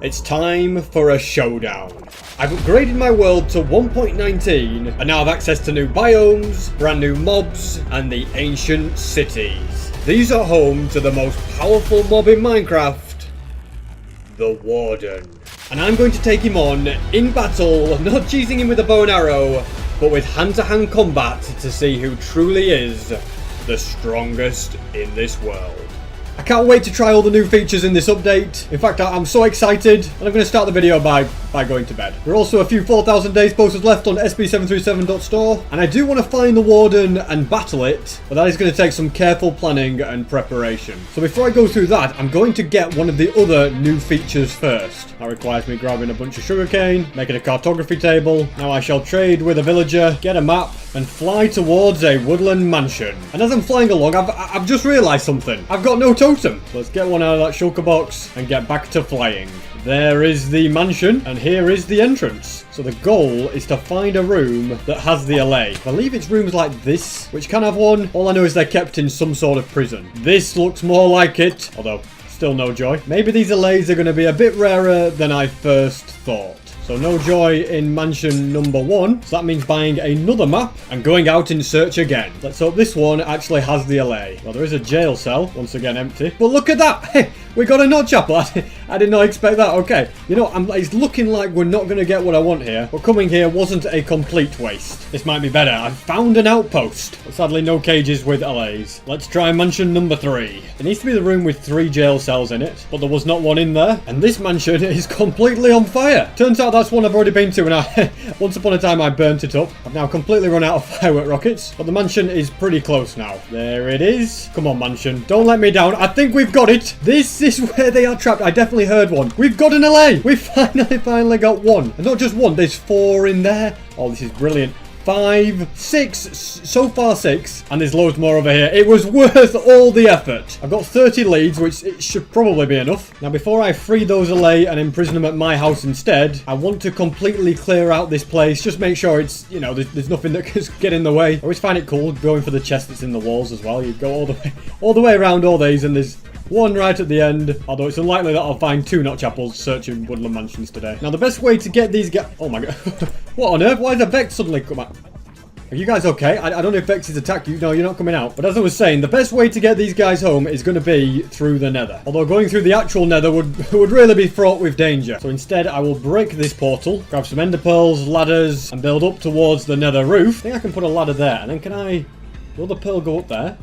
It's time for a showdown. I've upgraded my world to 1.19 and now have access to new biomes, brand new mobs, and the ancient cities. These are home to the most powerful mob in Minecraft, the Warden. And I'm going to take him on in battle, not cheesing him with a bow and arrow, but with hand-to-hand combat to see who truly is the strongest in this world. I can't wait to try all the new features in this update. In fact, I'm so excited, and I'm going to start the video by going to bed. There are also a few 4,000 days posters left on SB373 and I do want to find the Warden and battle it, but that is going to take some careful planning and preparation. So before I go through that, I'm going to get one of the other new features first. That requires me grabbing a bunch of sugarcane, making a cartography table. Now I shall trade with a villager, get a map, and fly towards a woodland mansion. And as I'm flying along, I've just realised something. I've got no totem. So let's get one out of that shulker box and get back to flying. There is the mansion, and here is the entrance. So the goal is to find a room that has the allay. I believe it's rooms like this, which can have one. All I know is they're kept in some sort of prison. This looks more like it, although still no joy. Maybe these allays are going to be a bit rarer than I first thought. So no joy in mansion number 1. So that means buying another map and going out in search again. Let's hope this one actually has the allay. Well, there is a jail cell, once again empty. But look at that! Hey, we got a nut chapel. I did not expect that. Okay, you know, it's looking like we're not going to get what I want here. But coming here wasn't a complete waste. This might be better. I found an outpost. But sadly, no cages with allays. Let's try mansion number 3. It needs to be the room with 3 jail cells in it. But there was not one in there. And this mansion is completely on fire. Turns out that's one I've already been to, and once upon a time I burnt it up. I've now completely run out of firework rockets, but the mansion is pretty close now. There it is. Come on, mansion. Don't let me down. I think we've got it. This is where they are trapped. I definitely heard one. We've got an allay. We finally got one. And not just one, there's 4 in there. Oh, this is brilliant. 5, 6, so far 6, and there's loads more over here. It was worth all the effort. I've got 30 leads, which it should probably be enough. Now, before I free those allay and imprison them at my house instead, I want to completely clear out this place. Just make sure it's, you know, there's nothing that can get in the way. I always find it cool going for the chest that's in the walls as well. You go all the way around all these, and there's one right at the end, although it's unlikely that I'll find 2 notch apples searching woodland mansions today. Now, the best way to get these guys... Oh my god. What on earth? Why did the Vex suddenly come out? Are you guys okay? I don't know if Vex has attacked you. No, you're not coming out. But as I was saying, the best way to get these guys home is going to be through the nether. Although going through the actual nether would really be fraught with danger. So instead, I will break this portal, grab some ender pearls, ladders, and build up towards the nether roof. I think I can put a ladder there. And then can I... Will the pearl go up there?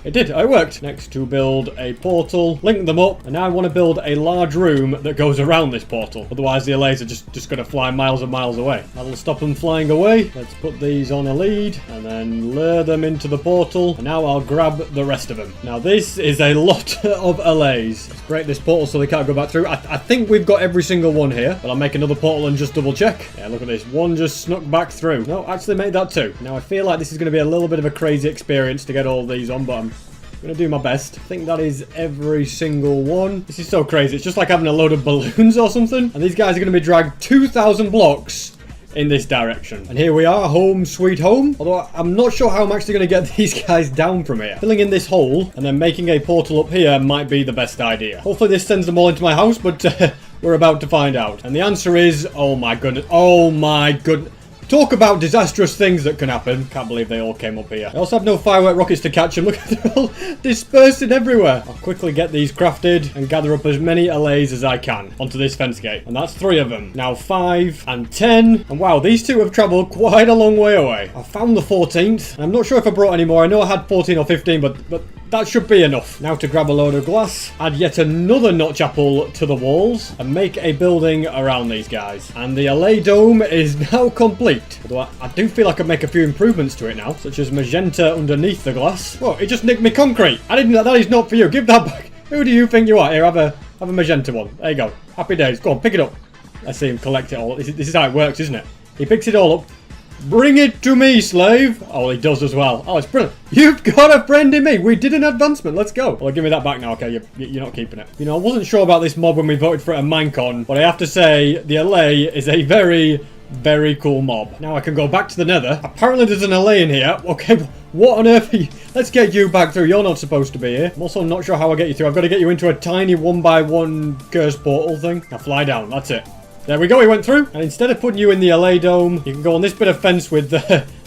It did, it worked. Next to build a portal, link them up, and now I want to build a large room that goes around this portal. Otherwise the allays are just going to fly miles and miles away. That'll stop them flying away. Let's put these on a lead, and then lure them into the portal, and now I'll grab the rest of them. Now this is a lot of allays. Let's break this portal so they can't go back through. I think we've got every single one here, but I'll make another portal and just double check. Yeah, look at this. One just snuck back through. No, actually made that 2. Now I feel like this is going to be a little bit of a crazy experience to get all these on, but I'm going to do my best. I think that is every single one. This is so crazy. It's just like having a load of balloons or something. And these guys are going to be dragged 2,000 blocks in this direction. And here we are, home sweet home. Although I'm not sure how I'm actually going to get these guys down from here. Filling in this hole and then making a portal up here might be the best idea. Hopefully this sends them all into my house, but we're about to find out. And the answer is, oh my goodness. Oh my goodness. Talk about disastrous things that can happen. Can't believe they all came up here. I also have no firework rockets to catch them. Look, they're all dispersing everywhere. I'll quickly get these crafted and gather up as many allays as I can onto this fence gate. And that's 3 of them. Now 5 and 10. And wow, these 2 have travelled quite a long way away. I found the 14th. I'm not sure if I brought any more. I know I had 14 or 15, but that should be enough. Now to grab a load of glass, add yet another notch apple to the walls, and make a building around these guys. And the allay dome is now complete. Although I do feel I could make a few improvements to it now, such as magenta underneath the glass. Oh, it just nicked me concrete. I didn't know that is not for you. Give that back. Who do you think you are? Here, have a magenta one. There you go. Happy days. Go on, pick it up. Let's see him collect it all. This is how it works, isn't it? He picks it all up. Bring it to me, slave. Oh, he does as well. Oh, it's brilliant. You've got a friend in me. We did an advancement. Let's go. Well, give me that back now. Okay, you're not keeping it. You know, I wasn't sure about this mob when we voted for it at Minecon, but I have to say the allay is a very, very cool mob. Now I can go back to the nether. Apparently there's an allay in here. Okay, What on earth are you? Let's get you back through. You're not supposed to be here. I'm also not sure how I get you through. I've got to get you into a tiny 1x1 cursed portal thing. Now fly down. That's it. There we go. He went through. And instead of putting you in the LA dome, you can go on this bit of fence with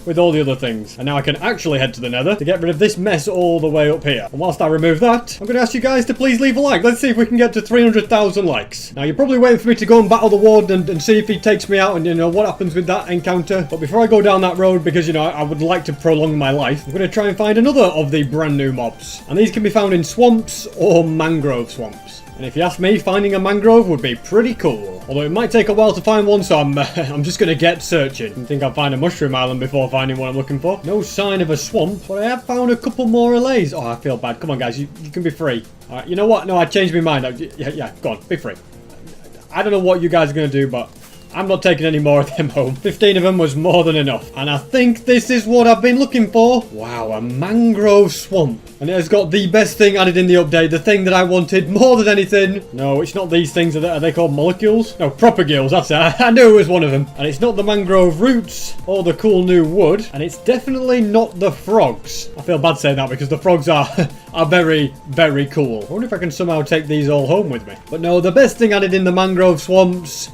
with all the other things. And now I can actually head to the nether to get rid of this mess all the way up here. And whilst I remove that, I'm going to ask you guys to please leave a like. Let's see if we can get to 300,000 likes. Now, you're probably waiting for me to go and battle the warden and see if he takes me out and, you know, what happens with that encounter. But before I go down that road, because, you know, I would like to prolong my life, I'm going to try and find another of the brand new mobs. And these can be found in swamps or mangrove swamps. And if you ask me, finding a mangrove would be pretty cool. Although it might take a while to find one, so I'm just going to get searching. I think I'll find a mushroom island before finding what I'm looking for. No sign of a swamp, but I have found a couple more allays. Oh, I feel bad. Come on, guys. You can be free. All right, you know what? No, I changed my mind. Yeah, go on. Be free. I don't know what you guys are going to do, but I'm not taking any more of them home. 15 of them was more than enough. And I think this is what I've been looking for. Wow, a mangrove swamp. And it has got the best thing added in the update. The thing that I wanted more than anything. No, it's not these things. Are they called molecules? No, propagules. That's it. I knew it was one of them. And it's not the mangrove roots or the cool new wood. And it's definitely not the frogs. I feel bad saying that because the frogs are very, very cool. I wonder if I can somehow take these all home with me. But no, the best thing added in the mangrove swamps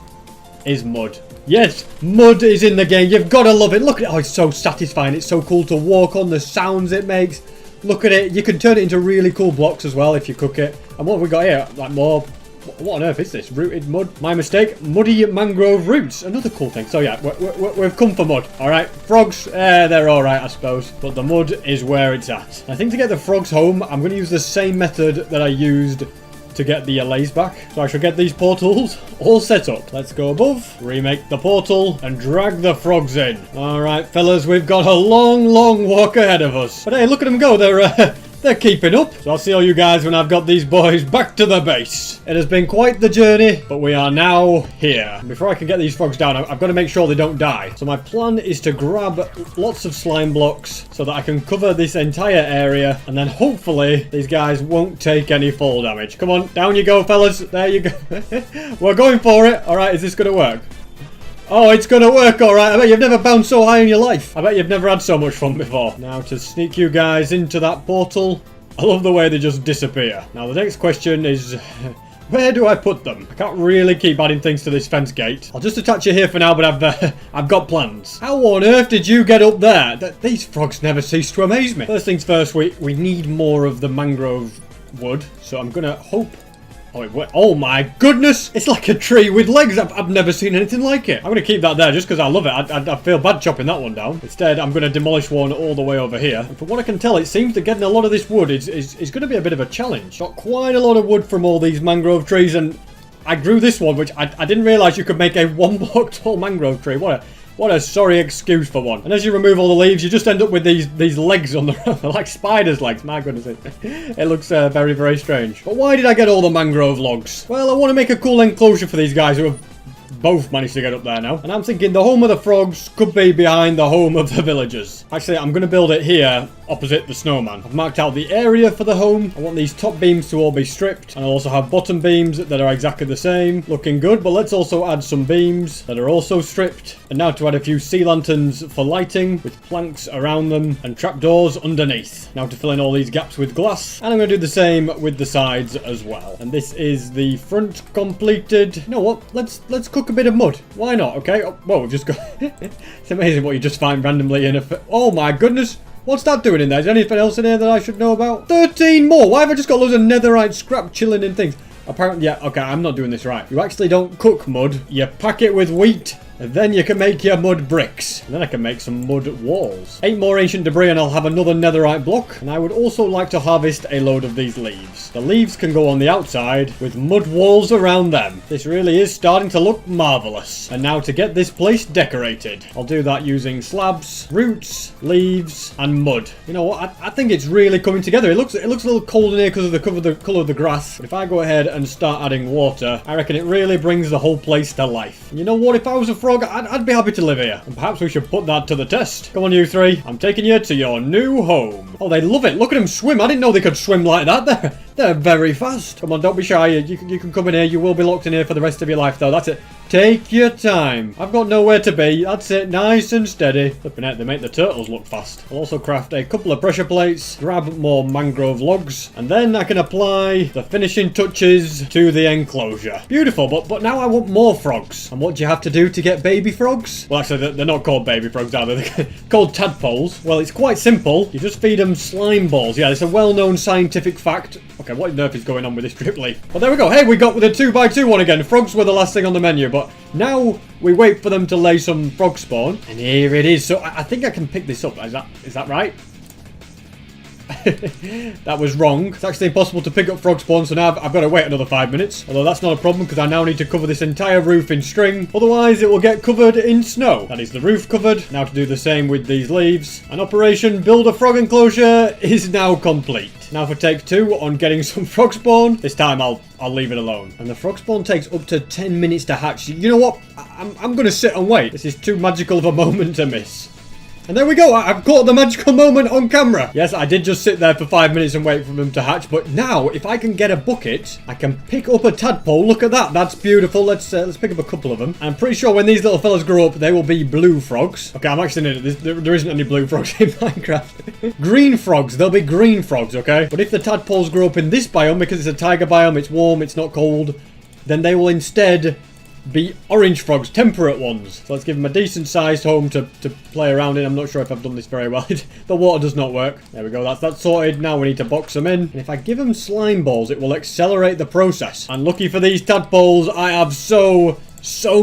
is mud. Yes, mud is in the game. You've got to love it. Look at it. Oh, it's so satisfying. It's so cool to walk on, the sounds it makes. Look at it. You can turn it into really cool blocks as well if you cook it. And what have we got here? Like more... What on earth is this? Rooted mud? My mistake. Muddy mangrove roots. Another cool thing. So yeah, we've come for mud. Alright. Frogs, they're alright, I suppose. But the mud is where it's at. I think to get the frogs home, I'm going to use the same method that I used to get the allays back. So I shall get these portals all set up. Let's go above, remake the portal, and drag the frogs in. Alright, fellas, we've got a long, long walk ahead of us. But hey, look at them go. They're keeping up. So I'll see all you guys when I've got these boys back to the base. It has been quite the journey, but we are now here. Before I can get these frogs down, I've got to make sure they don't die. So my plan is to grab lots of slime blocks so that I can cover this entire area. And then hopefully these guys won't take any fall damage. Come on, down you go, fellas. There you go. We're going for it. All right, is this going to work? Oh, it's gonna work, alright. I bet you've never bounced so high in your life. I bet you've never had so much fun before. Now to sneak you guys into that portal. I love the way they just disappear. Now the next question is... where do I put them? I can't really keep adding things to this fence gate. I'll just attach you here for now, but I've got plans. How on earth did you get up there? These frogs never cease to amaze me. First things first, we need more of the mangrove wood. So I'm gonna hope... Oh my goodness! It's like a tree with legs. I've never seen anything like it. I'm going to keep that there just because I love it. I feel bad chopping that one down. Instead, I'm going to demolish one all the way over here. And from what I can tell, it seems that getting a lot of this wood is going to be a bit of a challenge. Got quite a lot of wood from all these mangrove trees, and I grew this one, which I didn't realise you could make a 1 block tall mangrove tree. What a sorry excuse for one. And as you remove all the leaves, you just end up with these legs on the like spiders' legs. My goodness, it looks very, very strange. But why did I get all the mangrove logs? Well, I want to make a cool enclosure for these guys who have both managed to get up there now. And I'm thinking the home of the frogs could be behind the home of the villagers. Actually, I'm going to build it here opposite the snowman. I've marked out the area for the home. I want these top beams to all be stripped. And I'll also have bottom beams that are exactly the same. Looking good, but let's also add some beams that are also stripped. And now to add a few sea lanterns for lighting with planks around them and trapdoors underneath. Now to fill in all these gaps with glass. And I'm going to do the same with the sides as well. And this is the front completed. You know what? Let's cook a bit of mud. Why not? Okay. Oh, whoa, we've just got... It's amazing what you just find randomly in a... Oh my goodness. What's that doing in there? Is there anything else in here that I should know about? 13 more! Why have I just got loads of netherite scrap chilling in things? Apparently, yeah, okay, I'm not doing this right. You actually don't cook mud. You pack it with wheat. And then you can make your mud bricks. And then I can make some mud walls. 8 more ancient debris and I'll have another netherite block. And I would also like to harvest a load of these leaves. The leaves can go on the outside with mud walls around them. This really is starting to look marvellous. And now to get this place decorated. I'll do that using slabs, roots, leaves, and mud. You know what? I think it's really coming together. It looks a little cold in here because of the colour of the grass. But if I go ahead and start adding water, I reckon it really brings the whole place to life. And you know what? If I was a frog, I'd be happy to live here. And perhaps we should put that to the test. Come on, you three. I'm taking you to your new home. Oh, they love it. Look at them swim. I didn't know they could swim like that. They're very fast. Come on, don't be shy. You can come in here. You will be locked in here for the rest of your life, though. That's it. Take your time. I've got nowhere to be. That's it. Nice and steady. Flipping out, they make the turtles look fast. I'll also craft a couple of pressure plates, grab more mangrove logs, and then I can apply the finishing touches to the enclosure. Beautiful, but now I want more frogs. And what do you have to do to get baby frogs? Well, actually, they're not called baby frogs, are they? They're called tadpoles. Well, it's quite simple. You just feed them slime balls. Yeah, it's a well-known scientific fact. Okay, what on earth is going on with this drip leaf? Well, there we go. Hey, we got the 2x2 one again. Frogs were the last thing on the menu, but now we wait for them to lay some frog spawn. And here it is. So I think I can pick this up. Is that right? That was wrong. It's actually impossible to pick up frog spawn, so now I've got to wait another 5 minutes. Although that's not a problem, because I now need to cover this entire roof in string. Otherwise, it will get covered in snow. That is the roof covered. Now to do the same with these leaves. And Operation Build a Frog Enclosure is now complete. Now for take 2 on getting some frog spawn. This time I'll leave it alone. And the frog spawn takes up to 10 minutes to hatch. You know what? I'm going to sit and wait. This is too magical of a moment to miss. And there we go, I've caught the magical moment on camera. Yes, I did just sit there for 5 minutes and wait for them to hatch, but now, if I can get a bucket, I can pick up a tadpole. Look at that, that's beautiful. Let's pick up a couple of them. I'm pretty sure when these little fellas grow up, they will be blue frogs. Okay, I'm actually in it. There isn't any blue frogs in Minecraft. Green frogs, they'll be green frogs, okay? But if the tadpoles grow up in this biome, because it's a taiga biome, it's warm, it's not cold, then they will instead be orange frogs, temperate ones. So let's give them a decent sized home to play around in. I'm not sure if I've done this very well. The water does not work. There we go, that's sorted. Now we need to box them in. And if I give them slime balls, it will accelerate the process. And lucky for these tadpoles, I have so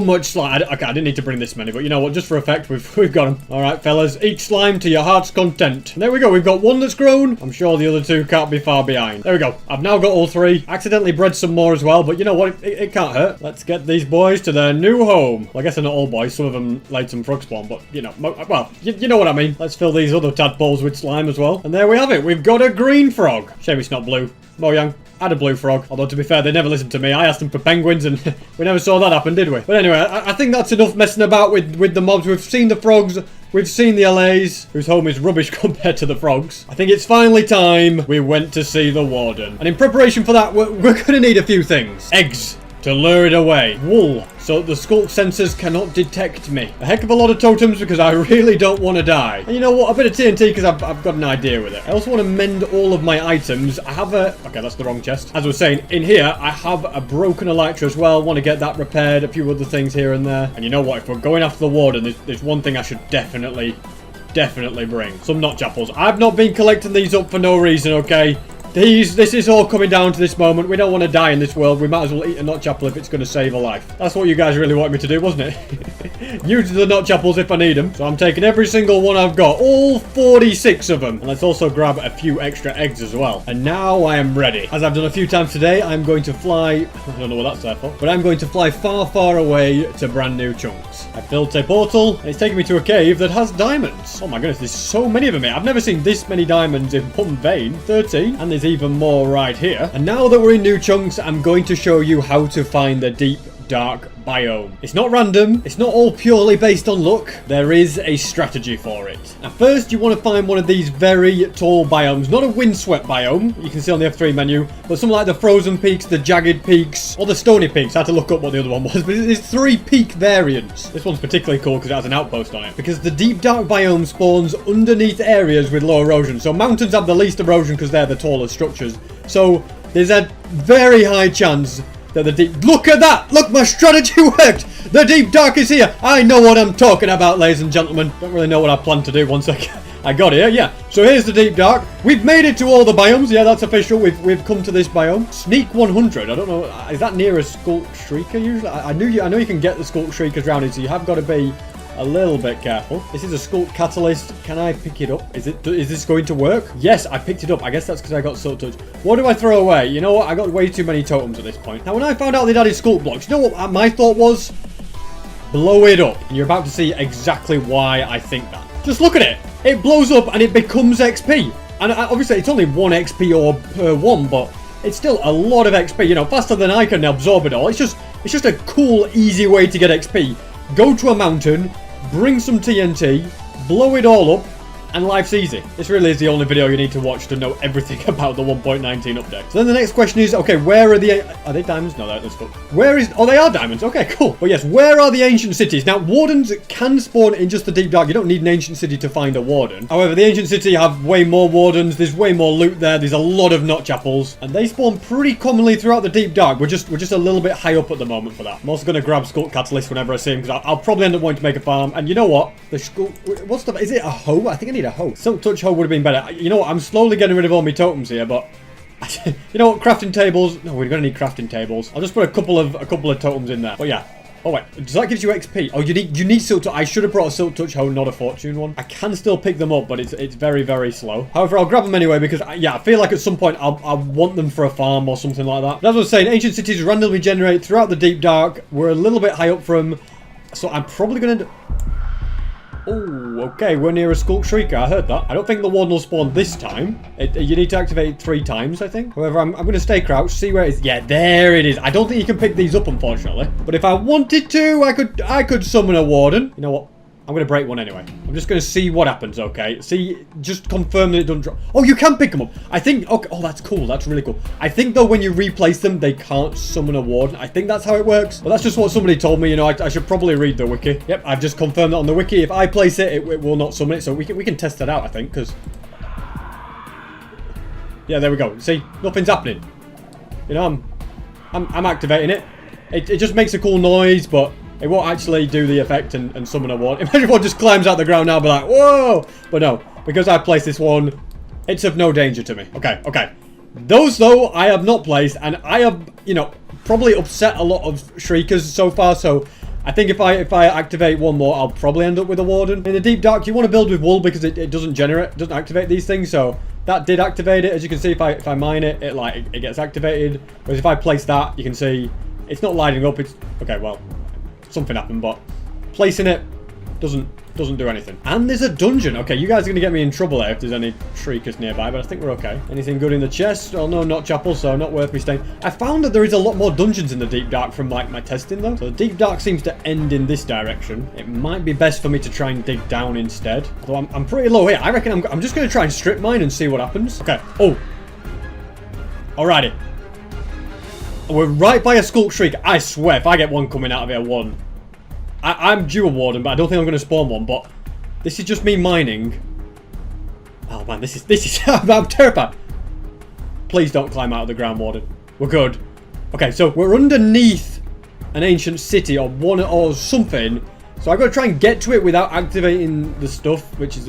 much slime. Okay, I didn't need to bring this many, but you know what? Just for effect, we've got them. All right, fellas, eat slime to your heart's content. And there we go. We've got one that's grown. I'm sure the other 2 can't be far behind. There we go. I've now got all 3. Accidentally bred some more as well, but you know what? It can't hurt. Let's get these boys to their new home. Well, I guess they're not all boys. Some of them laid some frog spawn, but you know, well, you know what I mean. Let's fill these other tadpoles with slime as well. And there we have it. We've got a green frog. Shame it's not blue. Mojang. I had a blue frog, although to be fair, they never listened to me. I asked them for penguins and we never saw that happen, did we? But anyway, I think that's enough messing about with the mobs. We've seen the frogs, we've seen the LAs, whose home is rubbish compared to the frogs. I think it's finally time we went to see the warden. And in preparation for that, we're going to need a few things. Eggs to lure it away. Wool, so the skulk sensors cannot detect me. A heck of a lot of totems because I really don't want to die. And you know what? A bit of TNT because I've got an idea with it. I also want to mend all of my items. I have a... Okay, that's the wrong chest. As I was saying, in here, I have a broken elytra as well. Want to get that repaired. A few other things here and there. And you know what? If we're going after the warden, there's one thing I should definitely bring. Some notch apples. I've not been collecting these up for no reason, okay? This is all coming down to this moment. We don't want to die in this world. We might as well eat a notch apple if it's going to save a life. That's what you guys really wanted me to do, wasn't it? Use the notch apples if I need them. So I'm taking every single one I've got. All 46 of them. And let's also grab a few extra eggs as well. And now I am ready. As I've done a few times today, I'm going to fly... I don't know what that's there for. But I'm going to fly far, far away to brand new chunks. I've built a portal. And it's taking me to a cave that has diamonds. Oh my goodness, there's so many of them here. I've never seen this many diamonds in one vein. 13. And there's even more right here. And now that we're in new chunks, I'm going to show you how to find the deep dark biome. It's not random. It's not all purely based on luck. There is a strategy for it. At first, you want to find one of these very tall biomes. Not a windswept biome, you can see on the F3 menu, but something like the frozen peaks, the jagged peaks, or the stony peaks. I had to look up what the other one was, but there's 3 peak variants. This one's particularly cool because it has an outpost on it. Because the deep dark biome spawns underneath areas with low erosion. So mountains have the least erosion because they're the tallest structures. So there's a very high chance that the deep... Look at that! Look, my strategy worked! The deep dark is here! I know what I'm talking about, ladies and gentlemen. Don't really know what I plan to do once I got here, yeah. So here's the deep dark. We've made it to all the biomes. Yeah, that's official. We've come to this biome. Sneak 100. I don't know. Is that near a skulk shrieker usually? I know you can get the skulk shriekers around it, so you have got to be a little bit careful. This is a skulk catalyst. Can I pick it up? Is this going to work? Yes, I picked it up. I guess that's because I got silk touch. What do I throw away? You know what? I got way too many totems at this point. Now, when I found out they'd added skulk blocks, you know what my thought was? Blow it up. And you're about to see exactly why I think that. Just look at it. It blows up and it becomes XP. And obviously, it's only 1 XP or per one, but it's still a lot of XP. You know, faster than I can absorb it all. It's just a cool, easy way to get XP. Go to a mountain, bring some TNT, blow it all up, and life's easy. This really is the only video you need to watch to know everything about the 1.19 update. So then the next question is, okay, where are they diamonds? No, that's cool. Oh, they are diamonds. Okay, cool. But yes, where are the ancient cities? Now, wardens can spawn in just the deep dark. You don't need an ancient city to find a warden. However, the ancient city have way more wardens. There's way more loot there. There's a lot of notch apples, and they spawn pretty commonly throughout the deep dark. We're just a little bit high up at the moment for that. I'm also going to grab Sculk Catalyst whenever I see him, because I'll probably end up wanting to make a farm. And you know what? The Sculk... What's the... Is it a hoe? I think I need a hoe. Silk Touch hoe would have been better. You know what? I'm slowly getting rid of all my totems here, but... you know what? Crafting tables... No, we're going to need crafting tables. I'll just put a couple of totems in there. But yeah. Oh wait, does that give you XP? Oh, you need Silk Touch. I should have brought a Silk Touch hoe, not a Fortune one. I can still pick them up, but it's very, very slow. However, I'll grab them anyway because, yeah, I feel like at some point I want them for a farm or something like that. But as I was saying, ancient cities randomly generate throughout the deep dark. We're a little bit high up from, so I'm probably going to... Oh, okay, we're near a Sculk Shrieker. I heard that. I don't think the warden will spawn this time. You need to activate it 3 times, I think. However, I'm going to stay crouched, see where it is. Yeah, there it is. I don't think you can pick these up, unfortunately. But if I wanted to, I could summon a warden. You know what? I'm going to break one anyway. I'm just going to see what happens, okay? See, just confirm that it doesn't drop. Oh, you can pick them up. I think, okay. Oh, that's cool. That's really cool. I think, though, when you replace them, they can't summon a warden. I think that's how it works. But that's just what somebody told me. You know, I should probably read the wiki. Yep, I've just confirmed that on the wiki. If I place it, it will not summon it. So we can test that out, I think, because... Yeah, there we go. See, nothing's happening. You know, I'm activating it. It just makes a cool noise, but... It won't actually do the effect and summon a warden. Imagine one just climbs out the ground now and be like, whoa! But no, because I placed this one, it's of no danger to me. Okay. Those, though, I have not placed, and I have, you know, probably upset a lot of Shriekers so far, so I think if I activate one more, I'll probably end up with a warden. In the deep dark, you want to build with wool because it doesn't activate these things, so that did activate it. As you can see, if I mine it, it gets activated. Whereas if I place that, you can see it's not lighting up. It's okay, well, something happened, but placing it doesn't do anything. And there's a dungeon. Okay, you guys are going to get me in trouble there if there's any Shriekers nearby, but I think we're okay. Anything good in the chest? Oh no, not chapel, so not worth me staying. I found that there is a lot more dungeons in the deep dark from like my testing though. So the deep dark seems to end in this direction. It might be best for me to try and dig down instead. Although I'm pretty low here. I reckon I'm just going to try and strip mine and see what happens. Okay. Oh. Alrighty. We're right by a Sculk Shrieker. I swear, if I get one coming out of here, one. I'm due a warden, but I don't think I'm going to spawn one. But this is just me mining. Oh man, this is I'm terrified. Please don't climb out of the ground, warden. We're good. Okay, so we're underneath an ancient city or one or something. So I've got to try and get to it without activating the stuff, which is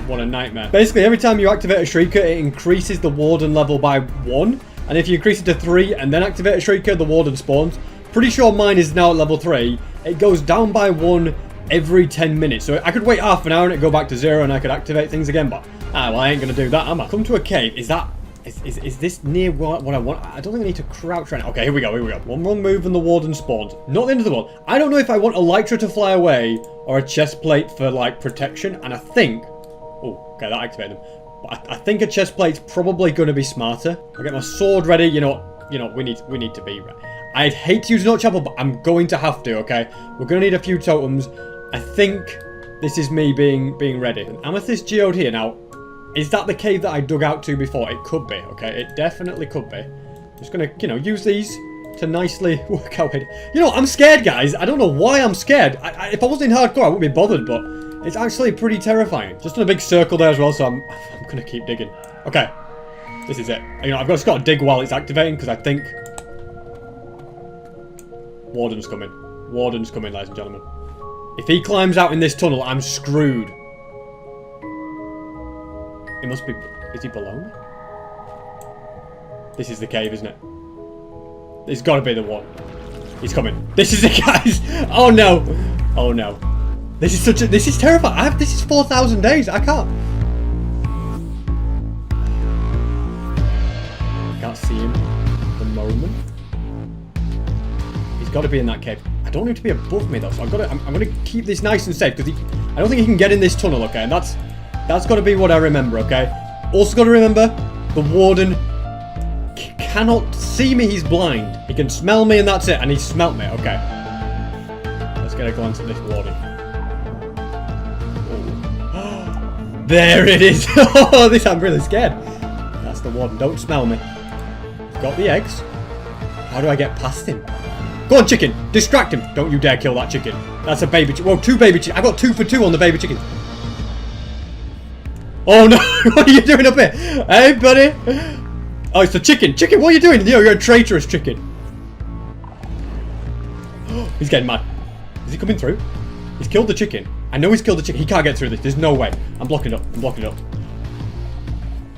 what a nightmare. Basically, every time you activate a Shrieker, it increases the warden level by 1. And if you increase it to 3 and then activate a Shrieker, the warden spawns. Pretty sure mine is now at level 3. It goes down by 1 every 10 minutes. So I could wait half an hour and it'd go back to 0 and I could activate things again. But, well, I ain't going to do that, am I? Come to a cave. Is this near what I want? I don't think I need to crouch right now. Okay, here we go. One wrong move and the warden spawns. Not the end of the world. I don't know if I want Elytra to fly away or a chest plate for, like, protection. And I think... Oh, okay, that activated them. But I think a chest plate's probably going to be smarter. I'll get my sword ready. You know, we need to be ready. I'd hate to use Note Chapel, but I'm going to have to, okay? We're going to need a few totems. I think this is me being ready. An amethyst geode here. Now, is that the cave that I dug out to before? It could be, okay? It definitely could be. I'm just going to, you know, use these to nicely work out. You know, I'm scared, guys. I don't know why I'm scared. If I wasn't in hardcore, I wouldn't be bothered, but it's actually pretty terrifying. Just in a big circle there as well, so I'm going to keep digging. Okay. This is it. You know, I've just got to dig while it's activating, because I think... Warden's coming. Warden's coming, ladies and gentlemen. If he climbs out in this tunnel, I'm screwed. He must be... Is he below me? This is the cave, isn't it? It's got to be the one. He's coming. This is it, guys! Oh, no! Oh, no. This is such a... This is terrifying. This is 4,000 days. I can't... I can't see him at the moment. He's got to be in that cave. I don't need to be above me though, so I'm going to keep this nice and safe because I don't think he can get in this tunnel, okay? And that's got to be what I remember, okay? Also got to remember, the warden cannot see me. He's blind. He can smell me, and that's it. And he smelt me. Okay. Let's get a glance at this warden. There it is. Oh, this I'm really scared. That's the warden. Don't smell me. He's got the eggs. How do I get past him? Go on, chicken. Distract him. Don't you dare kill that chicken. That's a baby chicken. Whoa, 2 baby chickens. I got 2 for 2 on the baby chickens. Oh no. What are you doing up here? Hey, buddy. Oh, it's the chicken. Chicken, what are you doing? You're a traitorous chicken. He's getting mad. Is he coming through? He's killed the chicken. I know he's killed the chicken. He can't get through this. There's no way. I'm blocking it up. I'm blocking it up.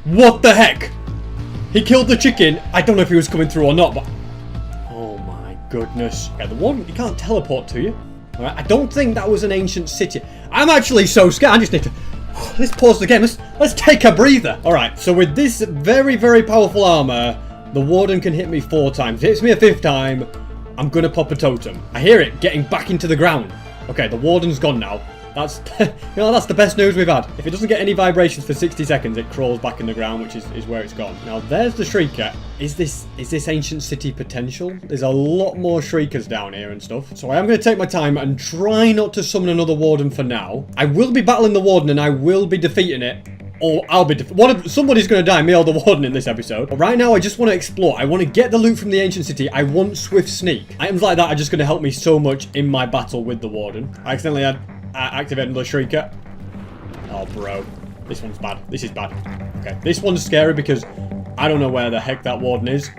What the heck? He killed the chicken. I don't know if he was coming through or not, but... Oh my goodness. Okay, the one, he can't teleport to you. Alright, I don't think that was an ancient city. I'm actually so scared. I just need to... Let's pause the game. Let's take a breather. Alright, so with this very, very powerful armor, the warden can hit me 4 times. If it hits me a 5th time, I'm gonna pop a totem. I hear it getting back into the ground. Okay, the warden's gone now. That's, that's the best news we've had. If it doesn't get any vibrations for 60 seconds, it crawls back in the ground, which is where it's gone. Now, there's the Shrieker. Is this ancient city potential? There's a lot more Shriekers down here and stuff. So I am going to take my time and try not to summon another warden for now. I will be battling the warden and I will be defeating it. Or I'll be somebody's going to die, me or the warden in this episode. But right now, I just want to explore. I want to get the loot from the ancient city. I want swift sneak. Items like that are just going to help me so much in my battle with the warden. I accidentally had... activate another Shrieker. Oh, bro. This one's bad. This is bad. Okay. This one's scary because I don't know where the heck that warden is.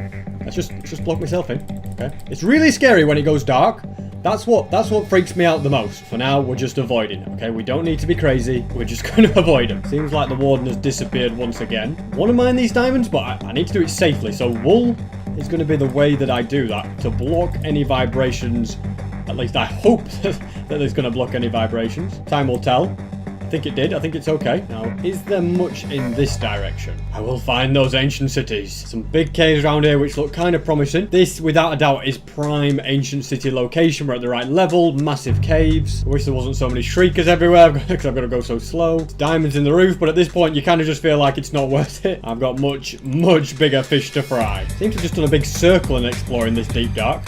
Let's just block myself in. Okay. It's really scary when it goes dark. That's what freaks me out the most. For now, we're just avoiding. Okay. We don't need to be crazy. We're just going to avoid him. Seems like the warden has disappeared once again. Want to mine these diamonds, but I need to do it safely. So wool is going to be the way that I do that. To block any vibrations. At least I hope that it's going to block any vibrations. Time will tell. I think it did. I think it's okay. Now, is there much in this direction? I will find those ancient cities. Some big caves around here which look kind of promising. This, without a doubt, is prime ancient city location. We're at the right level. Massive caves. I wish there wasn't so many Shriekers everywhere because I've got to go so slow. Diamonds in the roof, but at this point, you kind of just feel like it's not worth it. I've got much, much bigger fish to fry. Seem to have just done a big circle in exploring this deep dark.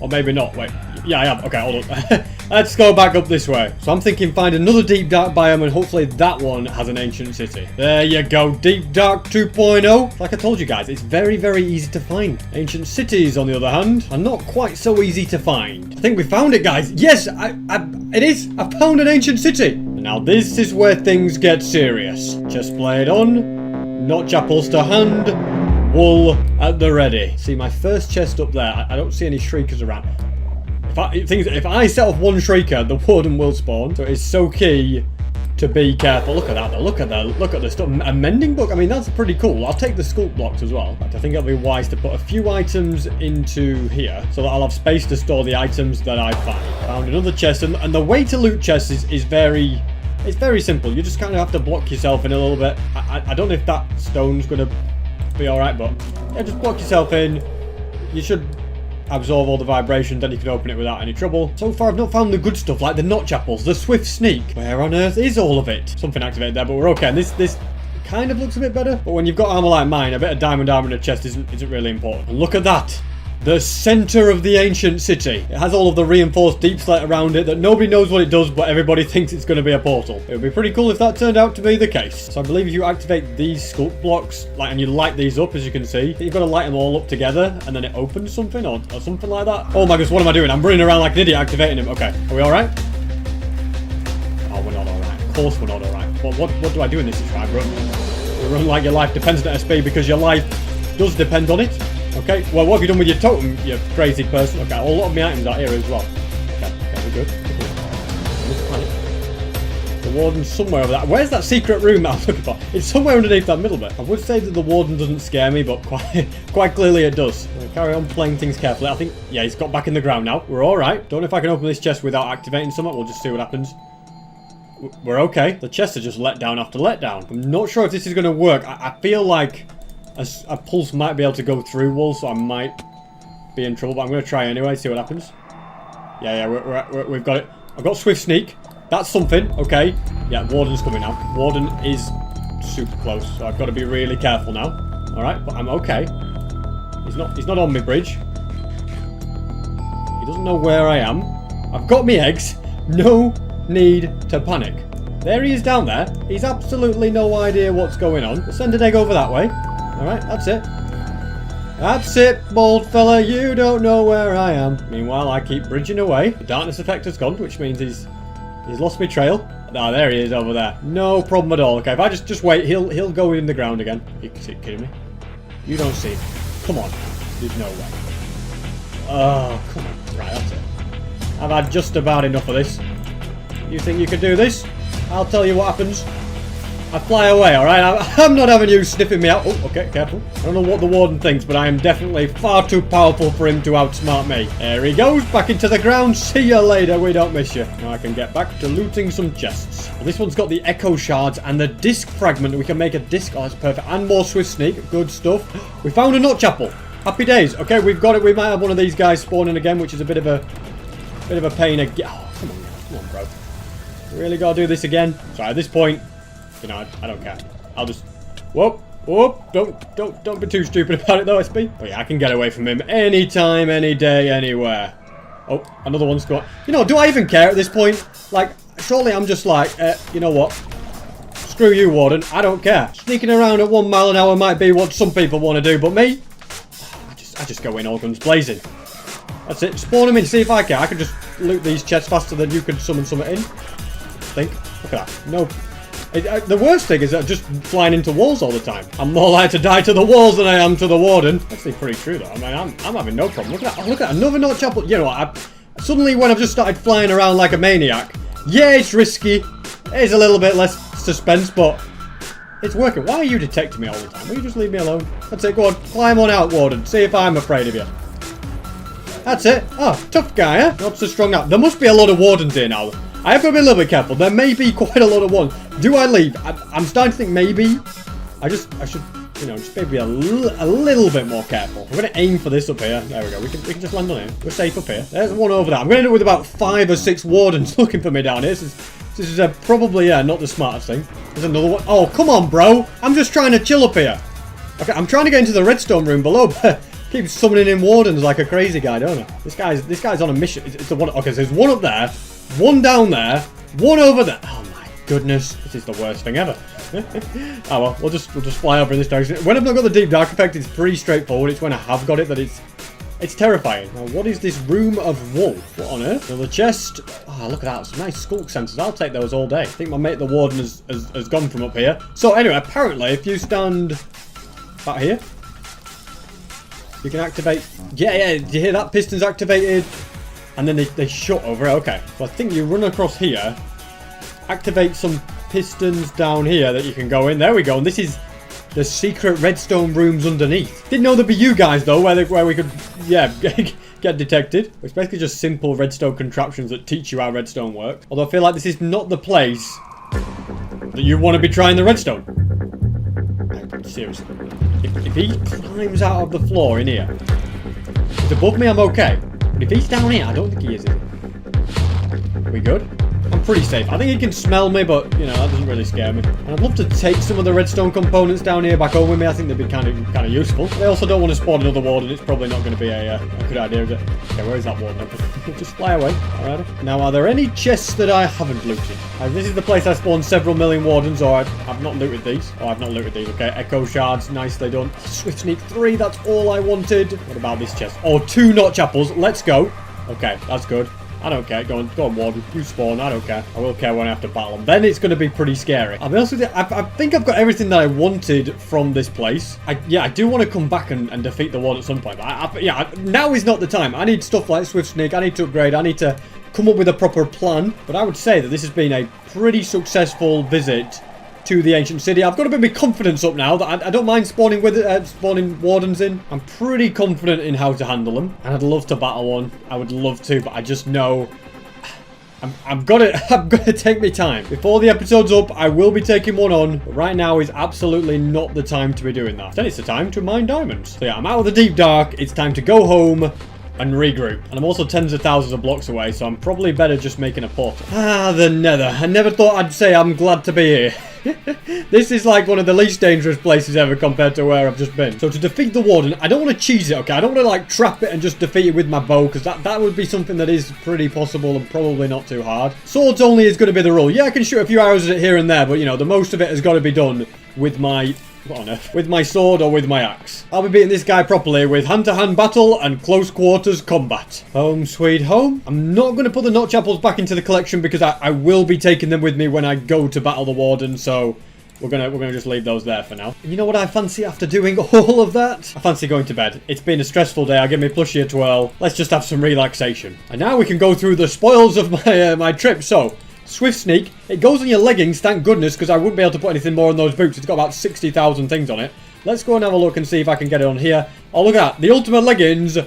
Or maybe not. Wait. Yeah, I am. Okay, hold on. Let's go back up this way. So I'm thinking find another deep dark biome and hopefully that one has an ancient city. There you go. Deep dark 2.0. Like I told you guys, it's very, very easy to find. Ancient cities, on the other hand, are not quite so easy to find. I think we found it, guys. Yes, it is. I found an ancient city. And now this is where things get serious. Chest plate on. Notch apples to hand. Wool at the ready. See, my first chest up there, I don't see any Shriekers around. If I set off one Shrieker, the warden will spawn. So it's so key to be careful. Look at that, though. Look at the stuff. A mending book? I mean, that's pretty cool. I'll take the sculpt blocks as well. But I think it'll be wise to put a few items into here so that I'll have space to store the items that I find. Found another chest, and the way to loot chests is very... It's very simple. You just kind of have to block yourself in a little bit. I don't know if that stone's going to be alright, but yeah, just block yourself in. You should absorb all the vibrations, then you can open it without any trouble. So far I've not found the good stuff like the notch apples, the swift sneak. Where on earth is all of it? Something activated there, but we're okay. And this kind of looks a bit better, but when you've got armor like mine, a bit of diamond armor in a chest isn't really important. And look at that. The center of the ancient city. It has all of the reinforced deep slate around it that nobody knows what it does, but everybody thinks it's going to be a portal. It would be pretty cool if that turned out to be the case. So I believe if you activate these sculpt blocks, and you light these up, as you can see, you've got to light them all up together, and then it opens something, or something like that. Oh my goodness, what am I doing? I'm running around like an idiot activating them. Okay, are we alright? Oh, we're not alright. Of course we're not alright. What do I do in this situation? You run like your life depends on SB because your life does depend on it. Okay, well, what have you done with your totem, you crazy person? Okay, a lot of my items are here as well. Okay, we're good. The warden's somewhere over there. Where's that secret room that I was looking for? It's somewhere underneath that middle bit. I would say that the warden doesn't scare me, but quite clearly it does. We'll carry on playing things carefully. I think, yeah, he's got back in the ground now. We're alright. Don't know if I can open this chest without activating something. We'll just see what happens. We're okay. The chests are just let down after let down. I'm not sure if this is going to work. I feel like a pulse might be able to go through wool, so I might be in trouble, but I'm going to try anyway, see what happens. Yeah, we've got it. I've got swift sneak. That's something, okay. Yeah, warden's coming now. Warden is super close, so I've got to be really careful now. Alright, but I'm okay. He's not on my bridge. He doesn't know where I am. I've got me eggs. No need to panic. There he is down there. He's absolutely no idea what's going on. We'll send an egg over that way. Alright, that's it. That's it, bold fella. You don't know where I am. Meanwhile, I keep bridging away. The darkness effect has gone, which means he's lost my trail. Ah, there he is over there. No problem at all. Okay, if I just wait, he'll go in the ground again. Are you kidding me? You don't see him. Come on. There's no way. Oh, come on. Right, that's it. I've had just about enough of this. You think you can do this? I'll tell you what happens. I fly away, alright? I'm not having you sniffing me out. Oh, okay, careful. I don't know what the warden thinks, but I am definitely far too powerful for him to outsmart me. There he goes, back into the ground. See you later, we don't miss you. Now I can get back to looting some chests. Well, this one's got the echo shards and the disc fragment. We can make a disc. Oh, that's perfect. And more swift sneak. Good stuff. We found a nut chapel. Happy days. Okay, we've got it. We might have one of these guys spawning again, which is a bit of a pain again. Oh, come on, bro. We really gotta do this again. So at this point, you know, I don't care. I'll just... Whoop. Don't be too stupid about it though, SB. But yeah, I can get away from him anytime, any day, anywhere. Oh, another one's got... You know, do I even care at this point? Like, surely I'm just like, you know what? Screw you, Warden. I don't care. Sneaking around at 1 mile an hour might be what some people want to do, but me? I just go in all guns blazing. That's it. Spawn them in, see if I can. I can just loot these chests faster than you can summon something in. Look at that. No... the worst thing is that I'm just flying into walls all the time. I'm more likely to die to the walls than I am to the warden. Actually, pretty true though. I mean, I'm having no problem. Look at that. Oh, look at that. Another nut chapel. You know what? Suddenly, when I've just started flying around like a maniac, yeah, it's risky. It's a little bit less suspense, but it's working. Why are you detecting me all the time? Will you just leave me alone? That's it. Go on. Climb on out, warden. See if I'm afraid of you. That's it. Oh, tough guy, huh? Not so strong now. There must be a lot of wardens here now. I have got to be a little bit careful. There may be quite a lot of ones. Do I leave? I'm starting to think maybe. I should, you know, just maybe a little bit more careful. I'm going to aim for this up here. There we go. We can just land on it. We're safe up here. There's one over there. I'm going to end up with about 5 or 6 wardens looking for me down here. This is probably, not the smartest thing. There's another one. Oh, come on, bro. I'm just trying to chill up here. Okay, I'm trying to get into the redstone room below, but keep summoning in wardens like a crazy guy, don't I? This guy's on a mission. It's the one. Okay, so there's one up there. One down there, one over there. Oh my goodness, this is the worst thing ever. Oh well, we'll just fly over in this direction. When I've not got the deep dark effect, it's pretty straightforward. It's when I have got it that it's terrifying. Now, what is this room of wool? What on earth? So the chest. Oh, look at that. Some nice skulk sensors. I'll take those all day. I think my mate the warden has gone from up here. So anyway, apparently, if you stand about here, you can activate. Yeah. Do you hear that? Piston's activated. And then they shut over it. Okay. So I think you run across here. Activate some pistons down here that you can go in. There we go. And this is the secret redstone rooms underneath. Didn't know there'd be you guys though, where we could, yeah, get detected. It's basically just simple redstone contraptions that teach you how redstone works. Although I feel like this is not the place that you want to be trying the redstone. Seriously. If he climbs out of the floor in here, if he's above me, I'm okay. But if he's down here, I don't think he is. We good? I'm pretty safe. I think he can smell me, but, you know, that doesn't really scare me. And I'd love to take some of the redstone components down here back home with me. I think they'd be kind of useful. I also don't want to spawn another warden. It's probably not going to be a good idea, is it? Okay, where is that warden? Just fly away. Alright. Now, are there any chests that I haven't looted? This is the place I spawned several million wardens, or I've not looted these. Oh, I've not looted these. Okay, echo shards. Nicely done. Oh, swift sneak 3. That's all I wanted. What about this chest? Oh, 2 notch apples. Let's go. Okay, that's good. I don't care. Go on, warden. You spawn. I don't care. I will care when I have to battle them. Then it's going to be pretty scary. I'll be honest with you. I think I've got everything that I wanted from this place. I do want to come back and defeat the warden at some point. But yeah, now is not the time. I need stuff like Swift Sneak. I need to upgrade. I need to come up with a proper plan. But I would say that this has been a pretty successful visit to the ancient city. I've got a bit of my confidence up now that I don't mind spawning wardens in. I'm pretty confident in how to handle them, and I'd love to battle one. I would love to, but I just know I've got to take my time. Before the episode's up, I will be taking one on, but right now is absolutely not the time to be doing that. Then it's the time to mine diamonds. So yeah, I'm out of the deep dark. It's time to go home and regroup. And I'm also tens of thousands of blocks away, so I'm probably better just making a portal. Ah, the nether. I never thought I'd say I'm glad to be here. This is like one of the least dangerous places ever compared to where I've just been. So to defeat the warden, I don't want to cheese it, okay? I don't want to like trap it and just defeat it with my bow, because that would be something that is pretty possible and probably not too hard. Swords only is going to be the rule. Yeah, I can shoot a few arrows at it here and there, but you know, the most of it has got to be done with my... what on earth? With my sword or with my axe. I'll be beating this guy properly with hand-to-hand battle and close quarters combat. Home sweet home. I'm not going to put the notch apples back into the collection because I will be taking them with me when I go to battle the warden, so we're gonna just leave those there for now. And you know what I fancy after doing all of that? I fancy going to bed. It's been a stressful day. I'll give me plushie a twirl. Let's just have some relaxation. And now we can go through the spoils of my trip. So Swift Sneak. It goes on your leggings, thank goodness, because I wouldn't be able to put anything more on those boots. It's got about 60,000 things on it. Let's go and have a look and see if I can get it on here. Oh, look at that. The ultimate leggings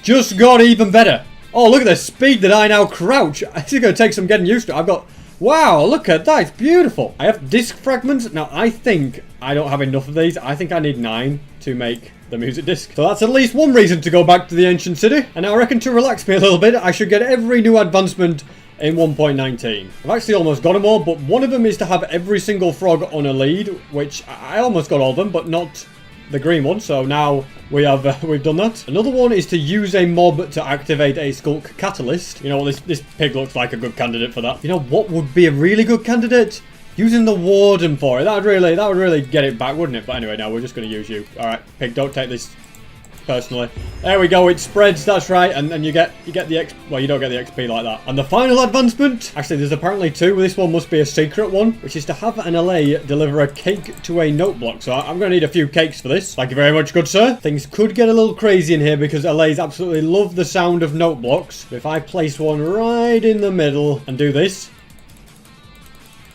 just got even better. Oh, look at the speed that I now crouch. It's going to take some getting used to. I've got... wow, look at that. It's beautiful. I have disc fragments. Now, I think I don't have enough of these. I think I need 9 to make the music disc. So that's at least one reason to go back to the ancient city. And I reckon to relax me a little bit, I should get every new advancement in 1.19. I've actually almost got them all, but one of them is to have every single frog on a lead, which I almost got all of them, but not the green one. So now we have we've done that. Another one is to use a mob to activate a skulk catalyst. You know, this pig looks like a good candidate for that. You know what would be a really good candidate? Using the warden for it. That would really get it back, wouldn't it? But anyway, now we're just going to use you. All right, pig, don't take this personally. There we go, it spreads, that's right, and you get the XP. Well, you don't get the XP like that. And the final advancement, actually there's apparently 2. This one must be a secret one, which is to have an LA deliver a cake to a note block. So I'm going to need a few cakes for this. Thank you very much, good sir. Things could get a little crazy in here because LAs absolutely love the sound of note blocks. But if I place one right in the middle and do this.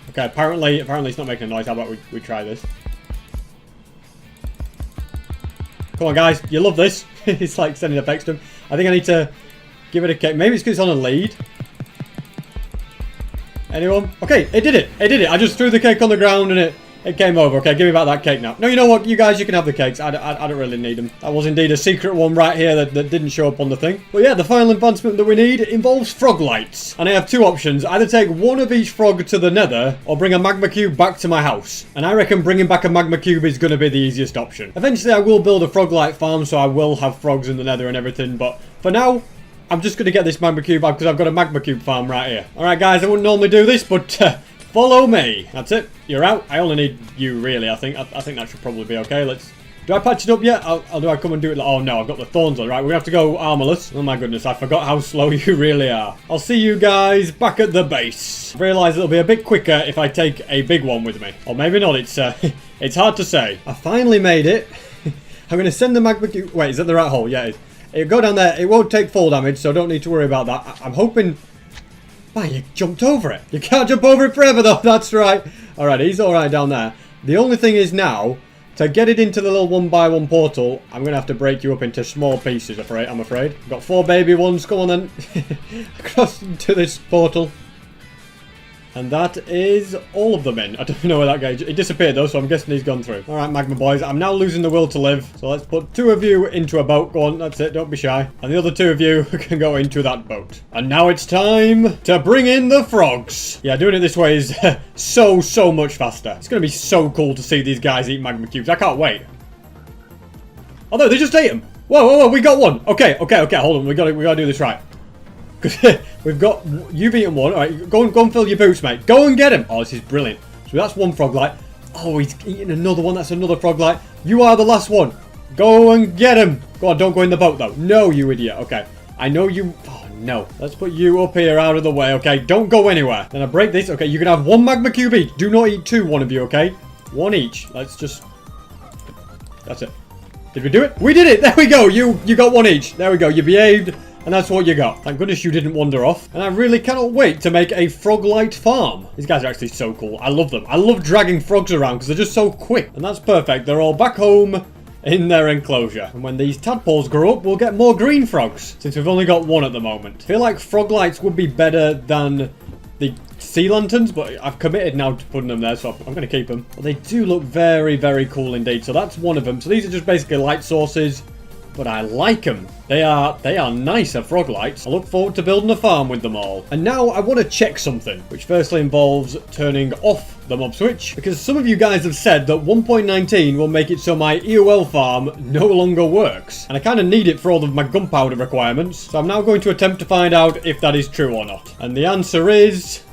Okay, apparently it's not making a noise. How about we try this? Come on, guys. You love this. It's like sending effects to him. I think I need to give it a cake. Maybe it's because it's on a lead. Anyone? Okay, it did it. It did it. I just threw the cake on the ground and it came over. Okay, give me back that cake now. No, you know what? You guys, you can have the cakes. I don't really need them. That was indeed a secret one right here that didn't show up on the thing. But yeah, the final advancement that we need involves frog lights. And I have 2 options. Either take one of each frog to the nether or bring a magma cube back to my house. And I reckon bringing back a magma cube is going to be the easiest option. Eventually, I will build a frog light farm, so I will have frogs in the nether and everything. But for now, I'm just going to get this magma cube out because I've got a magma cube farm right here. Alright, guys, I wouldn't normally do this, but... follow me. That's it. You're out. I only need you, really. I think that should probably be okay. Do I patch it up yet? Or do I come and do it? Oh, no. I've got the thorns on. Right, we're going to have to go armorless. Oh, my goodness. I forgot how slow you really are. I'll see you guys back at the base. I realise it'll be a bit quicker if I take a big one with me. Or maybe not. It's hard to say. I finally made it. I'm going to send the magma cube... wait, is that the right hole? Yeah, it is. It'll go down there. It won't take full damage, so don't need to worry about that. I'm hoping... wow, you jumped over it. You can't jump over it forever, though. That's right. All right, he's all right down there. The only thing is now, to get it into the little 1x1 portal, I'm going to have to break you up into small pieces, I'm afraid. I've got 4 baby ones. Come on, then. Across into this portal. And that is all of them in. I don't know where that guy... it disappeared, though, so I'm guessing he's gone through. All right, Magma boys. I'm now losing the will to live. So let's put 2 of you into a boat. Go on, that's it. Don't be shy. And the other 2 of you can go into that boat. And now it's time to bring in the frogs. Yeah, doing it this way is so much faster. It's going to be so cool to see these guys eat magma cubes. I can't wait. Oh, no, they just ate them. Whoa, we got one. Okay, hold on. We got to do this right. We've got... you've eaten one. Alright, go and fill your boots, mate. Go and get him. Oh, this is brilliant. So that's one frog light. Oh, he's eating another one. That's another frog light. You are the last one. Go and get him. Go on, don't go in the boat, though. No, you idiot. Okay. I know you... oh, no. Let's put you up here out of the way, okay? Don't go anywhere. Then I break this. Okay, you can have 1 magma cube each. Do not eat 2, one of you, okay? 1 each. Let's just... that's it. Did we do it? We did it! There we go! You got 1 each. There we go. You behaved... and that's what you got. Thank goodness you didn't wander off. And I really cannot wait to make a frog light farm. These guys are actually so cool. I love them. I love dragging frogs around because they're just so quick. And that's perfect. They're all back home in their enclosure. And when these tadpoles grow up, we'll get more green frogs. Since we've only got 1 at the moment. I feel like frog lights would be better than the sea lanterns, but I've committed now to putting them there, so I'm going to keep them. But they do look very, very cool indeed. So that's one of them. So these are just basically light sources but I like them. They are nicer frog lights. I look forward to building a farm with them all. And now I want to check something, which firstly involves turning off the mob switch, because some of you guys have said that 1.19 will make it so my EOL farm no longer works. And I kind of need it for all of my gunpowder requirements. So I'm now going to attempt to find out if that is true or not. And the answer is...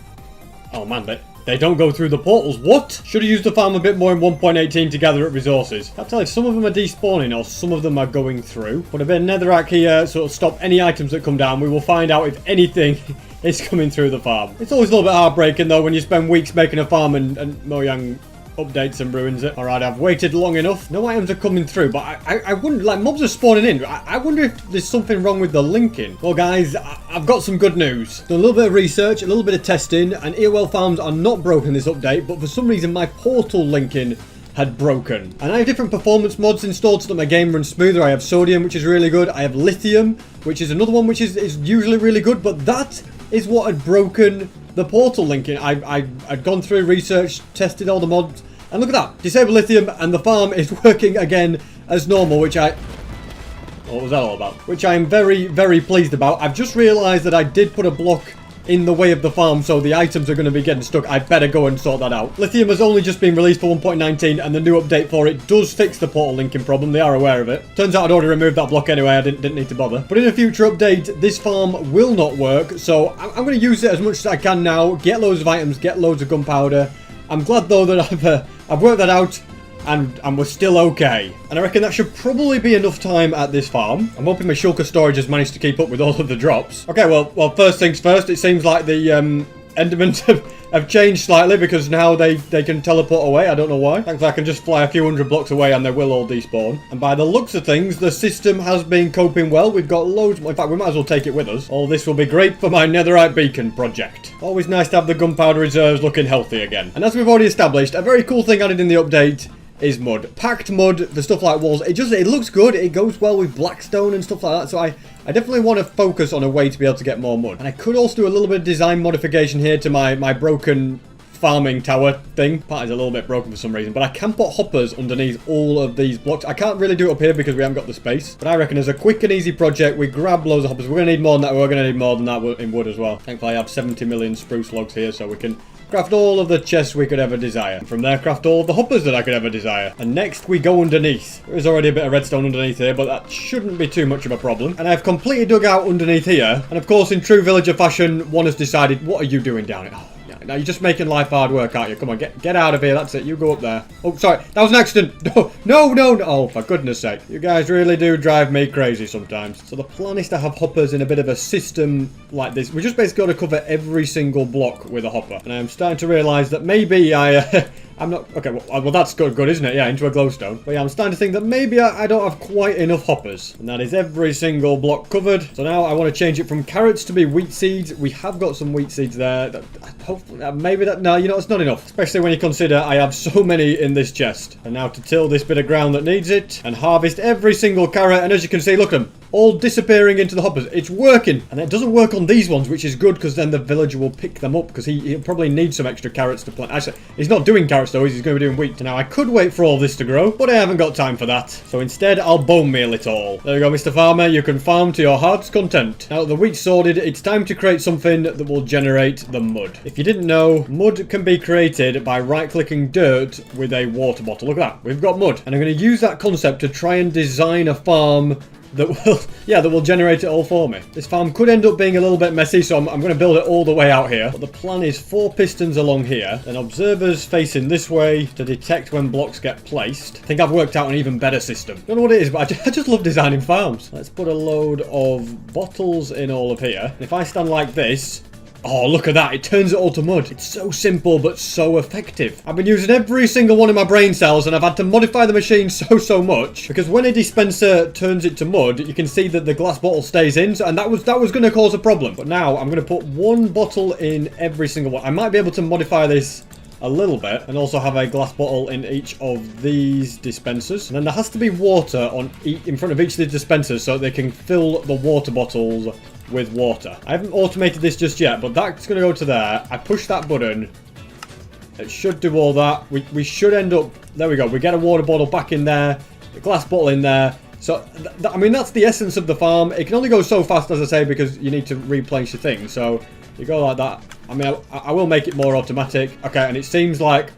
oh man, they don't go through the portals. What? Should have used the farm a bit more in 1.18 to gather up resources. I'll tell you, some of them are despawning or some of them are going through. Put a bit of netherrack here, so it'll stop any items that come down. We will find out if anything is coming through the farm. It's always a little bit heartbreaking though when you spend weeks making a farm and Mojang updates and ruins it. Alright, I've waited long enough. No items are coming through, but I wouldn't, like, mobs are spawning in. I wonder if there's something wrong with the linking. Well, guys, I've got some good news. Done a little bit of research, a little bit of testing, and EOL farms are not broken in this update, but for some reason my portal linking had broken. And I have different performance mods installed so that my game runs smoother. I have sodium, which is really good. I have lithium, which is another one which is usually really good, but that is what had broken the portal linking. I'd gone through research, tested all the mods, and look at that. Disable lithium, and the farm is working again as normal, which what was that all about? Which I am very, very pleased about. I've just realised that I did put a block in the way of the farm, so the items are going to be getting stuck. I better go and sort that out. Lithium has only just been released for 1.19, and the new update for it does fix the portal linking problem. They are aware of it. Turns out I'd already removed that block anyway. I didn't need to bother. But in a future update, this farm will not work, so I'm going to use it as much as I can now. Get loads of items, get loads of gunpowder. I'm glad though that I've worked that out. And we're still okay. And I reckon that should probably be enough time at this farm. I'm hoping my shulker storage has managed to keep up with all of the drops. Okay, well, first things first, it seems like the Endermans have changed slightly because now they can teleport away. I don't know why. Thankfully, I can just fly a few hundred blocks away and they will all despawn. And by the looks of things, the system has been coping well. We've got loads more. In fact, we might as well take it with us. All this will be great for my netherite beacon project. Always nice to have the gunpowder reserves looking healthy again. And as we've already established, a very cool thing added in the update is mud. Packed mud, the stuff like walls, it looks good. It goes well with blackstone and stuff like that. So I definitely want to focus on a way to be able to get more mud. And I could also do a little bit of design modification here to my broken farming tower thing. Part is a little bit broken for some reason, but I can put hoppers underneath all of these blocks. I can't really do it up here because we haven't got the space, but I reckon as a quick and easy project, we grab loads of hoppers. We're going to need more than that. We're going to need more than that in wood as well. Thankfully, I have 70 million spruce logs here, so we can craft all of the chests we could ever desire. And from there, craft all of the hoppers that I could ever desire. And next, we go underneath. There is already a bit of redstone underneath here, but that shouldn't be too much of a problem. And I've completely dug out underneath here. And of course, in true villager fashion, one has decided, what are you doing down here? Oh, yeah, now you're just making life hard work, aren't you? Come on, get out of here. That's it. You go up there. Oh, sorry. That was an accident. No. Oh, for goodness sake. You guys really do drive me crazy sometimes. So the plan is to have hoppers in a bit of a system like this. We just basically got to cover every single block with a hopper. And I'm starting to realise that maybe I'm not... Okay, well that's good, isn't it? Yeah, into a glowstone. But yeah, I'm starting to think that maybe I don't have quite enough hoppers. And that is every single block covered. So now I want to change it from carrots to be wheat seeds. We have got some wheat seeds there. Hopefully, maybe that... No, you know, it's not enough. Especially when you consider I have so many in this chest. And now to till this bit of ground that needs it. And harvest every single carrot. And as you can see, look at them. All disappearing into the hoppers. It's working. And it doesn't work on these ones, which is good because then the villager will pick them up because he'll probably need some extra carrots to plant. Actually, he's not doing carrots though. He's going to be doing wheat. Now, I could wait for all this to grow, but I haven't got time for that. So instead, I'll bone meal it all. There you go, Mr. Farmer. You can farm to your heart's content. Now, the wheat's sorted. It's time to create something that will generate the mud. If you didn't know, mud can be created by right-clicking dirt with a water bottle. Look at that. We've got mud. And I'm going to use that concept to try and design a farm that will generate it all for me. This farm could end up being a little bit messy, so I'm going to build it all the way out here. But the plan is 4 pistons along here, and observers facing this way to detect when blocks get placed. I think I've worked out an even better system. Don't know what it is, but I just love designing farms. Let's put a load of bottles in all of here. And if I stand like this... Oh, look at that. It turns it all to mud. It's so simple, but so effective. I've been using every single one of my brain cells, and I've had to modify the machine so much. Because when a dispenser turns it to mud, you can see that the glass bottle stays in. And that was going to cause a problem. But now I'm going to put 1 bottle in every single one. I might be able to modify this a little bit and also have a glass bottle in each of these dispensers. And then there has to be water in front of each of the dispensers so they can fill the water bottles with water. I haven't automated this just yet, but that's going to go to there. I push that button. It should do all that. We should end up... There we go. We get a water bottle back in there. The glass bottle in there. So, I mean, that's the essence of the farm. It can only go so fast, as I say, because you need to replace your things. So, you go like that. I mean, I will make it more automatic. Okay, and it seems like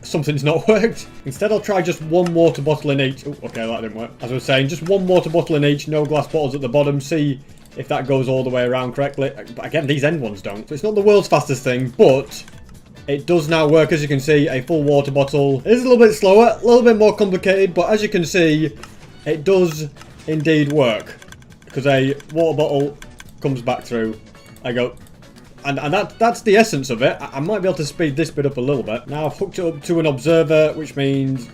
something's not worked. Instead, I'll try just one water bottle in each. Ooh, okay, that didn't work. As I was saying, just one water bottle in each. No glass bottles at the bottom. See if that goes all the way around correctly. But again, these end ones don't. So, it's not the world's fastest thing, but it does now work. As you can see, a full water bottle. It is a little bit slower, a little bit more complicated, but as you can see, it does indeed work. Because a water bottle comes back through. I go. And that's the essence of it. I might be able to speed this bit up a little bit. Now I've hooked it up to an observer, which means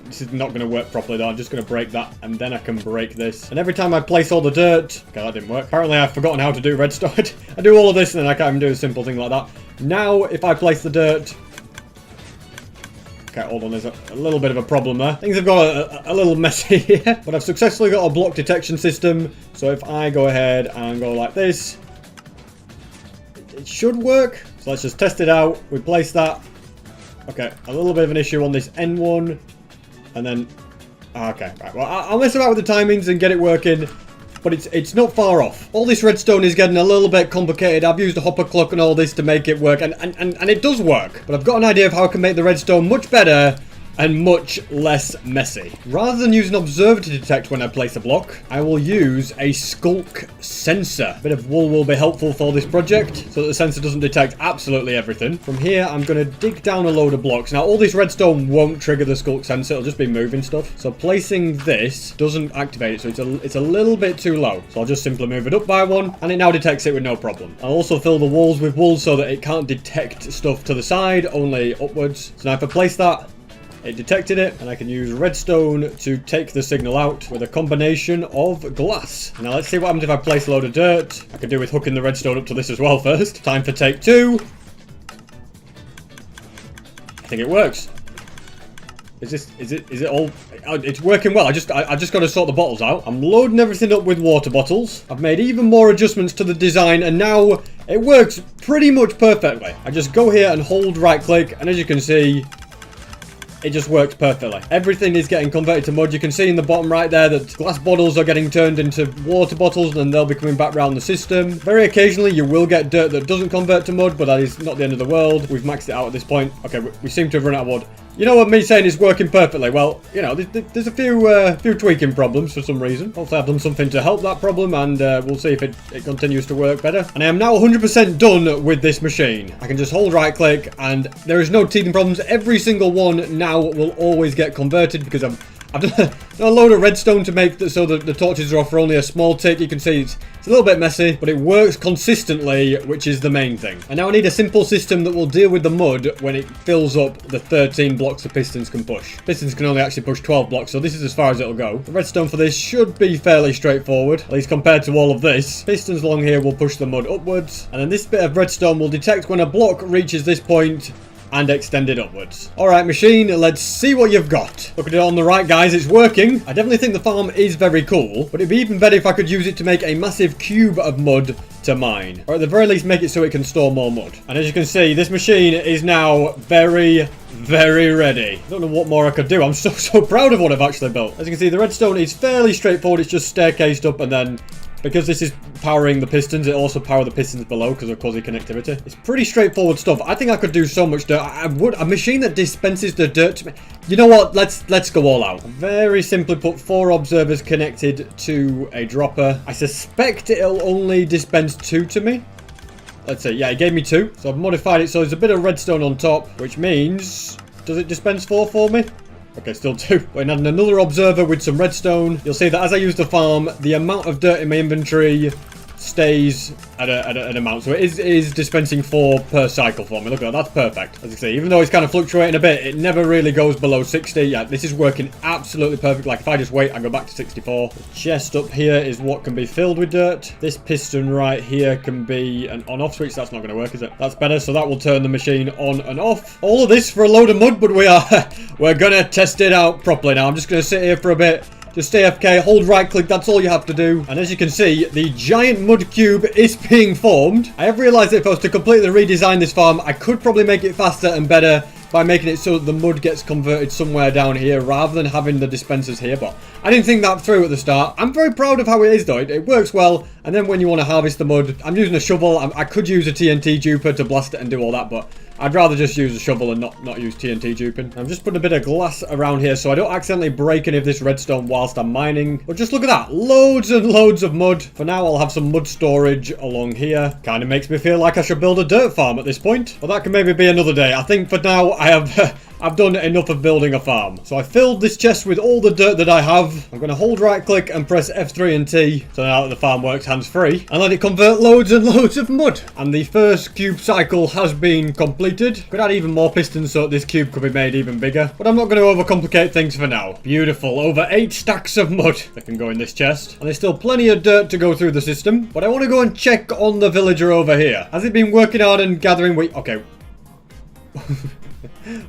this is not going to work properly though. I'm just going to break that, and then I can break this. And every time I place all the dirt, okay, that didn't work. Apparently I've forgotten how to do redstone. I do all of this, and then I can't even do a simple thing like that. Now if I place the dirt, okay, hold on, there's a little bit of a problem there. Things have got a little messy here, but I've successfully got a block detection system. So if I go ahead and go like this, it should work. So let's just test it out. We place that. Okay, a little bit of an issue on this end one. And then, okay, right. Well, I'll mess about with the timings and get it working. But it's not far off. All this redstone is getting a little bit complicated. I've used a hopper clock and all this to make it work. And it does work. But I've got an idea of how I can make the redstone much better and much less messy. Rather than use an observer to detect when I place a block, I will use a skulk sensor. A bit of wool will be helpful for this project, so that the sensor doesn't detect absolutely everything. From here, I'm going to dig down a load of blocks. Now, all this redstone won't trigger the skulk sensor, it'll just be moving stuff. So placing this doesn't activate it, so it's a little bit too low. So I'll just simply move it up by one, and it now detects it with no problem. I'll also fill the walls with wool so that it can't detect stuff to the side, only upwards. So now if I place that, it detected it, and I can use redstone to take the signal out with a combination of glass. Now let's see what happens if I place a load of dirt. I could do with hooking the redstone up to this as well first. Time for take two. I think it works. Is it all? Oh, it's working well. I just got to sort the bottles out. I'm loading everything up with water bottles. I've made even more adjustments to the design, and now it works pretty much perfectly. I just go here and hold right click, and as you can see, it just works perfectly. Everything is getting converted to mud. You can see in the bottom right there that glass bottles are getting turned into water bottles, and they'll be coming back around the system. Very occasionally you will get dirt that doesn't convert to mud, but that is not the end of the world. We've maxed it out at this point. Okay, we seem to have run out of wood. You know what, me saying is working perfectly. Well, you know, there's a few tweaking problems for some reason. Hopefully I've done something to help that problem, and we'll see if it continues to work better. And I am now 100% done with this machine. I can just hold right click, and there is no teething problems. Every single one now will always get converted because I've done a load of redstone to make so that the torches are off for only a small tick. You can see it's a little bit messy, but it works consistently, which is the main thing. And now I need a simple system that will deal with the mud when it fills up the 13 blocks the pistons can push. Pistons can only actually push 12 blocks, so this is as far as it'll go. The redstone for this should be fairly straightforward, at least compared to all of this. Pistons along here will push the mud upwards, and then this bit of redstone will detect when a block reaches this point and extend it upwards. Alright, machine, let's see what you've got. Look at it on the right, guys, it's working. I definitely think the farm is very cool, but it'd be even better if I could use it to make a massive cube of mud to mine. Or at the very least, make it so it can store more mud. And as you can see, this machine is now very ready. I don't know what more I could do. I'm so proud of what I've actually built. As you can see, the redstone is fairly straightforward. It's just staircased up, and then because this is powering the pistons, it also powers the pistons below because of quasi connectivity. It's pretty straightforward stuff. I think I could do so much dirt. A machine that dispenses the dirt to me. You know what? Let's go all out. Very simply put, 4 observers connected to a dropper. I suspect it'll only dispense 2 to me. Let's see. Yeah, it gave me 2. So I've modified it so there's a bit of redstone on top, which means, does it dispense 4 for me? Okay, still 2. When adding another observer with some redstone, you'll see that as I use the farm, the amount of dirt in my inventory stays at an amount. So it is dispensing 4 per cycle for me. Look at that, that's perfect. As you see, even though it's kind of fluctuating a bit, it never really goes below 60. Yeah, this is working absolutely perfect. Like if I just wait, I go back to 64. The chest up here is what can be filled with dirt. This piston right here can be an on-off switch. That's not going to work, is it? That's better, so that will turn the machine on and off. All of this for a load of mud, but we're gonna test it out properly now. I'm just gonna sit here for a bit. Just stay AFK, hold right click, that's all you have to do. And as you can see, the giant mud cube is being formed. I have realized that if I was to completely redesign this farm, I could probably make it faster and better by making it so that the mud gets converted somewhere down here rather than having the dispensers here, but I didn't think that through at the start. I'm very proud of how it is though. It works well, and then when you want to harvest the mud, I'm using a shovel. I could use a TNT duper to blast it and do all that, but I'd rather just use a shovel and not use TNT duping. I'm just putting a bit of glass around here so I don't accidentally break any of this redstone whilst I'm mining. But just look at that. Loads and loads of mud. For now, I'll have some mud storage along here. Kind of makes me feel like I should build a dirt farm at this point. But that can maybe be another day. I think for now, I have... I've done enough of building a farm. So I filled this chest with all the dirt that I have. I'm going to hold right click and press F3 and T. So now that the farm works hands-free. And let it convert loads and loads of mud. And the first cube cycle has been completed. Could add even more pistons so that this cube could be made even bigger. But I'm not going to overcomplicate things for now. Beautiful. Over 8 stacks of mud that can go in this chest. And there's still plenty of dirt to go through the system. But I want to go and check on the villager over here. Has he been working hard and gathering wheat? Okay.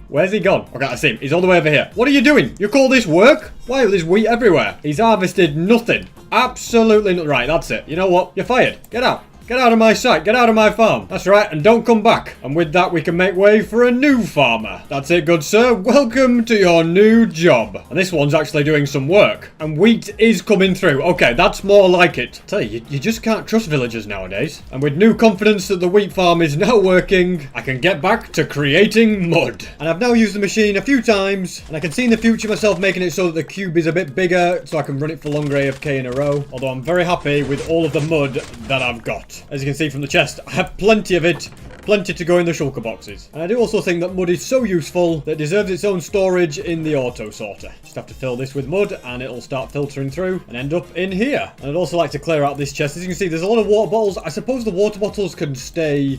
Where's he gone? Okay, I see him. He's all the way over here. What are you doing? You call this work? Why? There's wheat everywhere. He's harvested nothing. Absolutely not. Right, that's it. You know what? You're fired. Get out. Get out of my sight. Get out of my farm. That's right, and don't come back. And with that, we can make way for a new farmer. That's it, good sir. Welcome to your new job. And this one's actually doing some work. And wheat is coming through. Okay, that's more like it. I tell you, you just can't trust villagers nowadays. And with new confidence that the wheat farm is now working, I can get back to creating mud. And I've now used the machine a few times, and I can see in the future myself making it so that the cube is a bit bigger, so I can run it for longer AFK in a row. Although I'm very happy with all of the mud that I've got. As you can see from the chest, I have plenty of it. Plenty to go in the shulker boxes. And I do also think that mud is so useful that it deserves its own storage in the auto sorter. Just have to fill this with mud and it'll start filtering through and end up in here. And I'd also like to clear out this chest. As you can see, there's a lot of water bottles. I suppose the water bottles can stay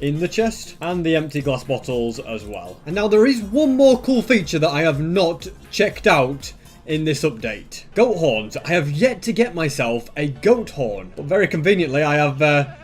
in the chest, and the empty glass bottles as well. And now there is one more cool feature that I have not checked out in this update. Goat horns. I have yet to get myself a goat horn, but very conveniently I have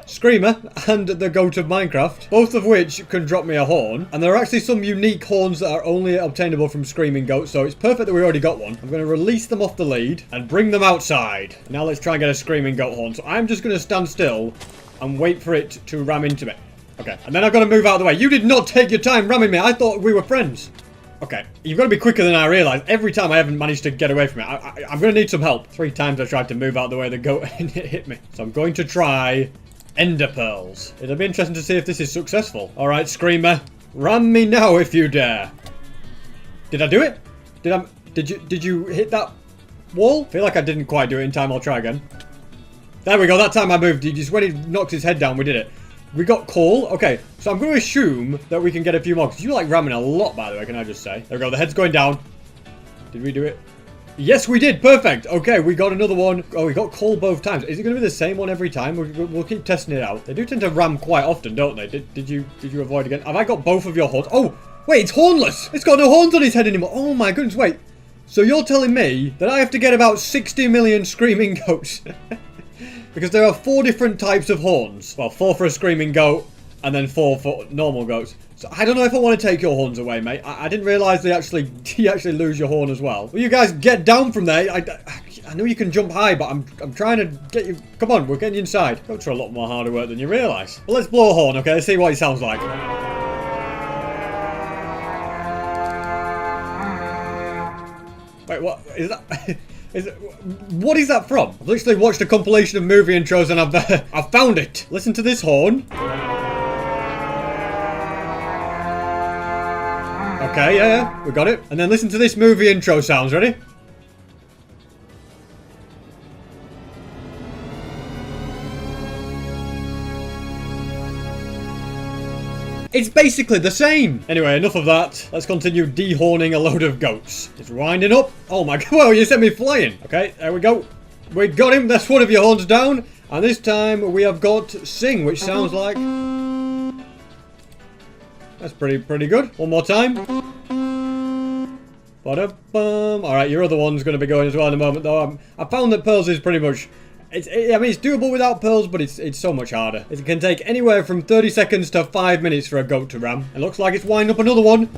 Screamer and the goat of Minecraft, both of which can drop me a horn. And there are actually some unique horns that are only obtainable from screaming goats, so it's perfect that we already got one. I'm going to release them off the lead and bring them outside. Now let's try and get a screaming goat horn. So I'm just going to stand still and wait for it to ram into me. Okay, and then I've got to move out of the way. You did not take your time ramming me. I thought we were friends. Okay, you've got to be quicker than I realised. Every time I haven't managed to get away from it. I'm going to need some help. 3 times I tried to move out of the way of the goat and it hit me. So I'm going to try Ender Pearls. It'll be interesting to see if this is successful. Alright, Screamer. Ram me now if you dare. Did I do it? Did you hit that wall? I feel like I didn't quite do it in time. I'll try again. There we go. That time I moved. Just when he knocks his head down, we did it. We got coal. Okay, so I'm going to assume that we can get a few more. Because you like ramming a lot, by the way, can I just say. There we go. The head's going down. Did we do it? Yes, we did. Perfect. Okay, we got another one. Oh, we got coal both times. Is it going to be the same one every time? We'll keep testing it out. They do tend to ram quite often, don't they? Did you avoid again? Have I got both of your horns? Oh, wait, it's hornless. It's got no horns on his head anymore. Oh, my goodness. Wait. So you're telling me that I have to get about 60 million screaming goats? Because there are 4 different types of horns. Well, 4 for a screaming goat, and then 4 for normal goats. So I don't know if I want to take your horns away, mate. I didn't realise you actually lose your horn as well. Well, you guys get down from there. I know you can jump high, but I'm trying to get you. Come on, we're getting you inside. Goats are a lot more harder work than you realise. Well, let's blow a horn, okay? Let's see what it sounds like. Wait, what is that? What is that from? I've literally watched a compilation of movie intros and I've found it. Listen to this horn. Okay, yeah, we got it. And then listen to this movie intro sounds. Ready? It's basically the same. Anyway, enough of that. Let's continue dehorning a load of goats. It's winding up. Oh my god, well, you sent me flying. Okay, there we go. We got him. That's one of your horns down. And this time we have got Sing, which sounds like... That's pretty good. One more time. Ba-da-bum. Alright, your other one's going to be going as well in a moment, though. I found that Pearls is pretty much... I mean, it's doable without pearls, but it's so much harder. It can take anywhere from 30 seconds to 5 minutes for a goat to ram. It looks like it's winding up another one.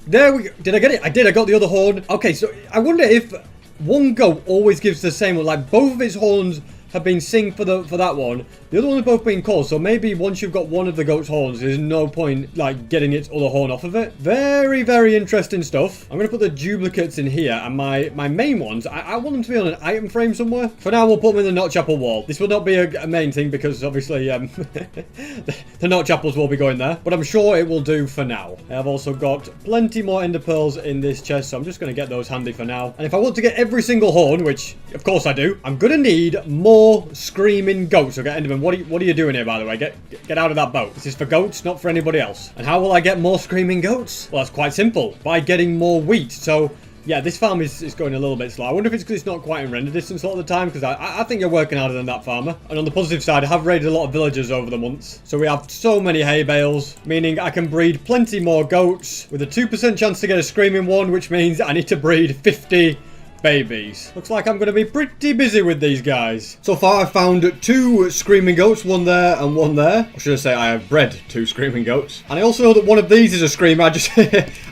There we go. Did I get it? I did. I got the other horn. Okay, so I wonder if one goat always gives the same one. Like, both of its horns have been sing for that one. The other one have both been call, so maybe once you've got one of the goat's horns, there's no point, like, getting its other horn off of it. Very, very interesting stuff. I'm going to put the duplicates in here, and my main ones, I want them to be on an item frame somewhere. For now, we'll put them in the notch apple wall. This will not be a main thing, because obviously, the notch apples will be going there. But I'm sure it will do for now. I have also got plenty more ender pearls in this chest, so I'm just going to get those handy for now. And if I want to get every single horn, which, of course I do, I'm going to need more screaming goats. Okay, Enderman, what are you doing here, by the way? Get out of that boat. This is for goats, not for anybody else. And how will I get more screaming goats? Well, that's quite simple. By getting more wheat. So, yeah, this farm is going a little bit slow. I wonder if it's because it's not quite in render distance all the time, because I think you're working harder than that farmer. And on the positive side, I have raided a lot of villagers over the months. So we have so many hay bales, meaning I can breed plenty more goats with a 2% chance to get a screaming one, which means I need to breed 50 babies. Looks like I'm going to be pretty busy with these guys. So far, I've found 2 screaming goats, one there and one there. Or should I say I have bred 2 screaming goats. And I also know that one of these is a screamer.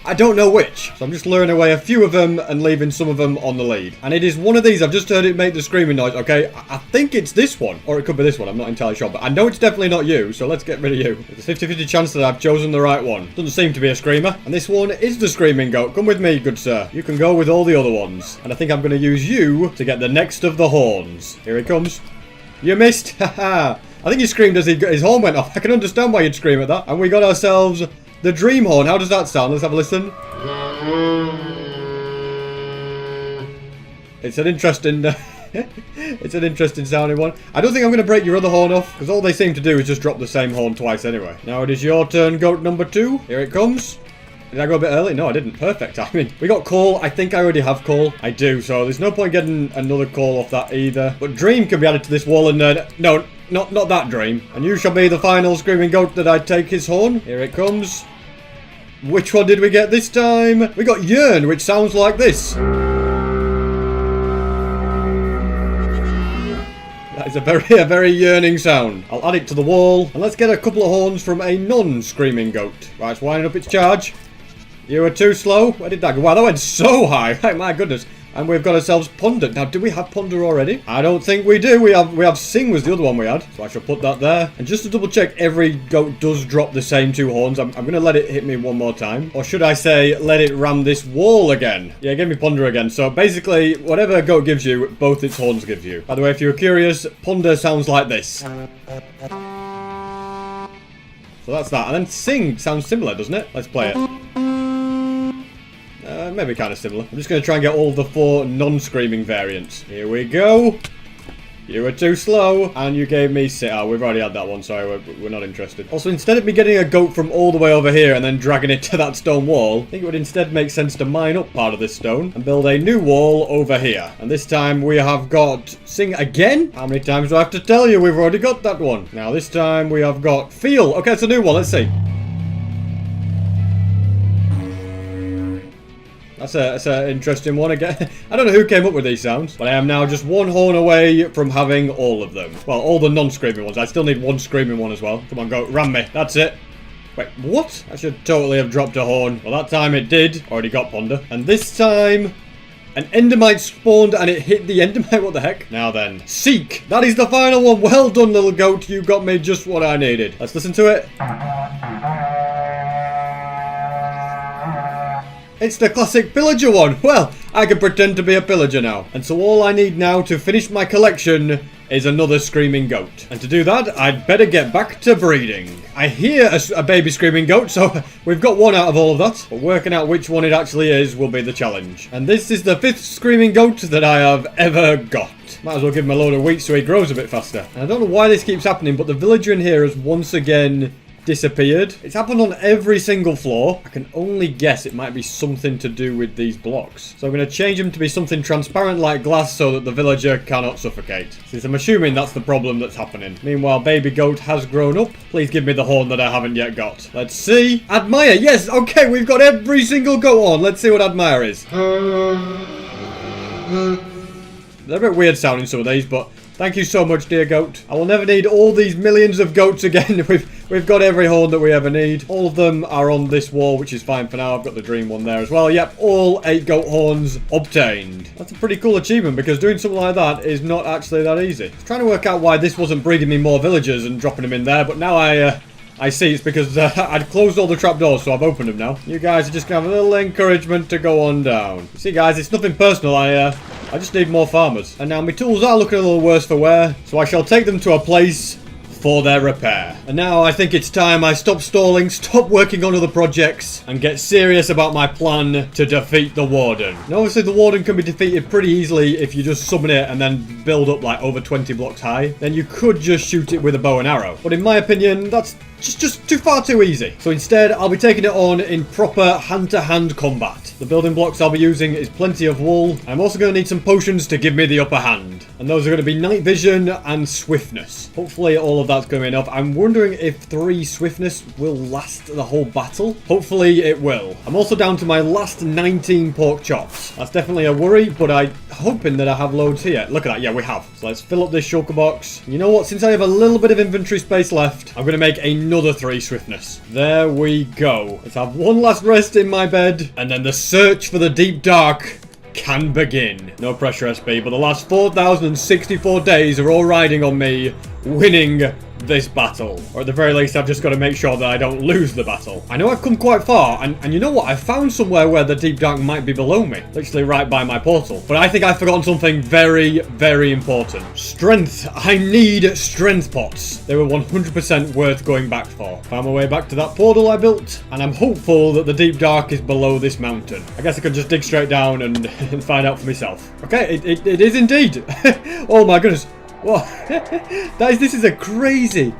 I don't know which. So I'm just luring away a few of them and leaving some of them on the lead. And it is one of these. I've just heard it make the screaming noise. Okay, I think it's this one. Or it could be this one. I'm not entirely sure. But I know it's definitely not you. So let's get rid of you. There's a 50-50 chance that I've chosen the right one. Doesn't seem to be a screamer. And this one is the screaming goat. Come with me, good sir. You can go with all the other ones. And I think I'm going to use you to get the next of the horns. Here it comes. You missed. Haha. I think he screamed as his horn went off. I can understand why you'd scream at that. And we got ourselves the dream horn. How does that sound? Let's have a listen. It's an interesting... it's an interesting sounding one. I don't think I'm going to break your other horn off, because all they seem to do is just drop the same horn twice anyway. Now it is your turn, goat number 2. Here it comes. Did I go a bit early? No, I didn't. Perfect timing. We got coal. I think I already have coal. I do, so there's no point getting another coal off that either. But dream can be added to this wall, and no, not that dream. And you shall be the final screaming goat that I take his horn. Here it comes. Which one did we get this time? We got yearn, which sounds like this. That is a very yearning sound. I'll add it to the wall, and let's get a couple of horns from a non-screaming goat. Right, it's winding up its charge. You were too slow. Where did that go? Wow, that went so high. Right, my goodness. And we've got ourselves Ponder. Now, do we have Ponder already? I don't think we do. We have Sing was the other one we had. So I shall put that there. And just to double check, every goat does drop the same 2 horns. I'm going to let it hit me one more time. Or should I say, let it ram this wall again? Yeah, give me Ponder again. So basically, whatever goat gives you, both its horns give you. By the way, if you were curious, Ponder sounds like this. So that's that. And then Sing sounds similar, doesn't it? Let's play it. Maybe kind of similar. I'm just going to try and get all the 4 non-screaming variants. Here we go. You were too slow, and you gave me sit. Oh, we've already had that one. Sorry, we're not interested. Also, instead of me getting a goat from all the way over here and then dragging it to that stone wall, I think it would instead make sense to mine up part of this stone and build a new wall over here. And this time we have got Sing again. How many times do I have to tell you? We've already got that one. Now this time we have got Feel. Okay, it's a new one. Let's see. That's an interesting one again. I don't know who came up with these sounds, but I am now just 1 horn away from having all of them. Well, all the non-screaming ones. I still need 1 screaming one as well. Come on, go. Ram me. That's it. Wait, what? I should totally have dropped a horn. Well, that time it did. Already got Ponder. And this time, an endermite spawned and it hit the endermite. What the heck? Now then, Seek. That is the final one. Well done, little goat. You got me just what I needed. Let's listen to it. It's the classic pillager one. Well, I can pretend to be a pillager now. And so all I need now to finish my collection is another screaming goat. And to do that, I'd better get back to breeding. I hear a baby screaming goat, so we've got 1 out of all of that. But working out which one it actually is will be the challenge. And this is the 5th screaming goat that I have ever got. Might as well give him a load of wheat so he grows a bit faster. And I don't know why this keeps happening, but the villager in here has once again disappeared. It's happened on every single floor. I can only guess it might be something to do with these blocks. So I'm going to change them to be something transparent like glass so that the villager cannot suffocate. Since I'm assuming that's the problem that's happening. Meanwhile, baby goat has grown up. Please give me the horn that I haven't yet got. Let's see. Admire. Yes. Okay. We've got every single goat on. Let's see what Admire is. They're a bit weird sounding, some of these, but thank you so much, dear goat. I will never need all these millions of goats again. We've got every horn that we ever need. All of them are on this wall, which is fine for now. I've got the dream one there as well. Yep, all 8 goat horns obtained. That's a pretty cool achievement because doing something like that is not actually that easy. I was trying to work out why this wasn't breeding me more villagers and dropping them in there, but now I see it's because I'd closed all the trapdoors, so I've opened them now. You guys are just going to have a little encouragement to go on down. You see, guys, it's nothing personal. I just need more farmers. And now my tools are looking a little worse for wear, so I shall take them to a place for their repair. And now I think it's time I stop stalling, stop working on other projects, and get serious about my plan to defeat the Warden. Now, obviously, the Warden can be defeated pretty easily if you just summon it and then build up like over 20 blocks high. Then you could just shoot it with a bow and arrow. But in my opinion, that's just too easy. So instead, I'll be taking it on in proper hand-to-hand combat. The building blocks I'll be using is plenty of wool. I'm also going to need some potions to give me the upper hand. And those are going to be night vision and swiftness. Hopefully all of that's going to be enough. I'm wondering if 3 swiftness will last the whole battle. Hopefully it will. I'm also down to my last 19 pork chops. That's definitely a worry, but I'm hoping that I have loads here. Look at that. Yeah, we have. So let's fill up this shulker box. You know what? Since I have a little bit of inventory space left, I'm going to make another 3 swiftness. There we go. Let's have one last rest in my bed, and then the search for the deep dark can begin. No pressure, SB, but the last 4,064 days are all riding on me winning this battle. Or at the very least, I've just got to make sure that I don't lose the battle. I know I've come quite far, and you know what? I found somewhere where the deep dark might be below me. Literally right by my portal. But I think I've forgotten something very, very important. Strength. I need strength pots. They were 100% worth going back for. Found my way back to that portal I built, and I'm hopeful that the deep dark is below this mountain. I guess I could just dig straight down and find out for myself. Okay, it is indeed. Oh my goodness. What? This is a crazy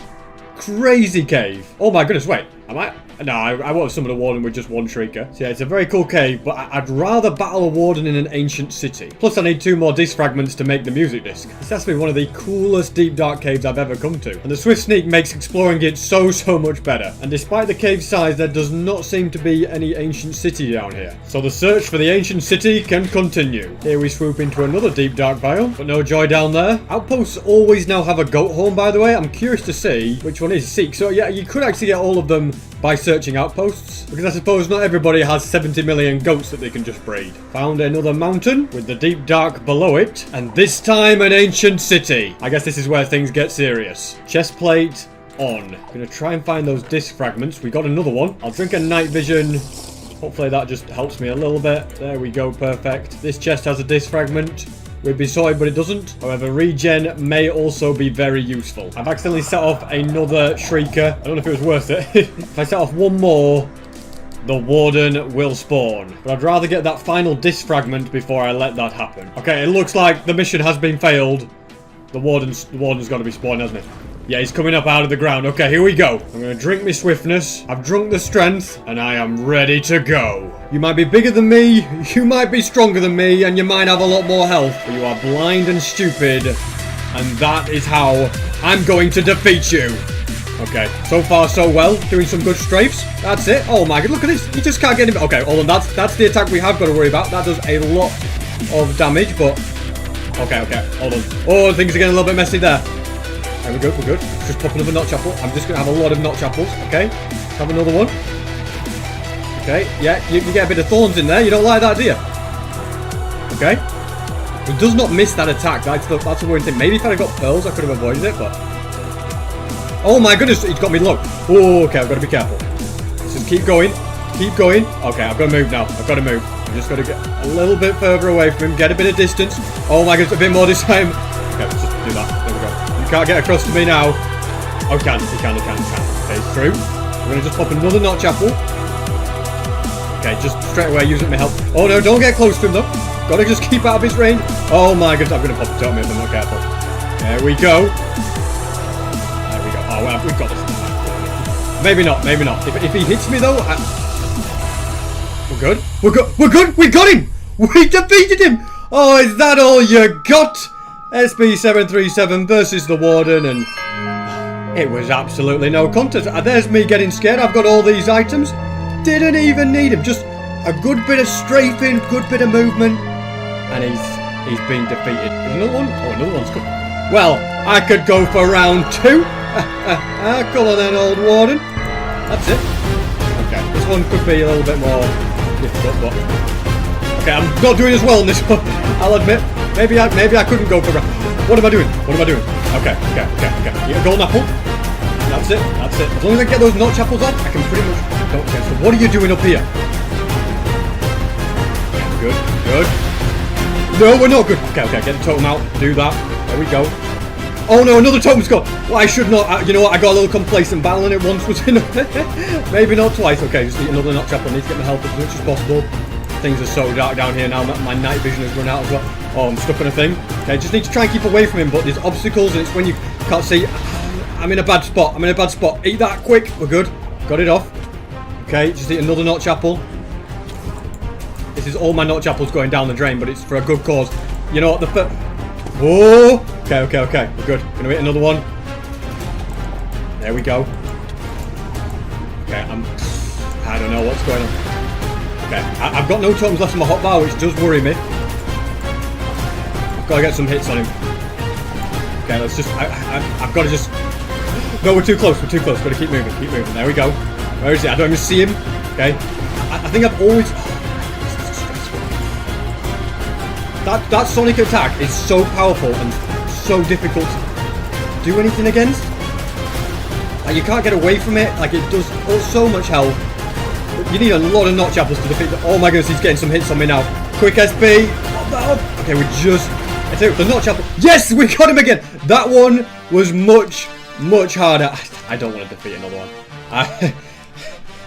cave. Oh my goodness, wait. Am I? No, I won't summon a warden with just 1 shrieker. So yeah, it's a very cool cave, but I'd rather battle a warden in an ancient city. Plus, I need 2 more disc fragments to make the music disc. This has to be one of the coolest deep dark caves I've ever come to. And the swift sneak makes exploring it so much better. And despite the cave size, there does not seem to be any ancient city down here. So the search for the ancient city can continue. Here we swoop into another deep dark biome, but no joy down there. Outposts always now have a goat horn, by the way. I'm curious to see which one is Seek. So yeah, you could actually get all of them by searching outposts, because I suppose not everybody has 70 million goats that they can just breed. Found another mountain with the deep dark below it, and this time an ancient city. I guess this is where things get serious. Chest plate on. Gonna try and find those disc fragments. We got another one. I'll drink a night vision. Hopefully that just helps me a little bit. There we go, perfect. This chest has a disc fragment. We'd be sorry, but it doesn't. However, regen may also be very useful. I've accidentally set off another shrieker. I don't know if it was worth it. If I set off one more, the warden will spawn. But I'd rather get that final disc fragment before I let that happen. Okay, it looks like the mission has been failed. The warden's got to be spawned, hasn't it? Yeah, he's coming up out of the ground. Okay, here we go. I'm going to drink my swiftness. I've drunk the strength, and I am ready to go. You might be bigger than me, you might be stronger than me, and you might have a lot more health, but you are blind and stupid, and that is how I'm going to defeat you. Okay, so far so well. Doing some good strafes. That's it. Oh my god, look at this. You just can't get him. Okay, hold on. That's the attack we have got to worry about. That does a lot of damage, but... Okay, hold on. Oh, things are getting a little bit messy there. There we go, we're good. Just pop another notch apple. I'm just going to have a lot of notch apples, okay? Have another one. Okay, yeah, you get a bit of thorns in there. You don't like that, do you? Okay. He does not miss that attack. That's the worrying thing. Maybe if I had got pearls, I could have avoided it, but... Oh my goodness, he's got me low. Oh, okay, I've got to be careful. Just keep going. Keep going. Okay, I've got to move now. I've got to move. I've just got to get a little bit further away from him. Get a bit of distance. Oh my goodness, a bit more this time. Okay, let's just do that. There we go. Can't get across to me now. Oh, he can. Okay, it's through. I'm going to just pop another notch apple. Okay, just straight away using my help. Oh no, don't get close to him though. Gotta just keep out of his range. Oh my goodness, I'm going to pop it on me if I'm not careful. There we go. There we go. Oh, well, we've got this. Maybe not. If he hits me though, we're good. We got him. We defeated him. Oh, is that all you got? SB373 versus the Warden, and it was absolutely no contest. There's me getting scared. I've got all these items. Didn't even need him. Just a good bit of strafing, good bit of movement, and he's been defeated. There's another one? Oh, another one's coming. Well, I could go for round 2. Come on then, old warden. That's it. Okay, this one could be a little bit more difficult, but... Okay, I'm not doing as well in this one, I'll admit. Maybe I couldn't go for... What am I doing? Okay. Eat a golden apple. That's it. As long as I get those notch apples off, I can pretty much... Okay, so what are you doing up here? Good. No, we're not good. Okay, get the totem out. Do that. There we go. Oh no, another totem's gone. Well, I should not. You know what? I got a little complacent. Battling it once was enough. Maybe not twice. Okay, just eat another notch apple. I need to get my health as much as possible. Things are so dark down here now. My night vision has run out as well. Oh, I'm stuck on a thing. Okay, just need to try and keep away from him, but there's obstacles and it's when you can't see. I'm in a bad spot. Eat that quick. We're good. Got it off. Okay, just eat another notch apple. This is all my notch apples going down the drain, but it's for a good cause. You know what? Oh! Okay. We're good. Gonna eat another one. There we go. Okay, I don't know what's going on. Okay, I've got no totems left in my hotbar, which does worry me. I've got to get some hits on him. Okay, let's just... I've got to just... No, we're too close. Got to keep moving. There we go. Where is he? I don't even see him. Okay. I think I've always... That sonic attack is so powerful and so difficult to do anything against. Like, you can't get away from it. Like, it does so much health. You need a lot of notch apples to defeat it. Oh my goodness, he's getting some hits on me now. Quick SB. Okay, we just... I tell you, the notch apple... Yes, we got him again. That one was much harder. I don't want to defeat another one.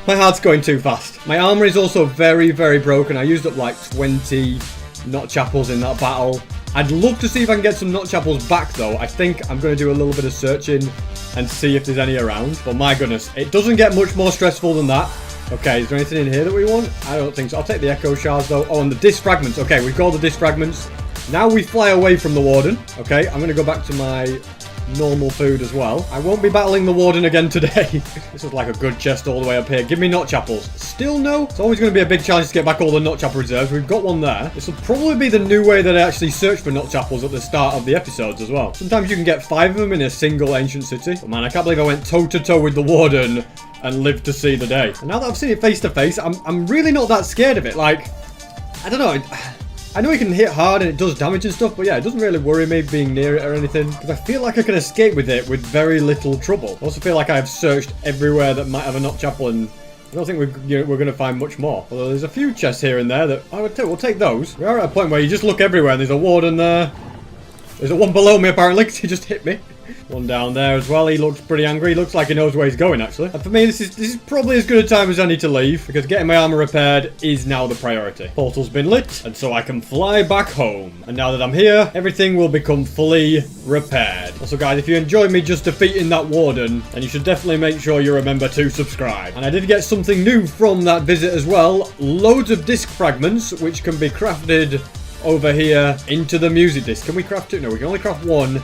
My heart's going too fast. My armor is also very broken. I used up like 20... notch apples in that battle. I'd love to see if I can get some notch apples back though. I think I'm going to do a little bit of searching and see if there's any around. But my goodness, it doesn't get much more stressful than that. Okay, is there anything in here that we want? I don't think so. I'll take the echo shards though. Oh, and the disc fragments. Okay, we've got the disc fragments. Now we fly away from the warden. Okay, I'm going to go back to my normal food as well. I won't be battling the warden again today. This is like a good chest all the way up here. Give me notch apples. Still no? It's always going to be a big challenge to get back all the notch apple reserves. We've got one there. This will probably be the new way that I actually search for notch apples at the start of the episodes as well. Sometimes you can get 5 of them in a single ancient city. But man, I can't believe I went toe to toe with the warden and lived to see the day. And now that I've seen it face to face, I'm really not that scared of it. Like, I don't know. I know it can hit hard and it does damage and stuff, but yeah, it doesn't really worry me being near it or anything. Because I feel like I can escape with it with very little trouble. I also feel like I've searched everywhere that might have a notch apple and I don't think we're going to find much more. Although there's a few chests here and there that I would tell we'll take those. We are at a point where you just look everywhere and there's a warden there. There's a one below me apparently because he just hit me. One down there as well. He looks pretty angry. He looks like he knows where he's going actually. And for me, this is probably as good a time as any to leave because getting my armor repaired is now the priority. Portal's been lit, and so I can fly back home. And now that I'm here, everything will become fully repaired. Also, guys, if you enjoyed me just defeating that warden, then you should definitely make sure you remember to subscribe. And I did get something new from that visit as well. Loads of disc fragments, which can be crafted over here into the music disc. Can we craft two? No, we can only craft one.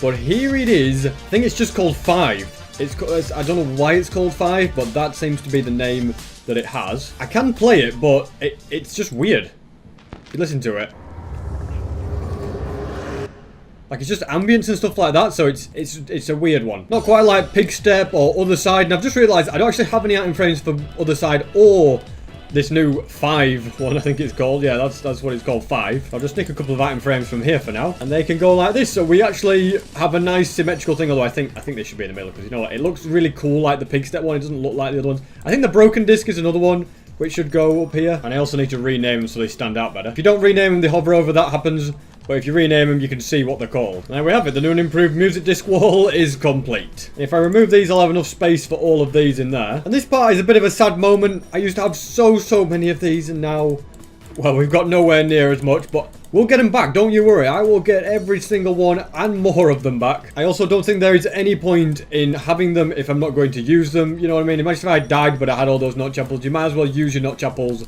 But here it is. I think it's just called 5. I don't know why it's called 5, but that seems to be the name that it has. I can play it, but it's just weird. If you listen to it. Like, it's just ambience and stuff like that, so it's a weird one. Not quite like Pig Step or Other Side, and I've just realised I don't actually have any item frames for Other Side or this new 5 one, I think it's called. Yeah, that's what it's called, 5. I'll just nick a couple of item frames from here for now, and they can go like this. So we actually have a nice symmetrical thing, although I think they should be in the middle, because you know what? It looks really cool like the Pig Step one. It doesn't look like the other ones. I think the Broken Disc is another one, which should go up here. And I also need to rename them so they stand out better. If you don't rename them, they hover over. That happens. But if you rename them, you can see what they're called. And there we have it. The new and improved music disc wall is complete. If I remove these, I'll have enough space for all of these in there. And this part is a bit of a sad moment. I used to have so many of these, and now, well, we've got nowhere near as much, but we'll get them back. Don't you worry. I will get every single one and more of them back. I also don't think there is any point in having them if I'm not going to use them. You know what I mean? Imagine if I died, but I had all those notch apples. You might as well use your notch apples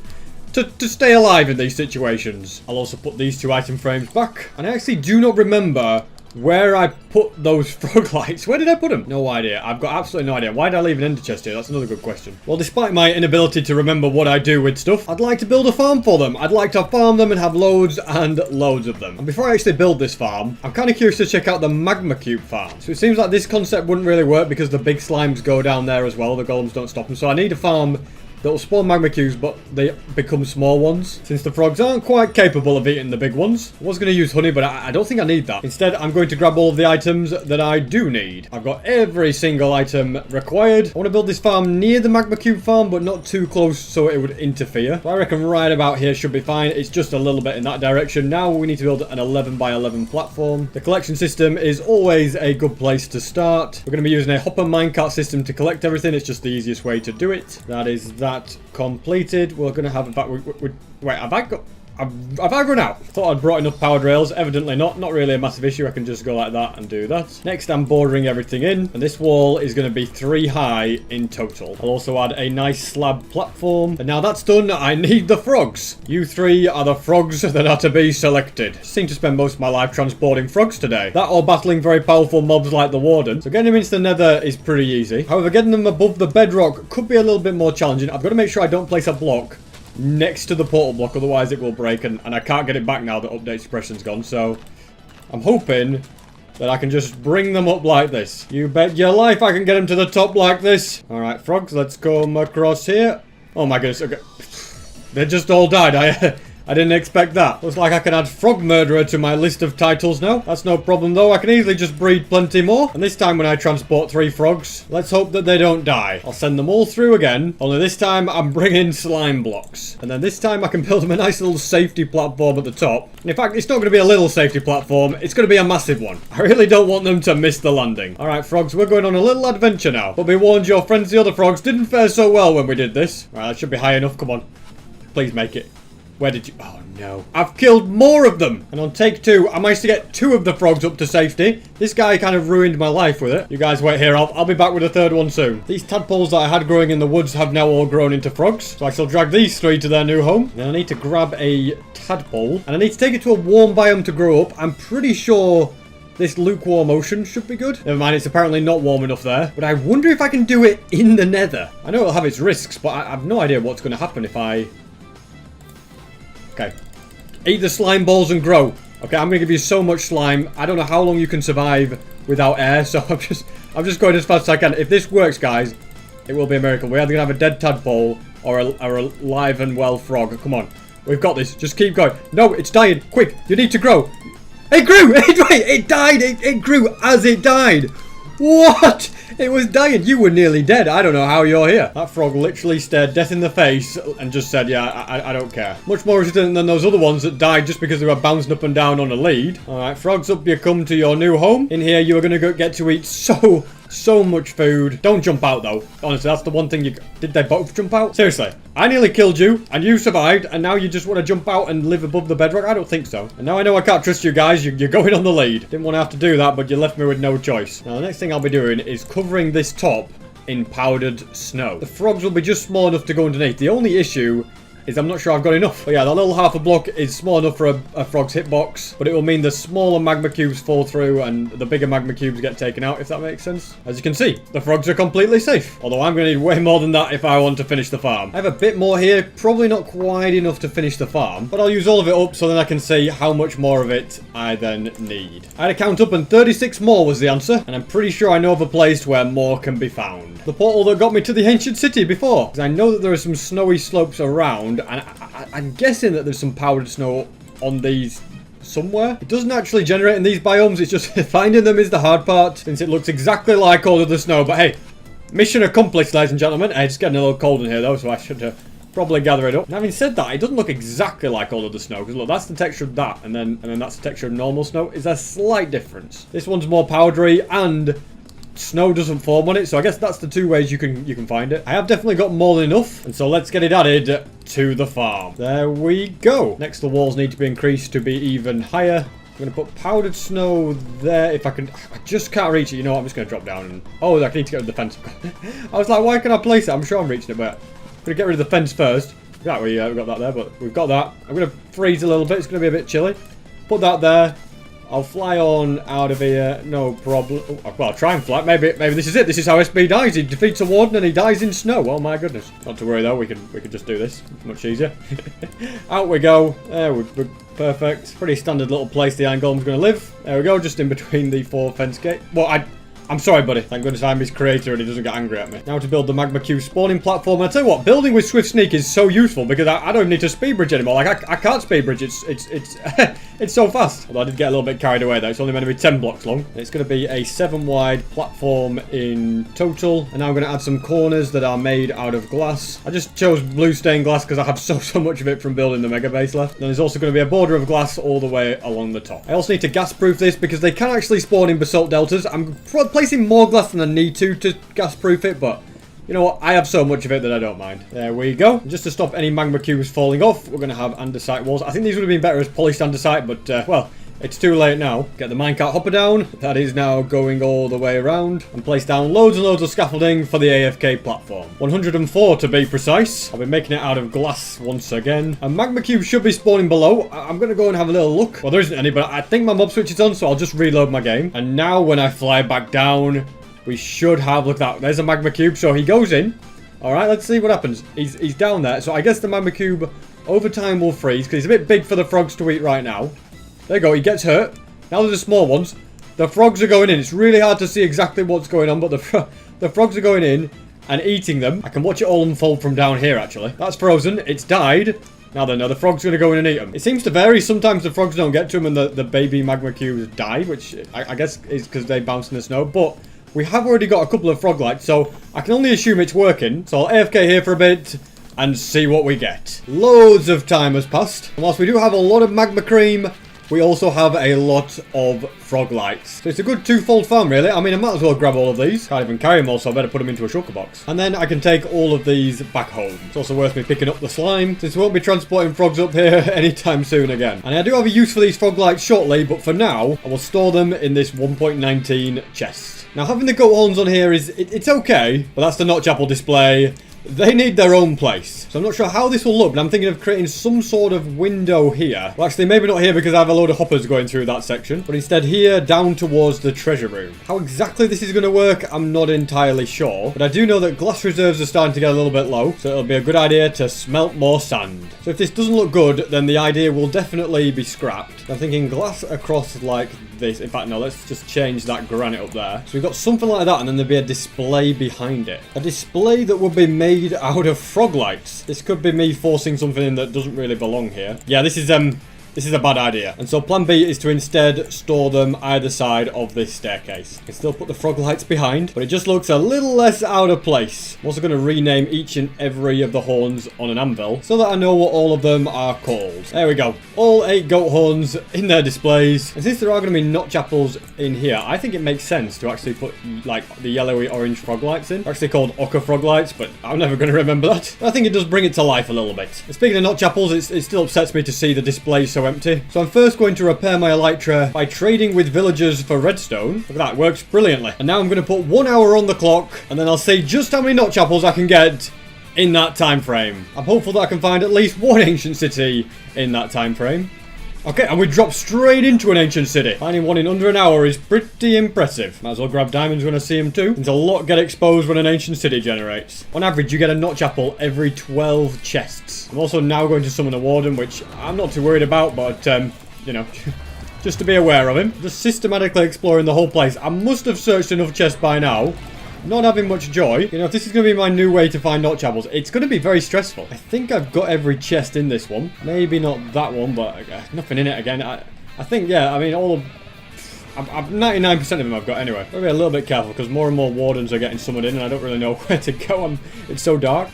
to stay alive in these situations. I'll also put these 2 item frames back. And I actually do not remember where I put those frog lights. Where did I put them? No idea. I've got absolutely no idea. Why did I leave an ender chest here? That's another good question. Well, despite my inability to remember what I do with stuff, I'd like to build a farm for them. I'd like to farm them and have loads and loads of them. And before I actually build this farm, I'm kind of curious to check out the magma cube farm. So it seems like this concept wouldn't really work because the big slimes go down there as well. The golems don't stop them. So I need a farm that will spawn magma cubes, but they become small ones. Since the frogs aren't quite capable of eating the big ones. I was going to use honey, but I don't think I need that. Instead, I'm going to grab all of the items that I do need. I've got every single item required. I want to build this farm near the magma cube farm, but not too close so it would interfere. So I reckon right about here should be fine. It's just a little bit in that direction. Now we need to build an 11 by 11 platform. The collection system is always a good place to start. We're going to be using a hopper minecart system to collect everything. It's just the easiest way to do it. That is that completed. We're gonna have wait, have I run out? Thought I'd brought enough powered rails. Evidently not. Not really a massive issue. I can just go like that and do that. Next, I'm bordering everything in, and this wall is going to be 3 high in total. I'll also add a nice slab platform. And now that's done, I need the frogs. You 3 are the frogs that are to be selected. Seem to spend most of my life transporting frogs today. That or battling very powerful mobs like the warden. So getting them into the nether is pretty easy. However, getting them above the bedrock could be a little bit more challenging. I've got to make sure I don't place a block next to the portal block, otherwise it will break, and I can't get it back now that update suppression's gone. So I'm hoping that I can just bring them up like this. You bet your life I can get them to the top like this. Alright, frogs, let's come across here. Oh my goodness, okay. They just all died. I didn't expect that. Looks like I can add frog murderer to my list of titles now. That's no problem though. I can easily just breed plenty more. And this time when I transport 3 frogs, let's hope that they don't die. I'll send them all through again. Only this time I'm bringing slime blocks. And then this time I can build them a nice little safety platform at the top. And in fact, it's not going to be a little safety platform. It's going to be a massive one. I really don't want them to miss the landing. Alright, frogs, we're going on a little adventure now. But be warned, your friends the other frogs didn't fare so well when we did this. Alright, that should be high enough. Come on. Please make it. Where did you... Oh, no. I've killed more of them. And on take 2, I managed to get 2 of the frogs up to safety. This guy kind of ruined my life with it. You guys wait here. I'll be back with a 3rd one soon. These tadpoles that I had growing in the woods have now all grown into frogs. So I shall drag these 3 to their new home. Then I need to grab a tadpole. And I need to take it to a warm biome to grow up. I'm pretty sure this lukewarm ocean should be good. Never mind, it's apparently not warm enough there. But I wonder if I can do it in the nether. I know it'll have its risks, but I have no idea what's going to happen if I... Okay. Eat the slime balls and grow. Okay, I'm going to give you so much slime. I don't know how long you can survive without air, so I'm just going as fast as I can. If this works, guys, it will be a miracle. We're either going to have a dead tadpole or a live and well frog. Come on. We've got this. Just keep going. No, it's dying. Quick, you need to grow. It grew! It died! It grew as it died! What? It was dying. You were nearly dead. I don't know how you're here. That frog literally stared death in the face and just said, yeah, I don't care. Much more resistant than those other ones that died just because they were bouncing up and down on a lead. Alright, frogs, up you come to your new home. In here, you are going to get to eat so much food. Don't jump out, though. Honestly, that's the one thing you... Did they both jump out? Seriously. I nearly killed you, and you survived, and now you just want to jump out and live above the bedrock? I don't think so. And now I know I can't trust you guys. You're going on the lead. Didn't want to have to do that, but you left me with no choice. Now, the next thing I'll be doing is covering this top in powdered snow. The frogs will be just small enough to go underneath. The only issue is I'm not sure I've got enough. But yeah, that little half a block is small enough for a frog's hitbox, but it will mean the smaller magma cubes fall through and the bigger magma cubes get taken out, if that makes sense. As you can see, the frogs are completely safe. Although I'm going to need way more than that if I want to finish the farm. I have a bit more here, probably not quite enough to finish the farm, but I'll use all of it up so then I can see how much more of it I then need. I had to count up and 36 more was the answer, and I'm pretty sure I know of a place where more can be found. The portal that got me to the ancient city before, because I know that there are some snowy slopes around, and I'm guessing that there's some powdered snow on these somewhere. It doesn't actually generate in these biomes, it's just finding them is the hard part, since it looks exactly like all of the snow. But hey, mission accomplished, ladies and gentlemen. Hey, it's getting a little cold in here though, so I should probably gather it up. And having said that, it doesn't look exactly like all of the snow, because look, that's the texture of that, and then that's the texture of normal snow. Is a slight difference. This one's more powdery, and snow doesn't form on it, so I guess that's the 2 ways you can find it. I have definitely got more than enough, and so let's get it added to the farm. There we go. Next, the walls need to be increased to be even higher. I'm going to put powdered snow there if I can. I just can't reach it. You know what? I'm just going to drop down and... Oh, I need to get rid of the fence. I was like, why can't I place it? I'm sure I'm reaching it, but I'm going to get rid of the fence first. Yeah, we got that there, but we've got that. I'm going to freeze a little bit. It's going to be a bit chilly. Put that there. I'll fly on out of here, no problem. Oh, well, I'll try and fly. Maybe this is it. This is how SB dies. He defeats a warden and he dies in snow. Oh my goodness. Not to worry though. We can just do this. It's much easier. Out we go. There we're perfect. Pretty standard little place the Iron Golem's going to live. There we go. Just in between the 4 fence gate. Well, I'm sorry, buddy. Thank goodness I'm his creator and he doesn't get angry at me. Now to build the magma cube spawning platform. And I tell you what, building with swift sneak is so useful because I don't need to speed bridge anymore. Like I can't speed bridge. It's it's so fast. Although I did get a little bit carried away there. It's only meant to be 10 blocks long. It's going to be a 7 wide platform in total. And now I'm going to add some corners that are made out of glass. I just chose blue stained glass because I have so much of it from building the mega base left. Then there's also going to be a border of glass all the way along the top. I also need to gas proof this because they can actually spawn in basalt deltas. I'm placing more glass than I need to gas proof it, but you know what? I have so much of it that I don't mind. There we go. Just to stop any magma cubes falling off, we're going to have andesite walls. I think these would have been better as polished andesite, but well, it's too late now. Get the minecart hopper down. That is now going all the way around. And place down loads and loads of scaffolding for the AFK platform. 104 to be precise. I'll be making it out of glass once again. And magma cubes should be spawning below. I'm going to go and have a little look. Well, there isn't any, but I think my mob switch is on, so I'll just reload my game. And now when I fly back down, we should have, look at that, there's a magma cube. So he goes in. Alright, let's see what happens. He's down there. So I guess the magma cube over time will freeze because he's a bit big for the frogs to eat right now. There you go, he gets hurt. Now there's the small ones. The frogs are going in. It's really hard to see exactly what's going on, but the frogs are going in and eating them. I can watch it all unfold from down here, actually. That's frozen. It's died. Now then, the frog's going to go in and eat them. It seems to vary. Sometimes the frogs don't get to them and the baby magma cubes die, which I guess is because they bounce in the snow. But we have already got a couple of frog lights, so I can only assume it's working. So I'll AFK here for a bit and see what we get. Loads of time has passed. And whilst we do have a lot of magma cream, we also have a lot of frog lights. So it's a good twofold farm, really. I mean, I might as well grab all of these. Can't even carry them all, so I better put them into a shulker box. And then I can take all of these back home. It's also worth me picking up the slime, since we won't be transporting frogs up here anytime soon again. And I do have a use for these frog lights shortly, but for now, I will store them in this 1.19 chest. Now, having the goat horns on here it's okay, but that's the notch apple display. They need their own place. So I'm not sure how this will look, but I'm thinking of creating some sort of window here. Well, actually, maybe not here because I have a load of hoppers going through that section. But instead here, down towards the treasure room. How exactly this is going to work, I'm not entirely sure. But I do know that glass reserves are starting to get a little bit low. So it'll be a good idea to smelt more sand. So if this doesn't look good, then the idea will definitely be scrapped. I'm thinking glass across like this. In fact, no, let's just change that granite up there. So we've got something like that, and then there'll be a display behind it. A display that would be made out of frog lights. This could be me forcing something in that doesn't really belong here. Yeah, this is a bad idea. And so plan B is to instead store them either side of this staircase. I can still put the frog lights behind, but it just looks a little less out of place. I'm also going to rename each and every of the horns on an anvil so that I know what all of them are called. There we go. All 8 goat horns in their displays. And since there are going to be notch apples in here, I think it makes sense to actually put like the yellowy orange frog lights in. They're actually called ochre frog lights, but I'm never going to remember that. But I think it does bring it to life a little bit. And speaking of notch apples, it still upsets me to see the display so empty. So I'm first going to repair my elytra by trading with villagers for redstone. Look at that, it works brilliantly. And now I'm going to put 1 hour on the clock, and then I'll see just how many notch apples I can get in that time frame. I'm hopeful that I can find at least one ancient city in that time frame. Okay, and we drop straight into an ancient city. Finding one in under an hour is pretty impressive. Might as well grab diamonds when I see them too. There's a lot get exposed when an ancient city generates. On average, you get a notch apple every 12 chests. I'm also now going to summon a warden, which I'm not too worried about, but, you know, just to be aware of him. Just systematically exploring the whole place. I must have searched enough chests by now. Not having much joy. You know, if this is going to be my new way to find notch apples, it's going to be very stressful. I think I've got every chest in this one. Maybe not that one, but nothing in it again. I think, yeah, I mean, all of... 99% of them I've got anyway. Maybe a little bit careful, because more and more wardens are getting summoned in, and I don't really know where to go. It's so dark.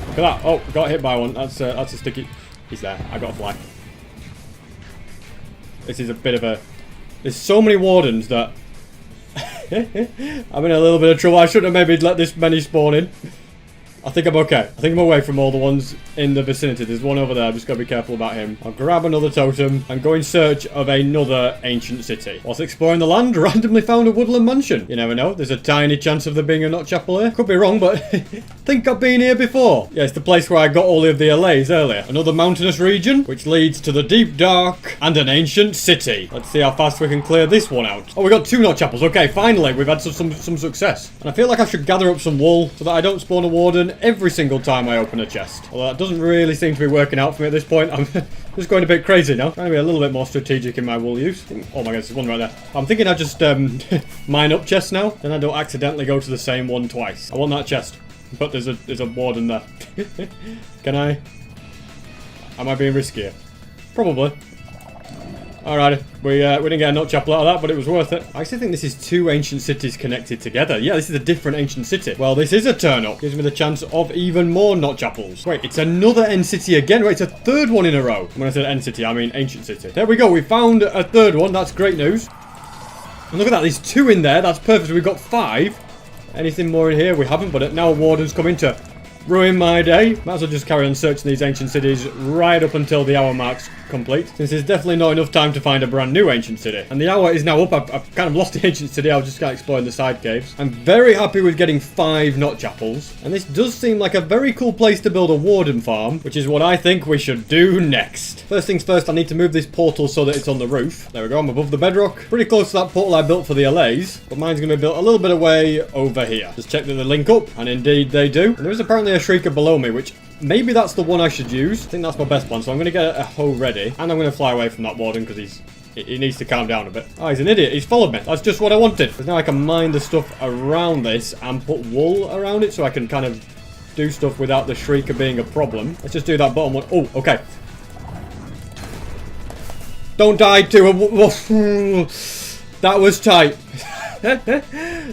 Look at that. Oh, got hit by one. That's a sticky... He's there. I got a fly. This is a bit of a... There's so many wardens that... I'm in a little bit of trouble. I shouldn't have maybe let this many spawn in. I think I'm okay. I think I'm away from all the ones in the vicinity. There's one over there. I'm just got to be careful about him. I'll grab another totem and go in search of another ancient city. Whilst exploring the land, randomly found a woodland mansion. You never know. There's a tiny chance of there being a nut chapel here. Could be wrong, but I think I've been here before. Yeah, it's the place where I got all of the allays earlier. Another mountainous region, which leads to the deep dark and an ancient city. Let's see how fast we can clear this one out. Oh, we got 2 nut chapels. Okay, finally, we've had some success. And I feel like I should gather up some wool so that I don't spawn a warden every single time I open a chest. Although that doesn't really seem to be working out for me at this point. I'm just going a bit crazy now. Trying to be a little bit more strategic in my wool use. Oh my god, there's one right there. I'm thinking I just mine up chests now. Then I don't accidentally go to the same one twice. I want that chest. But there's a warden there. Can I? Am I being riskier? Probably. Alrighty, we didn't get a nut chapel out of that, but it was worth it. I actually think this is 2 ancient cities connected together. Yeah, this is a different ancient city. Well, this is a turn up. Gives me the chance of even more nut chapels. Wait, it's another end city again. Wait, it's a 3rd one in a row. When I said end city, I mean ancient city. There we go. We found a 3rd one. That's great news. And look at that. There's 2 in there. That's perfect. We've got 5. Anything more in here? We haven't, but now a warden's coming to ruin my day. Might as well just carry on searching these ancient cities right up until the hour mark's complete. Since there's definitely not enough time to find a brand new ancient city. And the hour is now up. I've kind of lost the ancient city. I was just kind of exploring the side caves. I'm very happy with getting 5 nut chapels. And this does seem like a very cool place to build a warden farm, which is what I think we should do next. First things first, I need to move this portal so that it's on the roof. There we go. I'm above the bedrock. Pretty close to that portal I built for the allays. But mine's going to be built a little bit away over here. Just check that they link up. And indeed they do. And there is apparently a shrieker below me, which maybe that's the one I should use. I think that's my best plan. So I'm going to get a hoe ready. And I'm going to fly away from that warden because he needs to calm down a bit. Oh, he's an idiot. He's followed me. That's just what I wanted. Because now I can mine the stuff around this and put wool around it so I can kind of do stuff without the shrieker being a problem. Let's just do that bottom one. Oh, okay. Don't die to a... That was tight.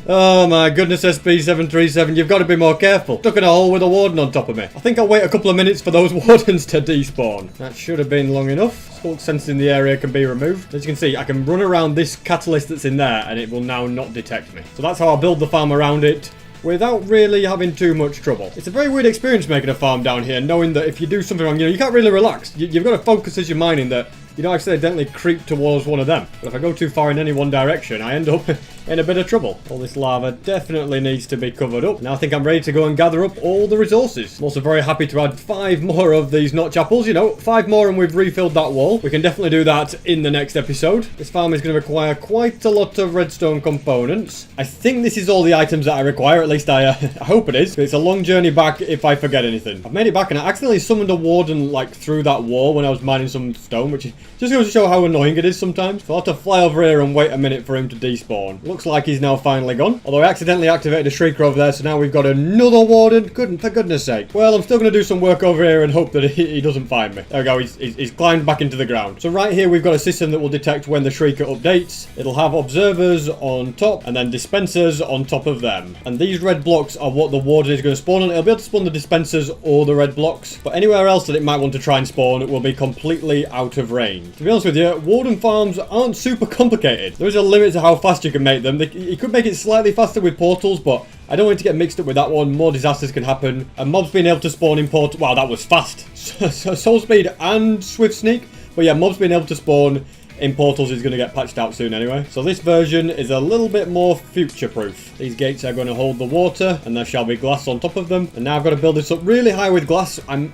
Oh my goodness, SB373, you've got to be more careful. Stuck in a hole with a warden on top of me. I think I'll wait a couple of minutes for those wardens to despawn. That should have been long enough. Skulk sensors in the area can be removed. As you can see, I can run around this catalyst that's in there and it will now not detect me. So that's how I build the farm around it without really having too much trouble. It's a very weird experience making a farm down here, knowing that if you do something wrong, you can't really relax. You've got to focus as you're mining that you don't accidentally creep towards one of them. But if I go too far in any one direction, I end up in a bit of trouble. All this lava definitely needs to be covered up. Now I think I'm ready to go and gather up all the resources. I'm also very happy to add 5 more of these nut chapels. 5 more and we've refilled that wall. We can definitely do that in the next episode. This farm is going to require quite a lot of redstone components. I think this is all the items that I require. At least I hope it is. It's a long journey back if I forget anything. I've made it back and I accidentally summoned a warden through that wall when I was mining some stone, which just goes to show how annoying it is sometimes. So I'll have to fly over here and wait a minute for him to despawn. Looks like he's now finally gone. Although I accidentally activated a shrieker over there, so now we've got another warden. For goodness sake. Well, I'm still going to do some work over here and hope that he doesn't find me. There we go. He's climbed back into the ground. So right here, we've got a system that will detect when the shrieker updates. It'll have observers on top and then dispensers on top of them. And these red blocks are what the warden is going to spawn on. It'll be able to spawn the dispensers or the red blocks. But anywhere else that it might want to try and spawn, it will be completely out of range. To be honest with you, warden farms aren't super complicated. There is a limit to how fast you can make them. You could make it slightly faster with portals, but I don't want it to get mixed up with that one. More disasters can happen. And mobs being able to spawn in portals. Wow, that was fast. So soul speed and swift sneak. But yeah, mobs being able to spawn in portals is going to get patched out soon anyway. So this version is a little bit more future-proof. These gates are going to hold the water, and there shall be glass on top of them. And now I've got to build this up really high with glass. I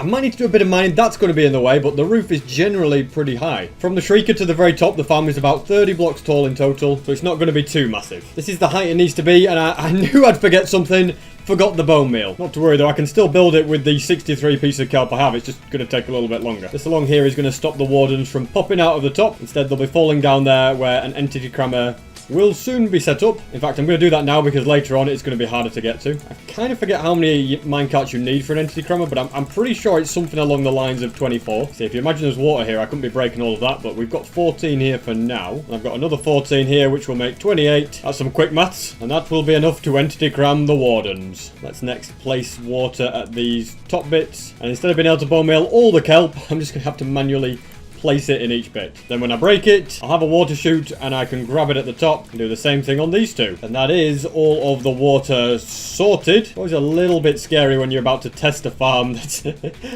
might need to do a bit of mining. That's going to be in the way, but the roof is generally pretty high. From the shrieker to the very top, the farm is about 30 blocks tall in total, so it's not going to be too massive. This is the height it needs to be, and I knew I'd forget something. Forgot the bone meal. Not to worry though, I can still build it with the 63 piece of kelp I have. It's just going to take a little bit longer. This along here is going to stop the wardens from popping out of the top. Instead, they'll be falling down there where an entity crammer will soon be set up. In fact, I'm going to do that now because later on it's going to be harder to get to. I kind of forget how many minecarts you need for an entity crammer, but I'm pretty sure it's something along the lines of 24. See, if you imagine there's water here, I couldn't be breaking all of that, but we've got 14 here for now. And I've got another 14 here, which will make 28. That's some quick maths, and that will be enough to entity cram the wardens. Let's next place water at these top bits, and instead of being able to bone meal all the kelp, I'm just going to have to manually place it in each bit. Then when I break it, I'll have a water chute and I can grab it at the top and do the same thing on these two. And that is all of the water sorted. Always a little bit scary when you're about to test a farm that's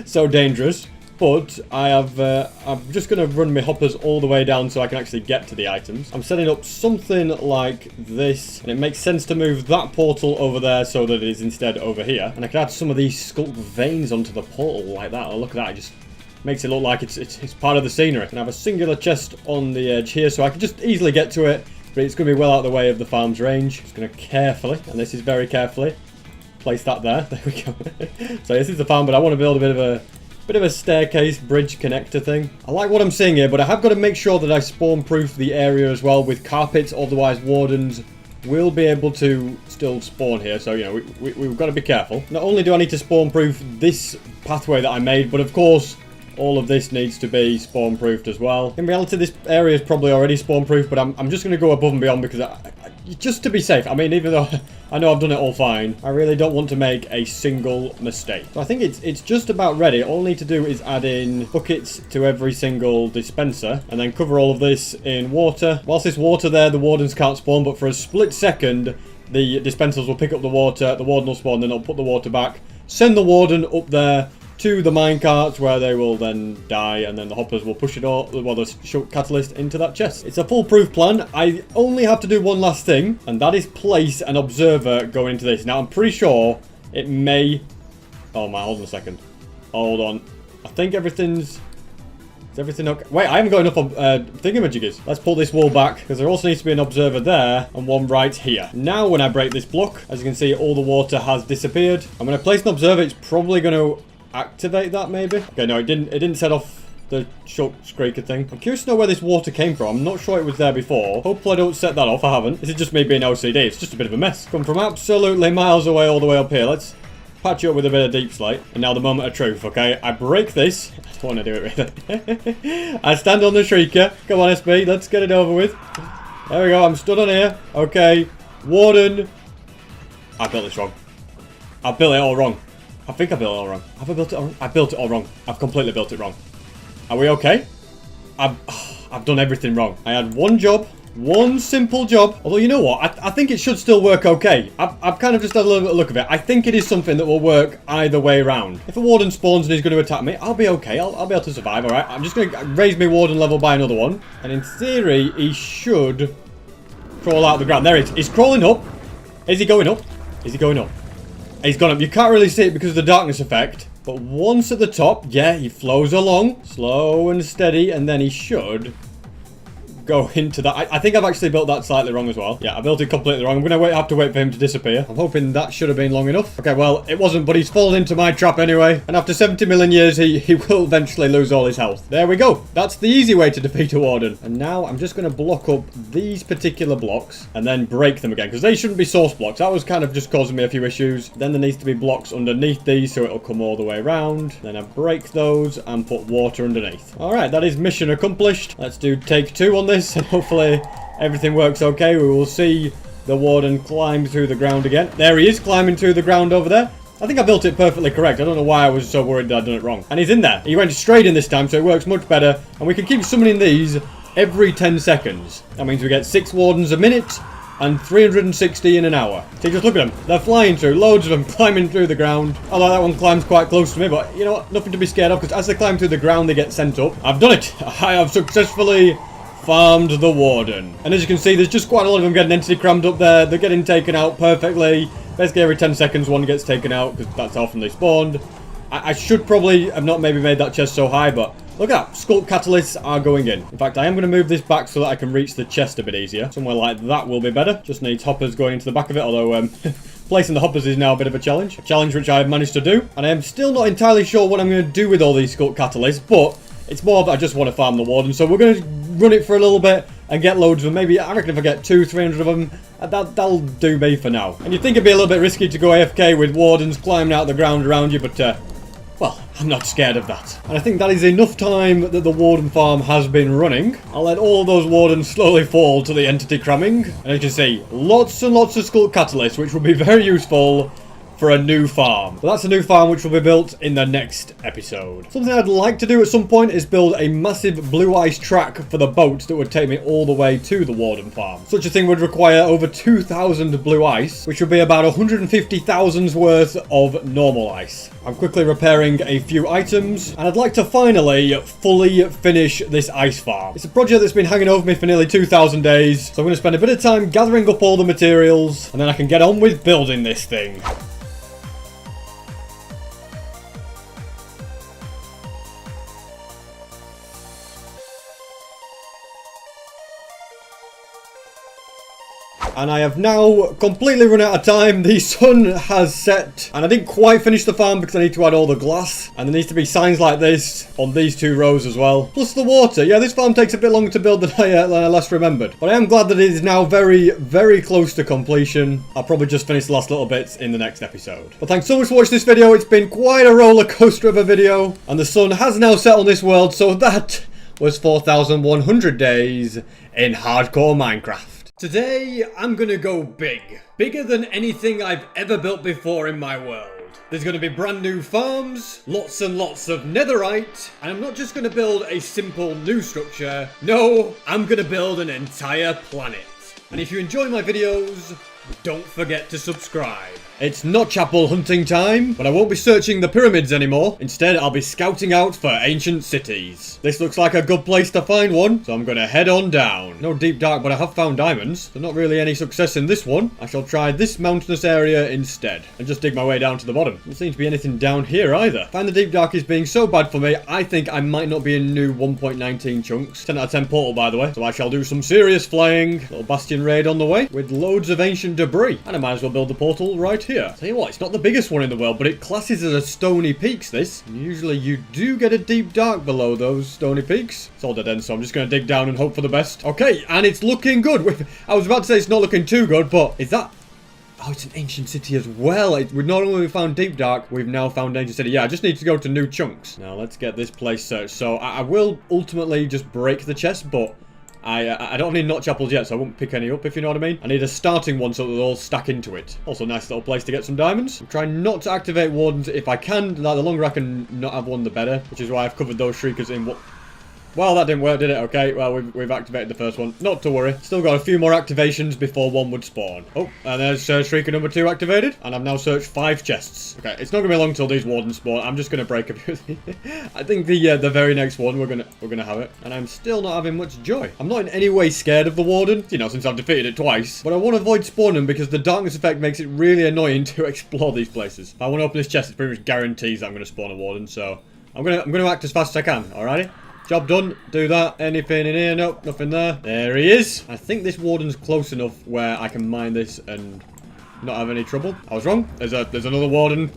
so dangerous. But I'm just going to run my hoppers all the way down so I can actually get to the items. I'm setting up something like this. And it makes sense to move that portal over there so that it is instead over here. And I can add some of these sculk veins onto the portal like that. Oh, look at that. It just makes it look like it's part of the scenery. I can have a singular chest on the edge here so I can just easily get to it. But it's going to be well out of the way of the farm's range. Just going to carefully, and this is very carefully, place that there. There we go. So this is the farm, but I want to build a bit of a staircase bridge connector thing. I like what I'm seeing here, but I have got to make sure that I spawn proof the area as well with carpets, otherwise wardens will be able to still spawn here. So, you know, we've got to be careful. Not only do I need to spawn proof this pathway that I made, but of course all of this needs to be spawn proofed as well. In reality, this area is probably already spawn proof, but I'm just going to go above and beyond because just to be safe. I mean, even though I know I've done it all fine, I really don't want to make a single mistake. So I think it's just about ready. All I need to do is add in buckets to every single dispenser and then cover all of this in water. Whilst there's water there, the wardens can't spawn, but for a split second, the dispensers will pick up the water, the warden will spawn, then they'll put the water back, send the warden up there to the minecarts where they will then die, and then the hoppers will push it all, well, the short catalyst into that chest. It's a foolproof plan. I only have to do one last thing, and that is place an observer going into this. Now, I'm pretty sure it may... Oh my, hold on a second. Hold on. I think everything's... Is everything okay? Wait, I haven't got enough thingamajiggers. Let's pull this wall back, because there also needs to be an observer there, and one right here. Now, when I break this block, as you can see, all the water has disappeared. And when I place an observer, it's probably going to activate that, maybe. Okay, no, it didn't set off the short scraker thing. I'm curious to know where this water came from. I'm not sure it was there before. Hopefully I don't set that off. I haven't. This is just me being OCD. It's just a bit of a mess. Come from absolutely miles away all the way up here. Let's patch you up with a bit of deep slate. And now the moment of truth, okay? I break this. I don't want to do it really. I stand on the shrieker. Come on, SB. Let's get it over with. There we go. I'm stood on here. Okay. Warden. I built this wrong. I built it all wrong. I think I built it all wrong. Have I built it all wrong? I built it all wrong. I've completely built it wrong. Are we okay? I've done everything wrong. I had one job. One simple job. Although, you know what? I think it should still work okay. I've kind of just had a little bit of a look of it. I think it is something that will work either way around. If a warden spawns and he's going to attack me, I'll be okay. I'll be able to survive, alright? I'm just going to raise my warden level by another one. And in theory, he should crawl out of the ground. There he is. He's crawling up. Is he going up? Is he going up? He's gone up. You can't really see it because of the darkness effect. But once at the top, yeah, he flows along. Slow and steady. And then he should go into that. I think I've actually built that slightly wrong as well. Yeah, I built it completely wrong. I'm going to have to wait for him to disappear. I'm hoping that should have been long enough. Okay, well, it wasn't, but he's fallen into my trap anyway. And after 70 million years, he will eventually lose all his health. There we go. That's the easy way to defeat a warden. And now I'm just going to block up these particular blocks and then break them again, because they shouldn't be source blocks. That was kind of just causing me a few issues. Then there needs to be blocks underneath these, so it'll come all the way around. Then I break those and put water underneath. All right, that is mission accomplished. Let's do take 2 on this, and hopefully everything works okay. We will see the warden climb through the ground again. There he is, climbing through the ground over there. I think I built it perfectly correct. I don't know why I was so worried that I'd done it wrong. And he's in there. He went straight in this time, so it works much better. And we can keep summoning these every 10 seconds. That means we get 6 wardens a minute and 360 in an hour. See, just look at them. They're flying through. Loads of them climbing through the ground. Although that one climbs quite close to me, but you know what? Nothing to be scared of, because as they climb through the ground, they get sent up. I've done it. I have successfully farmed the warden. And as you can see, there's just quite a lot of them getting entity crammed up there. They're getting taken out perfectly. Basically every 10 seconds one gets taken out, because that's how often they spawned. I should probably have not maybe made that chest so high, but look at that. Sculk catalysts are going in. In fact, I am going to move this back so that I can reach the chest a bit easier. Somewhere like that will be better. Just needs hoppers going into the back of it, although placing the hoppers is now a bit of a challenge. A challenge which I have managed to do. And I am still not entirely sure what I'm going to do with all these sculk catalysts, but it's more that I just want to farm the warden. So we're going to run it for a little bit and get loads of them. Maybe, I reckon if I get 200-300 of them, that'll do me for now. And you'd think it'd be a little bit risky to go AFK with wardens climbing out the ground around you, but well, I'm not scared of that. And I think that is enough time that the warden farm has been running. I'll let all those wardens slowly fall to the entity cramming. And as you can see, lots and lots of sculk catalysts, which will be very useful for a new farm. But that's a new farm which will be built in the next episode. Something I'd like to do at some point is build a massive blue ice track for the boat that would take me all the way to the Warden farm. Such a thing would require over 2,000 blue ice, which would be about 150,000's worth of normal ice. I'm quickly repairing a few items, and I'd like to finally fully finish this ice farm. It's a project that's been hanging over me for nearly 2,000 days, so I'm going to spend a bit of time gathering up all the materials, and then I can get on with building this thing. And I have now completely run out of time. The sun has set, and I didn't quite finish the farm because I need to add all the glass, and there needs to be signs like this on these two rows as well. Plus the water. Yeah, this farm takes a bit longer to build than I last remembered, but I am glad that it is now very, very close to completion. I'll probably just finish the last little bits in the next episode. But thanks so much for watching this video. It's been quite a roller coaster of a video, and the sun has now set on this world, so that was 4,100 days in hardcore Minecraft. Today, I'm gonna go big. Bigger than anything I've ever built before in my world. There's gonna be brand new farms, lots and lots of netherite, and I'm not just gonna build a simple new structure. No, I'm gonna build an entire planet. And if you enjoy my videos, don't forget to subscribe. It's not chapel hunting time, but I won't be searching the pyramids anymore. Instead, I'll be scouting out for ancient cities. This looks like a good place to find one, so I'm gonna head on down. No deep dark, but I have found diamonds. There's not really any success in this one. I shall try this mountainous area instead, and just dig my way down to the bottom. Doesn't seem to be anything down here either. Find the deep dark is being so bad for me, I think I might not be in new 1.19 chunks. 10 out of 10 portal, by the way, so I shall do some serious flying. Little bastion raid on the way, with loads of ancient debris. And I might as well build the portal right here. Tell you what, it's not the biggest one in the world, but it classes as a stony peaks, this. Usually you do get a deep dark below those stony peaks. It's all dead end, so I'm just going to dig down and hope for the best. Okay, and it's looking good. I was about to say it's not looking too good, but is that... Oh, it's an ancient city as well. We've not only found deep dark, we've now found ancient city. Yeah, I just need to go to new chunks. Now, let's get this place searched. So, I will ultimately just break the chest, but... I don't have any notch apples yet, so I won't pick any up, if you know what I mean. I need a starting one so that they'll all stack into it. Also, nice little place to get some diamonds. I'm trying not to activate wardens if I can. Like, the longer I can not have one, the better. Which is why I've covered those shriekers in what... Well, that didn't work, did it? Okay, well, we've activated the first one. Not to worry. Still got a few more activations before one would spawn. Oh, and there's Shrieker number 2 activated. And I've now searched 5 chests. Okay, it's not going to be long till these wardens spawn. I'm just going to break a few. I think the very next one, we're gonna have it. And I'm still not having much joy. I'm not in any way scared of the warden, you know, since I've defeated it twice. But I want to avoid spawning because the darkness effect makes it really annoying to explore these places. If I want to open this chest, it pretty much guarantees that I'm going to spawn a warden. So I'm gonna act as fast as I can, alrighty? Job done. Do that. Anything in here? Nope, nothing there. There he is. I think this warden's close enough where I can mine this and not have any trouble. I was wrong. There's another warden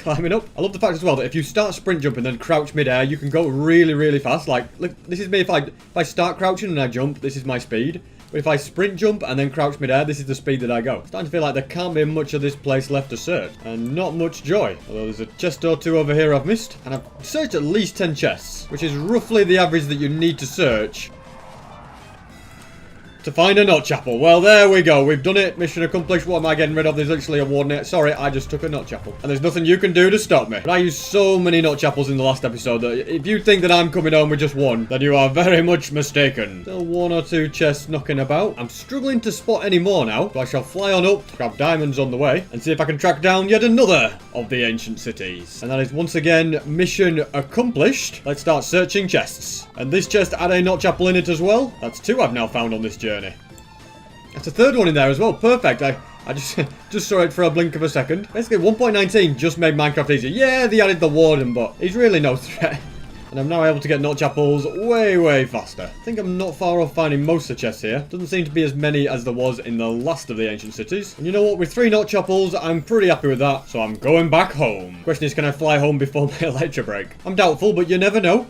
climbing up. I love the fact as well that if you start sprint jumping then crouch midair, you can go really, really fast. Like, look, this is me. If I start crouching and I jump, this is my speed. But if I sprint jump and then crouch midair, this is the speed that I go. It's starting to feel like there can't be much of this place left to search. And not much joy. Although there's a chest or two over here I've missed. And I've searched at least 10 chests, which is roughly the average that you need to search to find a notch apple. Well, there we go. We've done it. Mission accomplished. What am I getting rid of? There's literally a warden here. Sorry, I just took a notch apple. And there's nothing you can do to stop me. But I used so many notch apples in the last episode that if you think that I'm coming home with just one, then you are very much mistaken. Still 1 or 2 chests knocking about. I'm struggling to spot any more now. So I shall fly on up, grab diamonds on the way, and see if I can track down yet another of the ancient cities. And that is once again mission accomplished. Let's start searching chests. And this chest had a notch apple in it as well. That's 2 I've now found on this journey. That's a 3rd one in there as well. Perfect. I just saw it for a blink of a second. Basically, 1.19 just made Minecraft easier. Yeah, they added the warden, but he's really no threat. And I'm now able to get notch apples way, way faster. I think I'm not far off finding most of the chests here. Doesn't seem to be as many as there was in the last of the ancient cities. And you know what? With 3 notch apples, I'm pretty happy with that. So I'm going back home. Question is, can I fly home before my lecture break? I'm doubtful, but you never know.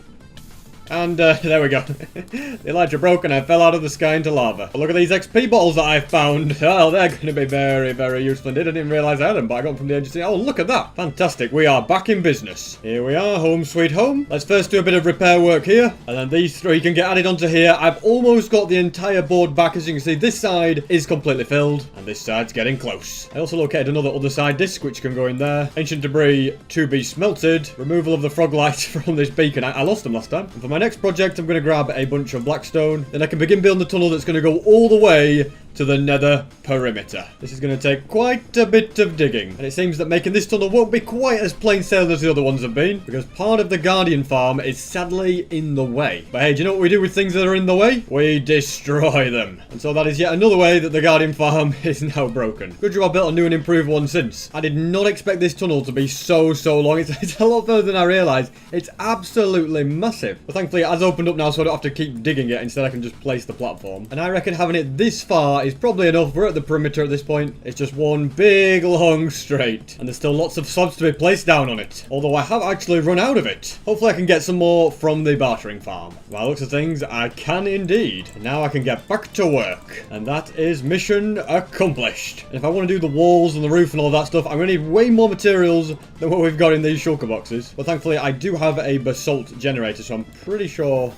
And there we go. The elytra broke and I fell out of the sky into lava. But look at these XP bottles that I found. Oh, they're going to be very, very useful indeed. I didn't realise I had them, but I got them from the agency. Oh, look at that. Fantastic. We are back in business. Here we are, home sweet home. Let's first do a bit of repair work here. And then these three can get added onto here. I've almost got the entire board back. As you can see, this side is completely filled. And this side's getting close. I also located another other side disc, which can go in there. Ancient debris to be smelted. Removal of the frog lights from this beacon. I lost them last time. And for my next project, I'm going to grab a bunch of blackstone. Then I can begin building the tunnel that's going to go all the way to the nether perimeter. This is going to take quite a bit of digging. And it seems that making this tunnel won't be quite as plain sailing as the other ones have been, because part of the Guardian farm is sadly in the way. But hey, do you know what we do with things that are in the way? We destroy them. And so that is yet another way that the Guardian farm is now broken. Good job I built a new and improved one since. I did not expect this tunnel to be so long. It's a lot further than I realised. It's absolutely massive. But thankfully it has opened up now, so I don't have to keep digging it. Instead I can just place the platform. And I reckon having it this far is probably enough. We're at the perimeter at this point. It's just one big long straight. And there's still lots of slabs to be placed down on it. Although I have actually run out of it. Hopefully I can get some more from the bartering farm. By the looks of things, I can indeed. And now I can get back to work. And that is mission accomplished. And if I want to do the walls and the roof and all that stuff, I'm going to need way more materials than what we've got in these shulker boxes. But thankfully I do have a basalt generator, so I'm pretty sure...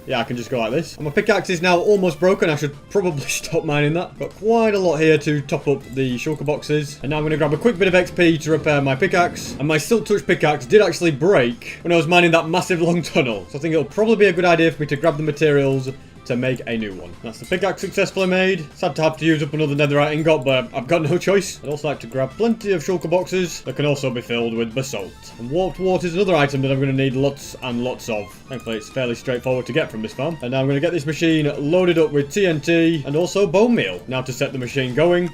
yeah, I can just go like this. And my pickaxe is now almost broken. I should probably stop mining that. Got quite a lot here to top up the shulker boxes. And now I'm going to grab a quick bit of XP to repair my pickaxe. And my silk touch pickaxe did actually break when I was mining that massive long tunnel. So I think it'll probably be a good idea for me to grab the materials to make a new one. That's the pickaxe successfully made. Sad to have to use up another netherite ingot, but I've got no choice. I'd also like to grab plenty of shulker boxes that can also be filled with basalt. And warped water is another item that I'm going to need lots and lots of. Thankfully, it's fairly straightforward to get from this farm. And now I'm going to get this machine loaded up with TNT and also bone meal. Now to set the machine going.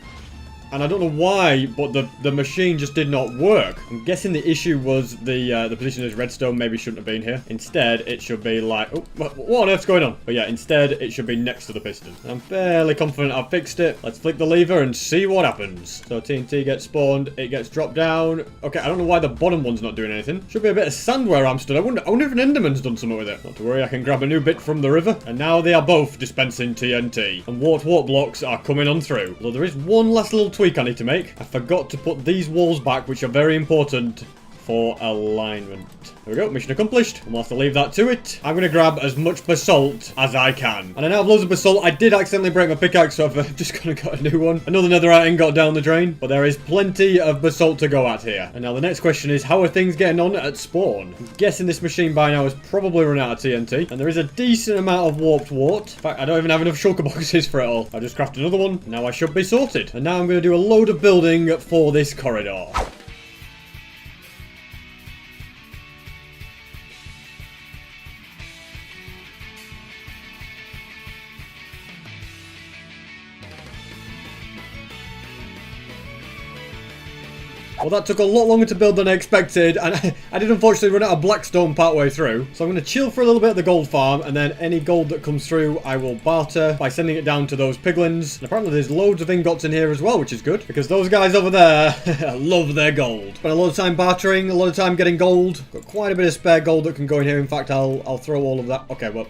And I don't know why, but the machine just did not work. I'm guessing the issue was the position as redstone maybe shouldn't have been here. Instead, it should be like... oh, what on earth's going on? But yeah, instead, it should be next to the piston. I'm fairly confident I've fixed it. Let's flick the lever and see what happens. So TNT gets spawned. It gets dropped down. Okay, I don't know why the bottom one's not doing anything. Should be a bit of sand where I'm stood. I wonder if an Enderman's done something with it. Not to worry, I can grab a new bit from the river. And now they are both dispensing TNT. And warp blocks are coming on through. Although there is one last little tweak I need to make. I forgot to put these walls back, which are very important for alignment. There we go, mission accomplished. And we'll have to leave that to it. I'm going to grab as much basalt as I can. And I now have loads of basalt. I did accidentally break my pickaxe, so I've just gone and got a new one. Another netherite ingot down the drain. But there is plenty of basalt to go at here. And now the next question is, how are things getting on at spawn? I'm guessing this machine by now has probably run out of TNT. And there is a decent amount of warped wart. In fact, I don't even have enough shulker boxes for it all. I just crafted another one. Now I should be sorted. And now I'm going to do a load of building for this corridor. Well, that took a lot longer to build than I expected, and I did unfortunately run out of blackstone partway through. So I'm going to chill for a little bit at the gold farm, and then any gold that comes through, I will barter by sending it down to those piglins. And apparently there's loads of ingots in here as well, which is good, because those guys over there love their gold. Spent a lot of time bartering, a lot of time getting gold. Got quite a bit of spare gold that can go in here. In fact, I'll throw all of that. Okay, well,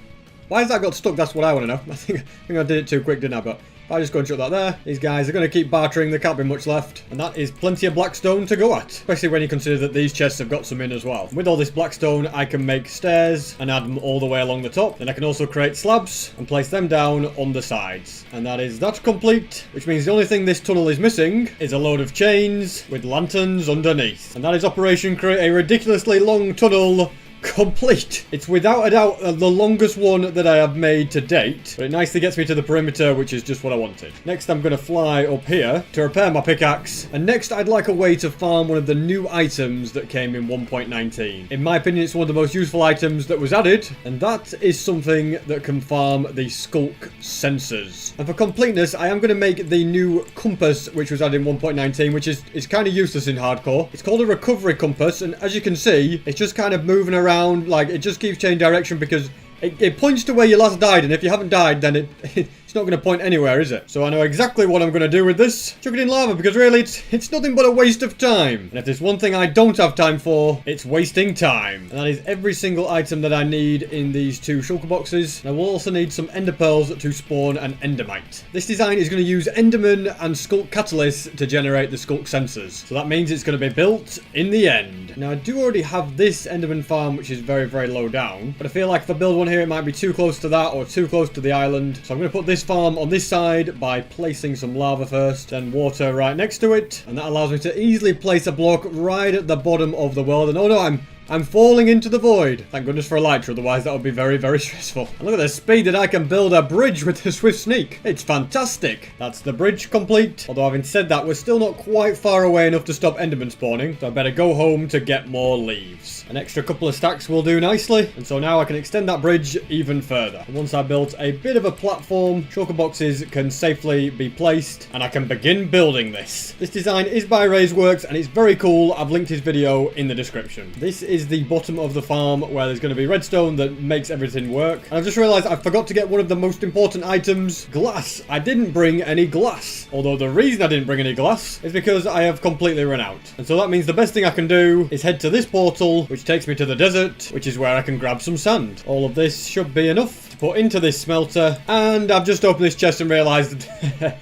why has that got stuck? That's what I want to know. I think I did it too quick, didn't I? But I just go and chuck that there. These guys are going to keep bartering. There can't be much left. And that is plenty of blackstone to go at. Especially when you consider that these chests have got some in as well. With all this blackstone, I can make stairs and add them all the way along the top. Then I can also create slabs and place them down on the sides. And that is that complete. Which means the only thing this tunnel is missing is a load of chains with lanterns underneath. And that is Operation Create a Ridiculously Long Tunnel complete. It's without a doubt the longest one that I have made to date, but it nicely gets me to the perimeter, which is just what I wanted. Next, I'm going to fly up here to repair my pickaxe, and next I'd like a way to farm one of the new items that came in 1.19. In my opinion, it's one of the most useful items that was added, and that is something that can farm the skulk sensors. And for completeness, I am going to make the new compass, which was added in 1.19, which is kind of useless in hardcore. It's called a recovery compass, and as you can see, it's just kind of moving around. Like, it just keeps changing direction because it points to where you last died, and if you haven't died, then it It's not going to point anywhere, is it? So I know exactly what I'm going to do with this. Chuck it in lava, because really it's nothing but a waste of time. And if there's one thing I don't have time for, it's wasting time. And that is every single item that I need in these 2 shulker boxes. And I will also need some ender pearls to spawn an endermite. This design is going to use enderman and skulk catalyst to generate the skulk sensors. So that means it's going to be built in the end. Now I do already have this enderman farm, which is very, very low down. But I feel like if I build one here, it might be too close to that or too close to the island. So I'm going to put this farm on this side by placing some lava first, then water right next to it. And that allows me to easily place a block right at the bottom of the world. And oh no, I'm falling into the void. Thank goodness for Elytra, otherwise that would be very, very stressful. And look at the speed that I can build a bridge with the Swift Sneak. It's fantastic. That's the bridge complete. Although having said that, we're still not quite far away enough to stop enderman spawning. So I better go home to get more leaves. An extra couple of stacks will do nicely. And so now I can extend that bridge even further. And once I built a bit of a platform, shulker boxes can safely be placed. And I can begin building this. This design is by Raiseworks and it's very cool. I've linked his video in the description. This is the bottom of the farm where there's going to be redstone that makes everything work. And I've just realized I forgot to get one of the most important items, glass. I didn't bring any glass. Although the reason I didn't bring any glass is because I have completely run out. And so that means the best thing I can do is head to this portal, which takes me to the desert, which is where I can grab some sand. All of this should be enough to put into this smelter. And I've just opened this chest and realized that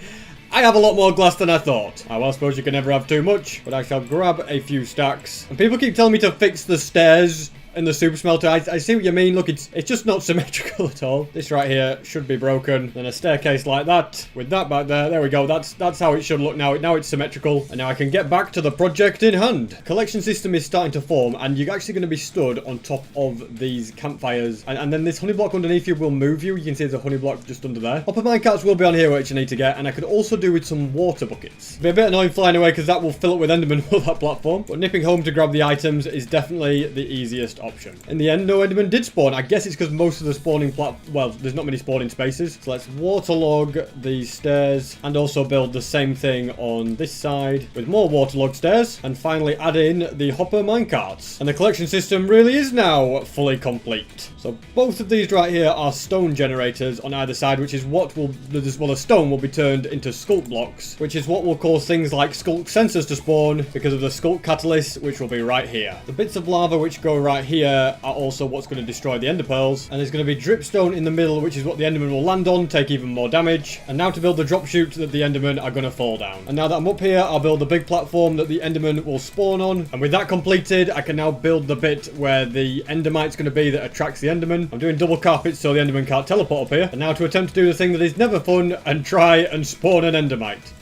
I have a lot more glass than I thought. Well, I suppose you can never have too much, but I shall grab a few stacks. And people keep telling me to fix the stairs in the super smelter. I see what you mean. Look, it's just not symmetrical at all. This right here should be broken. Then a staircase like that with that back there. There we go. That's how it should look now. Now it's symmetrical. And now I can get back to the project in hand. Collection system is starting to form and you're actually going to be stood on top of these campfires. And then this honey block underneath you will move you. You can see there's a honey block just under there. Hopper minecarts will be on here, which you need to get. And I could also do with some water buckets. It'll be a bit annoying flying away because that will fill up with endermen on that platform. But nipping home to grab the items is definitely the easiest option. In the end, no enderman did spawn. I guess it's because most of the spawning well, there's not many spawning spaces. So let's waterlog these stairs and also build the same thing on this side with more waterlogged stairs. And finally add in the hopper minecarts. And the collection system really is now fully complete. So both of these right here are stone generators on either side, which is what will, well, the stone will be turned into skulk blocks, which is what will cause things like skulk sensors to spawn because of the skulk catalyst, which will be right here. The bits of lava which go right here are also what's going to destroy the ender pearls. And there's going to be dripstone in the middle, which is what the enderman will land on, take even more damage. And now to build the drop chute that the endermen are going to fall down. And now that I'm up here, I'll build the big platform that the enderman will spawn on. And with that completed, I can now build the bit where the endermite's going to be that attracts the enderman. I'm doing double carpets so the enderman can't teleport up here. And now to attempt to do the thing that is never fun and try and spawn an endermite.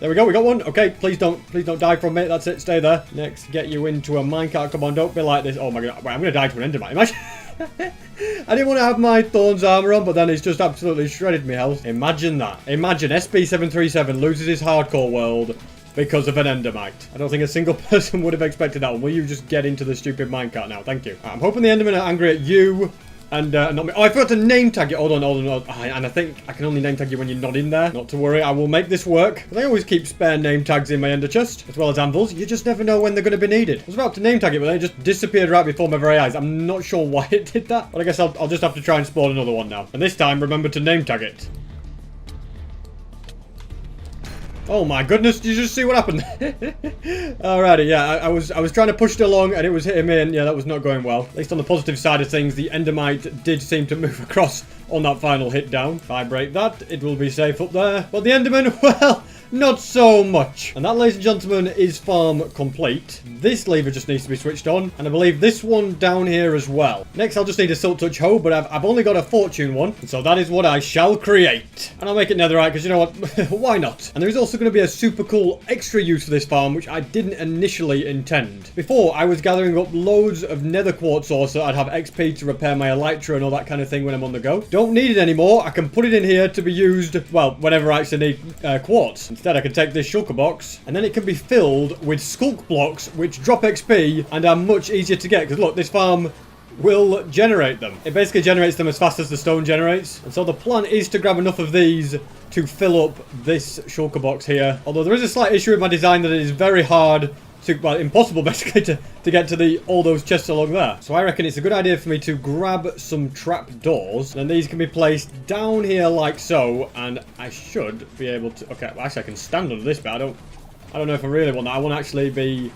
There we go, we got one. Okay, please don't die from it. That's it, stay there. Next, get you into a minecart. Come on, don't be like this. Oh my god, wait, I'm gonna die to an endermite. Imagine. I didn't want to have my thorns armor on, but then it's just absolutely shredded me health. Imagine that. Imagine SB373 loses his hardcore world because of an endermite. I don't think a single person would have expected that one. Will you just get into the stupid minecart now? Thank you. I'm hoping the endermen are angry at you. And not me. Oh, I forgot to name tag you. Hold on. And I think I can only name tag you when you're not in there. Not to worry, I will make this work. But I always keep spare name tags in my ender chest, as well as anvils. You just never know when they're going to be needed. I was about to name tag it, but then it just disappeared right before my very eyes. I'm not sure why it did that, but I guess I'll just have to try and spawn another one now. And this time, remember to name tag it. Oh my goodness, did you just see what happened? Alrighty, yeah, I was trying to push it along and it was hitting me, and yeah, that was not going well. At least on the positive side of things, the endermite did seem to move across on that final hit down. If I break that, it will be safe up there. But the enderman, well, not so much. And that, ladies and gentlemen, is farm complete. This lever just needs to be switched on, and I believe this one down here as well. Next, I'll just need a silk touch hoe, but I've only got a fortune one, and so that is what I shall create. And I'll make it netherite, because you know what, why not? And there is also going to be a super cool extra use for this farm, which I didn't initially intend. Before, I was gathering up loads of nether quartz ore, so I'd have XP to repair my elytra and all that kind of thing when I'm on the go. Don't need it anymore. I can put it in here to be used, well, whenever I actually need quartz. Instead, I can take this shulker box, and then it can be filled with skulk blocks, which drop XP and are much easier to get. Because look, this farm will generate them. It basically generates them as fast as the stone generates. And so the plan is to grab enough of these to fill up this shulker box here. Although there is a slight issue with my design that it is very hard well, impossible basically to get to all those chests along there. So I reckon it's a good idea for me to grab some trap doors, and then these can be placed down here like so, and I should be able to, okay, well, actually I can stand under this bit. I don't know if I really want that. I want to actually be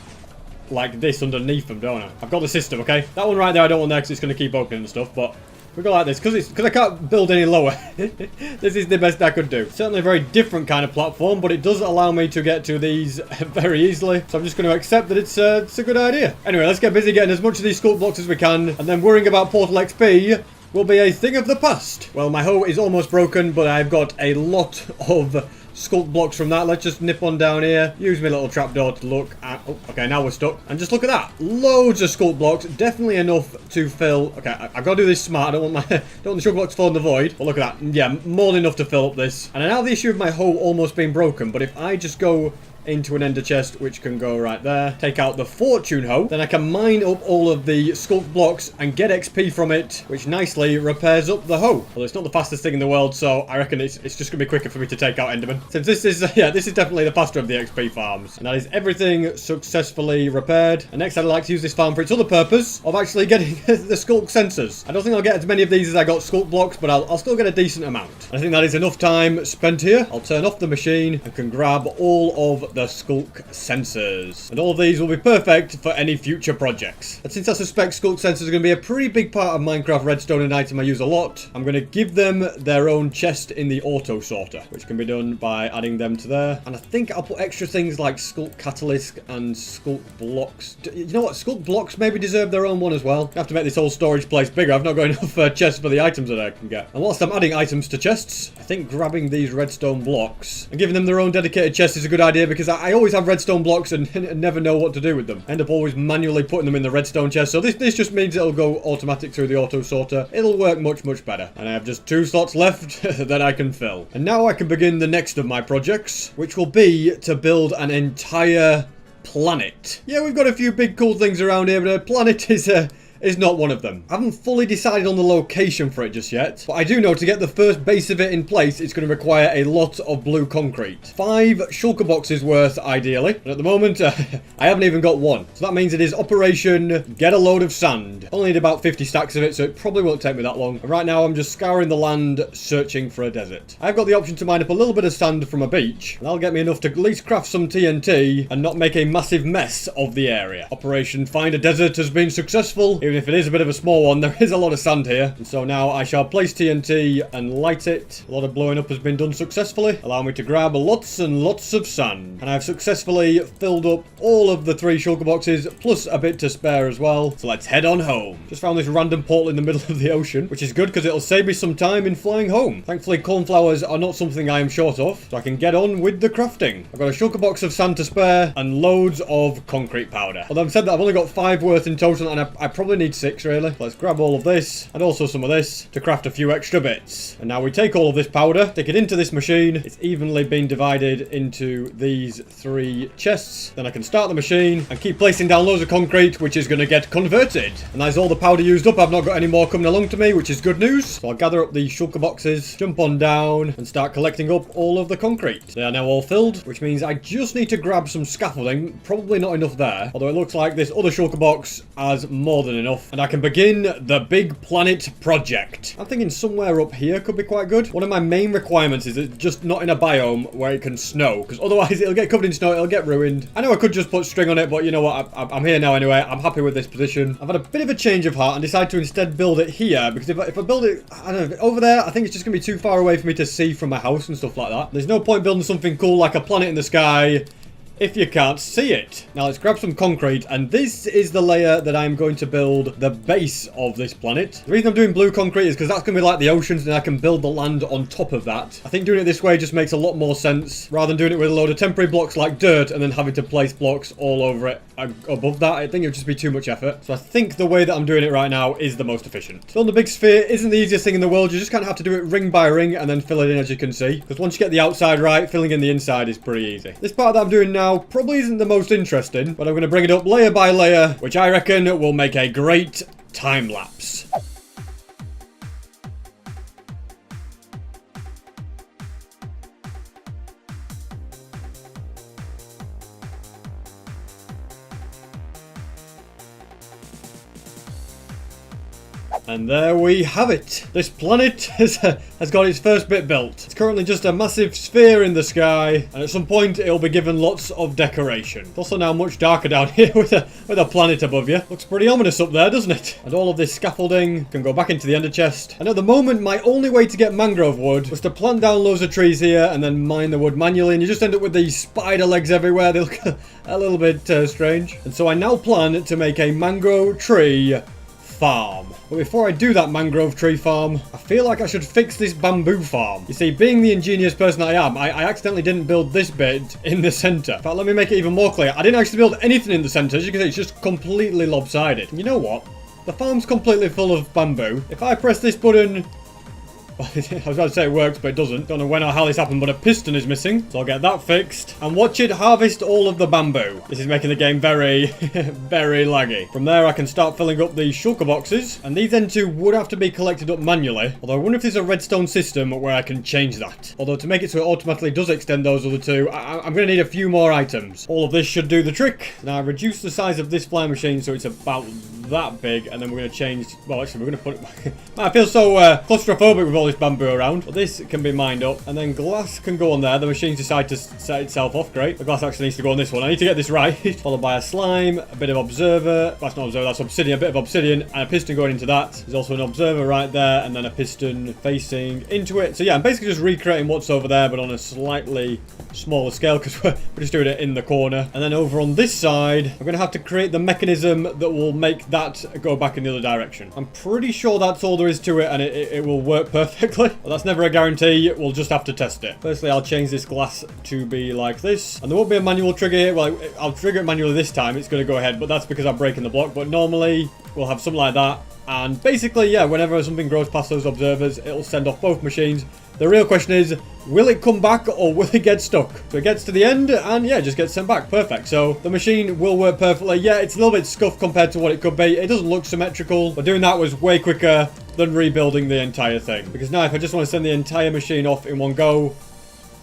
like this underneath them, don't I? I've got the system, okay? That one right there I don't want there because it's going to keep opening and stuff, but we go like this because I can't build any lower. This is the best I could do. Certainly a very different kind of platform, but it does allow me to get to these very easily. So I'm just going to accept that it's a good idea. Anyway, let's get busy getting as much of these sculpt blocks as we can, and then worrying about Portal XP will be a thing of the past. Well, my hoe is almost broken, but I've got a lot of sculpt blocks from that. Let's just nip on down here. Use my little trapdoor to look at. Oh, okay, now we're stuck. And just look at that. Loads of sculpt blocks. Definitely enough to fill. Okay, I've got to do this smart. I don't want the sugar blocks to fall in the void. But look at that. Yeah, more than enough to fill up this. And I now have the issue of my hoe almost being broken. But if I just go into an ender chest, which can go right there, take out the fortune hoe, then I can mine up all of the sculpt blocks and get XP from it, which nicely repairs up the hoe. Well, it's not the fastest thing in the world, so I reckon it's just gonna be quicker for me to take out enderman, since this is this is definitely the faster of the XP farms. And that is everything successfully repaired. And next I'd like to use this farm for its other purpose of actually getting the sculpt sensors. I don't think I'll get as many of these as I got sculpt blocks, but I'll still get a decent amount. And I think that is enough time spent here. I'll turn off the machine and can grab all of the sculpt sensors, and all of these will be perfect for any future projects. And since I suspect sculpt sensors are going to be a pretty big part of Minecraft redstone, an item I use a lot, I'm going to give them their own chest in the auto sorter, which can be done by adding them to there. And I think I'll put extra things like sculpt catalyst and sculpt blocks. You know what, sculpt blocks maybe deserve their own one as well. I have to make this whole storage place bigger. I've not got enough chests for the items that I can get. And whilst I'm adding items to chests, I think grabbing these redstone blocks and giving them their own dedicated chest is a good idea, because I always have redstone blocks and never know what to do with them. I end up always manually putting them in the redstone chest, so this just means it'll go automatic through the auto sorter. It'll work much better. And I have just 2 slots left that I can fill. And now I can begin the next of my projects, which will be to build an entire planet. Yeah, we've got a few big cool things around here, but a planet is not one of them. I haven't fully decided on the location for it just yet, but I do know to get the first base of it in place, it's going to require a lot of blue concrete. 5 shulker boxes worth, ideally. And at the moment, I haven't even got one. So that means it is Operation Get a Load of Sand. Only need about 50 stacks of it, so it probably won't take me that long. And right now, I'm just scouring the land, searching for a desert. I've got the option to mine up a little bit of sand from a beach, and that'll get me enough to at least craft some TNT and not make a massive mess of the area. Operation Find a Desert has been successful. Even if it is a bit of a small one, there is a lot of sand here. And so now I shall place TNT and light it. A lot of blowing up has been done successfully, allowing me to grab lots and lots of sand. And I've successfully filled up all of the 3 shulker boxes, plus a bit to spare as well. So let's head on home. Just found this random portal in the middle of the ocean, which is good because it'll save me some time in flying home. Thankfully, cornflowers are not something I am short of, so I can get on with the crafting. I've got a shulker box of sand to spare and loads of concrete powder. Although I've said that, I've only got 5 worth in total, and I probably need 6 really. Let's grab all of this and also some of this to craft a few extra bits. And now we take all of this powder, stick it into this machine. It's evenly been divided into these 3 chests. Then I can start the machine and keep placing down loads of concrete, which is going to get converted. And that's all the powder used up. I've not got any more coming along to me, which is good news. So I'll gather up the shulker boxes, jump on down and start collecting up all of the concrete. They are now all filled, which means I just need to grab some scaffolding. Probably not enough there, although it looks like this other shulker box has more than enough. And I can begin the big planet project. I'm thinking somewhere up here could be quite good. One of my main requirements is it's just not in a biome where it can snow, because otherwise it'll get covered in snow, it'll get ruined. I know I could just put string on it, but you know what, I'm here now anyway. I'm happy with this position. I've had a bit of a change of heart and decided to instead build it here, because if I build it, I don't know, over there, I think it's just gonna be too far away for me to see from my house and stuff like that. There's no point building something cool like a planet in the sky if you can't see it. Now let's grab some concrete, and this is the layer that I'm going to build the base of this planet. The reason I'm doing blue concrete is because that's going to be like the oceans, and I can build the land on top of that. I think doing it this way just makes a lot more sense, rather than doing it with a load of temporary blocks like dirt and then having to place blocks all over it above that. I think it would just be too much effort. So I think the way that I'm doing it right now is the most efficient. Building a big sphere isn't the easiest thing in the world. You just kind of have to do it ring by ring and then fill it in, as you can see. Because once you get the outside right, filling in the inside is pretty easy. This part that I'm doing now probably isn't the most interesting, but I'm going to bring it up layer by layer, which I reckon will make a great time lapse. And there we have it. This planet has got its first bit built. It's currently just a massive sphere in the sky, and at some point it'll be given lots of decoration. It's also now much darker down here with a planet above you. Looks pretty ominous up there, doesn't it? And all of this scaffolding can go back into the ender chest. And at the moment, my only way to get mangrove wood was to plant down loads of trees here and then mine the wood manually, and you just end up with these spider legs everywhere. They look a little bit strange. And so I now plan to make a mangrove tree farm. But before I do that mangrove tree farm, I feel like I should fix this bamboo farm. You see, being the ingenious person I am, I accidentally didn't build this bit in the center. In fact, let me make it even more clear. I didn't actually build anything in the center. As you can see, it's just completely lopsided. And you know what? The farm's completely full of bamboo. If I press this button... I was about to say it works, but it doesn't. Don't know when or how this happened, but a piston is missing. So I'll get that fixed. And watch it harvest all of the bamboo. This is making the game very, very laggy. From there, I can start filling up these shulker boxes. And these N2 would have to be collected up manually. Although I wonder if there's a redstone system where I can change that. Although to make it so it automatically does extend those other two, I'm going to need a few more items. All of this should do the trick. Now, I've reduced the size of this flying machine so it's about that big, and then we're going to change... Well, actually, we're going to put it back. I feel so claustrophobic with all this bamboo around. But this can be mined up, and then glass can go on there. The machines decide to set itself off. Great. The glass actually needs to go on this one. I need to get this right. Followed by a slime, a bit of observer. That's not observer, that's obsidian. A bit of obsidian, and a piston going into that. There's also an observer right there, and then a piston facing into it. So yeah, I'm basically just recreating what's over there, but on a slightly smaller scale, because we're just doing it in the corner. And then over on this side, I'm going to have to create the mechanism that will make that go back in the other direction. I'm pretty sure that's all there is to it, and it will work perfectly. But that's never a guarantee. We'll just have to test it. Firstly, I'll change this glass to be like this, and there won't be a manual trigger here. Well, I'll trigger it manually this time. It's going to go ahead, but that's because I'm breaking the block. But normally, we'll have something like that. And basically, yeah, whenever something grows past those observers, it'll send off both machines. The real question is, will it come back or will it get stuck? So it gets to the end and yeah, just gets sent back. Perfect. So the machine will work perfectly. Yeah, it's a little bit scuffed compared to what it could be. It doesn't look symmetrical, but doing that was way quicker than rebuilding the entire thing. Because now if I just want to send the entire machine off in one go,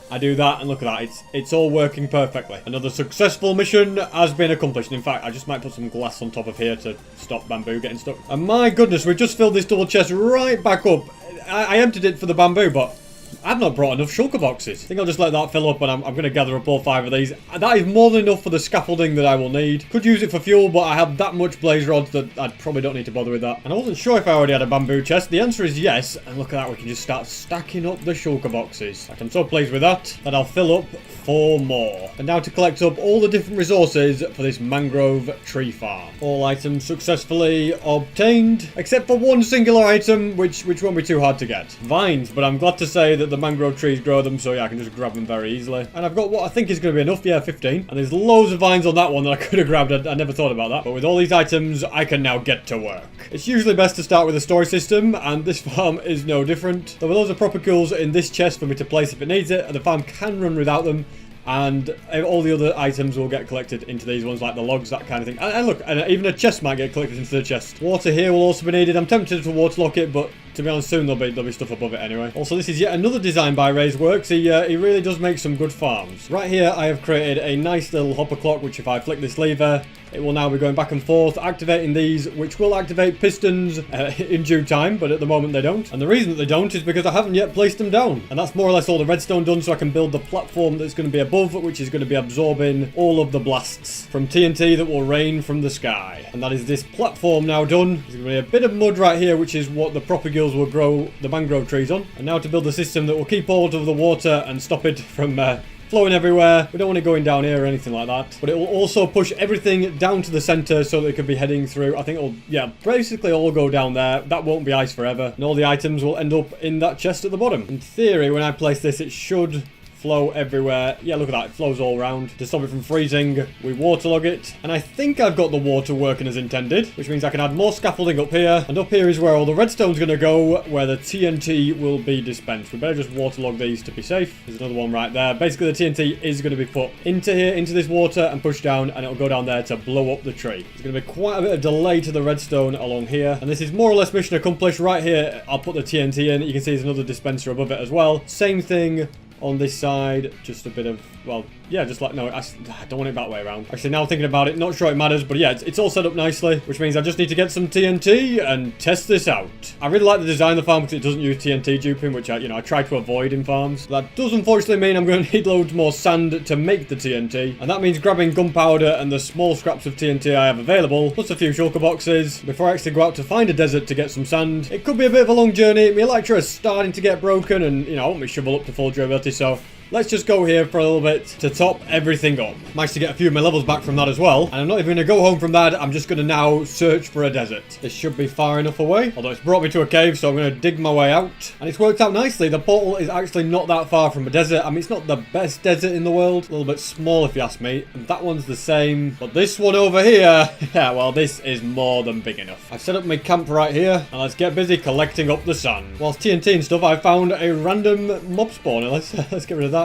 I do that, and look at that. It's all working perfectly. Another successful mission has been accomplished. In fact, I just might put some glass on top of here to stop bamboo getting stuck. And my goodness, we've just filled this double chest right back up. I emptied it for the bamboo, but I've not brought enough shulker boxes. I think I'll just let that fill up, and I'm going to gather up all 5 of these. That is more than enough for the scaffolding that I will need. Could use it for fuel, but I have that much blaze rods that I probably don't need to bother with that. And I wasn't sure if I already had a bamboo chest. The answer is yes. And look at that, we can just start stacking up the shulker boxes. I'm so pleased with that I'll fill up 4 more. And now to collect up all the different resources for this mangrove tree farm. All items successfully obtained, except for one singular item, which won't be too hard to get. Vines, but I'm glad to say that the mangrove trees grow them, so yeah, I can just grab them very easily. And I've got what I think is going to be enough, yeah, 15. And there's loads of vines on that one that I could have grabbed. I never thought about that. But with all these items, I can now get to work. It's usually best to start with a storage system, and this farm is no different. There were loads of propagules in this chest for me to place if it needs it, and the farm can run without them. And all the other items will get collected into these ones, like the logs, that kind of thing. And look, and even a chest might get collected into the chest. Water here will also be needed. I'm tempted to waterlock it, but to be honest, soon there'll be stuff above it anyway. Also, this is yet another design by Ray's Works. He really does make some good farms. Right here, I have created a nice little hopper clock, which if I flick this lever, it will now be going back and forth, activating these, which will activate pistons in due time, but at the moment they don't. And the reason that they don't is because I haven't yet placed them down. And that's more or less all the redstone done, so I can build the platform that's going to be above, which is going to be absorbing all of the blasts from TNT that will rain from the sky. And that is this platform now done. There's going to be a bit of mud right here, which is what the propagules will grow the mangrove trees on. And now to build the system that will keep hold of the water and stop it from flowing everywhere. We don't want it going down here or anything like that. But it will also push everything down to the center so that it could be heading through. I think it'll, yeah, basically all go down there. That won't be ice forever. And all the items will end up in that chest at the bottom. In theory, when I place this, it should flow everywhere. Yeah, look at that. It flows all around. To stop it from freezing, we waterlog it. And I think I've got the water working as intended, which means I can add more scaffolding up here. And up here is where all the redstone's going to go, where the TNT will be dispensed. We better just waterlog these to be safe. There's another one right there. Basically, the TNT is going to be put into here, into this water, and pushed down, and it'll go down there to blow up the tree. There's going to be quite a bit of delay to the redstone along here. And this is more or less mission accomplished. Right here, I'll put the TNT in. You can see there's another dispenser above it as well. Same thing on this side, just a bit of, well, yeah, just like, no, I don't want it that way around. Actually, now thinking about it, not sure it matters, but yeah, it's all set up nicely, which means I just need to get some TNT and test this out. I really like the design of the farm because it doesn't use TNT duping, which I try to avoid in farms. That does unfortunately mean I'm going to need loads more sand to make the TNT, and that means grabbing gunpowder and the small scraps of TNT I have available, plus a few shulker boxes, before I actually go out to find a desert to get some sand. It could be a bit of a long journey. My Electra is starting to get broken, and I want my shovel up to full durability, so let's just go here for a little bit to top everything up. Managed to get a few of my levels back from that as well. And I'm not even going to go home from that. I'm just going to now search for a desert. This should be far enough away. Although it's brought me to a cave, so I'm going to dig my way out. And it's worked out nicely. The portal is actually not that far from a desert. I mean, it's not the best desert in the world. A little bit small if you ask me. And that one's the same. But this one over here, yeah, well, this is more than big enough. I've set up my camp right here. And let's get busy collecting up the sand. Whilst TNT and stuff, I found a random mob spawner. Let's get rid of that.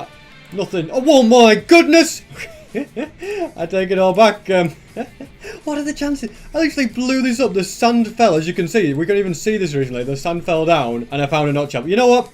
Nothing. Oh my goodness! I take it all back. What are the chances? I actually blew this up. The sand fell, as you can see. We couldn't even see this originally. The sand fell down, and I found a notch up. You know what?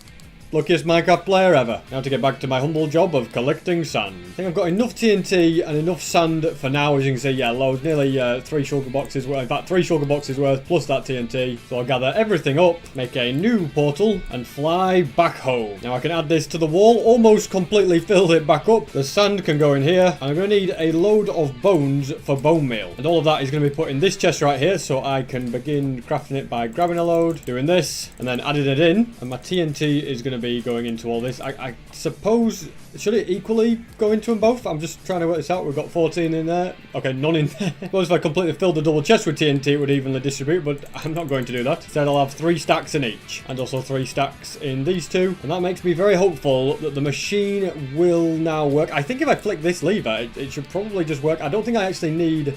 Luckiest Minecraft player ever. Now to get back to my humble job of collecting sand. I think I've got enough TNT and enough sand for now, as you can see. Yeah, loads. Nearly 3 shulker boxes worth. In fact, 3 shulker boxes worth plus that TNT. So I'll gather everything up, make a new portal, and fly back home. Now I can add this to the wall. Almost completely filled it back up. The sand can go in here. And I'm going to need a load of bones for bone meal. And all of that is going to be put in this chest right here. So I can begin crafting it by grabbing a load, doing this, and then adding it in. And my TNT is going to be going into all this. I suppose, should it equally go into them both? I'm just trying to work this out. We've got 14 in there. Okay, none in there. I suppose if I completely filled the double chest with TNT, it would evenly distribute, but I'm not going to do that. Instead, I'll have 3 stacks in each, and also 3 stacks in these 2. And that makes me very hopeful that the machine will now work. I think if I flick this lever, it should probably just work. I don't think I actually need...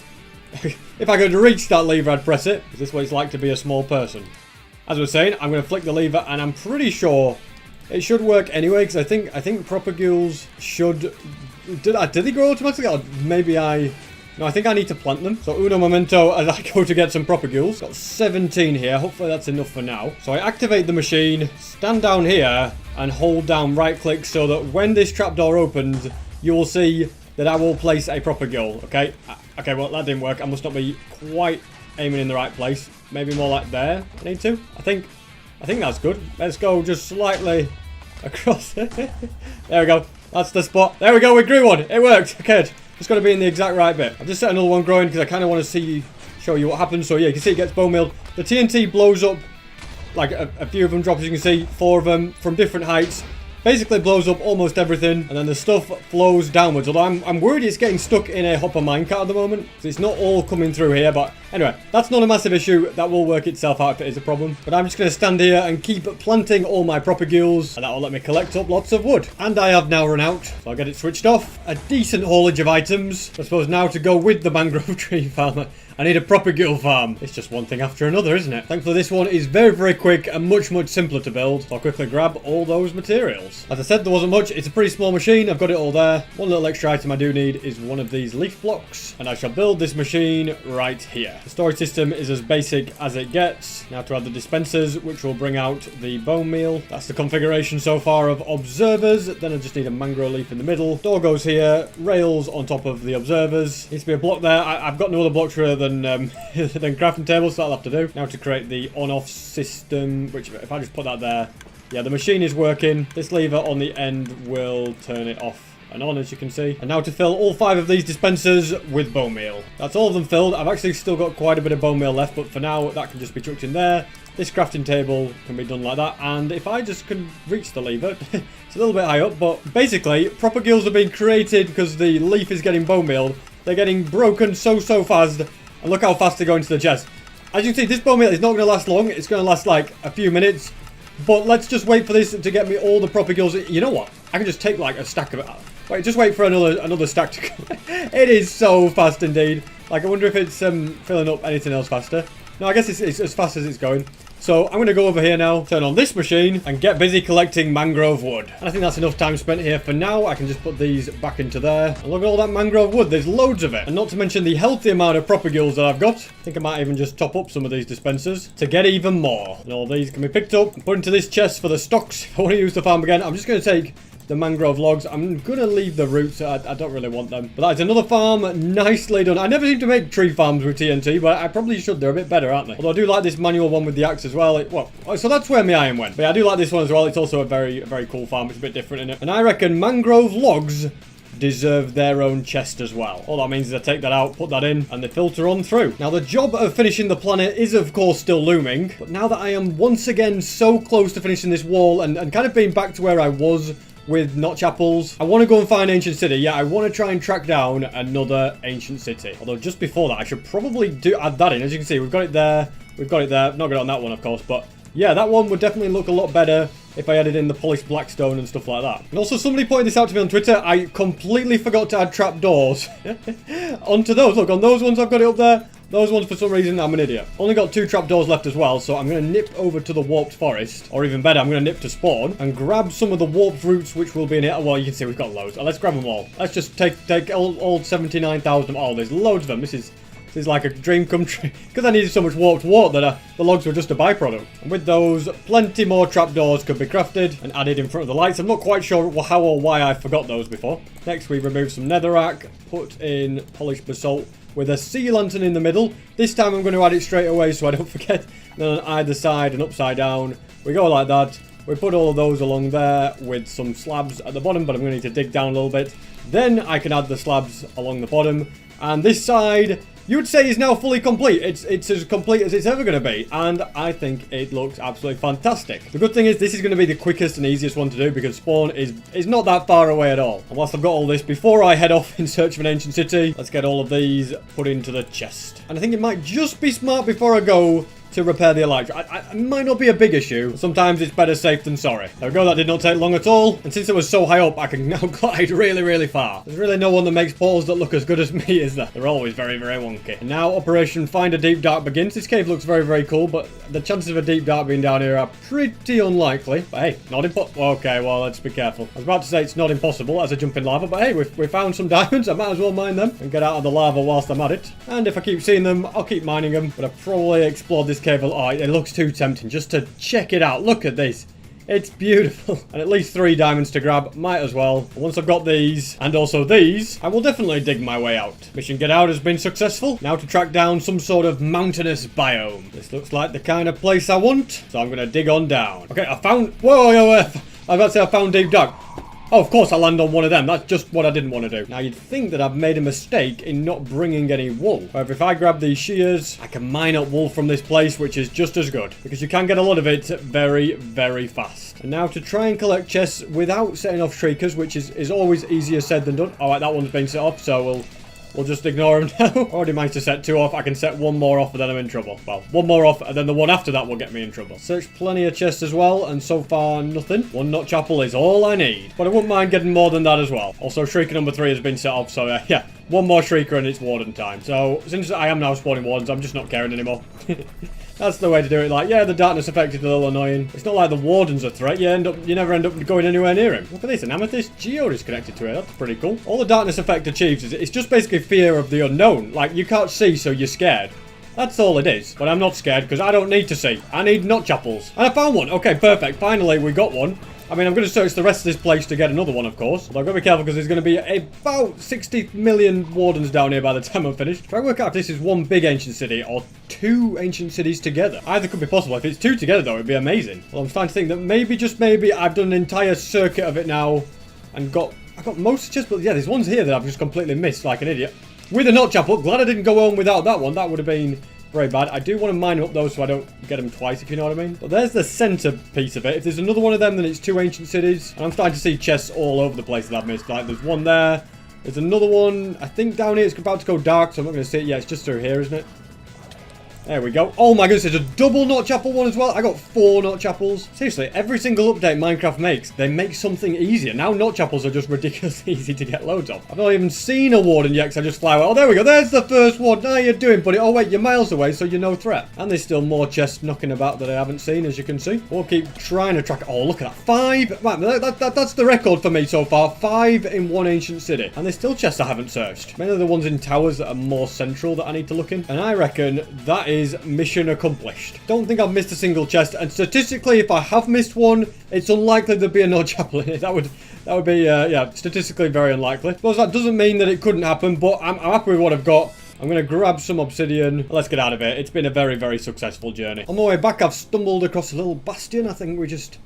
If I could reach that lever, I'd press it. Is this what it's like to be a small person? As I was saying, I'm going to flick the lever, and I'm pretty sure it should work anyway, because I think propagules should... Did they grow automatically? Or maybe no, I think I need to plant them. So uno momento as I go to get some propagules. Got 17 here. Hopefully that's enough for now. So I activate the machine, stand down here, and hold down right click so that when this trapdoor opens, you will see that I will place a propagule. Okay? Okay, well that didn't work. I must not be quite aiming in the right place. Maybe more like there. I need to. I think that's good. Let's go just slightly across. There we go. That's the spot. There we go. We grew one. It worked. Okay. Just got to be in the exact right bit. I've just set another one growing because I kind of want to show you what happens. So yeah, you can see it gets bone meal. The TNT blows up. Like a few of them drop, as you can see. 4 of them from different heights. Basically blows up almost everything, and then the stuff flows downwards. Although I'm worried it's getting stuck in a hopper minecart at the moment, because it's not all coming through here. But anyway, that's not a massive issue. That will work itself out if it is a problem. But I'm just going to stand here and keep planting all my propagules, and that will let me collect up lots of wood. And I have now run out, so I'll get it switched off. A decent haulage of items. I suppose now to go with the mangrove tree farmer, I need a propagule farm. It's just one thing after another, isn't it? Thankfully, this one is very, very quick and much, much simpler to build. So I'll quickly grab all those materials. As I said, there wasn't much. It's a pretty small machine. I've got it all there. One little extra item I do need is one of these leaf blocks. And I shall build this machine right here. The storage system is as basic as it gets. Now to add the dispensers, which will bring out the bone meal. That's the configuration so far of observers. Then I just need a mangrove leaf in the middle. Door goes here. Rails on top of the observers. Needs to be a block there. I've got no other blocks rather than crafting tables, so that'll have to do. Now to create the on-off system, which if I just put that there, yeah, the machine is working. This lever on the end will turn it off and on, as you can see. And now to fill all 5 of these dispensers with bone meal. That's all of them filled. I've actually still got quite a bit of bone meal left, but for now that can just be chucked in there. This crafting table can be done like that, and if I just can reach the lever, it's a little bit high up, but basically propagules are being created because the leaf is getting bone meal. They're getting broken so fast. And look how fast they go into the chest. As you can see, this bone meal is not going to last long. It's going to last like a few minutes. But let's just wait for this to get me all the propagules. You know what? I can just take like a stack of it. Wait, just wait for another stack to come. It is so fast indeed. Like, I wonder if it's filling up anything else faster. No, I guess it's as fast as it's going. So I'm going to go over here now, turn on this machine, and get busy collecting mangrove wood. And I think that's enough time spent here for now. I can just put these back into there. And look at all that mangrove wood. There's loads of it. And not to mention the healthy amount of propagules that I've got. I think I might even just top up some of these dispensers to get even more. And all these can be picked up and put into this chest for the stocks. If I want to use the farm again, I'm just going to take the mangrove logs. I'm going to leave the roots. I don't really want them. But that is another farm nicely done. I never seem to make tree farms with TNT, but I probably should. They're a bit better, aren't they? Although I do like this manual one with the axe as well. So that's where my iron went. But yeah, I do like this one as well. It's also a very cool farm. It's a bit different in it. And I reckon mangrove logs deserve their own chest as well. All that means is I take that out, put that in, and they filter on through. Now, the job of finishing the planet is, of course, still looming. But now that I am once again so close to finishing this wall and kind of being back to where I was with notch apples, I want to go and find Ancient City. Yeah, I want to try and track down another Ancient City. Although, just before that, I should probably add that in. As you can see, we've got it there. We've got it there. Not got it on that one, of course, but yeah, that one would definitely look a lot better if I added in the polished blackstone and stuff like that. And also, somebody pointed this out to me on Twitter. I completely forgot to add trapdoors onto those. Look, on those ones I've got it up there. Those ones, for some reason, I'm an idiot. Only got 2 trapdoors left as well, so I'm going to nip over to the warped forest. Or even better, I'm going to nip to spawn and grab some of the warped roots, which will be in here. Well, you can see we've got loads. Let's grab them all. Let's just take all 79,000. Oh, there's loads of them. This is like a dream come true. Because I needed so much warped water that the logs were just a byproduct. And with those, plenty more trapdoors could be crafted and added in front of the lights. I'm not quite sure how or why I forgot those before. Next, we remove some netherrack, put in polished basalt with a sea lantern in the middle. This time I'm going to add it straight away so I don't forget. Then on either side and upside down, we go like that. We put all of those along there with some slabs at the bottom, but I'm going to need to dig down a little bit. Then I can add the slabs along the bottom. And this side, you would say, is now fully complete. It's as complete as it's ever going to be. And I think it looks absolutely fantastic. The good thing is this is going to be the quickest and easiest one to do because spawn is not that far away at all. And whilst I've got all this, before I head off in search of an ancient city, let's get all of these put into the chest. And I think it might just be smart before I go to repair the elytra. It might not be a big issue. Sometimes it's better safe than sorry. There we go. That did not take long at all. And since it was so high up, I can now glide really far. There's really no one that makes portals that look as good as me, is there? They're always very wonky. And now Operation Find a Deep Dark begins. This cave looks very cool, but the chances of a deep dark being down here are pretty unlikely. But hey, not impossible. Okay, well, let's be careful. I was about to say it's not impossible as I jump in lava, but hey, we found some diamonds. I might as well mine them and get out of the lava whilst I'm at it. And if I keep seeing them, I'll keep mining them. But I've probably explored this cave a lot. It looks too tempting just to check it out. Look at this. It's beautiful. And at least 3 diamonds to grab. Might as well. But once I've got these, and also these, I will definitely dig my way out. Mission get out has been successful. Now to track down some sort of mountainous biome. This looks like the kind of place I want. So I'm going to dig on down. Okay, I found... Whoa, I was about to say I found deep dark. Oh, of course I land on one of them. That's just what I didn't want to do. Now, you'd think that I've made a mistake in not bringing any wool. However, if I grab these shears, I can mine up wool from this place, which is just as good. Because you can get a lot of it very fast. And now to try and collect chests without setting off shriekers, which is always easier said than done. Alright, that one's been set off, so we'll just ignore him now. Already managed to set 2 off. I can set 1 more off and then I'm in trouble. Well, 1 more off and then the one after that will get me in trouble. Searched plenty of chests as well, and so far nothing. 1 notch apple is all I need. But I wouldn't mind getting more than that as well. Also, shrieker number 3 has been set off, so yeah. 1 more shrieker and it's warden time. So, since I am now spawning wardens, I'm just not caring anymore. That's the way to do it. Like, yeah, the darkness effect is a little annoying. It's not like the warden's a threat. You never end up going anywhere near him. Look at this. An amethyst geode is connected to it. That's pretty cool. All the darkness effect achieves is it's just basically fear of the unknown. Like, you can't see, so you're scared. That's all it is. But I'm not scared because I don't need to see. I need notch apples. And I found one. Okay, perfect. Finally, we got one. I mean, I'm going to search the rest of this place to get another one, of course. But I've got to be careful because there's going to be about 60 million wardens down here by the time I'm finished. Try to work out if this is one big ancient city or 2 ancient cities together. Either could be possible. If it's 2 together, though, it'd be amazing. Well, I'm starting to think that maybe, just maybe, I've done an entire circuit of it now and I got most chests, but yeah, there's ones here that I've just completely missed like an idiot. With a notch apple. Glad I didn't go on without that one. That would have been very bad. I do want to mine up those so I don't get them twice, if you know what I mean. But there's the center piece of it. If there's another one of them, then it's 2 ancient cities. And I'm starting to see chests all over the place that I've missed. Like, there's one there. There's another one. I think down here it's about to go dark, so I'm not going to see it. Yeah, it's just through here, isn't it? There we go. Oh my goodness, there's a double notch apple one as well. I got 4 notch apples. Seriously, every single update Minecraft makes, they make something easier. Now notch apples are just ridiculously easy to get loads of. I've not even seen a warden yet because I just fly away. Oh, there we go. There's the first warden. How you doing, buddy? Oh, wait, you're miles away, so you're no threat. And there's still more chests knocking about that I haven't seen, as you can see. We'll keep trying to track... Oh, look at that. 5. Man, that's the record for me so far. 5 in 1 ancient city. And there's still chests I haven't searched. Mainly the ones in towers that are more central that I need to look in. And I reckon that is mission accomplished. Don't think I've missed a single chest, and statistically, if I have missed one, it's unlikely there'd be a no chapel in it. That would be, yeah, statistically very unlikely. I suppose that doesn't mean that it couldn't happen, but I'm happy with what I've got. I'm going to grab some obsidian. Let's get out of it. It's been a very, very successful journey. On my way back, I've stumbled across a little bastion. I think we just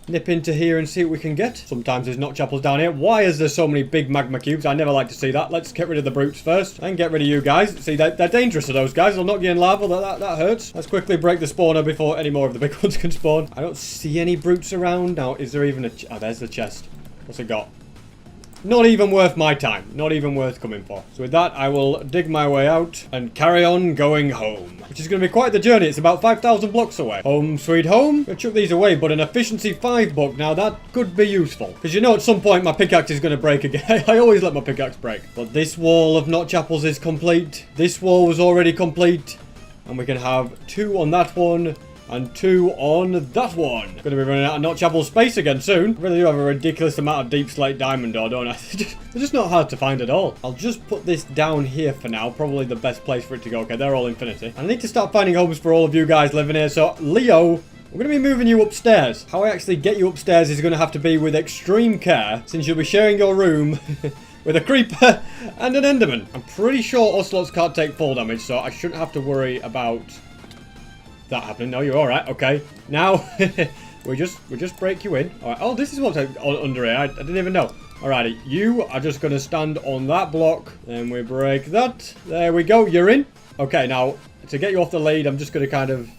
nip into here and see what we can get. Sometimes there's not chapels down here. Why is there so many big magma cubes? I never like to see that. Let's get rid of the brutes first and get rid of you guys. See, they're dangerous to those guys. They'll knock you in lava. That hurts. Let's quickly break the spawner before any more of the big ones can spawn. I don't see any brutes around. Now, is there even a... Oh, there's the chest. What's it got? Not even worth my time. Not even worth coming for. So with that, I will dig my way out and carry on going home. Which is going to be quite the journey. It's about 5,000 blocks away. Home sweet home. I'll chuck these away, but an efficiency 5 book. Now that could be useful. Because you know at some point my pickaxe is going to break again. I always let my pickaxe break. But this wall of not chapels is complete. This wall was already complete. And we can have 2 on that one. And 2 on that one. Going to be running out of not chapel space again soon. I really do have a ridiculous amount of deep slate diamond ore, don't I? They're just not hard to find at all. I'll just put this down here for now. Probably the best place for it to go. Okay, they're all infinity. I need to start finding homes for all of you guys living here. So, Leo, we're going to be moving you upstairs. How I actually get you upstairs is going to have to be with extreme care, since you'll be sharing your room with a creeper and an enderman. I'm pretty sure ocelots can't take fall damage, so I shouldn't have to worry about that happening. No, you're all right. Okay, now we just break you in. All right. Oh, this is what's under here. I didn't even know. Alrighty, you are just going to stand on that block. Then we break that. There we go. You're in. Okay, now to get you off the lead, I'm just going to kind of...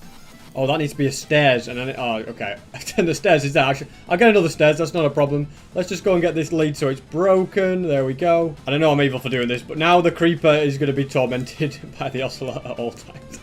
Oh, that needs to be a stairs, and then oh, okay. And the stairs is there. Actually, I'll get another stairs. That's not a problem. Let's just go and get this lead so it's broken. There we go. I don't know I'm evil for doing this, but now the creeper is going to be tormented by the ocelot at all times.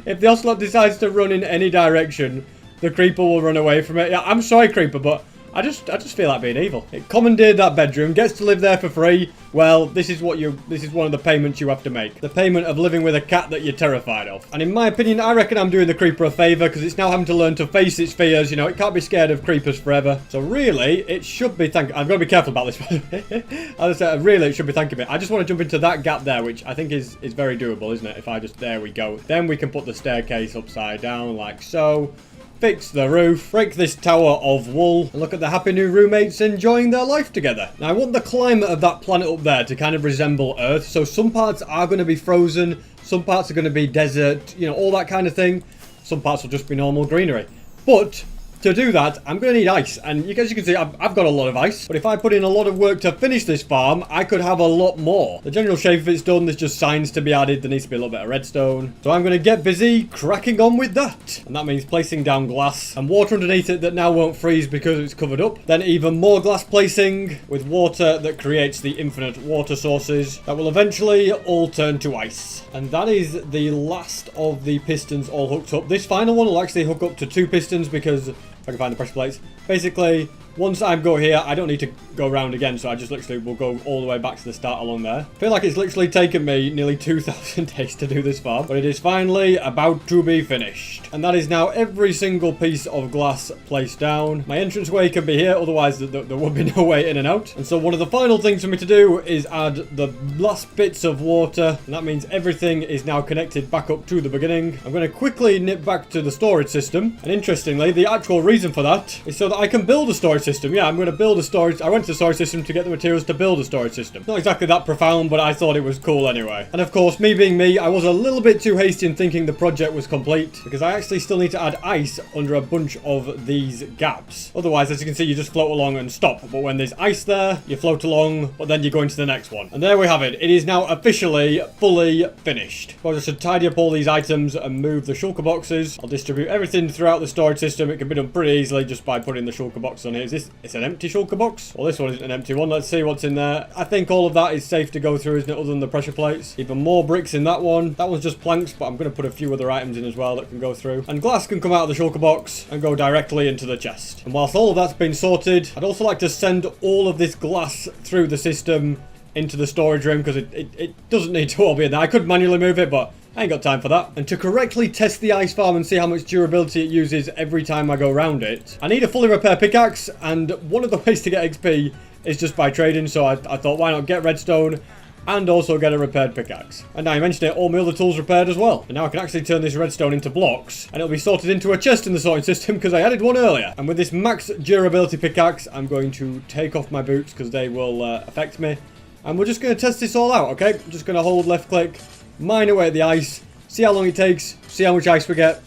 If the ocelot decides to run in any direction, the creeper will run away from it. Yeah, I'm sorry, creeper, but I just feel like being evil. It commandeered that bedroom, gets to live there for free. Well, this is one of the payments you have to make. The payment of living with a cat that you're terrified of. And in my opinion, I reckon I'm doing the creeper a favor because it's now having to learn to face its fears. You know, it can't be scared of creepers forever. So really, it should be I've got to be careful about this, by the way. As I said, really, it should be thanking me. I just want to jump into that gap there, which I think is very doable, isn't it? If I just, there we go. Then we can put the staircase upside down like so. Fix the roof, break this tower of wool, and look at the happy new roommates enjoying their life together. Now, I want the climate of that planet up there to kind of resemble Earth, so some parts are going to be frozen, some parts are going to be desert, you know, all that kind of thing. Some parts will just be normal greenery. But to do that, I'm going to need ice, and as you can see, I've got a lot of ice. But if I put in a lot of work to finish this farm, I could have a lot more. The general shape of it's done, there's just signs to be added, there needs to be a little bit of redstone. So I'm going to get busy cracking on with that. And that means placing down glass and water underneath it that now won't freeze because it's covered up. Then even more glass placing with water that creates the infinite water sources that will eventually all turn to ice. And that is the last of the pistons all hooked up. This final one will actually hook up to 2 pistons because I can find the pressure plates. Basically, once I go here, I don't need to go around again, so I just literally will go all the way back to the start along there. I feel like it's literally taken me nearly 2,000 days to do this farm, but it is finally about to be finished. And that is now every single piece of glass placed down. My entranceway can be here, otherwise there would be no way in and out. And so one of the final things for me to do is add the last bits of water, and that means everything is now connected back up to the beginning. I'm going to quickly nip back to the storage system, and interestingly, the actual reason for that is so that I can build a storage system. Yeah, I'm going to build a storage. I went to the storage system to get the materials to build a storage system. Not exactly that profound, but I thought it was cool anyway. And of course, me being me, I was a little bit too hasty in thinking the project was complete because I actually still need to add ice under a bunch of these gaps. Otherwise, as you can see, you just float along and stop. But when there's ice there, you float along, but then you go into the next one. And there we have it. It is now officially fully finished. So I just should tidy up all these items and move the shulker boxes. I'll distribute everything throughout the storage system. It can be done pretty easily just by putting the shulker box on here. Is this? It's an empty shulker box? Well, this one isn't an empty one. Let's see what's in there. I think all of that is safe to go through, isn't it? Other than the pressure plates. Even more bricks in that one. That one's just planks, but I'm going to put a few other items in as well that can go through. And glass can come out of the shulker box and go directly into the chest. And whilst all of that's been sorted, I'd also like to send all of this glass through the system into the storage room because it doesn't need to all be in there. I could manually move it, but I ain't got time for that. And to correctly test the ice farm and see how much durability it uses every time I go around it, I need a fully repaired pickaxe, and one of the ways to get XP is just by trading. So I thought, why not get redstone and also get a repaired pickaxe. And now you mentioned it, all my other tools repaired as well. And now I can actually turn this redstone into blocks, and it'll be sorted into a chest in the sorting system because I added one earlier. And with this max durability pickaxe, I'm going to take off my boots because they will affect me. And we're just going to test this all out, okay? I'm just going to hold left click, mine away at the ice, see how long it takes, see how much ice we get,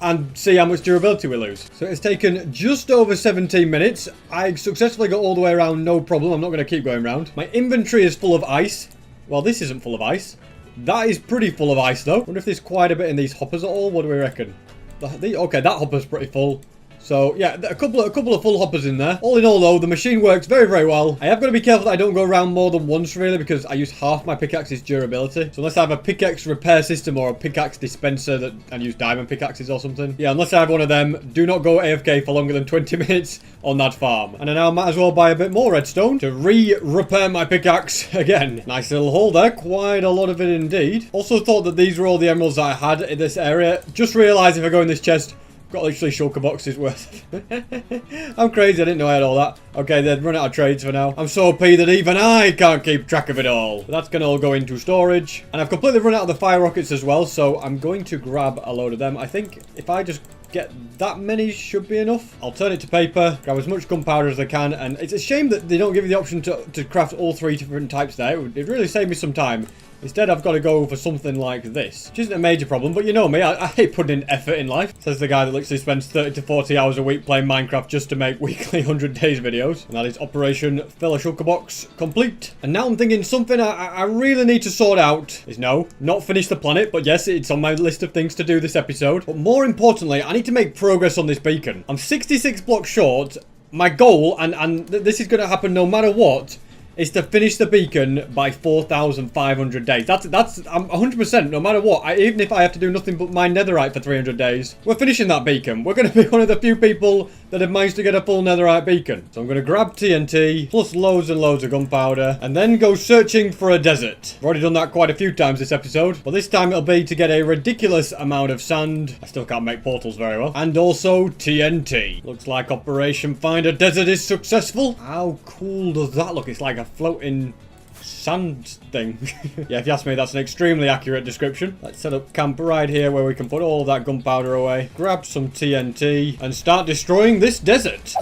and see how much durability we lose. So it's taken just over 17 minutes. I successfully got all the way around, no problem. I'm not going to keep going around. My inventory is full of ice. Well, this isn't full of ice. That is pretty full of ice, though. I wonder if there's quite a bit in these hoppers at all. What do we reckon? Okay, that hopper's pretty full. So, yeah, a couple of full hoppers in there. All in all, though, the machine works very, very well. I have got to be careful that I don't go around more than once, really, because I use half my pickaxe's durability. So unless I have a pickaxe repair system or a pickaxe dispenser and use diamond pickaxes or something. Yeah, unless I have one of them, do not go AFK for longer than 20 minutes on that farm. And I now might as well buy a bit more redstone to repair my pickaxe again. Nice little haul there. Quite a lot of it indeed. Also thought that these were all the emeralds that I had in this area. Just realised if I go in this chest, got literally shulker boxes worth. I'm crazy, I didn't know I had all that. Okay, they've run out of trades for now. I'm so OP that even I can't keep track of it all. But that's gonna all go into storage. And I've completely run out of the fire rockets as well, so I'm going to grab a load of them. I think if I just get that many should be enough. I'll turn it to paper, grab as much gunpowder as I can, and it's a shame that they don't give you the option to craft all 3 different types there. It'd really save me some time. Instead, I've got to go for something like this, which isn't a major problem, but you know me, I hate putting in effort in life. Says the guy that literally spends 30 to 40 hours a week playing Minecraft just to make weekly 100 days videos. And that is Operation Fill a Shulker Box complete. And now I'm thinking something I really need to sort out is no, not finish the planet, but yes, it's on my list of things to do this episode. But more importantly, I need to make progress on this beacon. I'm 66 blocks short. My goal, and this is going to happen no matter what, is to finish the beacon by 4,500 days. That's I'm 100%, no matter what. Even if I have to do nothing but mine netherite for 300 days, we're finishing that beacon. We're going to be one of the few people that have managed to get a full netherite beacon. So I'm going to grab TNT, plus loads and loads of gunpowder, and then go searching for a desert. I've already done that quite a few times this episode, but this time it'll be to get a ridiculous amount of sand. I still can't make portals very well. And also TNT. Looks like Operation Find a Desert is successful. How cool does that look? It's like a floating sand thing. Yeah, if you ask me, that's an extremely accurate description. Let's set up camp right here where we can put all that gunpowder away, grab some TNT, and start destroying this desert.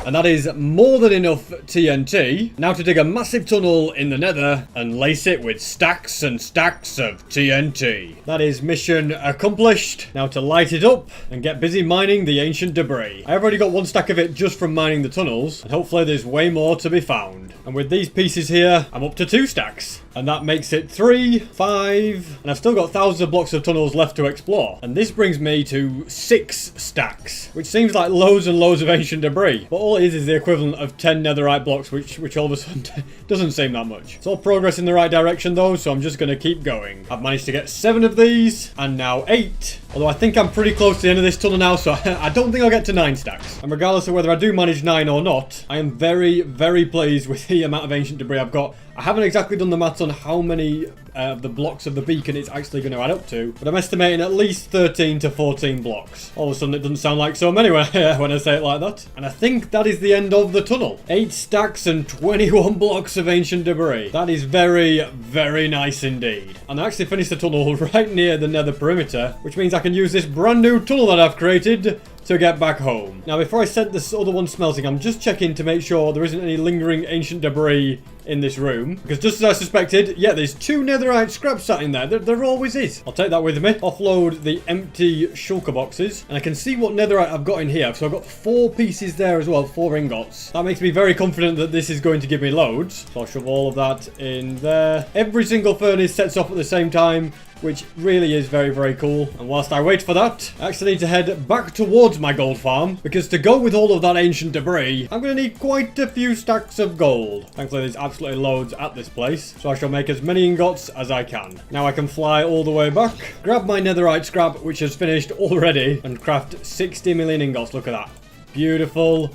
And that is more than enough TNT. Now to dig a massive tunnel in the nether and lace it with stacks and stacks of TNT. That is mission accomplished. Now to light it up and get busy mining the ancient debris. I've already got 1 stack of it just from mining the tunnels, and hopefully there's way more to be found. And with these pieces here, I'm up to 2 stacks. And that makes it 3, 5, and I've still got thousands of blocks of tunnels left to explore. And this brings me to 6 stacks, which seems like loads and loads of ancient debris. But all it is the equivalent of 10 netherite blocks, which all of a sudden doesn't seem that much. It's all progress in the right direction though, so I'm just going to keep going. I've managed to get 7 of these, and now 8. Although I think I'm pretty close to the end of this tunnel now, so I don't think I'll get to 9 stacks. And regardless of whether I do manage 9 or not, I am very, very pleased with the amount of ancient debris I've got. I haven't exactly done the maths on how many of the blocks of the beacon it's actually going to add up to, but I'm estimating at least 13 to 14 blocks. All of a sudden it doesn't sound like so many when I say it like that. And I think that is the end of the tunnel. 8 stacks and 21 blocks of ancient debris. That is very, very nice indeed. And I actually finished the tunnel right near the nether perimeter, which means I can use this brand new tunnel that I've created to get back home. Now before I set this other one smelting, I'm just checking to make sure there isn't any lingering ancient debris in this room, because just as I suspected, yeah, there's 2 netherite scraps sat in there. There always is. I'll take that with me. Offload the empty shulker boxes, and I can see what netherite I've got in here. So I've got 4 pieces there as well, 4 ingots. That makes me very confident that this is going to give me loads. So I'll shove all of that in there. Every single furnace sets off at the same time, which really is very, very cool. And whilst I wait for that, I actually need to head back towards my gold farm, because to go with all of that ancient debris, I'm going to need quite a few stacks of gold. Thankfully, there's absolutely loads at this place, so I shall make as many ingots as I can. Now I can fly all the way back, grab my netherite scrap, which has finished already, and craft 60 million ingots. Look at that. Beautiful.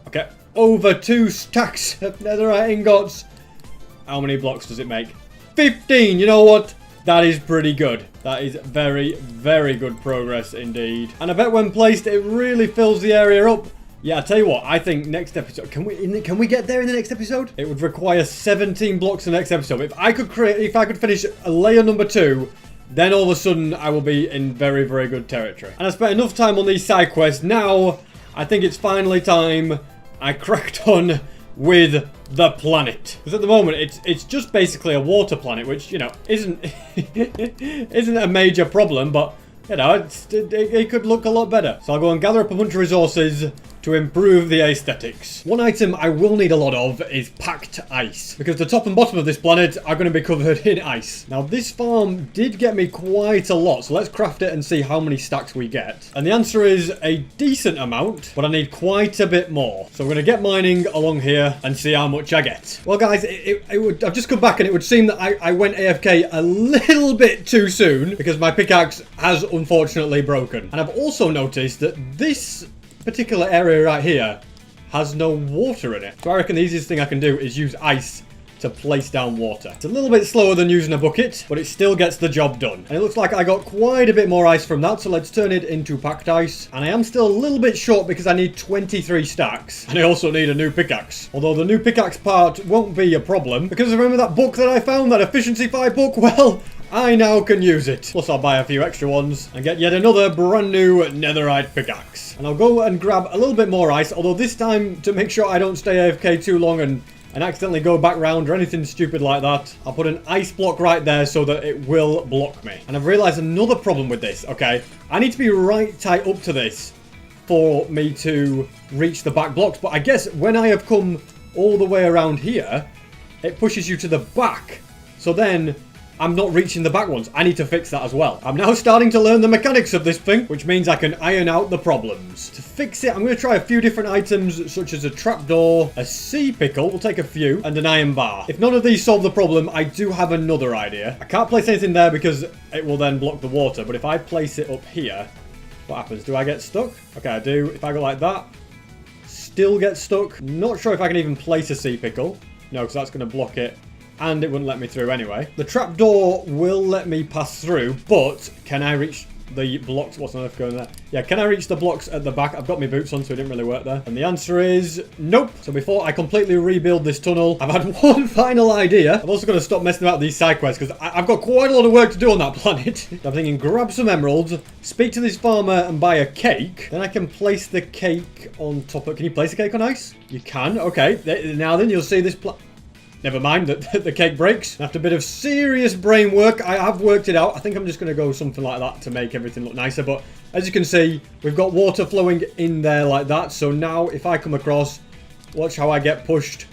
Okay, over 2 stacks of netherite ingots. How many blocks does it make? 15. You know what? That is pretty good. That is very, very good progress indeed. And I bet when placed, it really fills the area up. Yeah, I tell you what, I think next episode, can we get there in the next episode? It would require 17 blocks in the next episode. If I could finish a layer number 2, then all of a sudden I will be in very, very good territory. And I spent enough time on these side quests. Now, I think it's finally time I cracked on with the planet. Because at the moment, it's just basically a water planet, which, you know, isn't a major problem, but, you know, it could look a lot better. So I'll go and gather up a bunch of resources to improve the aesthetics. One item I will need a lot of is packed ice, because the top and bottom of this planet are going to be covered in ice. Now, this farm did get me quite a lot, so let's craft it and see how many stacks we get. And the answer is a decent amount, but I need quite a bit more. So I'm going to get mining along here and see how much I get. Well, guys, I've just come back and it would seem that I went AFK a little bit too soon, because my pickaxe has unfortunately broken. And I've also noticed that this particular area right here has no water in it. So I reckon the easiest thing I can do is use ice to place down water. It's a little bit slower than using a bucket, but it still gets the job done. And it looks like I got quite a bit more ice from that, so let's turn it into packed ice. And I am still a little bit short because I need 23 stacks. And I also need a new pickaxe. Although the new pickaxe part won't be a problem, because remember that book that I found, that efficiency 5 book? Well, I now can use it. Plus I'll buy a few extra ones and get yet another brand new netherite pickaxe. And I'll go and grab a little bit more ice, although this time, to make sure I don't stay AFK too long and accidentally go back round or anything stupid like that, I'll put an ice block right there so that it will block me. And I've realised another problem with this, okay? I need to be right tight up to this for me to reach the back blocks, but I guess when I have come all the way around here, it pushes you to the back. So then I'm not reaching the back ones. I need to fix that as well. I'm now starting to learn the mechanics of this thing, which means I can iron out the problems. To fix it, I'm going to try a few different items, such as a trapdoor, a sea pickle, we'll take a few, and an iron bar. If none of these solve the problem, I do have another idea. I can't place anything there because it will then block the water, but if I place it up here, what happens? Do I get stuck? Okay, I do. If I go like that, still get stuck. Not sure if I can even place a sea pickle. No, because that's going to block it. And it wouldn't let me through anyway. The trapdoor will let me pass through, but can I reach the blocks? What's on earth going there? Yeah, can I reach the blocks at the back? I've got my boots on, so it didn't really work there. And the answer is nope. So before I completely rebuild this tunnel, I've had one final idea. I'm also going to stop messing about with these side quests, because I've got quite a lot of work to do on that planet. I'm thinking grab some emeralds, speak to this farmer and buy a cake. Then I can place the cake on top of... Can you place a cake on ice? You can. Okay. Now then, you'll see this... Never mind that the cake breaks. After a bit of serious brain work, I have worked it out. I think I'm just going to go something like that to make everything look nicer. But as you can see, we've got water flowing in there like that. So now if I come across, watch how I get pushed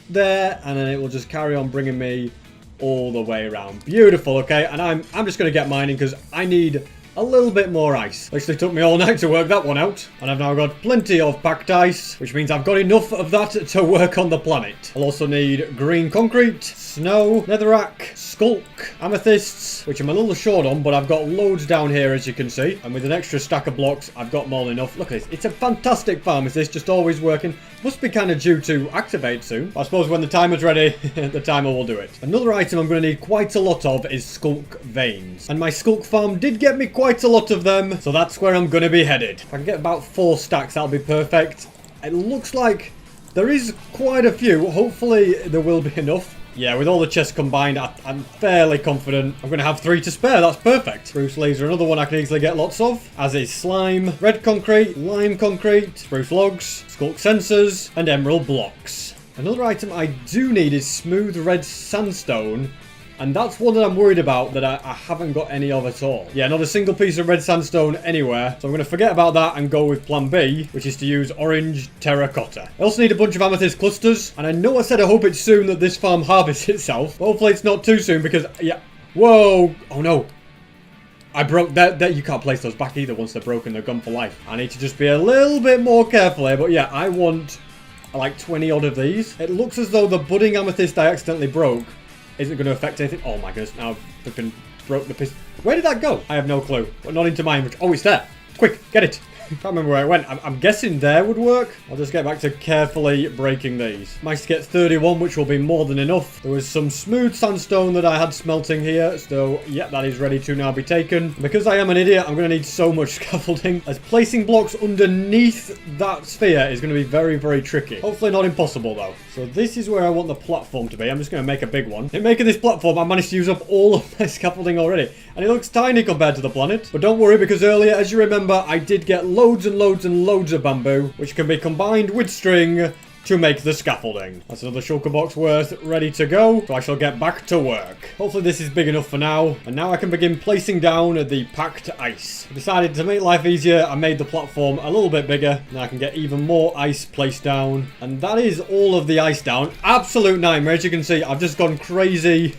there. And then it will just carry on bringing me all the way around. Beautiful, okay? And I'm just going to get mining because I need a little bit more ice. Actually took me all night to work that one out. And I've now got plenty of packed ice, which means I've got enough of that to work on the planet. I'll also need green concrete, snow, netherrack, skulk, amethysts, which I'm a little short on, but I've got loads down here, as you can see. And with an extra stack of blocks, I've got more than enough. Look at this. It's a fantastic farm. Is this just always working? Must be kind of due to activate soon. I suppose when the timer's ready, the timer will do it. Another item I'm going to need quite a lot of is skulk veins. And my skulk farm did get me quite a lot of them, so that's where I'm going to be headed. If I can get about 4 stacks, that'll be perfect. It looks like there is quite a few. Hopefully there will be enough. Yeah, with all the chests combined, I'm fairly confident I'm going to have 3 to spare. That's perfect. Spruce leaves are another one I can easily get lots of, as is slime, red concrete, lime concrete, spruce logs, skulk sensors, and emerald blocks. Another item I do need is smooth red sandstone, and that's one that I'm worried about that I haven't got any of at all. Yeah, not a single piece of red sandstone anywhere. So I'm going to forget about that and go with plan B, which is to use orange terracotta. I also need a bunch of amethyst clusters. And I know I said I hope it's soon that this farm harvests itself. But hopefully it's not too soon because, yeah. Whoa. Oh no. I broke that. You can't place those back either once they're broken. They're gone for life. I need to just be a little bit more careful here. But yeah, I want like 20 odd of these. It looks as though the budding amethyst I accidentally broke isn't going to affect anything. Oh my goodness, now I've flipping broke the piece. Where did that go? I have no clue. But not into my inventory. Oh, it's there. Quick, get it. Can't remember where it went. I'm guessing there would work. I'll just get back to carefully breaking these. Managed to get 31, which will be more than enough. There was some smooth sandstone that I had smelting here. So, yeah, that is ready to now be taken. Because I am an idiot, I'm going to need so much scaffolding. As placing blocks underneath that sphere is going to be very, very tricky. Hopefully not impossible, though. So this is where I want the platform to be. I'm just going to make a big one. In making this platform, I managed to use up all of my scaffolding already. And it looks tiny compared to the planet. But don't worry, because earlier, as you remember, I did get loads and loads and loads of bamboo, which can be combined with string to make the scaffolding. That's another shulker box worth ready to go, so I shall get back to work. Hopefully this is big enough for now, and now I can begin placing down the packed ice. I decided to make life easier, I made the platform a little bit bigger, now I can get even more ice placed down, and that is all of the ice down. Absolute nightmare. As you can see, I've just gone crazy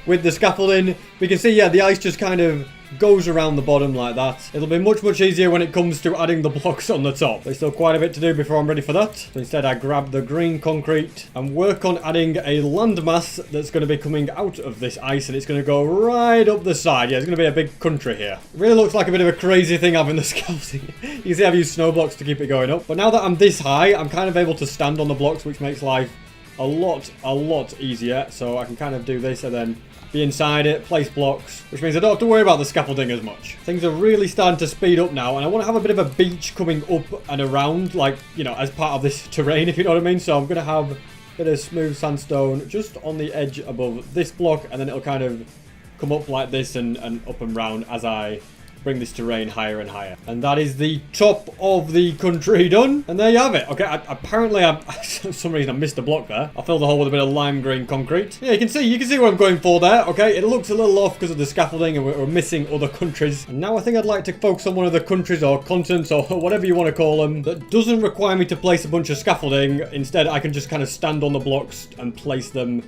with the scaffolding. We can see, yeah, the ice just kind of goes around the bottom like that. It'll be much, much easier when it comes to adding the blocks on the top. There's still quite a bit to do before I'm ready for that. So instead, I grab the green concrete and work on adding a landmass that's going to be coming out of this ice, and it's going to go right up the side. Yeah, it's going to be a big country here. It really looks like a bit of a crazy thing having the scaffolding. You can see I've used snow blocks to keep it going up. But now that I'm this high, I'm kind of able to stand on the blocks, which makes life a lot easier. So I can kind of do this and then be inside it, place blocks, which means I don't have to worry about the scaffolding as much. Things are really starting to speed up now, and I want to have a bit of a beach coming up and around, like, you know, as part of this terrain, if you know what I mean. So I'm going to have a bit of smooth sandstone just on the edge above this block, and then it'll kind of come up like this and up and round as I bring this terrain higher and higher. And that is the top of the country done. And there you have it. Okay, apparently for some reason I missed a block there. I filled the hole with a bit of lime green concrete. Yeah, you can see what I'm going for there. Okay, it looks a little off because of the scaffolding and we're missing other countries. And now I think I'd like to focus on one of the countries or continents or whatever you want to call them that doesn't require me to place a bunch of scaffolding. Instead, I can just kind of stand on the blocks and place them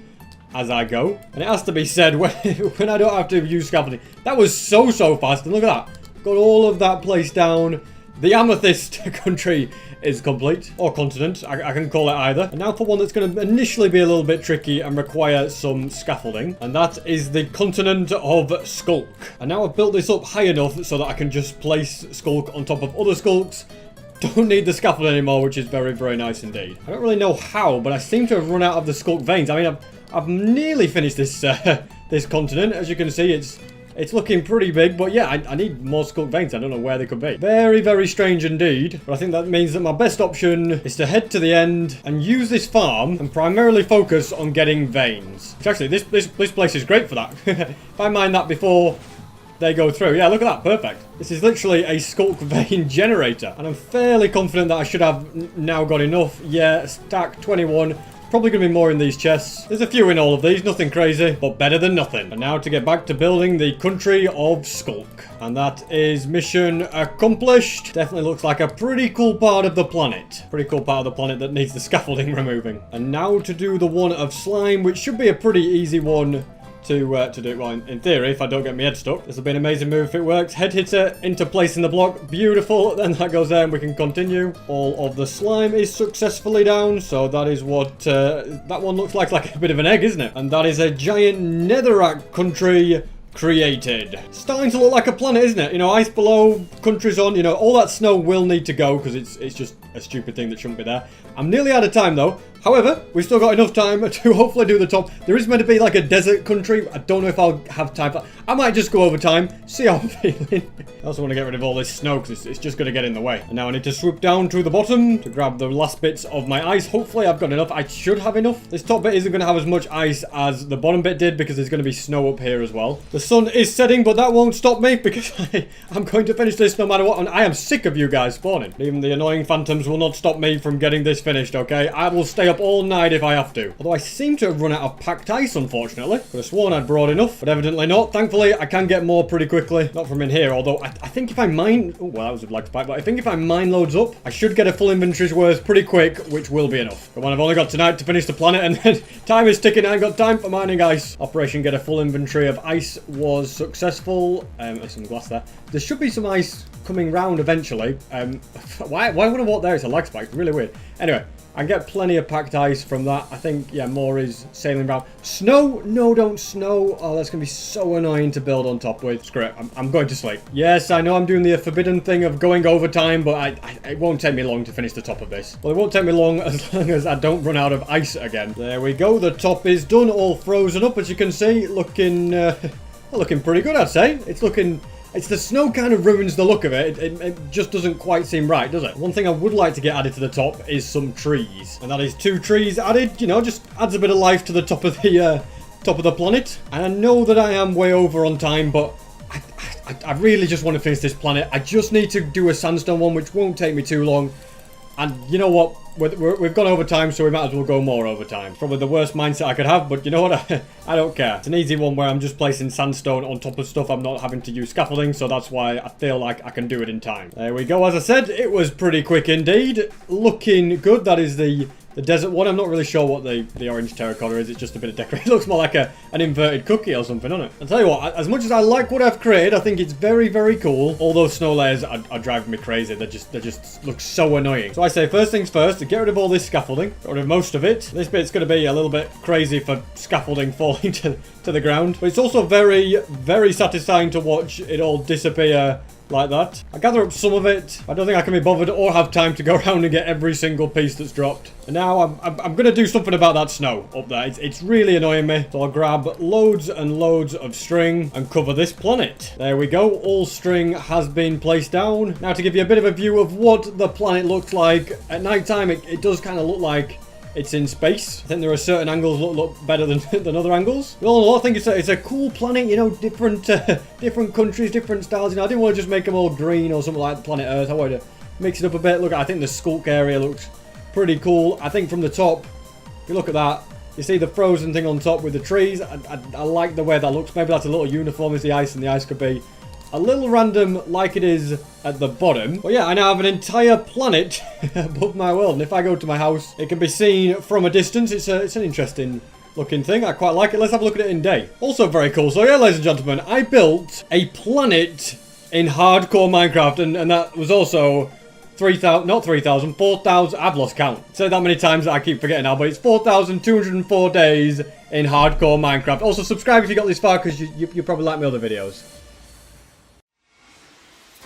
as I go. And it has to be said, when I don't have to use scaffolding, that was so fast. And look at that. Got all of that placed down. The amethyst country is complete. Or continent. I can call it either. And now for one that's going to initially be a little bit tricky and require some scaffolding. And that is the continent of Skulk. And now I've built this up high enough so that I can just place Skulk on top of other Skulks. Don't need the scaffold anymore, which is very, very nice indeed. I don't really know how, but I seem to have run out of the Skulk veins. I mean, I've nearly finished this this continent. As you can see, it's looking pretty big, but yeah, I need more Skulk veins. I don't know where they could be. Very, very strange indeed. But I think that means that my best option is to head to the end and use this farm and primarily focus on getting veins. Which actually, this place is great for that. If I mine that before they go through. Yeah, look at that. Perfect. This is literally a Skulk vein generator. And I'm fairly confident that I should have now got enough. Yeah, stack 21. Probably going to be more in these chests. There's a few in all of these, nothing crazy, but better than nothing. And now to get back to building the country of Skulk. And that is mission accomplished. Definitely looks like a pretty cool part of the planet. Pretty cool part of the planet that needs the scaffolding removing. And now to do the one of slime, which should be a pretty easy one to do it. Well, in theory, if I don't get my head stuck. This will be an amazing move if it works. Head hitter into place in the block. Beautiful. Then that goes there and we can continue. All of the slime is successfully down. So that is what that one looks like a bit of an egg, isn't it? And that is a giant netherrack country created. Starting to look like a planet, isn't it? You know, ice below, countries on, you know, all that snow will need to go because it's just a stupid thing that shouldn't be there. I'm nearly out of time though. However, we've still got enough time to hopefully do the top. There is meant to be like a desert country. I don't know if I'll have time for that. I might just go over time, see how I'm feeling. I also want to get rid of all this snow because it's just going to get in the way. And now I need to swoop down to the bottom to grab the last bits of my ice. Hopefully I've got enough. I should have enough. This top bit isn't going to have as much ice as the bottom bit did because there's going to be snow up here as well. The sun is setting, but that won't stop me because I'm going to finish this no matter what. And I am sick of you guys spawning. Even the annoying phantoms will not stop me from getting this finished, okay? I will stay up all night if I have to. Although I seem to have run out of packed ice, unfortunately. Could have sworn I'd brought enough, but evidently not. Thankfully, I can get more pretty quickly. Not from in here, although I think if I mine... Oh, well, that was a black spike, but I think if I mine loads up, I should get a full inventory's worth pretty quick, which will be enough. But when I've only got tonight to finish the planet, and then time is ticking, I ain't got time for mining ice. Operation Get a Full Inventory of Ice was successful. There's some glass there. There should be some ice coming round eventually. Why would I walk there? It's a lag spike. Really weird. Anyway. I get plenty of packed ice from that. I think, yeah, more is sailing around. Snow? No, don't snow. Oh, that's going to be so annoying to build on top with. Screw it. I'm going to sleep. Yes, I know I'm doing the forbidden thing of going overtime, but it won't take me long to finish the top of this. Well, it won't take me long as I don't run out of ice again. There we go. The top is done, all frozen up, as you can see. Looking pretty good, I'd say. It's the snow kind of ruins the look of it. It just doesn't quite seem right, does it? One thing I would like to get added to the top is some trees. And that is 2 trees added, you know, just adds a bit of life to the top of the planet. And I know that I am way over on time, but I really just want to finish this planet. I just need to do a sandstone one, which won't take me too long. And you know what? We've gone over time, so we might as well go more over time. Probably the worst mindset I could have, but you know what? I don't care. It's an easy one where I'm just placing sandstone on top of stuff. I'm not having to use scaffolding, so that's why I feel like I can do it in time. There we go. As I said, it was pretty quick indeed. Looking good. That is the desert one. I'm not really sure what the orange terracotta is. It's just a bit of decoration. It looks more like an inverted cookie or something, doesn't it? I'll tell you what, as much as I like what I've created, I think it's very, very cool. All those snow layers are driving me crazy. They just look so annoying. So I say first things first, to get rid of all this scaffolding. Get rid of most of it. This bit's going to be a little bit crazy for scaffolding falling to the ground. But it's also very, very satisfying to watch it all disappear like that. I gather up some of it. I don't think I can be bothered or have time to go around and get every single piece that's dropped. And now I'm going to do something about that snow up there. It's really annoying me. So I'll grab loads and loads of string and cover this planet. There we go. All string has been placed down. Now to give you a bit of a view of what the planet looks like at night time, it does kind of look like it's in space. I think there are certain angles look better than other angles. All in all, I think it's a cool planet, you know, different countries, different styles. You know, I didn't want to just make them all green or something like planet Earth. I wanted to mix it up a bit. Look, I think the Skulk area looks pretty cool. I think from the top, if you look at that, you see the frozen thing on top with the trees. I like the way that looks. Maybe that's a little uniform as the ice, and the ice could be a little random like it is at the bottom. But yeah, I now have an entire planet above my world. And if I go to my house, it can be seen from a distance. It's an interesting looking thing. I quite like it. Let's have a look at it in day. Also very cool. So yeah, ladies and gentlemen, I built a planet in hardcore Minecraft. And that was also 3,000, not 3,000, 4,000. I've lost count. Said that many times that I keep forgetting now. But it's 4,204 days in hardcore Minecraft. Also subscribe if you got this far, because you probably like my other videos.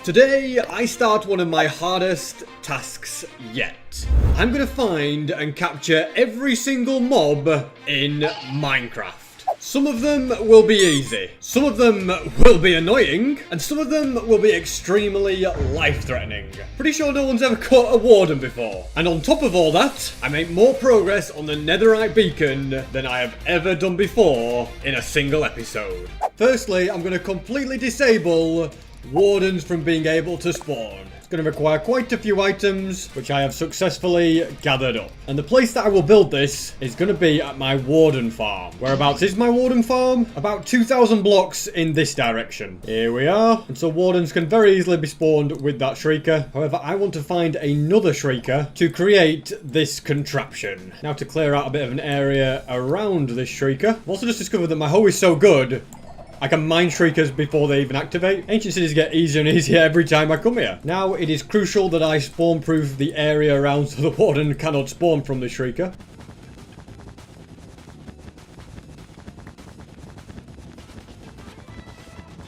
Today, I start one of my hardest tasks yet. I'm gonna find and capture every single mob in Minecraft. Some of them will be easy, some of them will be annoying, and some of them will be extremely life-threatening. Pretty sure no one's ever caught a warden before. And on top of all that, I make more progress on the netherite beacon than I have ever done before in a single episode. Firstly, I'm gonna completely disable wardens from being able to spawn. It's going to require quite a few items, which I have successfully gathered up. And the place that I will build this is going to be at my warden farm. Whereabouts is my warden farm? About 2,000 blocks in this direction. Here we are. And so wardens can very easily be spawned with that shrieker. However, I want to find another shrieker to create this contraption. Now to clear out a bit of an area around this shrieker. I've also just discovered that my hoe is so good, I can mine shriekers before they even activate. Ancient cities get easier and easier every time I come here. Now it is crucial that I spawn proof the area around so the warden cannot spawn from the shrieker.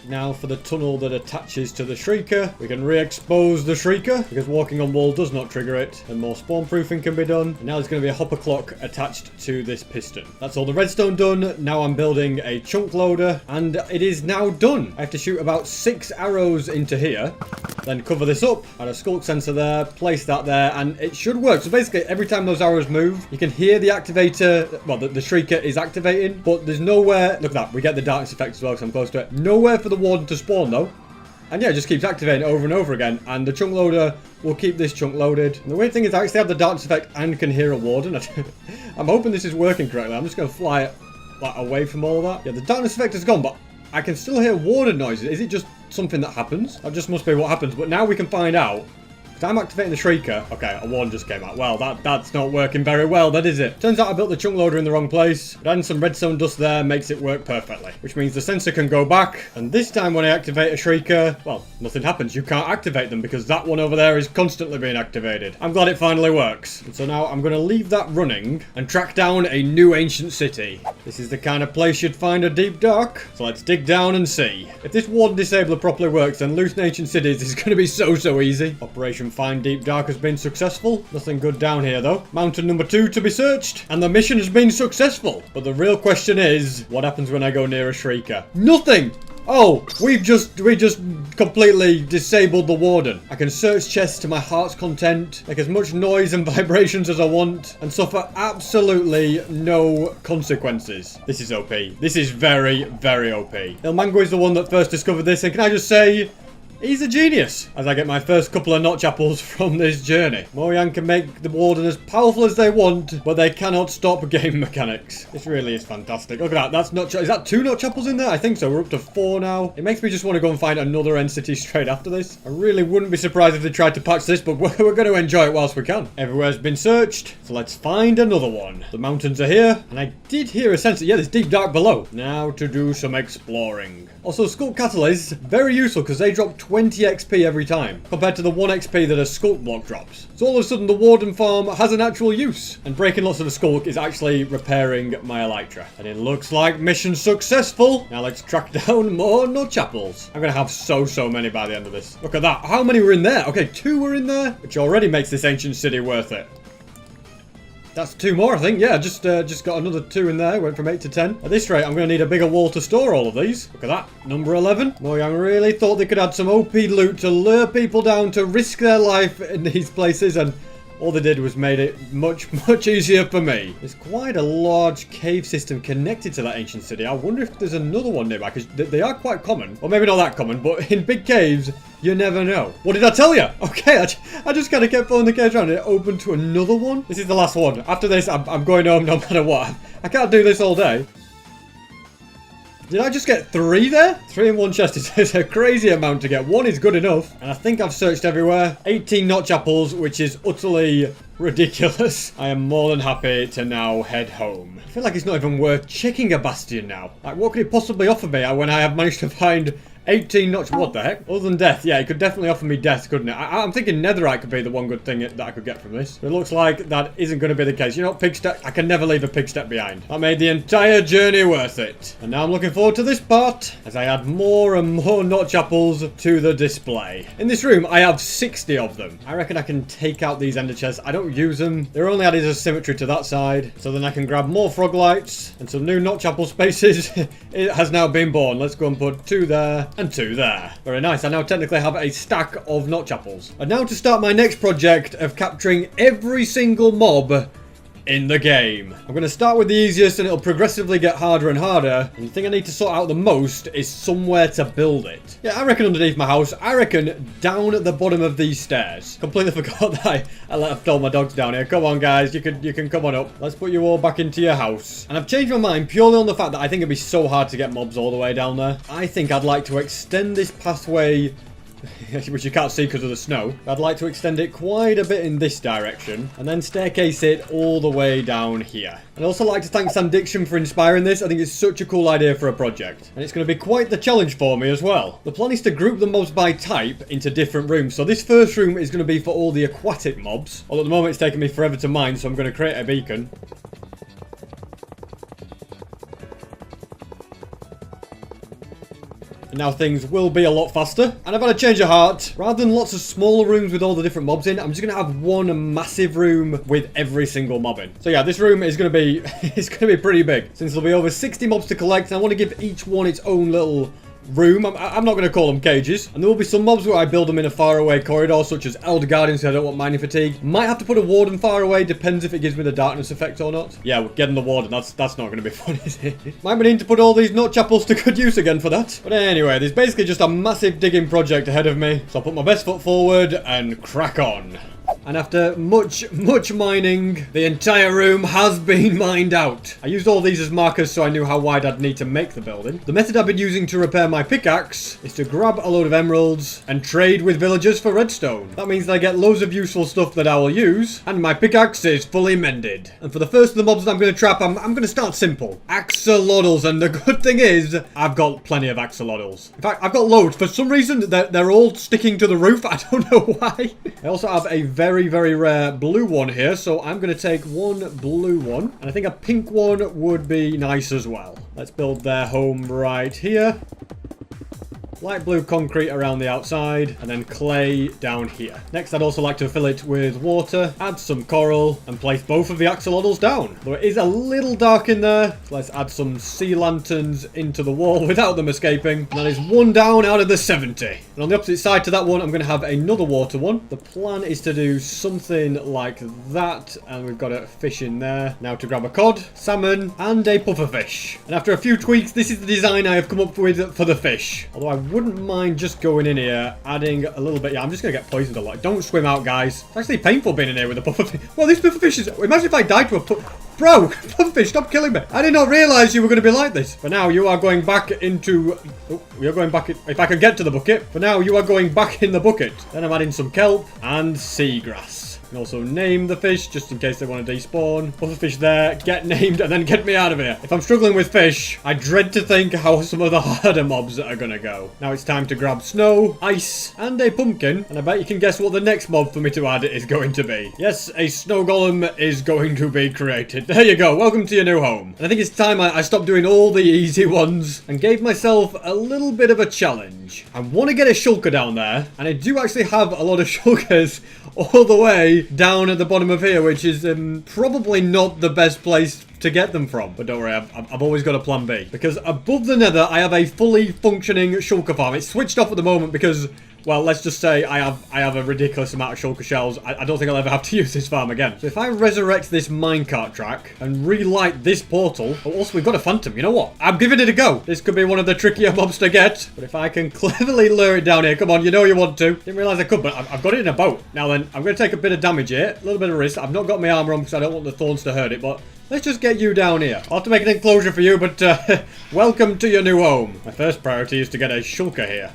Now for the tunnel that attaches to the shrieker, we can re-expose the shrieker because walking on wall does not trigger it, and more spawn proofing can be done. And now there's going to be a hopper clock attached to this piston. That's all the redstone done. Now I'm building a chunk loader, and it is now done. I have to shoot about 6 arrows into here, then cover this up, add a skulk sensor there, place that there, and it should work. So basically every time those arrows move, you can hear the activator, well, the shrieker is activating, but there's nowhere, look at that, we get the darkness effect as well because I'm close to it. Nowhere for the warden to spawn though. And yeah, it just keeps activating over and over again. And the chunk loader will keep this chunk loaded. And the weird thing is I actually have the darkness effect and can hear a warden. I'm hoping this is working correctly. I'm just going to fly it like, away from all of that. Yeah, the darkness effect is gone, but I can still hear warden noises. Is it just something that happens? That just must be what happens. But now we can find out. I'm activating the Shrieker. Okay, a 1 just came out. Well, that's not working very well, then, is it? Turns out I built the chunk loader in the wrong place. But adding some redstone dust there makes it work perfectly. Which means the sensor can go back. And this time when I activate a Shrieker, well, nothing happens. You can't activate them because that one over there is constantly being activated. I'm glad it finally works. And so now I'm going to leave that running and track down a new ancient city. This is the kind of place you'd find a deep dark. So let's dig down and see. If this warden disabler properly works, then looting ancient cities is going to be so easy. Operation Find Deep Dark has been successful. Nothing good down here though. Mountain number 2 to be searched. And the mission has been successful. But the real question is, what happens when I go near a Shrieker? Nothing! Oh, we just completely disabled the warden. I can search chests to my heart's content, make as much noise and vibrations as I want, and suffer absolutely no consequences. This is OP. This is very OP. Il Mango is the one that first discovered this, and can I just say, he's a genius, as I get my first couple of notch apples from this journey. Mojang can make the warden as powerful as they want, but they cannot stop game mechanics. This really is fantastic. Look at that, that's notch. Is that 2 notch apples in there? I think so, we're up to 4 now. It makes me just want to go and find another end city straight after this. I really wouldn't be surprised if they tried to patch this, but we're going to enjoy it whilst we can. Everywhere's been searched, so let's find another one. The mountains are here, and I did hear a sensor. Yeah, there's deep dark below. Now to do some exploring. Also, Sculk Cattle is very useful because they drop 20 XP every time, compared to the 1 XP that a Sculk block drops. So all of a sudden the warden farm has an actual use. And breaking lots of the Sculk is actually repairing my Elytra. And it looks like mission successful. Now let's track down more notch apples. I'm going to have so many by the end of this. Look at that. How many were in there? Okay, 2 were in there, which already makes this ancient city worth it. That's 2 more, I think. Yeah, just got another 2 in there. Went from 8 to 10. At this rate, I'm going to need a bigger wall to store all of these. Look at that. Number 11. Mojang really thought they could add some OP loot to lure people down to risk their life in these places, and all they did was made it much easier for me. There's quite a large cave system connected to that ancient city. I wonder if there's another one nearby, because they are quite common. Or maybe not that common, but in big caves, you never know. What did I tell you? Okay, I just kind of kept following the caves around and it opened to another one. This is the last one. After this, I'm going home no matter what. I can't do this all day. Did I just get 3 there? 3 in 1 chest is a crazy amount to get. 1 is good enough. And I think I've searched everywhere. 18 notch apples, which is utterly ridiculous. I am more than happy to now head home. I feel like it's not even worth checking a bastion now. Like, what could it possibly offer me when I have managed to find 18 notch. What the heck? Other than death, yeah, it could definitely offer me death, couldn't it? I'm thinking netherite could be the one good thing that I could get from this. But it looks like that isn't going to be the case. You know what, pig step? I can never leave a pig step behind. That made the entire journey worth it. And now I'm looking forward to this part as I add more and more notch apples to the display. In this room, I have 60 of them. I reckon I can take out these ender chests. I don't use them. They're only added as symmetry to that side. So then I can grab more frog lights and some new notch apple spaces. It has now been born. Let's go and put 2 there and 2 there. Very nice. I now technically have a stack of notch apples. And now to start my next project of capturing every single mob in the game. I'm going to start with the easiest and it'll progressively get harder and harder. And the thing I need to sort out the most is somewhere to build it. Yeah, I reckon underneath my house. I reckon down at the bottom of these stairs. Completely forgot that I left all my dogs down here. Come on, guys. You can come on up. Let's put you all back into your house. And I've changed my mind purely on the fact that I think it'd be so hard to get mobs all the way down there. I think I'd like to extend this pathway, which you can't see because of the snow. I'd like to extend it quite a bit in this direction and then staircase it all the way down here. I'd also like to thank Sandiction for inspiring this. I think it's such a cool idea for a project. And it's going to be quite the challenge for me as well. The plan is to group the mobs by type into different rooms. So this first room is going to be for all the aquatic mobs. Although at the moment it's taking me forever to mine, so I'm going to create a beacon. And now things will be a lot faster. And I've had a change of heart. Rather than lots of smaller rooms with all the different mobs in, I'm just going to have one massive room with every single mob in. So yeah, this room is going to be, it's going to be pretty big. Since there'll be over 60 mobs to collect, and I want to give each one its own little room. I'm not going to call them cages. And there will be some mobs where I build them in a faraway corridor, such as Elder Guardians, so I don't want mining fatigue. Might have to put a warden far away, depends if it gives me the darkness effect or not. Yeah, we're getting the warden, that's not going to be fun, is it? Might be needing to put all these notch apples to good use again for that. But anyway, there's basically just a massive digging project ahead of me. So I'll put my best foot forward and crack on. And after much mining, the entire room has been mined out. I used all these as markers so I knew how wide I'd need to make the building. The method I've been using to repair my pickaxe is to grab a load of emeralds and trade with villagers for redstone. That means that I get loads of useful stuff that I will use, and my pickaxe is fully mended. And for the first of the mobs that I'm going to trap, I'm going to start simple. Axolotls, and the good thing is, I've got plenty of axolotls. In fact, I've got loads. For some reason, they're all sticking to the roof. I don't know why. I also have a very rare blue one here, so I'm going to take one blue one, and I think a pink one would be nice as well. Let's build their home right here. Light blue concrete around the outside, and then clay down here. Next, I'd also like to fill it with water, add some coral, and place both of the axolotls down. Though it is a little dark in there, so let's add some sea lanterns into the wall without them escaping. And that is one down out of the 70. And on the opposite side to that one, I'm going to have another water one. The plan is to do something like that, and we've got a fish in there. Now to grab a cod, salmon, and a pufferfish. And after a few tweaks, this is the design I have come up with for the fish. Although I wouldn't mind just going in here, adding a little bit. Yeah, I'm just going to get poisoned a lot. Don't swim out, guys. It's actually painful being in here with a pufferfish. Well, these pufferfishes. Imagine if I died to a Bro, pufferfish, stop killing me. I did not realize you were going to be like this. For now, you are going back into... Oh, you're going back... If I can get to the bucket. For now, you are going back in the bucket. Then I'm adding some kelp and seagrass. And also name the fish, just in case they want to despawn. Pufferfish there, get named, and then get me out of here. If I'm struggling with fish, I dread to think how some of the harder mobs are going to go. Now it's time to grab snow, ice, and a pumpkin. And I bet you can guess what the next mob for me to add is going to be. Yes, a snow golem is going to be created. There you go, welcome to your new home. And I think it's time I stopped doing all the easy ones and gave myself a little bit of a challenge. I want to get a shulker down there, and I do actually have a lot of shulkers all the way down at the bottom of here, which is probably not the best place to get them from. But don't worry, I've always got a plan B. Because above the nether, I have a fully functioning shulker farm. It's switched off at the moment because... Well, let's just say I have a ridiculous amount of shulker shells. I don't think I'll ever have to use this farm again. So if I resurrect this minecart track and relight this portal... Oh, also, we've got a phantom. You know what? I'm giving it a go. This could be one of the trickier mobs to get. But if I can cleverly lure it down here... Come on, you know you want to. Didn't realize I could, but I've got it in a boat. Now then, I'm going to take a bit of damage here. A little bit of risk. I've not got my armor on because I don't want the thorns to hurt it, but... Let's just get you down here. I'll have to make an enclosure for you, but welcome to your new home. My first priority is to get a shulker here.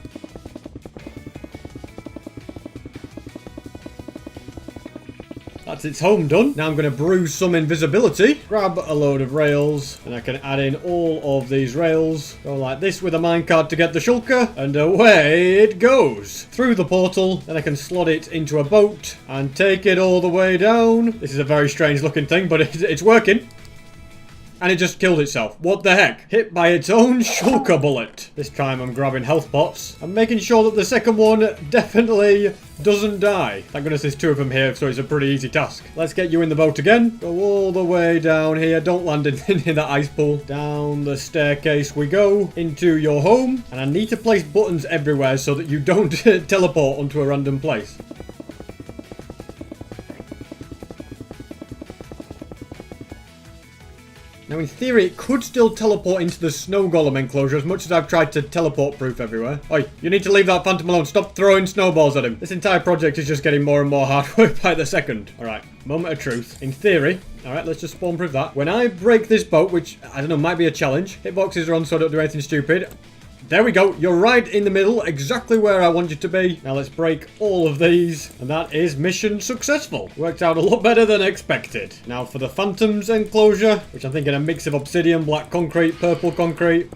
That's its home done. Now I'm going to brew some invisibility. Grab a load of rails. And I can add in all of these rails. Go like this with a minecart to get the shulker. And away it goes. Through the portal. Then I can slot it into a boat. And take it all the way down. This is a very strange looking thing, but it's working. And it just killed itself. What the heck? Hit by its own shulker bullet. This time I'm grabbing health pots. I'm making sure that the second one definitely doesn't die. Thank goodness there's two of them here, so it's a pretty easy task. Let's get you in the boat again. Go all the way down here. Don't land in that ice pool. Down the staircase we go into your home. And I need to place buttons everywhere so that you don't teleport onto a random place. Now, in theory, it could still teleport into the snow golem enclosure as much as I've tried to teleport proof everywhere. Oi, you need to leave that phantom alone. Stop throwing snowballs at him. This entire project is just getting more and more hard work by the second. All right, moment of truth. In theory, all right, let's just spawn proof that. When I break this boat, which, I don't know, might be a challenge. Hitboxes are on so I don't do anything stupid. There we go. You're right in the middle, exactly where I want you to be. Now let's break all of these. And that is mission successful. Worked out a lot better than expected. Now for the phantoms enclosure, which I'm thinking a mix of obsidian, black concrete, purple concrete.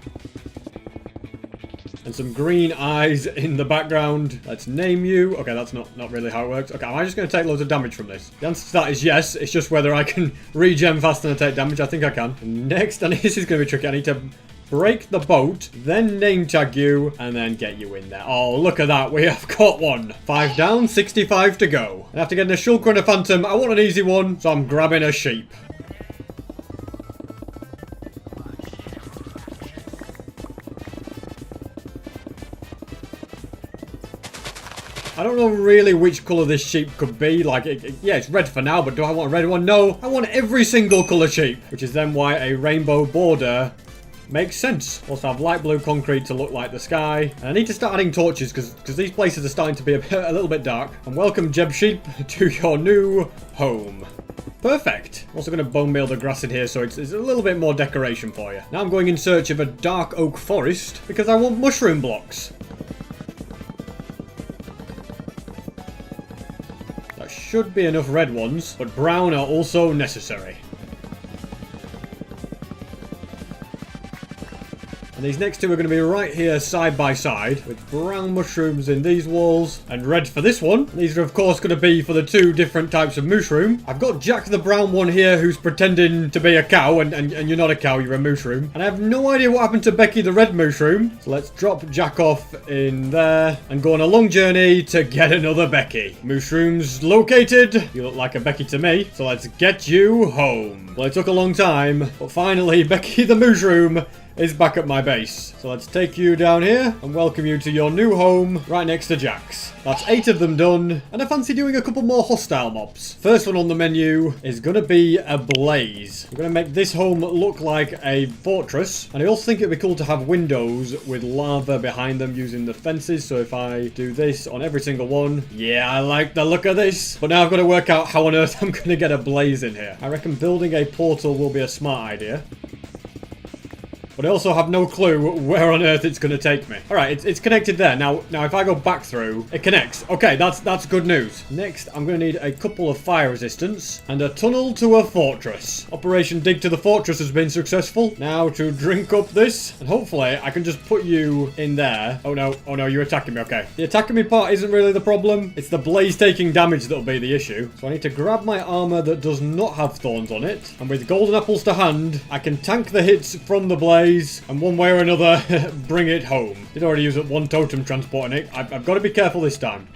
And some green eyes in the background. Let's name you. Okay, that's not really how it works. Okay, am I just going to take loads of damage from this? The answer to that is yes. It's just whether I can regen faster than I take damage. I think I can. Next, and this is going to be tricky. I need to... break the boat, then name tag you, and then get you in there. Oh, look at that. We have got one. 5 down, 65 to go. And after getting a shulker and a phantom, I want an easy one, so I'm grabbing a sheep. I don't know really which colour this sheep could be. Like, yeah, it's red for now, but do I want a red one? No, I want every single colour sheep. Which is then why a rainbow border Makes sense. Also have light blue concrete to look like the sky. And I need to start adding torches because these places are starting to be a little bit dark. And welcome, Jeb Sheep, to your new home. Perfect. I'm also going to bone meal the grass in here so it's a little bit more decoration for you. Now I'm going in search of a dark oak forest because I want mushroom blocks. That should be enough red ones, but brown are also necessary. And these next two are going to be right here side by side with brown mushrooms in these walls and red for this one. These are of course going to be for the two different types of mushroom. I've got Jack the brown one here who's pretending to be a cow and you're not a cow, you're a mushroom. And I have no idea what happened to Becky the red mushroom. So let's drop Jack off in there and go on a long journey to get another Becky. Mushrooms located. You look like a Becky to me. So let's get you home. Well, it took a long time, but finally Becky the mushroom is back at my base. So let's take you down here and welcome you to your new home right next to Jack's. That's 8 of them done, and I fancy doing a couple more hostile mobs. First one on the menu is gonna be a blaze. We're gonna make this home look like a fortress, and I also think it'd be cool to have windows with lava behind them using the fences. So if I do this on every single one, yeah, I like the look of this. But now I've got to work out how on earth I'm gonna get a blaze in here. I reckon building a portal will be a smart idea. But I also have no clue where on earth it's going to take me. Alright, it's connected there. Now if I go back through, it connects. Okay, that's good news. Next, I'm going to need a couple of fire resistance and a tunnel to a fortress. Operation Dig to the Fortress has been successful. Now to drink up this, and hopefully I can just put you in there. Oh no, you're attacking me. Okay. The attacking me part isn't really the problem. It's the blaze taking damage that'll be the issue. So I need to grab my armor that does not have thorns on it. And with golden apples to hand, I can tank the hits from the blaze and one way or another bring it home. Did already use up one totem transporting it. I've got to be careful this time.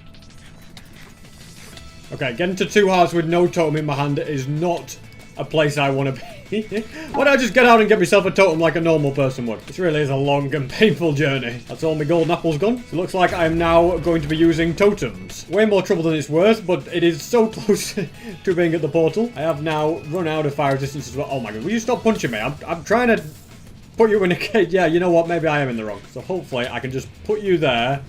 Okay, getting to 2 hearts with no totem in my hand is not a place I want to be. Why don't I just get out and get myself a totem like a normal person would? This really is a long and painful journey. That's all my golden apples gone. So it looks like I'm now going to be using totems. Way more trouble than it's worth, but it is so close to being at the portal. I have now run out of fire resistance as well. Oh my god, will you stop punching me? I'm trying to put you in a cage. Yeah, you know what? Maybe I am in the wrong. So hopefully I can just put you there.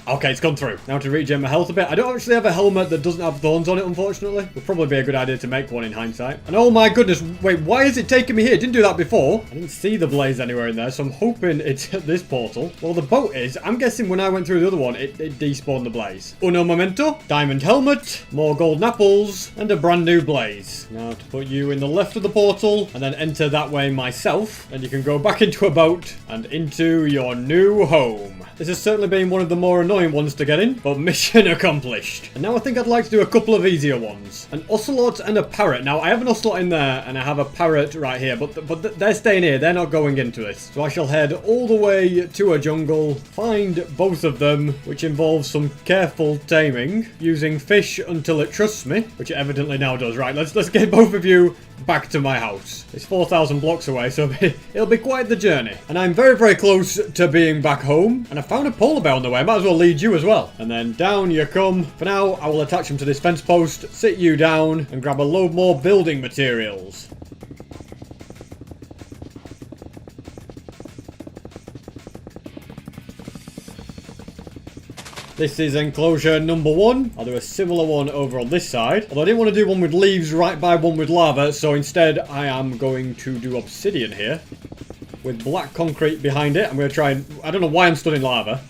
Okay, it's gone through. Now to regen my health a bit. I don't actually have a helmet that doesn't have thorns on it, unfortunately. Would probably be a good idea to make one in hindsight. And oh my goodness, wait, why is it taking me here? Didn't do that before. I didn't see the blaze anywhere in there, so I'm hoping it's at this portal. Well, the boat is. I'm guessing when I went through the other one, it despawned the blaze. Uno momento. Diamond helmet, more golden apples, and a brand new blaze. Now to put you in the left of the portal, and then enter that way myself. And you can go back into a boat and into your new home. This has certainly been one of the more annoying ones to get in, but mission accomplished. And now I think I'd like to do a couple of easier ones. An ocelot and a parrot. Now I have an ocelot in there and I have a parrot right here, but they're staying here. They're not going into this. So I shall head all the way to a jungle, find both of them, which involves some careful taming, using fish until it trusts me, which it evidently now does. Right, let's get both of you back to my house. It's 4,000 blocks away, so it'll be quite the journey. And I'm very, very close to being back home. And I found a polar bear on the way. I might as well lead you as well. And then down you come. For now, I will attach them to this fence post, sit you down, and grab a load more building materials. This is enclosure number 1. I'll do a similar one over on this side. Although I didn't want to do one with leaves right by one with lava, so instead I am going to do obsidian here. With black concrete behind it. I'm going to try and... I don't know why I'm stood in lava.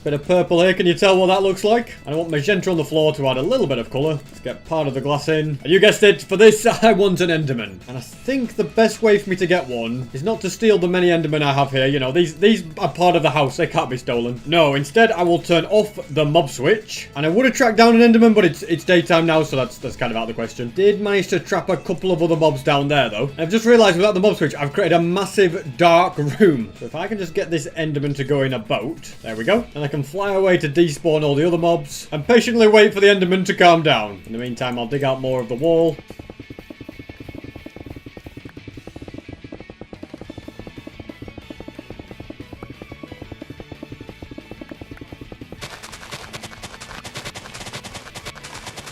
Bit of purple here, can you tell what that looks like? And I want magenta on the floor to add a little bit of colour. Let's get part of the glass in. And you guessed it, for this I want an enderman. And I think the best way for me to get one is not to steal the many endermen I have here. You know, these are part of the house, they can't be stolen. No, instead I will turn off the mob switch. And I would have tracked down an enderman, but it's daytime now, so that's kind of out of the question. Did manage to trap a couple of other mobs down there though. And I've just realised without the mob switch, I've created a massive dark room. So if I can just get this enderman to go in a boat. There we go. And I can fly away to despawn all the other mobs and patiently wait for the enderman to calm down. In the meantime, I'll dig out more of the wall.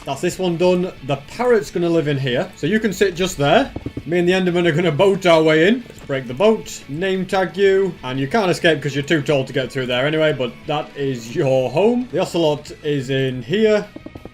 That's this one done. The parrot's going to live in here. So you can sit just there. Me and the Enderman are going to boat our way in. Let's break the boat. Name tag you. And you can't escape because you're too tall to get through there anyway. But that is your home. The ocelot is in here.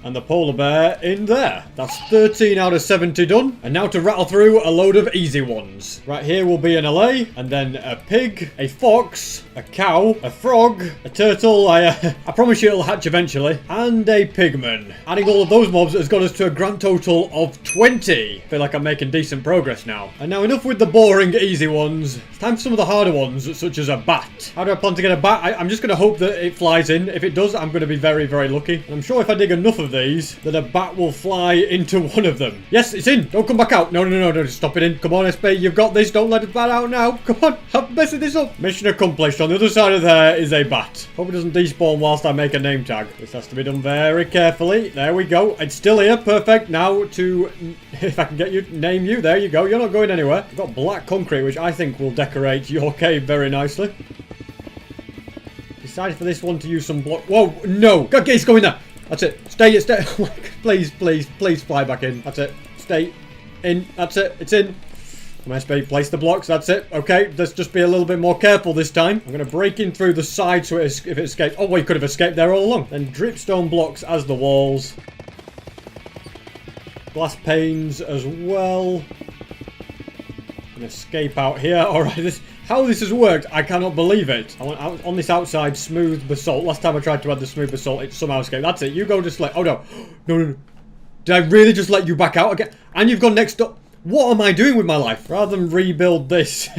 And the polar bear in there. That's 13 out of 70 done. And now to rattle through a load of easy ones. Right here will be an LA, and then a pig, a fox, a cow, a frog, a turtle. I promise you it'll hatch eventually. And a pigman. Adding all of those mobs has got us to a grand total of 20. I feel like I'm making decent progress now. And now enough with the boring easy ones. It's time for some of the harder ones, such as a bat. How do I plan to get a bat? I'm just going to hope that it flies in. If it does, I'm going to be very, very lucky. And I'm sure if I dig enough of these, that a bat will fly into one of them. Yes, it's in. Don't come back out. No, just stop it in. Come on, SB, you've got this. Don't let it bat out now. Come on, I'm messing this up. Mission accomplished. On the other side of there is a bat. Hope it doesn't despawn whilst I make a name tag. This has to be done very carefully. There we go. It's still here. Perfect. Now to, if I can get you, name you. There you go. You're not going anywhere. I've got black concrete, which I think will decorate your cave very nicely. Decided for this one to use some block. Whoa, no. Okay, it's going there. That's it. Stay. Please fly back in. That's it. Stay in. That's it. It's in. Come on, SB. Place the blocks. That's it. Okay, let's just be a little bit more careful this time. I'm going to break in through the side so if it escapes. Oh, well, you could have escaped there all along. Then dripstone blocks as the walls. Glass panes as well. And escape out here. Alright, how this has worked, I cannot believe it. I want out on this outside smooth basalt. Last time I tried to add the smooth basalt, it somehow escaped. That's it. You go just like... Oh, no. No. Did I really just let you back out again? And you've gone next up. What am I doing with my life? Rather than rebuild this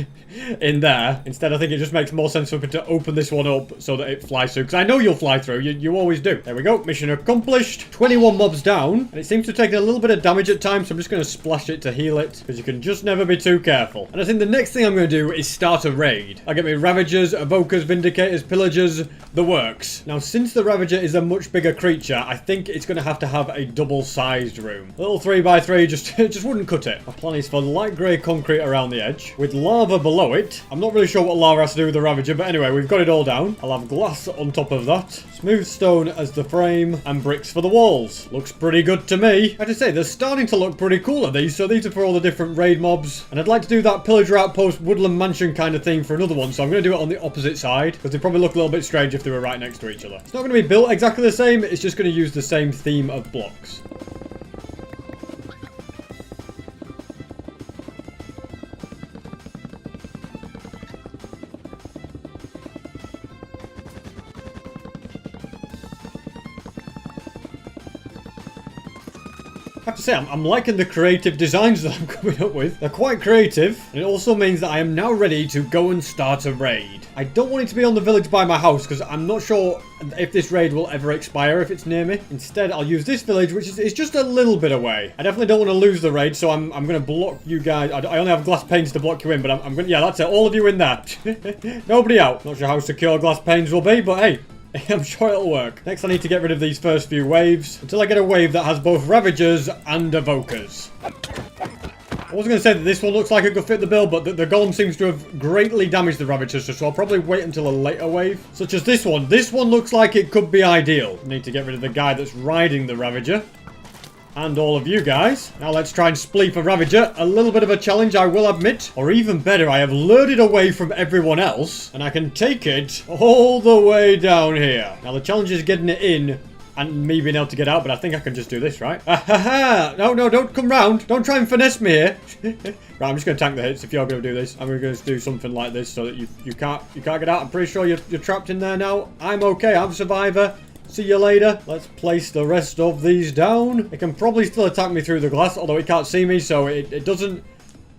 in there, instead I think it just makes more sense for me to open this one up so that it flies through. Because I know you'll fly through. You always do. There we go. Mission accomplished. 21 mobs down. And it seems to take a little bit of damage at times. So I'm just going to splash it to heal it. Because you can just never be too careful. And I think the next thing I'm going to do is start a raid. I'll get me Ravagers, Evokers, Vindicators, Pillagers, the works. Now, since the Ravager is a much bigger creature, I think it's going to have a double-sized room. A little 3x3 just wouldn't cut it. My plan is for light grey concrete around the edge. With lava below it. I'm not really sure what lava has to do with the Ravager, but anyway, we've got it all down. I'll have glass on top of that. Smooth stone as the frame, and bricks for the walls. Looks pretty good to me. I have to say, they're starting to look pretty cool at these, so these are for all the different raid mobs. And I'd like to do that pillager outpost, woodland mansion kind of thing for another one, so I'm going to do it on the opposite side, because they probably look a little bit strange if they were right next to each other. It's not going to be built exactly the same, it's just going to use the same theme of blocks. I have to say, I'm liking the creative designs that I'm coming up with. They're quite creative, and it also means that I am now ready to go and start a raid. I don't want it to be on the village by my house, because I'm not sure if this raid will ever expire if it's near me. Instead, I'll use this village, which is just a little bit away. I definitely don't want to lose the raid, so I'm going to block you guys. I only have glass panes to block you in, but I'm going to... Yeah, that's it. All of you in there. Nobody out. Not sure how secure glass panes will be, but hey... I'm sure it'll work. Next, I need to get rid of these first few waves until I get a wave that has both Ravagers and Evokers. I was going to say that this one looks like it could fit the bill, but the golem seems to have greatly damaged the Ravagers, so I'll probably wait until a later wave. Such as this one. This one looks like it could be ideal. Need to get rid of the guy that's riding the Ravager. And all of you guys. Now let's try and spleef a Ravager. A little bit of a challenge, I will admit. Or even better, I have lured it away from everyone else. And I can take it all the way down here. Now the challenge is getting it in and me being able to get out. But I think I can just do this, right? Ah-ha-ha! No, don't come round. Don't try and finesse me here. Right, I'm just going to tank the hits if you're going to do this. I'm going to do something like this so that you can't get out. I'm pretty sure you're trapped in there now. I'm okay. I'm a survivor. See you later. Let's place the rest of these down. It can probably still attack me through the glass, although it can't see me, so it doesn't...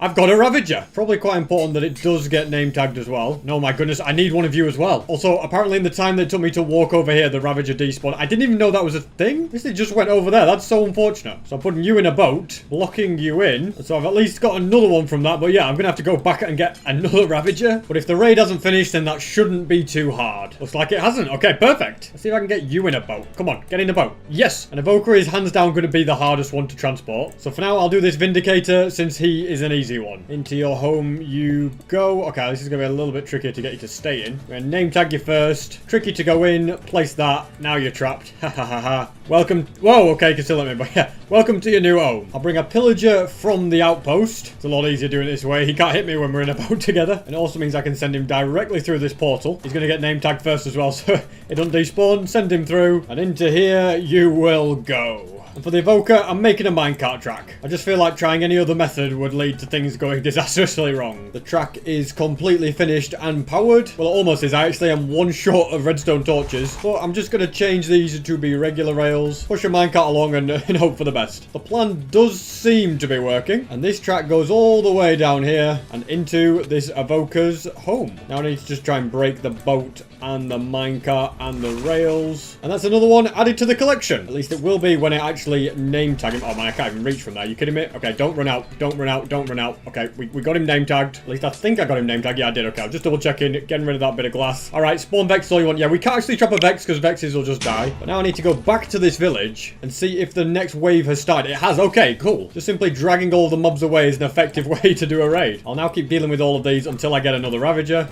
I've got a Ravager. Probably quite important that it does get name tagged as well. No, my goodness, I need one of you as well. Also, apparently in the time that it took me to walk over here, the Ravager despawned. I didn't even know that was a thing. This thing just went over there. That's so unfortunate. So I'm putting you in a boat, blocking you in. So I've at least got another one from that. But yeah, I'm going to have to go back and get another Ravager. But if the raid hasn't finished, then that shouldn't be too hard. Looks like it hasn't. Okay, perfect. Let's see if I can get you in a boat. Come on, get in the boat. Yes, an Evoker is hands down going to be the hardest one to transport. So for now, I'll do this Vindicator since he is an easy easy one. Into your home you go. Okay, this is going to be a little bit trickier to get you to stay in. We're going to name tag you first. Tricky to go in. Place that. Now you're trapped. Ha ha ha ha. Welcome. Whoa, okay, you can still let me, but yeah. Welcome to your new home. I'll bring a pillager from the outpost. It's a lot easier doing it this way. He can't hit me when we're in a boat together. And it also means I can send him directly through this portal. He's going to get name tagged first as well, so it doesn't despawn. Send him through. And into here you will go. And for the evoker, I'm making a minecart track. I just feel like trying any other method would lead to things going disastrously wrong. The track is completely finished and powered. Well, it almost is. I actually am one short of redstone torches. But I'm just going to change these to be regular rails. Push a minecart along and hope for the best. The plan does seem to be working. And this track goes all the way down here and into this evoker's home. Now I need to just try and break the boat and the minecart and the rails. And that's another one added to the collection. At least it will be when I actually name tag him. Oh man, I can't even reach from there. You kidding me? Okay, don't run out. Don't run out. Don't run out. Okay, we got him name tagged. At least I think I got him name tagged. Yeah, I did. Okay, I'm just double checking. Getting rid of that bit of glass. All right, spawn Vex all you want. Yeah, we can't actually trap a Vex because Vexes will just die. But now I need to go back to this village and see if the next wave has started. It has. Okay, cool. Just simply dragging all the mobs away is an effective way to do a raid. I'll now keep dealing with all of these until I get another Ravager.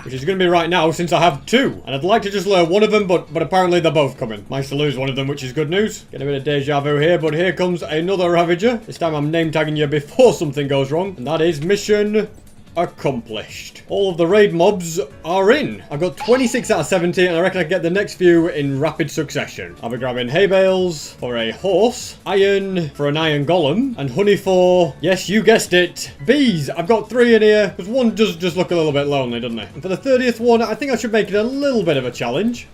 Which is going to be right now since I have two. And I'd like to just lure one of them, but apparently they're both coming. Managed to lose one of them, which is good news. Get a bit of deja vu here, but here comes another Ravager. This time I'm name tagging you before something goes wrong. And that is mission accomplished. All of the raid mobs are in. I've got 26 out of 70 and I reckon I can get the next few in rapid succession. I'll be grabbing hay bales for a horse, iron for an iron golem, and honey for, yes, you guessed it, bees. I've got 3 in here because one does just look a little bit lonely, doesn't it? And for the 30th one, I think I should make it a little bit of a challenge.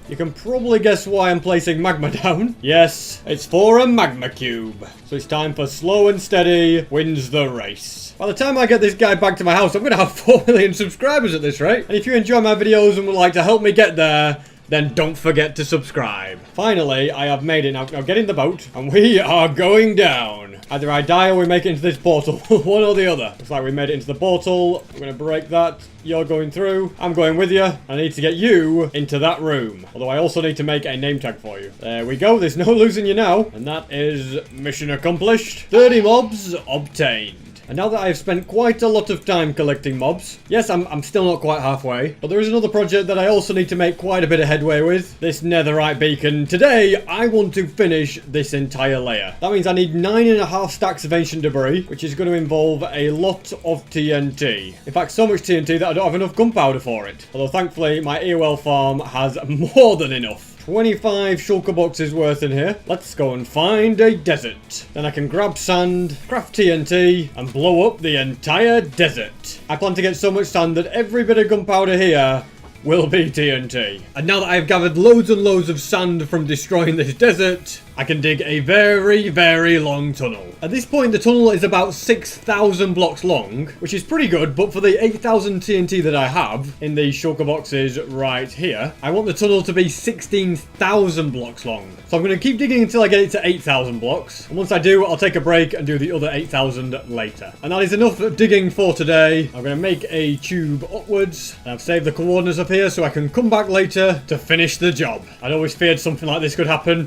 You can probably guess why I'm placing magma down. Yes, it's for a magma cube. So it's time for slow and steady wins the race. By the time I get this guy back to my house, I'm going to have 4 million subscribers at this rate. And if you enjoy my videos and would like to help me get there, then don't forget to subscribe. Finally, I have made it. Now get in the boat, and we are going down. Either I die or we make it into this portal. One or the other. Looks like we made it into the portal. I'm going to break that. You're going through. I'm going with you. I need to get you into that room. Although I also need to make a name tag for you. There we go. There's no losing you now. And that is mission accomplished. 30 mobs obtained. And now that I've spent quite a lot of time collecting mobs, yes, I'm still not quite halfway, but there is another project that I also need to make quite a bit of headway with, this netherite beacon. Today, I want to finish this entire layer. That means I need 9.5 stacks of ancient debris, which is going to involve a lot of TNT. In fact, so much TNT that I don't have enough gunpowder for it. Although thankfully, my AOL farm has more than enough. 25 shulker boxes worth in here. Let's go and find a desert. Then I can grab sand, craft TNT, and blow up the entire desert. I plan to get so much sand that every bit of gunpowder here will be TNT. And now that I've gathered loads and loads of sand from destroying this desert, I can dig a very, very long tunnel. At this point, the tunnel is about 6,000 blocks long, which is pretty good, but for the 8,000 TNT that I have in the shulker boxes right here, I want the tunnel to be 16,000 blocks long. So I'm going to keep digging until I get it to 8,000 blocks. And once I do, I'll take a break and do the other 8,000 later. And that is enough digging for today. I'm going to make a tube upwards. And I've saved the coordinates up here so I can come back later to finish the job. I'd always feared something like this could happen.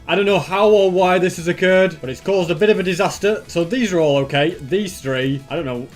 I don't know how or why this has occurred, but it's caused a bit of a disaster. So these are all okay. These 3, I don't know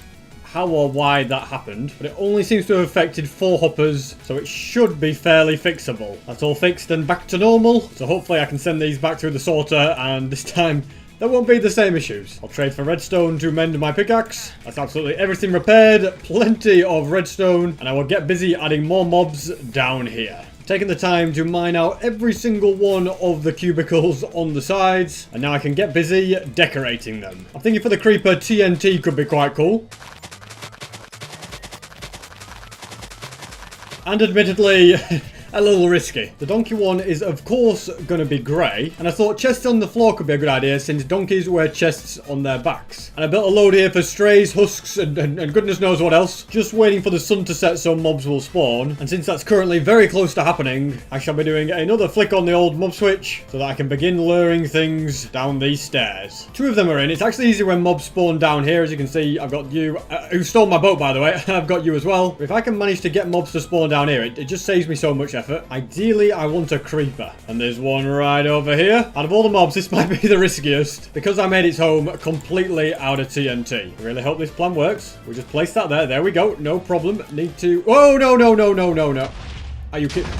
how or why that happened, but it only seems to have affected 4 hoppers, so it should be fairly fixable. That's all fixed and back to normal. So hopefully I can send these back through the sorter, and this time there won't be the same issues. I'll trade for redstone to mend my pickaxe. That's absolutely everything repaired. Plenty of redstone, and I will get busy adding more mobs down here. Taking the time to mine out every single one of the cubicles on the sides, and now I can get busy decorating them. I'm thinking for the creeper, TNT could be quite cool. And admittedly, a little risky. The donkey one is of course going to be grey, and I thought chests on the floor could be a good idea since donkeys wear chests on their backs. And I built a load here for strays, husks, and goodness knows what else, just waiting for the sun to set so mobs will spawn. And since that's currently very close to happening, I shall be doing another flick on the old mob switch so that I can begin luring things down these stairs. 2 of them are in. It's actually easy when mobs spawn down here. As you can see, I've got you, who stole my boat by the way, I've got you as well. But if I can manage to get mobs to spawn down here, it just saves me so much effort. effort. Ideally, I want a creeper. And there's one right over here. Out of all the mobs, this might be the riskiest. Because I made its home completely out of TNT. I really hope this plan works. We'll just place that there. There we go. No problem. Need to... Oh, no, no, no, no, no, no. Are you kidding?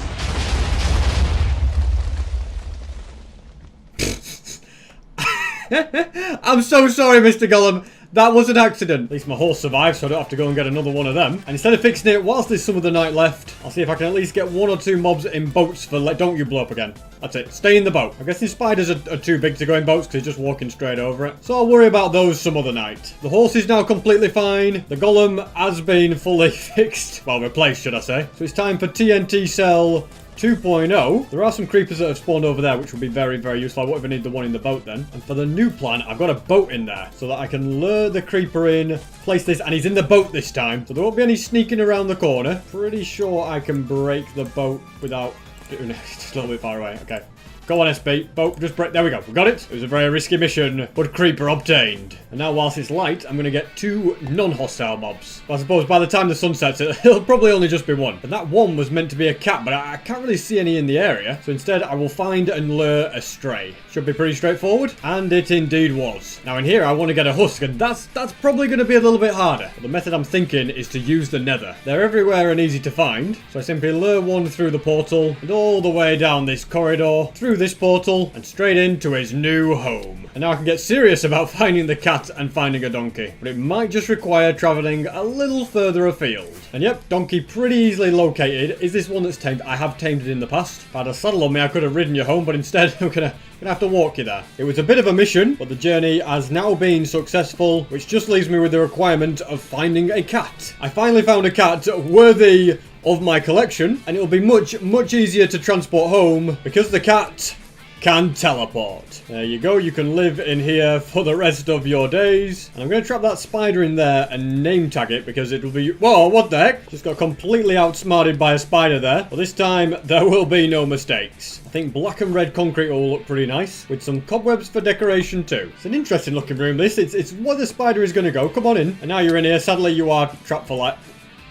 I'm so sorry, Mr. Gollum. That was an accident. At least my horse survived, so I don't have to go and get another one of them. And instead of fixing it whilst there's some of the night left, I'll see if I can at least get 1 or 2 mobs in boats for... Don't you blow up again. That's it. Stay in the boat. I guess these spiders are too big to go in boats because he's just walking straight over it. So I'll worry about those some other night. The horse is now completely fine. The golem has been fully fixed. Well, replaced, should I say. So it's time for TNT cell 2.0. There are some creepers that have spawned over there, which will be very, very useful. I won't even need the one in the boat then. And for the new plan, I've got a boat in there so that I can lure the creeper in, place this, and he's in the boat this time. So there won't be any sneaking around the corner. Pretty sure I can break the boat without doing it. Just a little bit far away. Okay. Go on, SB. Boat, just break. There we go. We got it. It was a very risky mission, but creeper obtained. And now, whilst it's light, I'm going to get 2 non-hostile mobs. But I suppose by the time the sun sets, it'll probably only just be 1. And that one was meant to be a cat, but I can't really see any in the area. So instead, I will find and lure a stray. Should be pretty straightforward. And it indeed was. Now, in here, I want to get a husk, and that's probably going to be a little bit harder. But the method I'm thinking is to use the nether. They're everywhere and easy to find. So I simply lure one through the portal, and all the way down this corridor, through this portal, and straight into his new home. And now I can get serious about finding the cat and finding a donkey. But it might just require travelling a little further afield. And yep, donkey pretty easily located. Is this one that's tamed? I have tamed it in the past. If I had a saddle on me, I could have ridden you home, but instead I'm gonna have to walk you there. It was a bit of a mission, but the journey has now been successful, which just leaves me with the requirement of finding a cat. I finally found a cat worthy of my collection, and it'll be much, much easier to transport home because the cat can teleport. There you go. You can live in here for the rest of your days. And I'm going to trap that spider in there and name tag it because it will be... Whoa, what the heck? Just got completely outsmarted by a spider there. But this time, there will be no mistakes. I think black and red concrete will look pretty nice with some cobwebs for decoration too. It's an interesting looking room, this. It's where the spider is going to go. Come on in. And now you're in here. Sadly, you are trapped for life.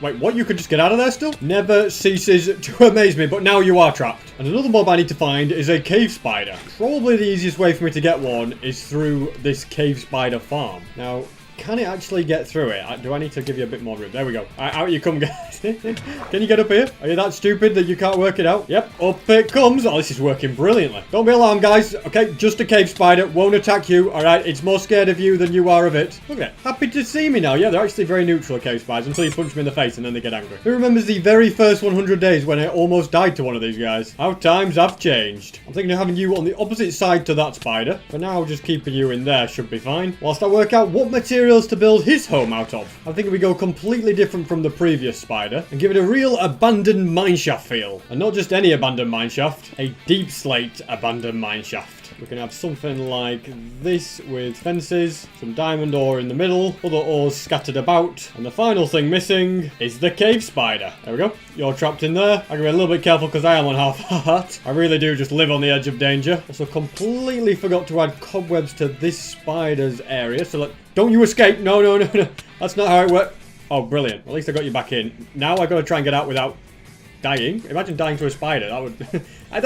Wait, what? You could just get out of there still? Never ceases to amaze me, but now you are trapped. And another mob I need to find is a cave spider. Probably the easiest way for me to get one is through this cave spider farm. Now, can it actually get through it? Do I need to give you a bit more room? There we go. Out you come, guys. Can you get up here? Are you that stupid that you can't work it out? Yep, up it comes. Oh, this is working brilliantly. Don't be alarmed, guys. Okay, just a cave spider. Won't attack you. All right, it's more scared of you than you are of it. Look at it. Happy to see me now. Yeah, they're actually very neutral, cave spiders, until you punch them in the face and then they get angry. Who remembers the very first 100 days when I almost died to one of these guys? How times have changed. I'm thinking of having you on the opposite side to that spider. For now, just keeping you in there should be fine. Whilst I work out what materials to build his home out of. I think we go completely different from the previous spider and give it a real abandoned mineshaft feel. And not just any abandoned mineshaft, a deep slate abandoned mineshaft. We can have something like this with fences, some diamond ore in the middle, other ores scattered about, and the final thing missing is the cave spider. There we go. You're trapped in there. I can be a little bit careful because I am on half heart. I really do just live on the edge of danger. Also completely forgot to add cobwebs to this spider's area, so don't you escape. No, no, no, no. That's not how it works. Oh, brilliant. At least I got you back in. Now I got to try and get out without dying. Imagine dying to a spider. That would... I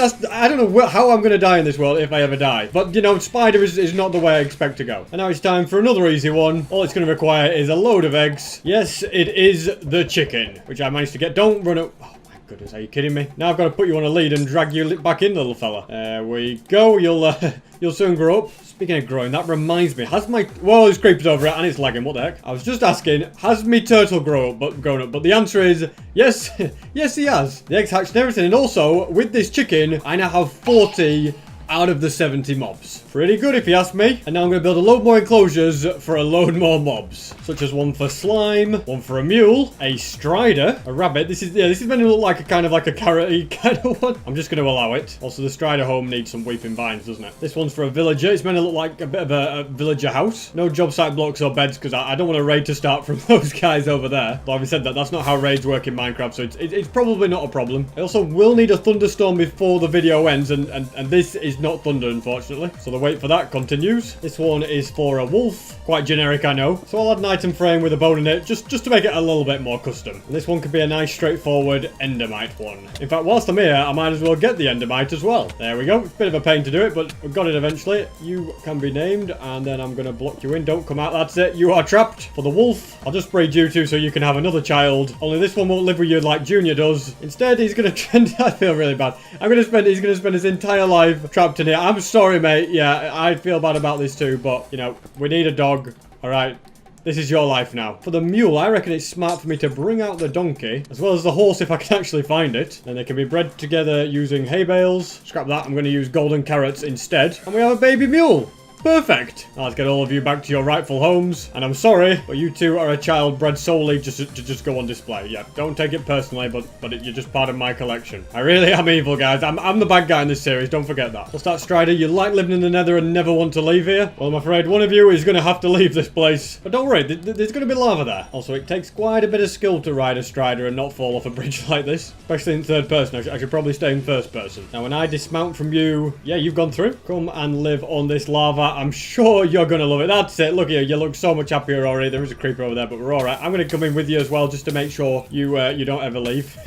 don't know how I'm going to die in this world if I ever die. But, you know, spider is not the way I expect to go. And now it's time for another easy one. All it's going to require is a load of eggs. Yes, it is the chicken, which I managed to get. Don't run up. Oh, my goodness. Are you kidding me? Now I've got to put you on a lead and drag you back in, little fella. There we go. You'll soon grow up. Speaking of growing, that reminds me. Has my... Whoa, there's creepers over it and it's lagging. What the heck? I was just asking, has me turtle grown up? But the answer is yes. Yes, he has. The eggs hatched and everything. And also, with this chicken, I now have 40 out of the 70 mobs. Pretty good if you ask me. And now I'm going to build a load more enclosures for a load more mobs. Such as one for slime, one for a mule, a strider, a rabbit. This is meant to look like a kind of like a carrot-y kind of one. I'm just going to allow it. Also, the strider home needs some weeping vines, doesn't it? This one's for a villager. It's meant to look like a bit of a villager house. No job site blocks or beds because I don't want a raid to start from those guys over there. But having said that, that's not how raids work in Minecraft, so it's probably not a problem. I also will need a thunderstorm before the video ends, and this is not thunder, unfortunately. So the wait for that continues. This one is for a wolf. Quite generic, I know. So I'll add an item frame with a bone in it, just to make it a little bit more custom. And this one could be a nice, straightforward endermite one. In fact, whilst I'm here, I might as well get the endermite as well. There we go. It's a bit of a pain to do it, but we've got it eventually. You can be named, and then I'm going to block you in. Don't come out. That's it. You are trapped. For the wolf, I'll just breed you two so you can have another child. Only this one won't live with you like Junior does. Instead, he's going to trend. I feel really bad. He's going to spend his entire life trapped in here. I'm sorry, mate. Yeah, I feel bad about this too, but, you know, we need a dog. All right. This is your life now. For the mule, I reckon it's smart for me to bring out the donkey, as well as the horse if I can actually find it. Then they can be bred together using hay bales. Scrap that, I'm going to use golden carrots instead. And we have a baby mule. Perfect. Now let's get all of you back to your rightful homes. And I'm sorry, but you two are a child bred solely to just go on display. Yeah, don't take it personally, but you're just part of my collection. I really am evil, guys. I'm the bad guy in this series. Don't forget that. What's that, Strider? You like living in the Nether and never want to leave here? Well, I'm afraid one of you is going to have to leave this place. But don't worry, there's going to be lava there. Also, it takes quite a bit of skill to ride a Strider and not fall off a bridge like this. Especially in third person. I should probably stay in first person. Now, when I dismount from you... Yeah, you've gone through. Come and live on this lava. I'm sure you're going to love it. That's it. Look here. You look so much happier already. There is a creeper over there, but we're all right. I'm going to come in with you as well just to make sure you don't ever leave.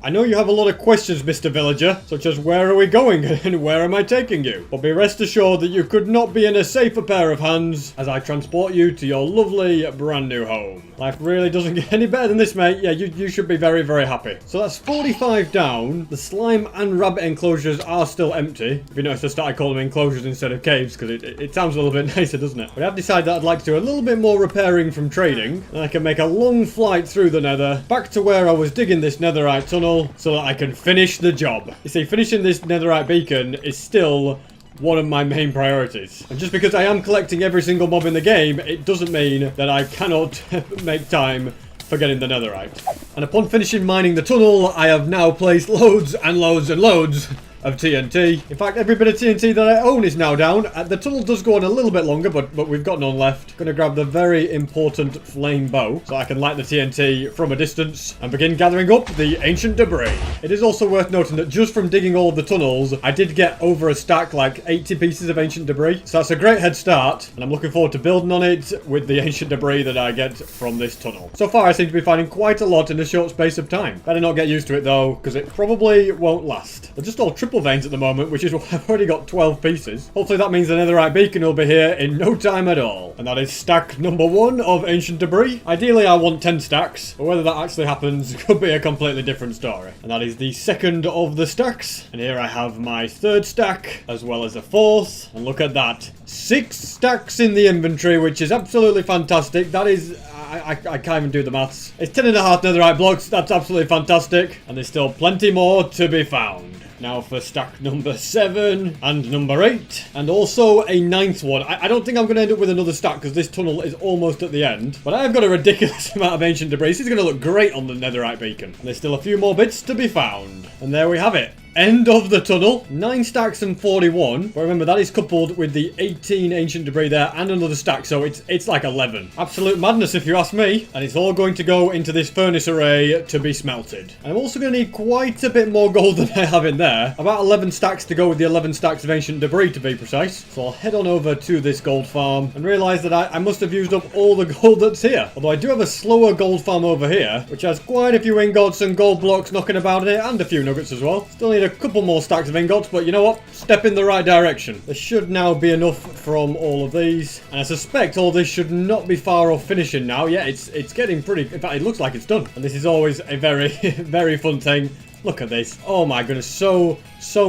I know you have a lot of questions, Mr. Villager, such as where are we going and where am I taking you? But be rest assured that you could not be in a safer pair of hands as I transport you to your lovely brand new home. Life really doesn't get any better than this, mate. Yeah, you should be very, very happy. So that's 45 down. The slime and rabbit enclosures are still empty. If you notice, I started calling them enclosures instead of caves because it sounds a little bit nicer, doesn't it? But I've decided that I'd like to do a little bit more repairing from trading, and I can make a long flight through the nether back to where I was digging this netherite tunnel so that I can finish the job. You see, finishing this netherite beacon is still one of my main priorities. And just because I am collecting every single mob in the game, it doesn't mean that I cannot make time for getting the netherite. And upon finishing mining the tunnel, I have now placed loads and loads and loads of TNT. In fact, every bit of TNT that I own is now down. The tunnel does go on a little bit longer, but we've got none left. Gonna grab the very important flame bow so I can light the TNT from a distance and begin gathering up the ancient debris. It is also worth noting that just from digging all of the tunnels, I did get over a stack, like 80 pieces of ancient debris. So that's a great head start, and I'm looking forward to building on it with the ancient debris that I get from this tunnel. So far, I seem to be finding quite a lot in a short space of time. Better not get used to it though, because it probably won't last. They're just all triple veins at the moment, which is why I've already got 12 pieces. Hopefully that means the netherite beacon will be here in no time at all. And that is stack number 1 of ancient debris. Ideally I want 10 stacks, but whether that actually happens could be a completely different story. And that is the second of the stacks. And here I have my third stack, as well as a fourth. And look at that. 6 stacks in the inventory, which is absolutely fantastic. That is... I can't even do the maths. It's 10.5 netherite blocks. That's absolutely fantastic. And there's still plenty more to be found. Now for stack number 7 and number 8. And also a 9th one. I don't think I'm going to end up with another stack because this tunnel is almost at the end. But I've got a ridiculous amount of ancient debris. This is going to look great on the netherite beacon. And there's still a few more bits to be found. And there we have it. End of the tunnel. 9 stacks and 41. But remember, that is coupled with the 18 ancient debris there and another stack. So it's like 11. Absolute madness if you ask me. And it's all going to go into this furnace array to be smelted. And I'm also going to need quite a bit more gold than I have in there. About 11 stacks to go with the 11 stacks of ancient debris to be precise. So I'll head on over to this gold farm and realise that I must have used up all the gold that's here. Although I do have a slower gold farm over here, which has quite a few ingots and gold blocks knocking about in it and a few nuggets as well. Still need a couple more stacks of ingots, but you know what? Step in the right direction. There should now be enough from all of these. And I suspect all this should not be far off finishing now. Yeah, it's getting pretty... In fact, it looks like it's done. And this is always a very, very fun thing. Look at this. Oh my goodness, so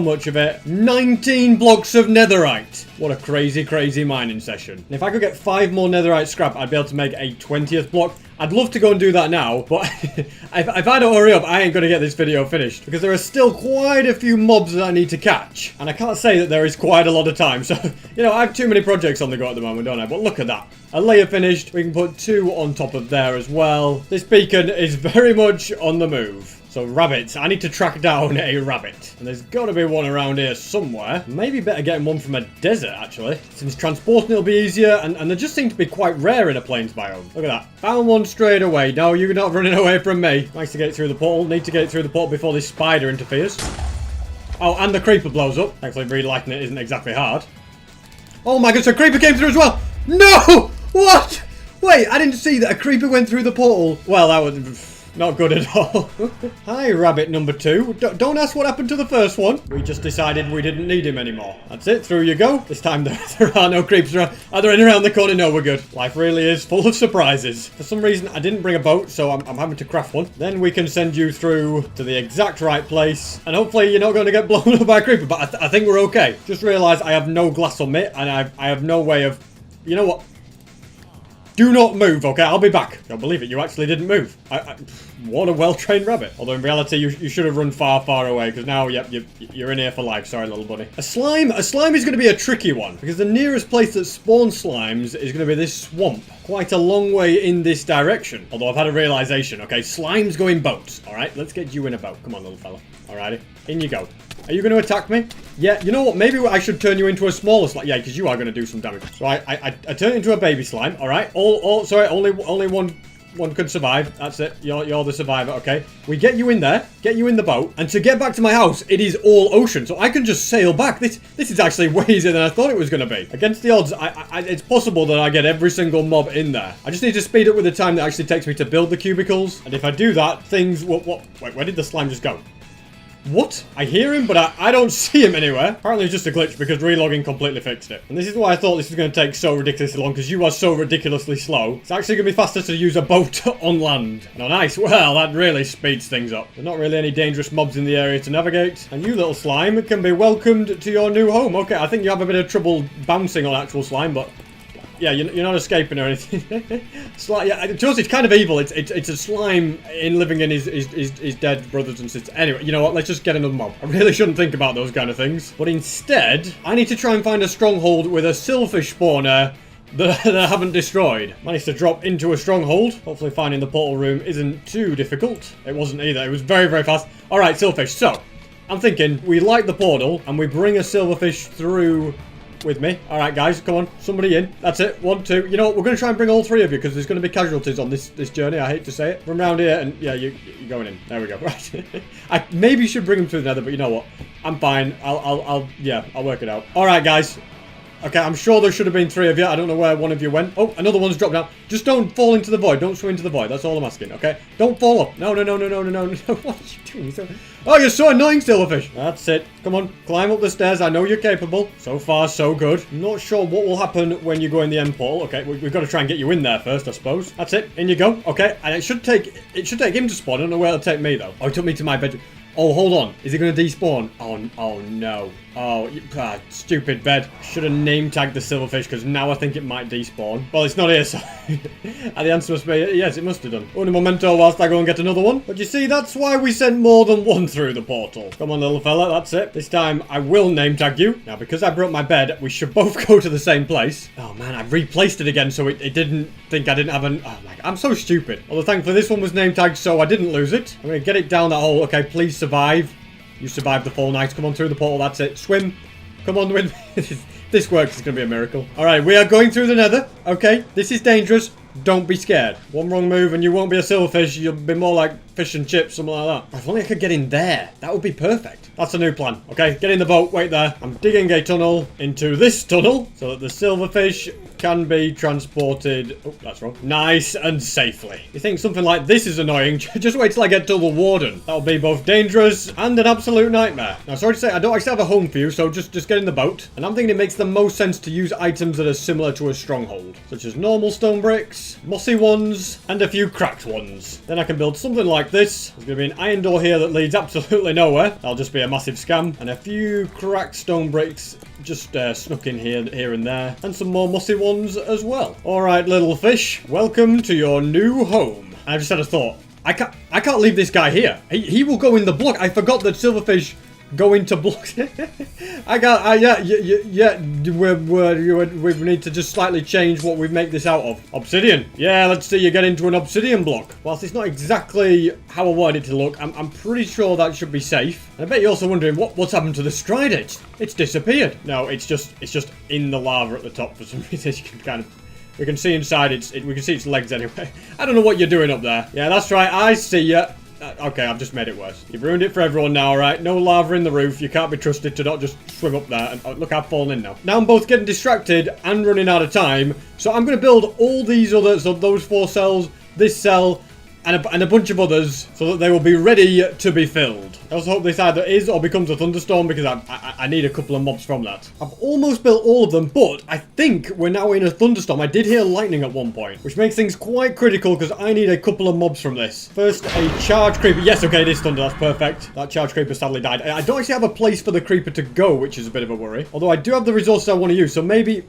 much of it. 19 blocks of netherite. What a crazy, crazy mining session. And if I could get 5 more netherite scrap, I'd be able to make a 20th block. I'd love to go and do that now, but if I don't hurry up, I ain't going to get this video finished. Because there are still quite a few mobs that I need to catch. And I can't say that there is quite a lot of time. So, you know, I have too many projects on the go at the moment, don't I? But look at that. A layer finished. We can put 2 on top of there as well. This beacon is very much on the move. So rabbits, I need to track down a rabbit. And there's got to be one around here somewhere. Maybe better getting one from a desert, actually. Since transporting it'll be easier, and they just seem to be quite rare in a plains biome. Look at that. Found one straight away. No, you're not running away from me. Nice to get through the portal. Need to get through the portal before this spider interferes. Oh, and the creeper blows up. Thankfully, relighting it isn't exactly hard. Oh my god, so a creeper came through as well. No! What? Wait, I didn't see that a creeper went through the portal. Well, that was not good at all. Hi, rabbit number 2. Don't ask what happened to the first one. We just decided we didn't need him anymore. That's it, through you go. This time there are no creepers around. Are there any around the corner? No, we're good. Life really is full of surprises. For some reason, I didn't bring a boat, so I'm having to craft one. Then we can send you through to the exact right place. And hopefully you're not going to get blown up by a creeper, but I think we're okay. Just realised I have no glass on me, and I have no way of... You know what? Do not move, okay? I'll be back. Don't believe it, you actually didn't move. What a well-trained rabbit. Although in reality, you should have run far, far away, because now, yep, you're in here for life. Sorry, little buddy. A slime is going to be a tricky one, because the nearest place that spawns slimes is going to be this swamp. Quite a long way in this direction. Although I've had a realization, okay? Slimes go in boats, all right? Let's get you in a boat. Come on, little fella. Alrighty, in you go. Are you going to attack me? Yeah, you know what? Maybe I should turn you into a smaller slime. Yeah, because you are going to do some damage. So I turn into a baby slime. All right. Sorry, only one could survive. That's it. You're the survivor. Okay. We get you in there. Get you in the boat. And to get back to my house, it is all ocean. So I can just sail back. This is actually way easier than I thought it was going to be. Against the odds, it's possible that I get every single mob in there. I just need to speed up with the time that actually takes me to build the cubicles. And if I do that, things... Wait, where did the slime just go? What? I hear him, but I don't see him anywhere. Apparently it's just a glitch because relogging completely fixed it. And this is why I thought this was going to take so ridiculously long, because you are so ridiculously slow. It's actually going to be faster to use a boat on land. And on ice, well, that really speeds things up. There's not really any dangerous mobs in the area to navigate. And you little slime can be welcomed to your new home. Okay, I think you have a bit of trouble bouncing on actual slime, but... Yeah, you're not escaping or anything. Yeah, to us, it's kind of evil. It's a slime living in his dead brothers and sisters. Anyway, you know what? Let's just get another mob. I really shouldn't think about those kind of things. But instead, I need to try and find a stronghold with a silverfish spawner that I haven't destroyed. Managed to drop into a stronghold. Hopefully finding the portal room isn't too difficult. It wasn't either. It was very, very fast. All right, silverfish. So, I'm thinking we light the portal and we bring a silverfish through... with me. Alright guys, come on, somebody in. That's it, 1, 2. You know what, we're going to try and bring all 3 of you, because there's going to be casualties on this journey. I hate to say it. From around here, and yeah, you're going in. There we go, right. I maybe should bring them through the nether, but you know what, I'm fine. I'll work it out. Alright guys. Okay, I'm sure there should have been 3 of you. I don't know where one of you went. Oh, another one's dropped down. Just don't fall into the void. Don't swim into the void. That's all I'm asking, okay? Don't fall up. No. What are you doing? Oh, you're so annoying, silverfish. That's it. Come on, climb up the stairs. I know you're capable. So far, so good. I'm not sure what will happen when you go in the end portal. Okay, we've got to try and get you in there first, I suppose. That's it. In you go. Okay, and it should take him to spawn. I don't know where it'll take me, though. Oh, it took me to my bedroom. Oh, hold on. Is it going to despawn? Oh no. Oh, stupid bed. Should have name tagged the silverfish, because now I think it might despawn. Well, it's not here, so... and the answer must be, yes, it must have done. Un momento whilst I go and get another one. But you see, that's why we sent more than one through the portal. Come on, little fella, that's it. This time, I will name tag you. Now, because I broke my bed, we should both go to the same place. Oh, man, I've replaced it again, so it didn't think I didn't have an... Oh, my God, I'm so stupid. Although, thankfully, this one was name tagged, so I didn't lose it. I'm going to get it down that hole. Okay, please survive. You survived the fall night. Come on through the portal. That's it. Swim. Come on, win. This works. It's going to be a miracle. All right, we are going through the nether. Okay, this is dangerous. Don't be scared. One wrong move and you won't be a silverfish. You'll be more like fish and chips, something like that. If only I could get in there. That would be perfect. That's a new plan. Okay, get in the boat. Wait there. I'm digging a tunnel into this tunnel so that the silverfish can be transported. Oh, that's wrong. Nice and safely. You think something like this is annoying? Just wait till I get to the warden. That'll be both dangerous and an absolute nightmare. Now, sorry to say, I don't actually have a home for you, so just get in the boat. And I'm thinking it makes the most sense to use items that are similar to a stronghold, such as normal stone bricks, mossy ones, and a few cracked ones. Then I can build something like this. There's going to be an iron door here that leads absolutely nowhere. That'll just be a massive scam. And a few cracked stone bricks just snuck in here and there. And some more mossy ones as well. Alright, little fish. Welcome to your new home. I just had a thought. I can't leave this guy here. He will go in the block. I forgot that silverfish go into blocks. We need to just slightly change what we make this out of. Obsidian. Yeah, let's see you get into an obsidian block. Whilst it's not exactly how I wanted it to look, I'm pretty sure that should be safe. And I bet you're also wondering what's happened to the strider. It's disappeared. No, it's just in the lava at the top for some reason. You can kind of... We can see inside we can see its legs anyway. I don't know what you're doing up there. Yeah, that's right. I see ya. Okay, I've just made it worse. You've ruined it for everyone now, alright? No lava in the roof. You can't be trusted to not just swim up there. And look, I've fallen in now. Now I'm both getting distracted and running out of time. So I'm going to build all these others, so those 4 cells, this cell, and a bunch of others so that they will be ready to be filled. I also hope this either is or becomes a thunderstorm because I need a couple of mobs from that. I've almost built all of them, but I think we're now in a thunderstorm. I did hear lightning at one point, which makes things quite critical because I need a couple of mobs from this. First, a charge creeper. Yes, okay, it is thunder. That's perfect. That charge creeper sadly died. I don't actually have a place for the creeper to go, which is a bit of a worry. Although I do have the resources I want to use, so maybe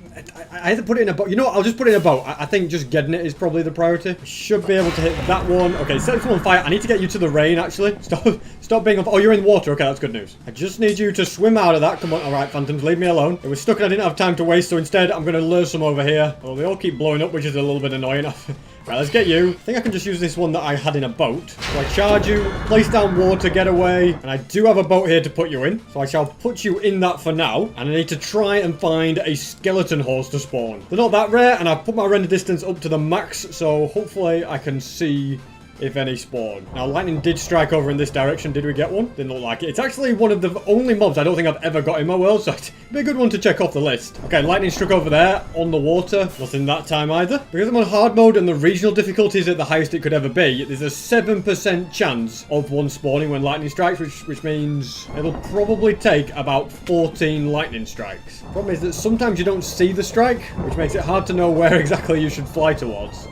I have to put it in a boat. You know what? I'll just put it in a boat. I think just getting it is probably the priority. I should be able to hit that one. Okay, set this one on fire. I need to get you to the rain, actually. Stop being on fire. Oh, you're in water. Okay, that's good news. I just need you to swim out of that. Come on. All right, phantoms, leave me alone. It was stuck and I didn't have time to waste, so instead I'm going to lure some over here. Oh, they all keep blowing up, which is a little bit annoying. Right, let's get you. I think I can just use this one that I had in a boat. So I charge you, place down water, get away. And I do have a boat here to put you in. So I shall put you in that for now. And I need to try and find a skeleton horse to spawn. They're not that rare, and I've put my render distance up to the max. So hopefully I can see if any spawn. Now, lightning did strike over in this direction. Did we get one? Didn't look like it. It's actually one of the only mobs I don't think I've ever got in my world, so it'd be a good one to check off the list. Okay, lightning struck over there on the water. Nothing that time either. Because I'm on hard mode and the regional difficulty is at the highest it could ever be, there's a 7% chance of one spawning when lightning strikes, which means it'll probably take about 14 lightning strikes. Problem is that sometimes you don't see the strike, which makes it hard to know where exactly you should fly towards.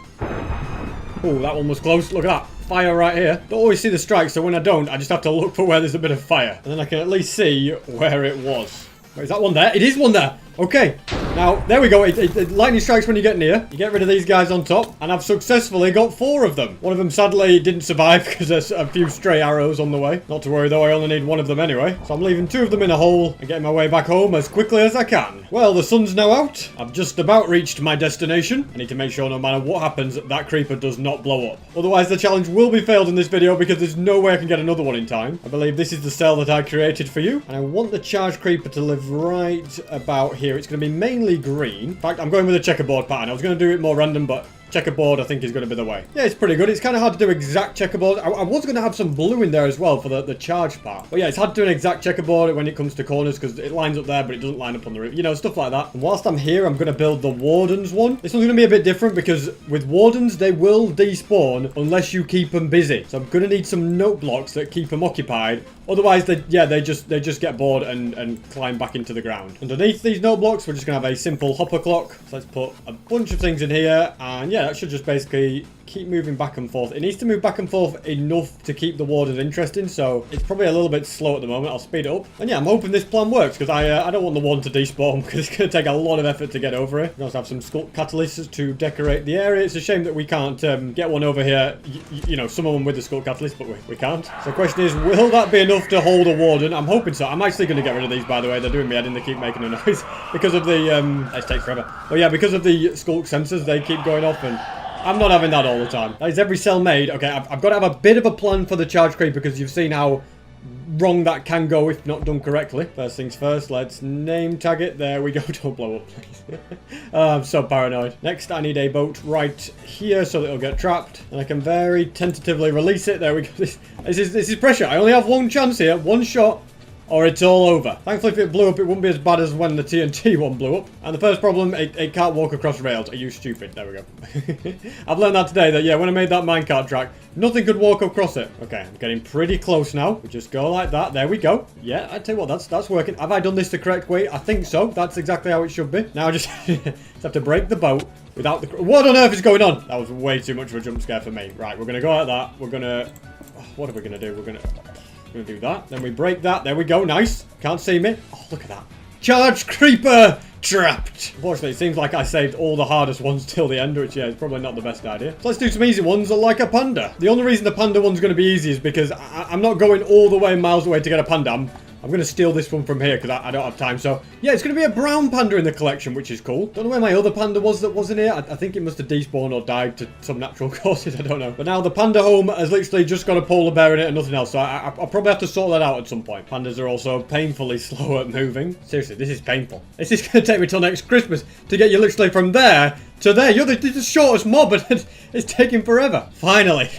Oh, that one was close. Look at that. Fire right here. Don't always see the strike, so when I don't, I just have to look for where there's a bit of fire. And then I can at least see where it was. Wait, is that one there? It is one there. Okay. Now, there we go. Lightning strikes when you get near. You get rid of these guys on top. And I've successfully got 4 of them. One of them, sadly, didn't survive because there's a few stray arrows on the way. Not to worry, though. I only need 1 of them anyway. So I'm leaving 2 of them in a hole and getting my way back home as quickly as I can. Well, the sun's now out. I've just about reached my destination. I need to make sure no matter what happens, that creeper does not blow up. Otherwise, the challenge will be failed in this video because there's no way I can get another one in time. I believe this is the cell that I created for you. And I want the charge creeper to live right about here. It's going to be mainly green. In fact, I'm going with a checkerboard pattern. I was going to do it more random, but checkerboard I think is going to be the way. Yeah, it's pretty good. It's kind of hard to do exact checkerboard. I was going to have some blue in there as well for the charge part. But yeah, it's hard to do an exact checkerboard when it comes to corners because it lines up there, but it doesn't line up on the roof. You know, stuff like that. And whilst I'm here, I'm going to build the wardens one. This one's going to be a bit different because with wardens, they will despawn unless you keep them busy. So I'm going to need some note blocks that keep them occupied. Otherwise, they just get bored and climb back into the ground. Underneath these note blocks, we're just going to have a simple hopper clock. So let's put a bunch of things in here. And yeah, that should just basically keep moving back and forth. It needs to move back and forth enough to keep the wardens interesting. So it's probably a little bit slow at the moment. I'll speed it up. And yeah, I'm hoping this plan works because I don't want the one to despawn because it's going to take a lot of effort to get over it. We also have some sculpt catalysts to decorate the area. It's a shame that we can't get one over here. You know, some of them with the sculpt catalyst, but we can't. So the question is, will that be enough to hold a warden? I'm hoping so. I'm actually going to get rid of these, by the way. They're doing me head in. They keep making a noise because of the it takes forever. But yeah, because of the sculpt sensors, they keep going off, and I'm not having that all the time. That is every cell made. Okay, I've got to have a bit of a plan for the charge creeper because you've seen how wrong that can go if not done correctly. First things first, let's name tag it. There we go. Don't blow up, please. I'm so paranoid. Next, I need a boat right here so that it'll get trapped. And I can very tentatively release it. There we go. This is pressure. I only have one chance here. One shot. Or it's all over. Thankfully, if it blew up, it wouldn't be as bad as when the TNT one blew up. And the first problem, it can't walk across rails. Are you stupid? There we go. I've learned that today, that yeah, when I made that minecart track, nothing could walk across it. Okay, I'm getting pretty close now. We just go like that. There we go. Yeah, I tell you what, that's working. Have I done this the correct way? I think so. That's exactly how it should be. Now I just have to break the boat without the... What on earth is going on? That was way too much of a jump scare for me. Right, we're going to go like that. We're going to... What are we going to do? We're going to do that. Then we break that. There we go. Nice. Can't see me. Oh, look at that. Charge creeper trapped. Unfortunately, it seems like I saved all the hardest ones till the end, which, yeah, is probably not the best idea. So let's do some easy ones like a panda. The only reason the panda one's going to be easy is because I'm not going all the way miles away to get a panda. I'm going to steal this one from here because I don't have time. So, yeah, it's going to be a brown panda in the collection, which is cool. Don't know where my other panda was that wasn't here. I think it must have despawned or died to some natural causes. I don't know. But now the panda home has literally just got a polar bear in it and nothing else. So I'll probably have to sort that out at some point. Pandas are also painfully slow at moving. Seriously, this is painful. This is going to take me till next Christmas to get you literally from there to there. You're the shortest mob, and it's taking forever. Finally,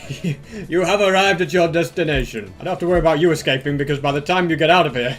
you have arrived at your destination. I don't have to worry about you escaping, because by the time you get out of here,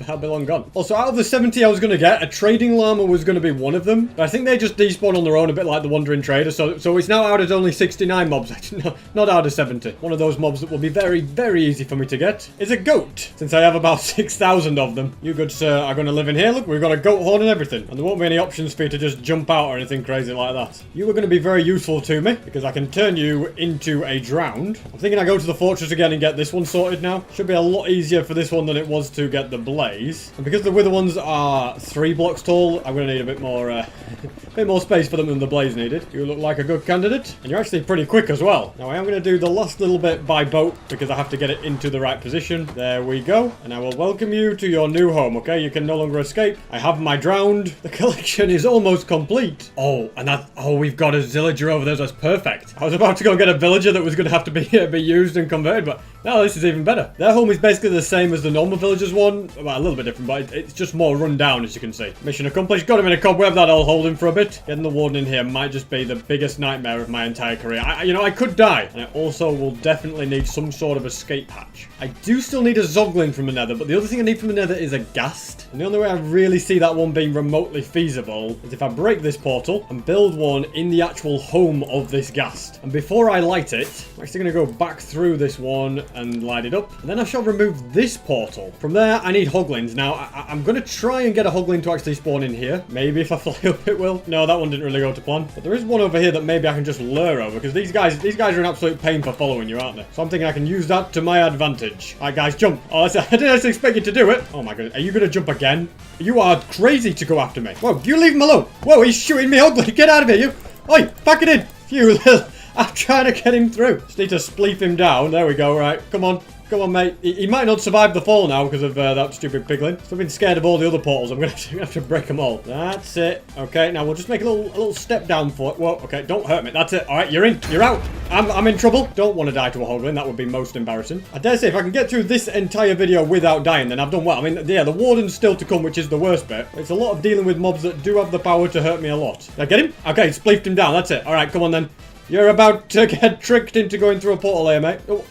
I'll be long gone. Also, out of the 70 I was going to get, a trading llama was going to be one of them. But I think they just despawn on their own, a bit like the Wandering Trader. So it's now out at only 69 mobs. No, not out of 70. One of those mobs that will be very, very easy for me to get is a goat, since I have about 6,000 of them. You good sir are going to live in here. Look, we've got a goat horn and everything. And there won't be any options for you to just jump out or anything crazy like that. You are going to be very useful to me, because I can turn you into a drowned. I'm thinking I go to the fortress again and get this one sorted now. Should be a lot easier for this one than it was to get the blaze. And because the wither ones are 3 blocks tall, I'm going to need a bit more space for them than the blaze needed. You look like a good candidate, and you're actually pretty quick as well. Now I am going to do the last little bit by boat, because I have to get it into the right position. There we go. And I will welcome you to your new home, okay? You can no longer escape. I have my drowned. The collection is almost complete. Oh, and we've got a villager over there. That's perfect. I was about to go and get a villager that was going to have to be used and converted, but no, this is even better. Their home is basically the same as the normal villagers one. Well, a little bit different, but it's just more run down, as you can see. Mission accomplished. Got him in a cobweb. That'll hold him for a bit. Getting the warden in here might just be the biggest nightmare of my entire career. I could die, and I also will definitely need some sort of escape hatch. I do still need a zoggling from the nether, but the other thing I need from the nether is a ghast. And the only way I really see that one being remotely feasible is if I break this portal and build one in the actual home of this ghast. And before I light it, I'm actually going to go back through this one and light it up. And then I shall remove this portal. From there, I need hoglins. Now, I'm going to try and get a hoglin to actually spawn in here. Maybe if I fly up it will. No, that one didn't really go to plan. But there is one over here that maybe I can just lure over, because these guys are an absolute pain for following you, aren't they? So I'm thinking I can use that to my advantage. Alright, guys, jump. Oh, I didn't actually expect you to do it. Oh my goodness. Are you going to jump again? You are crazy to go after me. Whoa, you leave him alone. Whoa, he's shooting me ugly. Get out of here, you. Oi, back it in. You little... I'm trying to get him through. Just need to spleef him down. There we go. Right, come on. Come on, mate. He might not survive the fall now because of that stupid piglin. So I've been scared of all the other portals. I'm going to have to break them all. That's it. Okay, now we'll just make a little step down for it. Whoa, okay, don't hurt me. That's it. All right, you're in. You're out. I'm in trouble. Don't want to die to a hoglin. That would be most embarrassing. I dare say if I can get through this entire video without dying, then I've done well. I mean, yeah, the warden's still to come, which is the worst bit. It's a lot of dealing with mobs that do have the power to hurt me a lot. Did I get him? Okay, spleefed him down. That's it. All right, come on then. You're about to get tricked into going through a portal here, mate. Oh,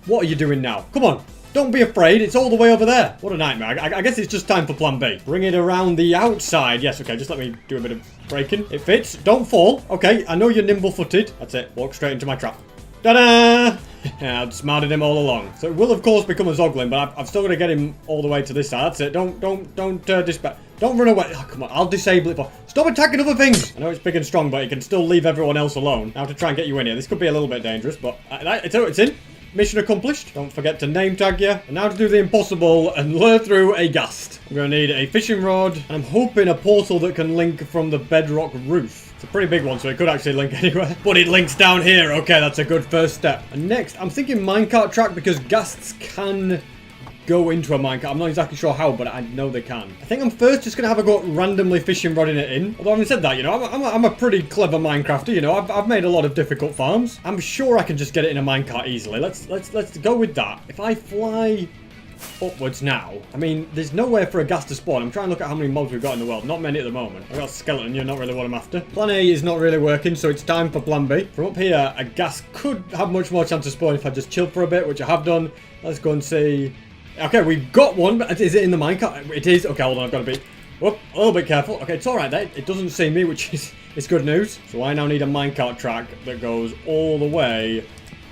what are you doing now? Come on. Don't be afraid. It's all the way over there. What a nightmare. I guess it's just time for plan B. Bring it around the outside. Yes, okay. Just let me do a bit of braking. It fits. Don't fall. Okay, I know you're nimble-footed. That's it. Walk straight into my trap. Ta-da! Yeah, I'd smarted him all along. So it will, of course, become a zoglin, but I've still got to get him all the way to this side. That's it. Don't dispatch. Don't run away. Oh, come on. I'll disable it. Stop attacking other things. I know it's big and strong, but it can still leave everyone else alone. Now to try and get you in here. This could be a little bit dangerous, but it's in. Mission accomplished. Don't forget to name tag you. And now to do the impossible and lure through a ghast. I'm going to need a fishing rod. And I'm hoping a portal that can link from the bedrock roof. It's a pretty big one, so it could actually link anywhere. But it links down here. Okay, that's a good first step. And next, I'm thinking minecart track, because ghasts can go into a minecart. I'm not exactly sure how, but I know they can. I think I'm first just going to have a go at randomly fishing rodding it in. Although having said that, you know, I'm a pretty clever Minecrafter, you know. I've made a lot of difficult farms. I'm sure I can just get it in a minecart easily. Let's go with that. If I fly upwards now, I mean, there's nowhere for a ghast to spawn. I'm trying to look at how many mobs we've got in the world. Not many at the moment. I've got a skeleton. You're not really what I'm after. Plan A is not really working, so it's time for plan B. From up here, a ghast could have much more chance of spawning if I just chill for a bit, which I have done. Let's go and see. Okay, we've got one, but is it in the minecart? It is. Okay, hold on, I've got to be a little bit careful. Okay, it's alright there. It doesn't see me, which is good news. So I now need a minecart track that goes all the way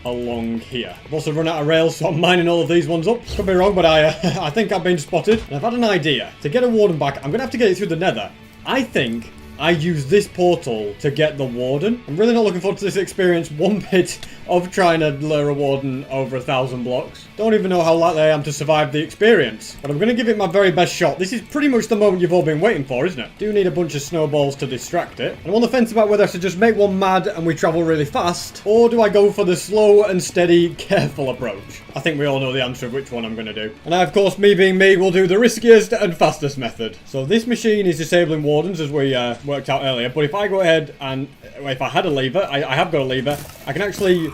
along here. I've also run out of rails, so I'm mining all of these ones up. Could be wrong, but I think I've been spotted. And I've had an idea. To get a warden back, I'm going to have to get it through the nether. I think I use this portal to get the warden. I'm really not looking forward to this experience one bit of trying to lure a warden over 1,000 blocks. Don't even know how likely I am to survive the experience. But I'm going to give it my very best shot. This is pretty much the moment you've all been waiting for, isn't it? Do need a bunch of snowballs to distract it. And I'm on the fence about whether I should just make one mad and we travel really fast, or do I go for the slow and steady, careful approach? I think we all know the answer of which one I'm going to do. And I, of course, me being me, will do the riskiest and fastest method. So this machine is disabling wardens, as we worked out earlier. But if I go ahead and, if I had a lever, I have got a lever, I can actually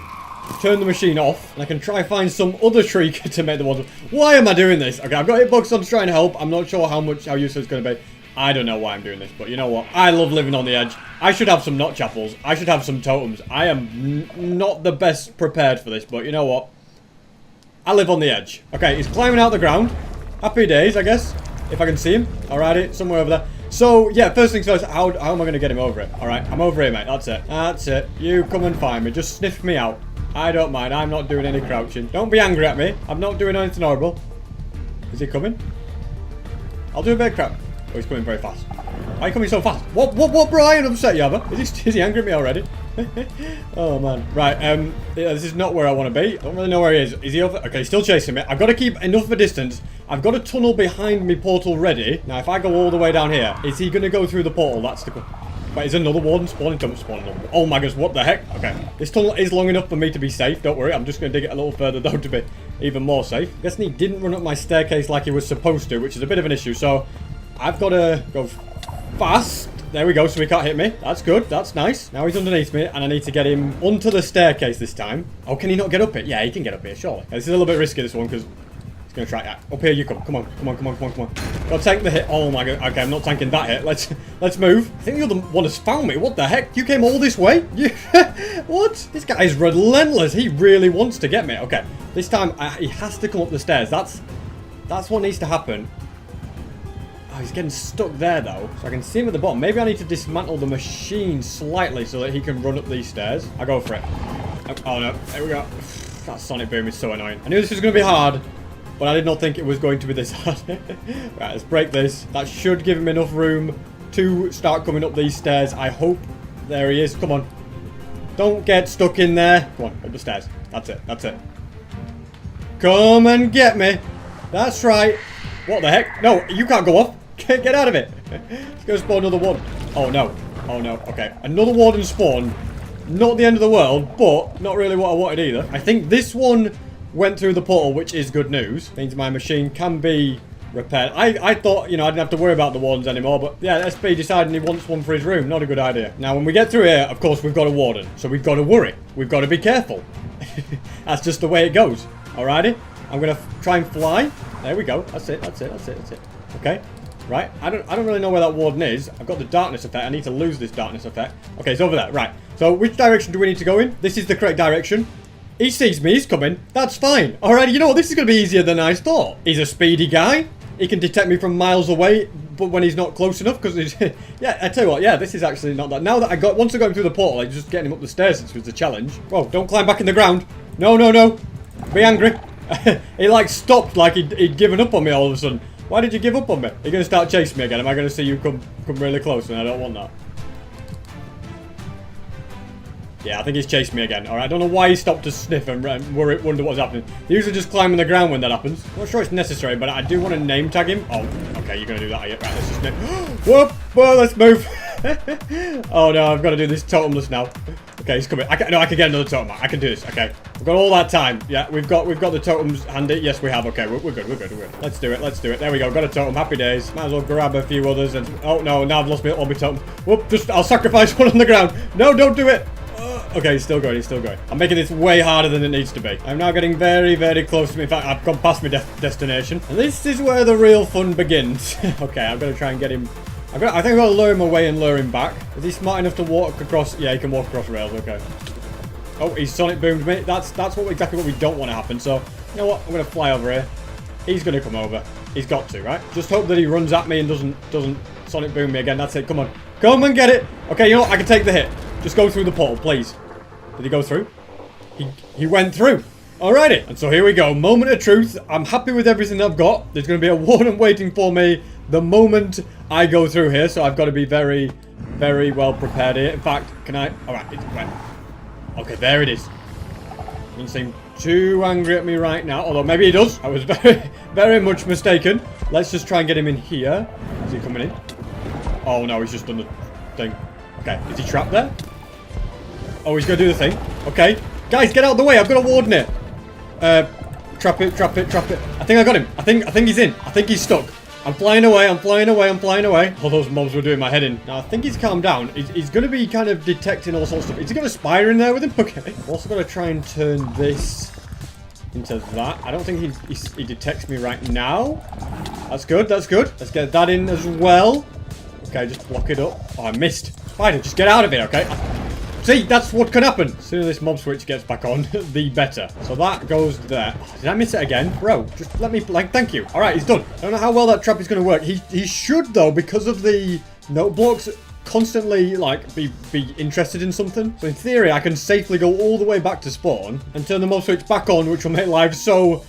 turn the machine off, and I can try find some other trick to make the warden. Why am I doing this? Okay, I've got hitbox on to try and help. I'm not sure how useful it's going to be. I don't know why I'm doing this, but you know what? I love living on the edge. I should have some notch apples. I should have some totems. I am not the best prepared for this, but you know what? I live on the edge. Okay, he's climbing out the ground. Happy days, I guess. If I can see him. Alrighty, somewhere over there. So, yeah, first things first, how am I going to get him over it? Alright, I'm over here, mate. That's it. That's it. You come and find me. Just sniff me out. I don't mind. I'm not doing any crouching. Don't be angry at me. I'm not doing anything horrible. Is he coming? I'll do a bit of crap. Oh, he's coming very fast. Why are you coming so fast? What, Brian? Upset you, have I? Is he angry at me already? Oh, man. Right, yeah, this is not where I want to be. I don't really know where he is. Is he over? Okay, he's still chasing me. I've got to keep enough of a distance. I've got a tunnel behind me portal ready. Now, if I go all the way down here, is he going to go through the portal? That's the... Wait, is another warden spawning? Don't spawn another one. Oh my gosh, what the heck? Okay. This tunnel is long enough for me to be safe. Don't worry, I'm just going to dig it a little further, though, to be even more safe. Guessing he didn't run up my staircase like he was supposed to, which is a bit of an issue. So, I've got to go fast. There we go, so he can't hit me. That's good, that's nice. Now he's underneath me, and I need to get him onto the staircase this time. Oh, can he not get up it? Yeah, he can get up here, surely. This is a little bit risky, this one, because he's going to try it. Up here you come. Come on. Gotta tank the hit. Oh my god. Okay, I'm not tanking that hit. Let's move. I think the other one has found me. What the heck? You came all this way? What? This guy is relentless. He really wants to get me. Okay, this time he has to come up the stairs. That's what needs to happen. Oh, he's getting stuck there, though. So I can see him at the bottom. Maybe I need to dismantle the machine slightly so that he can run up these stairs. I go for it. Oh, no. There we go. That sonic boom is so annoying. I knew this was going to be hard, but I did not think it was going to be this hard. Right, let's break this. That should give him enough room to start coming up these stairs. I hope. There he is. Come on. Don't get stuck in there. Come on, up the stairs. That's it. That's it. Come and get me. That's right. What the heck? No, you can't go off. Get out of it. Let's go spawn another one. Oh, no. Oh, no. Okay. Another warden spawned. Not the end of the world, but not really what I wanted either. I think this one went through the portal, which is good news. Means my machine can be repaired. I thought, you know, I didn't have to worry about the wardens anymore, but yeah, SB decided he wants one for his room. Not a good idea. Now, when we get through here, of course, we've got a warden. So we've got to worry. We've got to be careful. That's just the way it goes. Alrighty? I'm going to try and fly. There we go. That's it. That's it. That's it. That's it. Okay. Right. I don't really know where that warden is. I've got the darkness effect. I need to lose this darkness effect. Okay, it's over there. Right. So which direction do we need to go in? This is the correct direction. He sees me. He's coming. That's fine. Alright, you know what? This is going to be easier than I thought. He's a speedy guy. He can detect me from miles away, but when he's not close enough, because he's... Yeah, I tell you what. Yeah, this is actually not that. Now that once I got him through the portal, like just getting him up the stairs, this was the challenge. Whoa, don't climb back in the ground. No, no, no. Be angry. He like stopped like he'd given up on me all of a sudden. Why did you give up on me? Are you going to start chasing me again? Am I going to see you come really close? And I don't want that. Yeah, I think he's chasing me again. Alright, I don't know why he stopped to sniff and wonder what's happening. He usually just climb on the ground when that happens. I'm not sure it's necessary, but I do want to name tag him. Oh, okay, you're going to do that. Right, let's just name... Whoop! Whoa, let's move. Oh no, I've got to do this totemless now. Okay, he's coming. I can get another totem. I can do this. Okay, we've got all that time. Yeah, we've got the totems handy. Yes, we have. Okay, we're good. We're good. Let's do it. Let's do it. There we go. Got a totem. Happy days. Might as well grab a few others. And oh no, now I've lost all my totems. Whoop! I'll sacrifice one on the ground. No, don't do it. Okay, he's still going. He's still going. I'm making this way harder than it needs to be. I'm now getting very, very close to me. In fact, I've gone past my destination. And this is where the real fun begins. Okay, I'm going to try and get him. I think I've got to lure him away and lure him back. Is he smart enough to walk across? Yeah, he can walk across rails. Okay. Oh, he's sonic boomed me. That's exactly what we don't want to happen. So, you know what? I'm going to fly over here. He's going to come over. He's got to, right? Just hope that he runs at me and doesn't sonic boom me again. That's it. Come on. Come and get it. Okay, you know what? I can take the hit. Just go through the portal, please. Did he go through? He went through. Alrighty. And so here we go. Moment of truth. I'm happy with everything I've got. There's going to be a warden waiting for me the moment I go through here. So I've got to be very, very well prepared here. In fact, can I... Alright, it went. Okay, there it is. Doesn't seem too angry at me right now. Although maybe he does. I was very, very much mistaken. Let's just try and get him in here. Is he coming in? Oh no, he's just done the thing. Okay, is he trapped there? Oh, he's going to do the thing. Okay. Guys, get out of the way. I've got a warden here. Trap it, trap it, trap it. I think I got him. I think he's in. I think he's stuck. I'm flying away. I'm flying away. I'm flying away. All those mobs were doing my head in. Now, I think he's calmed down. He's going to be kind of detecting all sorts of stuff. Is he got a spire in there with him? Okay. I've also got to try and turn this into that. I don't think he detects me right now. That's good. That's good. Let's get that in as well. Okay, just block it up. Oh, I missed. Spider, just get out of here, okay? See, that's what can happen. As soon as this mob switch gets back on, the better. So that goes there. Oh, did I miss it again? Bro, just let me, like, thank you. All right, he's done. I don't know how well that trap is going to work. He should, though, because of the note blocks, constantly, like, be interested in something. So in theory, I can safely go all the way back to spawn and turn the mob switch back on, which will make life so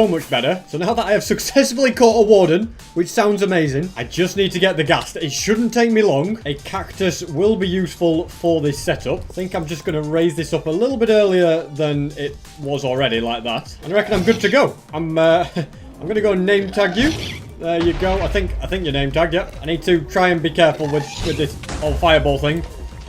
much better. So now that I have successfully caught a warden, which sounds amazing, I just need to get the ghast. It shouldn't take me long. A cactus will be useful for this setup. I think I'm just going to raise this up a little bit earlier than it was already, like that. And I reckon I'm good to go. I'm going to go and name tag you. There you go. I think you're name tagged, yep. I need to try and be careful with this whole fireball thing.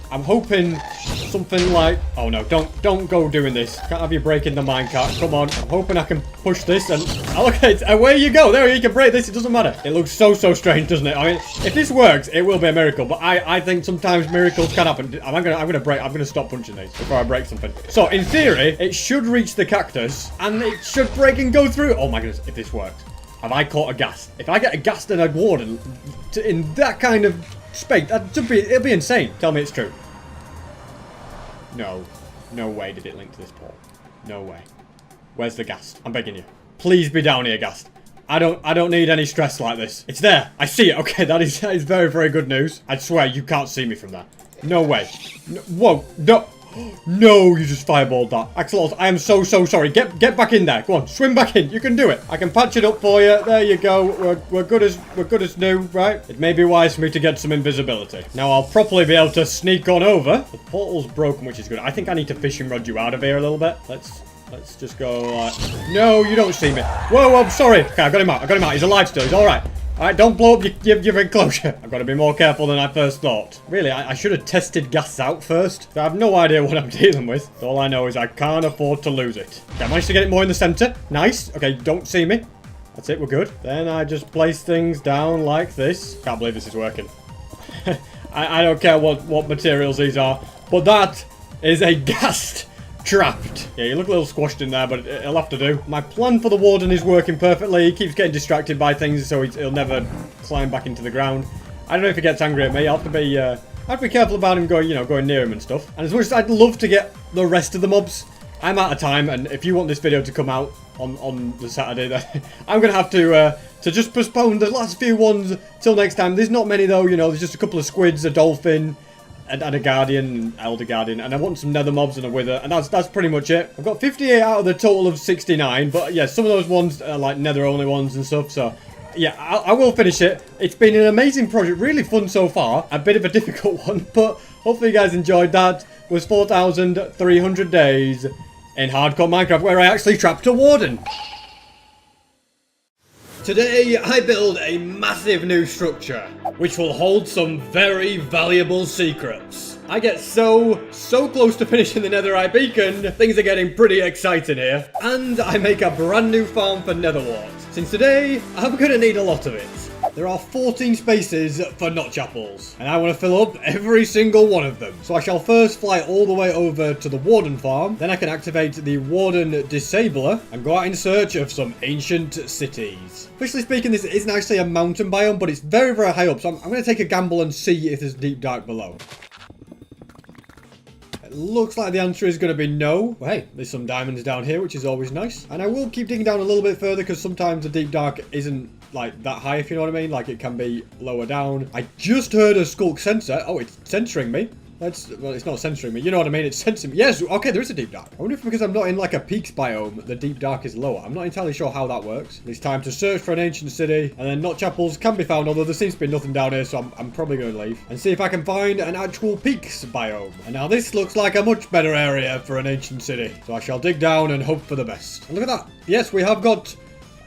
I'm hoping something like... Oh no, don't go doing this. Can't have you breaking the minecart. Come on. I'm hoping I can push this and... Oh, okay, away you go. There, you can break this. It doesn't matter. It looks so strange, doesn't it? I mean, if this works, it will be a miracle. But I think sometimes miracles can happen. I'm gonna stop punching these before I break something. So, in theory, it should reach the cactus and it should break and go through. Oh my goodness, if this works. Have I caught a ghast? If I get a ghast and a warden in that kind of space, it'll be insane. Tell me it's true. No way did it link to this port. No way. Where's the ghast? I'm begging you. Please be down here, ghast. I don't need any stress like this. It's there. I see it. Okay, that is very good news. I swear you can't see me from that. No way. No, whoa. No. No, you just fireballed that. Axolotl, I am so sorry. Get back in there. Go on, swim back in. You can do it. I can patch it up for you. There you go. We're good as new, right? It may be wise for me to get some invisibility. Now I'll properly be able to sneak on over. The portal's broken, which is good. I think I need to fishing rod you out of here a little bit. Let's just go like... No, you don't see me. Whoa, I'm sorry. Okay, I got him out. He's alive still. He's all right. Alright, don't blow up your enclosure. I've got to be more careful than I first thought. Really, I should have tested gas out first. I have no idea what I'm dealing with. All I know is I can't afford to lose it. Okay, I managed to get it more in the center. Nice. Okay, don't see me. That's it, we're good. Then I just place things down like this. Can't believe this is working. I don't care what materials these are, but that is a ghast trapped. Yeah, you look a little squashed in there, but it'll have to do. My plan for the warden is working perfectly. He keeps getting distracted by things, so he'll never climb back into the ground. I don't know if he gets angry at me. I'll have to be careful about him going near him and stuff. And as much as I'd love to get the rest of the mobs, I'm out of time, and if you want this video to come out on the Saturday, then I'm gonna have to just postpone the last few ones till next time. There's not many though, there's just a couple of squids, a dolphin, and a guardian, elder guardian, and I want some nether mobs and a wither, and that's pretty much it. I've got 58 out of the total of 69, but yeah, some of those ones are like nether only ones and stuff, so yeah, I will finish it. It's been an amazing project, really fun so far, a bit of a difficult one, but hopefully you guys enjoyed. That was 4,300 days in hardcore Minecraft, where I actually trapped a warden. Today, I build a massive new structure, which will hold some very valuable secrets. I get so close to finishing the netherite beacon, things are getting pretty exciting here. And I make a brand new farm for nether wart. Since today, I'm gonna need a lot of it. There are 14 spaces for notch apples, and I want to fill up every single one of them. So I shall first fly all the way over to the warden farm, then I can activate the warden disabler and go out in search of some ancient cities. Officially speaking, this isn't actually a mountain biome, but it's very high up, so I'm going to take a gamble and see if there's deep dark below. It looks like the answer is going to be no. Well, hey, there's some diamonds down here, which is always nice. And I will keep digging down a little bit further, because sometimes the deep dark isn't like that high, if you know what I mean. Like, it can be lower down. I just heard a skulk sensor. Oh, it's censoring me. Well, it's not censoring me. You know what I mean? It's censoring me. Yes, okay, there is a deep dark. I wonder if because I'm not in like a peaks biome, the deep dark is lower. I'm not entirely sure how that works. It's time to search for an ancient city, and then notch apples can be found, although there seems to be nothing down here, so I'm probably going to leave and see if I can find an actual peaks biome. And now this looks like a much better area for an ancient city, so I shall dig down and hope for the best. And look at that. Yes, we have got...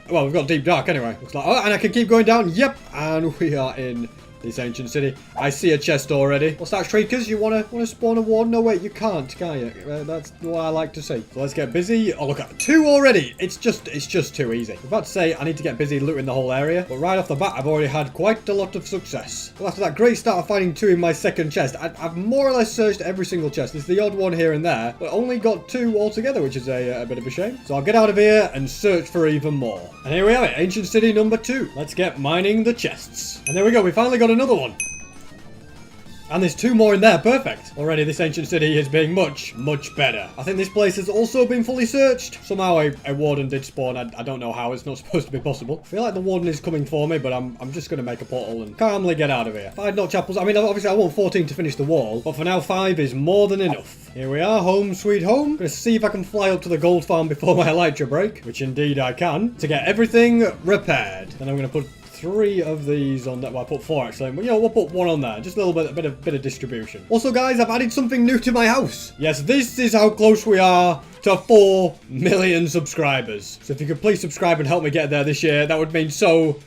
Well, we've got deep dark anyway. Looks like... Oh, and I can keep going down. Yep, and we are in this ancient city. I see a chest already. What's that, Shriekers? You wanna spawn a warden? No, wait, you can't, can you? That's what I like to see. So let's get busy. Oh, look at 2 already. It's just too easy. I'm about to say I need to get busy looting the whole area, but right off the bat, I've already had quite a lot of success. Well, after that great start of finding 2 in my second chest, I've more or less searched every single chest. There's the odd one here and there, but only got 2 altogether, which is a bit of a shame. So I'll get out of here and search for even more. And here we have it, ancient city number 2. Let's get mining the chests. And there we go. We finally got another one. And there's 2 more in there. Perfect. Already this ancient city is being much, much better. I think this place has also been fully searched. Somehow a warden did spawn. I don't know how. It's not supposed to be possible. I feel like the warden is coming for me, but I'm just going to make a portal and calmly get out of here. 5 notch apples. I mean, obviously I want 14 to finish the wall, but for now 5 is more than enough. Here we are, home sweet home. Gonna see if I can fly up to the gold farm before my elytra break, which indeed I can, to get everything repaired. Then I'm gonna put 3 of these on that. Well, I put 4 actually. But, you know, we'll put 1 on there. Just a little bit of distribution. Also, guys, I've added something new to my house. Yes, this is how close we are to 4 million subscribers. So if you could please subscribe and help me get there this year, that would mean so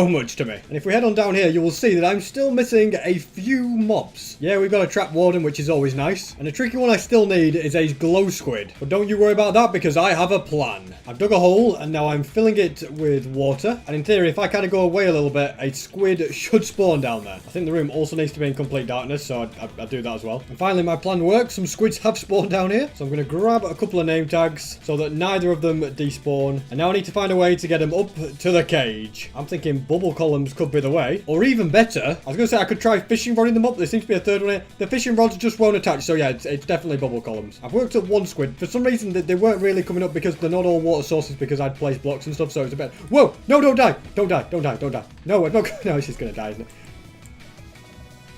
much to me. And if we head on down here, you will see that I'm still missing a few mobs. Yeah, we've got a trap warden, which is always nice. And a tricky one I still need is a glow squid. But don't you worry about that, because I have a plan. I've dug a hole, and now I'm filling it with water. And in theory, if I kind of go away a little bit, a squid should spawn down there. I think the room also needs to be in complete darkness, so I'll do that as well. And finally, my plan works. Some squids have spawned down here. So I'm going to grab a couple of name tags so that neither of them despawn. And now I need to find a way to get them up to the cage. I'm thinking bubble columns could be the way. Or even better, I was going to say I could try fishing rodding them up. There seems to be a 3rd one here. The fishing rods just won't attach. So yeah, it's definitely bubble columns. I've worked up 1 squid. For some reason, they weren't really coming up because they're not all water sources, because I'd placed blocks and stuff. So it's a bit... Whoa! No, don't die! Don't die! Don't die! Don't die! No, no, no, it's just going to die, isn't it?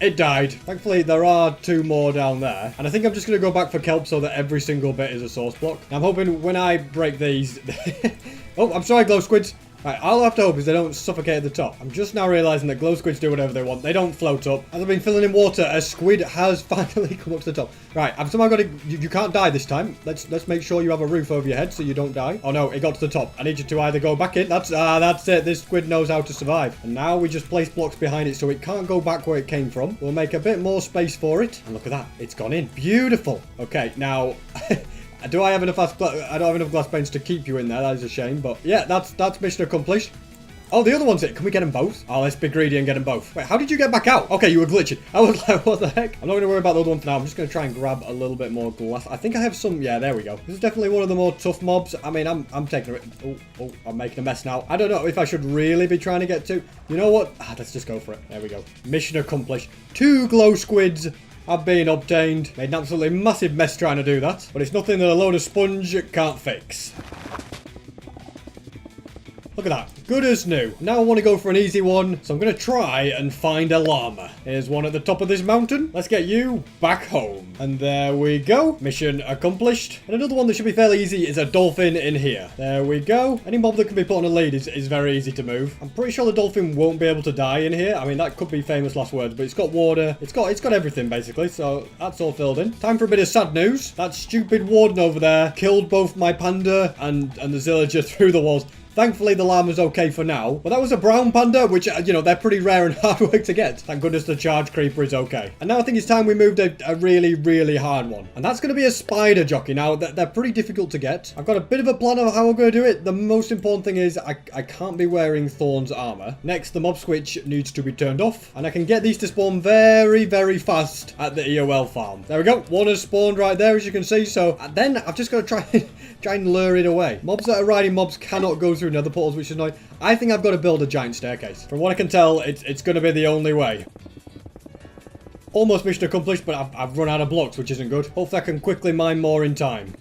It died. Thankfully, there are 2 more down there. And I think I'm just going to go back for kelp so that every single bit is a source block. I'm hoping when I break these... Oh, I'm sorry, glow squids. Right, all I have to hope is they don't suffocate at the top. I'm just now realising that glow squids do whatever they want. They don't float up. As I've been filling in water, a squid has finally come up to the top. Right, I've somehow got to... You can't die this time. Let's make sure you have a roof over your head so you don't die. Oh no, it got to the top. I need you to either go back in. That's it. This squid knows how to survive. And now we just place blocks behind it so it can't go back where it came from. We'll make a bit more space for it. And look at that. It's gone in. Beautiful. Okay, now... Do I have enough glass... I don't have enough glass panes to keep you in there. That is a shame. But yeah, that's mission accomplished. Oh, the other one's it. Can we get them both? Oh, let's be greedy and get them both. Wait, how did you get back out? Okay, you were glitching. I was like, what the heck? I'm not going to worry about the other one for now. I'm just going to try and grab a little bit more glass. I think I have some... Yeah, there we go. This is definitely one of the more tough mobs. I mean, I'm taking it... Oh, I'm making a mess now. I don't know if I should really be trying to get to... You know what? Let's just go for it. There we go. Mission accomplished. 2 glow squids have been obtained. Made an absolutely massive mess trying to do that. But it's nothing that a load of sponge can't fix. Look at that. Good as new. Now I want to go for an easy one, so I'm going to try and find a llama. Here's one at the top of this mountain. Let's get you back home. And there we go. Mission accomplished. And another one that should be fairly easy is a dolphin in here. There we go. Any mob that can be put on a lead is very easy to move. I'm pretty sure the dolphin won't be able to die in here. I mean, that could be famous last words, but it's got water. It's got everything, basically, so that's all filled in. Time for a bit of sad news. That stupid warden over there killed both my panda and the zillager through the walls. Thankfully, the llama's okay for now. But that was a brown panda, which, you know, they're pretty rare and hard work to get. Thank goodness the charge creeper is okay. And now I think it's time we moved a really, really hard one. And that's going to be a spider jockey. Now, they're pretty difficult to get. I've got a bit of a plan of how I'm going to do it. The most important thing is I can't be wearing Thorn's armor. Next, the mob switch needs to be turned off. And I can get these to spawn very, very fast at the EOL farm. There we go. One has spawned right there, as you can see. So then I've just got to try and lure it away. Mobs that are riding mobs cannot go through nether portals, which is annoying. I think I've got to build a giant staircase. From what I can tell, it's going to be the only way. Almost mission accomplished, but I've run out of blocks, which isn't good. Hopefully I can quickly mine more in time.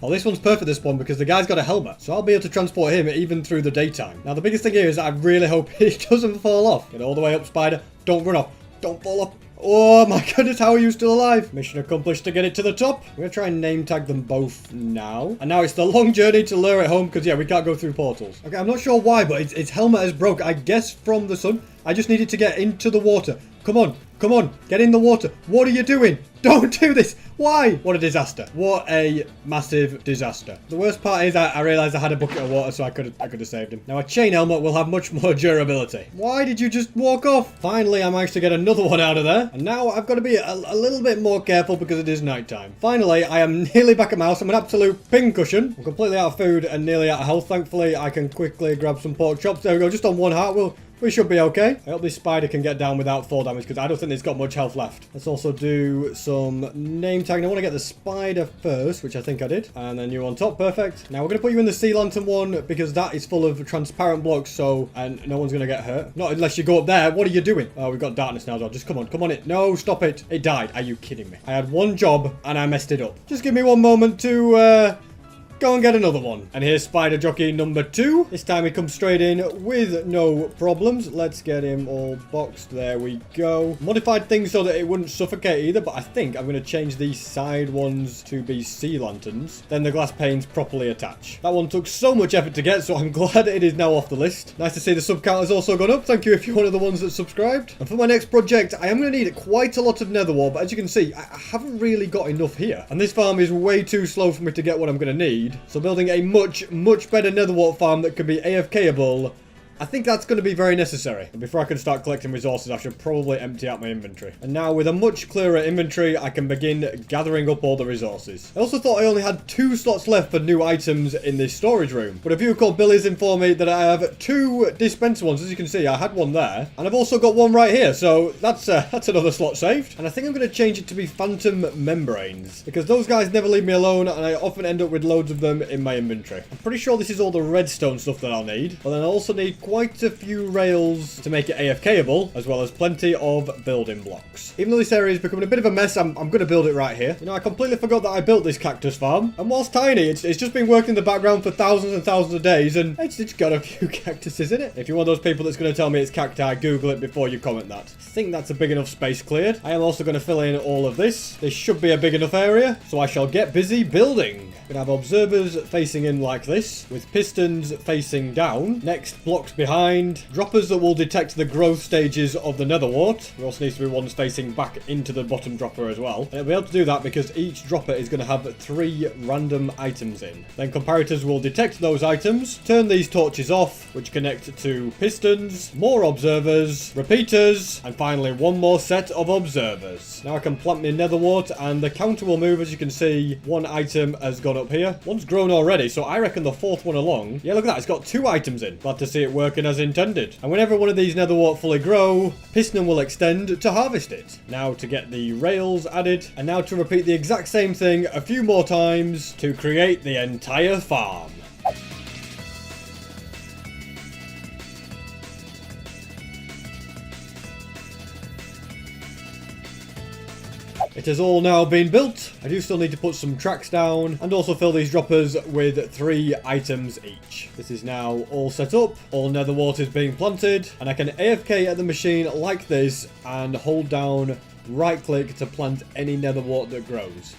Well, this one's perfect, this one, because the guy's got a helmet, so I'll be able to transport him even through the daytime. Now, the biggest thing here is I really hope he doesn't fall off. Get all the way up, spider. Don't run off. Don't fall off. Oh my goodness, how are you still alive? Mission accomplished to get it to the top. We're going to try and name tag them both now. And now it's the long journey to lure it home because, yeah, we can't go through portals. Okay, I'm not sure why, but its helmet has broke. I guess from the sun. I just needed to get into the water. Come on. Come on. Get in the water. What are you doing? Don't do this. Why? What a disaster. What a massive disaster. The worst part is I realised I had a bucket of water, so I could have saved him. Now, a chain helmet will have much more durability. Why did you just walk off? Finally, I managed to get another one out of there. And now I've got to be a little bit more careful because it is nighttime. Finally, I am nearly back at my house. I'm an absolute pincushion. I'm completely out of food and nearly out of health. Thankfully, I can quickly grab some pork chops. There we go. Just on one heart. We'll We should be okay. I hope this spider can get down without fall damage because I don't think it's got much health left. Let's also do some name tagging. I want to get the spider first, which I think I did. And then you on top. Perfect. Now we're going to put you in the sea lantern one because that is full of transparent blocks. So, and no one's going to get hurt. Not unless you go up there. What are you doing? Oh, we've got darkness now as well. Just come on. Come on it. No, stop it. It died. Are you kidding me? I had one job and I messed it up. Just give me one moment to, go and get another one. And here's spider jockey number 2. This time he comes straight in with no problems. Let's get him all boxed. There we go. Modified things so that it wouldn't suffocate either, but I think I'm going to change these side ones to be sea lanterns. Then the glass panes properly attach. That one took so much effort to get, so I'm glad it is now off the list. Nice to see the sub count has also gone up. Thank you if you're one of the ones that subscribed. And for my next project, I am going to need quite a lot of nether wart, but as you can see, I haven't really got enough here. And this farm is way too slow for me to get what I'm going to need. So building a much better nether wart farm that can be AFK-able, I think that's going to be very necessary. And before I can start collecting resources, I should probably empty out my inventory. And now with a much clearer inventory, I can begin gathering up all the resources. I also thought I only had 2 slots left for new items in this storage room. But a viewer called Billy's informed me that I have 2 dispenser ones. As you can see, I had one there. And I've also got one right here. So that's another slot saved. And I think I'm going to change it to be phantom membranes. Because those guys never leave me alone. And I often end up with loads of them in my inventory. I'm pretty sure this is all the redstone stuff that I'll need. But then I also need quite a few rails to make it AFK-able, as well as plenty of building blocks. Even though this area is becoming a bit of a mess, I'm going to build it right here. You know, I completely forgot that I built this cactus farm. And whilst tiny, it's just been working in the background for thousands and thousands of days, and it's got a few cactuses in it. If you're one of those people that's going to tell me it's cacti, Google it before you comment that. I think that's a big enough space cleared. I am also going to fill in all of this. This should be a big enough area, so I shall get busy building. We're going to have observers facing in like this, with pistons facing down. Next, blocks behind. Droppers that will detect the growth stages of the nether wart. There also needs to be ones facing back into the bottom dropper as well. And it'll be able to do that because each dropper is going to have 3 random items in. Then comparators will detect those items, turn these torches off, which connect to pistons, more observers, repeaters, and finally one more set of observers. Now I can plant my nether wart and the counter will move. As you can see, 1 item has gone up here. One's grown already, so I reckon the 4th one along. Yeah, look at that. It's got 2 items in. Glad to see it working as intended. And whenever one of these nether wart fully grow, piston will extend to harvest it. Now to get the rails added, and now to repeat the exact same thing a few more times to create the entire farm. It has all now been built. I do still need to put some tracks down and also fill these droppers with 3 items each. This is now all set up. All nether wart is being planted and I can AFK at the machine like this and hold down right click to plant any nether wart that grows.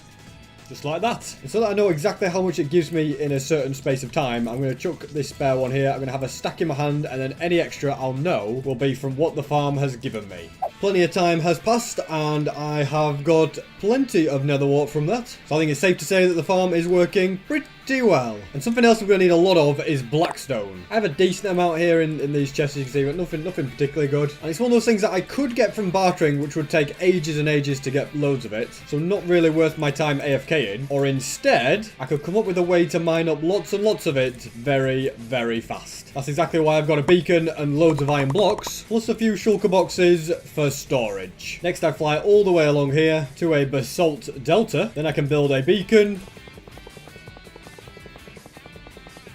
Just like that. And so that I know exactly how much it gives me in a certain space of time, I'm going to chuck this spare one here. I'm going to have a stack in my hand and then any extra I'll know will be from what the farm has given me. Plenty of time has passed and I have got plenty of nether wart from that. So I think it's safe to say that the farm is working pretty well. And something else I'm going to need a lot of is blackstone. I have a decent amount here in these chests, you can see, but nothing particularly good. And it's one of those things that I could get from bartering, which would take ages and ages to get loads of it. So not really worth my time AFKing. Or instead, I could come up with a way to mine up lots and lots of it very fast. That's exactly why I've got a beacon and loads of iron blocks, plus a few shulker boxes for storage. Next I fly all the way along here to a basalt delta. Then I can build a beacon,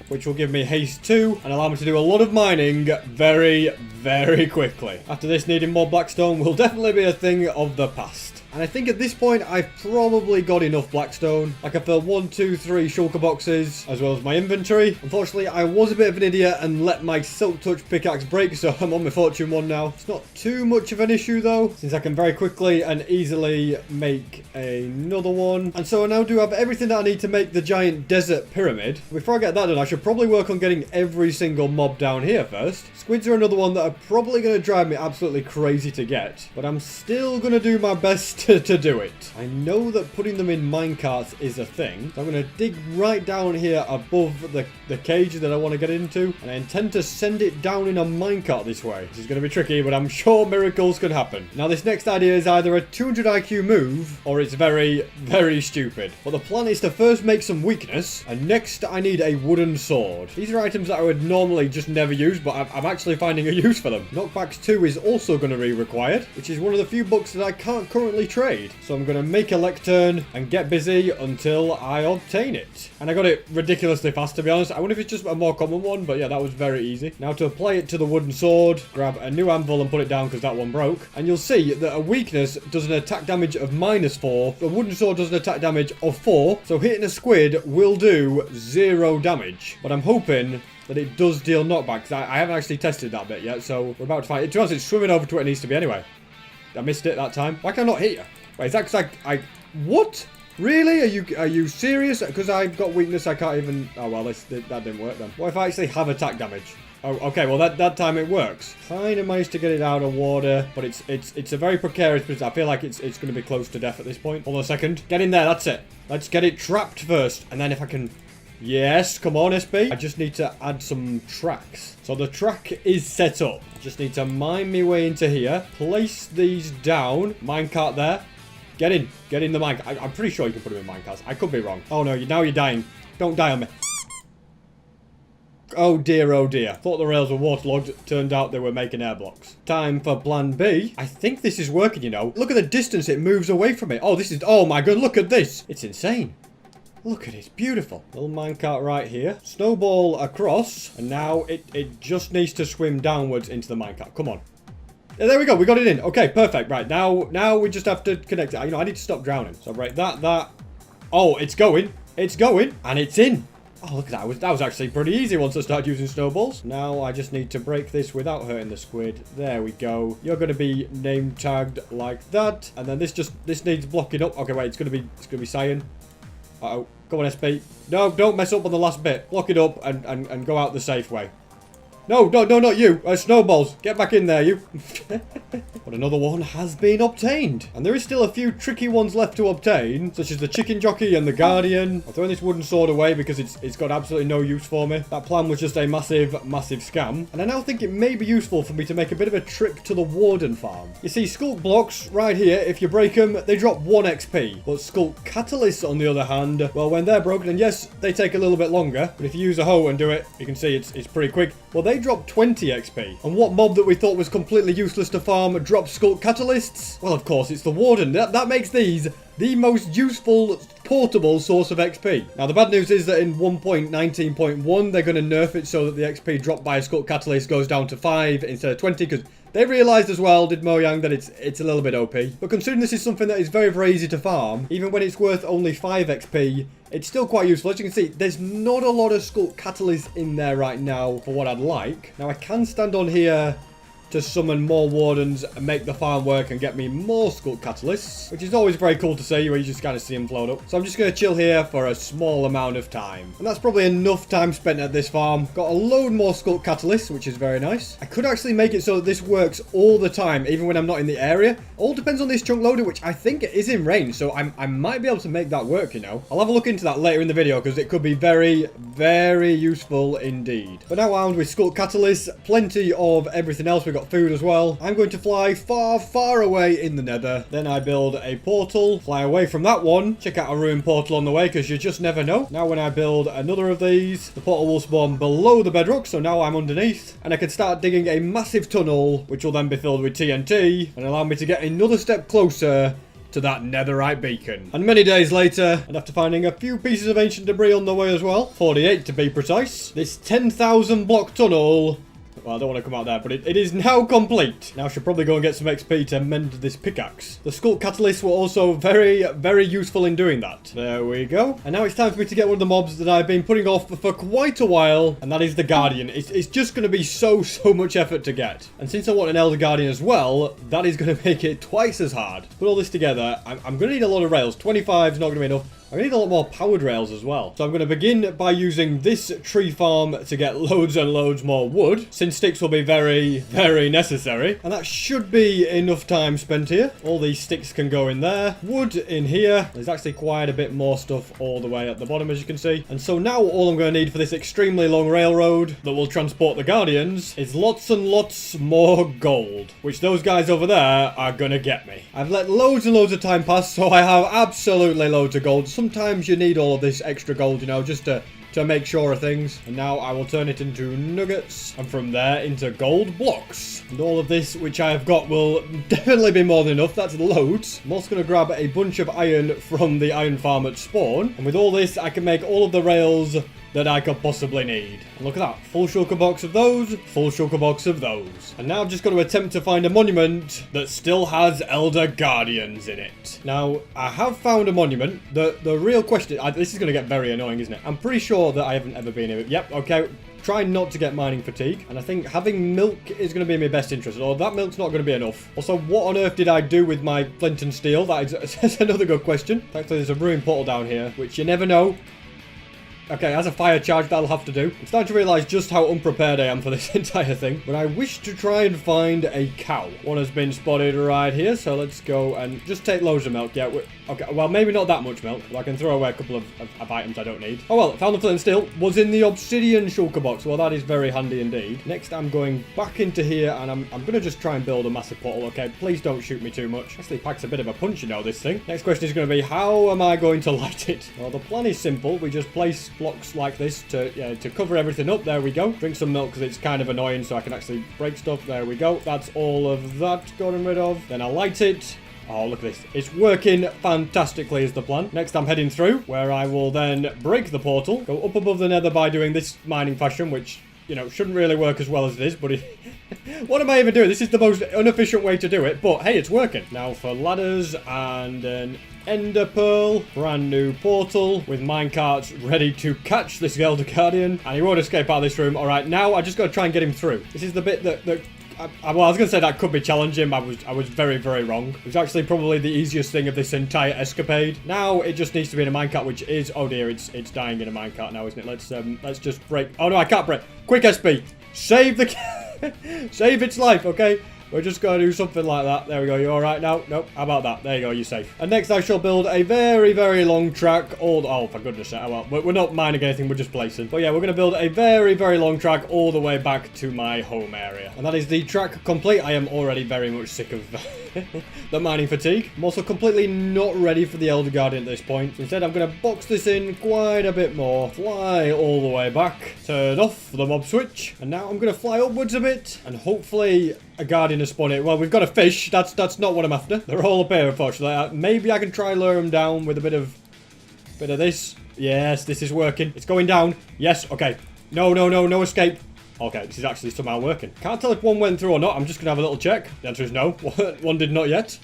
which will give me haste 2 and allow me to do a lot of mining very quickly. After this, needing more blackstone will definitely be a thing of the past. And I think at this point, I've probably got enough blackstone. I can fill 1, 2, 3 shulker boxes, as well as my inventory. Unfortunately, I was a bit of an idiot and let my silk touch pickaxe break, so I'm on my fortune 1 now. It's not too much of an issue though, since I can very quickly and easily make another one. And so I now do have everything that I need to make the giant desert pyramid. Before I get that done, I should probably work on getting every single mob down here first. Squids are another one that are probably going to drive me absolutely crazy to get, but I'm still going to do my best to do it. I know that putting them in minecarts is a thing. So I'm going to dig right down here above the cage that I want to get into. And I intend to send it down in a minecart this way. This is going to be tricky, but I'm sure miracles can happen. Now, this next idea is either a 200 IQ move, or it's very, very stupid. But the plan is to first make some weakness, and next I need a wooden sword. These are items that I would normally just never use, but I'm actually finding a use for them. Knockbacks 2 is also going to be required, which is one of the few books that I can't currently trade. So I'm going to make a lectern and get busy until I obtain it. And I got it ridiculously fast, to be honest. I wonder if it's just a more common one, but yeah, that was very easy. Now to apply it to the wooden sword, grab a new anvil and put it down because that one broke. And you'll see that a weakness does an attack damage of -4. The wooden sword does an attack damage of 4. So hitting a squid will do 0 damage. But I'm hoping that it does deal knockback. I haven't actually tested that bit yet, so we're about to fight it. To be honest, it's swimming over to where it needs to be anyway. I missed it that time. Why can I not hit you? Wait, is that because I... What? Really? Are you serious? Because I've got weakness, I can't even... Oh, well, that didn't work then. What if I actually have attack damage? Oh, okay, well, that time it works. Kind of managed to get it out of water, but it's a very precarious position. I feel like it's going to be close to death at this point. Hold on a second. Get in there, that's it. Let's get it trapped first, and then if I can... Yes, come on, SB. I just need to add some tracks. So the track is set up. I just need to mine my way into here. Place these down. Minecart there. Get in the minecart. I'm pretty sure you can put them in minecarts. I could be wrong. Oh no, now you're dying. Don't die on me. Oh dear, oh dear. Thought the rails were waterlogged. Turned out they were making air blocks. Time for plan B. I think this is working, you know. Look at the distance it moves away from it. Oh, this is... Oh my god, look at this. It's insane. Look at it, it's beautiful. Little minecart right here. Snowball across. And now it just needs to swim downwards into the minecart. Come on. Yeah, there we go. We got it in. Okay, perfect. Right, now we just have to connect it. You know, I need to stop drowning. So, right, that. Oh, it's going. It's going. And it's in. Oh, look at that. That was actually pretty easy once I started using snowballs. Now I just need to break this without hurting the squid. There we go. You're going to be name tagged like that. And then this needs blocking up. Okay, wait. It's going to be cyan. Uh-oh. Go on, SB. No, don't mess up on the last bit. Block it up and go out the safe way. No, not you. Snowballs. Get back in there, you. But another one has been obtained. And there is still a few tricky ones left to obtain, such as the chicken jockey and the guardian. I'm throwing this wooden sword away because it's got absolutely no use for me. That plan was just a massive scam. And I now think it may be useful for me to make a bit of a trip to the warden farm. You see, sculk blocks right here, if you break them, they drop 1 XP. But sculk catalysts, on the other hand, well, when they're broken, and yes, they take a little bit longer. But if you use a hoe and do it, you can see it's pretty quick. Well, they drop 20 XP. And what mob that we thought was completely useless to farm drops sculk catalysts? Well, of course, it's the warden. That makes these the most useful portable source of XP. Now, the bad news is that in 1.19.1, they're going to nerf it so that the XP dropped by a sculk catalyst goes down to 5 instead of 20, because they realised as well, did Mojang, that it's a little bit OP. But considering this is something that is very, very easy to farm, even when it's worth only 5 XP, it's still quite useful. As you can see, there's not a lot of sculk catalysts in there right now for what I'd like. Now, I can stand on here to summon more wardens and make the farm work and get me more sculk catalysts, which is always very cool to see where you just kind of see them float up. So I'm just going to chill here for a small amount of time. And that's probably enough time spent at this farm. Got a load more sculk catalysts, which is very nice. I could actually make it so that this works all the time, even when I'm not in the area. All depends on this chunk loader, which I think is in range, so I might be able to make that work, you know. I'll have a look into that later in the video, because it could be very, very useful indeed. But now armed with sculk catalysts, plenty of everything else. We've got food as well. I'm going to fly far, far away in the nether. Then I build a portal, fly away from that one, check out a ruined portal on the way, because you just never know. Now when I build another of these, the portal will spawn below the bedrock, so now I'm underneath, and I can start digging a massive tunnel, which will then be filled with TNT, and allow me to get another step closer to that netherite beacon. And many days later, and after finding a few pieces of ancient debris on the way as well, 48 to be precise, this 10,000 block tunnel... Well, I don't want to come out there, but it is now complete. Now I should probably go and get some XP to mend this pickaxe. The sculk catalysts were also very, very useful in doing that. There we go. And now it's time for me to get one of the mobs that I've been putting off for quite a while, and that is the Guardian. It's just going to be so much effort to get. And since I want an Elder Guardian as well, that is going to make it twice as hard. To put all this together, I'm going to need a lot of rails. 25 is not going to be enough. I need a lot more powered rails as well. So I'm going to begin by using this tree farm to get loads and loads more wood, since sticks will be very, very necessary. And that should be enough time spent here. All these sticks can go in there. Wood in here. There's actually quite a bit more stuff all the way at the bottom, as you can see. And so now all I'm going to need for this extremely long railroad that will transport the Guardians is lots and lots more gold, which those guys over there are going to get me. I've let loads and loads of time pass, so I have absolutely loads of gold. Sometimes you need all of this extra gold, you know, just to make sure of things. And now I will turn it into nuggets, and from there into gold blocks. And all of this which I have got will definitely be more than enough. That's loads. I'm also going to grab a bunch of iron from the iron farm at spawn, and with all this I can make all of the rails that I could possibly need. And look at that, full shulker box of those, full shulker box of those. And now I've just got to attempt to find a monument that still has Elder Guardians in it. Now, I have found a monument. The real question, this is going to get very annoying, isn't it? I'm pretty sure that I haven't ever been here. Yep, okay. Try not to get mining fatigue, and I think having milk is going to be in my best interest, or that milk's not going to be enough. Also, what on earth did I do with my flint and steel? That's another good question. Thankfully, there's a ruin portal down here, which you never know. Okay, as a fire charge, that'll have to do. I'm starting to realise just how unprepared I am for this entire thing. But I wish to try and find a cow. One has been spotted right here, so let's go and just take loads of milk. Yeah, okay, well, maybe not that much milk. But I can throw away a couple of items I don't need. Oh, well, found the flint and steel. Was in the obsidian shulker box. Well, that is very handy indeed. Next, I'm going back into here, and I'm going to just try and build a massive portal, okay? Please don't shoot me too much. Actually, packs a bit of a punch, you know, this thing. Next question is going to be, how am I going to light it? Well, the plan is simple. We just place blocks like this to cover everything up. There we go. Drink some milk because it's kind of annoying, so I can actually break stuff. There we go. That's all of that gotten rid of. Then I light it. Oh, look at this. It's working fantastically is the plan. Next, I'm heading through, where I will then break the portal, go up above the nether by doing this mining fashion, which, you know, shouldn't really work as well as it is, but what am I even doing? This is the most inefficient way to do it, but hey, it's working. Now for ladders and an ender pearl, brand new portal with minecarts ready to catch this Elder Guardian, and he won't escape out of this room. All right, now I just got to try and get him through. This is the bit that well, I was going to say that could be challenging. I was very, very wrong. It was actually probably the easiest thing of this entire escapade. Now it just needs to be in a minecart, which is, oh dear, it's dying in a minecart now, isn't it? Let's just break. Oh no, I can't break. Quick, SB, save the save its life, okay? We're just going to do something like that. There we go. You all right now? Nope. How about that? There you go. You're safe. And next I shall build a very, very long track. Oh, for goodness sake. Well, we're not mining anything. We're just placing. But yeah, we're going to build a very, very long track all the way back to my home area. And that is the track complete. I am already very much sick of the mining fatigue. I'm also completely not ready for the Elder Guardian at this point. So instead, I'm going to box this in quite a bit more. Fly all the way back. Turn off the mob switch. And now I'm going to fly upwards a bit. And hopefully a Guardian has spawned it. Well, we've got a fish. That's not what I'm after. They're all up here, unfortunately. Maybe I can try lure them down with a bit of this. Yes, this is working. It's going down. Yes, okay. No escape. Okay, this is actually somehow working. Can't tell if one went through or not. I'm just going to have a little check. The answer is no. One did not yet.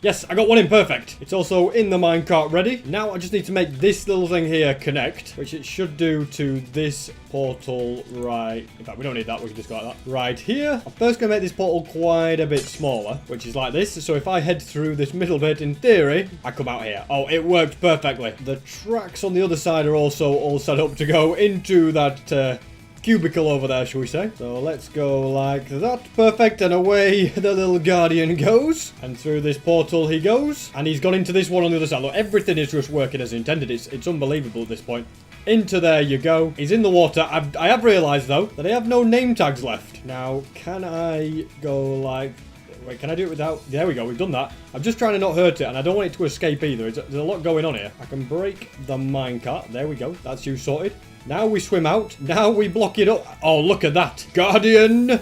Yes, I got one in, perfect. It's also in the minecart ready. Now I just need to make this little thing here connect, which it should do to this portal right. In fact, we don't need that. We can just go like that. Right here. I'm first going to make this portal quite a bit smaller, which is like this. So if I head through this middle bit, in theory, I come out here. Oh, it worked perfectly. The tracks on the other side are also all set up to go into that cubicle over there, shall we say. So let's go like that. Perfect. And away the little Guardian goes. And through this portal he goes. And he's gone into this one on the other side. Look, everything is just working as intended. It's unbelievable at this point. Into there you go. He's in the water. I have realised, though, that I have no name tags left. Now, can I go like... Wait, can I do it without... There we go. We've done that. I'm just trying to not hurt it, and I don't want it to escape either. There's a lot going on here. I can break the minecart. There we go. That's you sorted. Now we swim out. Now we block it up. Oh, look at that. Guardian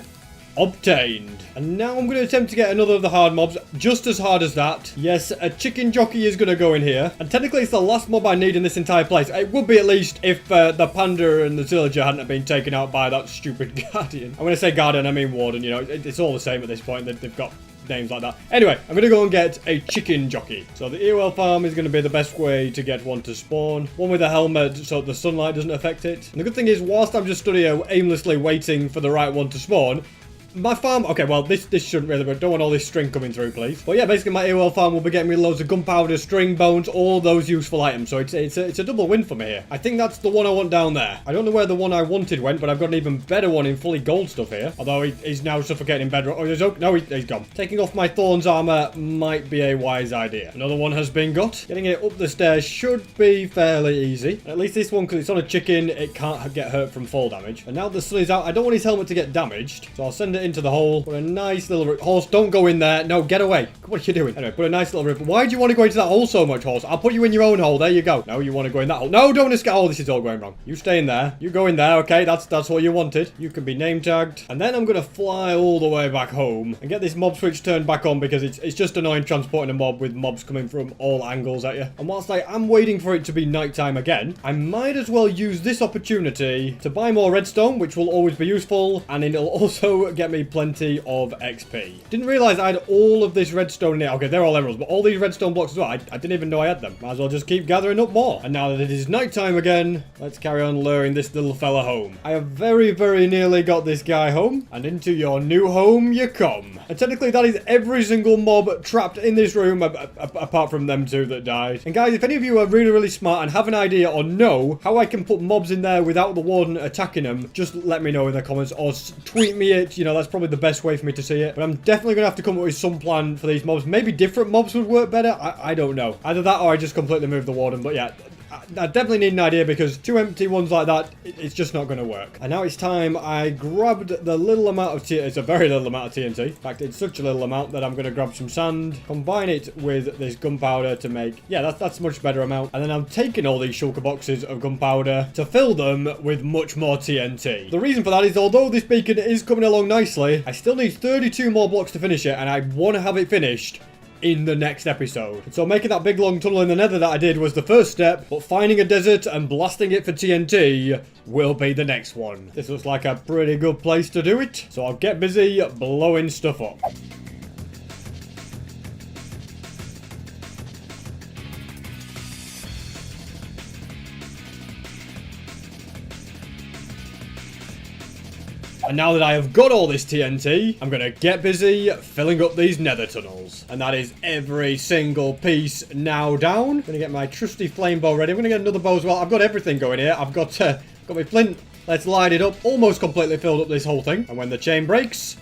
obtained. And now I'm going to attempt to get another of the hard mobs. Just as hard as that. Yes, a chicken jockey is going to go in here. And technically it's the last mob I need in this entire place. It would be at least if the panda and the villager hadn't been taken out by that stupid guardian. And when I say guardian, I mean warden. You know, it's all the same at this point. They've got names like that. Anyway, I'm going to go and get a chicken jockey. So the Earwell farm is going to be the best way to get one to spawn. One with a helmet so the sunlight doesn't affect it. And the good thing is, whilst I'm just stood here aimlessly waiting for the right one to spawn, my farm... Okay, well, this shouldn't really... But don't want all this string coming through, please. But yeah, basically, my AOL farm will be getting me loads of gunpowder, string, bones, all those useful items. So it's a double win for me here. I think that's the one I want down there. I don't know where the one I wanted went, but I've got an even better one in fully gold stuff here. Although he's now suffocating in bedrock. Oh, no, he's gone. Taking off my thorns armor might be a wise idea. Another one has been got. Getting it up the stairs should be fairly easy. At least this one, because it's on a chicken, it can't get hurt from fall damage. And now the sun is out, I don't want his helmet to get damaged. So I'll send it into the hole. Put a nice little... Horse, don't go in there. No, get away. What are you doing? Anyway, put a nice little rip. Why do you want to go into that hole so much, horse? I'll put you in your own hole. There you go. No, you want to go in that hole. No, don't escape. Oh, this is all going wrong. You stay in there. You go in there. Okay, that's what you wanted. You can be name tagged. And then I'm going to fly all the way back home and get this mob switch turned back on because it's just annoying transporting a mob with mobs coming from all angles at you. And whilst I am waiting for it to be nighttime again, I might as well use this opportunity to buy more redstone, which will always be useful, and it'll also get me plenty of XP. Didn't realize I had all of this redstone in here. Okay, they're all emeralds, but all these redstone blocks as well. I didn't even know I had them. Might as well just keep gathering up more. And now that it is nighttime again, let's carry on luring this little fella home. I have very, very nearly got this guy home, and into your new home you come. And technically that is every single mob trapped in this room, apart from them two that died. And guys, if any of you are really, really smart and have an idea or know how I can put mobs in there without the warden attacking them, just let me know in the comments or tweet me it. You know, that's probably the best way for me to see it. But I'm definitely going to have to come up with some plan for these mobs. Maybe different mobs would work better. I don't know. Either that or I just completely move the warden. But yeah, I definitely need an idea because two empty ones like that, it's just not going to work. And now it's time I grabbed the little amount of TNT. It's a very little amount of TNT. In fact, it's such a little amount that I'm going to grab some sand, combine it with this gunpowder to make... Yeah, that's a much better amount. And then I'm taking all these shulker boxes of gunpowder to fill them with much more TNT. The reason for that is although this beacon is coming along nicely, I still need 32 more blocks to finish it, and I want to have it finished in the next episode. So making that big long tunnel in the nether that I did was the first step, but finding a desert and blasting it for TNT will be the next one. This looks like a pretty good place to do it, so I'll get busy blowing stuff up. And now that I have got all this TNT, I'm going to get busy filling up these nether tunnels. And that is every single piece now down. I'm going to get my trusty flame bow ready. I'm going to get another bow as well. I've got everything going here. I've got my flint. Let's light it up. Almost completely filled up this whole thing. And when the chain breaks,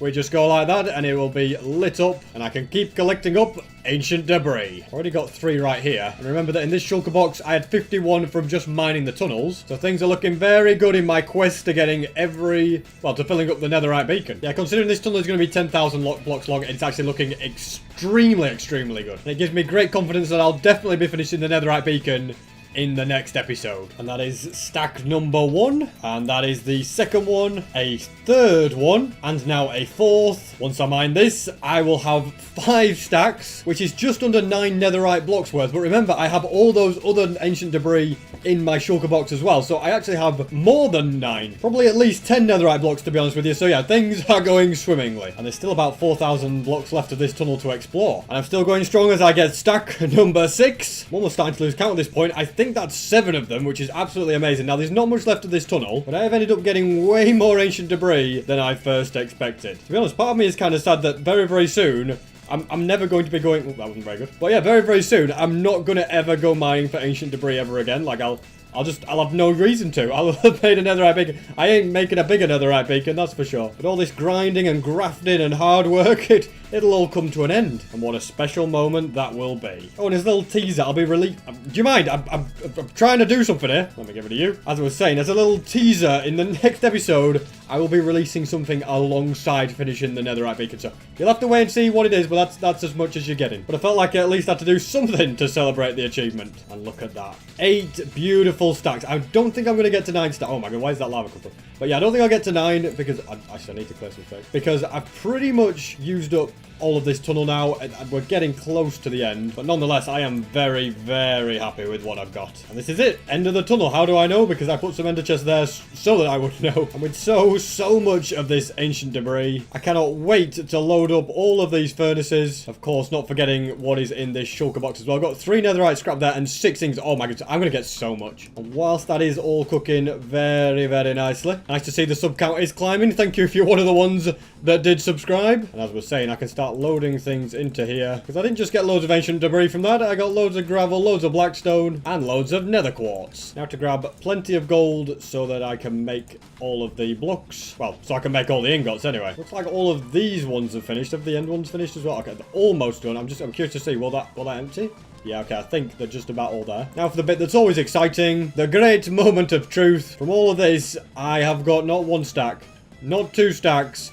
we just go like that and it will be lit up. And I can keep collecting up ancient debris. Already got 3 right here. And remember that in this shulker box, I had 51 from just mining the tunnels. So things are looking very good in my quest to getting to filling up the netherite beacon. Yeah, considering this tunnel is going to be 10,000 blocks long, it's actually looking extremely, extremely good. And it gives me great confidence that I'll definitely be finishing the netherite beacon in the next episode. And that is stack number 1, and that is the second one, a third one, and now a fourth. Once I mine this, I will have 5 stacks, which is just under 9 netherite blocks worth. But remember, I have all those other ancient debris in my shulker box as well, so I actually have more than 9, probably at least 10 netherite blocks, to be honest with you. So yeah, things are going swimmingly, and there's still about 4,000 blocks left of this tunnel to explore, and I'm still going strong as I get stack number 6. I'm almost starting to lose count at this point. I think that's 7 of them, which is absolutely amazing. Now, there's not much left of this tunnel, but I have ended up getting way more ancient debris than I first expected. To be honest, part of me is kind of sad that very, very soon I'm never going to be going... Oh, that wasn't very good. But yeah, very, very soon, I'm not going to ever go mining for ancient debris ever again. Like, I'll have no reason to. I'll have made a netherite beacon. I ain't making a bigger netherite beacon, that's for sure. But all this grinding and grafting and hard work, it'll all come to an end. And what a special moment that will be. Oh, and there's a little teaser. I'll be released. Do you mind? I'm trying to do something here. Let me give it to you. As I was saying, there's a little teaser in the next episode. I will be releasing something alongside finishing the netherite beacon. So you'll have to wait and see what it is, but that's as much as you're getting. But I felt like I at least had to do something to celebrate the achievement. And look at that. 8 beautiful stacks. I don't think I'm going to get to 9 stacks. Oh my god, why is that lava come from? But yeah, I don't think I'll get to 9 because I still need to clear some space. Because I've pretty much used up all of this tunnel now. We're getting close to the end, but nonetheless, I am very, very happy with what I've got. And this is it. End of the tunnel. How do I know? Because I put some ender chests there so that I would know. And with so much of this ancient debris, I cannot wait to load up all of these furnaces. Of course, not forgetting what is in this shulker box as well. I've got 3 netherite scrap there and 6 things. Oh my goodness, I'm going to get so much. And whilst that is all cooking very, very nicely, nice to see the sub count is climbing. Thank you if you're one of the ones that did subscribe. And as we're saying, I can start loading things into here. Because I didn't just get loads of ancient debris from that. I got loads of gravel, loads of blackstone, and loads of nether quartz. Now to grab plenty of gold so that I can make all of the blocks. Well, so I can make all the ingots anyway. Looks like all of these ones have finished. Have the end ones finished as well? Okay, they're almost done. I'm curious to see, will that empty? Yeah, okay, I think they're just about all there. Now for the bit that's always exciting, the great moment of truth. From all of this, I have got not 1 stack, not 2 stacks,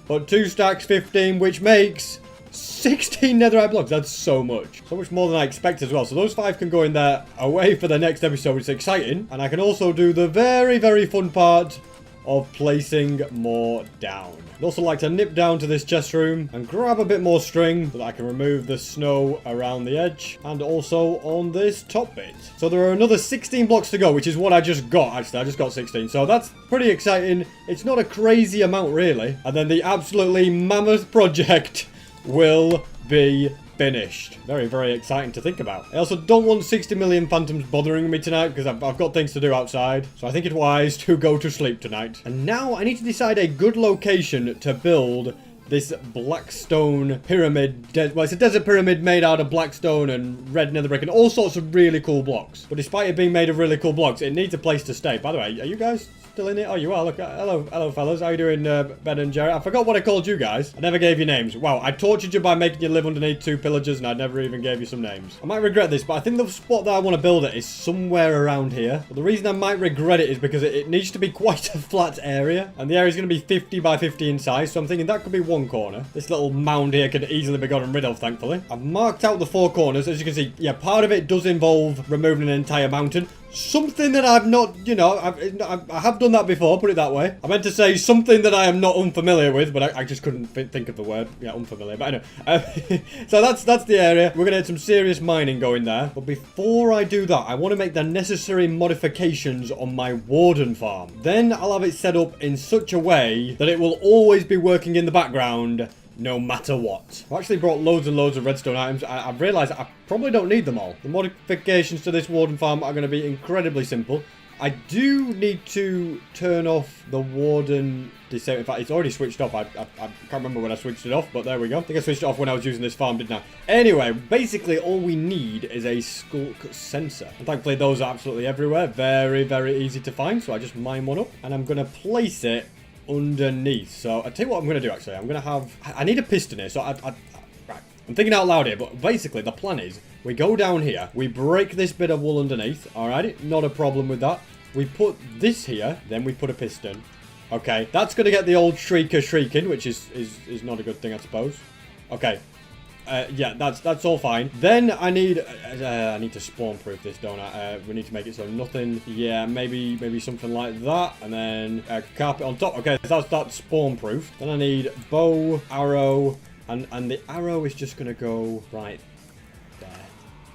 but 2 stacks 15, which makes 16 netherite blocks. That's so much. So much more than I expect as well. So those 5 can go in there away for the next episode, which is exciting. And I can also do the very, very fun part of placing more down. I'd also like to nip down to this chest room and grab a bit more string so that I can remove the snow around the edge and also on this top bit. So there are another 16 blocks to go, which is what I just got. Actually, I just got 16. So that's pretty exciting. It's not a crazy amount really. And then the absolutely mammoth project will be finished. Very, very exciting to think about. I also don't want 60 million phantoms bothering me tonight because I've got things to do outside. So I think it's wise to go to sleep tonight. And now I need to decide a good location to build this blackstone pyramid. Well, it's a desert pyramid made out of blackstone and red nether brick and all sorts of really cool blocks. But despite it being made of really cool blocks, it needs a place to stay. By the way, are you guys still in it? Oh, you are. Look, hello, fellas. How you doing, Ben and Jerry? I forgot what I called you guys. I never gave you names. Wow, I tortured you by making you live underneath 2 pillagers, and I never even gave you some names. I might regret this, but I think the spot that I want to build it is somewhere around here. But the reason I might regret it is because it needs to be quite a flat area, and the area is going to be 50 by 50 in size, so I'm thinking that could be 1 corner. This little mound here could easily be gotten rid of, thankfully. I've marked out the 4 corners. As you can see, yeah, part of it does involve removing an entire mountain. Something that I've not, you know, I have done that before, put it that way. I meant to say something that I am not unfamiliar with, but I just couldn't think of the word. Yeah, unfamiliar, but anyway. So that's the area. We're going to get some serious mining going there. But before I do that, I want to make the necessary modifications on my warden farm. Then I'll have it set up in such a way that it will always be working in the background, no matter what. I've actually brought loads and loads of redstone items. I've realised I probably don't need them all. The modifications to this warden farm are going to be incredibly simple. I do need to turn off the warden disable. In fact, it's already switched off. I can't remember when I switched it off, but there we go. I think I switched it off when I was using this farm, didn't I? Anyway, basically all we need is a skulk sensor. And thankfully those are absolutely everywhere. Very, very easy to find. So I just mine one up and I'm going to place it underneath. So I'll tell you what I'm going to do actually. I'm going to have... I need a piston here. So right. I'm thinking out loud here, but basically the plan is we go down here, we break this bit of wool underneath, alright? Not a problem with that. We put this here, then we put a piston. Okay, that's going to get the old shrieker shrieking, which is not a good thing, I suppose. Okay. Yeah, that's all fine. Then I need to spawn proof this, don't I? We need to make it so nothing. Yeah, maybe something like that, and then carpet on top. Okay, that's spawn proof. Then I need bow, arrow, and the arrow is just gonna go right there.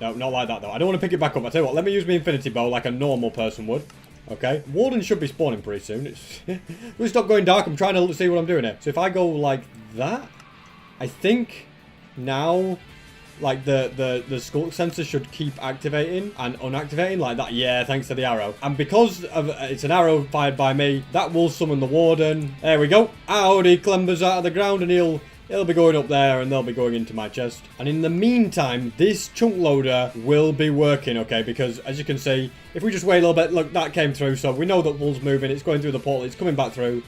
No, not like that though. I don't want to pick it back up. I tell you what, let me use my infinity bow like a normal person would. Okay, warden should be spawning pretty soon. It's we stop going dark. I'm trying to see what I'm doing here. So if I go like that, I think. Now, like the skulk sensor should keep activating and unactivating like that. Yeah, thanks to the arrow. And because of it's an arrow fired by me, that will summon the warden. There we go. Out he clambers out of the ground and he'll be going up there and they'll be going into my chest. And in the meantime, this chunk loader will be working, okay? Because as you can see, if we just wait a little bit, look, that came through. So we know that wool's moving. It's going through the portal. It's coming back through.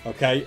Okay,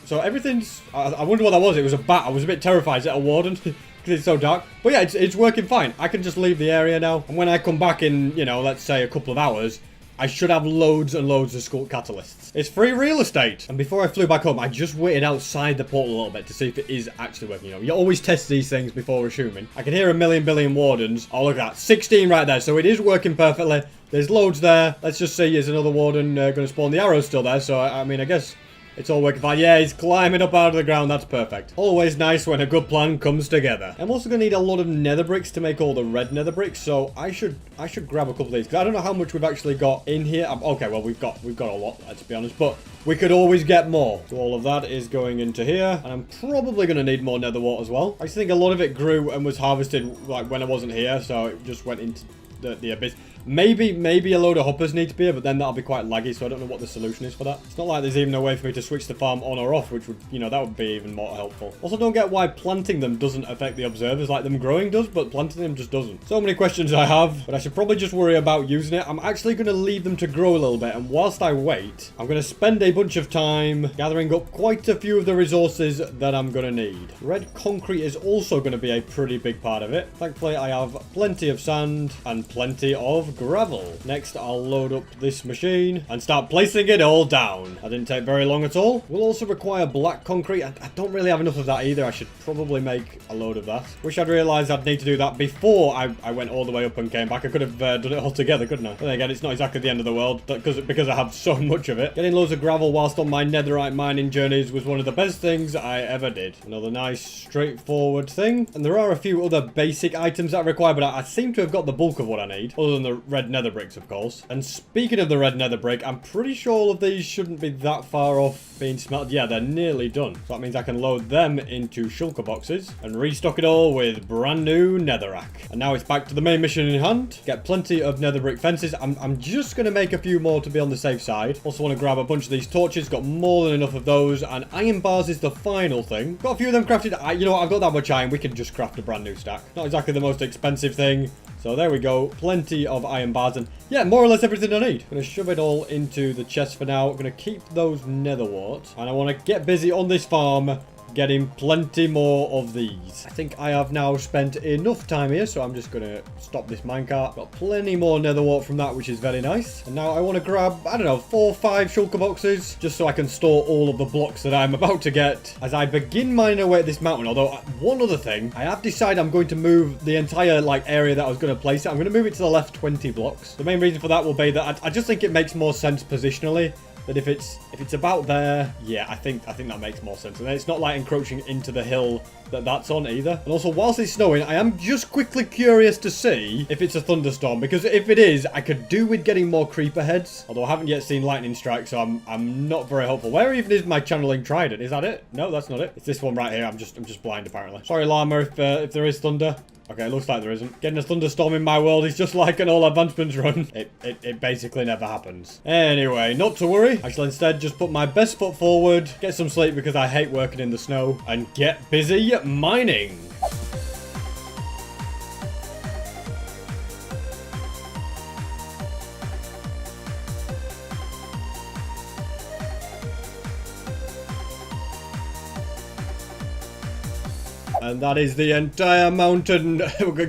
so everything's... I wonder what that was. It was a bat. I was a bit terrified. Is it a warden? Because it's so dark. But yeah, it's working fine. I can just leave the area now. And when I come back in, you know, let's say a couple of hours, I should have loads and loads of skulk catalysts. It's free real estate. And before I flew back home, I just waited outside the portal a little bit to see if it is actually working. You know, you always test these things before assuming. I can hear a million billion wardens. Oh, look at that. 16 right there. So it is working perfectly. There's loads there. Let's just see, is another warden going to spawn? The arrow's still there. So, I mean, I guess It's all working fine. Yeah, he's climbing up out of the ground. That's perfect. Always nice when a good plan comes together. I'm also going to need a lot of nether bricks to make all the red nether bricks. So I should grab a couple of these. Because I don't know how much we've actually got in here. Okay, well, we've got a lot, let's be honest. But we could always get more. So all of that is going into here. And I'm probably going to need more nether wart as well. I just think a lot of it grew and was harvested like when I wasn't here. So it just went into the abyss. Maybe a load of hoppers need to be here, but then that'll be quite laggy, so I don't know what the solution is for that. It's not like there's even a way for me to switch the farm on or off, which would, you know, that would be even more helpful. Also, don't get why planting them doesn't affect the observers like them growing does, but planting them just doesn't. So many questions I have, but I should probably just worry about using it. I'm actually going to leave them to grow a little bit, and whilst I wait, I'm going to spend a bunch of time gathering up quite a few of the resources that I'm going to need. Red concrete is also going to be a pretty big part of it. Thankfully, I have plenty of sand and plenty of gravel. Next, I'll load up this machine and start placing it all down. That didn't take very long at all. We'll also require black concrete. I don't really have enough of that either. I should probably make a load of that. Wish I'd realized I'd need to do that before I went all the way up and came back. I could have done it all together, couldn't I? But then again, it's not exactly the end of the world because I have so much of it. Getting loads of gravel whilst on my netherite mining journeys was one of the best things I ever did. Another nice straightforward thing. And there are a few other basic items that I require, but I seem to have got the bulk of what I need, other than the red nether bricks, of course. And speaking of the red nether brick, I'm pretty sure all of these shouldn't be that far off being smelted. Yeah, they're nearly done. So that means I can load them into shulker boxes and restock it all with brand new netherrack. And now it's back to the main mission in hand. Get plenty of nether brick fences. I'm just going to make a few more to be on the safe side. Also want to grab a bunch of these torches. Got more than enough of those. And iron bars is the final thing. Got a few of them crafted. You know what? I've got that much iron. We can just craft a brand new stack. Not exactly the most expensive thing. So there we go, plenty of iron bars, and yeah, more or less everything I need. I'm going to shove it all into the chest for now. I'm going to keep those nether wart, and I want to get busy on this farm getting plenty more of these. I think I have now spent enough time here, so I'm just going to stop this minecart. Got plenty more nether wart from that, which is very nice. And now I want to grab, I don't know, 4 or 5 shulker boxes, just so I can store all of the blocks that I'm about to get as I begin mining away at this mountain. Although, one other thing, I have decided I'm going to move the entire area that I was going to place it. I'm going to move it to the left 20 blocks. The main reason for that will be that I just think it makes more sense positionally. That if it's about there, yeah, I think that makes more sense. And then it's not like encroaching into the hill that's on either. And also, whilst it's snowing, I am just quickly curious to see if it's a thunderstorm, because if it is, I could do with getting more creeper heads. Although I haven't yet seen lightning strike, so I'm not very hopeful. Where even is my channeling trident? Is that it? No, that's not it. It's this one right here. I'm just blind apparently. Sorry, llama, if there is thunder. Okay, it looks like there isn't. Getting a thunderstorm in my world is just like an all advancements run. It basically never happens. Anyway, not to worry. I shall instead just put my best foot forward, get some sleep because I hate working in the snow, and get busy mining. And that is the entire mountain.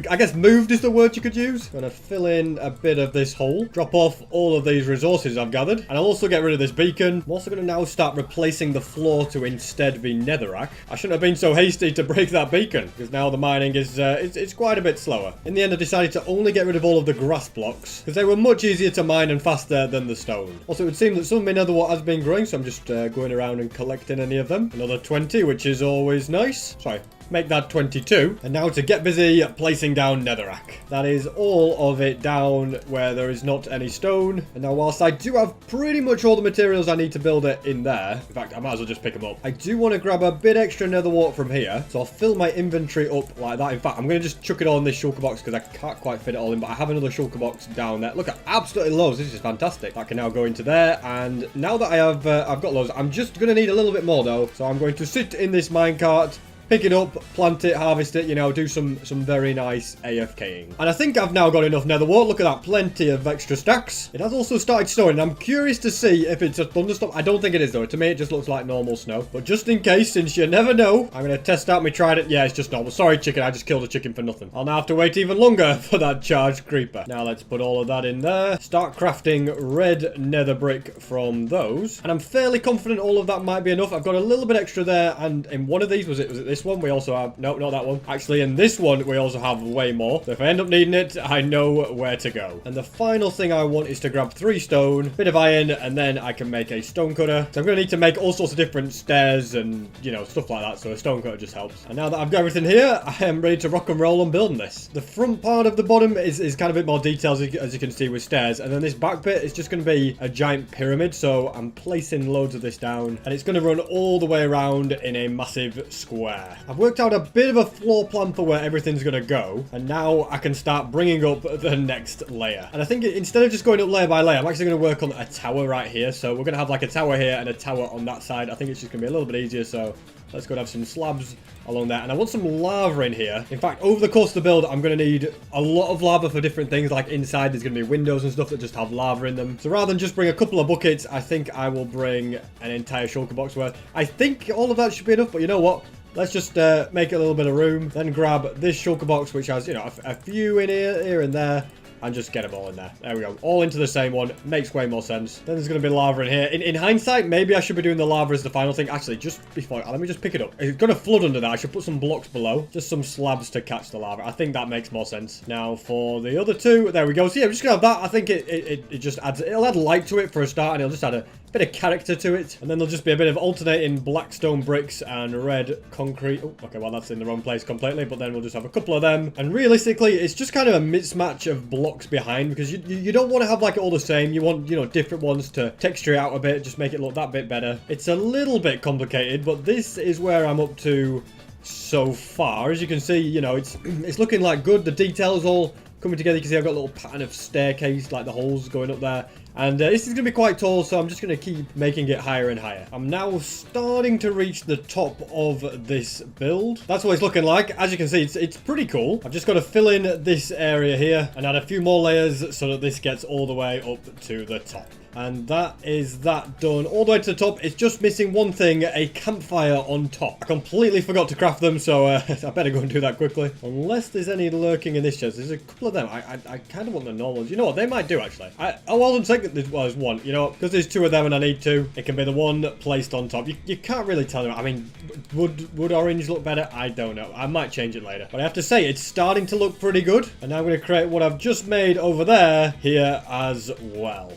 I guess moved is the word you could use. Gonna fill in a bit of this hole. Drop off all of these resources I've gathered. And I'll also get rid of this beacon. I'm also gonna now start replacing the floor to instead be netherrack. I shouldn't have been so hasty to break that beacon, because now the mining is it's quite a bit slower. In the end, I decided to only get rid of all of the grass blocks, because they were much easier to mine and faster than the stone. Also, it would seem that some of my nether wart has been growing, so I'm just going around and collecting any of them. Another 20, which is always nice. Sorry. Make that 22. And now to get busy placing down netherrack. That is all of it down where there is not any stone. And now whilst I do have pretty much all the materials I need to build it in there, in fact, I might as well just pick them up. I do want to grab a bit extra nether wart from here. So I'll fill my inventory up like that. In fact, I'm going to just chuck it all in this shulker box because I can't quite fit it all in. But I have another shulker box down there. Look at absolutely loads. This is fantastic. That can now go into there. And now that I have, I've got loads, I'm just going to need a little bit more though. So I'm going to sit in this minecart, pick it up, plant it, harvest it, you know, do some very nice AFKing. And I think I've now got enough nether wart. Look at that, plenty of extra stacks. It has also started snowing, and I'm curious to see if it's a thunderstorm. I don't think it is, though. To me, it just looks like normal snow. But just in case, since you never know, I'm going to test out my trident. Yeah, it's just normal. Sorry, chicken, I just killed a chicken for nothing. I'll now have to wait even longer for that charged creeper. Now, let's put all of that in there. Start crafting red nether brick from those. And I'm fairly confident all of that might be enough. I've got a little bit extra there, and in one of these, was it this this one, we also have... No, not that one. Actually, in this one, we also have way more. So if I end up needing it, I know where to go. And the final thing I want is to grab 3 stone, bit of iron, and then I can make a stone cutter. So I'm going to need to make all sorts of different stairs and, you know, stuff like that. So a stone cutter just helps. And now that I've got everything here, I am ready to rock and roll on building this. The front part of the bottom is kind of a bit more details, as you can see, with stairs. And then this back bit is just going to be a giant pyramid. So I'm placing loads of this down, and it's going to run all the way around in a massive square. I've worked out a bit of a floor plan for where everything's going to go, and now I can start bringing up the next layer. And I think instead of just going up layer by layer, I'm actually going to work on a tower right here. So we're going to have like a tower here and a tower on that side. I think it's just going to be a little bit easier. So let's go and have some slabs along there. And I want some lava in here. In fact, over the course of the build, I'm going to need a lot of lava for different things. Like inside, there's going to be windows and stuff that just have lava in them. So rather than just bring a couple of buckets, I think I will bring an entire shulker box worth. I think all of that should be enough, but you know what? Let's just make a little bit of room. Then grab this shulker box, which has, you know, a few in here and there. And just get them all in there. There we go. All into the same one. Makes way more sense. Then there's going to be lava in here. In hindsight, maybe I should be doing the lava as the final thing. Actually, just before... Let me just pick it up. It's going to flood under that. I should put some blocks below. Just some slabs to catch the lava. I think that makes more sense. Now, for the other two... There we go. So, yeah, we're just going to have that. I think it just adds... It'll add light to it for a start. And it'll just add a bit of character to it. And then there'll just be a bit of alternating black stone bricks and red concrete. Oh, okay, well, that's in the wrong place completely. But then we'll just have a couple of them. And realistically, it's just kind of a mismatch of blocks behind, because you don't want to have like all the same. You want, you know, different ones to texture it out a bit, just make it look that bit better. It's a little bit complicated, but this is where I'm up to so far. As you can see, you know, it's looking like good. The details all coming together. You can see I've got a little pattern of staircase, like the holes going up there. And this is going to be quite tall, so I'm just going to keep making it higher and higher. I'm now starting to reach the top of this build. That's what it's looking like. As you can see, it's pretty cool. I've just got to fill in this area here and add a few more layers so that this gets all the way up to the top. And that is that done all the way to the top. It's just missing one thing, a campfire on top. I completely forgot to craft them, so I better go and do that quickly. Unless there's any lurking in this chest. There's a couple of them. I kind of want the normals. You know what? They might do, actually. I wasn't saying that there's one. You know, because there's 2 of them and I need 2. It can be the one placed on top. You can't really tell them. I mean, would orange look better? I don't know. I might change it later. But I have to say, it's starting to look pretty good. And now I'm going to create what I've just made over there here as well.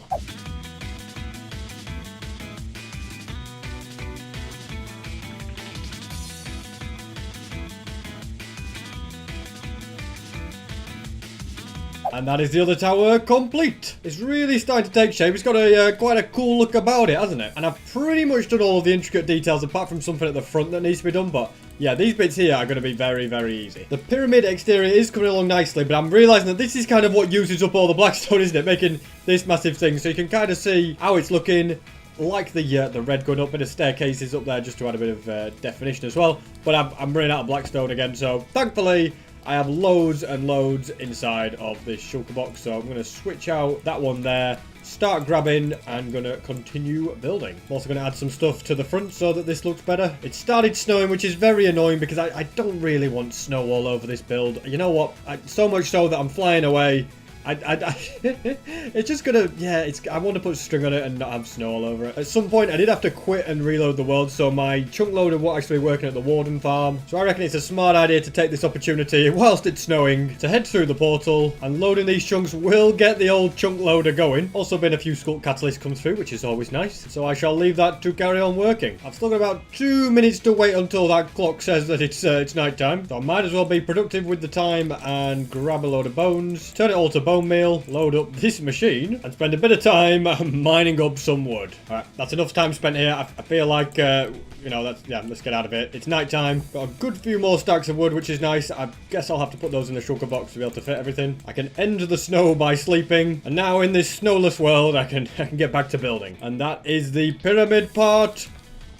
And that is the other tower complete. It's really starting to take shape. It's got a quite a cool look about it, hasn't it? And I've pretty much done all of the intricate details apart from something at the front that needs to be done. But yeah, these bits here are going to be very, very easy. The pyramid exterior is coming along nicely, but I'm realizing that this is kind of what uses up all the blackstone, isn't it? Making this massive thing. So you can kind of see how it's looking. Like the red going up, bit of staircases up there just to add a bit of definition as well. But I'm running out of blackstone again, so thankfully I have loads and loads inside of this shulker box. So I'm going to switch out that one there, start grabbing, and going to continue building. I'm also going to add some stuff to the front so that this looks better. It started snowing, which is very annoying because I don't really want snow all over this build. You know what? So much so that I'm flying away. It's just gonna, yeah, I want to put string on it and not have snow all over it. At some point, I did have to quit and reload the world, so my chunk loader was actually working at the Warden farm. So I reckon it's a smart idea to take this opportunity, whilst it's snowing, to head through the portal, and loading these chunks will get the old chunk loader going. Also been a few sculpt catalysts come through, which is always nice. So I shall leave that to carry on working. I've still got about 2 minutes to wait until that clock says that it's night time. So I might as well be productive with the time and grab a load of bones, turn it all to bone meal, load up this machine, and spend a bit of time mining up some wood. Alright, that's enough time spent here. I feel like, you know, let's get out of it. It's night time. Got a good few more stacks of wood, which is nice. I guess I'll have to put those in the shulker box to be able to fit everything. I can end the snow by sleeping, and now in this snowless world, I can get back to building. And that is the pyramid part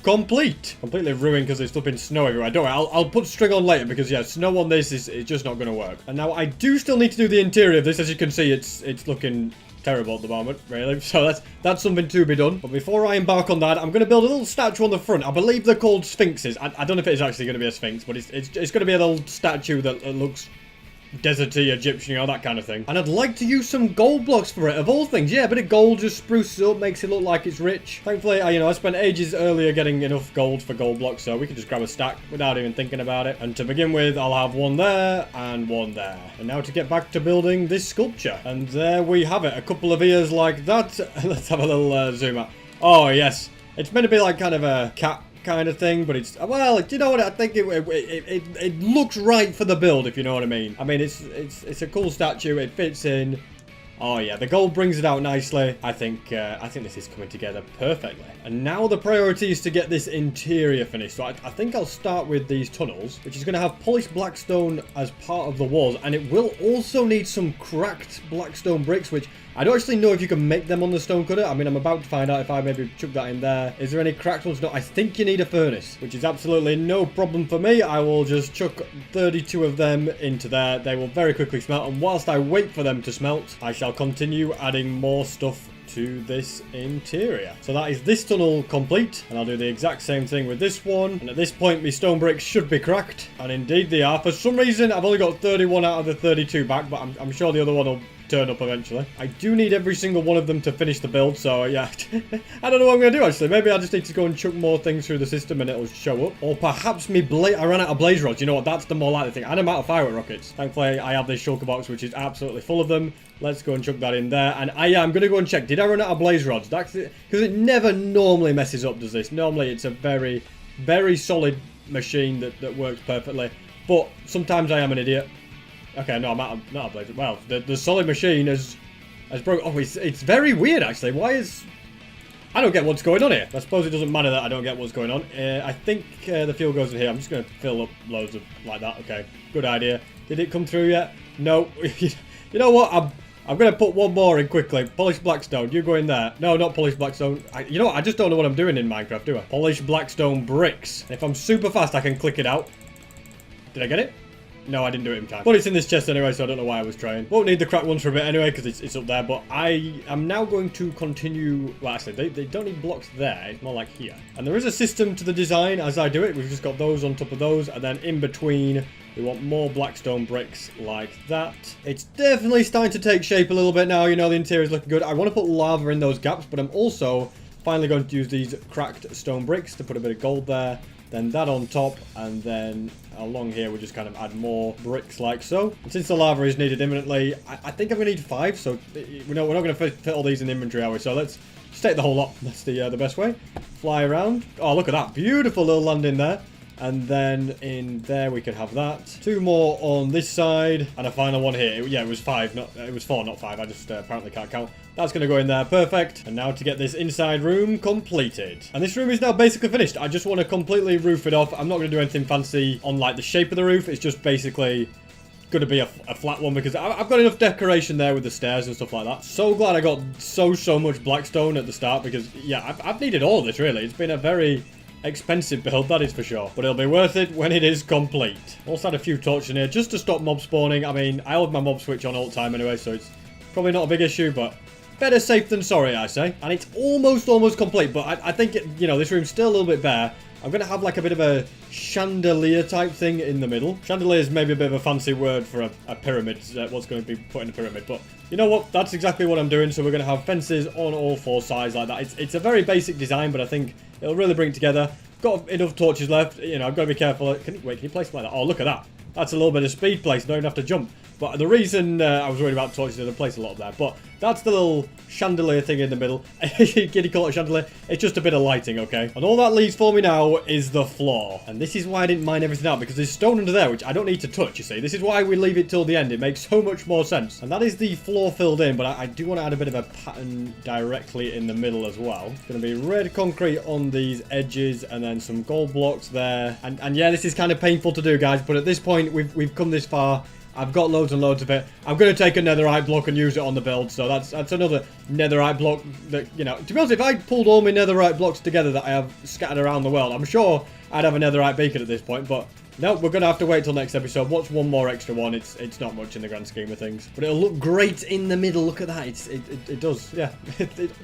complete. Completely ruined because it's flipping snow everywhere. Don't worry, I'll put string on later because, yeah, snow on this is just not going to work. And now I do still need to do the interior of this. As you can see, it's looking terrible at the moment, really. So that's something to be done. But before I embark on that, I'm going to build a little statue on the front. I believe they're called sphinxes. I don't know if it is actually going to be a sphinx, but it's going to be a little statue that looks deserty Egyptian, you know, that kind of thing. And I'd like to use some gold blocks for it, of all things. Yeah, a bit of gold just spruces it up, makes it look like it's rich. Thankfully, I spent ages earlier getting enough gold for gold blocks, so we can just grab a stack without even thinking about it. And to begin with, I'll have one there and one there. And now to get back to building this sculpture. And there we have it, a couple of ears like that. Let's have a little zoom out. Oh, yes. It's meant to be like kind of a cat kind of thing, but it's, well, you know what, I think it looks right for the build, if you know what I mean. I mean, it's a cool statue, it fits in. Oh yeah, the gold brings it out nicely. I think this is coming together perfectly. And now the priority is to get this interior finished. So I think I'll start with these tunnels, which is going to have polished blackstone as part of the walls, and it will also need some cracked blackstone bricks, which I don't actually know if you can make them on the stone cutter. I mean, I'm about to find out if I maybe chuck that in there. Is there any cracked ones? No, I think you need a furnace, which is absolutely no problem for me. I will just chuck 32 of them into there. They will very quickly smelt, and whilst I wait for them to smelt, I shall continue adding more stuff to this interior. So that is this tunnel complete, and I'll do the exact same thing with this one. And at this point, my stone bricks should be cracked, and indeed they are. For some reason, I've only got 31 out of the 32 back, but I'm sure the other one will turn up eventually. I do need every single one of them to finish the build, so yeah. I don't know what I'm going to do, actually. Maybe I just need to go and chuck more things through the system and it'll show up. Or perhaps I ran out of blaze rods. You know what? That's the more likely thing. And I'm out of firework rockets. Thankfully, I have this shulker box, which is absolutely full of them. Let's go and chuck that in there. And I'm going to go and check. Did I run out of blaze rods? That's it. Because it never normally messes up, does this? Normally, it's a very, very solid machine that works perfectly. But sometimes I am an idiot. Okay, no, I'm not a blaze. Well, the solid machine has broken. Oh, it's very weird, actually. Why is... I don't get what's going on here. I suppose it doesn't matter that I don't get what's going on. I think the fuel goes in here. I'm just going to fill up loads of like that. Okay, good idea. Did it come through yet? No. You know what? I'm going to put one more in quickly. Polished blackstone. You go in there. No, not polished blackstone. You know what? I just don't know what I'm doing in Minecraft, do I? Polished blackstone bricks. And if I'm super fast, I can click it out. Did I get it? No, I didn't do it in time. But it's in this chest anyway, so I don't know why I was trying. Won't need the cracked ones for a bit anyway, because it's up there. But I am now going to continue... Well, actually, they don't need blocks there. It's more like here. And there is a system to the design as I do it. We've just got those on top of those. And then in between, we want more blackstone bricks like that. It's definitely starting to take shape a little bit now. You know, the interior is looking good. I want to put lava in those gaps, but I'm also finally going to use these cracked stone bricks to put a bit of gold there. Then that on top, and then along here we just kind of add more bricks like so. And since the lava is needed imminently, I think I'm going to need 5, so we're not going to fit all these in the inventory, are we? So let's just take the whole lot. That's the best way. Fly around. Oh, look at that. Beautiful little landing there. And then in there we could have that. 2 more on this side, and a final one here. Yeah, it was 5, it was 4, not 5. I just apparently can't count. That's going to go in there, perfect. And now to get this inside room completed. And this room is now basically finished. I just want to completely roof it off. I'm not going to do anything fancy on like the shape of the roof. It's just basically going to be a flat one, because I've got enough decoration there with the stairs and stuff like that. So glad I got so much blackstone at the start, because yeah, I've needed all of this really. It's been a very expensive build, that is for sure. But it'll be worth it when it is complete. Also had a few torches in here just to stop mob spawning. I mean, I have my mob switch on all the time anyway, so it's probably not a big issue, but better safe than sorry, I say. And it's almost complete, but I think, this room's still a little bit bare. I'm going to have like a bit of a chandelier type thing in the middle. Chandelier is maybe a bit of a fancy word for a pyramid, what's going to be put in a pyramid. But you know what? That's exactly what I'm doing. So we're going to have fences on all 4 sides like that. It's a very basic design, but I think it'll really bring it together. Got enough torches left. I've got to be careful. Can you place them like that? Oh, look at that. That's a little bit of speed place. Don't even have to jump. But the reason I was worried about torches is I place a lot of there. But that's the little chandelier thing in the middle. Kitty call it a chandelier. It's just a bit of lighting, okay? And all that leaves for me now is the floor. And this is why I didn't mine everything out, because there's stone under there, which I don't need to touch, you see. This is why we leave it till the end. It makes so much more sense. And that is the floor filled in, but I do want to add a bit of a pattern directly in the middle as well. It's going to be red concrete on these edges, and then some gold blocks there. And yeah, this is kind of painful to do, guys, but at this point, we've come this far. I've got loads and loads of it. I'm going to take a netherite block and use it on the build. So that's another netherite block that, to be honest, if I pulled all my netherite blocks together that I have scattered around the world, I'm sure I'd have a netherite beacon at this point. But No, we're going to have to wait till next episode. Watch one more extra one. It's not much in the grand scheme of things. But it'll look great in the middle. Look at that. It does. Yeah,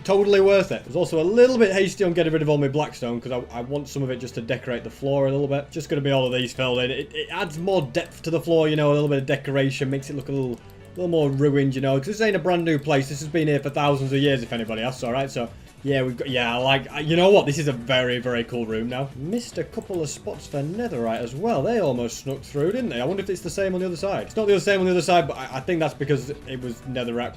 totally worth it. I was also a little bit hasty on getting rid of all my blackstone because I want some of it just to decorate the floor a little bit. Just going to be all of these filled in. It adds more depth to the floor, you know, a little bit of decoration. Makes it look a little more ruined, you know, because this ain't a brand new place. This has been here for thousands of years, if anybody asks, all right? So... yeah, we've got, yeah, like, you know what? This is a very, very cool room now. Missed a couple of spots for netherite as well. They almost snuck through, didn't they? I wonder if it's the same on the other side. It's not the same on the other side, but I think that's because it was netherite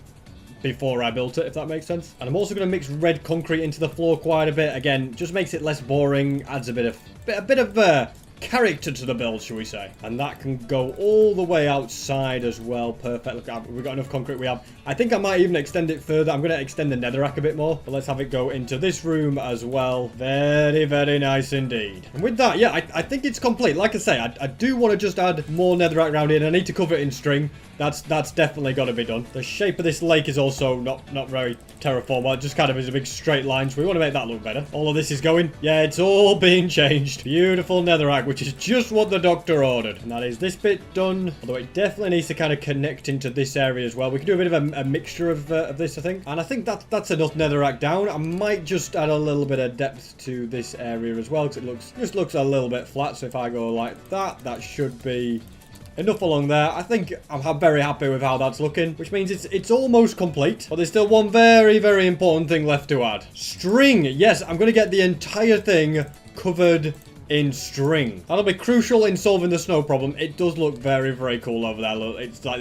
before I built it, if that makes sense. And I'm also going to mix red concrete into the floor quite a bit. Again, just makes it less boring, adds a bit of character to the build, shall we say. And that can go all the way outside as well. Perfect. Look, we've got enough concrete we have. I think I might even extend it further. I'm going to extend the netherrack a bit more. But let's have it go into this room as well. Very, very nice indeed. And with that, yeah, I think it's complete. Like I say, I do want to just add more netherrack around here. And I need to cover it in string. That's definitely got to be done. The shape of this lake is also not very terraform. Well, it just kind of is a big straight line. So we want to make that look better. All of this is going. Yeah, it's all being changed. Beautiful netherrack, which is just what the doctor ordered. And that is this bit done. Although it definitely needs to kind of connect into this area as well. We can do a bit of a mixture of this, I think. And I think that's enough netherrack down. I might just add a little bit of depth to this area as well, because it just looks a little bit flat. So if I go like that, that should be enough along there. I think I'm very happy with how that's looking, which means it's almost complete. But there's still one very, very important thing left to add. String. Yes, I'm going to get the entire thing covered in string. That'll be crucial in solving the snow problem. It does look very, very cool over there. Look, it's like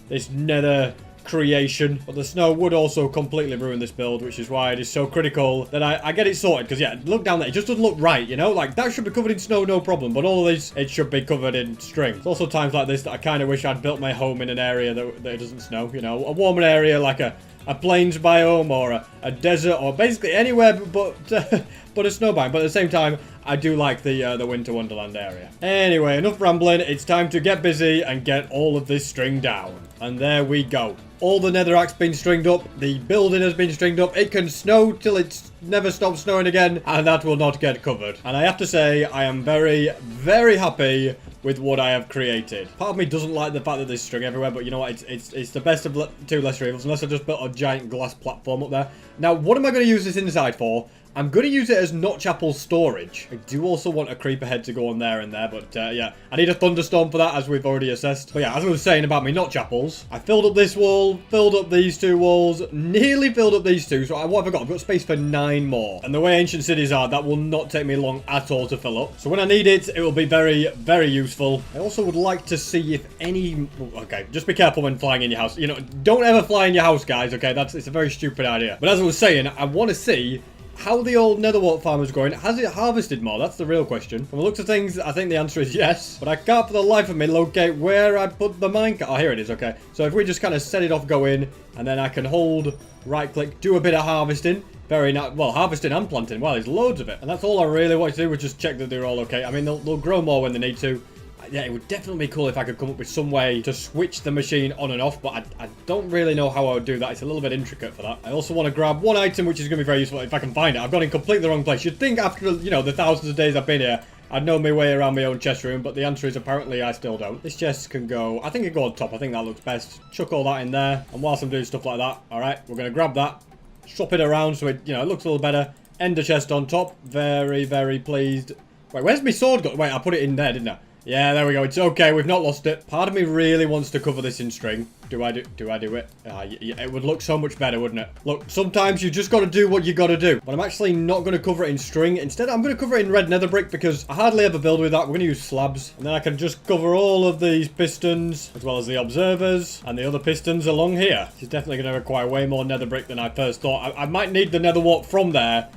this nether creation, but the snow would also completely ruin this build, which is why it is so critical that I get it sorted. Because yeah, look down there, it just doesn't look right, you know, like that should be covered in snow, no problem, but all of this, it should be covered in string. It's also times like this that I kind of wish I'd built my home in an area that it doesn't snow, you know, a warmer area like a plains biome or a desert or basically anywhere but a snow biome. But at the same time, I do like the winter wonderland area. Anyway, enough rambling. It's time to get busy and get all of this string down. And there we go. All the netherrack's been stringed up. The building has been stringed up. It can snow till it's never stops snowing again, and that will not get covered. And I have to say, I am very, very happy with what I have created. Part of me doesn't like the fact that there's string everywhere, but you know what? It's the best of two lesser evils, unless I just built a giant glass platform up there. Now, what am I going to use this inside for? I'm going to use it as notch apple storage. I do also want a creeper head to go on there and there, but yeah, I need a thunderstorm for that, as we've already assessed. But yeah, as I was saying about my notch apples, I filled up this wall, filled up these two walls, nearly filled up these two. So what have I got? I've got space for 9 more. And the way ancient cities are, that will not take me long at all to fill up. So when I need it, it will be very, very useful. I also would like to see if any... okay, just be careful when flying in your house. You know, don't ever fly in your house, guys, okay? It's a very stupid idea. But as I was saying, I want to see how the old netherwart farm is going. Has it harvested more? That's the real question. From the looks of things, I think the answer is yes. But I can't for the life of me locate where I put the minecart. Oh, here it is. Okay. So if we just kind of set it off going, and then I can hold, right click, do a bit of harvesting. Very nice. Well, harvesting and planting. Well, there's loads of it. And that's all I really want to do, was just check that they're all okay. I mean, they'll grow more when they need to. Yeah, it would definitely be cool if I could come up with some way to switch the machine on and off, but I don't really know how I would do that. It's a little bit intricate for that. I also want to grab one item, which is going to be very useful if I can find it. I've got in completely the wrong place. You'd think after, you know, the thousands of days I've been here, I'd know my way around my own chest room, but the answer is apparently I still don't. This chest can go, I think it can go on top. I think that looks best. Chuck all that in there, and whilst I'm doing stuff like that, all right, we're going to grab that, swap it around so it, you know, it looks a little better. End the chest on top. Very, very pleased. Wait, where's my sword got? Wait, I put it in there, didn't I? Yeah, there we go. It's okay. We've not lost it. Part of me really wants to cover this in string. Do I do it? It would look so much better, wouldn't it? Look, sometimes you just got to do what you got to do. But I'm actually not going to cover it in string. Instead, I'm going to cover it in red nether brick because I hardly ever build with that. We're going to use slabs. And then I can just cover all of these pistons, as well as the observers and the other pistons along here. This is definitely going to require way more nether brick than I first thought. I might need the nether wart from there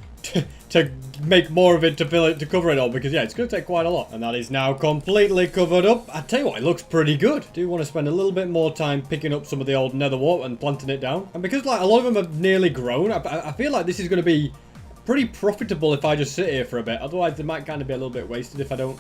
to make more of it to fill it, to cover it all, because yeah, it's going to take quite a lot. And that is now completely covered up. I tell you what, it looks pretty good. I do want to spend a little bit more time picking up some of the old nether wart and planting it down. And because like a lot of them have nearly grown, I feel like this is going to be pretty profitable if I just sit here for a bit. Otherwise, they might kind of be a little bit wasted if I don't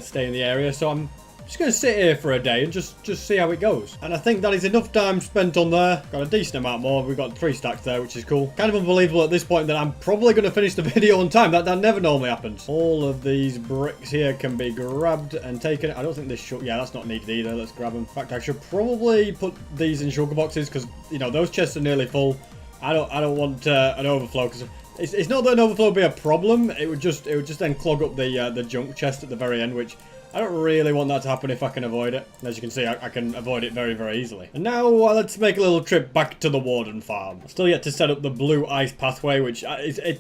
stay in the area. So I'm just going to sit here for a day and just see how it goes. And I think that is enough time spent on there. Got a decent amount more. We've got 3 stacks there, which is cool. Kind of unbelievable at this point that I'm probably going to finish the video on time. That never normally happens. All of these bricks here can be grabbed and taken. I don't think this should... Yeah, that's not needed either. Let's grab them. In fact, I should probably put these in sugar boxes because, you know, those chests are nearly full. I don't want an overflow because... It's not that an overflow would be a problem. It would just then clog up the junk chest at the very end, which I don't really want that to happen if I can avoid it. As you can see, I can avoid it very, very easily. And now let's make a little trip back to the Warden farm. I've still yet to set up the blue ice pathway, which I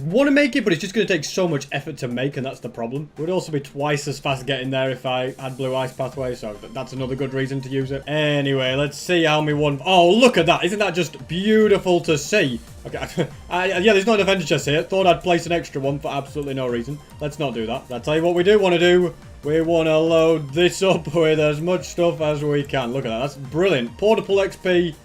want to make it, but it's just going to take so much effort to make, and that's the problem. It would also be twice as fast getting there if I had blue ice pathway, so that's another good reason to use it. Anyway, let's see how many one... Oh, look at that. Isn't that just beautiful to see? Okay, yeah, there's not enough ender chests here. Thought I'd place an extra one for absolutely no reason. Let's not do that. I'll tell you what we do want to do. We want to load this up with as much stuff as we can. Look at that. That's brilliant. Portable XP.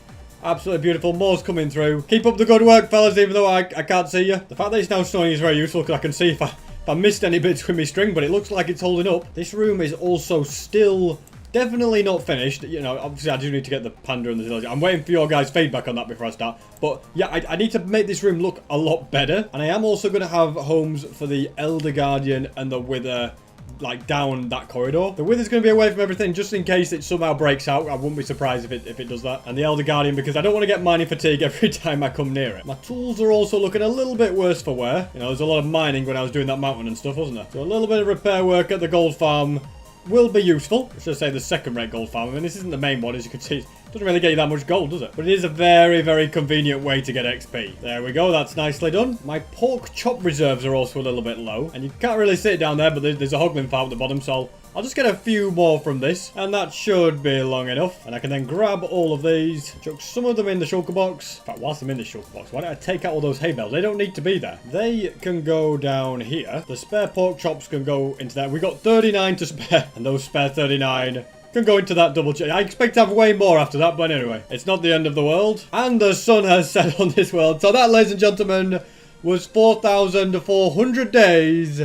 Absolutely beautiful. More's coming through. Keep up the good work, fellas, even though I can't see you. The fact that it's now snowing is very useful because I can see if I missed any bits with my string, but it looks like it's holding up. This room is also still... definitely not finished. You know, obviously I do need to get the panda and the zillion. I'm waiting for your guys' feedback on that before I start. But yeah, I need to make this room look a lot better. And I am also going to have homes for the Elder Guardian and the Wither, like down that corridor. The Wither's going to be away from everything just in case it somehow breaks out. I wouldn't be surprised if it does that. And the Elder Guardian, because I don't want to get mining fatigue every time I come near it. My tools are also looking a little bit worse for wear. You know, there's a lot of mining when I was doing that mountain and stuff, wasn't there? So a little bit of repair work at the gold farm will be useful. I should say the second-rate gold farm. I mean, this isn't the main one, as you can see. It doesn't really get you that much gold, does it? But it is a very, very convenient way to get XP. There we go. That's nicely done. My pork chop reserves are also a little bit low. And you can't really see it down there, but there's a hoglin farm at the bottom, so I'll just get a few more from this. And that should be long enough. And I can then grab all of these, chuck some of them in the shulker box. In fact, whilst I'm in the shulker box, why don't I take out all those hay bales? They don't need to be there. They can go down here. The spare pork chops can go into there. We got 39 to spare. And those spare 39... can go into that double check. I expect to have way more after that, but anyway, it's not the end of the world. And the sun has set on this world. So that, ladies and gentlemen, was 4,400 days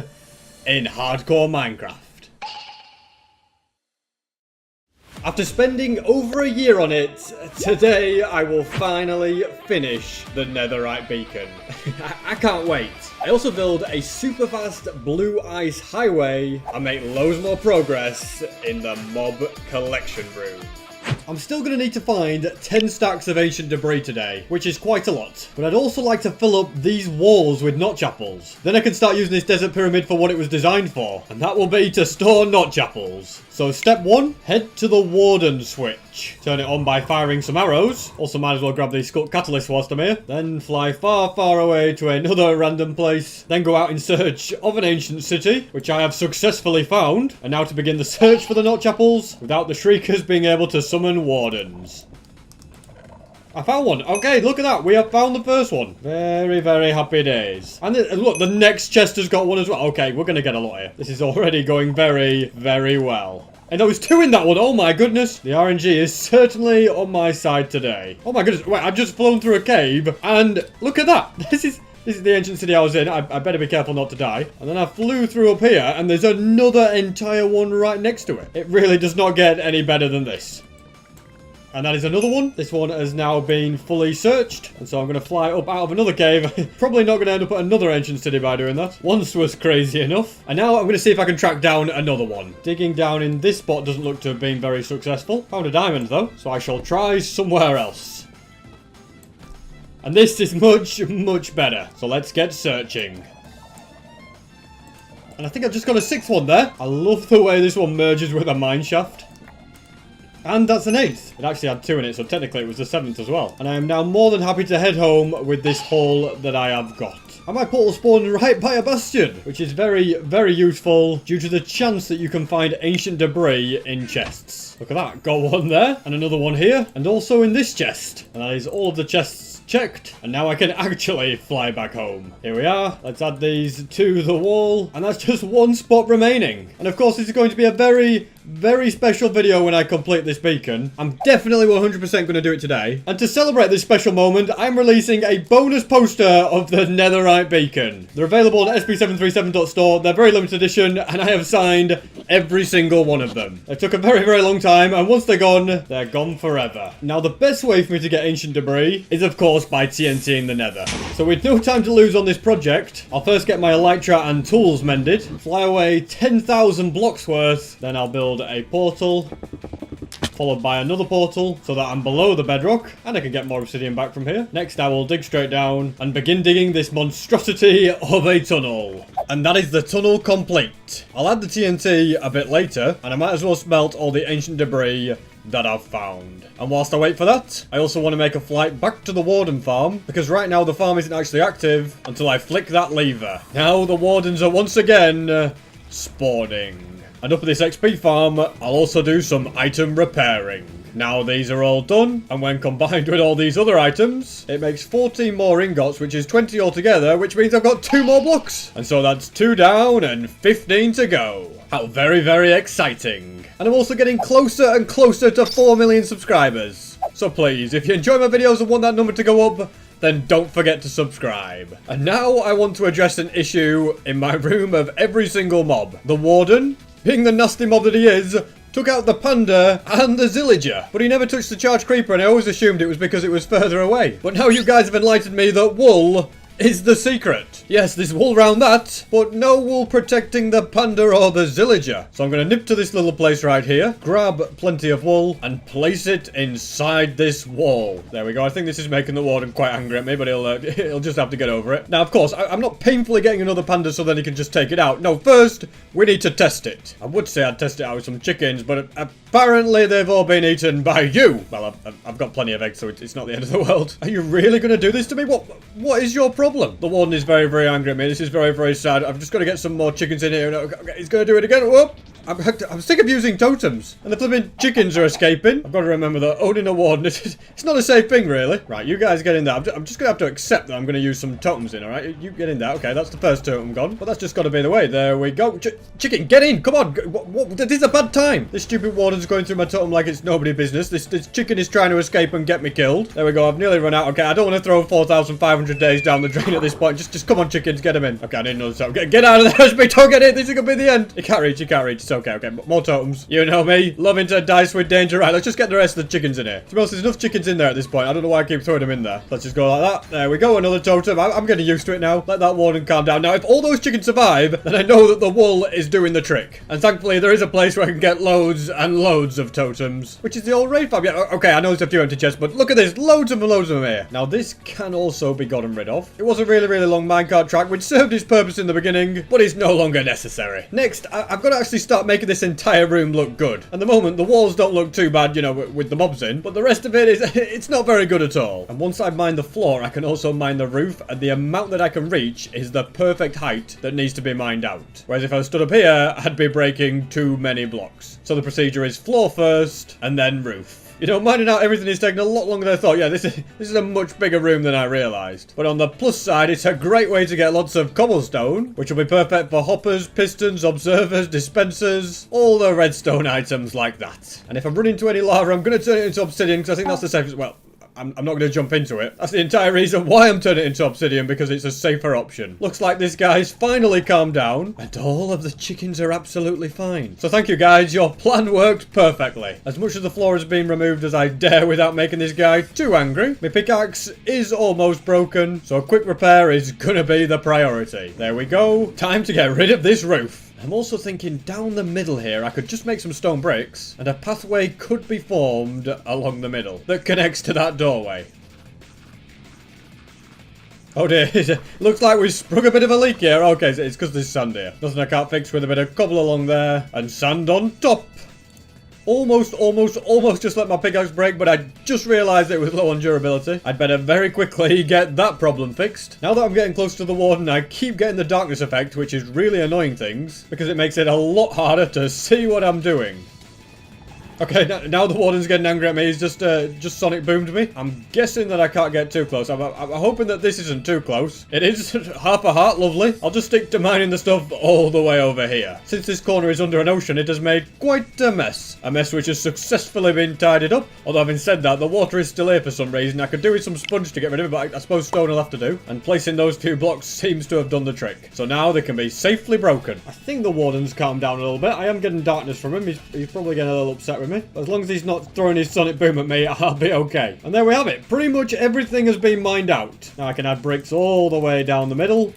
in hardcore Minecraft. After spending over a year on it, today I will finally finish the netherite beacon. I can't wait. I also build a super fast blue ice highway and make loads more progress in the mob collection room. I'm still going to need to find 10 stacks of ancient debris today, which is quite a lot. But I'd also like to fill up these walls with notch apples. Then I can start using this desert pyramid for what it was designed for. And that will be to store notch apples. So step 1, head to the Warden switch. Turn it on by firing some arrows. Also might as well grab the Sculpt Catalyst whilst I'm here. Then fly far, far away to another random place. Then go out in search of an ancient city, which I have successfully found. And now to begin the search for the notch apples, without the shriekers being able to summon wardens. I found one. Okay, look at that. We have found the first one. Very, very happy days. And look, the next chest has got one as well. Okay, we're going to get a lot here. This is already going very, very well. And there was 2 in that one. Oh my goodness. The RNG is certainly on my side today. Oh my goodness. Wait, I've just flown through a cave. And look at that. This is the ancient city I was in. I better be careful not to die. And then I flew through up here. And there's another entire one right next to it. It really does not get any better than this. And that is another one. This one has now been fully searched. And so I'm going to fly up out of another cave. Probably not going to end up at another ancient city by doing that. Once was crazy enough. And now I'm going to see if I can track down another one. Digging down in this spot doesn't look to have been very successful. Found a diamond though. So I shall try somewhere else. And this is much, much better. So let's get searching. And I think I've just got a 6th one there. I love the way this one merges with a mine shaft. And that's an 8th. It actually had 2 in it, so technically it was the 7th as well. And I am now more than happy to head home with this haul that I have got. And my portal spawned right by a bastion, which is very, very useful due to the chance that you can find ancient debris in chests. Look at that. Got one there, and another one here, and also in this chest. And that is all of the chests checked, and now I can actually fly back home. Here we are. Let's add these to the wall, and that's just 1 spot remaining. And of course, this is going to be a very, very special video when I complete this beacon. I'm definitely 100% going to do it today. And to celebrate this special moment, I'm releasing a bonus poster of the netherite beacon. They're available on SB373 They're very limited edition, and I have signed every single one of them. It took a very, very long time, and once they're gone forever. Now, the best way for me to get ancient debris is, of course, by TNTing the nether. So with no time to lose on this project, I'll first get my elytra and tools mended, fly away 10,000 blocks worth, then I'll build a portal, followed by another portal, so that I'm below the bedrock, and I can get more obsidian back from here. Next, I will dig straight down and begin digging this monstrosity of a tunnel. And that is the tunnel complete. I'll add the TNT a bit later, and I might as well smelt all the ancient debris that I've found. And whilst I wait for that, I also want to make a flight back to the warden farm, because right now the farm isn't actually active until I flick that lever. Now the wardens are once again spawning. And up at this XP farm, I'll also do some item repairing. Now these are all done, and when combined with all these other items, it makes 14 more ingots, which is 20 altogether, which means I've got 2 more blocks. And so that's 2 down and 15 to go. How very, very exciting. And I'm also getting closer and closer to 4 million subscribers. So please, if you enjoy my videos and want that number to go up, then don't forget to subscribe. And now I want to address an issue in my room of every single mob. The warden, being the nasty mob that he is, took out the panda and the villager, but he never touched the charged creeper, and I always assumed it was because it was further away. But now you guys have enlightened me that wool is the secret. Yes, there's wool around that, but no wool protecting the panda or the villager. So I'm going to nip to this little place right here, grab plenty of wool, and place it inside this wall. There we go. I think this is making the warden quite angry at me, but he'll just have to get over it. Now, of course, I'm not painfully getting another panda so then he can just take it out. No, first, we need to test it. I would say I'd test it out with some chickens, but apparently they've all been eaten by you. Well, I've got plenty of eggs, so it's not the end of the world. Are you really going to do this to me? What is your problem? The warden is very, very angry at me. This is very, very sad. I've just got to get some more chickens in here. Okay, he's going to do it again. Whoop! I'm sick of using totems. And the flipping chickens are escaping. I've got to remember that owning a warden, it's not a safe thing, really. Right, you guys get in there. I'm just going to have to accept that I'm going to use some totems in, alright? You get in there. Okay, that's the first totem gone. But that's just got to be the way. There we go. Chicken, get in. Come on. This is a bad time. This stupid warden's going through my totem like it's nobody's business. This chicken is trying to escape and get me killed. There we go. I've nearly run out. Okay, I don't want to throw 4,500 days down the drain at this point. Just come on, chickens. Get them in. Okay, I didn't know this. Get out of there. SB, don't get in. This is going to be the end. You can't reach. It's okay. Okay, more totems. You know me, loving to dice with danger. Right, let's just get the rest of the chickens in here. To be honest, there's enough chickens in there at this point. I don't know why I keep throwing them in there. Let's just go like that. There we go, another totem. I'm getting used to it now. Let that warden calm down. Now, if all those chickens survive, then I know that the wool is doing the trick. And thankfully, there is a place where I can get loads and loads of totems, which is the old raid farm. Yeah, okay, I know there's a few empty chests, but look at this. Loads of them here. Now, this can also be gotten rid of. It was a really, really long minecart track, which served its purpose in the beginning, but it's no longer necessary. Next, I've got to actually start making this entire room look good. At the moment, the walls don't look too bad, you know, with the mobs in, but the rest of it's not very good at all. And once I mine the floor, I can also mine the roof, and the amount that I can reach is the perfect height that needs to be mined out. Whereas if I stood up here, I'd be breaking too many blocks. So the procedure is floor first, and then roof. You know, mining out everything is taking a lot longer than I thought. Yeah, this is a much bigger room than I realised. But on the plus side, it's a great way to get lots of cobblestone, which will be perfect for hoppers, pistons, observers, dispensers, all the redstone items like that. And if I run into any lava, I'm going to turn it into obsidian, because I think that's the safest. Well, I'm not going to jump into it. That's the entire reason why I'm turning it into obsidian, because it's a safer option. Looks like this guy's finally calmed down, and all of the chickens are absolutely fine. So thank you, guys. Your plan worked perfectly. As much of the floor has been removed as I dare without making this guy too angry. My pickaxe is almost broken, so a quick repair is going to be the priority. There we go. Time to get rid of this roof. I'm also thinking down the middle here, I could just make some stone bricks, and a pathway could be formed along the middle that connects to that doorway. Oh dear, looks like we've sprung a bit of a leak here. Okay, so it's because there's sand here. Nothing I can't fix with a bit of cobble along there, and sand on top. Almost just let my pickaxe break, but I just realised it was low on durability. I'd better very quickly get that problem fixed. Now that I'm getting close to the warden, I keep getting the darkness effect, which is really annoying things, because it makes it a lot harder to see what I'm doing. Okay, now the warden's getting angry at me. He's just sonic boomed me. I'm guessing that I can't get too close. I'm hoping that this isn't too close. It is half a heart, lovely. I'll just stick to mining the stuff all the way over here. Since this corner is under an ocean, it has made quite a mess. A mess which has successfully been tidied up. Although having said that, the water is still here for some reason. I could do with some sponge to get rid of it, but I suppose stone will have to do. And placing those 2 blocks seems to have done the trick. So now they can be safely broken. I think the warden's calmed down a little bit. I am getting darkness from him. He's probably getting a little upset with me. But as long as he's not throwing his sonic boom at me, I'll be okay. And there we have it. Pretty much everything has been mined out. Now I can add bricks all the way down the middle.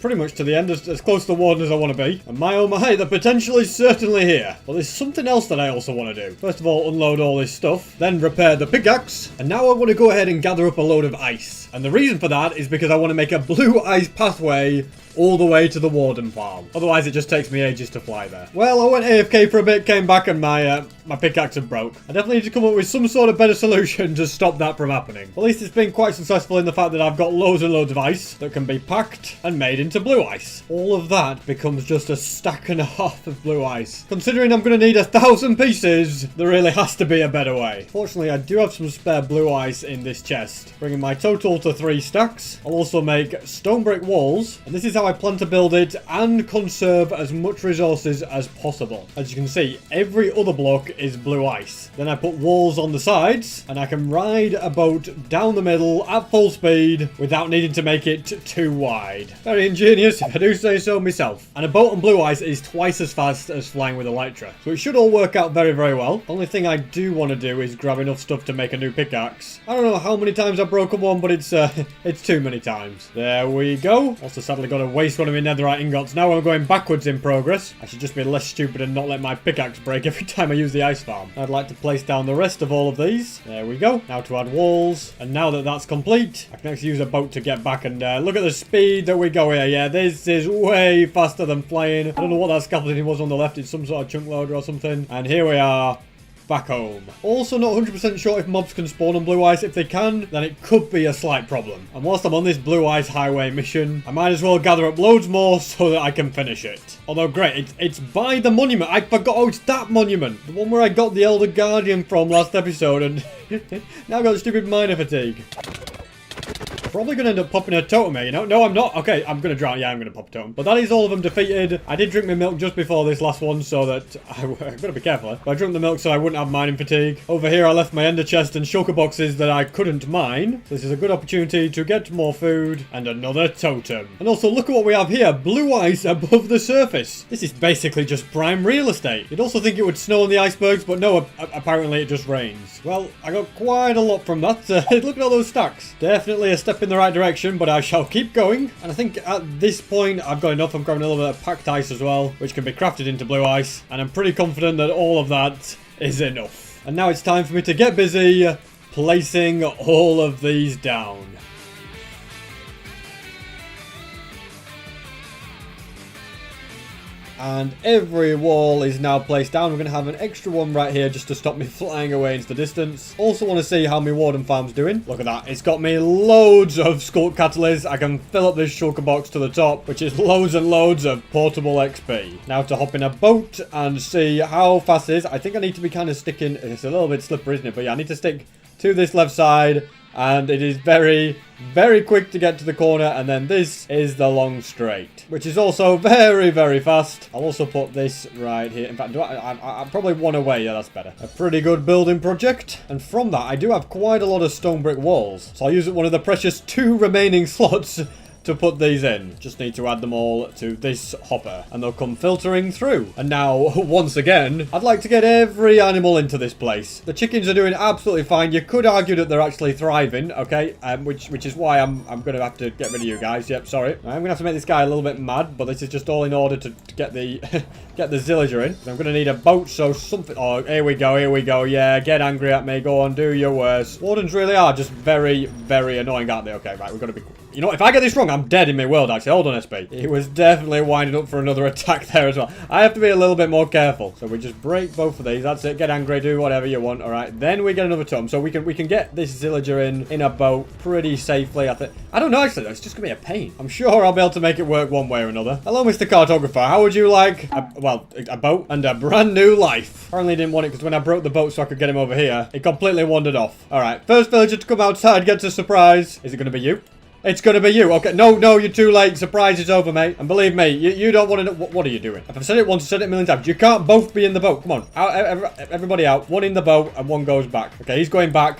Pretty much to the end, as close to the warden as I want to be. And my oh my, the potential is certainly here. But there's something else that I also want to do. First of all, unload all this stuff. Then repair the pickaxe. And now I want to go ahead and gather up a load of ice. And the reason for that is because I want to make a blue ice pathway all the way to the warden farm. Otherwise, it just takes me ages to fly there. Well, I went AFK for a bit, came back, and my pickaxe had broke. I definitely need to come up with some sort of better solution to stop that from happening. At least it's been quite successful in the fact that I've got loads and loads of ice that can be packed and made into blue ice. All of that becomes just a stack and a half of blue ice. Considering I'm going to need 1,000 pieces, there really has to be a better way. Fortunately, I do have some spare blue ice in this chest, bringing my total to 3 stacks. I'll also make stone brick walls, and this is how I plan to build it and conserve as much resources as possible. As you can see, every other block is blue ice. Then I put walls on the sides, and I can ride a boat down the middle at full speed without needing to make it too wide. Very ingenious, if I do say so myself. And a boat on blue ice is twice as fast as flying with Elytra, so it should all work out very, very well. Only thing I do want to do is grab enough stuff to make a new pickaxe. I don't know how many times I've broken one, but it's too many times. There we go. Also sadly got to waste one of my netherite ingots. Now I'm going backwards in progress. I should just be less stupid and not let my pickaxe break every time I use the ice farm. I'd like to place down the rest of all of these. There we go. Now to add walls. And now that that's complete, I can actually use a boat to get back and look at the speed that we go here. Yeah, this is way faster than flying. I don't know what that scaffolding was on the left. It's some sort of chunk loader or something. And here we are. Back home. Also not 100% sure if mobs can spawn on blue ice. If they can, then it could be a slight problem. And whilst I'm on this blue ice highway mission, I might as well gather up loads more so that I can finish it. Although great, it's by the monument. I forgot, oh, it's that monument. The one where I got the Elder Guardian from last episode and now I've got stupid miner fatigue. Probably going to end up popping a totem here, you know? No, I'm not. Okay, I'm going to drown. Yeah, I'm going to pop a totem. But that is all of them defeated. I did drink my milk just before this last one so that I've got to be careful. But I drank the milk so I wouldn't have mining fatigue. Over here, I left my ender chest and shulker boxes that I couldn't mine. So this is a good opportunity to get more food and another totem. And also, look at what we have here. Blue ice above the surface. This is basically just prime real estate. You'd also think it would snow on the icebergs, but no, apparently it just rains. Well, I got quite a lot from that. Look at all those stacks. Definitely a step in the right direction, but I shall keep going. And I think at this point I've got enough. I'm grabbing a little bit of packed ice as well, which can be crafted into blue ice, and I'm pretty confident that all of that is enough. And now it's time for me to get busy placing all of these down. And every wall is now placed down. We're going to have an extra one right here just to stop me flying away into the distance. Also want to see how my warden farm's doing. Look at that. It's got me loads of sculk catalysts. I can fill up this shulker box to the top, which is loads and loads of portable XP. Now to hop in a boat and see how fast it is. I think I need to be kind of sticking. It's a little bit slippery, isn't it? But yeah, I need to stick to this left side. And it is very, very quick to get to the corner. And then this is the long straight, which is also very, very fast. I'll also put this right here. In fact, I probably one away. Yeah, that's better. A pretty good building project. And from that, I do have quite a lot of stone brick walls. So I'll use one of the precious 2 remaining slots to put these in. Just need to add them all to this hopper and they'll come filtering through. And now, once again, I'd like to get every animal into this place. The chickens are doing absolutely fine. You could argue that they're actually thriving, okay? Which is why I'm going to have to get rid of you guys. Yep, sorry. I'm going to have to make this guy a little bit mad, but this is just all in order to get the get the zillager in. I'm going to need a boat, so something... Oh, here we go, here we go. Yeah, get angry at me. Go on, do your worst. Wardens really are just very, very annoying, aren't they? Okay, right, we've got to be... You know, if I get this wrong, I'm dead in my world, actually. Hold on, SB. He was definitely winding up for another attack there as well. I have to be a little bit more careful. So we just break both of these. That's it. Get angry, do whatever you want. All right. Then we get another tome. So we can get this villager in a boat pretty safely, I think. I don't know, actually. It's just going to be a pain. I'm sure I'll be able to make it work one way or another. Hello, Mr. Cartographer. How would you like, a boat and a brand new life? Apparently didn't want it because when I broke the boat so I could get him over here, he completely wandered off. All right. First villager to come outside gets a surprise. Is it going to be you? It's gonna be you. Okay, no, you're too late. Surprise is over, mate. And believe me, you don't want to know. What are you doing? If I've said it once, I've said it a million times. You can't both be in the boat. Come on. Out, everybody out. One in the boat and one goes back. Okay, he's going back.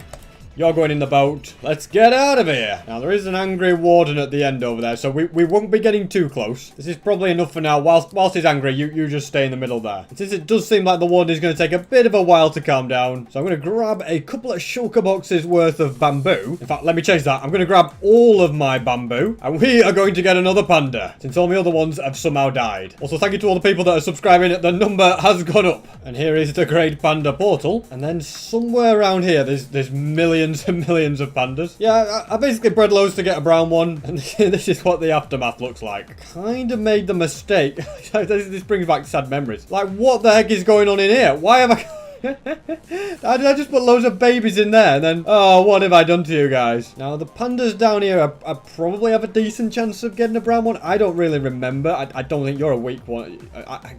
You're going in the boat. Let's get out of here. Now, there is an angry warden at the end over there, so we won't be getting too close. This is probably enough for now. Whilst he's angry, you just stay in the middle there. And since it does seem like the warden is going to take a bit of a while to calm down, so I'm going to grab a couple of shulker boxes worth of bamboo. In fact, let me change that. I'm going to grab all of my bamboo, and we are going to get another panda, since all my other ones have somehow died. Also, thank you to all the people that are subscribing. The number has gone up. And here is the Great Panda Portal. And then somewhere around here, there's millions and millions of pandas. Yeah, I basically bred loads to get a brown one, and this is what the aftermath looks like. Kind of made the mistake. This brings back sad memories. Like, what the heck is going on in here? Why have I... I just put loads of babies in there and then, oh, what have I done to you guys? Now, the pandas down here are probably have a decent chance of getting a brown one. I don't really remember. I don't think you're a weak one.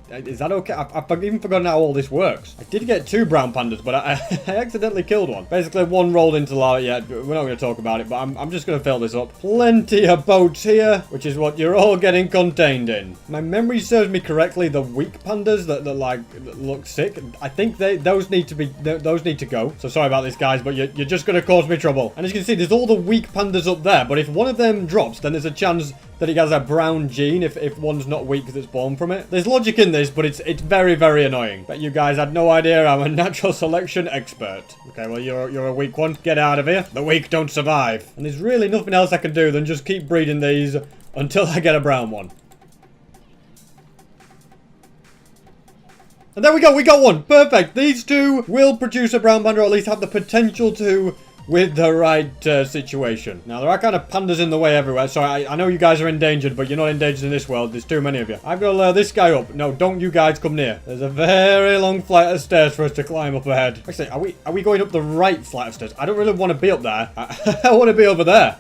Is that okay? I've even forgotten how all this works. I did get 2 brown pandas, but I accidentally killed one. Basically, one rolled into lava. Yeah, we're not going to talk about it, but I'm just going to fill this up. Plenty of boats here, which is what you're all getting contained in. My memory serves me correctly, the weak pandas that look sick, I think those need to go. So sorry about this, guys, but you're just going to cause me trouble. And as you can see, there's all the weak pandas up there, but if one of them drops, then there's a chance that it has a brown gene if one's not weak because it's born from it. There's logic in this, but it's very, very annoying. Bet you guys had no idea I'm a natural selection expert. Okay, well, you're a weak one. Get out of here. The weak don't survive. And there's really nothing else I can do than just keep breeding these until I get a brown one. And there we go, we got one. Perfect. These two will produce a brown panda, or at least have the potential to, with the right situation. Now, there are kind of pandas in the way everywhere, so I know you guys are endangered, but you're not endangered in this world. There's too many of you. I've got to lure this guy up. No, don't you guys come near. There's a very long flight of stairs for us to climb up ahead. Actually, are we going up the right flight of stairs? I don't really want to be up there. I want to be over there.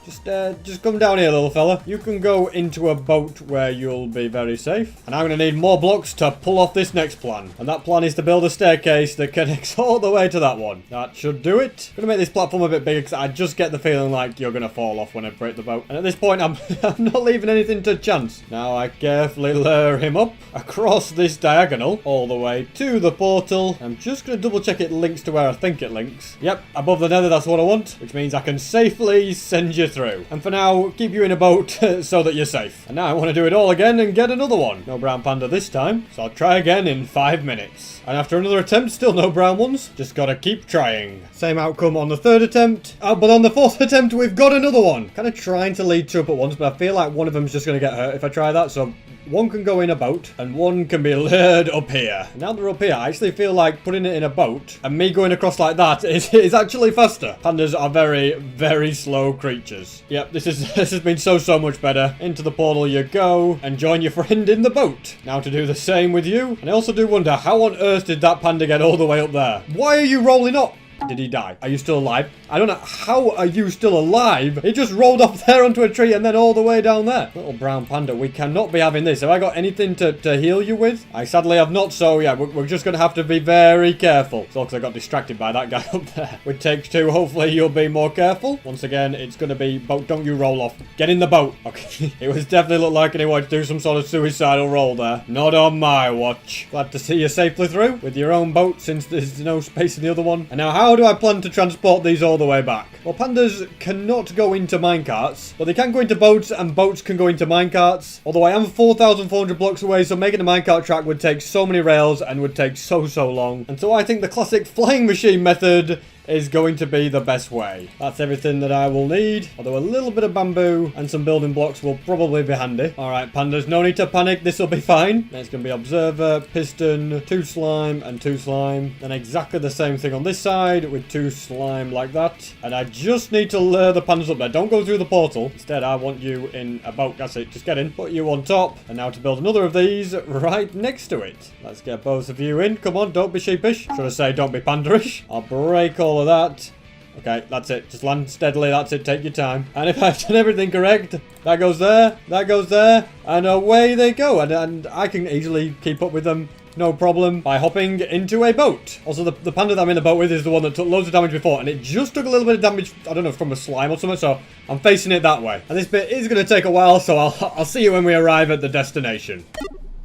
Just come down here, little fella. You can go into a boat where you'll be very safe. And I'm going to need more blocks to pull off this next plan. And that plan is to build a staircase that connects all the way to that one. That should do it. I'm going to make this platform a bit bigger because I just get the feeling like you're going to fall off when I break the boat. And at this point, I'm not leaving anything to chance. Now I carefully lure him up across this diagonal all the way to the portal. I'm just going to double check it links to where I think it links. Yep, above the nether, that's what I want, which means I can safely send you through. And for now, keep you in a boat so that you're safe. And now I want to do it all again and get another one. No brown panda this time, so I'll try again in 5 minutes. And after another attempt, still no brown ones. Just gotta keep trying. Same outcome on the 3rd attempt. But on the 4th attempt, we've got another one. Kind of trying to lead 2 up at once, but I feel like one of them's just gonna get hurt if I try that. So one can go in a boat, and one can be lured up here. Now they're up here, I actually feel like putting it in a boat, and me going across like that is actually faster. Pandas are very, very slow creatures. Yep, this has been so much better. Into the portal you go, and join your friend in the boat. Now to do the same with you. And I also do wonder, how on earth did that panda get all the way up there? Why are you rolling up? Did he die? Are you still alive? I don't know. How are you still alive? He just rolled up there onto a tree and then all the way down there. Little brown panda, we cannot be having this. Have I got anything to heal you with? I sadly have not, so yeah, we're just going to have to be very careful. It's all because I got distracted by that guy up there. With takes 2, hopefully you'll be more careful. Once again, it's going to be boat. Don't you roll off. Get in the boat. Okay. It was definitely looked like he wanted to do some sort of suicidal roll there. Not on my watch. Glad to see you safely through with your own boat since there's no space in the other one. And now how do I plan to transport these all the way back? Well, pandas cannot go into minecarts, but they can go into boats, and boats can go into minecarts. Although I am 4,400 blocks away, so making a minecart track would take so many rails and would take so long. And so I think the classic flying machine method is going to be the best way. That's everything that I will need. Although a little bit of bamboo and some building blocks will probably be handy. Alright, pandas, no need to panic. This will be fine. It's going to be observer, piston, 2 slime, and 2 slime. Then exactly the same thing on this side with 2 slime like that. And I just need to lure the pandas up there. Don't go through the portal. Instead, I want you in a boat. That's it. Just get in. Put you on top. And now to build another of these right next to it. Let's get both of you in. Come on, don't be sheepish. Should I say don't be panderish? I'll break all of that. Okay, that's it. Just land steadily. That's it. Take your time. And if I've done everything correct, that goes there, and away they go. And I can easily keep up with them. No problem, by hopping into a boat. Also, the panda that I'm in the boat with is the one that took loads of damage before, and it just took a little bit of damage, I don't know, from a slime or something, so I'm facing it that way. And this bit is going to take a while, so I'll see you when we arrive at the destination.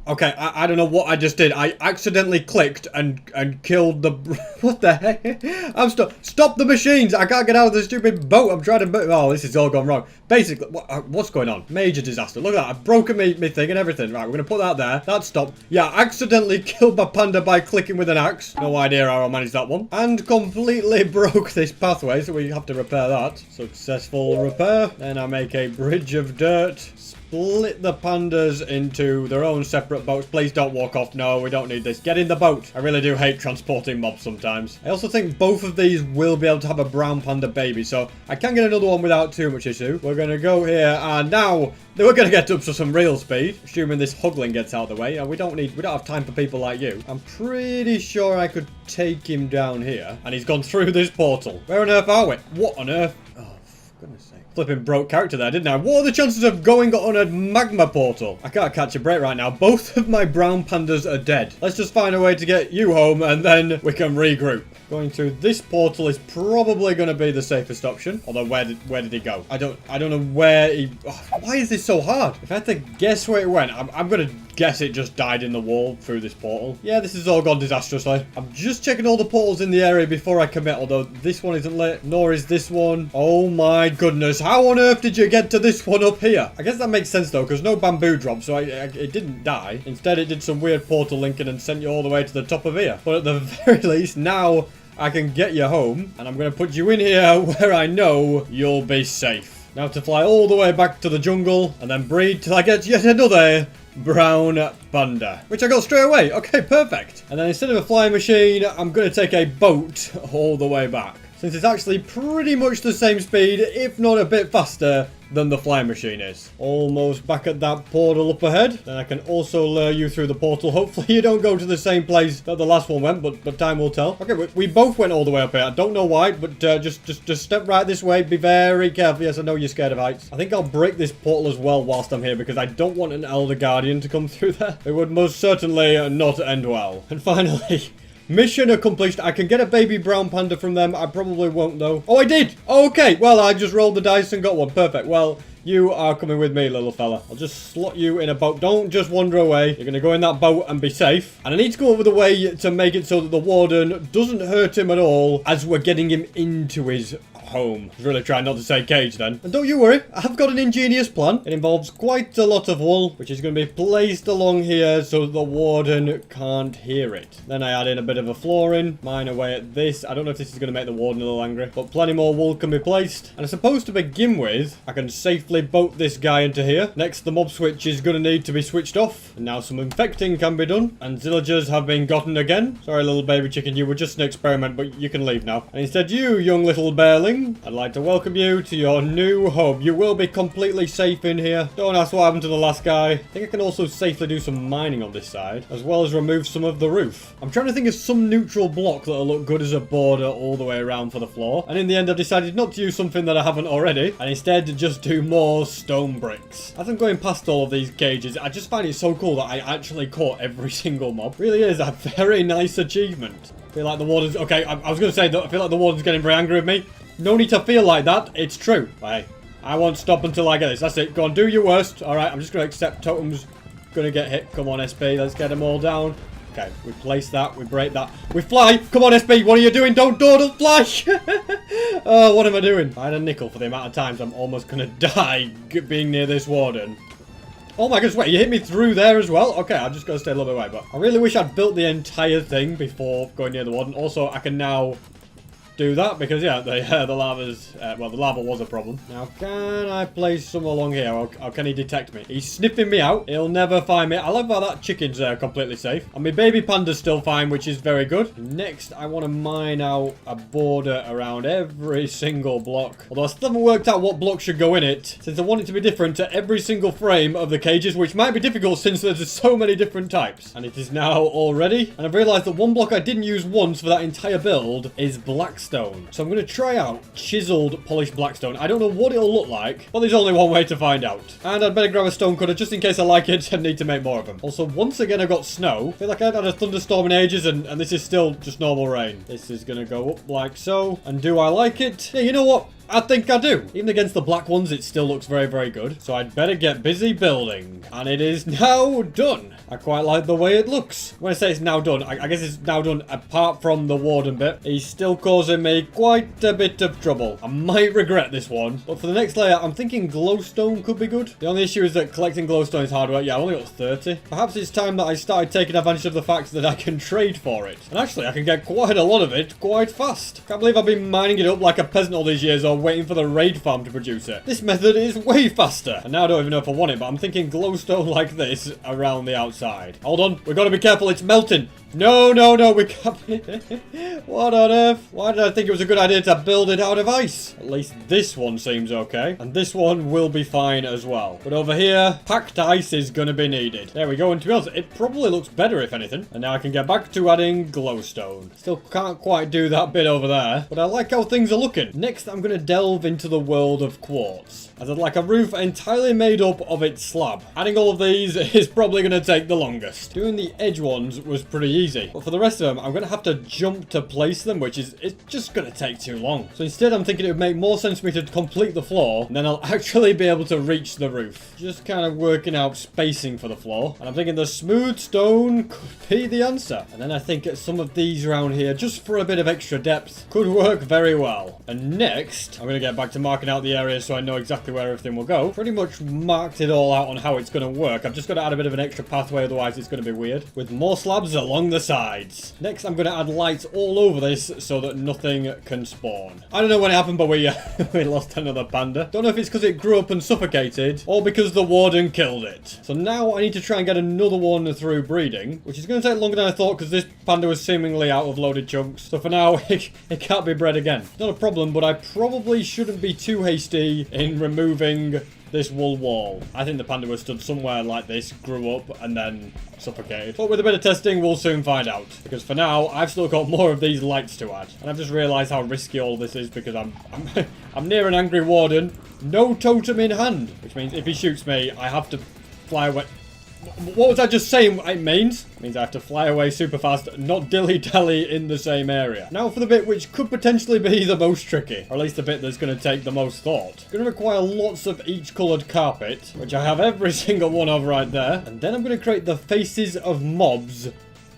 Okay, I don't know what I just did. I accidentally clicked and killed the... What the heck? I'm Stop the machines! I can't get out of the stupid boat. I'm trying to... Oh, this has all gone wrong. Basically, what's going on? Major disaster. Look at that. I've broken me thing and everything. Right, we're going to put that there. That stopped. Yeah, I accidentally killed my panda by clicking with an axe. No idea how I managed that one. And completely broke this pathway, so we have to repair that. Successful repair. Then I make a bridge of dirt. Split the pandas into their own separate boats. Please don't walk off. No, we don't need this. Get in the boat. I really do hate transporting mobs sometimes. I also think both of these will be able to have a brown panda baby, so I can get another one without too much issue. We're going to go here, and now we're going to get up to some real speed, assuming this huggling gets out of the way. We don't have time for people like you. I'm pretty sure I could take him down here, and he's gone through this portal. Where on earth are we? What on earth? Oh, for goodness sake. Flipping broke character there, didn't I? What are the chances of going on a magma portal? I can't catch a break right now. Both of my brown pandas are dead. Let's just find a way to get you home, and then we can regroup. Going through this portal is probably going to be the safest option. Although, where did he go? I don't know where he... Oh, why is this so hard? If I had to guess where it went, I'm going to guess it just died in the wall through this portal. Yeah, this has all gone disastrously. I'm just checking all the portals in the area before I commit, although this one isn't lit, nor is this one. Oh my goodness, how on earth did you get to this one up here? I guess that makes sense though, because no bamboo dropped, so it didn't die. Instead, it did some weird portal linking and sent you all the way to the top of here. But at the very least, now I can get you home, and I'm going to put you in here where I know you'll be safe. Now to fly all the way back to the jungle, and then breed till I get yet another brown panda, which I got straight away. Okay, perfect. And then instead of a flying machine, I'm going to take a boat all the way back, since it's actually pretty much the same speed, if not a bit faster, than the flying machine is. Almost back at that portal up ahead. Then I can also lure you through the portal. Hopefully you don't go to the same place that the last one went, but time will tell. Okay, we both went all the way up here. I don't know why, but just step right this way. Be very careful. Yes, I know you're scared of heights. I think I'll break this portal as well whilst I'm here, because I don't want an Elder Guardian to come through there. It would most certainly not end well. And finally... mission accomplished. I can get a baby brown panda from them. I probably won't, though. Oh, I did! Okay, well, I just rolled the dice and got one. Perfect. Well, you are coming with me, little fella. I'll just slot you in a boat. Don't just wander away. You're going to go in that boat and be safe. And I need to go over the way to make it so that the warden doesn't hurt him at all as we're getting him into his home. I was really trying not to say cage then. And don't you worry, I've got an ingenious plan. It involves quite a lot of wool, which is going to be placed along here so that the warden can't hear it. Then I add in a bit of a flooring, mine away at this. I don't know if this is going to make the warden a little angry, but plenty more wool can be placed. And I suppose to begin with, I can safely boat this guy into here. Next, the mob switch is going to need to be switched off. And now some infecting can be done. And villagers have been gotten again. Sorry, little baby chicken, you were just an experiment, but you can leave now. And instead, you, young little bearling, I'd like to welcome you to your new home. You will be completely safe in here. Don't ask what happened to the last guy. I think I can also safely do some mining on this side, as well as remove some of the roof. I'm trying to think of some neutral block that'll look good as a border all the way around for the floor. And in the end, I've decided not to use something that I haven't already, and instead just do more stone bricks. As I'm going past all of these cages, I just find it so cool that I actually caught every single mob. Really is a very nice achievement. I feel like the warden's... Okay, I was going to say that I feel like the warden's getting very angry with me. No need to feel like that. It's true. Hey, I won't stop until I get this. That's it. Go on, do your worst. All right, I'm just going to accept totems. Going to get hit. Come on, SP. Let's get them all down. Okay, we place that. We break that. We fly. Come on, SP. What are you doing? Don't dawdle. Fly. Oh, what am I doing? I had a nickel for the amount of times I'm almost going to die being near this warden. Oh my goodness, wait, you hit me through there as well? Okay, I'm just going to stay a little bit away, but I really wish I'd built the entire thing before going near the warden. Also, I can now do that because, yeah, the lava's... well, the lava was a problem. Now, can I place some along here? Or can he detect me? He's sniffing me out. He'll never find me. I love how that chicken's completely safe. And my baby panda's still fine, which is very good. Next, I want to mine out a border around every single block. Although I still haven't worked out what block should go in it, since I want it to be different to every single frame of the cages, which might be difficult since there's so many different types. And it is now all ready. And I've realized that one block I didn't use once for that entire build is blackstone. So I'm going to try out chiseled polished blackstone. I don't know what it'll look like, but there's only one way to find out. And I'd better grab a stone cutter just in case I like it and need to make more of them. Also, once again, I got snow. I feel like I haven't had a thunderstorm in ages, and this is still just normal rain. This is going to go up like so. And do I like it? Yeah, you know what? I think I do. Even against the black ones, it still looks very, very good. So I'd better get busy building. And it is now done. I quite like the way it looks. When I say it's now done, I guess it's now done apart from the warden bit. He's still causing me quite a bit of trouble. I might regret this one. But for the next layer, I'm thinking glowstone could be good. The only issue is that collecting glowstone is hard work. Yeah, I only got 30. Perhaps it's time that I started taking advantage of the fact that I can trade for it. And actually, I can get quite a lot of it quite fast. Can't believe I've been mining it up like a peasant all these years, or waiting for the raid farm to produce it. This method is way faster. And now I don't even know if I want it, but I'm thinking glowstone like this around the outside. Hold on, we've got to be careful, it's melting. No, no, no, we can't. What on earth? Why did I think it was a good idea to build it out of ice? At least this one seems okay. And this one will be fine as well. But over here, packed ice is going to be needed. There we go. And to be honest, it probably looks better if anything. And now I can get back to adding glowstone. Still can't quite do that bit over there. But I like how things are looking. Next, I'm going to delve into the world of quartz. As I'd like a roof entirely made up of its slab. Adding all of these is probably going to take the longest. Doing the edge ones was pretty easy. But for the rest of them, I'm going to have to jump to place them, which is it's just going to take too long. So instead, I'm thinking it would make more sense for me to complete the floor, and then I'll actually be able to reach the roof. Just kind of working out spacing for the floor. And I'm thinking the smooth stone could be the answer. And then I think some of these around here, just for a bit of extra depth, could work very well. And next, I'm going to get back to marking out the area so I know exactly where everything will go. Pretty much marked it all out on how it's going to work. I've just got to add a bit of an extra pathway, otherwise it's going to be weird. With more slabs along the sides. Next, I'm going to add lights all over this so that nothing can spawn. I don't know when it happened, but we lost another panda. Don't know if it's because it grew up and suffocated, or because the warden killed it. So now I need to try and get another one through breeding, which is going to take longer than I thought because this panda was seemingly out of loaded chunks. So for now, it can't be bred again. Not a problem, but I probably shouldn't be too hasty in removing this wool wall. I think the panda was stood somewhere like this, grew up, and then suffocated. But with a bit of testing, we'll soon find out. Because for now, I've still got more of these lights to add. And I've just realised how risky all this is because I'm near an angry warden. No totem in hand. Which means if he shoots me, I have to fly away. What was I just saying it means? It means I have to fly away super fast, not dilly-dally in the same area. Now for the bit which could potentially be the most tricky, or at least the bit that's going to take the most thought. Going to require lots of each coloured carpet, which I have every single one of right there. And then I'm going to create the faces of mobs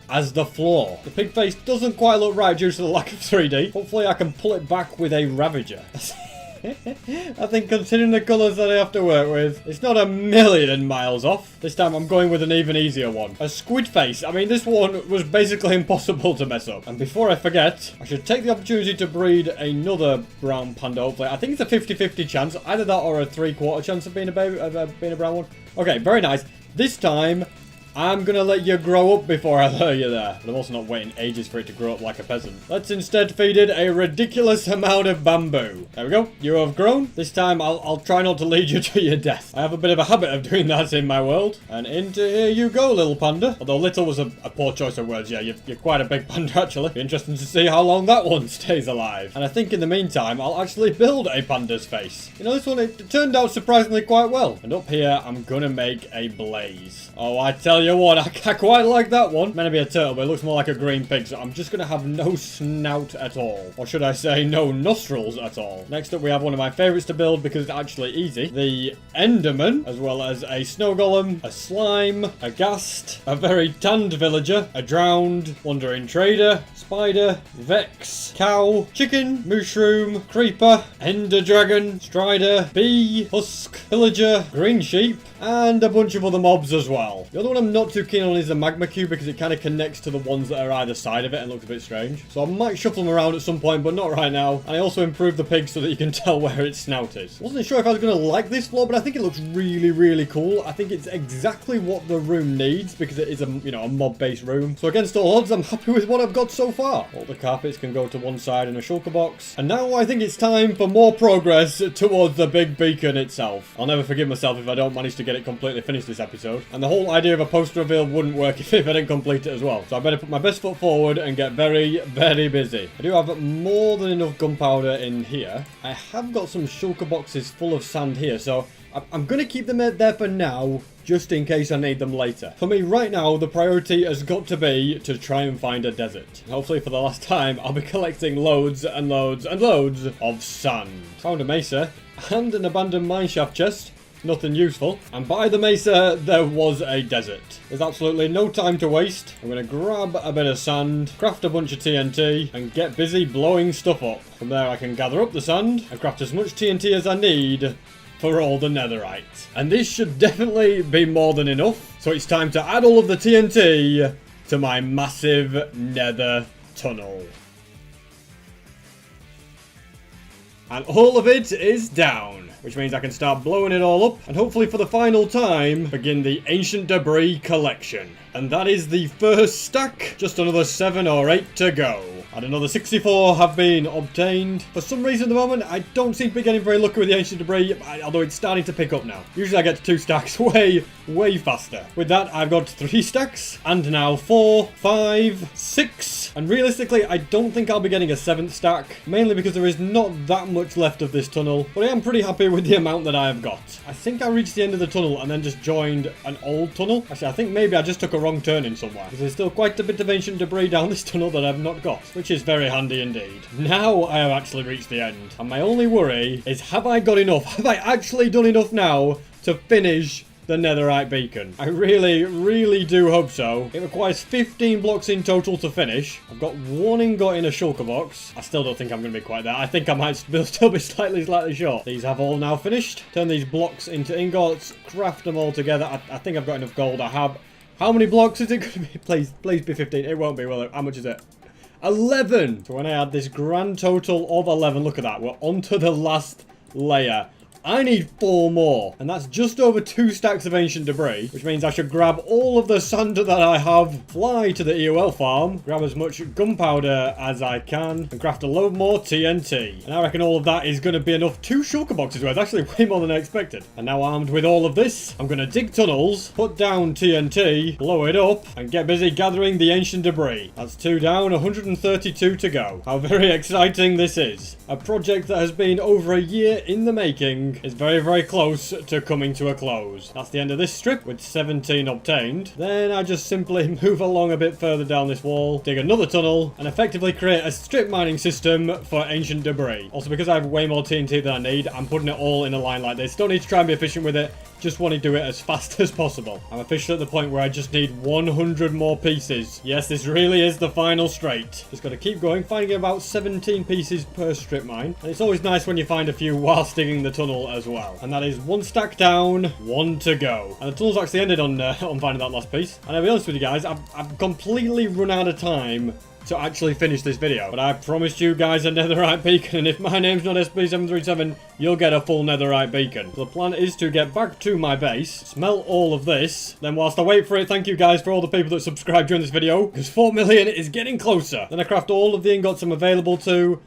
as the floor. The pig face doesn't quite look right due to the lack of 3D. Hopefully I can pull it back with a Ravager. I think considering the colours that I have to work with, it's not a million miles off. This time I'm going with an even easier one. A squid face. I mean, this one was basically impossible to mess up. And before I forget, I should take the opportunity to breed another brown panda, hopefully. I think it's a 50-50 chance. Either that or a 3/4 chance of being a brown one. Okay, very nice. This time, I'm gonna let you grow up before I lure you there. But I'm also not waiting ages for it to grow up like a peasant. Let's instead feed it a ridiculous amount of bamboo. There we go. You have grown. This time I'll try not to lead you to your death. I have a bit of a habit of doing that in my world. And into here you go, little panda. Although little was a poor choice of words. Yeah, you're quite a big panda actually. Be interesting to see how long that one stays alive. And I think in the meantime, I'll actually build a panda's face. You know, this one, it turned out surprisingly quite well. And up here, I'm gonna make a blaze. Oh, I tell you what, I quite like that one. Meant to be a turtle, but it looks more like a green pig, so I'm just going to have no snout at all. Or should I say, no nostrils at all. Next up, we have one of my favourites to build because it's actually easy. The Enderman, as well as a snow golem, a slime, a ghast, a very tanned villager, a drowned, wandering trader, spider, vex, cow, chicken, mushroom, creeper, ender dragon, strider, bee, husk, pillager, green sheep, And a bunch of other mobs as well. The other one I'm not too keen on is the magma cube because it kind of connects to the ones that are either side of it and looks a bit strange. So I might shuffle them around at some point, but not right now. And I also improved the pig so that you can tell where its snout is. Wasn't sure if I was going to like this floor, but I think it looks really, really cool. I think it's exactly what the room needs because it is a, you know, a mob-based room. So against all odds, I'm happy with what I've got so far. All the carpets can go to one side in a shulker box. And now I think it's time for more progress towards the big beacon itself. I'll never forgive myself if I don't manage to get it completely finished this episode. And the whole idea of a poster reveal wouldn't work if I didn't complete it as well. So I better put my best foot forward and get very, very busy. I do have more than enough gunpowder in here. I have got some shulker boxes full of sand here, so I'm going to keep them there for now, just in case I need them later. For me right now, the priority has got to be to try and find a desert. Hopefully for the last time, I'll be collecting loads and loads and loads of sand. Found a mesa and an abandoned mineshaft chest. Nothing useful. And by the mesa, there was a desert. There's absolutely no time to waste. I'm going to grab a bit of sand, craft a bunch of TNT, and get busy blowing stuff up. From there, I can gather up the sand and craft as much TNT as I need for all the netherite. And this should definitely be more than enough. So it's time to add all of the TNT to my massive nether tunnel. And all of it is down, which means I can start blowing it all up and hopefully for the final time begin the ancient debris collection. And that is the first stack, just another 7 or 8 to go. And another 64 have been obtained. For some reason at the moment, I don't seem to be getting very lucky with the ancient debris, although it's starting to pick up now. Usually I get to 2 stacks way faster. With that, I've got 3 stacks, and now 4, 5, 6. And realistically, I don't think I'll be getting a 7th stack, mainly because there is not that much left of this tunnel. But I am pretty happy with the amount that I have got. I think I reached the end of the tunnel and then just joined an old tunnel. Actually, I think maybe I just took a wrong turn in somewhere, because there's still quite a bit of ancient debris down this tunnel that I've not got, which is very handy indeed. Now I have actually reached the end, and my only worry is, have I got enough? Have I actually done enough now to finish the netherite beacon? I really do hope so. It requires 15 blocks in total to finish. I've got 1 ingot in a shulker box. I still don't think I'm going to be quite there. I think I might still be slightly short. These have all now finished. Turn these blocks into ingots, craft them all together. I think I've got enough gold. I have. How many blocks is it going to be? Please be 15. It won't be, will it? How much is it? 11! So when I add this grand total of 11, look at that. We're onto the last layer. I need 4 more, and that's just over 2 stacks of ancient debris, which means I should grab all of the sand that I have, fly to the EOL farm, grab as much gunpowder as I can, and craft a load more TNT. And I reckon all of that is going to be enough 2 shulker boxes worth, actually way more than I expected. And now armed with all of this, I'm going to dig tunnels, put down TNT, blow it up, and get busy gathering the ancient debris. That's 2 down, 132 to go. How very exciting this is. A project that has been over a year in the making is very close to coming to a close. That's the end of this strip with 17 obtained. Then I just simply move along a bit further down this wall, dig another tunnel, and effectively create a strip mining system for ancient debris. Also, because I have way more TNT than I need, I'm putting it all in a line like this. Don't need to try and be efficient with it. Just want to do it as fast as possible. I'm officially at the point where I just need 100 more pieces. Yes, this really is the final straight. Just got to keep going, finding about 17 pieces per strip mine. And it's always nice when you find a few whilst digging the tunnel as well. And that is 1 stack down, 1 to go. And the tunnel's actually ended on finding that last piece. And I'll be honest with you guys, I've completely run out of time to actually finish this video. But I promised you guys a netherite beacon, and if my name's not SB373, you'll get a full netherite beacon. So the plan is to get back to my base, smelt all of this, then whilst I wait for it, thank you guys for all the people that subscribed during this video, because 4 million is getting closer. Then I craft all of the ingots I'm available to,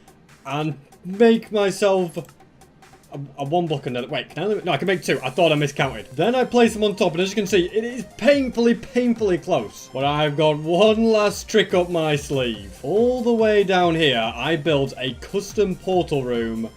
and make myself a 1 block another. Wait, can I? No, I can make 2. I thought I miscounted. Then I place them on top, and as you can see, it is painfully close. But I've got 1 last trick up my sleeve. All the way down here, I built a custom portal room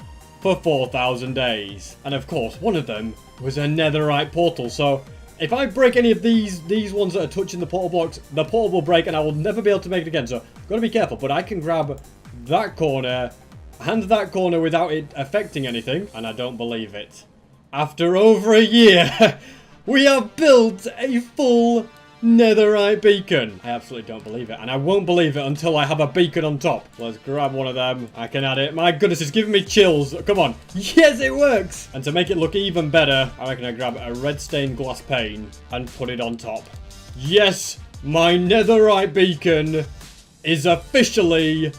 for 4,000 days. And of course, one of them was a netherite portal. So if I break any of these ones that are touching the portal blocks, the portal will break, and I will never be able to make it again. So I've got to be careful. But I can grab that corner and that corner without it affecting anything, and I don't believe it. After over a year, we have built a full netherite beacon. I absolutely don't believe it, and I won't believe it until I have a beacon on top. Let's grab one of them. I can add it. My goodness, it's giving me chills. Come on. Yes, it works. And to make it look even better, I reckon I grab a red stained glass pane and put it on top. Yes, my netherite beacon is officially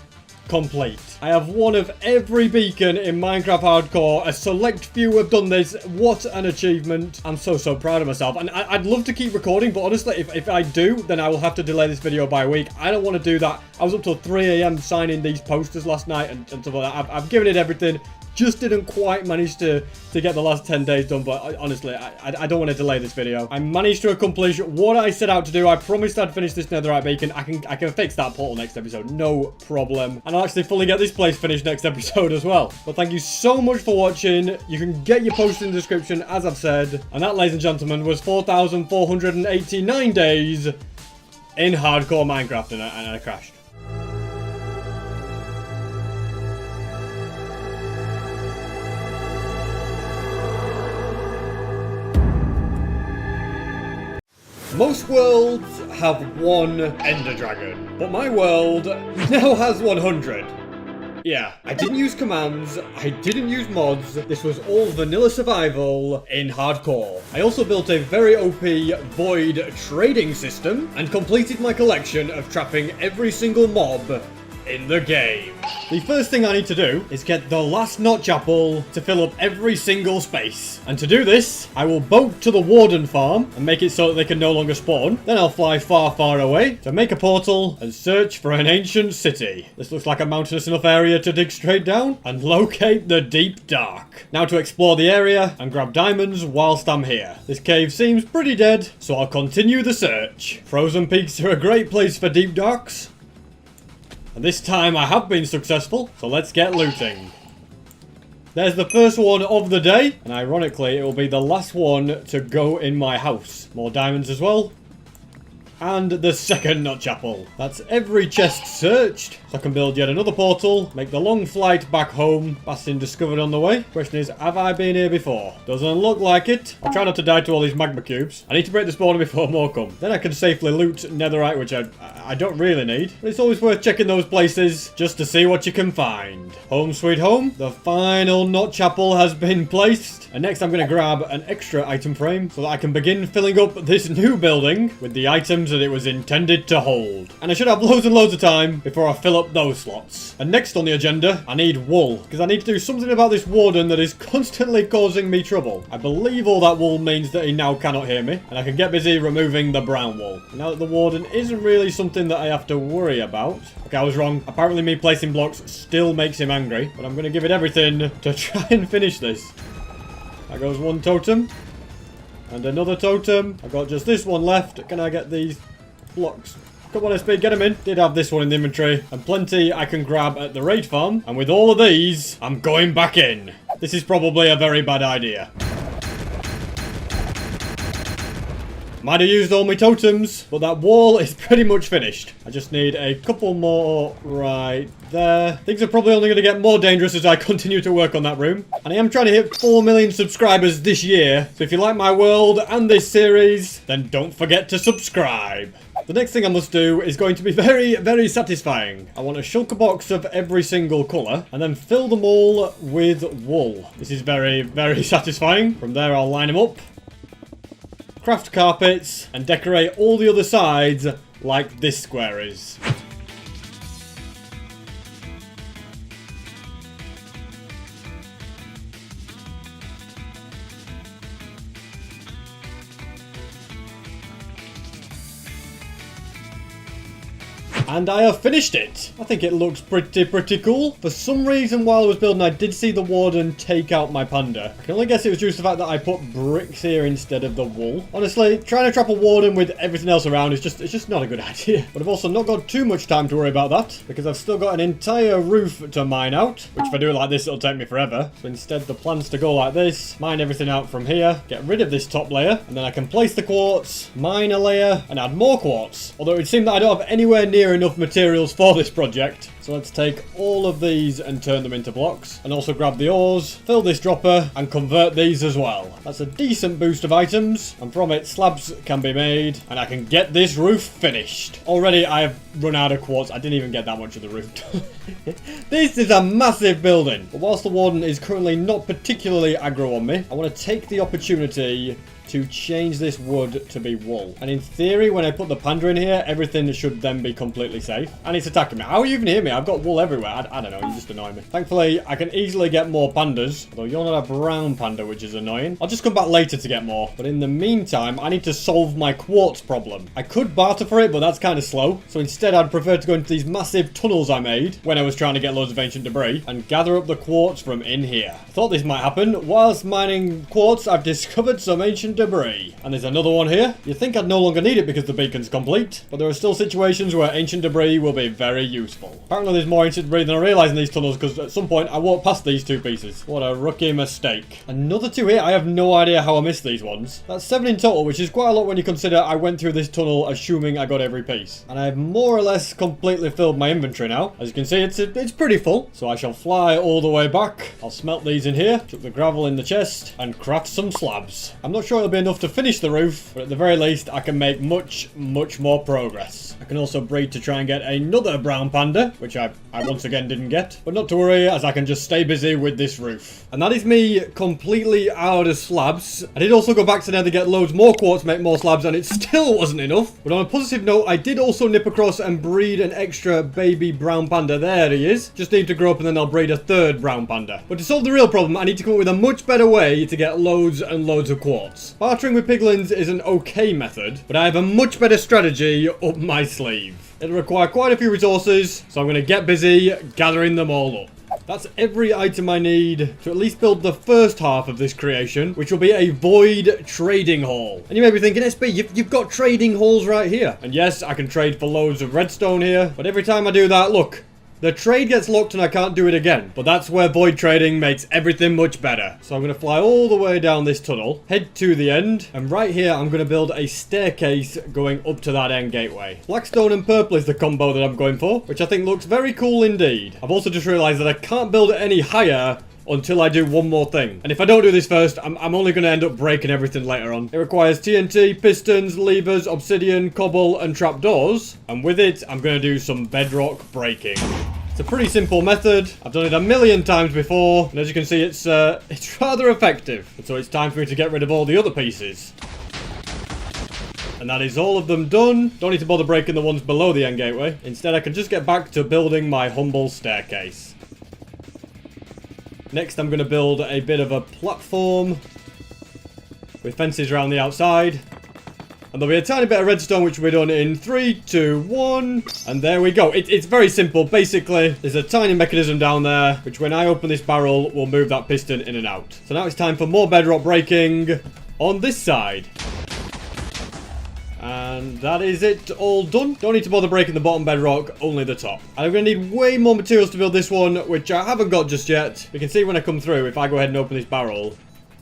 complete. I have one of every beacon in Minecraft Hardcore. A select few have done this. What an achievement. I'm so proud of myself. And I'd love to keep recording, but honestly, if I do, then I will have to delay this video by a week. I don't want to do that. I was up till 3 a.m. signing these posters last night and stuff like that. I've given it everything. Just didn't quite manage to get the last 10 days done, but honestly, I don't want to delay this video. I managed to accomplish what I set out to do. I promised I'd finish this netherite beacon. I can fix that portal next episode, no problem. And I'll actually fully get this place finished next episode as well. But thank you so much for watching. You can get your post in the description, as I've said. And that, ladies and gentlemen, was 4,489 days in hardcore Minecraft, and I crashed. Most worlds have one Ender Dragon, but my world now has 100. Yeah, I didn't use commands, I didn't use mods, this was all vanilla survival in hardcore. I also built a very OP void trading system and completed my collection of trapping every single mob in the game. The first thing I need to do is get the last notch apple to fill up every single space. And to do this, I will boat to the warden farm and make it so that they can no longer spawn. Then I'll fly far away to make a portal and search for an ancient city. This looks like a mountainous enough area to dig straight down and locate the deep dark. Now to explore the area and grab diamonds whilst I'm here. This cave seems pretty dead, so I'll continue the search. Frozen peaks are a great place for deep darks. And this time I have been successful, so let's get looting. There's the first one of the day, and ironically it will be the last one to go in my house. More diamonds as well. And the second notch apple. That's every chest searched. So I can build yet another portal, make the long flight back home. Bastion discovered on the way. Question is, have I been here before? Doesn't look like it. I'll try not to die to all these magma cubes. I need to break the spawner before more come. Then I can safely loot netherite, which I don't really need. But it's always worth checking those places just to see what you can find. Home sweet home. The final notch apple has been placed. And next I'm going to grab an extra item frame so that I can begin filling up this new building with the items that it was intended to hold. And I should have loads and loads of time before I fill up those slots. And next on the agenda, I need wool, because I need to do something about this warden that is constantly causing me trouble. I believe all that wool means that he now cannot hear me, and I can get busy removing the brown wool. And now that the warden isn't really something that I have to worry about. Okay, I was wrong. Apparently me placing blocks still makes him angry, but I'm going to give it everything to try and finish this. There goes one totem. And another totem. I've got just this one left. Can I get these blocks? Come on, SB, get them in. Did have this one in the inventory. And plenty I can grab at the raid farm. And with all of these, I'm going back in. This is probably a very bad idea. Might have used all my totems, but that wall is pretty much finished. I just need a couple more right there. Things are probably only going to get more dangerous as I continue to work on that room. And I am trying to hit 4 million subscribers this year. So if you like my world and this series, then don't forget to subscribe. The next thing I must do is going to be very satisfying. I want a shulker box of every single colour and then fill them all with wool. This is very satisfying. From there I'll line them up, craft carpets, and decorate all the other sides like this square is. And I have finished it. I think it looks pretty cool. For some reason, while I was building, I did see the warden take out my panda. I can only guess it was due to the fact that I put bricks here instead of the wool. Honestly, trying to trap a warden with everything else around is just not a good idea. But I've also not got too much time to worry about that, because I've still got an entire roof to mine out, which if I do it like this, it'll take me forever. So instead, the plan's to go like this, mine everything out from here, get rid of this top layer, and then I can place the quartz, mine a layer, and add more quartz. Although it would seem that I don't have anywhere near enough materials for this project. So let's take all of these and turn them into blocks. And also grab the ores, fill this dropper, and convert these as well. That's a decent boost of items. And from it, slabs can be made. And I can get this roof finished. Already, I have run out of quartz. I didn't even get that much of the roof done. This is a massive building. But whilst the warden is currently not particularly aggro on me, I want to take the opportunity to change this wood to be wool. And in theory, when I put the panda in here, everything should then be completely safe. And it's attacking me. How are you even hear me? I've got wool everywhere. I don't know. You just annoy me. Thankfully, I can easily get more pandas. Although you're not a brown panda, which is annoying. I'll just come back later to get more. But in the meantime, I need to solve my quartz problem. I could barter for it, but that's kind of slow. So instead, I'd prefer to go into these massive tunnels I made when I was trying to get loads of ancient debris and gather up the quartz from in here. I thought this might happen. Whilst mining quartz, I've discovered some ancient debris. And there's another one here. You'd think I'd no longer need it because the beacon's complete, but there are still situations where ancient debris will be very useful. Apparently there's more ancient debris than I realised in these tunnels because at some point I walked past these two pieces. What a rookie mistake. Another two here. I have no idea how I missed these ones. That's 7 in total, which is quite a lot when you consider I went through this tunnel assuming I got every piece. And I've more or less completely filled my inventory now. As you can see, it's pretty full. So I shall fly all the way back. I'll smelt these in here, chuck the gravel in the chest, and craft some slabs. I'm not sure it'll be enough to finish the roof, but at the very least I can make much more progress. I can also breed to try and get another brown panda, which I once again didn't get, but not to worry, as I can just stay busy with this roof. And that is me completely out of slabs. I did also go back to Nether, get loads more quartz, make more slabs, and it still wasn't enough. But on a positive note, I did also nip across and breed an extra baby brown panda. There he is. Just need to grow up and then I'll breed a third brown panda. But to solve the real problem, I need to come up with a much better way to get loads and loads of quartz. Bartering with piglins is an okay method, but I have a much better strategy up my sleeve. It'll require quite a few resources, so I'm going to get busy gathering them all up. That's every item I need to at least build the first half of this creation, which will be a void trading hall. And you may be thinking, SB, you've got trading halls right here. And yes, I can trade for loads of redstone here, but every time I do that, look, the trade gets locked and I can't do it again. But that's where void trading makes everything much better. So I'm going to fly all the way down this tunnel, head to the end, and right here I'm going to build a staircase going up to that end gateway. Blackstone and purple is the combo that I'm going for, which I think looks very cool indeed. I've also just realized that I can't build it any higher until I do one more thing. And if I don't do this first, I'm only going to end up breaking everything later on. It requires TNT, pistons, levers, obsidian, cobble, and trapdoors. And with it, I'm going to do some bedrock breaking. It's a pretty simple method. I've done it a million times before. And as you can see, it's rather effective. And so it's time for me to get rid of all the other pieces. And that is all of them done. Don't need to bother breaking the ones below the end gateway. Instead, I can just get back to building my humble staircase. Next, I'm going to build a bit of a platform with fences around the outside. And there'll be a tiny bit of redstone, which will be done in 3, 2, 1. And there we go. It's very simple. Basically, there's a tiny mechanism down there, which when I open this barrel, will move that piston in and out. So now it's time for more bedrock breaking on this side. And that is it all done. Don't need to bother breaking the bottom bedrock, only the top. And I'm going to need way more materials to build this one, which I haven't got just yet. You can see when I come through, if I go ahead and open this barrel,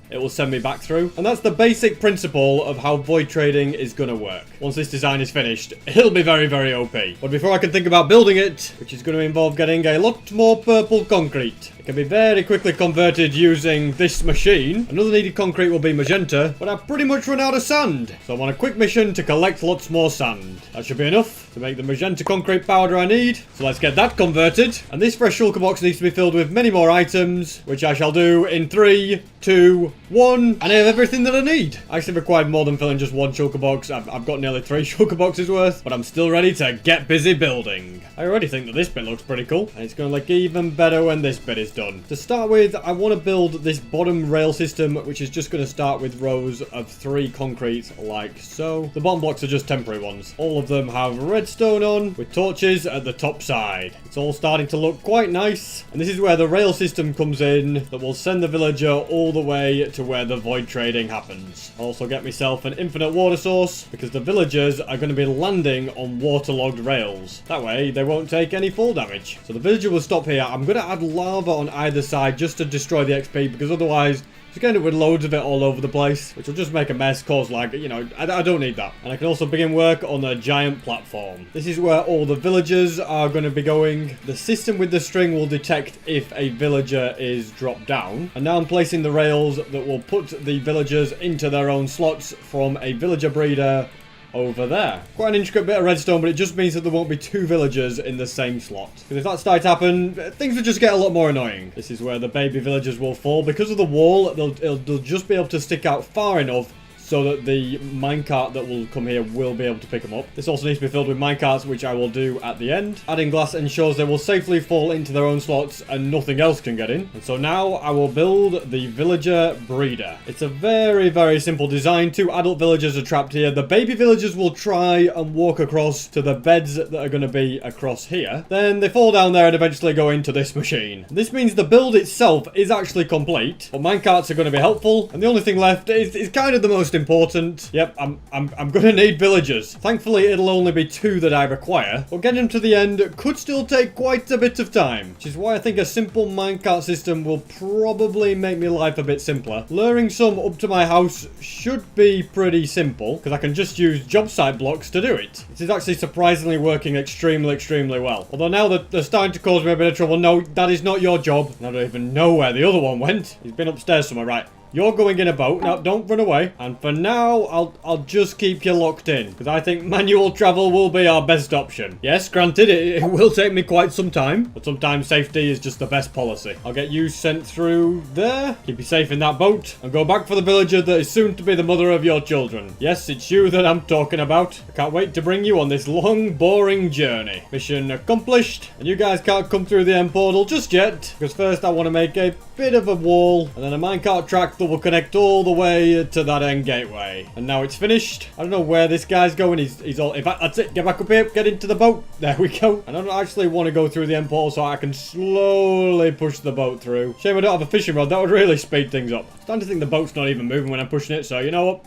it will send me back through. And that's the basic principle of how void trading is going to work. Once this design is finished, it'll be very, very OP. But before I can think about building it, which is going to involve getting a lot more purple concrete, it can be very quickly converted using this machine. Another needed concrete will be magenta, but I've pretty much run out of sand. So I'm on a quick mission to collect lots more sand. That should be enough to make the magenta concrete powder I need. So let's get that converted. And this fresh shulker box needs to be filled with many more items, which I shall do in 3, 2, 1. And I have everything that I need. I actually required more than filling just one shulker box. I've got nearly 3 shulker boxes worth, but I'm still ready to get busy building. I already think that this bit looks pretty cool, and it's going to look even better when this bit is done. To start with, I want to build this bottom rail system, which is just going to start with rows of 3 concrete like so. The bottom blocks are just temporary ones. All of them have redstone on with torches at the top side. It's all starting to look quite nice, and this is where the rail system comes in that will send the villager all the way to where the void trading happens. I'll also get myself an infinite water source because the villagers are going to be landing on waterlogged rails. That way they won't take any fall damage. So the villager will stop here. I'm going to add lava on on either side just to destroy the XP, because otherwise you can end up with loads of it all over the place, which will just make a mess, cause lag. You know, I don't need that. And I can also begin work on a giant platform. This is where all the villagers are going to be going. The system with the string will detect if a villager is dropped down. And now I'm placing the rails that will put the villagers into their own slots from a villager breeder over there. Quite an intricate bit of redstone, but it just means that there won't be two villagers in the same slot. Because if that starts to happen, things will just get a lot more annoying. This is where the baby villagers will fall. Because of the wall, they'll just be able to stick out far enough so that the minecart that will come here will be able to pick them up. This also needs to be filled with minecarts, which I will do at the end. Adding glass ensures they will safely fall into their own slots and nothing else can get in. And so now I will build the villager breeder. It's a very, very simple design. 2 adult villagers are trapped here. The baby villagers will try and walk across to the beds that are going to be across here. Then they fall down there and eventually go into this machine. This means the build itself is actually complete, but minecarts are going to be helpful. And the only thing left is kind of the most important. Yep, I'm gonna need villagers. Thankfully, it'll only be 2 that I require, but getting them to the end could still take quite a bit of time, which is why I think a simple minecart system will probably make my life a bit simpler. Luring some up to my house should be pretty simple, because I can just use job site blocks to do it. This is actually surprisingly working extremely well. Although now that they're starting to cause me a bit of trouble. No, that is not your job. I don't even know where the other one went. He's been upstairs somewhere, right? You're going in a boat. Now, don't run away. And for now, I'll just keep you locked in, because I think manual travel will be our best option. Yes, granted, it will take me quite some time, but sometimes safety is just the best policy. I'll get you sent through there. Keep you safe in that boat, and go back for the villager that is soon to be the mother of your children. Yes, it's you that I'm talking about. I can't wait to bring you on this long, boring journey. Mission accomplished, and you guys can't come through the end portal just yet, because first I want to make a bit of a wall, and then a minecart track that will connect all the way to that end gateway. And now it's finished. I don't know where this guy's going. He's all... In fact, that's it. Get back up here. Get into the boat. There we go. I don't actually want to go through the end portal, so I can slowly push the boat through. Shame I don't have a fishing rod. That would really speed things up. I'm starting to think the boat's not even moving when I'm pushing it, so you know what?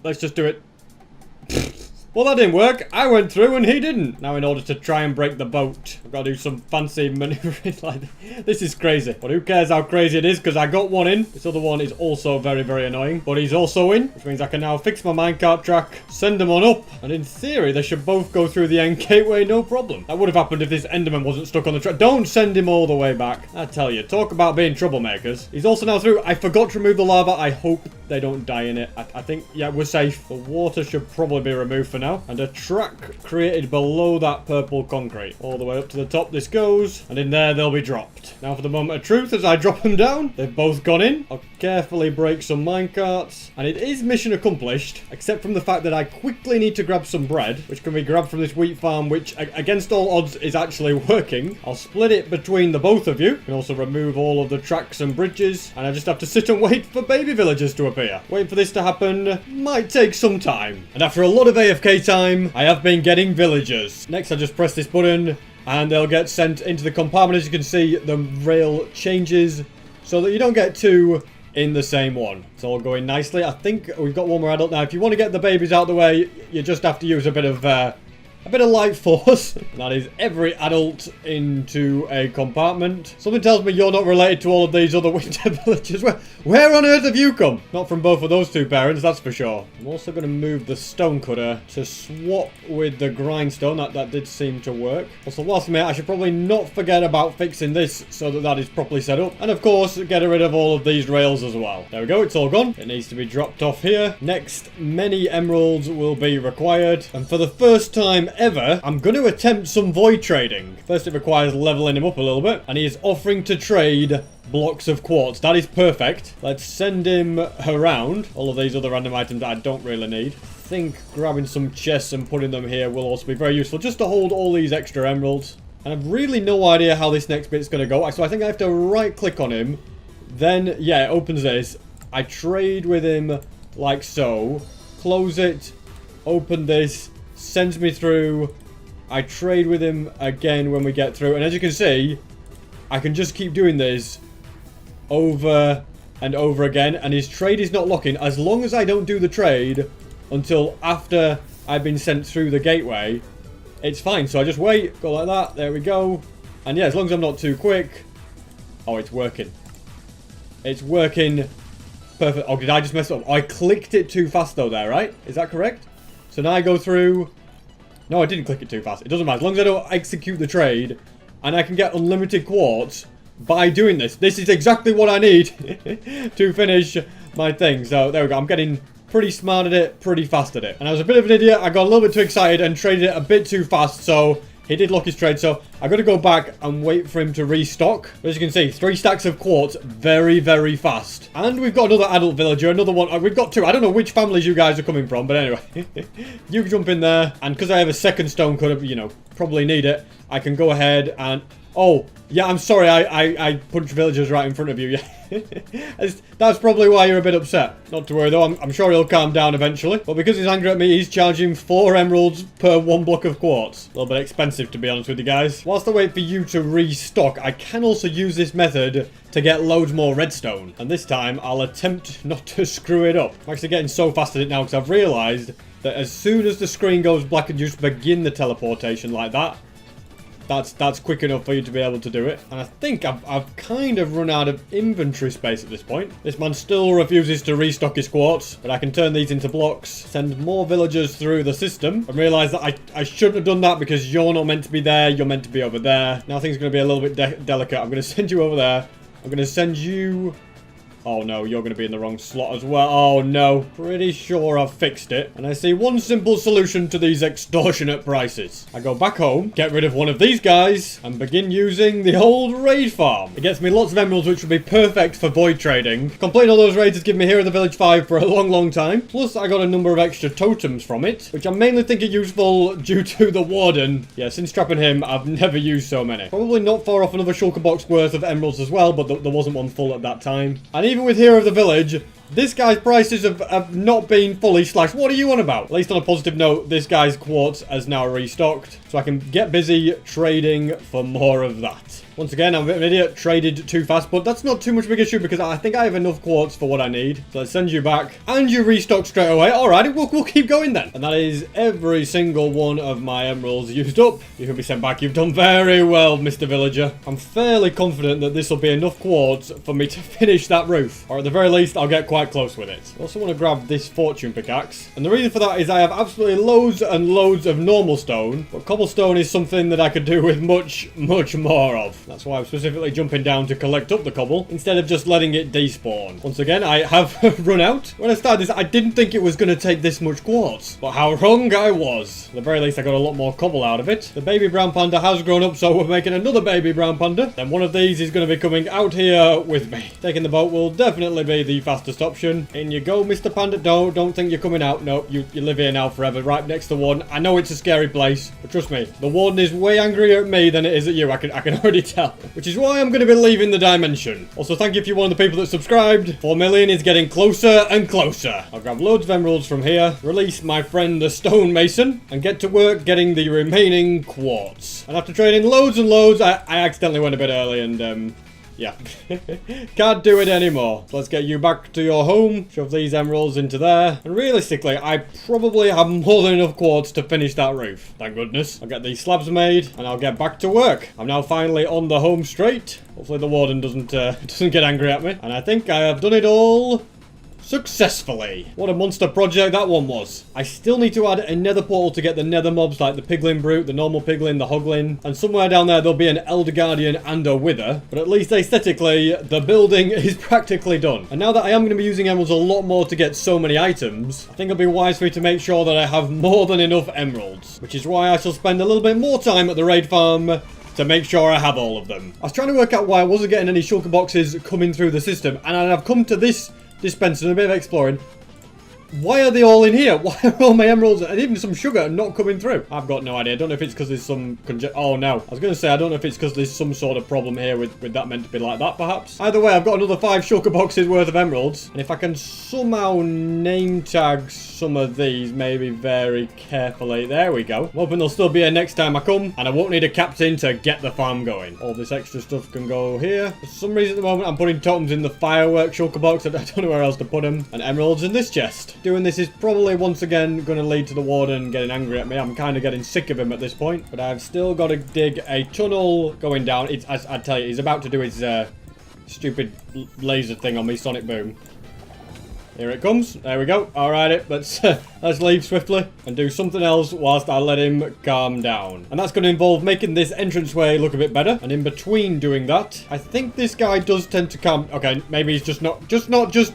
Let's just do it. Well, that didn't work. I went through and he didn't. Now, in order to try and break the boat, I've got to do some fancy maneuvering like this. This is crazy. But who cares how crazy it is, because I got one in. This other one is also very annoying. But he's also in, which means I can now fix my minecart track, send them on up, and in theory, they should both go through the end gateway, no problem. That would have happened if this Enderman wasn't stuck on the track. Don't send him all the way back. I tell you, talk about being troublemakers. He's also now through. I forgot to remove the lava. I hope they don't die in it. I think, yeah, we're safe. The water should probably be removed for now. And a track created below that purple concrete. All the way up to the top this goes. And in there, they'll be dropped. Now for the moment of truth, as I drop them down, they've both gone in. I'll carefully break some minecarts. And it is mission accomplished, except from the fact that I quickly need to grab some bread, which can be grabbed from this wheat farm, which, against all odds, is actually working. I'll split it between the both of you. You can also remove all of the tracks and bridges. And I just have to sit and wait for baby villagers to appear. Waiting for this to happen might take some time. And after a lot of AFK time, I have been getting villagers. Next, I just press this button and they'll get sent into the compartment. As you can see, the rail changes so that you don't get 2 in the same one. It's all going nicely. I think we've got one more adult now. If you want to get the babies out of the way, you just have to use a bit of light force. And that is every adult into a compartment. Something tells me you're not related to all of these other winter villagers. Where on earth have you come? Not from both of those 2 parents, that's for sure. I'm also going to move the stone cutter to swap with the grindstone. That did seem to work. Also, whilst I'm here, I should probably not forget about fixing this so that is properly set up. And of course, get rid of all of these rails as well. There we go, it's all gone. It needs to be dropped off here. Next, many emeralds will be required. And for the first time ever, I'm going to attempt some void trading. First, it requires leveling him up a little bit. And he is offering to trade blocks of quartz. That is perfect. Let's send him around. All of these other random items that I don't really need. I think grabbing some chests and putting them here will also be very useful, just to hold all these extra emeralds. And I've really no idea how this next bit's going to go. So I think I have to right click on him. Then, yeah, it opens this. I trade with him like so. Close it. Open this. Sends me through. I trade with him again when we get through. And as you can see, I can just keep doing this over and over again. And his trade is not locking as long as I don't do the trade until after I've been sent through the gateway. It's fine. So I just wait, go like that. There we go. And yeah, as long as I'm not too quick, Oh, it's working. It's working. Perfect. Oh, did I just mess up? I clicked it too fast though there, right? Is that correct? So now I go through... No, I didn't click it too fast. It doesn't matter. As long as I don't execute the trade and I can get unlimited quartz by doing this. This is exactly what I need to finish my thing. So there we go. I'm getting pretty smart at it, pretty fast at it. And I was a bit of an idiot. I got a little bit too excited and traded it a bit too fast. So he did lock his trade, so I've got to go back and wait for him to restock. But as you can see, 3 stacks of quartz very, very fast. And we've got another adult villager, another one. We've got 2. I don't know which families you guys are coming from, but anyway. You jump in there, and because I have a second stone cut, you know, probably need it, I can go ahead and... Oh, yeah, I'm sorry, I punched villagers right in front of you, yeah. That's probably why you're a bit upset. Not to worry, though, I'm sure he'll calm down eventually. But because he's angry at me, he's charging 4 emeralds per 1 block of quartz. A little bit expensive, to be honest with you guys. Whilst I wait for you to restock, I can also use this method to get loads more redstone. And this time, I'll attempt not to screw it up. I'm actually getting so fast at it now because I've realised that as soon as the screen goes black and you just begin the teleportation like that, that's quick enough for you to be able to do it. And I think I've kind of run out of inventory space at this point. This man still refuses to restock his quartz, but I can turn these into blocks, send more villagers through the system, and realise that I shouldn't have done that because you're not meant to be there, you're meant to be over there. Now things are going to be a little bit delicate. I'm going to send you over there. I'm going to send you... Oh no, you're going to be in the wrong slot as well. Oh no. Pretty sure I've fixed it. And I see one simple solution to these extortionate prices. I go back home, get rid of one of these guys, and begin using the old raid farm. It gets me lots of emeralds, which would be perfect for void trading. Completing all those raids has given me Here in the Village 5 for a long, long time. Plus, I got a number of extra totems from it, which I mainly think are useful due to the warden. Yeah, since trapping him, I've never used so many. Probably not far off another shulker box worth of emeralds as well, but there wasn't one full at that time. And even with Hero of the Village, this guy's prices have not been fully slashed. What are you on about? At least on a positive note, this guy's quartz has now restocked, so I can get busy trading for more of that. Once again, I'm a bit of an idiot, traded too fast, but that's not too much of a big issue because I think I have enough quartz for what I need. So let's send you back, and you restock straight away. Alright, we'll keep going then. And that is every single one of my emeralds used up. You can be sent back. You've done very well, Mr. Villager. I'm fairly confident that this will be enough quartz for me to finish that roof. Or at the very least, I'll get quite close with it. I also want to grab this fortune pickaxe. And the reason for that is I have absolutely loads and loads of normal stone, but cobblestone is something that I could do with much, much more of. That's why I'm specifically jumping down to collect up the cobble instead of just letting it despawn. Once again, I have run out. When I started this, I didn't think it was going to take this much quartz, but how wrong I was. At the very least, I got a lot more cobble out of it. The baby brown panda has grown up, so we're making another baby brown panda. Then one of these is going to be coming out here with me. Taking the boat will definitely be the fastest option. In you go, Mr. Panda. Don't think you're coming out. No, you live here now forever, right next to one. I know it's a scary place, but trust me, the warden is way angrier at me than it is at you. I can already tell. Which is why I'm going to be leaving the dimension. Also, thank you if you're one of the people that subscribed. 4 million is getting closer and closer. I'll grab loads of emeralds from here, release my friend the stonemason, and get to work getting the remaining quartz. And after trading loads and loads, I accidentally went a bit early and, yeah. Can't do it anymore. So let's get you back to your home. Shove these emeralds into there. And realistically, I probably have more than enough quartz to finish that roof. Thank goodness. I'll get these slabs made and I'll get back to work. I'm now finally on the home straight. Hopefully the warden doesn't get angry at me. And I think I have done it all successfully. What a monster project that one was. I still need to add a nether portal to get the nether mobs like the piglin brute, the normal piglin, the hoglin, and somewhere down there there'll be an elder guardian and a wither, but at least aesthetically the building is practically done. And now that I am going to be using emeralds a lot more to get so many items, I think it'll be wise for me to make sure that I have more than enough emeralds, which is why I shall spend a little bit more time at the raid farm to make sure I have all of them. I was trying to work out why I wasn't getting any shulker boxes coming through the system, and I've come to this dispenser and a bit of exploring. Why are they all in here? Why are all my emeralds and even some sugar not coming through? I've got no idea. I don't know if it's because there's some oh no. I was going to say I don't know if it's because there's some sort of problem here with that meant to be like that perhaps. Either way, I've got another 5 shulker boxes worth of emeralds. And if I can somehow name tag some of these maybe very carefully. There we go. I'm hoping there'll still be here next time I come. And I won't need a captain to get the farm going. All this extra stuff can go here. For some reason at the moment I'm putting totems in the fireworks shulker box. I don't know where else to put them. And emeralds in this chest. Doing this is probably once again going to lead to the warden getting angry at me. I'm kind of getting sick of him at this point. But I've still got to dig a tunnel going down. I tell you, he's about to do his stupid laser thing on me, Sonic Boom. Here it comes. There we go. Alrighty, let's leave swiftly and do something else whilst I let him calm down. And that's going to involve making this entranceway look a bit better. And in between doing that, I think this guy does tend to calm... Okay, maybe he's just not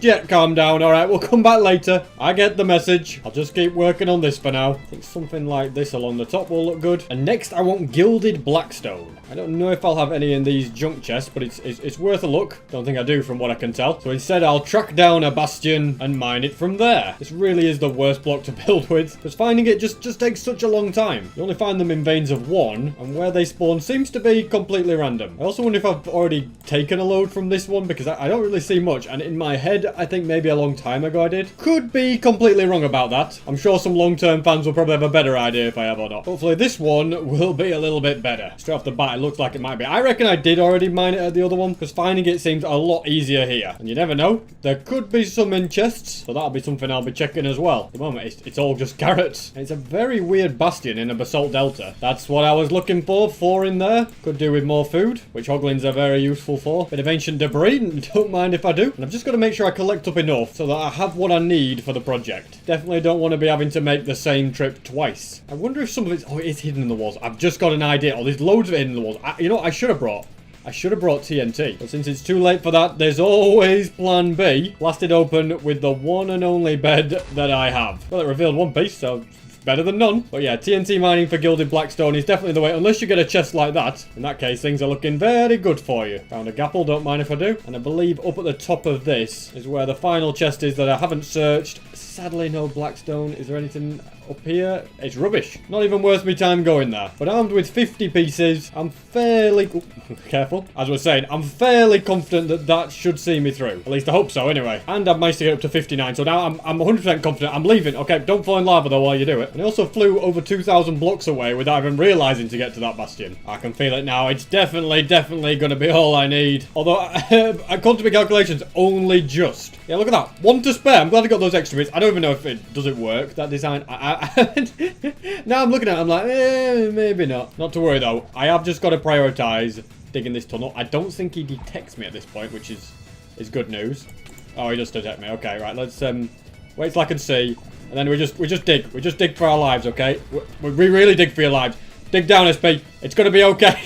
yet calm down. Alright, we'll come back later. I get the message. I'll just keep working on this for now. I think something like this along the top will look good. And next, I want gilded blackstone. I don't know if I'll have any in these junk chests, but it's worth a look. Don't think I do from what I can tell. So instead, I'll track down a bastion and mine it from there. This really is the worst block to build with, because finding it just takes such a long time. You only find them in veins of 1, and where they spawn seems to be completely random. I also wonder if I've already taken a load from this one, because I don't really see much, and in my head, I think maybe a long time ago I did. Could be completely wrong about that. I'm sure some long-term fans will probably have a better idea if I have or not. Hopefully this one will be a little bit better. Straight off the bat, it looks like it might be. I reckon I did already mine it at the other one, because finding it seems a lot easier here. And you never know, there could be some in chests, so that'll be something I'll be checking as well. At the moment, it's all just carrots. And it's a very weird bastion in a basalt delta. That's what I was looking for. 4 in there. Could do with more food, which hoglins are very useful for. Bit of ancient debris, don't mind if I do. And I've just got to make sure I collect up enough so that I have what I need for the project. Definitely don't want to be having to make the same trip twice. I wonder if some of it's... Oh, it is hidden in the walls. I've just got an idea. Oh, there's loads of it in the walls. You know what I should have brought? I should have brought TNT. But since it's too late for that, there's always plan B. Blasted open with the one and only bed that I have. Well, it revealed one piece, so it's better than none. But yeah, TNT mining for gilded blackstone is definitely the way. Unless you get a chest like that. In that case, things are looking very good for you. Found a gapple, don't mind if I do. And I believe up at the top of this is where the final chest is that I haven't searched. Sadly, no blackstone. Is there anything up here? It's rubbish. Not even worth me time going there. But armed with 50 pieces, I'm fairly... careful. As I was saying, I'm fairly confident that that should see me through. At least I hope so, anyway. And I've managed to get up to 59. So now I'm 100% confident. I'm leaving. Okay, don't fall in lava, though, while you do it. And I also flew over 2,000 blocks away without even realizing to get to that bastion. I can feel it now. It's definitely going to be all I need. Although, I come to my calculations, only just. Yeah, look at that. 1 to spare. I'm glad I got those extra bits. I don't even know if it does it work, that design. Now I'm looking at it, I'm like, maybe not. Not to worry, though. I have just got to prioritize digging this tunnel. I don't think he detects me at this point, which is good news. Oh, he does detect me. Okay, right. Let's wait till I can see, and then we just dig. We just dig for our lives, okay? We really dig for your lives. Dig down, SB. It's gonna be okay.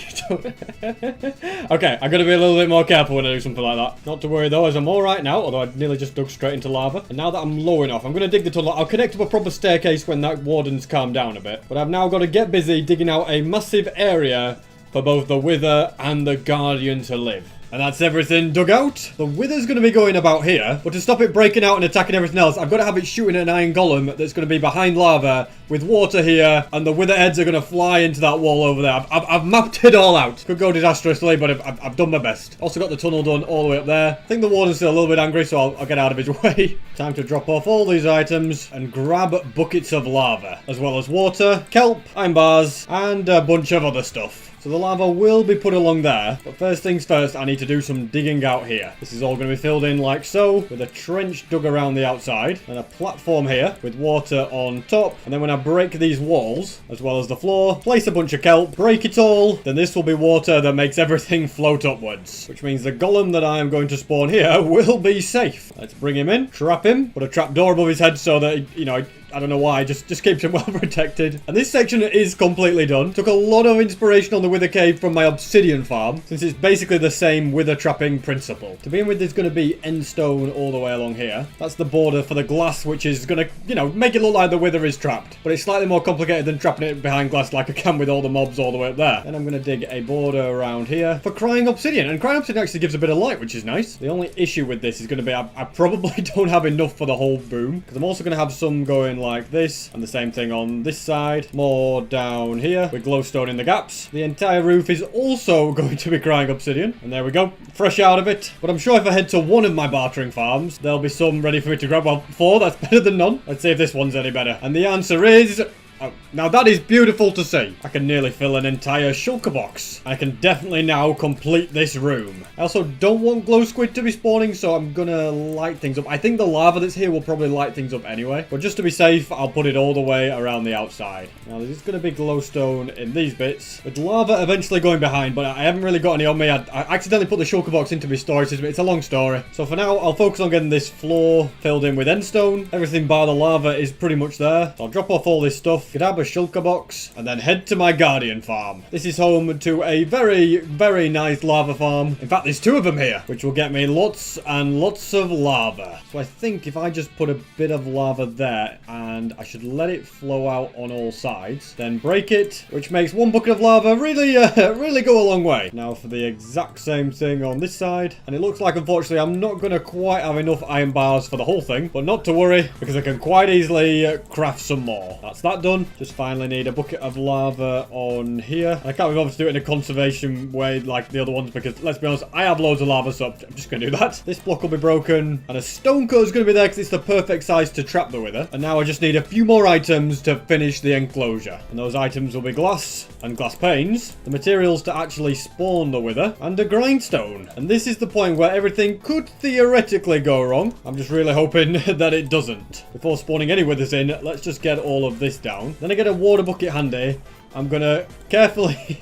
Okay, I gotta be a little bit more careful when I do something like that. Not to worry though, as I'm alright now, although I nearly just dug straight into lava. And now that I'm low enough, I'm gonna dig the tunnel. I'll connect up a proper staircase when that warden's calmed down a bit. But I've now got to get busy digging out a massive area for both the Wither and the Guardian to live. And that's everything dug out. The Wither's going to be going about here, but to stop it breaking out and attacking everything else, I've got to have it shooting an iron golem that's going to be behind lava with water here, and the Wither heads are going to fly into that wall over there. I've mapped it all out. Could go disastrously, but I've done my best. Also got the tunnel done all the way up there. I think the warden's still a little bit angry, so I'll get out of his way. Time to drop off all these items and grab buckets of lava, as well as water, kelp, iron bars, and a bunch of other stuff. So the lava will be put along there, but first things first, I need to do some digging out here. This is all going to be filled in like so, with a trench dug around the outside, and a platform here with water on top. And then when I break these walls, as well as the floor, place a bunch of kelp, break it all, then this will be water that makes everything float upwards. Which means the golem that I am going to spawn here will be safe. Let's bring him in, trap him, put a trap door above his head so that, you know, I don't know why, just keeps him well protected. And this section is completely done. Took a lot of inspiration on the Wither Cave from my obsidian farm, since it's basically the same Wither trapping principle. To begin with, there's going to be end stone all the way along here. That's the border for the glass, which is going to, you know, make it look like the Wither is trapped. But it's slightly more complicated than trapping it behind glass like I can with all the mobs all the way up there. Then I'm going to dig a border around here for crying obsidian. And crying obsidian actually gives a bit of light, which is nice. The only issue with this is going to be I probably don't have enough for the whole boom, because I'm also going to have some going like this, and the same thing on this side. More down here with glowstone in the gaps. The entire roof is also going to be crying obsidian. And there we go, fresh out of it. But I'm sure if I head to one of my bartering farms, there'll be some ready for me to grab. Well, 4, that's better than none. Let's see if this one's any better. And the answer is... Oh, now that is beautiful to see. I can nearly fill an entire shulker box. I can definitely now complete this room. I also don't want glow squid to be spawning, so I'm gonna light things up. I think the lava that's here will probably light things up anyway. But just to be safe, I'll put it all the way around the outside. Now, there's gonna be glowstone in these bits, with lava eventually going behind, but I haven't really got any on me. I accidentally put the shulker box into my storage system. It's a long story. So for now, I'll focus on getting this floor filled in with endstone. Everything bar the lava is pretty much there. So I'll drop off all this stuff, grab a shulker box, and then head to my guardian farm. This is home to a very, very nice lava farm. In fact, there's 2 of them here, which will get me lots and lots of lava. So I think if I just put a bit of lava there, and I should let it flow out on all sides, then break it, which makes 1 bucket of lava really, really go a long way. Now for the exact same thing on this side, and it looks like, unfortunately, I'm not going to quite have enough iron bars for the whole thing, but not to worry, because I can quite easily craft some more. That's that done. Just finally need a bucket of lava on here. I can't be bothered to do it in a conservation way like the other ones, because let's be honest, I have loads of lava, so I'm just going to do that. This block will be broken, and a stone cut is going to be there because it's the perfect size to trap the wither. And now I just need a few more items to finish the enclosure, and those items will be glass and glass panes, the materials to actually spawn the wither, and a grindstone. And this is the point where everything could theoretically go wrong. I'm just really hoping that it doesn't. Before spawning any withers in, let's just get all of this down. Then I get a water bucket handy. I'm gonna carefully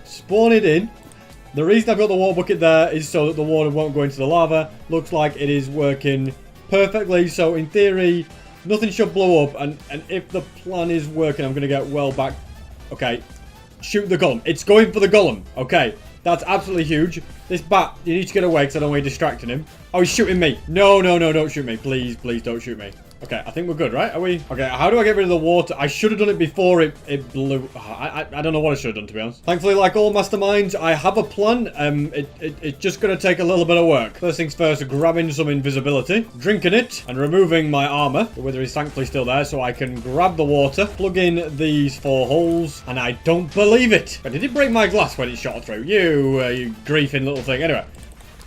spawn it in. The reason I've got the water bucket there is so that the water won't go into the lava. Looks like it is working perfectly, so in theory nothing should blow up, and if the plan is working, I'm going to get well back. Okay, shoot the golem. It's going for the golem. Okay, that's absolutely huge. This bat, you need to get away because I don't want you distracting him. Oh, he's shooting me. No, no, no, don't shoot me. Please, please don't shoot me. Okay, I think we're good, right? Are we? Okay, how do I get rid of the water? I should have done it before it blew. I don't know what I should have done, to be honest. Thankfully, like all masterminds, I have a plan. It's just going to take a little bit of work. First things first, grabbing some invisibility, drinking it, and removing my armor. The wither is thankfully still there, so I can grab the water, plug in these 4 holes, and I don't believe it. But did it break my glass when it shot through? You griefing little thing. Anyway,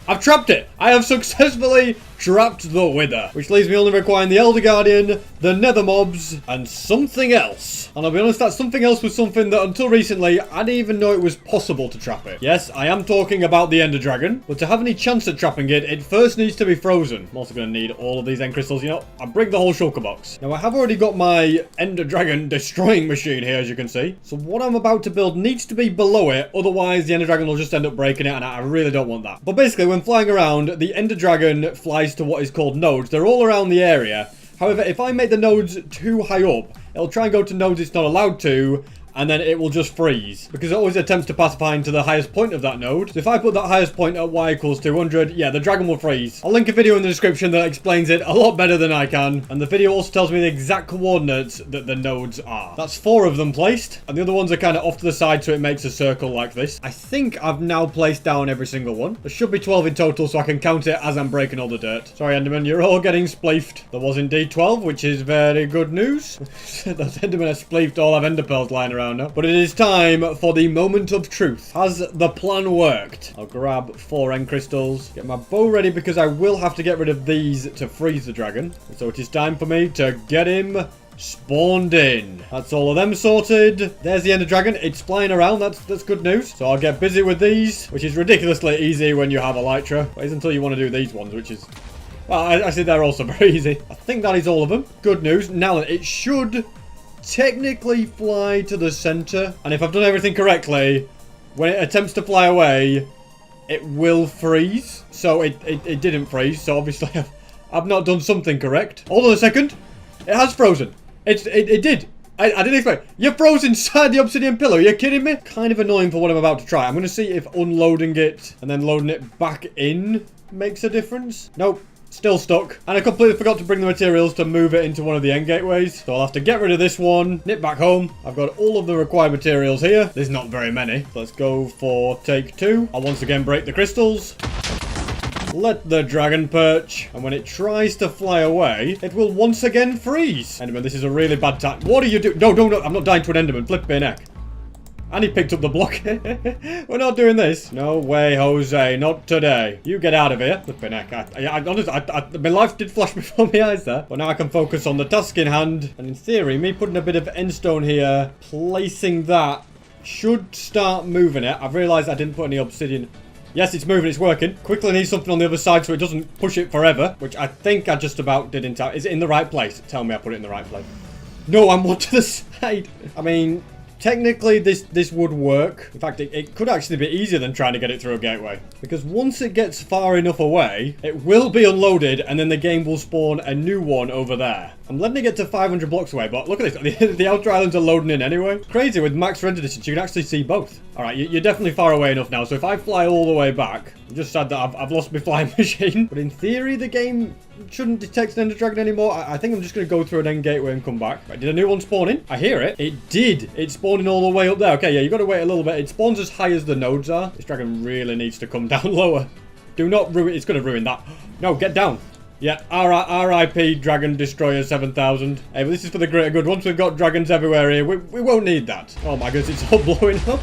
I've trapped it. I have successfully trapped the wither, which leaves me only requiring the Elder Guardian, the nether mobs, and something else. And I'll be honest, that something else was something that until recently, I didn't even know it was possible to trap it. Yes, I am talking about the Ender Dragon, but to have any chance at trapping it, it first needs to be frozen. I'm also going to need all of these end crystals. You know, I'll bring the whole shulker box. Now, I have already got my Ender Dragon destroying machine here, as you can see. So what I'm about to build needs to be below it, otherwise the Ender Dragon will just end up breaking it, and I really don't want that. But basically, when flying around, the Ender Dragon flies to what is called nodes. They're all around the area. However, if I make the nodes too high up, it'll try and go to nodes it's not allowed to, and then it will just freeze, because it always attempts to pacify to the highest point of that node. So if I put that highest point at y equals 200, yeah, the dragon will freeze. I'll link a video in the description that explains it a lot better than I can, and the video also tells me the exact coordinates that the nodes are. That's 4 of them placed, and the other ones are kind of off to the side, so it makes a circle like this. I think I've now placed down every single one. There should be 12 in total, so I can count it as I'm breaking all the dirt. Sorry, Enderman, you're all getting spleefed. There was indeed 12, which is very good news. Those Endermen are spleefed, all have ender pearls lying around now. But it is time for the moment of truth. Has the plan worked? I'll grab 4 end crystals, get my bow ready because I will have to get rid of these to freeze the dragon. So it is time for me to get him spawned in. That's all of them sorted. There's the Ender Dragon. It's flying around. That's good news. So I'll get busy with these, which is ridiculously easy when you have Elytra. But it's until you want to do these ones, which is... well, I see they're also very easy. I think that is all of them. Good news. Now it should technically fly to the center, and if I've done everything correctly, when it attempts to fly away, it will freeze. So it didn't freeze, so obviously I've not done something correct. Hold on a second. It has frozen. It did. I didn't expect. You're frozen inside the obsidian pillar. Are you kidding me? Kind of annoying for what I'm about to try. I'm going to see if unloading it and then loading it back in makes a difference. Nope. Still stuck. And I completely forgot to bring the materials to move it into one of the end gateways. So I'll have to get rid of this one, nip back home. I've got all of the required materials here. There's not very many. So let's go for take 2. I'll once again break the crystals. Let the dragon perch. And when it tries to fly away, it will once again freeze. Enderman, this is a really bad time. What are you doing? No, I'm not dying to an Enderman. Flipping heck. And he picked up the block. We're not doing this. No way, Jose. Not today. You get out of here. Flipping heck. Honestly, my life did flash before my eyes there. But now I can focus on the task in hand. And in theory, me putting a bit of endstone here, placing that, should start moving it. I've realised I didn't put any obsidian. Yes, it's moving, it's working. Quickly need something on the other side so it doesn't push it forever, which I think I just about did in time. Is it in the right place? Tell me I put it in the right place. No, I'm one to the side. I mean, technically this would work. In fact, it could actually be easier than trying to get it through a gateway. Because once it gets far enough away, it will be unloaded and then the game will spawn a new one over there. I'm letting it get to 500 blocks away, but look at this. The outer islands are loading in anyway. Crazy, with max render distance, you can actually see both. Alright, you're definitely far away enough now, so if I fly all the way back, I'm just sad that I've lost my flying machine. But in theory, the game shouldn't detect an ender dragon anymore. I think I'm just going to go through an end gateway and come back. Right, did a new one spawn in? I hear it. It did. It's spawning all the way up there. Okay, yeah, you got to wait a little bit. It spawns as high as the nodes are. This dragon really needs to come down lower. Do not ruin it. It's going to ruin that. No, get down. Yeah, RIP Dragon Destroyer 7000. Hey, but this is for the greater good. Once we've got dragons everywhere here, we won't need that. Oh my goodness, it's all blowing up.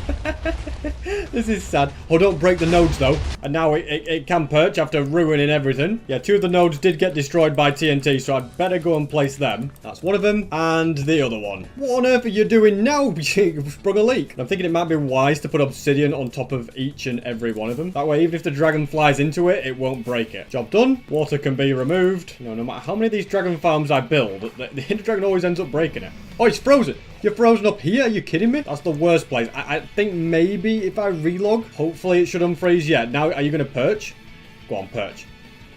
This is sad. Oh, don't break the nodes though. And now it can perch after ruining everything. Yeah, 2 of the nodes did get destroyed by TNT, so I'd better go and place them. That's one of them. And the other one. What on earth are you doing now? You've sprung a leak. I'm thinking it might be wise to put obsidian on top of each and every one of them. That way, even if the dragon flies into it, it won't break it. Job done. Water can be removed. No matter how many of these dragon farms I build, the ender dragon always ends up breaking it. Oh, it's frozen. You're frozen up here? Are you kidding me? That's the worst place. I think maybe if I relog, hopefully it should unfreeze. Yeah, now are you going to perch? Go on, perch.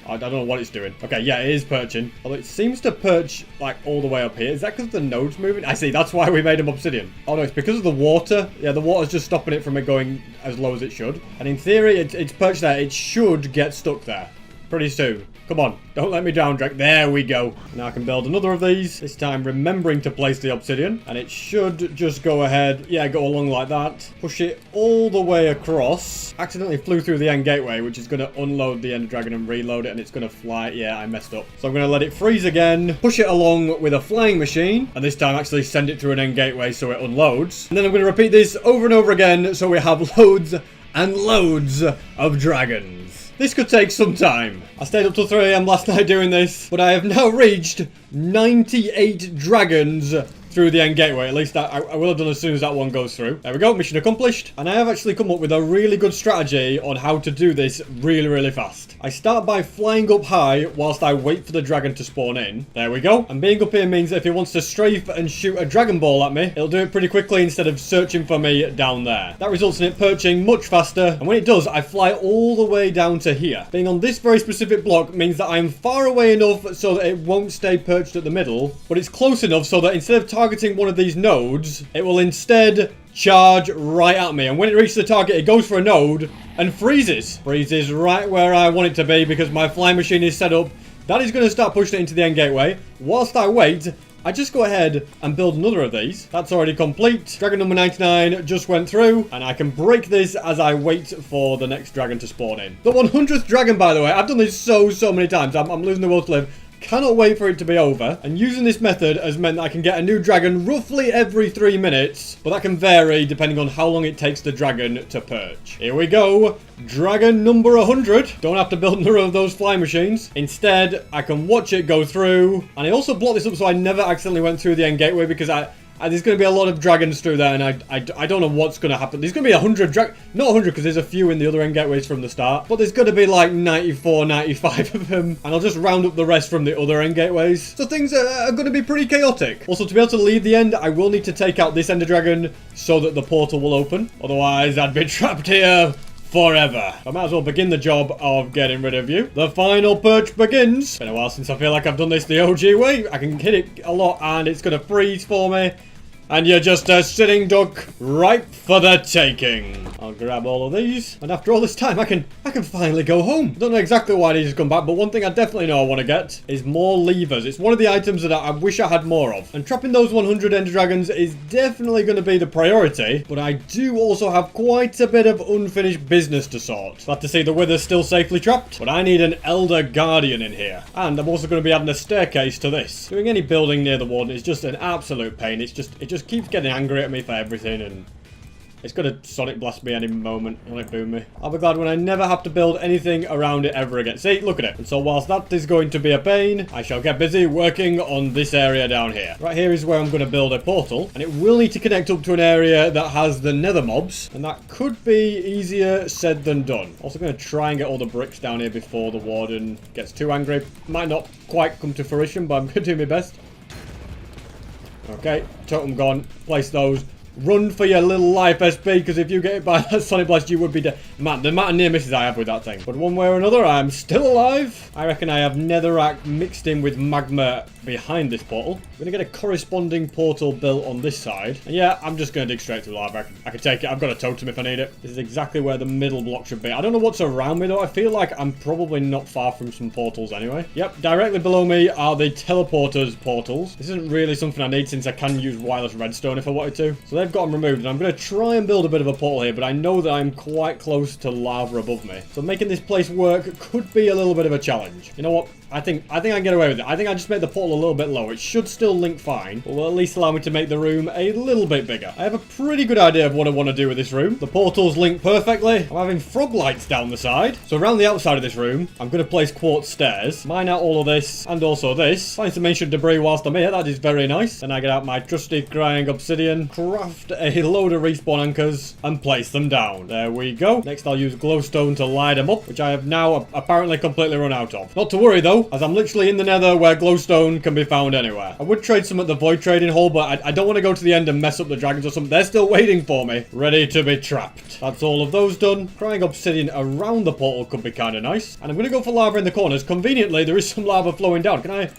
I don't know what it's doing. Okay, yeah, it is perching. Although it seems to perch, like, all the way up here. Is that because the node's moving? I see, that's why we made them obsidian. Oh, no, it's because of the water. Yeah, the water's just stopping it from it going as low as it should. And in theory, it's perched there. It should get stuck there pretty soon. Come on, don't let me down, Drake. There we go. Now I can build another of these. This time remembering to place the obsidian. And it should just go ahead. Yeah, go along like that. Push it all the way across. Accidentally flew through the end gateway, which is going to unload the ender dragon and reload it. And it's going to fly. Yeah, I messed up. So I'm going to let it freeze again. Push it along with a flying machine. And this time actually send it through an end gateway so it unloads. And then I'm going to repeat this over and over again so we have loads and loads of dragons. This could take some time. I stayed up till 3 AM last night doing this, but I have now reached 98 dragons through the end gateway. At least I will have done as soon as that one goes through. There we go, mission accomplished. And I have actually come up with a really good strategy on how to do this really fast. I start by flying up high whilst I wait for the dragon to spawn in. There we go. And being up here means that if it wants to strafe and shoot a dragon ball at me, it'll do it pretty quickly instead of searching for me down there. That results in it perching much faster. And when it does, I fly all the way down to here. Being on this very specific block means that I'm far away enough so that it won't stay perched at the middle, but it's close enough so that instead of targeting one of these nodes, it will instead charge right at me. And when it reaches the target, it goes for a node and freezes. Freezes right where I want it to be because my flying machine is set up. That is going to start pushing it into the end gateway. Whilst I wait, I just go ahead and build another of these. That's already complete. Dragon number 99 just went through, and I can break this as I wait for the next dragon to spawn in. The 100th dragon, by the way. I've done this so many times. I'm losing the will to live. Cannot wait for it to be over. And using this method has meant that I can get a new dragon roughly every 3 minutes, but that can vary depending on how long it takes the dragon to perch. Here we go. Dragon number 100. Don't have to build another of those fly machines. Instead, I can watch it go through. And I also blocked this up so I never accidentally went through the end gateway because there's going to be a lot of dragons through there, and I don't know what's going to happen. There's going to be 100 not 100 because there's a few in the other end gateways from the start, but there's going to be like 94, 95 of them, and I'll just round up the rest from the other end gateways. So things are going to be pretty chaotic. Also, to be able to leave the end, I will need to take out this ender dragon so that the portal will open. Otherwise, I'd be trapped here forever. I might as well begin the job of getting rid of you. The final perch begins. It's been a while since I feel like I've done this the OG way. I can hit it a lot and it's going to freeze for me. And you're just a sitting duck ripe for the taking. I'll grab all of these. And after all this time, I can finally go home. I don't know exactly why these have come back, but one thing I definitely know I want to get is more levers. It's one of the items that I wish I had more of. And trapping those 100 ender dragons is definitely going to be the priority. But I do also have quite a bit of unfinished business to sort. Glad to see the wither still safely trapped. But I need an elder guardian in here. And I'm also going to be adding a staircase to this. Doing any building near the warden is just an absolute pain. It just keeps getting angry at me for everything, and It's gonna sonic blast me any moment. Sonic boom me. I'll be glad when I never have to build anything around it ever again. See, look at it. And so whilst that is going to be a pain, I shall get busy working on this area down here. Right here is where I'm going to build a portal, and it will need to connect up to an area that has the nether mobs, and that could be easier said than done. Also going to try and get all the bricks down here before the warden gets too angry. Might not quite come to fruition, but I'm going to do my best. Okay, totem gone. Place those. Run for your little life, SP, because if you get hit by that sonic blast, you would be dead. Man, the amount of near misses I have with that thing. But one way or another, I'm still alive. I reckon I have netherrack mixed in with magma behind this portal. I'm going to get a corresponding portal built on this side. And yeah, I'm just going to dig straight through lava. I can take it. I've got a totem if I need it. This is exactly where the middle block should be. I don't know what's around me, though. I feel like I'm probably not far from some portals anyway. Yep, directly below me are the teleporters portals. This isn't really something I need since I can use wireless redstone if I wanted to. So they've got them removed, and I'm going to try and build a bit of a portal here, but I know that I'm quite close to lava above me. So making this place work could be a little bit of a challenge. You know what? I think I can get away with it. I think I just made the portal a little bit low. It should still link fine, but will at least allow me to make the room a little bit bigger. I have a pretty good idea of what I want to do with this room. The portals link perfectly. I'm having frog lights down the side. So around the outside of this room, I'm going to place quartz stairs, mine out all of this, and also this. Find some ancient debris whilst I'm here. That is very nice. Then I get out my trusty crying obsidian, craft a load of respawn anchors, and place them down. There we go. Next, I'll use glowstone to light them up, which I have now apparently completely run out of. Not to worry, though, as I'm literally in the nether where glowstone can be found anywhere. I would trade some at the void trading hall, but I don't want to go to the end and mess up the dragons or something. They're still waiting for me, ready to be trapped. That's all of those done. Crying obsidian around the portal could be kind of nice. And I'm going to go for lava in the corners. Conveniently, there is some lava flowing down. Can I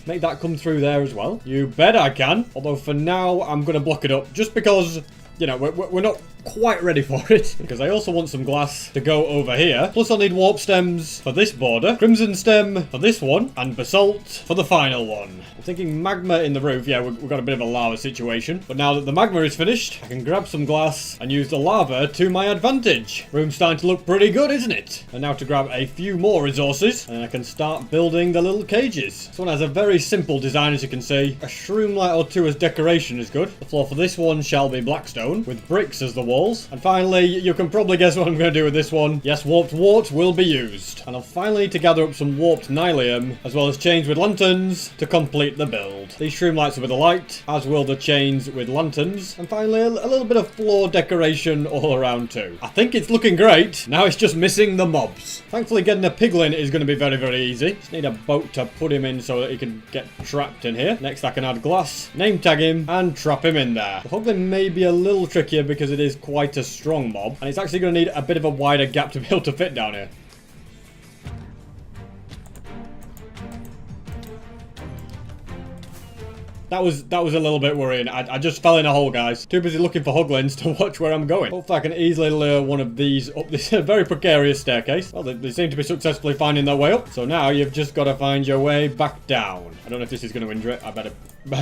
make that come through there as well? You bet I can. Although for now, I'm going to block it up just because, you know, we're not quite ready for it, because I also want some glass to go over here. Plus I'll need warp stems for this border, crimson stem for this one, and basalt for the final one. I'm thinking magma in the roof. Yeah, we've got a bit of a lava situation, but now that the magma is finished, I can grab some glass and use the lava to my advantage. Room's starting to look pretty good, isn't it? And now to grab a few more resources, and I can start building the little cages. This one has a very simple design, as you can see. A shroom light or two as decoration is good. The floor for this one shall be blackstone, with bricks as the walls. And finally, you can probably guess what I'm going to do with this one. Yes, warped wart will be used. And I'll finally need to gather up some warped nylium, as well as chains with lanterns to complete the build. These shroom lights are with a light, as will the chains with lanterns. And finally, a little bit of floor decoration all around too. I think it's looking great. Now it's just missing the mobs. Thankfully, getting a piglin is going to be very, very easy. Just need a boat to put him in so that he can get trapped in here. Next, I can add glass, name tag him, and trap him in there. The hoglin may be a little trickier because it is quite a strong mob, and it's actually going to need a bit of a wider gap to be able to fit down here. That was a little bit worrying. I just fell in a hole, guys. Too busy looking for hoglins to watch where I'm going. Hopefully I can easily lure one of these up this very precarious staircase. Well, they seem to be successfully finding their way up. So now you've just got to find your way back down. I don't know if this is going to injure it. I better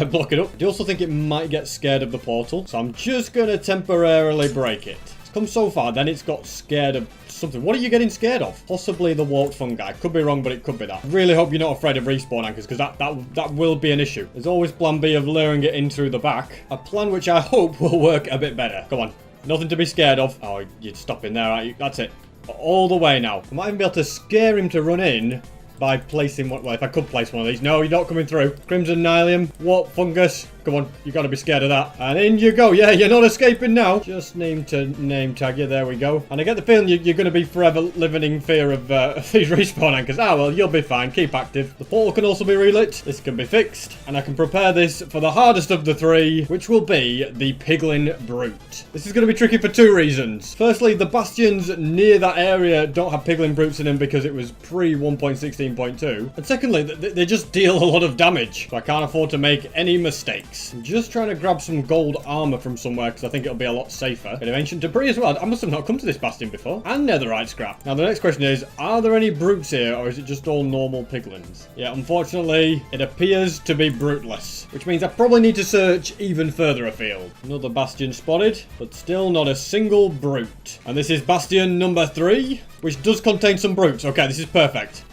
block it up. I do also think it might get scared of the portal. So I'm just going to temporarily break it. It's come so far, then it's got scared of something. What are you getting scared of? Possibly the warped fungi. Could be wrong, but it could be that. I really hope you're not afraid of respawn anchors, because that will be an issue. There's always plan B of luring it in through the back. A plan which I hope will work a bit better. Come on. Nothing to be scared of. Oh, you'd stop in there, aren't you? That's it. All the way now. I might even be able to scare him to run in by placing one. Well, if I could place one of these. No, you're not coming through. Crimson nylium. Warp fungus. Come on, you got to be scared of that. And in you go. Yeah, you're not escaping now. Just need to name tag you. There we go. And I get the feeling you're going to be forever living in fear of these respawn anchors. Ah, well, you'll be fine. Keep active. The portal can also be relit. This can be fixed. And I can prepare this for the hardest of the three, which will be the piglin brute. This is going to be tricky for two reasons. Firstly, the bastions near that area don't have piglin brutes in them because it was pre 1.16.2. And secondly, they just deal a lot of damage. So I can't afford to make any mistakes. I'm just trying to grab some gold armor from somewhere because I think it'll be a lot safer. Bit of ancient debris as well. I must have not come to this bastion before. And netherite scrap. Now the next question is, are there any brutes here or is it just all normal piglins? Yeah, unfortunately, it appears to be bruteless, which means I probably need to search even further afield. Another bastion spotted, but still not a single brute. And this is bastion number 3, which does contain some brutes. Okay, this is perfect.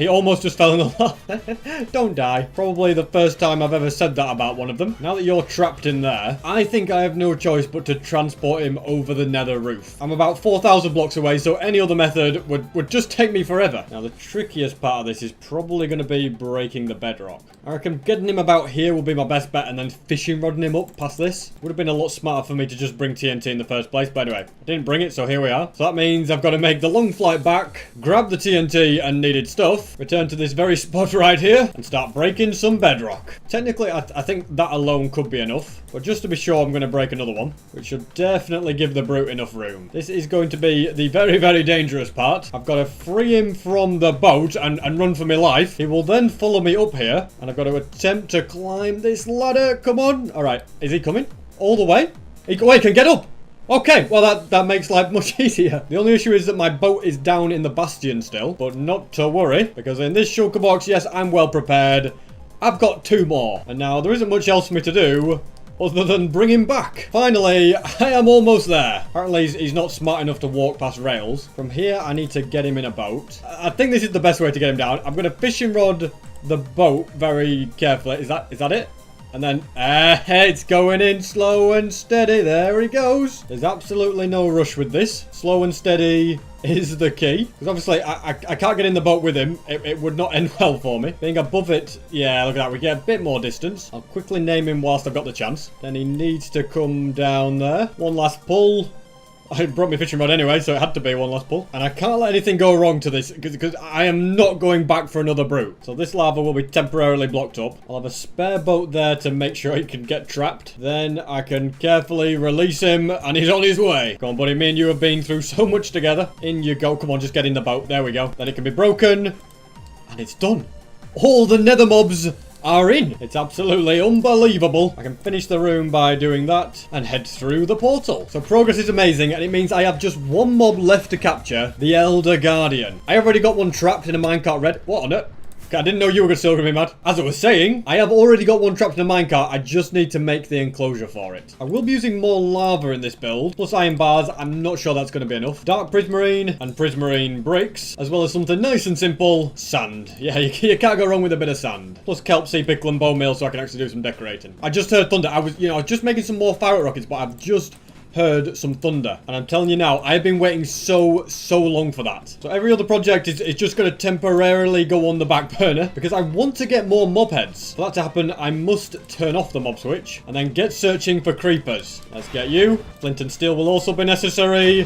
He almost just fell in the lava. Don't die. Probably the first time I've ever said that about one of them. Now that you're trapped in there, I think I have no choice but to transport him over the nether roof. I'm about 4,000 blocks away, so any other method would just take me forever. Now, the trickiest part of this is probably going to be breaking the bedrock. I reckon getting him about here will be my best bet, and then fishing rodding him up past this. Would have been a lot smarter for me to just bring TNT in the first place, but anyway, I didn't bring it, so here we are. So that means I've got to make the long flight back, grab the TNT and needed stuff, return to this very spot right here, and start breaking some bedrock. Technically, I think that alone could be enough, but just to be sure, I'm going to break another one, which should definitely give the brute enough room. This is going to be the very, very dangerous part. I've got to free him from the boat and run for my life. He will then follow me up here, and I've got to attempt to climb this ladder. Come on. All right. Is he coming? All the way? He can get up. Okay, well that makes life much easier. The only issue is that my boat is down in the bastion still, but not to worry, because in this shulker box, yes, I'm well prepared. I've got 2 more, and now there isn't much else for me to do other than bring him back. Finally, I am almost there. Apparently, he's not smart enough to walk past rails. From here, I need to get him in a boat. I think this is the best way to get him down. I'm going to fishing rod the boat very carefully. Is that it? And then, it's going in slow and steady. There he goes. There's absolutely no rush with this. Slow and steady is the key. Because obviously, I can't get in the boat with him. It would not end well for me. Being above it, yeah, look at that. We get a bit more distance. I'll quickly name him whilst I've got the chance. Then he needs to come down there. One last pull. I brought my fishing rod anyway, so it had to be one last pull. And I can't let anything go wrong to this, because I am not going back for another brute. So this lava will be temporarily blocked up. I'll have a spare boat there to make sure he can get trapped. Then I can carefully release him, and he's on his way. Come on, buddy. Me and you have been through so much together. In you go. Come on, just get in the boat. There we go. Then it can be broken. And it's done. All the nether mobs are in. It's absolutely unbelievable. I can finish the room by doing that and head through the portal. So progress is amazing, and it means I have just one mob left to capture, the Elder Guardian. I already got one trapped in a minecart red. What on it? I didn't know you were still going to be mad. As I was saying, I have already got one trapped in a minecart. I just need to make the enclosure for it. I will be using more lava in this build, plus iron bars. I'm not sure that's going to be enough. Dark prismarine and prismarine bricks, as well as something nice and simple, sand. Yeah, you can't go wrong with a bit of sand. Plus kelp, sea pickle, and bone meal so I can actually do some decorating. I just heard thunder. I was just making some more fire rockets, but I've just heard some thunder, and I'm telling you now, I've been waiting so long for that. So every other project is just going to temporarily go on the back burner, because I want to get more mob heads. For that to happen, I must turn off the mob switch and then get searching for creepers. Let's get you. Flint and steel will also be necessary.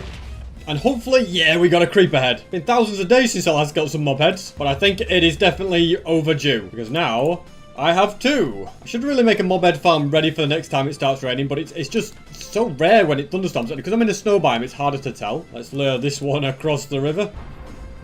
And hopefully, yeah, we got a creeper head. Been thousands of days since I last got some mob heads, but I think it is definitely overdue, because now I have 2. I should really make a mob head farm ready for the next time it starts raining, but it's just so rare when it thunderstorms. Because I'm in a snow biome, it's harder to tell. Let's lure this one across the river.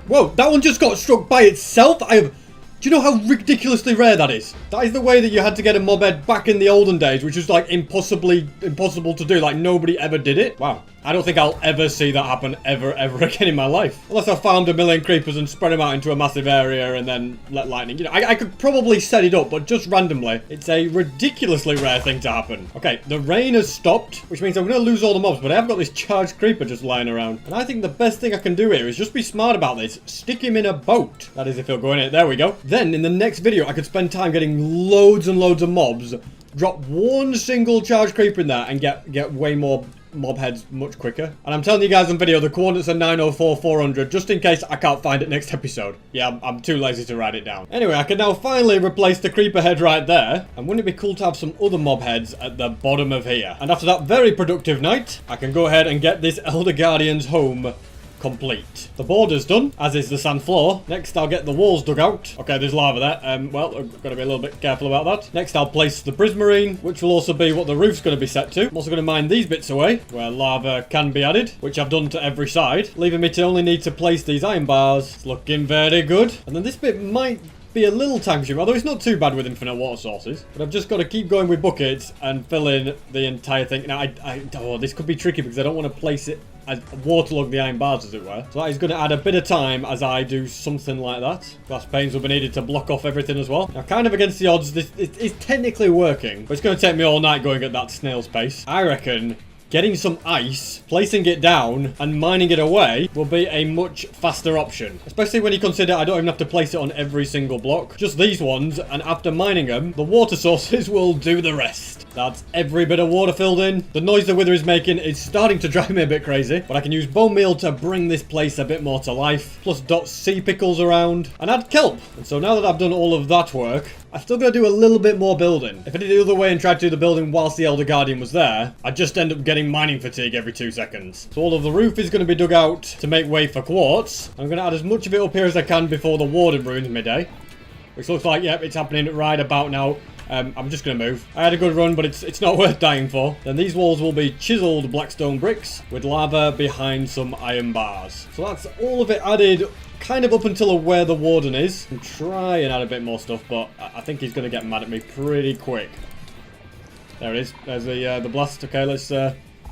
Whoa, that one just got struck by itself? Do you know how ridiculously rare that is? That is the way that you had to get a mob head back in the olden days, which was like impossible to do. Like nobody ever did it. Wow. I don't think I'll ever see that happen ever again in my life. Unless I found a million creepers and spread them out into a massive area and then let lightning. You know, I could probably set it up, but just randomly, it's a ridiculously rare thing to happen. Okay, the rain has stopped, which means I'm going to lose all the mobs, but I have got this charged creeper just lying around. And I think the best thing I can do here is just be smart about this. Stick him in a boat. That is if he'll go in it. There we go. Then, in the next video, I could spend time getting loads and loads of mobs, drop one single charged creeper in there, and get way more mob heads much quicker. And I'm telling you guys on video, the coordinates are 904,400, just in case I can't find it next episode. Yeah, I'm too lazy to write it down. Anyway, I can now finally replace the creeper head right there. And wouldn't it be cool to have some other mob heads at the bottom of here? And after that very productive night, I can go ahead and get this Elder Guardian's home complete. The border's done, as is the sand floor. Next, I'll get the walls dug out. Okay, there's lava there. Well, I've got to be a little bit careful about that. Next, I'll place the prismarine, which will also be what the roof's going to be set to. I'm also going to mine these bits away, where lava can be added, which I've done to every side, leaving me to only need to place these iron bars. It's looking very good. And then this bit might be a little time consuming, although it's not too bad with infinite water sources. But I've just got to keep going with buckets and fill in the entire thing. Now, this could be tricky because I don't want to place it as waterlog the iron bars, as it were. So that is going to add a bit of time as I do something like that. Glass panes will be needed to block off everything as well. Now, kind of against the odds, this is technically working, but it's going to take me all night going at that snail's pace. I reckon getting some ice, placing it down, and mining it away will be a much faster option. Especially when you consider I don't even have to place it on every single block. Just these ones, and after mining them, the water sources will do the rest. That's every bit of water filled in. The noise the wither is making is starting to drive me a bit crazy, but I can use bone meal to bring this place a bit more to life. Plus dot sea pickles around, and add kelp. And so now that I've done all of that work, I'm still going to do a little bit more building. If I did it the other way and tried to do the building whilst the Elder Guardian was there, I'd just end up getting mining fatigue every 2 seconds. So all of the roof is going to be dug out to make way for quartz. I'm going to add as much of it up here as I can before the warden ruins midday. Which looks like, yep, it's happening right about now. I'm just going to move. I had a good run, but it's not worth dying for. Then these walls will be chiseled blackstone bricks with lava behind some iron bars. So that's all of it added kind of up until where the warden is. I'm trying and add a bit more stuff, but I think he's going to get mad at me pretty quick. There it is. There's the blast. Okay, let's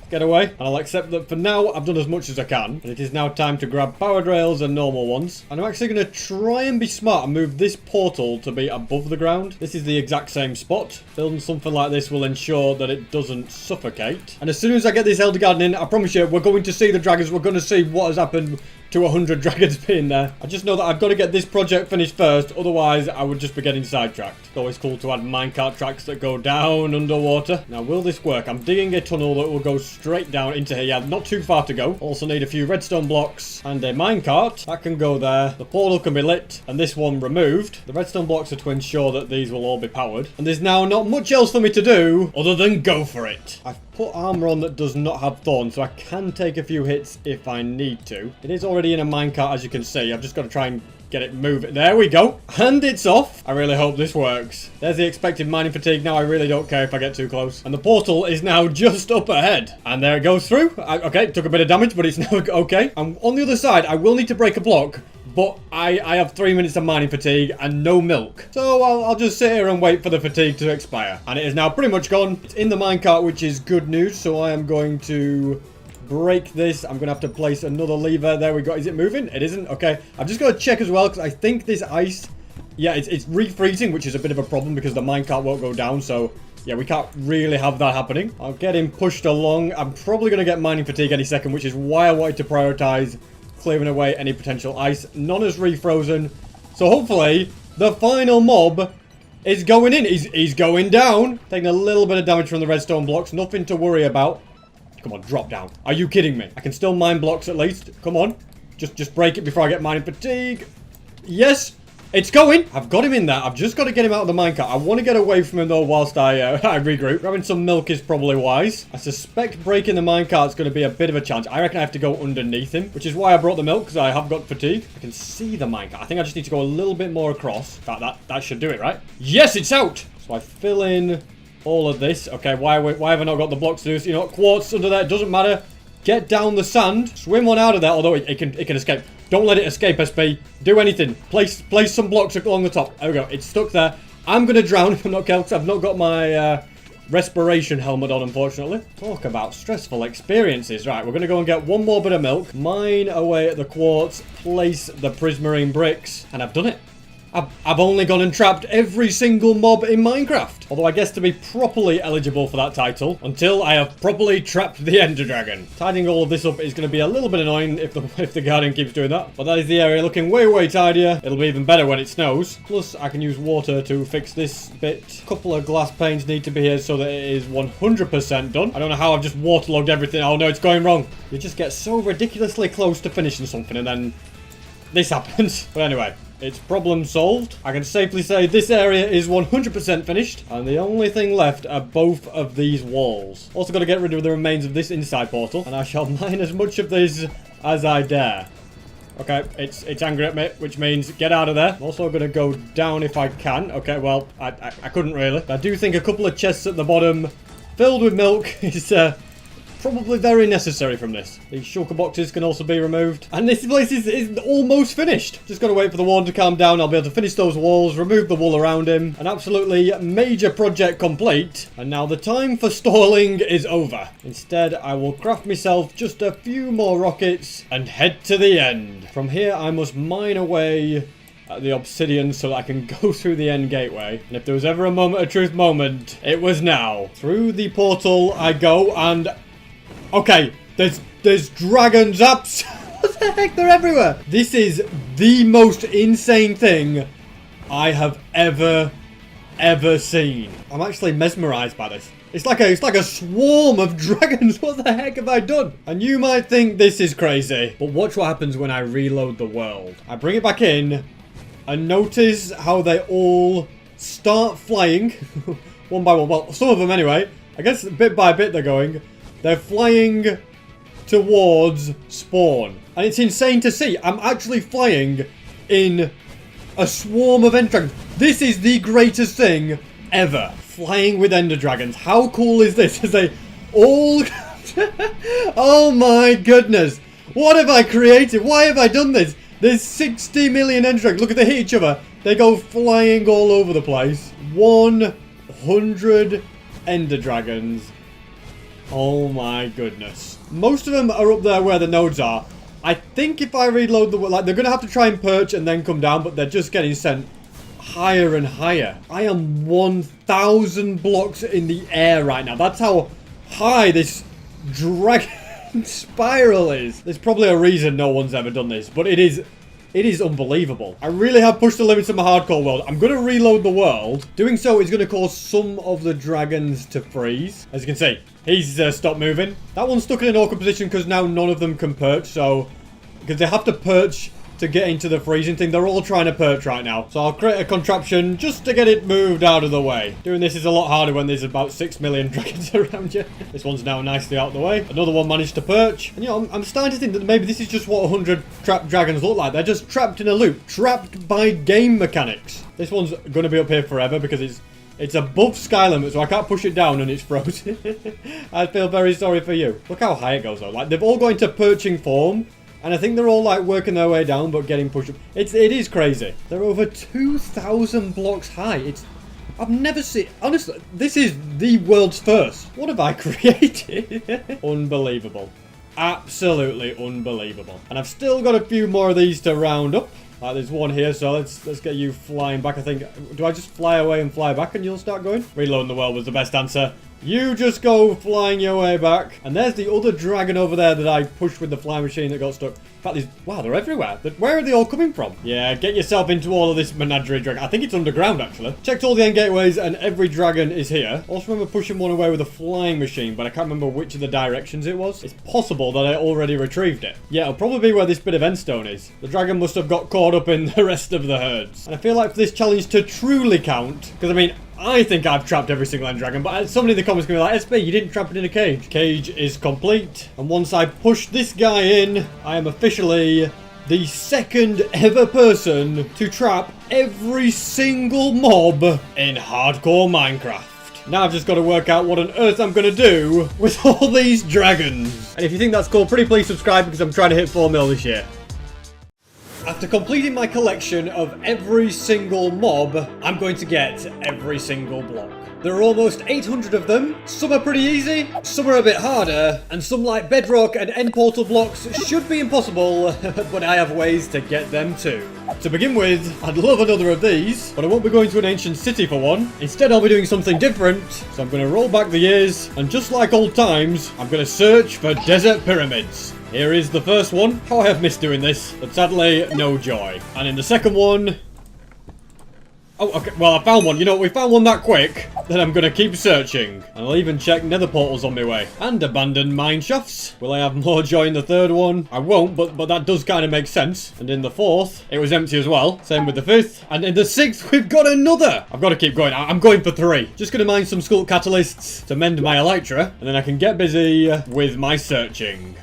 get away. And I'll accept that for now I've done as much as I can. And it is now time to grab powered rails and normal ones. And I'm actually going to try and be smart and move this portal to be above the ground. This is the exact same spot. Building something like this will ensure that it doesn't suffocate. And as soon as I get this Elder Garden in, I promise you, we're going to see the dragons. We're going to see what has happened to 100 dragons being there. I just know that I've got to get this project finished first, otherwise I would just be getting sidetracked. It's always cool to add minecart tracks that go down underwater. Now, will this work? I'm digging a tunnel that will go straight down into here. Yeah, not too far to go. Also need a few redstone blocks and a minecart. That can go there. The portal can be lit and this one removed. The redstone blocks are to ensure that these will all be powered. And there's now not much else for me to do other than go for it. I've put armor on that does not have thorns, so I can take a few hits if I need to. It is already in a minecart, as you can see. I've just got to try and get it moving. There we go. And it's off. I really hope this works. There's the expected mining fatigue. Now I really don't care if I get too close. And the portal is now just up ahead. And there it goes through. Okay, took a bit of damage, but it's now okay. And on the other side, I will need to break a block. But I have 3 minutes of mining fatigue and no milk. So I'll just sit here and wait for the fatigue to expire. And it is now pretty much gone. It's in the minecart, which is good news. So I am going to break this. I'm going to have to place another lever. There we go. Is it moving? It isn't. Okay. I'm just going to check as well because I think this ice... Yeah, it's refreezing, which is a bit of a problem because the minecart won't go down. So... yeah, we can't really have that happening. I'll get him pushed along. I'm probably going to get mining fatigue any second, which is why I wanted to prioritize clearing away any potential ice. None is refrozen. So hopefully, the final mob is going in. He's going down. Taking a little bit of damage from the redstone blocks. Nothing to worry about. Come on, drop down. Are you kidding me? I can still mine blocks at least. Come on. Just break it before I get mining fatigue. Yes. It's going. I've got him in there. I've just got to get him out of the minecart. I want to get away from him though whilst I regroup. Grabbing some milk is probably wise. I suspect breaking the minecart is going to be a bit of a challenge. I reckon I have to go underneath him, which is why I brought the milk because I have got fatigue. I can see the minecart. I think I just need to go a little bit more across. In fact, that should do it, right? Yes, it's out. So I fill in all of this. Okay, why have I not got the blocks to do this? You know, quartz under there. It doesn't matter. Get down the sand. Swim on out of there. Although it can escape. Don't let it escape, SB. Do anything. Place some blocks along the top. There we go. It's stuck there. I'm going to drown if I'm not careful because I've not got my respiration helmet on, unfortunately. Talk about stressful experiences. Right, we're going to go and get one more bit of milk. Mine away at the quartz. Place the prismarine bricks. And I've done it. I've only gone and trapped every single mob in Minecraft. Although I guess to be properly eligible for that title, until I have properly trapped the Ender Dragon. Tidying all of this up is going to be a little bit annoying if the Guardian keeps doing that. But that is the area looking way tidier. It'll be even better when it snows. Plus, I can use water to fix this bit. A couple of glass panes need to be here so that it is 100% done. I don't know how I've just waterlogged everything. Oh no, it's going wrong. You just get so ridiculously close to finishing something and then this happens. But anyway. It's problem solved. I can safely say this area is 100% finished. And the only thing left are both of these walls. Also got to get rid of the remains of this inside portal. And I shall mine as much of this as I dare. Okay, it's angry at me, which means get out of there. I'm also going to go down if I can. Okay, well, I couldn't really. I do think a couple of chests at the bottom filled with milk is... probably very necessary from this. These shulker boxes can also be removed. And this place is almost finished. Just got to wait for the water to calm down. I'll be able to finish those walls, remove the wool around him. An absolutely major project complete. And now the time for stalling is over. Instead, I will craft myself just a few more rockets and head to the end. From here, I must mine away at the obsidian so that I can go through the end gateway. And if there was ever a moment of truth moment, it was now. Through the portal I go and... Okay, there's dragons up. What the heck? They're everywhere. This is the most insane thing I have ever seen. I'm actually mesmerized by this. It's like a swarm of dragons. What the heck have I done? And you might think this is crazy, but watch what happens when I reload the world. I bring it back in and notice how they all start flying one by one. Well, some of them anyway. I guess bit by bit they're going. They're flying towards spawn. And it's insane to see. I'm actually flying in a swarm of ender dragons. This is the greatest thing ever. Flying with ender dragons. How cool is this? As they all... Oh my goodness. What have I created? Why have I done this? There's 60 million ender dragons. Look at they hit each other. They go flying all over the place. 100 ender dragons. Oh my goodness. Most of them are up there where the nodes are. I think if I reload the... Like, they're going to have to try and perch and then come down, but they're just getting sent higher and higher. I am 1,000 blocks in the air right now. That's how high this dragon spiral is. There's probably a reason no one's ever done this, but it is unbelievable. I really have pushed the limits of my hardcore world. I'm going to reload the world. Doing so is going to cause some of the dragons to freeze. As you can see, he's stopped moving. That one's stuck in an awkward position because now none of them can perch. So, because they have to perch to get into the freezing thing. They're all trying to perch right now. So I'll create a contraption just to get it moved out of the way. Doing this is a lot harder when there's about 6 million dragons around you. This one's now nicely out of the way. Another one managed to perch. And you know, I'm starting to think that maybe this is just what 100 trapped dragons look like. They're just trapped in a loop. Trapped by game mechanics. This one's going to be up here forever because it's above sky limit, so I can't push it down and it's frozen. I feel very sorry for you. Look how high it goes though. Like, they've all got into perching form. And I think they're all like working their way down but getting pushed up. It is crazy. They're over 2,000 blocks high. I've never seen... Honestly, this is the world's first. What have I created? Unbelievable. Absolutely unbelievable. And I've still got a few more of these to round up. There's one here, so let's get you flying back. I think... Do I just fly away and fly back and you'll start going? Reloading the world was the best answer. You just go flying your way back. And there's the other dragon over there that I pushed with the flying machine that got stuck. In fact, wow, they're everywhere. Where are they all coming from? Yeah, get yourself into all of this menagerie dragon. I think it's underground, actually. Checked all the end gateways and every dragon is here. Also remember pushing one away with a flying machine, but I can't remember which of the directions it was. It's possible that I already retrieved it. Yeah, it'll probably be where this bit of endstone is. The dragon must have got caught up in the rest of the herds. And I feel like for this challenge to truly count, because I mean, I think I've trapped every single end dragon, but somebody in the comments can be like, SB, you didn't trap it in a cage. Cage is complete. And once I push this guy in, I am officially the second ever person to trap every single mob in hardcore Minecraft. Now I've just got to work out what on earth I'm going to do with all these dragons. And if you think that's cool, pretty please subscribe because I'm trying to hit 4 mil this year. After completing my collection of every single mob, I'm going to get every single block. There are almost 800 of them. Some are pretty easy, some are a bit harder, and some like bedrock and end portal blocks should be impossible, but I have ways to get them too. To begin with, I'd love another of these, but I won't be going to an ancient city for one. Instead, I'll be doing something different, so I'm going to roll back the years, and just like old times, I'm going to search for desert pyramids. Here is the first one. Oh, I have missed doing this, but sadly, no joy. And in the second one... Oh, okay, well, I found one. You know, we found one that quick, then I'm gonna keep searching. And I'll even check nether portals on my way. And abandoned mine shafts. Will I have more joy in the third one? I won't, but that does kind of make sense. And in the fourth, it was empty as well. Same with the fifth. And in the sixth, we've got another. I've got to keep going. I'm going for 3. Just gonna mine some sculpt catalysts to mend my elytra, and then I can get busy with my searching.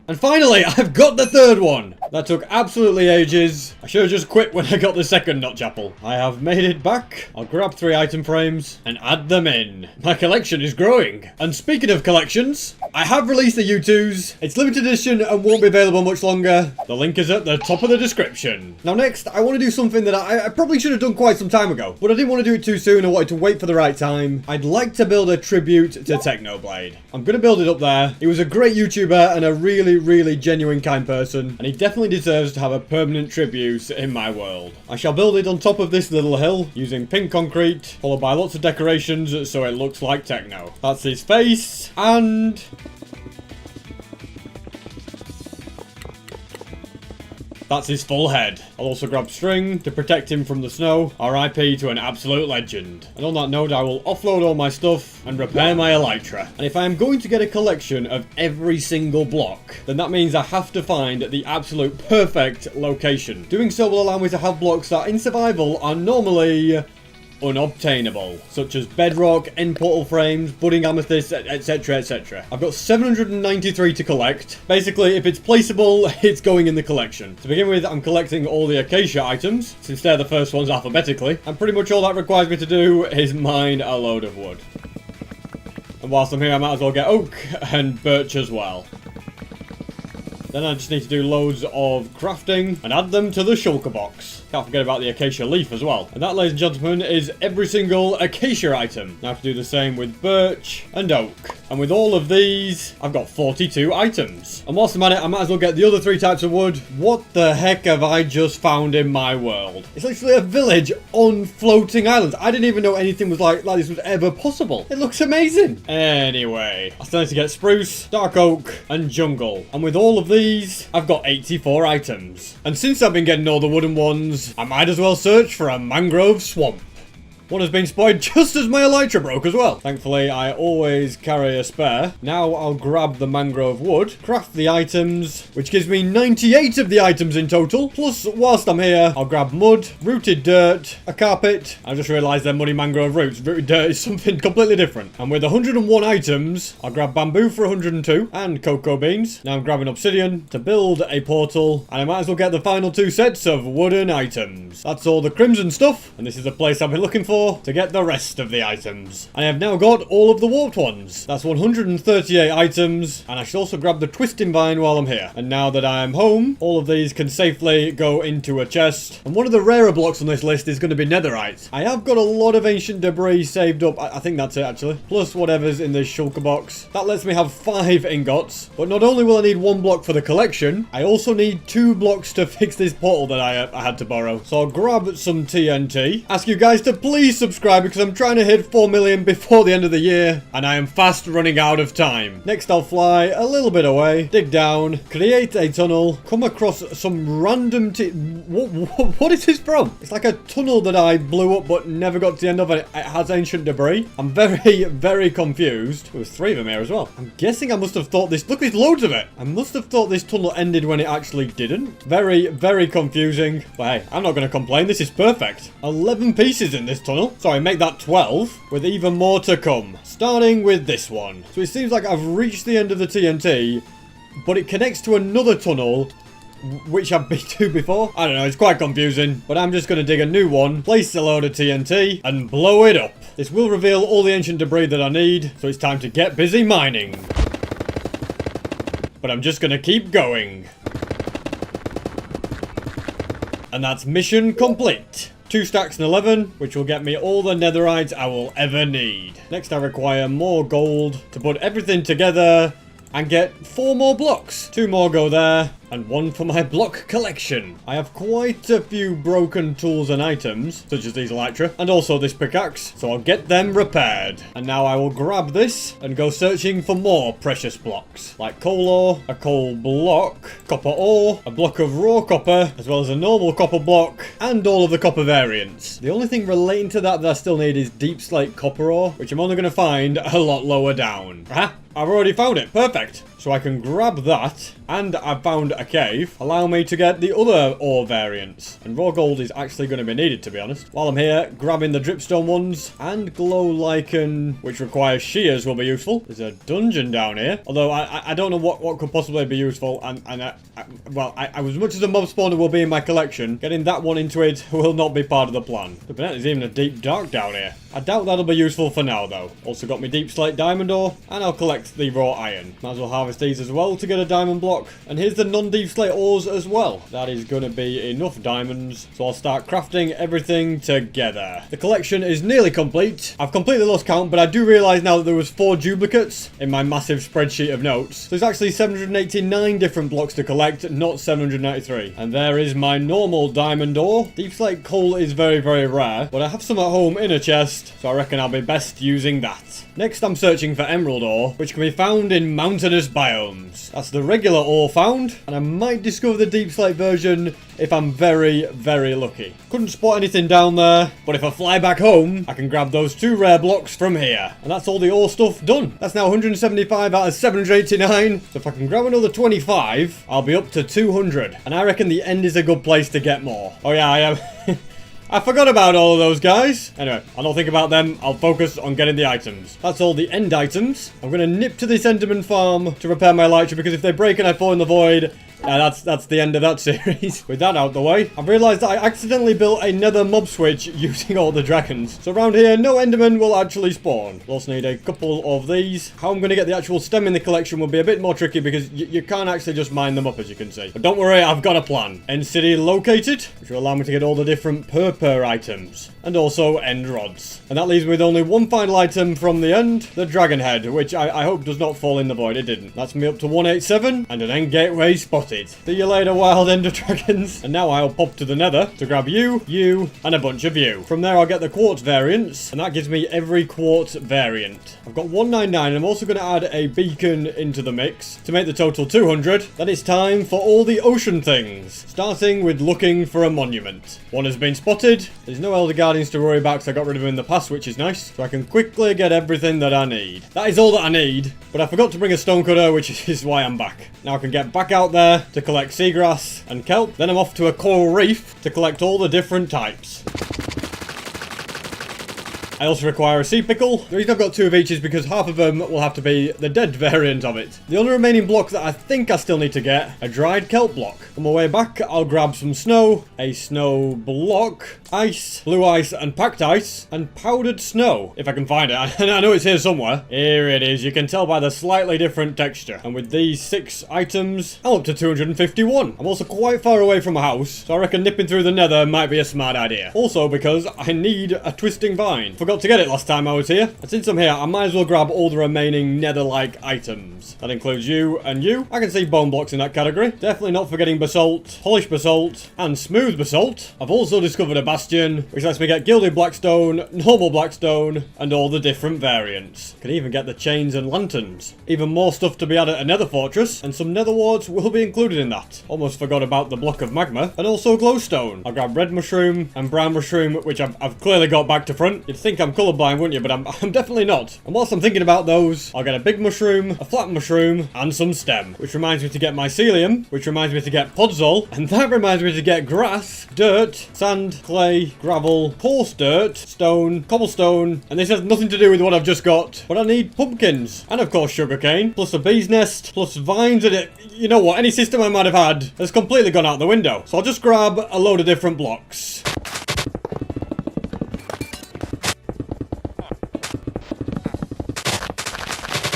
And finally, I've got the third one. That took absolutely ages. I should have just quit when I got the second notch apple. I have made it back. I'll grab 3 item frames and add them in. My collection is growing. And speaking of collections, I have released the U2s. It's limited edition and won't be available much longer. The link is at the top of the description. Now next, I want to do something that I probably should have done quite some time ago, but I didn't want to do it too soon. I wanted to wait for the right time. I'd like to build a tribute to Technoblade. I'm going to build it up there. He was a great YouTuber and a really genuine kind person, and he definitely definitely deserves to have a permanent tribute in my world. I shall build it on top of this little hill using pink concrete, followed by lots of decorations so it looks like techno. That's his face, and that's his full head. I'll also grab string to protect him from the snow. RIP to an absolute legend. And on that note, I will offload all my stuff and repair my elytra. And if I am going to get a collection of every single block, then that means I have to find the absolute perfect location. Doing so will allow me to have blocks that in survival are normally unobtainable, such as bedrock, end portal frames, budding amethyst, etc, etc. I've got 793 to collect. Basically, if it's placeable, it's going in the collection. To begin with, I'm collecting all the acacia items, since they're the first ones alphabetically, and pretty much all that requires me to do is mine a load of wood. And whilst I'm here, I might as well get oak and birch as well. Then I just need to do loads of crafting and add them to the shulker box. Can't forget about the acacia leaf as well. And that, ladies and gentlemen, is every single acacia item. Now I have to do the same with birch and oak. And with all of these, I've got 42 items. And whilst I'm at it, I might as well get the other 3 types of wood. What the heck have I just found in my world? It's literally a village on floating islands. I didn't even know anything was like this was ever possible. It looks amazing. Anyway, I still need to get spruce, dark oak, and jungle. And with all of these, I've got 84 items. And since I've been getting all the wooden ones, I might as well search for a mangrove swamp. One has been spoiled just as my elytra broke as well. Thankfully, I always carry a spare. Now I'll grab the mangrove wood, craft the items, which gives me 98 of the items in total. Plus, whilst I'm here, I'll grab mud, rooted dirt, a carpet. I just realised they're muddy mangrove roots. Rooted dirt is something completely different. And with 101 items, I'll grab bamboo for 102 and cocoa beans. Now I'm grabbing obsidian to build a portal, and I might as well get the final 2 sets of wooden items. That's all the crimson stuff, and this is the place I've been looking for to get the rest of the items. I have now got all of the warped ones. That's 138 items, and I should also grab the twisting vine while I'm here. And now that I am home, all of these can safely go into a chest. And one of the rarer blocks on this list is going to be netherite. I have got a lot of ancient debris saved up. I think that's it actually. Plus whatever's in this shulker box. That lets me have 5 ingots. But not only will I need 1 block for the collection, I also need 2 blocks to fix this portal that I had to borrow. So I'll grab some TNT. Ask you guys to please subscribe because I'm trying to hit 4 million before the end of the year, and I am fast running out of time. Next I'll fly a little bit away, dig down, create a tunnel, come across some random what is this from? It's like a tunnel that I blew up but never got to the end of, and it has ancient debris. I'm very confused. There was 3 of them here as well. I'm guessing I must have thought this, look, there's loads of it. I must have thought this tunnel ended when it actually didn't. Very confusing, but hey, I'm not going to complain. This is perfect. 11 pieces in this tunnel. Sorry, make that 12, with even more to come. Starting with this one. So it seems like I've reached the end of the TNT, but it connects to another tunnel, which I've been to before. I don't know, it's quite confusing, but I'm just going to dig a new one, place a load of TNT, and blow it up. This will reveal all the ancient debris that I need, so it's time to get busy mining. But I'm just going to keep going. And that's mission complete. 2 stacks and 11, which will get me all the netherites I will ever need. Next I require more gold to put everything together and get 4 more blocks. 2 more go there, and 1 for my block collection. I have quite a few broken tools and items, such as these elytra, and also this pickaxe, so I'll get them repaired. And now I will grab this and go searching for more precious blocks, like coal ore, a coal block, copper ore, a block of raw copper, as well as a normal copper block, and all of the copper variants. The only thing relating to that I still need is deep slate copper ore, which I'm only going to find a lot lower down. Aha! I've already found it. Perfect. So I can grab that, and I've found a cave. Allow me to get the other ore variants. And raw gold is actually going to be needed, to be honest. While I'm here, grabbing the dripstone ones, and glow lichen, which requires shears, will be useful. There's a dungeon down here. Although I don't know what could possibly be useful. Well, as much as a mob spawner will be in my collection, getting that one into it will not be part of the plan. But there's even a deep dark down here. I doubt that'll be useful for now, though. Also got me deep slate diamond ore, and I'll collect the raw iron. Might as well harvest these as well to get a diamond block. And here's the non deep slate ores as well. That is going to be enough diamonds. So I'll start crafting everything together. The collection is nearly complete. I've completely lost count, but I do realise now that there was 4 duplicates in my massive spreadsheet of notes. There's actually 789 different blocks to collect, not 793. And there is my normal diamond ore. Deep slate coal is very, very rare, but I have some at home in a chest, so I reckon I'll be best using that. Next, I'm searching for emerald ore, which can be found in mountainous biomes. That's the regular ore found, and I might discover the deep slate version if I'm very, very lucky. Couldn't spot anything down there, but if I fly back home, I can grab those 2 rare blocks from here. And that's all the ore stuff done. That's now 175 out of 789. So if I can grab another 25, I'll be up to 200. And I reckon the end is a good place to get more. Oh yeah, I am. I forgot about all of those guys. Anyway, I don't think about them. I'll focus on getting the items. That's all the end items. I'm going to nip to this Enderman farm to repair my elytra, because if they break and I fall in the void, that's the end of that series. With that out the way, I've realised that I accidentally built a nether mob switch using all the dragons. So around here, no Enderman will actually spawn. We'll also need a couple of these. How I'm going to get the actual stem in the collection will be a bit more tricky, because you can't actually just mine them up, as you can see. But don't worry, I've got a plan. End city located, which will allow me to get all the different purple items. And also end rods. And that leaves me with only one final item from the end, the dragon head, which I hope does not fall in the void. It didn't. That's me up to 187 and an end gateway spotted. See you later, wild ender dragons. And now I'll pop to the nether to grab you, and a bunch of you. From there I'll get the quartz variants, and that gives me every quartz variant. I've got 199, and I'm also going to add a beacon into the mix to make the total 200. Then it's time for all the ocean things, starting with looking for a monument. One has been spotted. There's no elder guardians to worry about because I got rid of them in the past, which is nice. So I can quickly get everything that I need. That is all that I need, but I forgot to bring a stonecutter, which is why I'm back. Now I can get back out there to collect seagrass and kelp. Then I'm off to a coral reef to collect all the different types. I also require a sea pickle. The reason I've got 2 of each is because half of them will have to be the dead variant of it. The only remaining block that I think I still need to get, a dried kelp block. On my way back, I'll grab some snow, a snow block, ice, blue ice and packed ice, and powdered snow, if I can find it. I know it's here somewhere. Here it is. You can tell by the slightly different texture. And with these 6 items, I'm up to 251. I'm also quite far away from a house, so I reckon nipping through the nether might be a smart idea. Also because I need a twisting vine. Forgot to get it last time I was here. And since I'm here, I might as well grab all the remaining nether-like items. That includes you and you. I can see bone blocks in that category. Definitely not forgetting basalt, polished basalt, and smooth basalt. I've also discovered a bastion, which lets me get gilded blackstone, normal blackstone, and all the different variants. Can even get the chains and lanterns. Even more stuff to be added at Nether Fortress, and some nether warts will be included in that. Almost forgot about the block of magma, and also glowstone. I'll grab red mushroom and brown mushroom, which I've clearly got back to front. You'd think I'm colourblind, wouldn't you? But I'm definitely not. And whilst I'm thinking about those, I'll get a big mushroom, a flat mushroom, and some stem. Which reminds me to get mycelium, which reminds me to get podzol, and that reminds me to get grass, dirt, sand, clay, gravel, coarse dirt, stone, cobblestone, and this has nothing to do with what I've just got. But I need pumpkins, and of course sugarcane, plus a bee's nest, plus vines, and you know what, any system I might have had has completely gone out the window. So I'll just grab a load of different blocks.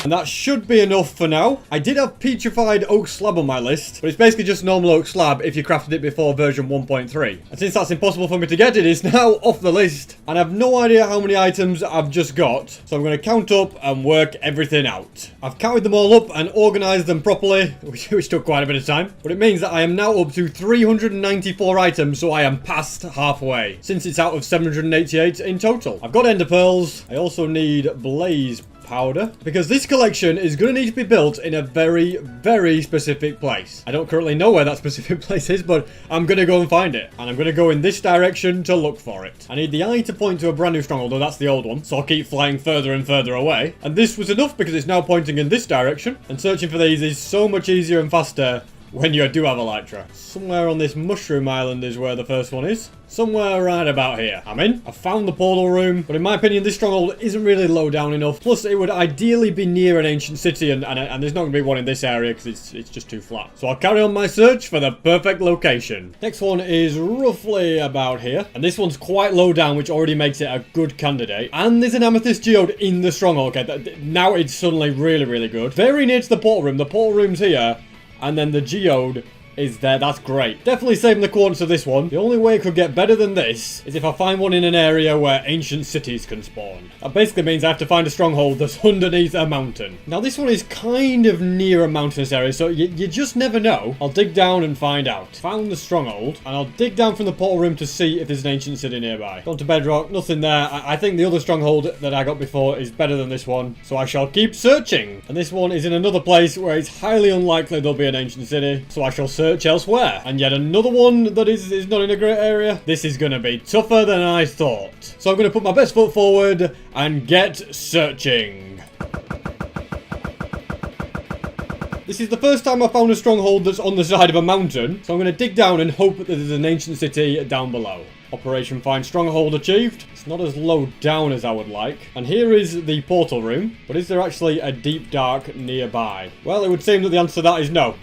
And that should be enough for now. I did have petrified oak slab on my list, but it's basically just normal oak slab if you crafted it before version 1.3. And since that's impossible for me to get, it is now off the list. And I have no idea how many items I've just got, so I'm going to count up and work everything out. I've counted them all up and organised them properly, which took quite a bit of time. But it means that I am now up to 394 items, so I am past halfway, since it's out of 788 in total. I've got ender pearls. I also need blaze powder, because this collection is going to need to be built in a very, very specific place. I don't currently know where that specific place is, but I'm going to go and find it. And I'm going to go in this direction to look for it. I need the eye to point to a brand new stronghold, though that's the old one, so I'll keep flying further and further away. And this was enough because it's now pointing in this direction. And searching for these is so much easier and faster when you do have elytra. Somewhere on this mushroom island is where the first one is. Somewhere right about here. I'm in. I found the portal room, but in my opinion, this stronghold isn't really low down enough. Plus, it would ideally be near an ancient city, and there's not going to be one in this area because it's just too flat. So I'll carry on my search for the perfect location. Next one is roughly about here, and this one's quite low down, which already makes it a good candidate. And there's an amethyst geode in the stronghold. Okay, now it's suddenly really, really good. Very near to the portal room. The portal room's here. And then the geode is there. That's great. Definitely saving the coordinates of this one. The only way it could get better than this is if I find one in an area where ancient cities can spawn. That basically means I have to find a stronghold that's underneath a mountain. Now this one is kind of near a mountainous area, so you just never know. I'll dig down and find out. Found the stronghold, and I'll dig down from the portal room to see if there's an ancient city nearby. Gone to bedrock, nothing there. I think the other stronghold that I got before is better than this one, so I shall keep searching. And this one is in another place where it's highly unlikely there'll be an ancient city, so I shall search elsewhere. And yet another one that is not in a great area. This is going to be tougher than I thought. So I'm going to put my best foot forward and get searching. This is the first time I found a stronghold that's on the side of a mountain, so I'm going to dig down and hope that there's an ancient city down below. Operation Find Stronghold achieved. It's not as low down as I would like. And here is the portal room. But is there actually a deep dark nearby? Well, it would seem that the answer to that is no.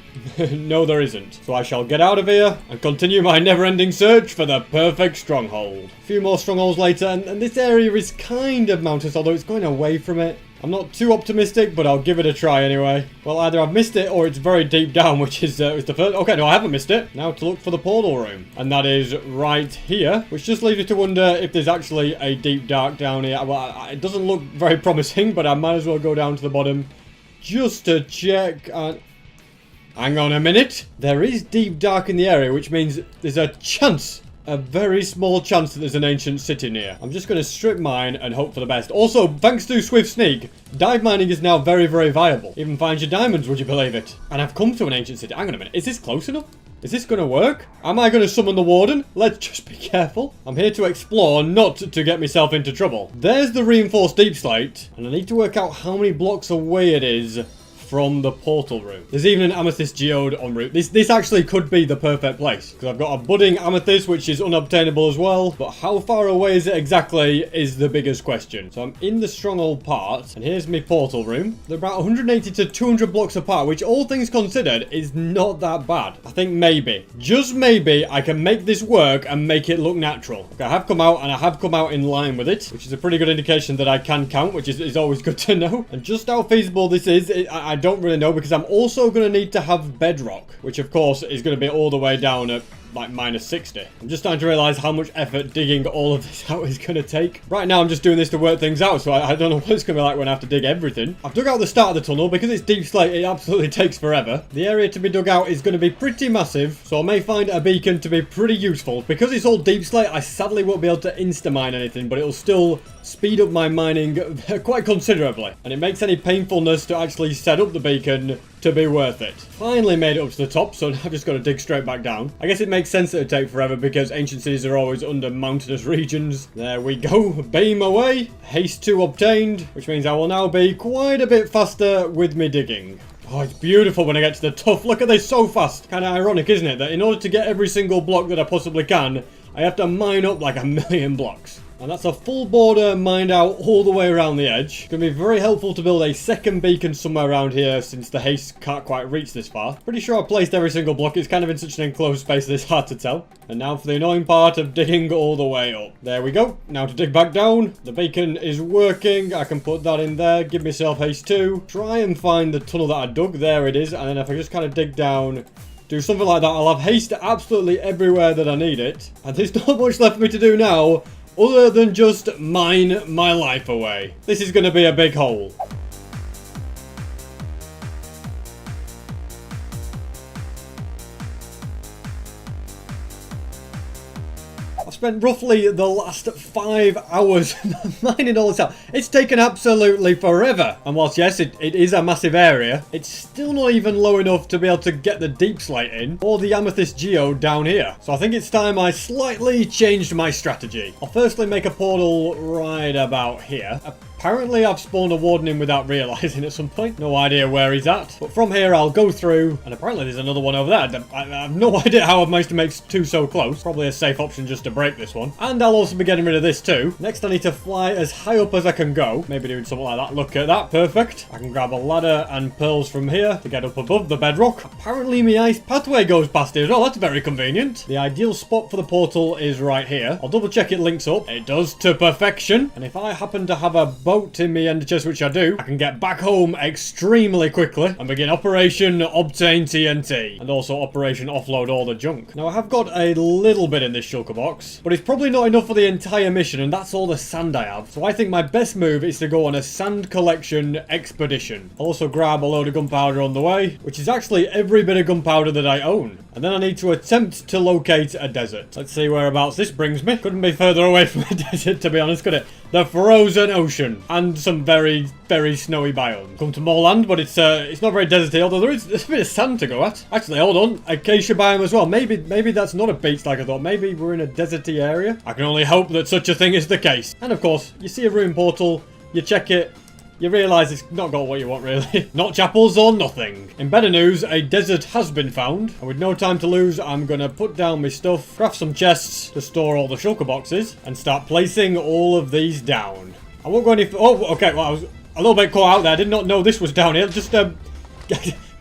No, there isn't. So I shall get out of here and continue my never-ending search for the perfect stronghold. A few more strongholds later, and this area is kind of mountainous, although it's going away from it. I'm not too optimistic, but I'll give it a try anyway. Well, either I've missed it or it's very deep down, which is the first... Okay, no, I haven't missed it. Now to look for the portal room. And that is right here, which just leaves me to wonder if there's actually a deep dark down here. Well, it doesn't look very promising, but I might as well go down to the bottom just to check. Hang on a minute. There is deep dark in the area, which means there's a chance. A very small chance that there's an ancient city near. I'm just going to strip mine and hope for the best. Also, thanks to Swift Sneak, dive mining is now very, very viable. Even finds your diamonds, would you believe it? And I've come to an ancient city. Hang on a minute. Is this close enough? Is this going to work? Am I going to summon the warden? Let's just be careful. I'm here to explore, not to get myself into trouble. There's the reinforced deep slate. And I need to work out how many blocks away it is from the portal room. There's even an amethyst geode en route. This actually could be the perfect place, because I've got a budding amethyst which is unobtainable as well, but how far away is it exactly is the biggest question. So I'm in the stronghold part, and here's my portal room. They're about 180 to 200 blocks apart, which all things considered is not that bad. I think maybe, just maybe, I can make this work and make it look natural. Okay, I have come out, and I have come out in line with it, which is a pretty good indication that I can count, which is always good to know. And just how feasible this is, I don't really know, because I'm also going to need to have bedrock, which of course is going to be all the way down at like minus 60. I'm just starting to realize how much effort digging all of this out is going to take. Right now I'm just doing this to work things out, so I don't know what it's going to be like when I have to dig everything. I've dug out the start of the tunnel. Because it's deep slate, it absolutely takes forever. The area to be dug out is going to be pretty massive, so I may find a beacon to be pretty useful. Because it's all deep slate, I sadly won't be able to insta-mine anything, but it'll still speed up my mining quite considerably. And it makes any painfulness to actually set up the beacon to be worth it. Finally made it up to the top, so I've just got to dig straight back down. I guess it makes sense that it would take forever because ancient cities are always under mountainous regions. There we go. Beam away. Haste 2 obtained, which means I will now be quite a bit faster with me digging. Oh, it's beautiful when I get to the top. Look at this, so fast. Kind of ironic, isn't it? That in order to get every single block that I possibly can, I have to mine up like 1,000,000 blocks. And that's a full border mined out all the way around the edge. It's going to be very helpful to build a second beacon somewhere around here since the haste can't quite reach this far. Pretty sure I've placed every single block. It's kind of in such an enclosed space that it's hard to tell. And now for the annoying part of digging all the way up. There we go. Now to dig back down. The beacon is working. I can put that in there. Give myself haste 2. Try and find the tunnel that I dug. There it is. And then if I just kind of dig down, do something like that, I'll have haste absolutely everywhere that I need it. And there's not much left for me to do now other than just mine my life away. This is going to be a big hole. I've spent roughly the last 5 hours mining all this out. It's taken absolutely forever. And whilst yes, it is a massive area, it's still not even low enough to be able to get the deep slate in or the amethyst geode down here. So I think it's time I slightly changed my strategy. I'll firstly make a portal right about here. Apparently I've spawned a warden in without realising at some point. No idea where he's at. But from here I'll go through, and apparently there's another one over there. I have no idea how I've managed to make 2 so close. Probably a safe option just to break this one. And I'll also be getting rid of this too. Next I need to fly as high up as I can go. Maybe doing something like that. Look at that. Perfect. I can grab a ladder and pearls from here to get up above the bedrock. Apparently my ice pathway goes past here as well. That's very convenient. The ideal spot for the portal is right here. I'll double check it links up. It does to perfection. And if I happen to have a bow ammo in my ender chest, which I do, I can get back home extremely quickly and begin Operation Obtain TNT and also Operation Offload all the junk. Now, I have got a little bit in this shulker box, but it's probably not enough for the entire mission, and that's all the sand I have. So I think my best move is to go on a sand collection expedition. I'll also grab a load of gunpowder on the way, which is actually every bit of gunpowder that I own. And then I need to attempt to locate a desert. Let's see whereabouts this brings me. Couldn't be further away from a desert, to be honest, could it? The frozen ocean and some very, very snowy biomes. Come to more land, but it's not very deserty, although there's a bit of sand to go at. Actually, hold on, acacia biome as well. Maybe that's not a beach like I thought. Maybe we're in a deserty area. I can only hope that such a thing is the case. And of course, you see a ruin portal, you check it, you realise it's not got what you want, really. Not chapels or nothing. In better news, a desert has been found. And with no time to lose, I'm going to put down my stuff, craft some chests to store all the shulker boxes, and start placing all of these down. I won't go any... Oh, okay, well, I was a little bit caught out there. I did not know this was down here. Just,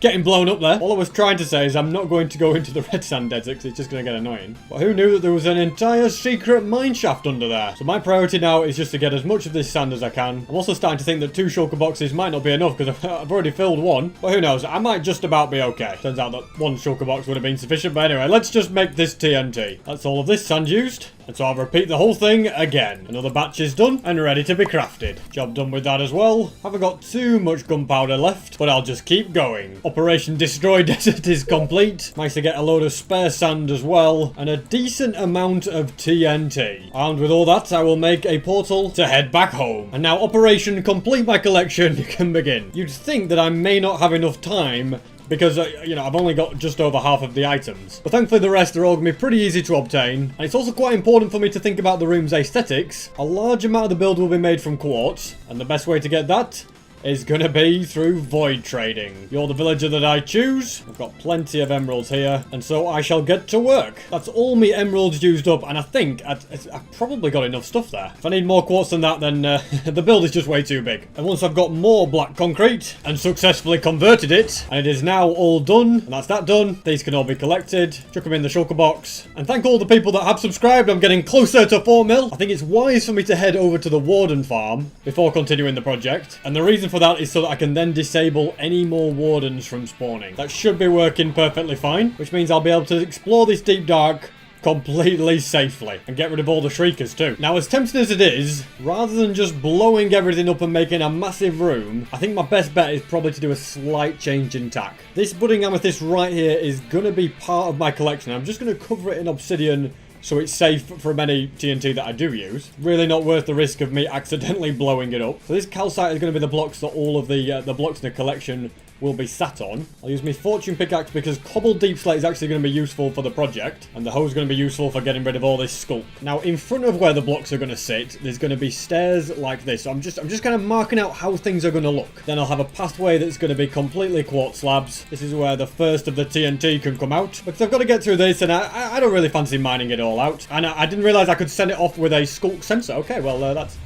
getting blown up there. All I was trying to say is I'm not going to go into the red sand desert because it's just going to get annoying. But who knew that there was an entire secret mine shaft under there? So my priority now is just to get as much of this sand as I can. I'm also starting to think that 2 shulker boxes might not be enough because I've already filled 1. But who knows? I might just about be okay. Turns out that 1 shulker box would have been sufficient. But anyway, let's just make this TNT. That's all of this sand used. And so I'll repeat the whole thing again. Another batch is done and ready to be crafted. Job done with that as well. Haven't got too much gunpowder left, but I'll just keep going. Operation Destroy Desert is complete. Nice to get a load of spare sand as well, and a decent amount of TNT. Armed with all that, I will make a portal to head back home. And now Operation Complete My Collection can begin. You'd think that I may not have enough time because, you know, I've only got just over half of the items. But thankfully the rest are all going to be pretty easy to obtain. And it's also quite important for me to think about the room's aesthetics. A large amount of the build will be made from quartz. And the best way to get that is gonna be through void trading. You're the villager that I choose. I've got plenty of emeralds here, and so I shall get to work. That's all me emeralds used up, and I think I've probably got enough stuff there. If I need more quartz than that, then the build is just way too big. And once I've got more black concrete and successfully converted it, and it is now all done, and that's that done, these can all be collected, chuck them in the shulker box, and thank all the people that have subscribed. I'm getting closer to 4 mil. I think it's wise for me to head over to the Warden farm before continuing the project, and the reason for that is so that I can then disable any more wardens from spawning. That should be working perfectly fine, which means I'll be able to explore this deep dark completely safely and get rid of all the shriekers too. Now, as tempting as it is, rather than just blowing everything up and making a massive room, I think my best bet is probably to do a slight change in tack. This budding amethyst right here is gonna be part of my collection. I'm just gonna cover it in obsidian so it's safe from any TNT that I do use. Really not worth the risk of me accidentally blowing it up. So this calcite is going to be the blocks that all of the blocks in the collection will be sat on. I'll use my fortune pickaxe because cobbled deep slate is actually going to be useful for the project, and the hoe is going to be useful for getting rid of all this skulk. Now, in front of where the blocks are going to sit, there's going to be stairs like this. So I'm just kind of marking out how things are going to look. Then I'll have a pathway that's going to be completely quartz slabs. This is where the first of the TNT can come out, because I've got to get through this, and I don't really fancy mining it all out. And I didn't realize I could send it off with a skulk sensor. Okay, well, that's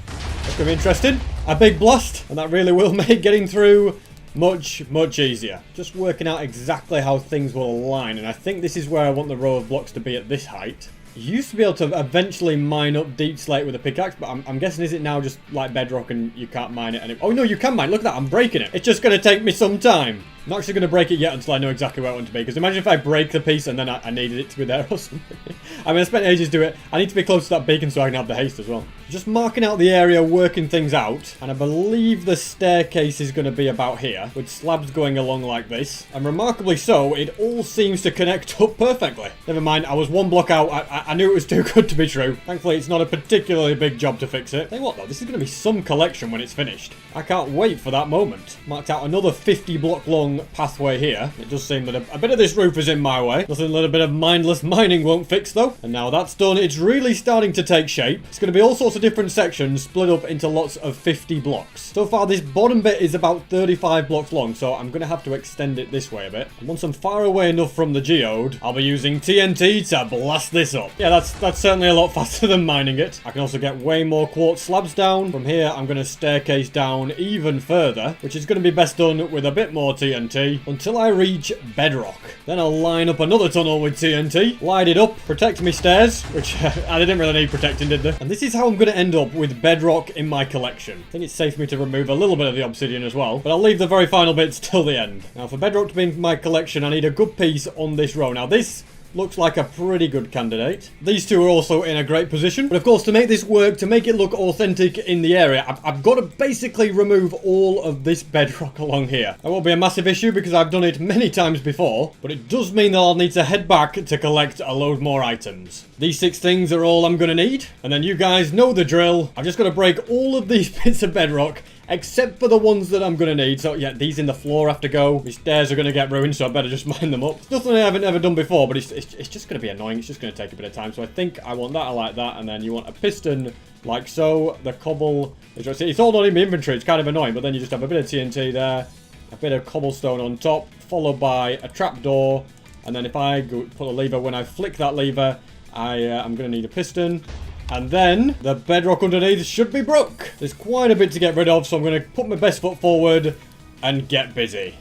going to be interesting. A big blast, and that really will make getting through much easier. Just working out exactly how things will align, and I think this is where I want the row of blocks to be at this height. You used to be able to eventually mine up deep slate with a pickaxe, but I'm guessing is it now just like bedrock and you can't mine it anymore? Oh no, you can mine. Look at that, I'm breaking it. It's just going to take me some time. I'm not actually going to break it yet until I know exactly where I want to be, because imagine if I break the piece and then I needed it to be there or something. I mean, I spent ages doing it. I need to be close to that beacon so I can have the haste as well. Just marking out the area, working things out, and I believe the staircase is going to be about here, with slabs going along like this. And remarkably so, it all seems to connect up perfectly. Never mind, I was 1 block out. I knew it was too good to be true. Thankfully, it's not a particularly big job to fix it. Tell you what though, this is going to be some collection when it's finished. I can't wait for that moment. Marked out another 50 block long pathway here. It does seem that a bit of this roof is in my way. Nothing a little bit of mindless mining won't fix though. And now that's done, it's really starting to take shape. It's going to be all sorts of different sections split up into lots of 50 blocks. So far this bottom bit is about 35 blocks long, so I'm going to have to extend it this way a bit. And once I'm far away enough from the geode, I'll be using TNT to blast this up. Yeah, that's certainly a lot faster than mining it. I can also get way more quartz slabs down. From here I'm going to staircase down even further, which is going to be best done with a bit more TNT. TNT until I reach bedrock. Then I'll line up another tunnel with TNT, light it up, protect me stairs, which I didn't really need protecting, did they? And this is how I'm going to end up with bedrock in my collection. I think it's safe for me to remove a little bit of the obsidian as well, but I'll leave the very final bits till the end. Now, for bedrock to be in my collection, I need a good piece on this row. Now, this looks like a pretty good candidate. These two are also in a great position. But of course, to make this work, to make it look authentic in the area, I've got to basically remove all of this bedrock along here. That won't be a massive issue because I've done it many times before. But it does mean that I'll need to head back to collect a load more items. These 6 things are all I'm going to need. And then you guys know the drill. I've just got to break all of these bits of bedrock, except for the ones that I'm going to need. So yeah, these in the floor have to go. These stairs are going to get ruined, so I better just mine them up. It's nothing I haven't ever done before, but it's just going to be annoying. It's just going to take a bit of time. So I think I want that, I like that. And then you want a piston like so. The cobble, it's all not in my inventory. It's kind of annoying, but then you just have a bit of TNT there, a bit of cobblestone on top, followed by a trapdoor. And then if I pull a lever, when I flick that lever, I'm going to need a piston. And then the bedrock underneath should be broke. There's quite a bit to get rid of, so I'm going to put my best foot forward and get busy.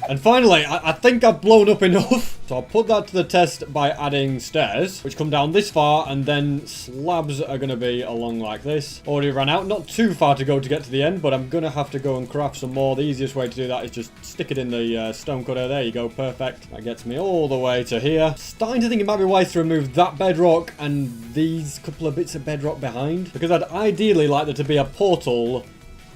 And finally, I think I've blown up enough. So I'll put that to the test by adding stairs, which come down this far, and then slabs are going to be along like this. Already ran out. Not too far to go to get to the end, but I'm going to have to go and craft some more. The easiest way to do that is just stick it in the stone cutter. There you go. Perfect. That gets me all the way to here. Starting to think it might be wise to remove that bedrock and these couple of bits of bedrock behind, because I'd ideally like there to be a portal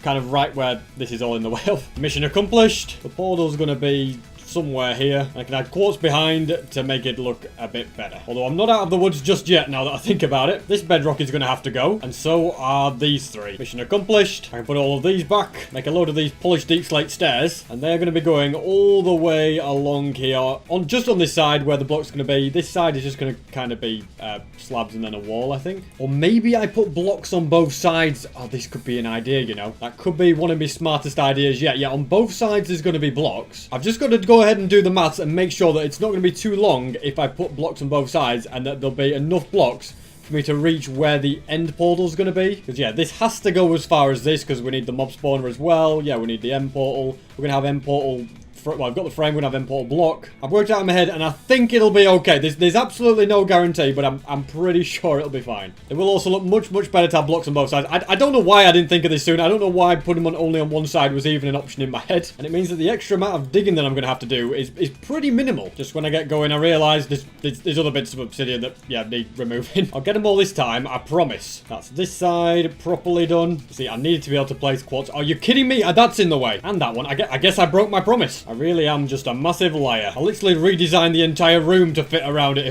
kind of right where this is all in the way of. Mission accomplished. The portal's going to be somewhere here. I can add quartz behind to make it look a bit better. Although I'm not out of the woods just yet now that I think about it. This bedrock is going to have to go, and so are these 3. Mission accomplished. I can put all of these back, make a load of these polished deep slate stairs, and they're going to be going all the way along here, just on this side where the block's going to be. This side is just going to kind of be slabs and then a wall, I think. Or maybe I put blocks on both sides. Oh, this could be an idea, you know. That could be one of my smartest ideas yet. Yeah, on both sides there's going to be blocks. I've just got to go ahead and do the maths and make sure that it's not going to be too long if I put blocks on both sides, and that there'll be enough blocks for me to reach where the end portal is going to be. Because yeah, this has to go as far as this, because we need the mob spawner as well. Yeah, we need the end portal. We're going to have end portal. Well, I've got the frame, we're going to have end portal block. I've worked out in my head, and I think it'll be okay. There's absolutely no guarantee, but I'm pretty sure it'll be fine. It will also look much better to have blocks on both sides. I don't know why I didn't think of this sooner. I don't know why putting them only on one side was even an option in my head. And it means that the extra amount of digging that I'm going to have to do is pretty minimal. Just when I get going, I realise there's other bits of obsidian that, yeah, need removing. I'll get them all this time, I promise. That's this side properly done. See, I needed to be able to place quartz. Are you kidding me? That's in the way. And that one. I guess I broke my promise. I really am just a massive liar. I literally redesigned the entire room to fit around it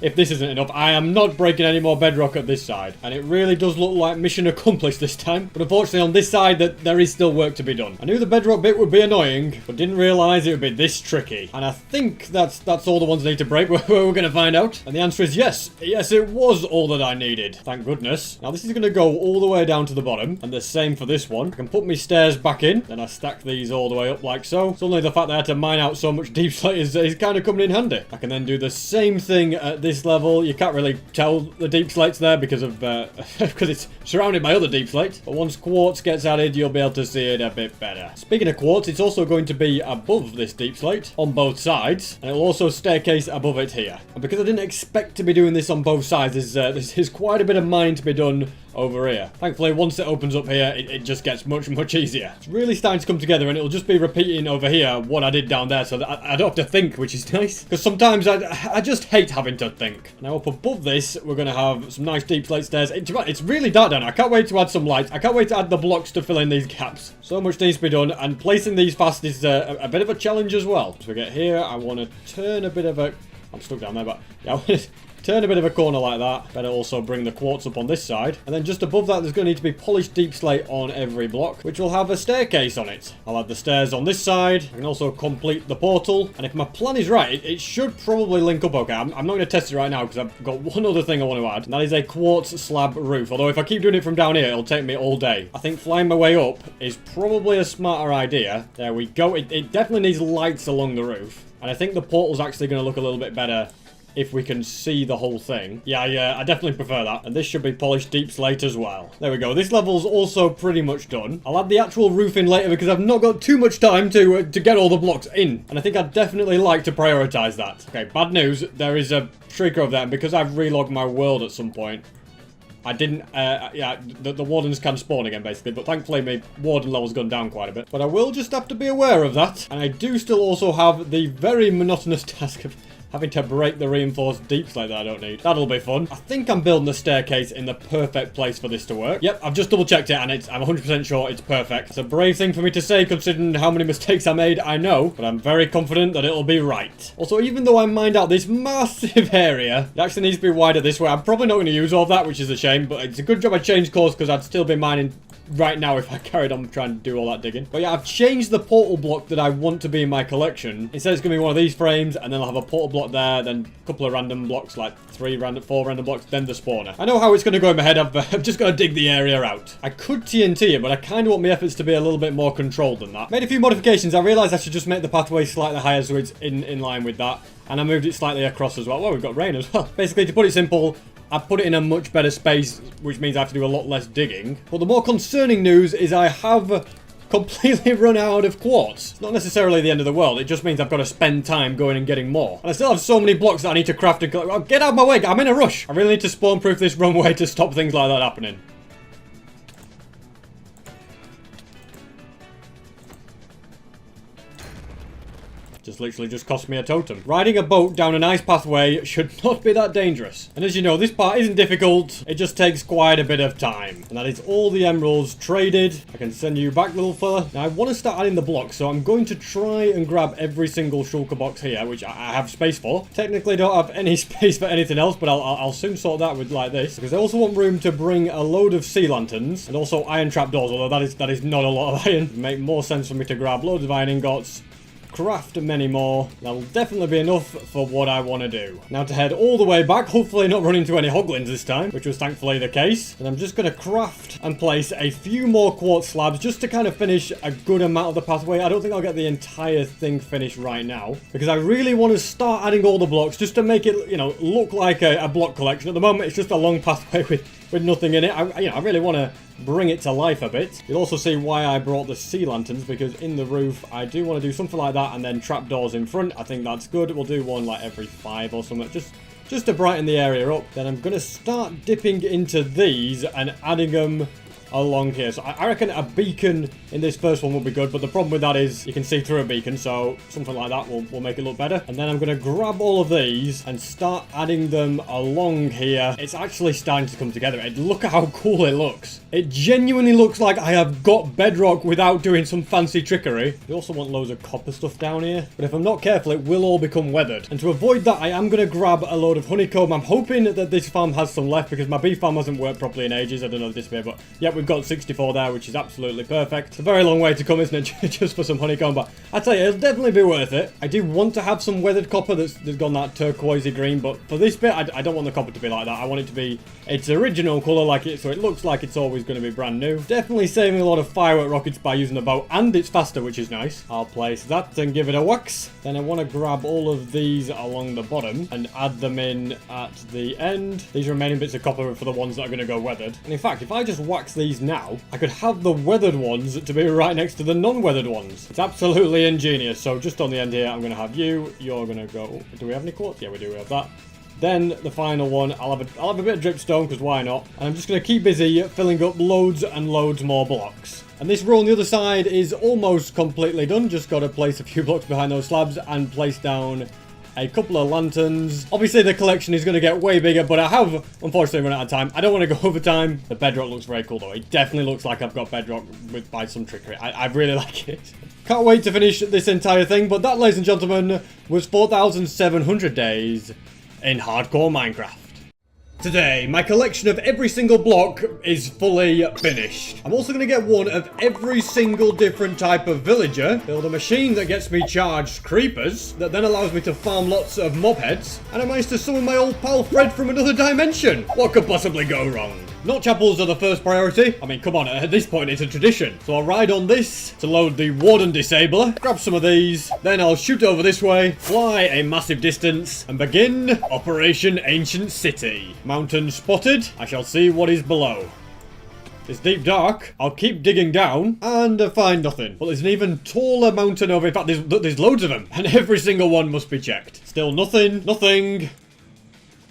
if this isn't enough. I am not breaking any more bedrock at this side. And it really does look like mission accomplished this time. But unfortunately on this side that there is still work to be done. I knew the bedrock bit would be annoying, but didn't realise it would be this tricky. And I think that's all the ones I need to break. We're going to find out. And the answer is yes. Yes, it was all that I needed. Thank goodness. Now this is going to go all the way down to the bottom. And the same for this one. I can put my stairs back in. Then I stack these all the way up like so. Suddenly the fact that I had to mine out so much deep slate is kind of coming in handy. I can then do the same thing at this level. You can't really tell the deep slate's there because of because it's surrounded by other deep slate. But once quartz gets added, you'll be able to see it a bit better. Speaking of quartz, it's also going to be above this deep slate on both sides, and it'll also staircase above it here. And because I didn't expect to be doing this on both sides, there's quite a bit of mining to be done over here. Thankfully, once it opens up here, it just gets much easier. It's really starting to come together, and it'll just be repeating over here what I did down there, so that I don't have to think, which is nice. Because sometimes I just hate having to think. Now up above this, we're going to have some nice deep slate stairs. It's really dark down here. I can't wait to add some lights. I can't wait to add the blocks to fill in these gaps. So much needs to be done, and placing these fast is a bit of a challenge as well. So we get here, I want to turn a bit of a... I'm stuck down there, but yeah, I want to turn a bit of a corner like that. Better also bring the quartz up on this side. And then just above that, there's going to need to be polished deep slate on every block, which will have a staircase on it. I'll add the stairs on this side. I can also complete the portal. And if my plan is right, it should probably link up okay. I'm not going to test it right now because I've got one other thing I want to add. And that is a quartz slab roof. Although if I keep doing it from down here, it'll take me all day. I think flying my way up is probably a smarter idea. There we go. It definitely needs lights along the roof. And I think the portal's actually going to look a little bit better if we can see the whole thing. Yeah, I definitely prefer that. And this should be polished deep slate as well. There we go. This level's also pretty much done. I'll add the actual roof in later because I've not got too much time to get all the blocks in. And I think I'd definitely like to prioritize that. Okay, bad news. There is a shrieker over there. And because I've relogged my world at some point, I didn't, yeah, the wardens can spawn again, basically, but thankfully my warden level's gone down quite a bit. But I will just have to be aware of that. And I do still also have the very monotonous task of having to break the reinforced deep slate that I don't need. That'll be fun. I think I'm building the staircase in the perfect place for this to work. Yep, I've just double checked it and I'm 100% sure it's perfect. It's a brave thing for me to say considering how many mistakes I made, I know, but I'm very confident that it'll be right. Also, even though I mined out this massive area, it actually needs to be wider this way. I'm probably not going to use all of that, which is a shame, but it's a good job I changed course because I'd still be mining right now if I carried on trying to do all that digging. But yeah, I've changed the portal block that I want to be in my collection. Instead, it's going to be one of these frames, and then I'll have a portal block there, then a couple of random blocks, like 4 random blocks, then the spawner. I know how it's going to go in my head. I've just got to dig the area out. I could TNT it, but I kind of want my efforts to be a little bit more controlled than that. Made a few modifications. I realised I should just make the pathway slightly higher so it's in line with that. And I moved it slightly across as well. Well, we've got rain as well. Basically, to put it simple, I put it in a much better space, which means I have to do a lot less digging. But the more concerning news is I have completely run out of quartz. It's not necessarily the end of the world. It just means I've got to spend time going and getting more. And I still have so many blocks that I need to craft and collect. Well, get out of my way. I'm in a rush. I really need to spawn-proof this runway to stop things like that happening. Just literally just cost me a totem. Riding a boat down a nice pathway should not be that dangerous. And as you know, this part isn't difficult. It just takes quite a bit of time. And that is all the emeralds traded. I can send you back, little fella. Now, I want to start adding the blocks, so I'm going to try and grab every single shulker box here, which I have space for. Technically, don't have any space for anything else, but I'll soon sort that with like this. Because I also want room to bring a load of sea lanterns and also iron trapdoors, although that is not a lot of iron. It'd make more sense for me to grab loads of iron ingots, craft many more. That'll definitely be enough for what I want to do. Now to head all the way back, hopefully not run into any hoglins this time, which was thankfully the case. And I'm just going to craft and place a few more quartz slabs just to kind of finish a good amount of the pathway. I don't think I'll get the entire thing finished right now because I really want to start adding all the blocks just to make it, you know, look like a block collection. At the moment, it's just a long pathway with nothing in it. I really want to bring it to life a bit. You'll also see why I brought the sea lanterns, because in the roof I do want to do something like that and then trapdoors in front. I think that's good. We'll do one like every 5 or something, just to brighten the area up. Then I'm going to start dipping into these and adding them along here. So I reckon a beacon in this first one will be good, but the problem with that is you can see through a beacon, so something like that will make it look better. And then I'm going to grab all of these and start adding them along here. It's actually starting to come together. Look at how cool it looks. It genuinely looks like I have got bedrock without doing some fancy trickery. We also want loads of copper stuff down here, but if I'm not careful, it will all become weathered. And to avoid that, I am going to grab a load of honeycomb. I'm hoping that this farm has some left because my bee farm hasn't worked properly in ages. I don't know if this way, but yeah, we've got 64 there, which is absolutely perfect. It's a very long way to come, isn't it? Just for some honeycomb, but I tell you, it'll definitely be worth it. I do want to have some weathered copper that's gone that turquoisey green, but for this bit, I don't want the copper to be like that. I want it to be its original color, like it, so it looks like it's always going to be brand new. Definitely saving a lot of firework rockets by using the bow, and it's faster, which is nice. I'll place that and give it a wax. Then I want to grab all of these along the bottom and add them in at the end. These remaining bits of copper are for the ones that are going to go weathered. And in fact, if I just wax these now, I could have the weathered ones to be right next to the non-weathered ones. It's absolutely ingenious. So just on the end here, I'm going to have you. You're going to go... Do we have any quartz? Yeah, we do. We have that. Then the final one, I'll have a bit of dripstone, because why not? And I'm just going to keep busy filling up loads and loads more blocks. And this row on the other side is almost completely done. Just got to place a few blocks behind those slabs and place down a couple of lanterns. Obviously, the collection is going to get way bigger, but I have, unfortunately, run out of time. I don't want to go over time. The bedrock looks very cool, though. It definitely looks like I've got bedrock by some trickery. I really like it. Can't wait to finish this entire thing, but that, ladies and gentlemen, was 4,700 days in hardcore Minecraft. Today, my collection of every single block is fully finished. I'm also going to get one of every single different type of villager, build a machine that gets me charged creepers, that then allows me to farm lots of mob heads, and I managed to summon my old pal Fred from another dimension. What could possibly go wrong? Not chapels are the first priority. I mean, come on, at this point it's a tradition. So I'll ride on this to load the Warden Disabler, grab some of these, then I'll shoot over this way, fly a massive distance, and begin Operation Ancient City. Mountain spotted. I shall see what is below. It's deep dark. I'll keep digging down and find nothing. But there's an even taller mountain over. In fact, there's loads of them, and every single one must be checked. Still nothing. Nothing.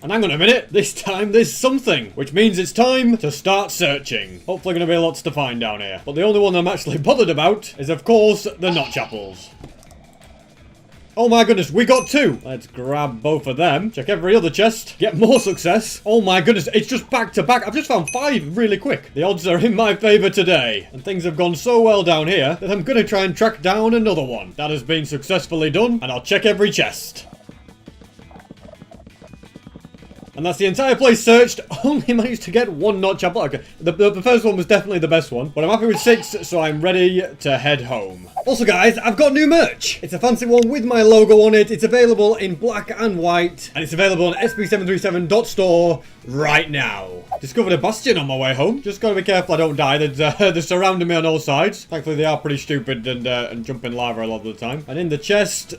And hang on a minute, this time there's something, which means it's time to start searching. Hopefully going to be lots to find down here. But the only one I'm actually bothered about is, of course, the Not Chapels. Oh my goodness, we got 2. Let's grab both of them. Check every other chest. Get more success. Oh my goodness, it's just back to back. I've just found 5 really quick. The odds are in my favor today. And things have gone so well down here that I'm going to try and track down another one. That has been successfully done, and I'll check every chest. And that's the entire place searched. Only managed to get 1 Not Chapel. Okay, the first one was definitely the best one. But I'm happy with 6, so I'm ready to head home. Also, guys, I've got new merch. It's a fancy one with my logo on it. It's available in black and white. And it's available on SB373.store right now. Discovered a bastion on my way home. Just gotta be careful I don't die. They're surrounding me on all sides. Thankfully, they are pretty stupid and jump in lava a lot of the time. And in the chest...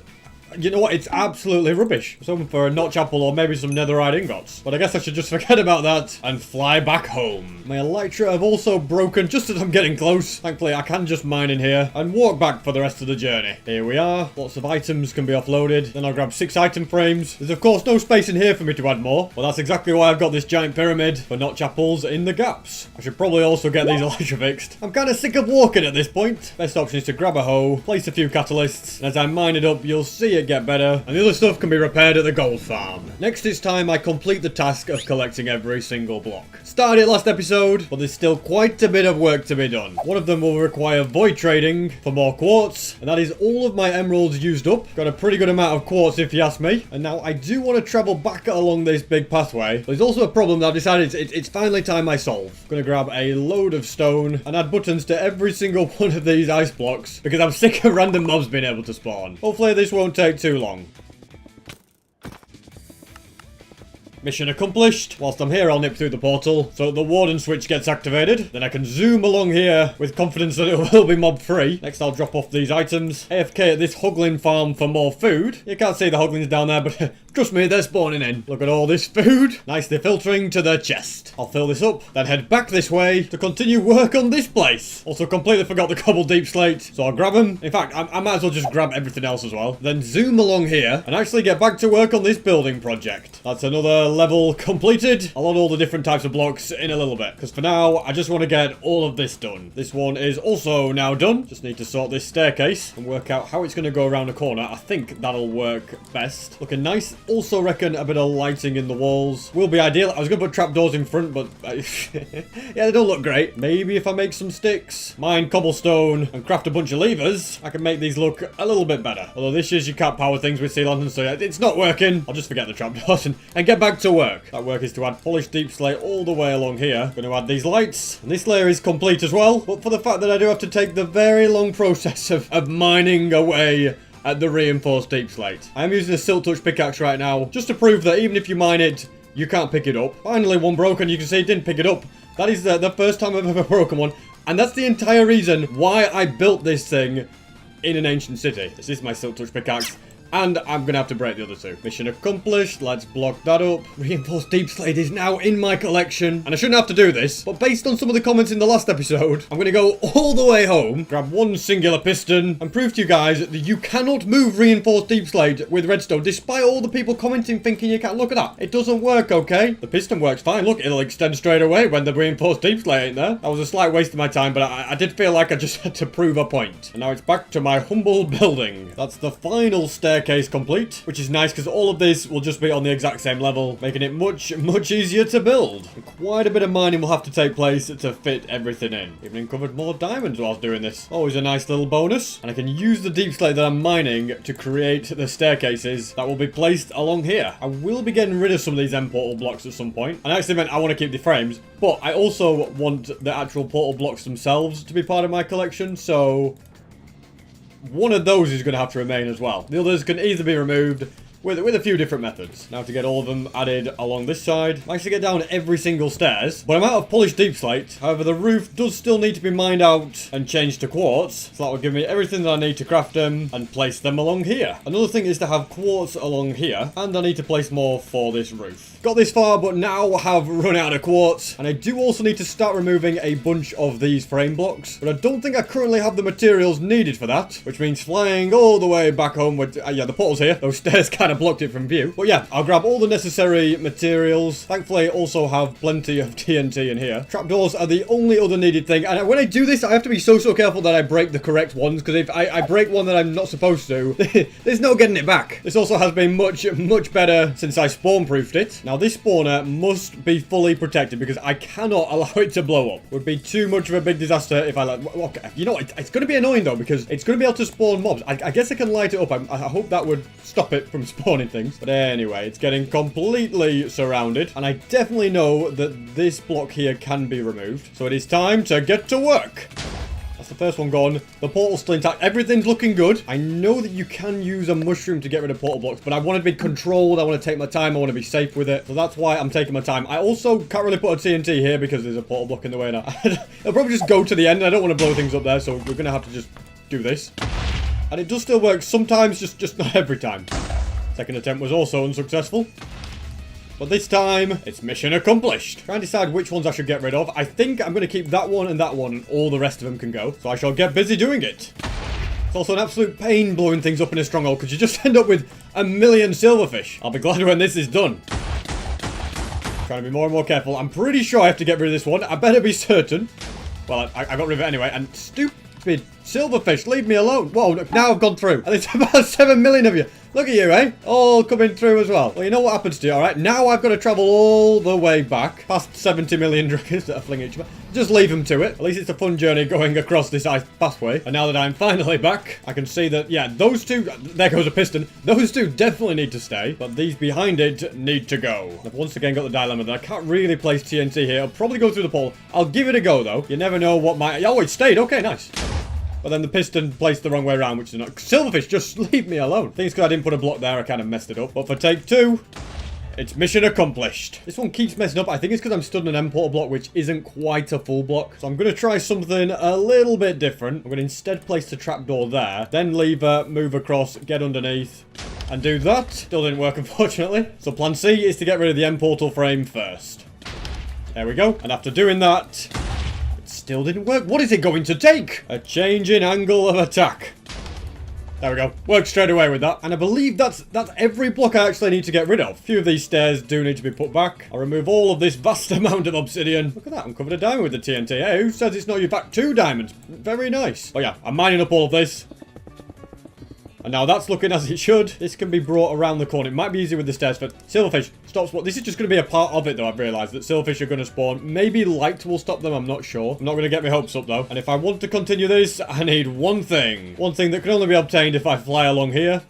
You know what? It's absolutely rubbish. Something for a Not Chapel or maybe some netherite ingots. But I guess I should just forget about that and fly back home. My elytra have also broken just as I'm getting close. Thankfully, I can just mine in here and walk back for the rest of the journey. Here we are. Lots of items can be offloaded. Then I'll grab 6 item frames. There's of course no space in here for me to add more. But that's exactly why I've got this giant pyramid for Not Chapels in the gaps. I should probably also get these elytra fixed. I'm kind of sick of walking at this point. Best option is to grab a hoe, place a few catalysts, and as I mine it up, you'll see it get better, and the other stuff can be repaired at the gold farm. Next it's time I complete the task of collecting every single block. Started it last episode, but there's still quite a bit of work to be done. One of them will require void trading for more quartz, and that is all of my emeralds used up. Got a pretty good amount of quartz if you ask me, and now I do want to travel back along this big pathway. But there's also a problem that I've decided it's finally time I solve. Gonna grab a load of stone and add buttons to every single one of these ice blocks because I'm sick of random mobs being able to spawn. Hopefully this won't take too long. Mission accomplished. Whilst I'm here, I'll nip through the portal so the warden switch gets activated. Then I can zoom along here with confidence that it will be mob free. Next, I'll drop off these items. AFK at this hoglin farm for more food. You can't see the hoglins down there, but trust me, they're spawning in. Look at all this food. Nicely filtering to the chest. I'll fill this up, then head back this way to continue work on this place. Also completely forgot the cobble deep slate, so I'll grab them. In fact, I might as well just grab everything else as well. Then zoom along here and actually get back to work on this building project. That's another level completed. I'll add all the different types of blocks in a little bit, because for now, I just want to get all of this done. This one is also now done. Just need to sort this staircase and work out how it's going to go around the corner. I think that'll work best. Looking nice. Also reckon a bit of lighting in the walls will be ideal. I was going to put trapdoors in front, but yeah, they don't look great. Maybe if I make some sticks, mine cobblestone, and craft a bunch of levers, I can make these look a little bit better. Although this is you can't power things with sea lanterns, so yeah, it's not working. I'll just forget the trapdoors and get back to work. That work is to add polished deep slate all the way along here. Going to add these lights, and this layer is complete as well. But for the fact that I do have to take the very long process of mining away at the reinforced deep slate. I am using a silk touch pickaxe right now, just to prove that even if you mine it, you can't pick it up. Finally, one broken. You can see it didn't pick it up. That is the first time I've ever broken one. And that's the entire reason why I built this thing in an ancient city. This is my silk touch pickaxe. And I'm going to have to break the other 2. Mission accomplished. Let's block that up. Reinforced deep slate is now in my collection. And I shouldn't have to do this, but based on some of the comments in the last episode, I'm going to go all the way home, grab one singular piston, and prove to you guys that you cannot move reinforced deep slate with redstone, despite all the people commenting thinking you can't. Look at that. It doesn't work, okay? The piston works fine. Look, it'll extend straight away when the reinforced deep slate ain't there. That was a slight waste of my time, but I did feel like I just had to prove a point. And now it's back to my humble building. That's the final staircase complete, which is nice because all of this will just be on the exact same level, making it much easier to build. And quite a bit of mining will have to take place to fit everything in. Even uncovered more diamonds whilst doing this. Always a nice little bonus. And I can use the deep slate that I'm mining to create the staircases that will be placed along here. I will be getting rid of some of these end portal blocks at some point. And I actually meant I want to keep the frames, but I also want the actual portal blocks themselves to be part of my collection, so one of those is going to have to remain as well. The others can either be removed with a few different methods. Now to get all of them added along this side. I managed to get down every single stairs, but I'm out of polished deep slate. However, the roof does still need to be mined out and changed to quartz. So that will give me everything that I need to craft them and place them along here. Another thing is to have quartz along here, and I need to place more for this roof. Got this far, but now have run out of quartz, and I do also need to start removing a bunch of these frame blocks, but I don't think I currently have the materials needed for that, which means flying all the way back home with, yeah, the portal's here. Those stairs kind of blocked it from view. But yeah, I'll grab all the necessary materials. Thankfully, I also have plenty of TNT in here. Trapdoors are the only other needed thing, and when I do this, I have to be so careful that I break the correct ones, because if I break one that I'm not supposed to, there's no getting it back. This also has been much better since I spawn-proofed it. Now, this spawner must be fully protected, because I cannot allow it to blow up. It would be too much of a big disaster if I let... Okay, you know what? It's going to be annoying, though, because it's going to be able to spawn mobs. I guess I can light it up. I hope that would stop it from spawning things. But anyway, it's getting completely surrounded, and I definitely know that this block here can be removed. So it is time to get to work. That's the first one gone. The portal's still intact. Everything's looking good. I know that you can use a mushroom to get rid of portal blocks, but I want to be controlled. I want to take my time. I want to be safe with it. So that's why I'm taking my time. I also can't really put a TNT here because there's a portal block in the way now. I'll probably just go to the end. I don't want to blow things up there, so we're going to have to just do this. And it does still work sometimes, just not every time. Second attempt was also unsuccessful. But this time, it's mission accomplished. Trying to decide which ones I should get rid of. I think I'm going to keep that one, and all the rest of them can go. So I shall get busy doing it. It's also an absolute pain blowing things up in a stronghold, because you just end up with a million silverfish. I'll be glad when this is done. Trying to be more and more careful. I'm pretty sure I have to get rid of this one. I better be certain. Well, I got rid of it anyway. And stupid silverfish, leave me alone. Whoa, now I've gone through. And there's about 7 million of you. Look at you, eh? All coming through as well. Well, you know what happens to you, alright? Now I've got to travel all the way back, past 70 million dragons that are flinging each other. Just leave them to it. At least it's a fun journey going across this ice pathway. And now that I'm finally back, I can see that, yeah, those two... There goes a piston. Those two definitely need to stay, but these behind it need to go. I've once again got the dilemma that I can't really place TNT here. I'll probably go through the pole. I'll give it a go, though. You never know what might... Oh, it stayed. Okay, nice. But then the piston placed the wrong way around, which is not... Silverfish, just leave me alone. I think it's because I didn't put a block there. I kind of messed it up. But for take 2, it's mission accomplished. This one keeps messing up. I think it's because I'm stood in an M portal block, which isn't quite a full block. So I'm going to try something a little bit different. I'm going to instead place the trapdoor there. Then lever, move across, get underneath, and do that. Still didn't work, unfortunately. So plan C is to get rid of the M portal frame first. There we go. And after doing that... Still didn't work. What is it going to take? A change in angle of attack. There we go. Worked straight away with that. And I believe that's every block I actually need to get rid of. A few of these stairs do need to be put back. I'll remove all of this vast amount of obsidian. Look at that. I'm covered a diamond with the TNT. Hey, who says it's not you back? 2 diamonds. Very nice. Oh yeah, I'm mining up all of this. And now that's looking as it should. This can be brought around the corner. It might be easier with the stairs, but silverfish, stop spawn. This is just going to be a part of it, though, I've realised. That silverfish are going to spawn. Maybe light will stop them, I'm not sure. I'm not going to get my hopes up, though. And if I want to continue this, I need one thing. One thing that can only be obtained if I fly along here.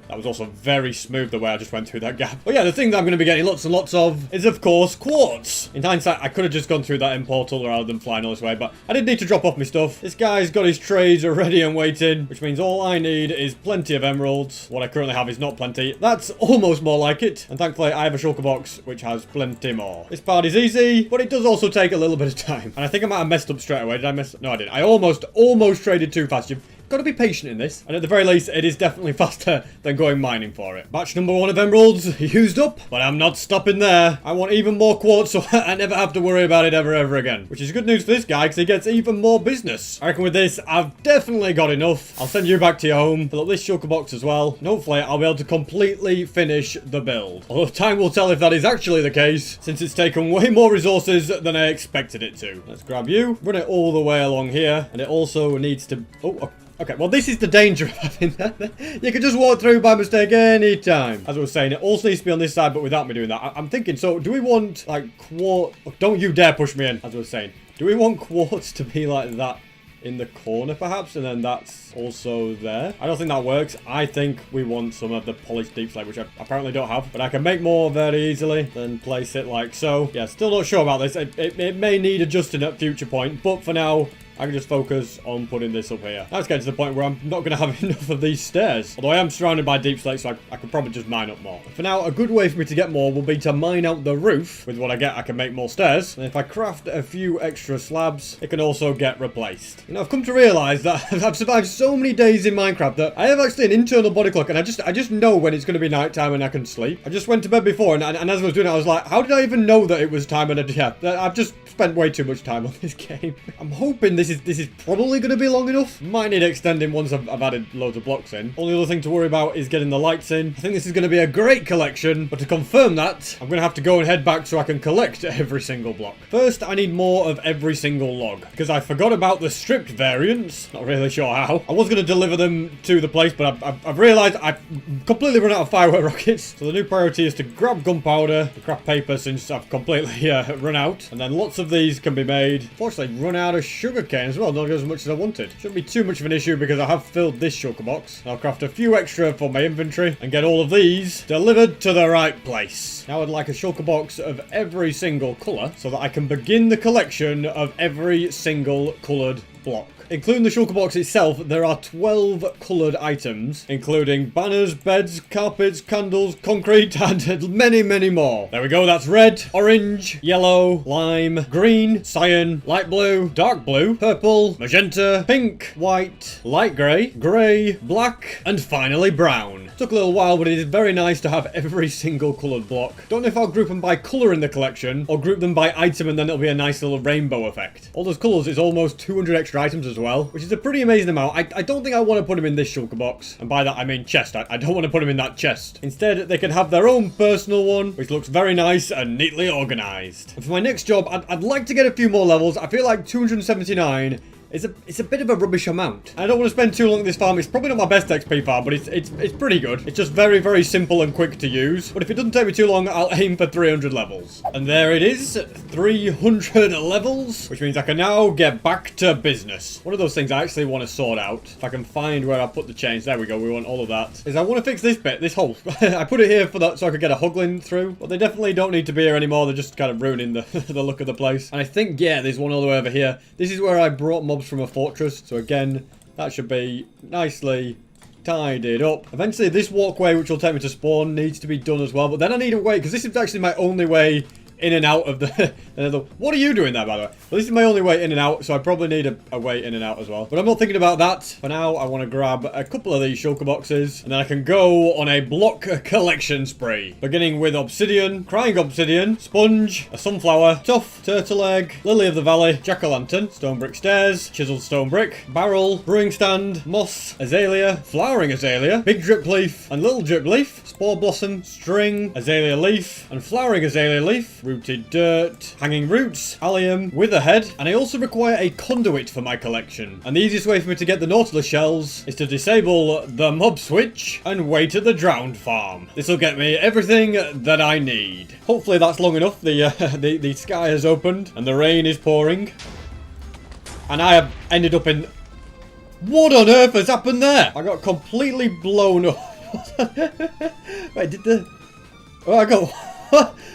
That was also very smooth the way I just went through that gap. But yeah, the thing that I'm going to be getting lots and lots of is, of course, quartz. In hindsight, I could have just gone through that end portal rather than flying all this way, but I did need to drop off my stuff. This guy's got his trays ready and waiting, which means all I need is plenty of emeralds. What I currently have is not plenty. That's almost more like it. And thankfully, I have a shulker box, which has plenty more. This part is easy, but it does also take a little bit of time. And I think I might have messed up straight away. Did I mess? No, I didn't. I almost traded too fast. You've got to be patient in this, and at the very least, it is definitely faster than going mining for it. Batch number 1 of emeralds used up, but I'm not stopping there. I want even more quartz, so I never have to worry about it ever again. Which is good news for this guy, because he gets even more business. I reckon with this, I've definitely got enough. I'll send you back to your home, fill up this shulker box as well, and hopefully I'll be able to completely finish the build. Although time will tell if that is actually the case, since it's taken way more resources than I expected it to. Let's grab you, run it all the way along here, and it also needs to... Oh, okay, well, this is the danger of having that. You can just walk through by mistake any time. As I was saying, it also needs to be on this side, but without me doing that. I'm thinking, so do we want, like, quartz... Don't you dare push me in, as I was saying. Do we want quartz to be like that in the corner, perhaps? And then that's also there. I don't think that works. I think we want some of the polished deep slate, which I apparently don't have. But I can make more very easily. Then place it like so. Yeah, still not sure about this. It may need adjusting at future point. But for now... I can just focus on putting this up here. Now it's getting to the point where I'm not going to have enough of these stairs. Although I am surrounded by deep slate, so I could probably just mine up more. For now, a good way for me to get more will be to mine out the roof. With what I get, I can make more stairs. And if I craft a few extra slabs, it can also get replaced. You know, I've come to realize that I've survived so many days in Minecraft that I have actually an internal body clock, and I just know when it's going to be nighttime and I can sleep. I just went to bed before, and as I was doing it, I was like, how did I even know that it was time? And yeah, I've just spent way too much time on this game. I'm hoping this is probably going to be long enough. Might need extending once I've added loads of blocks in. Only other thing to worry about is getting the lights in. I think this is going to be a great collection, but to confirm that, I'm going to have to go and head back so I can collect every single block. First, I need more of every single log, because I forgot about the stripped variants. Not really sure how. I was going to deliver them to the place, but I've realised I've completely run out of firework rockets. So the new priority is to grab gunpowder, to craft paper since I've completely run out, and then lots of these can be made. Fortunately, run out of sugarcane as well, not as much as I wanted. Shouldn't be too much of an issue because I have filled this shulker box. I'll craft a few extra for my inventory and get all of these delivered to the right place. Now I'd like a shulker box of every single colour so that I can begin the collection of every single coloured block. Including the shulker box itself, there are 12 coloured items, including banners, beds, carpets, candles, concrete, and many, many more. There we go, that's red, orange, yellow, lime, green, cyan, light blue, dark blue, purple, magenta, pink, white, light grey, grey, black, and finally brown. Took a little while, but it is very nice to have every single coloured block. Don't know if I'll group them by colour in the collection, or group them by item and then it'll be a nice little rainbow effect. All those colours is almost 200 extra items as well, which is a pretty amazing amount. I don't think I want to put them in this shulker box, and by that I mean chest. I don't want to put them in that chest. Instead, they can have their own personal one, which looks very nice and neatly organised. And for my next job, I'd like to get a few more levels. I feel like 279 it's a bit of a rubbish amount. I don't want to spend too long at this farm. It's probably not my best XP farm, but it's pretty good. It's just very, very simple and quick to use. But if it doesn't take me too long, I'll aim for 300 levels. And there it is, 300 levels, which means I can now get back to business. One of those things I actually want to sort out. If I can find where I put the chains, there we go, we want all of that. Is I want to fix this bit, this hole. I put it here for that so I could get a hoglin through, but they definitely don't need to be here anymore. They're just kind of ruining the, the look of the place. And I think, yeah, there's one all the way over here. This is where I brought mobs from a fortress, so again, that should be nicely tidied up. Eventually, this walkway, which will take me to spawn, needs to be done as well, but then I need a way, because this is actually my only way in and out of the... What are you doing there, by the way? Well, this is my only way in and out, so I probably need a way in and out as well. But I'm not thinking about that. For now, I want to grab a couple of these shulker boxes, and then I can go on a block collection spree. Beginning with obsidian, crying obsidian, sponge, a sunflower, tough, turtle egg, lily of the valley, jack-o'-lantern, stone brick stairs, chiseled stone brick, barrel, brewing stand, moss, azalea, flowering azalea, big drip leaf, and little drip leaf, spore blossom, string, azalea leaf, and flowering azalea leaf, rooted dirt, hanging roots, allium, witherhead, and I also require a conduit for my collection. And the easiest way for me to get the nautilus shells is to disable the mob switch and wait at the drowned farm. This will get me everything that I need. Hopefully that's long enough. The sky has opened and the rain is pouring. And I have ended up in... What on earth has happened there? I got completely blown up. Wait, did the... Oh, I got...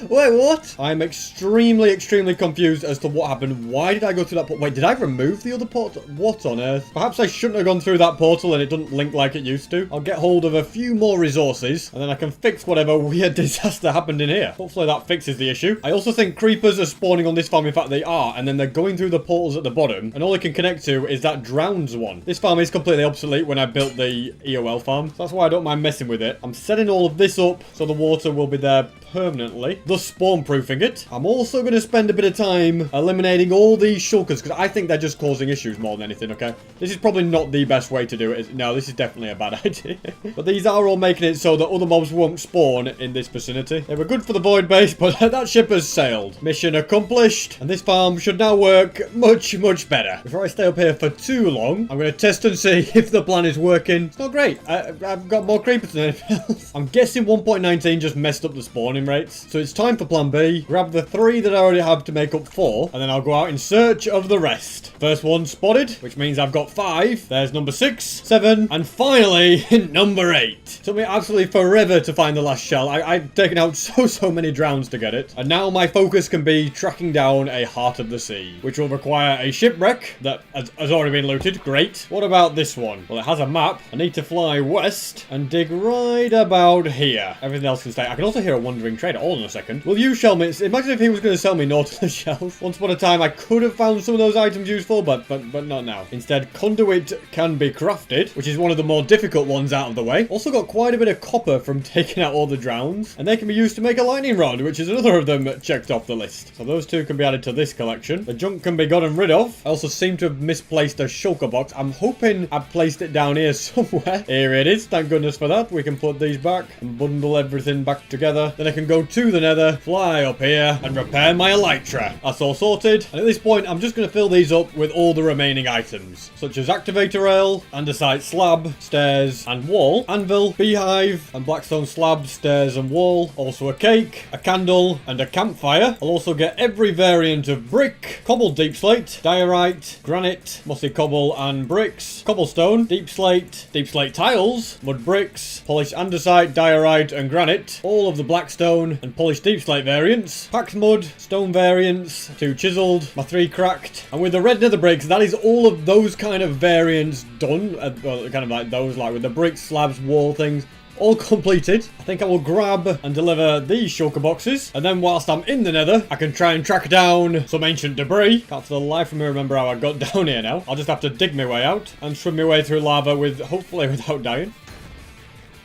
Wait, what? I'm extremely confused as to what happened. Why did I go through that portal? Wait, did I remove the other portal? What on earth? Perhaps I shouldn't have gone through that portal and it doesn't link like it used to. I'll get hold of a few more resources and then I can fix whatever weird disaster happened in here. Hopefully that fixes the issue. I also think creepers are spawning on this farm. In fact, they are. And then they're going through the portals at the bottom. And all they can connect to is that drowns one. This farm is completely obsolete when I built the EOL farm. So that's why I don't mind messing with it. I'm setting all of this up so the water will be there permanently, thus spawn-proofing it. I'm also going to spend a bit of time eliminating all these shulkers because I think they're just causing issues more than anything, okay? This is probably not the best way to do it. No, this is definitely a bad idea. But these are all making it so that other mobs won't spawn in this vicinity. They were good for the void base, but that ship has sailed. Mission accomplished, and this farm should now work much better. Before I stay up here for too long, I'm going to test and see if the plan is working. It's not great. I've got more creepers than anything else. I'm guessing 1.19 just messed up the spawning rate. Right, so it's time for plan B. Grab the 3 that I already have to make up 4, and then I'll go out in search of the rest. First one spotted, which means I've got 5. There's number 6, 7, and finally, number 8. Took me absolutely forever to find the last shell. I've taken out so many drowns to get it. And now my focus can be tracking down a Heart of the Sea, which will require a shipwreck that has already been looted. Great. What about this one? Well, it has a map. I need to fly west and dig right about here. Everything else can stay. I can also hear a wandering trader. Hold on a second. Will you sell me? Imagine if he was going to sell me Nautilus shells. Once upon a time, I could have found some of those items useful, but not now. Instead, conduit can be crafted, which is one of the more difficult ones out of the way. Also got quite a bit of copper from taking out all the drowns, and they can be used to make a lightning rod, which is another of them checked off the list. So those 2 can be added to this collection. The junk can be gotten rid of. I also seem to have misplaced a shulker box. I'm hoping I placed it down here somewhere. Here it is. Thank goodness for that. We can put these back and bundle everything back together. Then I can go to the nether, fly up here, and repair my elytra. That's all sorted. And at this point, I'm just going to fill these up with all the remaining items, such as activator rail, andesite slab, stairs, and wall, anvil, beehive, and blackstone slab, stairs, and wall. Also a cake, a candle, and a campfire. I'll also get every variant of brick, cobbled deep slate, diorite, granite, mossy cobble, and bricks, cobblestone, deep slate tiles, mud bricks, polished andesite, diorite, and granite, all of the blackstone and polished deep slate variants, packed mud, stone variants, 2 chiseled, my 3 cracked, and with the red nether bricks, that is all of those kind of variants done, well, kind of like those, like with the bricks, slabs, wall things, all completed. I think I will grab and deliver these shulker boxes, and then whilst I'm in the nether, I can try and track down some ancient debris. Can't for the life of me remember how I got down here now. I'll just have to dig my way out and swim my way through lava hopefully without dying.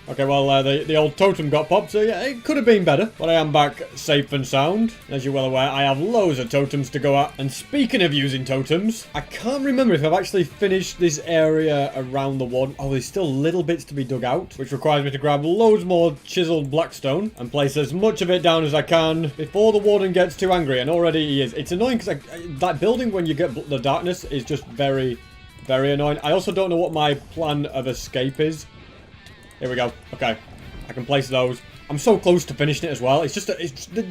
Okay, well, the old totem got popped, so yeah, it could have been better. But I am back safe and sound. As you're well aware, I have loads of totems to go at. And speaking of using totems, I can't remember if I've actually finished this area around the one. Oh, there's still little bits to be dug out, which requires me to grab loads more chiseled blackstone and place as much of it down as I can before the warden gets too angry. And already he is. It's annoying because that building, when you get the darkness, is just very, very annoying. I also don't know what my plan of escape is. Here we go. Okay. I can place those. I'm so close to finishing it as well. They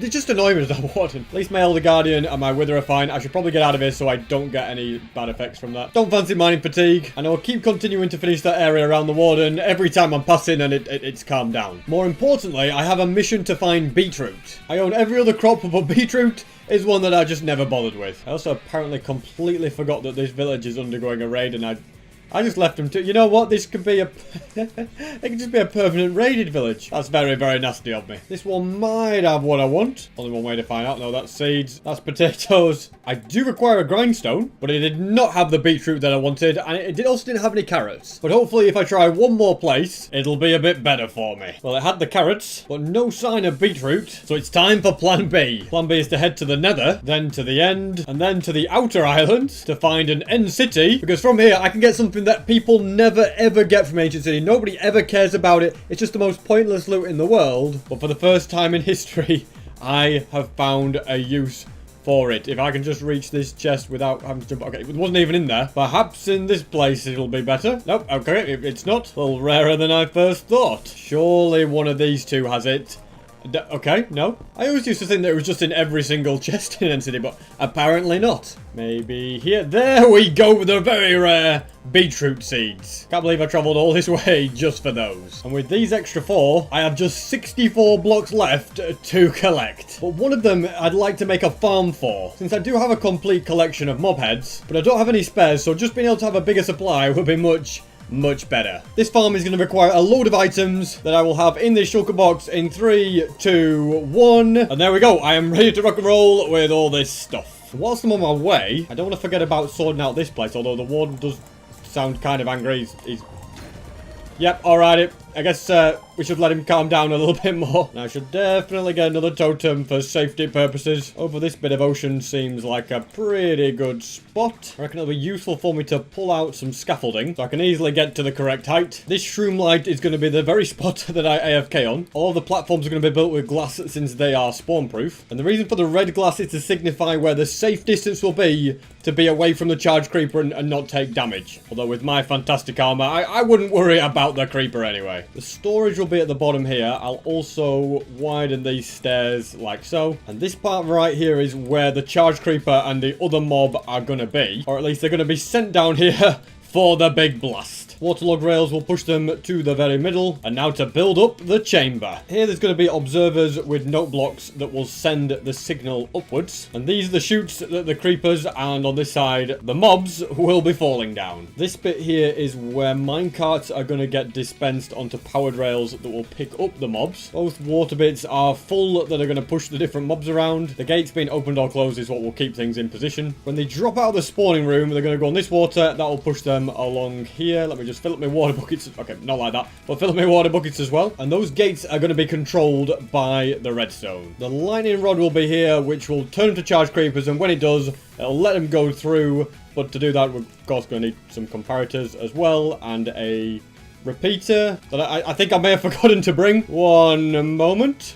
just annoy me as that warden. At least my Elder Guardian and my Wither are fine. I should probably get out of here so I don't get any bad effects from that. Don't fancy mining fatigue. And I'll keep continuing to finish that area around the warden every time I'm passing and it's calmed down. More importantly, I have a mission to find beetroot. I own every other crop, but beetroot is one that I just never bothered with. I also apparently completely forgot that this village is undergoing a raid, and I just left them to... You know what? This could be a... it could just be a permanent raided village. That's very, very nasty of me. This one might have what I want. Only one way to find out. No, that's seeds. That's potatoes. I do require a grindstone, but it did not have the beetroot that I wanted, and it also didn't have any carrots. But hopefully, if I try one more place, it'll be a bit better for me. Well, it had the carrots, but no sign of beetroot, so it's time for plan B. Plan B is to head to the nether, then to the end, and then to the outer island to find an end city, because from here, I can get something that people never ever get from Ancient City. Nobody ever cares about it. It's just the most pointless loot in the world. But for the first time in history, I have found a use for it. If I can just reach this chest without having to jump... Okay, it wasn't even in there. Perhaps in this place it'll be better. Nope, okay, it's not. A little rarer than I first thought. Surely one of these two has it. Okay, no. I always used to think that it was just in every single chest in Entity, but apparently not. Maybe here. There we go with the very rare beetroot seeds. Can't believe I travelled all this way just for those. And with these extra 4, I have just 64 blocks left to collect. But one of them I'd like to make a farm for, since I do have a complete collection of mob heads, but I don't have any spares, so just being able to have a bigger supply would be much better. This farm is going to require a load of items that I will have in this shulker box in 3, 2, 1. And there we go. I am ready to rock and roll with all this stuff. Whilst I'm on my way, I don't want to forget about sorting out this place, although the warden does sound kind of angry. He's... Yep, alright. I guess we should let him calm down a little bit more. Now, I should definitely get another totem for safety purposes. Over this bit of ocean seems like a pretty good spot. I reckon it'll be useful for me to pull out some scaffolding so I can easily get to the correct height. This shroom light is going to be the very spot that I AFK on. All the platforms are going to be built with glass since they are spawn proof. And the reason for the red glass is to signify where the safe distance will be to be away from the charge creeper and not take damage. Although with my fantastic armor, I wouldn't worry about the creeper anyway. Okay, the storage will be at the bottom here. I'll also widen these stairs like so. And this part right here is where the charge creeper and the other mob are going to be. Or at least they're going to be sent down here for the big blast. Waterlogged rails will push them to the very middle. And now to build up the chamber. Here there's going to be observers with note blocks that will send the signal upwards. And these are the chutes that the creepers and on this side the mobs will be falling down. This bit here is where minecarts are going to get dispensed onto powered rails that will pick up the mobs. Both water bits are full that are going to push the different mobs around. The gates being opened or closed is what will keep things in position. When they drop out of the spawning room, they're going to go on this water. That will push them along here. Let me just fill up my water buckets. Okay, not like that, but fill up my water buckets as well. And those gates are going to be controlled by the redstone. The lightning rod will be here, which will turn into charge creepers, and when it does, it'll let them go through. But to do that, we're of course going to need some comparators as well, and a repeater that I think I may have forgotten to bring. One moment.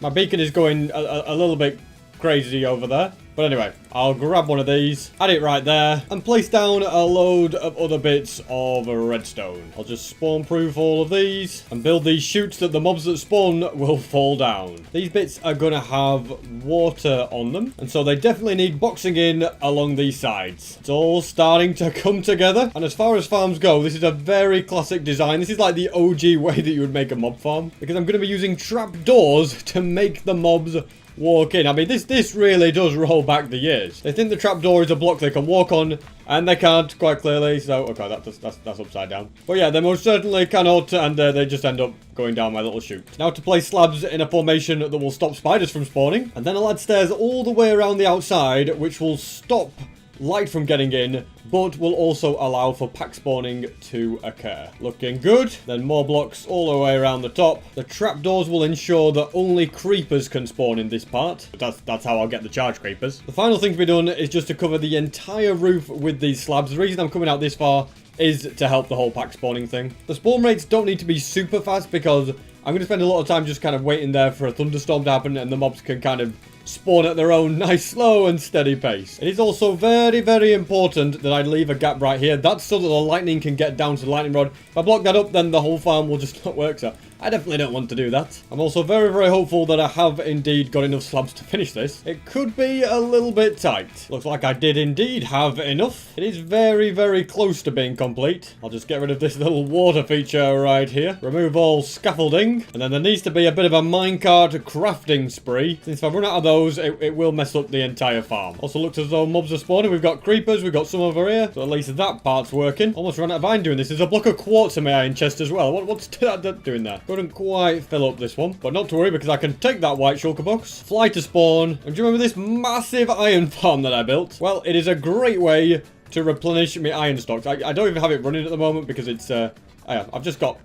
My beacon is going a little bit crazy over there. But anyway, I'll grab one of these, add it right there, and place down a load of other bits of redstone. I'll just spawn-proof all of these, and build these chutes that the mobs that spawn will fall down. These bits are going to have water on them, and so they definitely need boxing in along these sides. It's all starting to come together, and as far as farms go, this is a very classic design. This is like the OG way that you would make a mob farm, because I'm going to be using trapdoors to make the mobs walk in. I mean, this really does roll back the years. They think the trapdoor is a block they can walk on, and they can't, quite clearly. So, okay, that's upside down. But yeah, they most certainly cannot, and they just end up going down my little chute. Now to place slabs in a formation that will stop spiders from spawning. And then I'll add stairs all the way around the outside, which will stop light from getting in, but will also allow for pack spawning to occur. Looking good. Then more blocks all the way around the top. The trapdoors will ensure that only creepers can spawn in this part. But that's how I'll get the charge creepers. The final thing to be done is just to cover the entire roof with these slabs. The reason I'm coming out this far is to help the whole pack spawning thing. The spawn rates don't need to be super fast because I'm going to spend a lot of time just kind of waiting there for a thunderstorm to happen, and the mobs can kind of spawn at their own nice, slow and steady pace. It is also very, very important that I leave a gap right here. That's so that the lightning can get down to the lightning rod. If I block that up, then the whole farm will just not work, so I definitely don't want to do that. I'm also very, very hopeful that I have indeed got enough slabs to finish this. It could be a little bit tight. Looks like I did indeed have enough. It is very, very close to being complete. I'll just get rid of this little water feature right here. Remove all scaffolding. And then there needs to be a bit of a minecart crafting spree. Since if I run out of those, it will mess up the entire farm. Also looks as though mobs are spawning. We've got creepers. We've got some over here. So at least that part's working. Almost ran out of iron doing this. There's a block of quartz in my iron chest as well. What's that doing there? Couldn't quite fill up this one. But not to worry, because I can take that white shulker box, fly to spawn. And do you remember this massive iron farm that I built? Well, it is a great way to replenish my iron stocks. I don't even have it running at the moment because it's I've just got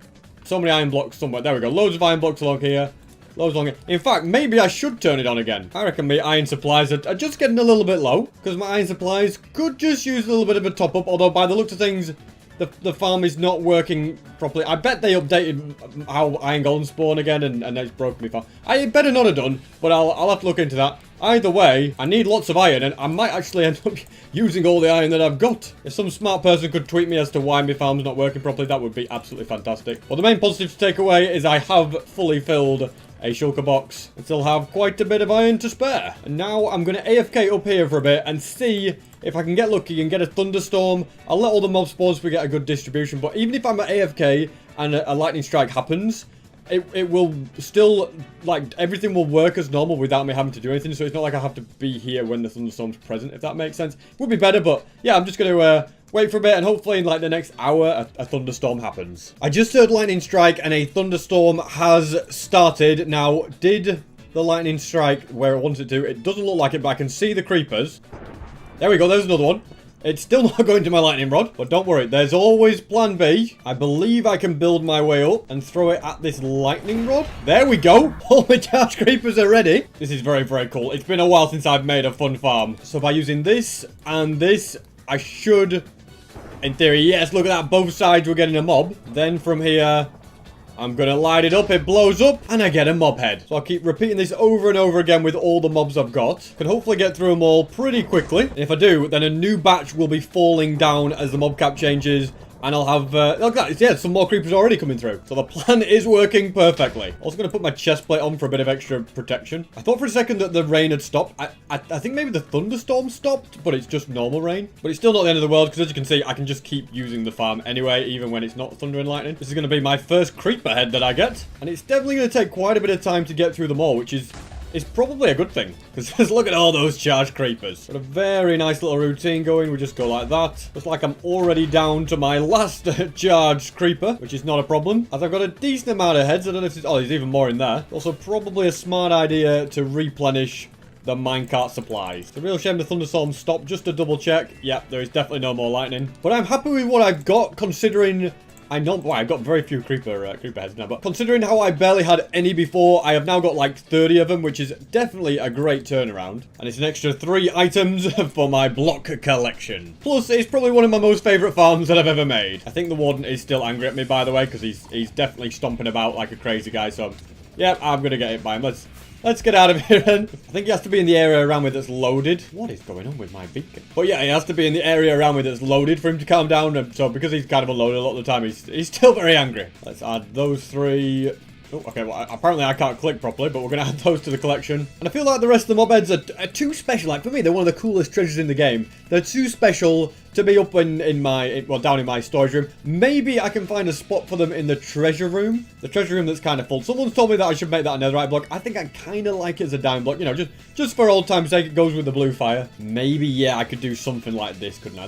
so many iron blocks somewhere. There we go. Loads of iron blocks along here. Loads along here. In fact, maybe I should turn it on again. I reckon my iron supplies are just getting a little bit low, because my iron supplies could just use a little bit of a top up. Although by the looks of things, the farm is not working properly. I bet they updated how iron golems spawn again, and it's broken me farm. I better not have done, but I'll have to look into that. Either way, I need lots of iron, and I might actually end up using all the iron that I've got. If some smart person could tweet me as to why my farm's not working properly, that would be absolutely fantastic. But the main positive to take away is I have fully filled a shulker box and still have quite a bit of iron to spare. And now I'm going to AFK up here for a bit and see if I can get lucky and get a thunderstorm. I'll let all the mob spawns so we get a good distribution. But even if I'm at AFK and a lightning strike happens, it will still, like, everything will work as normal without me having to do anything. So it's not like I have to be here when the thunderstorm's present, if that makes sense. Would be better, but yeah, I'm just going to wait for a bit, and hopefully in like the next hour a thunderstorm happens. I just heard lightning strike and a thunderstorm has started. Now, did the lightning strike where it wanted to? It doesn't look like it, but I can see the creepers. There we go, there's another one. It's still not going to my lightning rod, but don't worry, there's always plan B. I believe I can build my way up and throw it at this lightning rod. There we go. All my charge creepers are ready. This is very, very cool. It's been a while since I've made a fun farm. So by using this and this, I should, in theory, yes, look at that. Both sides we're getting a mob. Then from here, I'm going to light it up, it blows up, and I get a mob head. So I'll keep repeating this over and over again with all the mobs I've got. Can hopefully get through them all pretty quickly. And if I do, then a new batch will be falling down as the mob cap changes, And I'll have, look at that, yeah, some more creepers already coming through. So the plan is working perfectly. Also going to put my chest plate on for a bit of extra protection. I thought for a second that the rain had stopped. I think maybe the thunderstorm stopped, but it's just normal rain. But it's still not the end of the world, because as you can see, I can just keep using the farm anyway, even when it's not thunder and lightning. This is going to be my first creeper head that I get. And it's definitely going to take quite a bit of time to get through them all, which is probably a good thing, because just look at all those charged creepers. Got a very nice little routine going. We just go like that. Looks like I'm already down to my last charged creeper, which is not a problem, as I've got a decent amount of heads. I don't know if it's, oh, there's even more in there. Also probably a smart idea to replenish the minecart supplies. It's a real shame the thunderstorm stopped, just to double check. Yeah, there is definitely no more lightning, but I'm happy with what I've got, considering I know, well, I've got very few creeper heads now, but considering how I barely had any before, I have now got like 30 of them, which is definitely a great turnaround. And it's an extra 3 items for my block collection. Plus, it's probably one of my most favourite farms that I've ever made. I think the warden is still angry at me, by the way, because he's definitely stomping about like a crazy guy, so yeah, I'm going to get hit by him. Let's get out of here then. I think he has to be in the area around me that's loaded. What is going on with my beacon? But yeah, he has to be in the area around me that's loaded for him to calm down. And so because he's kind of unloaded a lot of the time, he's still very angry. Let's add those 3. Oh, okay, well, apparently I can't click properly, but we're going to add those to the collection. And I feel like the rest of the mob heads are too special. Like, for me, they're one of the coolest treasures in the game. They're too special to be up in my, well, down in my storage room. Maybe I can find a spot for them in the treasure room. The treasure room that's kind of full. Someone's told me that I should make that a netherite block. I think I kind of like it as a diamond block. You know, just for old time's sake, it goes with the blue fire. Maybe, yeah, I could do something like this, couldn't I?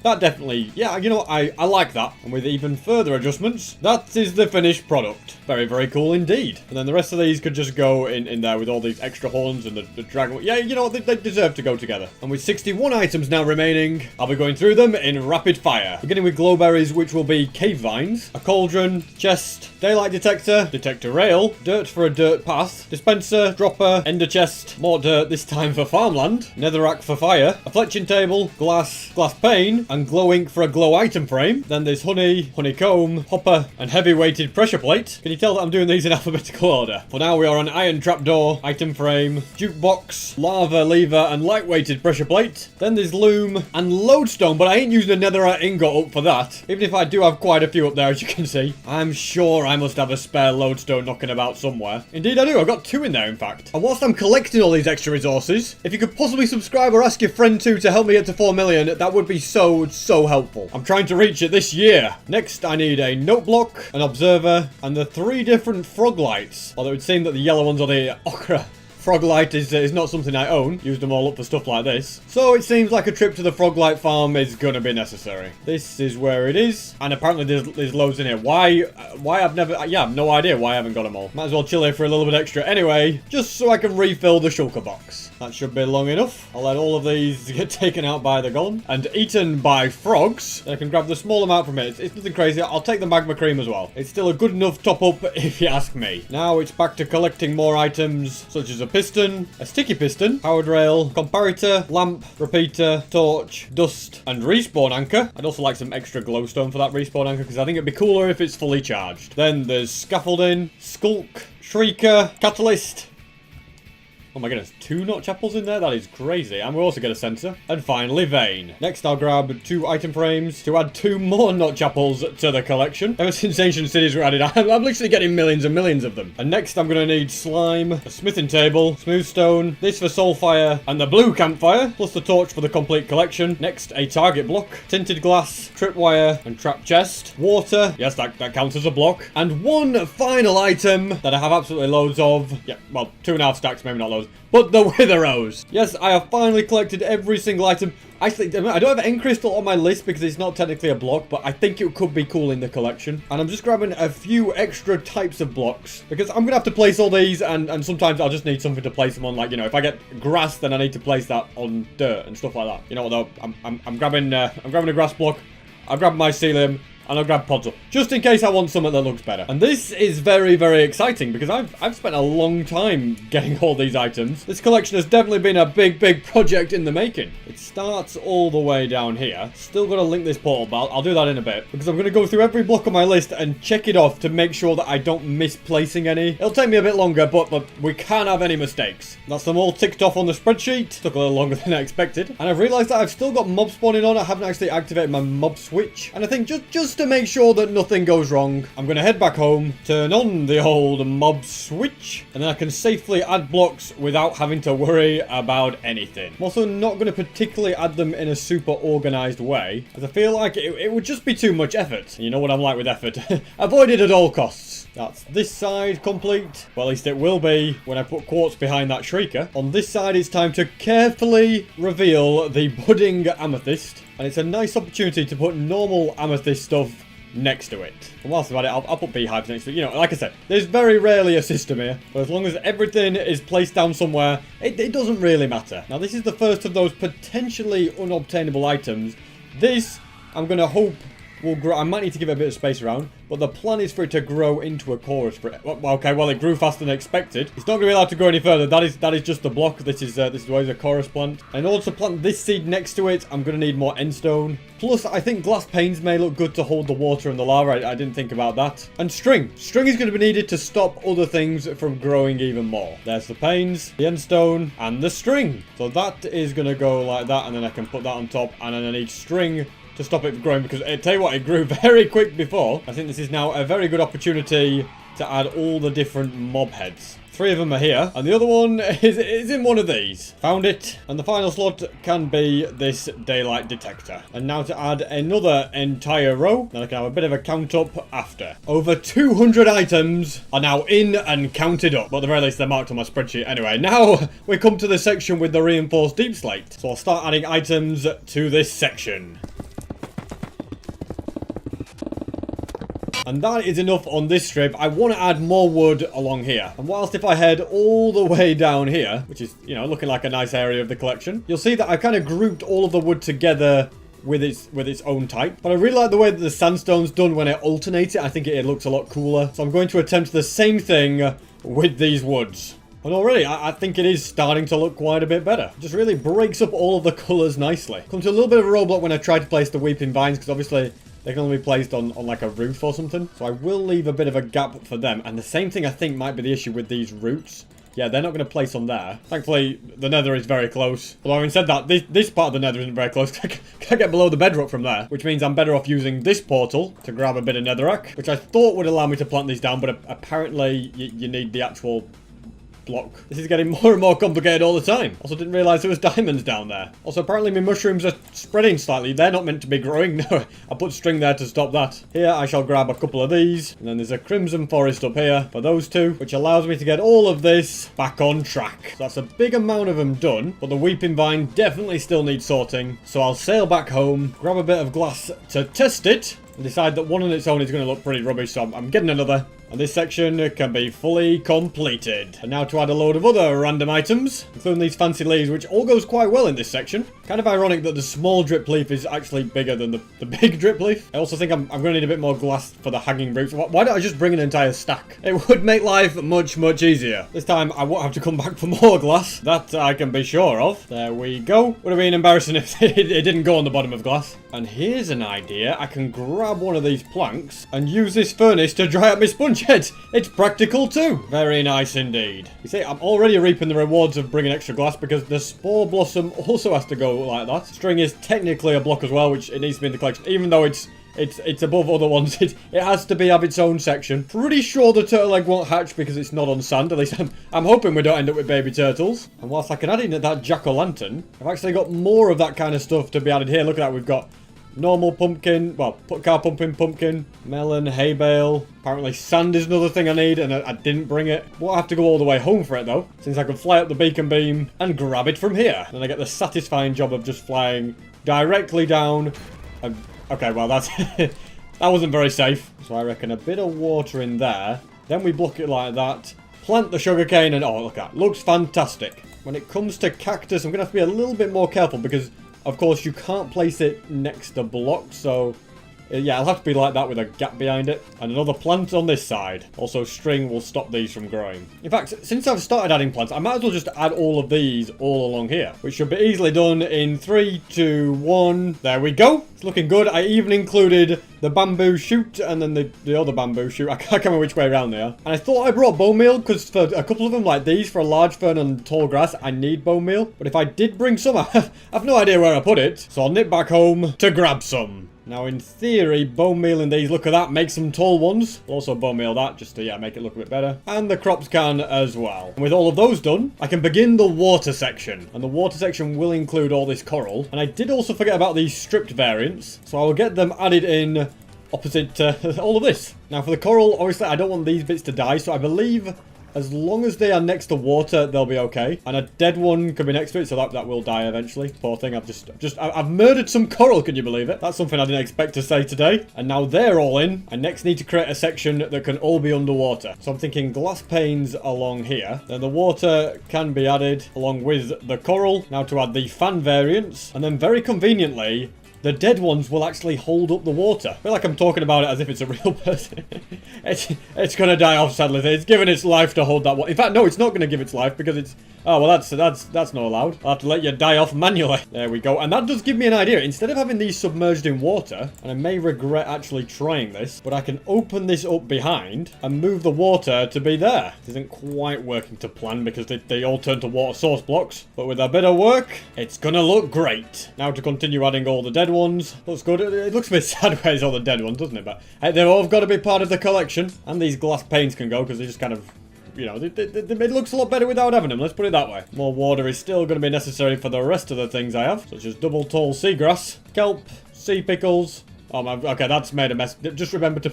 That definitely, yeah, you know what, I like that. And with even further adjustments, that is the finished product. Very, very cool indeed. And then the rest of these could just go in there with all these extra horns and the dragon. Yeah, you know what, they deserve to go together. And with 61 items now remaining, I'll be going through them in rapid fire. Beginning with glowberries, which will be cave vines, a cauldron, chest, daylight detector, detector rail, dirt for a dirt path, dispenser, dropper, ender chest, more dirt, this time for farmland, netherrack for fire, a fletching table, glass pane, and glow ink for a glow item frame. Then there's honey, honeycomb, hopper, and heavy weighted pressure plate. Can you tell that I'm doing these in alphabetical order? For now we are on iron trapdoor, item frame, jukebox, lava lever, and light weighted pressure plate. Then there's loom and lodestone, but I ain't using a netherite ingot up for that. Even if I do have quite a few up there, as you can see. I'm sure I must have a spare lodestone knocking about somewhere. Indeed I do, I've got 2 in there in fact. And whilst I'm collecting all these extra resources, if you could possibly subscribe or ask your friend to help me get to 4 million, that would be so helpful. I'm trying to reach it this year. Next, I need a note block, an observer, and the 3 different frog lights. Although it would seem that the yellow ones are the ochre. Frog light is not something I own. Used them all up for stuff like this. So it seems like a trip to the frog light farm is gonna be necessary. This is where it is. And apparently there's loads in here. Why I've never, yeah, I've no idea why I haven't got them all. Might as well chill here for a little bit extra anyway, just so I can refill the shulker box. That should be long enough. I'll let all of these get taken out by the golem and eaten by frogs. I can grab the small amount from it. It's nothing crazy. I'll take the magma cream as well. It's still a good enough top up if you ask me. Now it's back to collecting more items, such as a piston, a sticky piston, powered rail, comparator, lamp, repeater, torch, dust, and respawn anchor. I'd also like some extra glowstone for that respawn anchor, because I think it'd be cooler if it's fully charged. Then there's scaffolding, skulk, shrieker, catalyst. Oh my goodness, 2 notch apples in there? That is crazy. And we'll also get a sensor. And finally, vein. Next, I'll grab 2 item frames to add 2 more notch apples to the collection. Ever since Ancient Cities were added, I'm literally getting millions and millions of them. And next, I'm going to need slime, a smithing table, smooth stone, this for soulfire, and the blue campfire, plus the torch for the complete collection. Next, a target block, tinted glass, tripwire, and trap chest, water. Yes, that counts as a block. And 1 final item that I have absolutely loads of. Yeah, well, 2.5 stacks, maybe not loads. But the wither rose. Yes, I have finally collected every single item. Actually, I don't have end crystal on my list because it's not technically a block, but I think it could be cool in the collection. And I'm just grabbing a few extra types of blocks because I'm gonna have to place all these, and sometimes I'll just need something to place them on. Like, you know, if I get grass, then I need to place that on dirt and stuff like that. You know what though? I'm grabbing a grass block. I've grabbed my mycelium. And I'll grab pods up, just in case I want something that looks better. And this is very, very exciting because I've spent a long time getting all these items. This collection has definitely been a big project in the making. It starts all the way down here. Still got to link this portal, but I'll do that in a bit because I'm going to go through every block on my list and check it off to make sure that I don't miss placing any. It'll take me a bit longer, but we can't have any mistakes. That's them all ticked off on the spreadsheet. Took a little longer than I expected. And I've realized that I've still got mob spawning on. I haven't actually activated my mob switch. And I think just just to make sure that nothing goes wrong, I'm going to head back home, turn on the old mob switch, and then I can safely add blocks without having to worry about anything. I'm also not going to particularly add them in a super organized way, as I feel like it would just be too much effort. You know what I'm like with effort. Avoid it at all costs. That's this side complete. Well, at least it will be when I put quartz behind that shrieker. On this side, it's time to carefully reveal the budding amethyst. And it's a nice opportunity to put normal amethyst stuff next to it. And whilst I'm at it, I'll put beehives next to it. You know, like I said, there's very rarely a system here. But as long as everything is placed down somewhere, it doesn't really matter. Now, this is the first of those potentially unobtainable items. This, I'm going to hope, will grow. I might need to give it a bit of space around, but the plan is for it to grow into a chorus. Okay, well, it grew faster than expected. It's not going to be allowed to grow any further. That is just the block. This is always a chorus plant. And in order to plant this seed next to it, I'm going to need more endstone. Plus, I think glass panes may look good to hold the water and the lava. I didn't think about that. And string. String is going to be needed to stop other things from growing even more. There's the panes, the endstone, and the string. So that is going to go like that, and then I can put that on top, and then I need string to stop it from growing, because I tell you what, it grew very quick before. I think this is now a very good opportunity to add all the different mob heads. 3 of them are here, and the other one is in one of these. Found it, and the final slot can be this daylight detector. And now to add another entire row, then I can have a bit of a count up after. Over 200 items are now in and counted up, but at the very least they're marked on my spreadsheet. Anyway, now we come to the section with the reinforced deep slate. So I'll start adding items to this section. And that is enough on this strip. I want to add more wood along here. And whilst if I head all the way down here, which is, you know, looking like a nice area of the collection, you'll see that I've kind of grouped all of the wood together with its own type. But I really like the way that the sandstone's done when I alternate it. I think it looks a lot cooler. So I'm going to attempt the same thing with these woods. And already, I think it is starting to look quite a bit better. It just really breaks up all of the colours nicely. Come to a little bit of a roadblock when I try to place the weeping vines, because obviously they can only be placed on like a roof or something. So I will leave a bit of a gap for them. And the same thing I think might be the issue with these roots. Yeah, they're not going to place on there. Thankfully, the nether is very close. Although having said that, this part of the nether isn't very close. I can't get below the bedrock from there. Which means I'm better off using this portal to grab a bit of netherrack. Which I thought would allow me to plant these down. But apparently, you need the actual block. This is getting more and more complicated all the time. Also didn't realize there was diamonds down there. Also apparently my mushrooms are spreading slightly. They're not meant to be growing. No, I put string there to stop that. Here I shall grab a couple of these, and then there's a crimson forest up here for those two, which allows me to get all of this back on track. So that's a big amount of them done, but the weeping vine definitely still needs sorting. So I'll sail back home, grab a bit of glass to test it, and decide that one on its own is going to look pretty rubbish, so I'm getting another. And this section can be fully completed. And now to add a load of other random items, including these fancy leaves, which all goes quite well in this section. Kind of ironic that the small drip leaf is actually bigger than the big drip leaf. I also think I'm going to need a bit more glass for the hanging roots. Why don't I just bring an entire stack? It would make life much, much easier. This time I won't have to come back for more glass. That I can be sure of. There we go. Would have been embarrassing if it didn't go on the bottom of glass. And here's an idea. I can grab one of these planks and use this furnace to dry up my sponge head. It's practical too. Very nice indeed. You see, I'm already reaping the rewards of bringing extra glass because the spore blossom also has to go like that. String is technically a block as well, which it needs to be in the collection, even though it's above other ones. It has to be of its own section. Pretty sure the turtle egg won't hatch because it's not on sand. At least I'm hoping we don't end up with baby turtles. And whilst I can add in that jack-o'-lantern, I've actually got more of that kind of stuff to be added here. Look at that. We've got normal pumpkin, well, car pumpkin, melon, hay bale. Apparently sand is another thing I need, and I didn't bring it. Won't have to go all the way home for it though, since I can fly up the beacon beam and grab it from here. And I get the satisfying job of just flying directly down. Okay, well that's that wasn't very safe. So I reckon a bit of water in there. Then we block it like that. Plant the sugarcane, and oh, look at that. Looks fantastic. When it comes to cactus, I'm going to have to be a little bit more careful because of course, you can't place it next to blocks, so yeah, I'll have to be like that with a gap behind it. And another plant on this side. Also, string will stop these from growing. In fact, since I've started adding plants, I might as well just add all of these all along here, which should be easily done in 3, 2, 1. There we go. It's looking good. I even included the bamboo shoot and then the other bamboo shoot. I can't remember which way around they are. And I thought I brought bone meal because for a couple of them like these, for a large fern and tall grass, I need bone meal. But if I did bring some, I have no idea where I put it. So I'll nip back home to grab some. Now, in theory, bone mealing these, look at that, make some tall ones. We'll also bone meal that, just to, yeah, make it look a bit better. And the crops can as well. And with all of those done, I can begin the water section. And the water section will include all this coral. And I did also forget about these stripped variants, so I will get them added in opposite all of this. Now, for the coral, obviously, I don't want these bits to die, so I believe as long as they are next to water, they'll be okay. And a dead one can be next to it, so that will die eventually. Poor thing, I've murdered some coral, can you believe it? That's something I didn't expect to say today. And now they're all in. I next need to create a section that can all be underwater. So I'm thinking glass panes along here. Then the water can be added along with the coral. Now to add the fan variants. And then very conveniently, the dead ones will actually hold up the water. I feel like I'm talking about it as if it's a real person. it's gonna die off, sadly. It's given its life to hold that water. In fact, no, it's not gonna give its life because it's... Oh, well, that's not allowed. I'll have to let you die off manually. There we go. And that does give me an idea. Instead of having these submerged in water, and I may regret actually trying this, but I can open this up behind and move the water to be there. It isn't quite working to plan because they all turn to water source blocks. But with a bit of work, it's gonna look great. Now to continue adding all the dead ones. Looks good. It looks a bit sad where it's all the dead ones, doesn't it? But hey, they've all got to be part of the collection. And these glass panes can go because they just kind of... You know, it looks a lot better without having them, let's put it that way. More water is still going to be necessary for the rest of the things I have, such as double tall seagrass, kelp, sea pickles. Oh my, okay, that's made a mess. Just remember to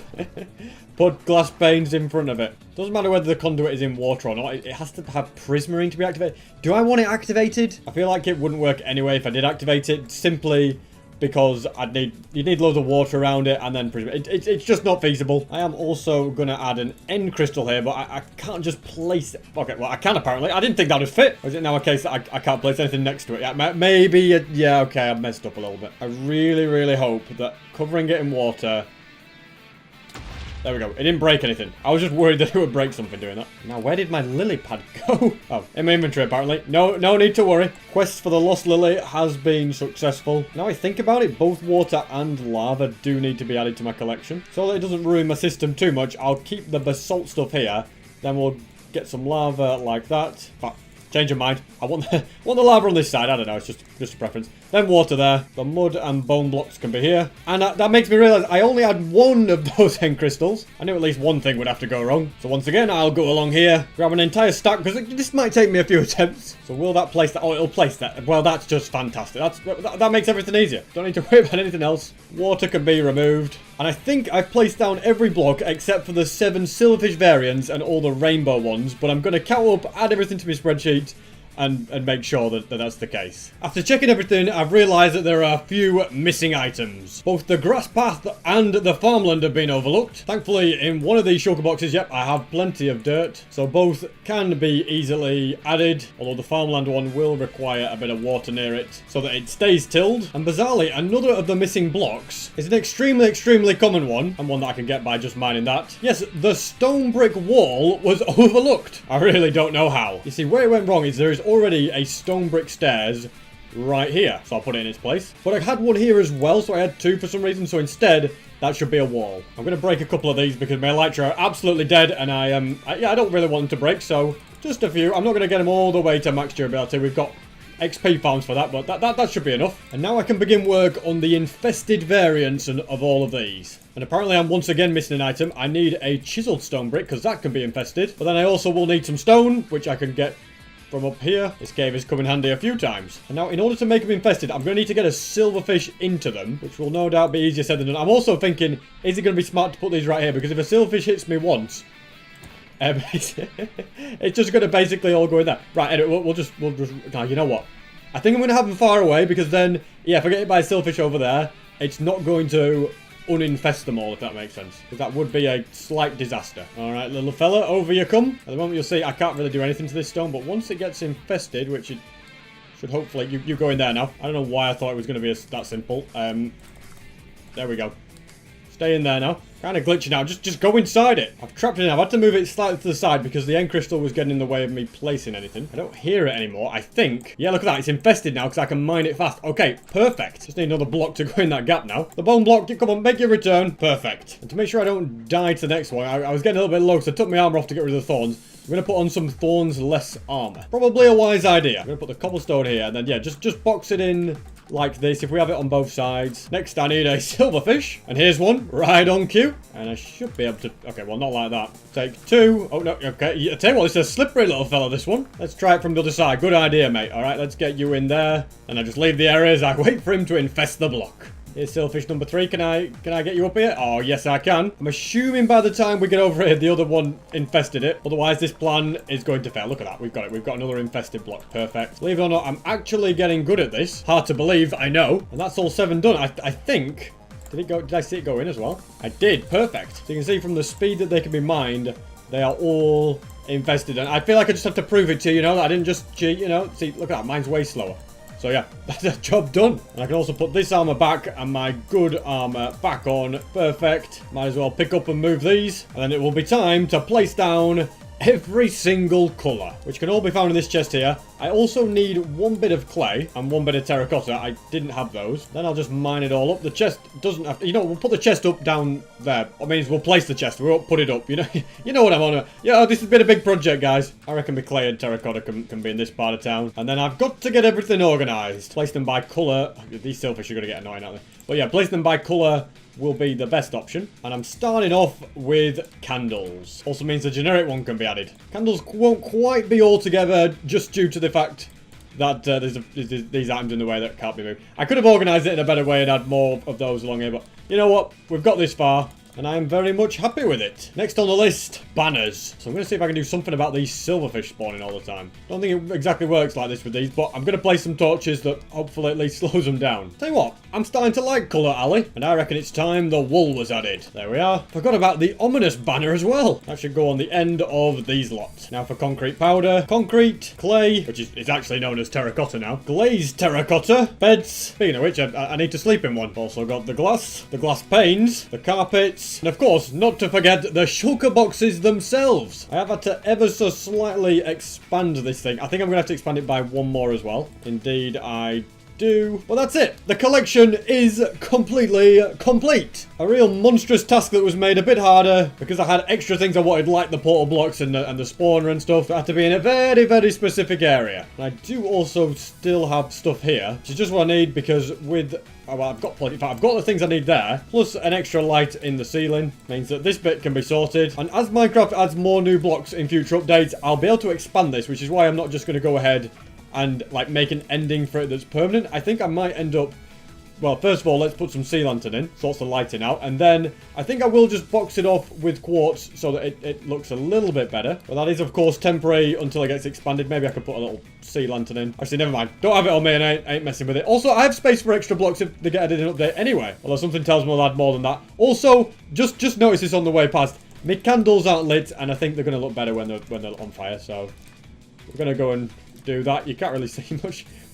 put glass panes in front of it. Doesn't matter whether the conduit is in water or not, it has to have prismarine to be activated. Do I want it activated? I feel like it wouldn't work anyway if I did activate it, simply because you'd need loads of water around it and then it's just not feasible. I am also going to add an end crystal here, but I can't just place it. Okay, well, I can apparently. I didn't think that would fit. Or is it now a case that I can't place anything next to it? Yeah, maybe, yeah, okay, I've messed up a little bit. I really, really hope that covering it in water... There we go. It didn't break anything. I was just worried that it would break something doing that. Now, where did my lily pad go? Oh, in my inventory, apparently. No need to worry. Quest for the lost lily has been successful. Now I think about it, both water and lava do need to be added to my collection. So that it doesn't ruin my system too much, I'll keep the basalt stuff here. Then we'll get some lava like that. But change of mind. I want the lava on this side. I don't know. It's just a preference. Then water there. The mud and bone blocks can be here. And that makes me realize I only had one of those end crystals. I knew at least one thing would have to go wrong. So once again, I'll go along here, grab an entire stack, because this might take me a few attempts. So will that place that? Oh, it'll place that. Well, that's just fantastic. That makes everything easier. Don't need to worry about anything else. Water can be removed. And I think I've placed down every block except for the 7 silverfish variants and all the rainbow ones. But I'm going to count up, add everything to my spreadsheet, and make sure that that's the case. After checking everything, I've realised that there are a few missing items. Both the grass path and the farmland have been overlooked. Thankfully, in one of these shulker boxes, yep, I have plenty of dirt. So both can be easily added, although the farmland one will require a bit of water near it so that it stays tilled. And bizarrely, another of the missing blocks is an extremely common one, and one that I can get by just mining that. Yes, the stone brick wall was overlooked. I really don't know how. You see, where it went wrong is there is already a stone brick stairs right here, so I'll put it in its place. But I had one here as well, so I had 2 for some reason, so instead that should be a wall. I'm going to break a couple of these because my elytra are absolutely dead, and I don't really want them to break, so just a few. I'm not going to get them all the way to max durability. We've got XP farms for that, but that should be enough. And now I can begin work on the infested variants of all of these. And apparently I'm once again missing an item. I need a chiseled stone brick because that can be infested, but then I also will need some stone, which I can get from up here. This cave has come in handy a few times. And now, in order to make them infested, I'm going to need to get a silverfish into them, which will no doubt be easier said than done. I'm also thinking, is it going to be smart to put these right here? Because if a silverfish hits me once, it's just going to basically all go in there. Right, anyway, we'll just, no, you know what? I think I'm going to have them far away, because then, yeah, if I get hit by a silverfish over there, it's not going to uninfest them all, if that makes sense. Because that would be a slight disaster. Alright, little fella, over you come. At the moment you'll see I can't really do anything to this stone, but once it gets infested, which it should hopefully... You go in there now. I don't know why I thought it was going to be that simple. There we go. Stay in there now. Kind of glitchy now. Just go inside it. I've trapped it in. I've had to move it slightly to the side because the end crystal was getting in the way of me placing anything. I don't hear it anymore, I think. Yeah, look at that. It's infested now because I can mine it fast. Okay, perfect. Just need another block to go in that gap now. The bone block, come on, make your return. Perfect. And to make sure I don't die to the next one, I was getting a little bit low, so I took my armor off to get rid of the thorns. I'm going to put on some thorns less armor. Probably a wise idea. I'm going to put the cobblestone here, and then, yeah, just box it in like this. If we have it on both sides. Next, I need a silverfish. And here's one right on cue. And I should be able to... Okay, well, not like that. Take 2. Oh, no. Okay. I tell you what, it's a slippery little fella, this one. Let's try it from the other side. Good idea, mate. All right, let's get you in there. And I just leave the area as I wait for him to infest the block. Here's silverfish number 3. Can I get you up here? Oh, yes, I can. I'm assuming by the time we get over here, the other one infested it. Otherwise, this plan is going to fail. Look at that. We've got it. We've got another infested block. Perfect. Believe it or not, I'm actually getting good at this. Hard to believe, I know. And that's all 7 done. I think... Did I see it go in as well? I did. Perfect. So you can see from the speed that they can be mined, they are all infested. And I feel like I just have to prove it to you, you know, that I didn't just cheat, you know. See, look at that. Mine's way slower. So yeah, that's a job done. And I can also put this armor back and my good armor back on. Perfect. Might as well pick up and move these. And then it will be time to place down every single colour, which can all be found in this chest here. I also need 1 bit of clay and 1 bit of terracotta. I didn't have those. Then I'll just mine it all up. The chest doesn't have to, you know, we'll put the chest up down there. I mean, we'll place the chest. We won't put it up, you know. You know what I'm on about. Yeah, this has been a big project, guys. I reckon the clay and terracotta can be in this part of town. And then I've got to get everything organised. Place them by colour. These silverfish are going to get annoying, aren't they? But yeah, place them by colour will be the best option. And I'm starting off with candles. Also means the generic one can be added. Candles won't quite be all together just due to the fact that there's these items in the way that can't be moved. I could have organised it in a better way and had more of those along here, but you know what? We've got this far. And I am very much happy with it. Next on the list, banners. So I'm going to see if I can do something about these silverfish spawning all the time. Don't think it exactly works like this with these, but I'm going to place some torches that hopefully at least slows them down. Tell you what, I'm starting to like Colour Alley, and I reckon it's time the wool was added. There we are. Forgot about the ominous banner as well. That should go on the end of these lots. Now for concrete powder. Concrete, clay, which is actually known as terracotta now. Glazed terracotta. Beds. Speaking of which, I need to sleep in one. Also got the glass panes, the carpets, and of course, not to forget the shulker boxes themselves. I have had to ever so slightly expand this thing. I think I'm going to have to expand it by 1 more as well. Indeed, I do. Well, that's it. The collection is completely complete. A real monstrous task that was made a bit harder because I had extra things I wanted, like the portal blocks and the spawner and stuff that had to be in a very, very specific area. And I do also still have stuff here, which is just what I need because with... well, I've got plenty. In fact, I've got the things I need there, plus an extra light in the ceiling. Means that this bit can be sorted. And as Minecraft adds more new blocks in future updates, I'll be able to expand this, which is why I'm not just going to go ahead and like make an ending for it that's permanent. I think I might end up... Well, first of all, let's put some sea lantern in, sorts the lighting out, and then I think I will just box it off with quartz so that it looks a little bit better. But that is, of course, temporary until it gets expanded. Maybe I could put a little sea lantern in. Actually, never mind. Don't have it on me and I ain't messing with it. Also, I have space for extra blocks if they get added in update anyway. Although something tells me I'll add more than that. Also, just notice this on the way past. My candles aren't lit, and I think they're going to look better when they're on fire. So we're going to go and do that. You can't really see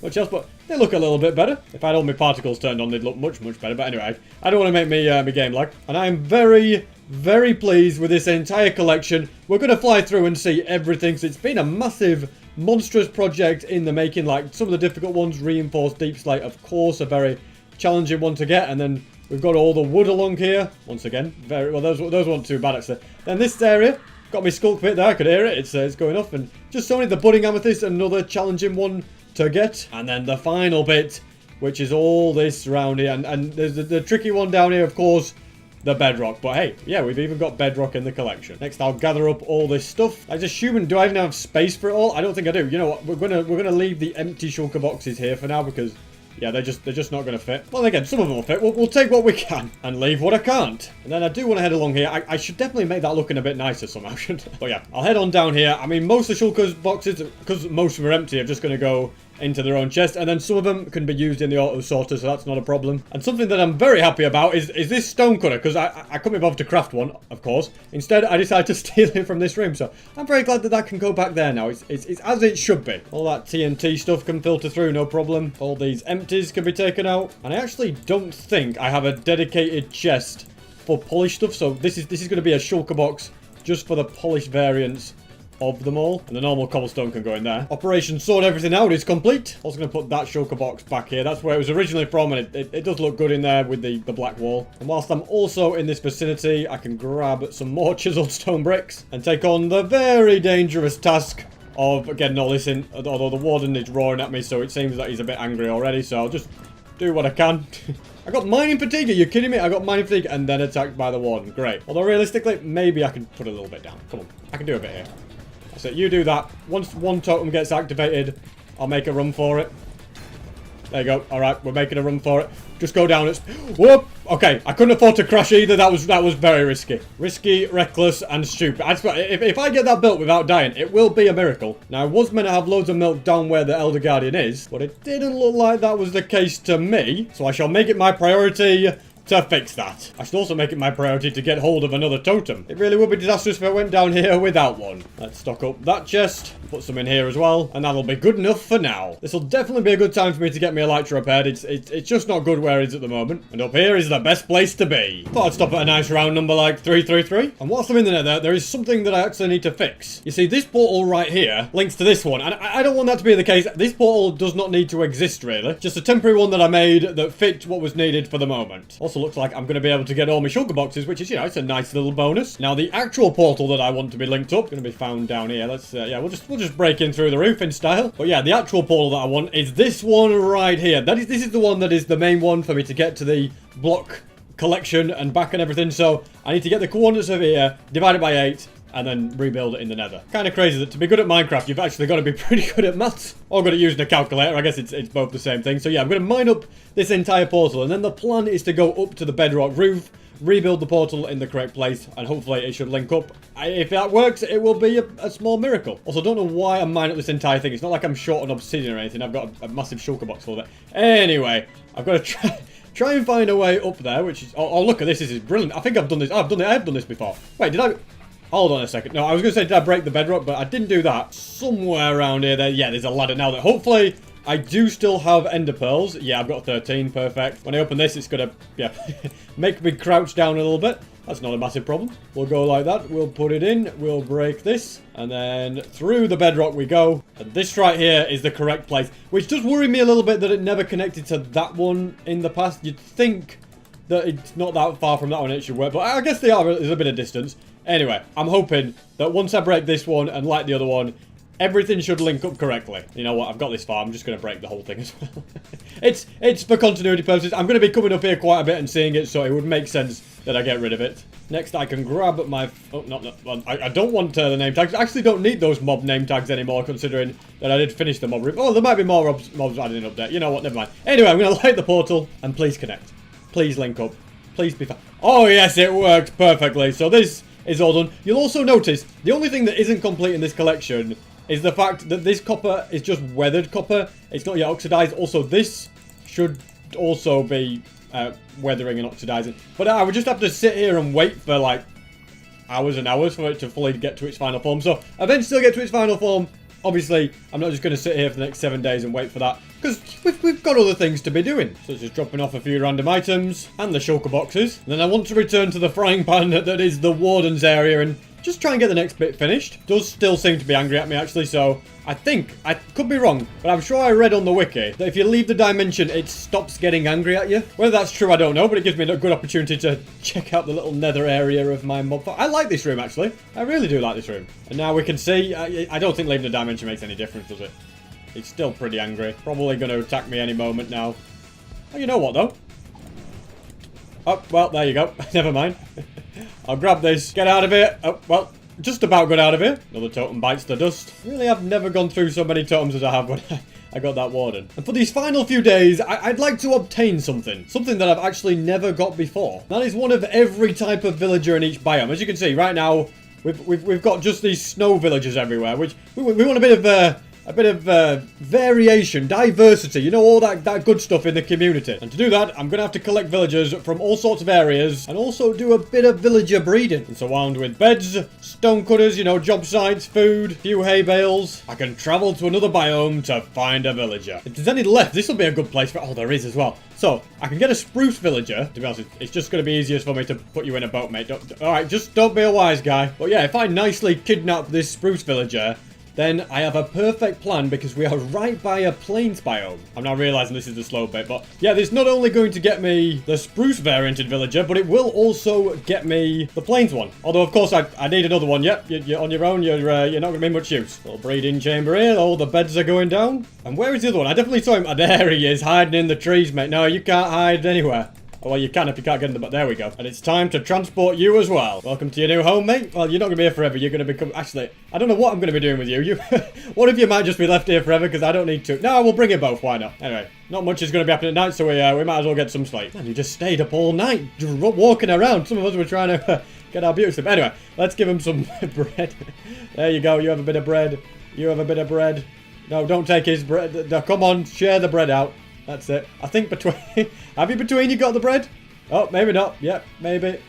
much else, but they look a little bit better. If I had all my particles turned on, they'd look much better. But anyway, I don't want to make me game lag. And I am very, very pleased with this entire collection. We're going to fly through and see everything. So it's been a massive, monstrous project in the making. Like some of the difficult ones, reinforced deep slate, of course, a very challenging one to get. And then we've got all the wood along here. Once again, very well. Those weren't too bad actually. Then this area. Got me skulk bit there. I could hear it. It's going off. And just so many the budding amethyst, another challenging one to get. And then the final bit, which is all this round here. And there's the tricky one down here, of course, the bedrock. But hey, yeah, we've even got bedrock in the collection. Next, I'll gather up all this stuff. I was assuming, do I even have space for it all? I don't think I do. You know what? We're gonna leave the empty shulker boxes here for now because... yeah, they're just not going to fit. Well, again, some of them will fit. We'll take what we can and leave what I can't. And then I do want to head along here. I should definitely make that looking a bit nicer somehow, shouldn't I? But yeah, I'll head on down here. I mean, most of the shulker's boxes, because most of them are empty, are just going to go into their own chest, and then some of them can be used in the auto sorter, so that's not a problem. And something that I'm very happy about is this stone cutter, because I couldn't be bothered to craft one, of course. Instead, I decided to steal it from this room, so I'm very glad that that can go back there now. It's as it should be. All that TNT stuff can filter through, no problem. All these empties can be taken out, and I actually don't think I have a dedicated chest for polished stuff, so this is going to be a shulker box just for the polished variants of them all, and the normal cobblestone can go in there. Operation sort everything out is complete. Also going to put that shulker box back here. That's where it was originally from, and it does look good in there with the black wall. And whilst I'm also in this vicinity, I can grab some more chiseled stone bricks and take on the very dangerous task of getting all this in, although the warden is roaring at me, so it seems that he's a bit angry already, so I'll just do what I can. I got mining fatigue. Are you kidding me? I got mining fatigue and then attacked by the warden. Great. Although realistically, maybe I can put a little bit down. Come on. I can do a bit here. That's it. You do that. Once one totem gets activated, I'll make a run for it. There you go. All right, we're making a run for it. Just go down. It's whoop. Okay, I couldn't afford to crash either. That was very risky. Risky, reckless, and stupid. If I get that built without dying, it will be a miracle. Now, I was meant to have loads of milk down where the Elder Guardian is, but it didn't look like that was the case to me. So I shall make it my priority to fix that. I should also make it my priority to get hold of another totem. It really would be disastrous if I went down here without one. Let's stock up that chest, put some in here as well, and that'll be good enough for now. This will definitely be a good time for me to get my elytra repaired. It's just not good where it is at the moment. And up here is the best place to be. Thought I'd stop at a nice round number like 333. And whilst I'm in the nether, there is something that I actually need to fix. You see, this portal right here links to this one, and I don't want that to be the case. This portal does not need to exist, really. Just a temporary one that I made that fit what was needed for the moment. Also looks like I'm going to be able to get all my sugar boxes, which is, you know, it's a nice little bonus. Now, the actual portal that I want to be linked up, going to be found down here. Let's, yeah, we'll just break in through the roof in style. But yeah, the actual portal that I want is this one right here. This is the one that is the main one for me to get to the block collection and back and everything. So I need to get the coordinates of here, divide it by 8, and then rebuild it in the nether. Kind of crazy that to be good at Minecraft, you've actually got to be pretty good at maths. Or good at using a calculator. I guess it's both the same thing. So yeah, I'm going to mine up this entire portal. And then the plan is to go up to the bedrock roof, rebuild the portal in the correct place, and hopefully it should link up. If that works, it will be a small miracle. Also, don't know why I'm mining up this entire thing. It's not like I'm short on obsidian or anything. I've got a massive shulker box full of it. Anyway, I've got to try and find a way up there, which is... Oh, look at this. This is brilliant. I think I've done this. I have done this before. Wait, did I... Hold on a second. No, I was going to say, did I break the bedrock? But I didn't do that. Somewhere around here, yeah, there's a ladder now that hopefully I do still have ender pearls. Yeah, I've got 13. Perfect. When I open this, it's going to, yeah, make me crouch down a little bit. That's not a massive problem. We'll go like that. We'll put it in. We'll break this. And then through the bedrock we go. And this right here is the correct place. Which does worry me a little bit that it never connected to that one in the past. You'd think that it's not that far from that one, it should work. But I guess they are. There's a bit of distance. Anyway, I'm hoping that once I break this one and light the other one, everything should link up correctly. You know what? I've got this far. I'm just going to break the whole thing as well. It's for continuity purposes. I'm going to be coming up here quite a bit and seeing it, so it would make sense that I get rid of it. Next, I can grab my... Oh, well, I don't want the name tags. I actually don't need those mob name tags anymore, considering that I did finish the mob room. Oh, there might be more mobs I didn't update. You know what? Never mind. Anyway, I'm going to light the portal, and please connect. Please link up. Please be fine. Oh, yes, it worked perfectly. So this is all done. You'll also notice the only thing that isn't complete in this collection is the fact that this copper is just weathered copper. It's not yet oxidized. Also, this should also be weathering and oxidizing. But I would just have to sit here and wait for like hours and hours for it to fully get to its final form. So eventually get to its final form. Obviously, I'm not just going to sit here for the next 7 days and wait for that, because we've got other things to be doing, such as dropping off a few random items and the shulker boxes. And then I want to return to the frying pan that is the warden's area and just try and get the next bit finished. Does still seem to be angry at me, actually, so I think, I could be wrong, but I'm sure I read on the wiki that if you leave the dimension, it stops getting angry at you. Whether that's true, I don't know, but it gives me a good opportunity to check out the little nether area of my mob farm. I like this room, actually. I really do like this room. And now we can see, I don't think leaving the dimension makes any difference, does it? It's still pretty angry. Probably going to attack me any moment now. Oh, you know what, though? Oh, well, there you go. Never mind. I'll grab this. Get out of here. Oh, well, just about got out of here. Another totem bites the dust. Really, I've never gone through so many totems as I have when I got that warden. And for these final few days, I'd like to obtain something. Something that I've actually never got before. That is one of every type of villager in each biome. As you can see, right now, we've got just these snow villagers everywhere, which we want a bit of variation, diversity, you know, all that good stuff in the community. And to do that, I'm going to have to collect villagers from all sorts of areas and also do a bit of villager breeding. And so armed with beds, stone cutters, you know, job sites, food, a few hay bales, I can travel to another biome to find a villager. If there's any left, this will be a good place for... Oh, there is as well. So, I can get a spruce villager. To be honest, it's just going to be easiest for me to put you in a boat, mate. Alright, just don't be a wise guy. But yeah, if I nicely kidnap this spruce villager, then I have a perfect plan because we are right by a plains biome. I'm now realizing this is the slow bit, but yeah, this is not only going to get me the spruce varianted villager, but it will also get me the plains one. Although, of course, I need another one. Yep, you're on your own. You're not going to be much use. Little breeding chamber here. All the beds are going down. And where is the other one? I definitely saw him. There he is, hiding in the trees, mate. No, you can't hide anywhere. Well, you can if you can't get in the... But there we go. And it's time to transport you as well. Welcome to your new home, mate. Well, you're not going to be here forever. You're going to become... Actually, I don't know what I'm going to be doing with you. What if you might just be left here forever? Because I don't need to. No, we'll bring you both. Why not? Anyway, not much is going to be happening at night, so we might as well get some sleep. Man, you just stayed up all night, just walking around. Some of us were trying to get our beauty sleep. Anyway, let's give him some bread. There you go. You have a bit of bread. You have a bit of bread. No, don't take his bread. No, come on, share the bread out. That's it. I think between... Have you between you got the bread? Oh, maybe not. Yep, maybe.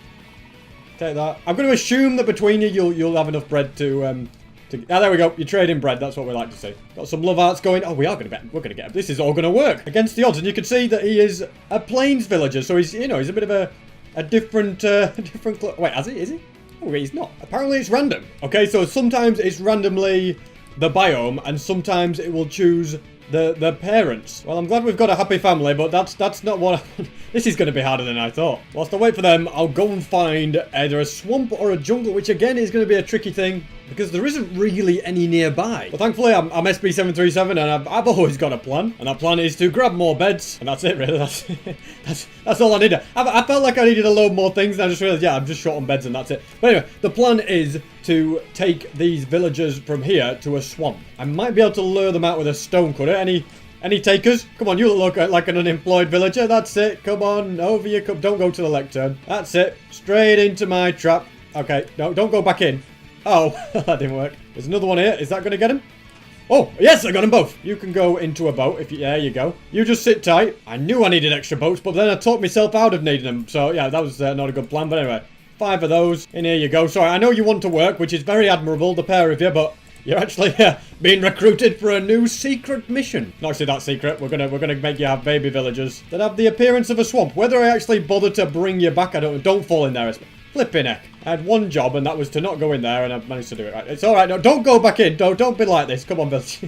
Take that. I'm going to assume that between you, you'll have enough bread to there we go. You're trading bread. That's what we like to see. Got some love arts going. Oh, we're going to get him. This is all going to work against the odds. And you can see that he is a plains villager. So he's, he's a bit of a different, wait, has he? Is he? Oh, he's not. Apparently it's random. Okay, so sometimes it's randomly the biome, and sometimes it will choose the parents. Well, I'm glad we've got a happy family, but that's not what... This is going to be harder than I thought. Whilst I wait for them, I'll go and find either a swamp or a jungle, which again is going to be a tricky thing, because there isn't really any nearby. But thankfully, I'm SB373, and I've always got a plan. And that plan is to grab more beds, and that's it, really. That's all I needed. I felt like I needed a load more things, and I just realized, yeah, I'm just short on beds, and that's it. But anyway, the plan is to take these villagers from here to a swamp. I might be able to lure them out with a stone cutter. Any takers? Come on, you look like an unemployed villager. That's it. Come on, over you come. Don't go to the lectern. That's it. Straight into my trap. Okay, no, don't go back in. Oh, that didn't work. There's another one here. Is that going to get him? Oh, yes, I got them both. You can go into a boat if you... There you go. You just sit tight. I knew I needed extra boats, but then I talked myself out of needing them. So, yeah, that was not a good plan. But anyway, 5 of those. In here you go. Sorry, I know you want to work, which is very admirable, the pair of you, but... You're actually being recruited for a new secret mission. Not actually that secret. We're gonna make you have baby villagers that have the appearance of a swamp. Whether I actually bother to bring you back, I don't know. Don't fall in there. Flipping heck. I had one job, and that was to not go in there, and I managed to do it right. It's all right. No, don't go back in. Don't be like this. Come on, village.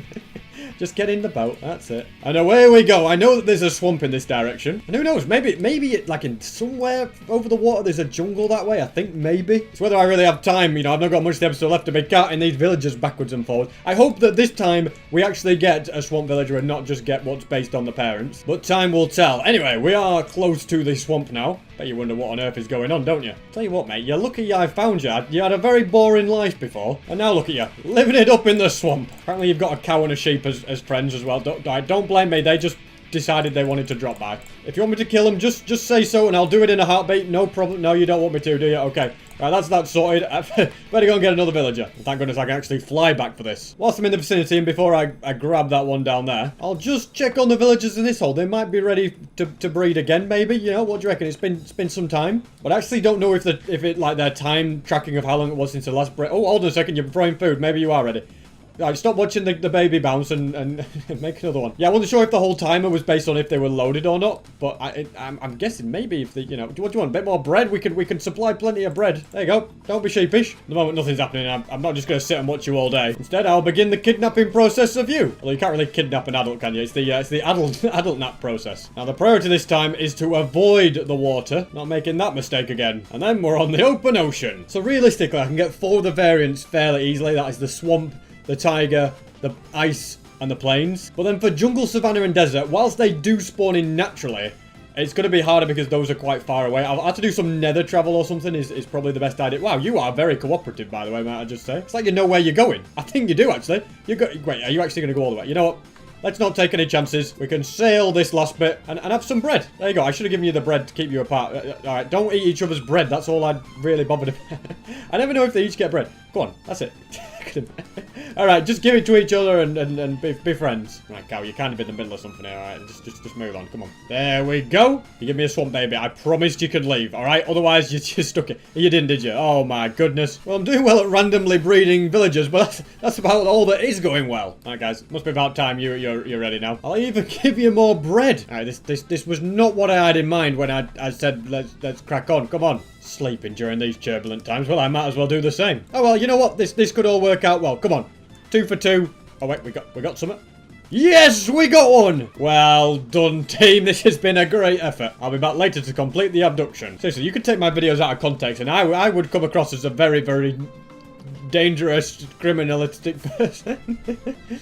Just get in the boat. That's it. And away we go. I know that there's a swamp in this direction. And who knows? Maybe it, like in somewhere over the water, there's a jungle that way. I think maybe. It's whether I really have time. I've not got much of the episode left to be carting these villagers backwards and forwards. I hope that this time we actually get a swamp villager and not just get what's based on the parents. But time will tell. Anyway, we are close to the swamp now. Bet you wonder what on earth is going on, don't you? Tell you what, mate. You're lucky I found you. You had a very boring life before. And now look at you. Living it up in the swamp. Apparently you've got a cow and a sheep as friends as well. Don't blame me. They just decided they wanted to drop by. If you want me to kill them, just say so and I'll do it in a heartbeat. No problem. No, you don't want me to, do you? Okay. Right, that's that sorted. Better go and get another villager. Thank goodness I can actually fly back for this. Whilst I'm in the vicinity and before I grab that one down there, I'll just check on the villagers in this hole. They might be ready to breed again, maybe. What do you reckon? It's been some time. But I actually don't know if their time tracking of how long it was since the last breed. Oh, hold on a second. You're throwing food. Maybe you are ready. Right, stop watching the baby bounce and make another one. Yeah, I wasn't sure if the whole timer was based on if they were loaded or not, but I'm guessing maybe if they, what do you want? A bit more bread? We can supply plenty of bread. There you go. Don't be sheepish. At the moment, nothing's happening. I'm not just going to sit and watch you all day. Instead, I'll begin the kidnapping process of you. Well, you can't really kidnap an adult, can you? It's the adult nap process. Now, the priority this time is to avoid the water, not making that mistake again. And then we're on the open ocean. So realistically, I can get 4 of the variants fairly easily. That is the swamp, the tiger, the ice, and the plains. But then for jungle, savannah, and desert, whilst they do spawn in naturally, it's going to be harder because those are quite far away. I'll have to do some nether travel or something is probably the best idea. Wow, you are very cooperative, by the way, might I just say. It's like you know where you're going. I think you do, actually. Wait, are you actually going to go all the way? You know what? Let's not take any chances. We can sail this last bit and have some bread. There you go. I should have given you the bread to keep you apart. All right, don't eat each other's bread. That's all I'd really bothered about. I never know if they each get bread. Go on, that's it. All right, just give it to each other and be friends. Right, cow, you're kind of in the middle of something here. All right, just move on. Come on. There we go. You give me a swamp baby. I promised you could leave. All right, otherwise you just stuck it. You didn't, did you? Oh my goodness. Well, I'm doing well at randomly breeding villagers, but that's about all that is going well. All right, guys, must be about time you're ready now. I'll even give you more bread. All right, this was not what I had in mind when I said let's crack on. Come on. Sleeping during these turbulent times. Well, I might as well do the same. Oh, well, you know what? This could all work out well. Come on. 2 for 2. Oh wait, we got something. Yes, we got one! Well done, team. This has been a great effort. I'll be back later to complete the abduction. Seriously, you could take my videos out of context and I would come across as a very, very dangerous, criminalistic person.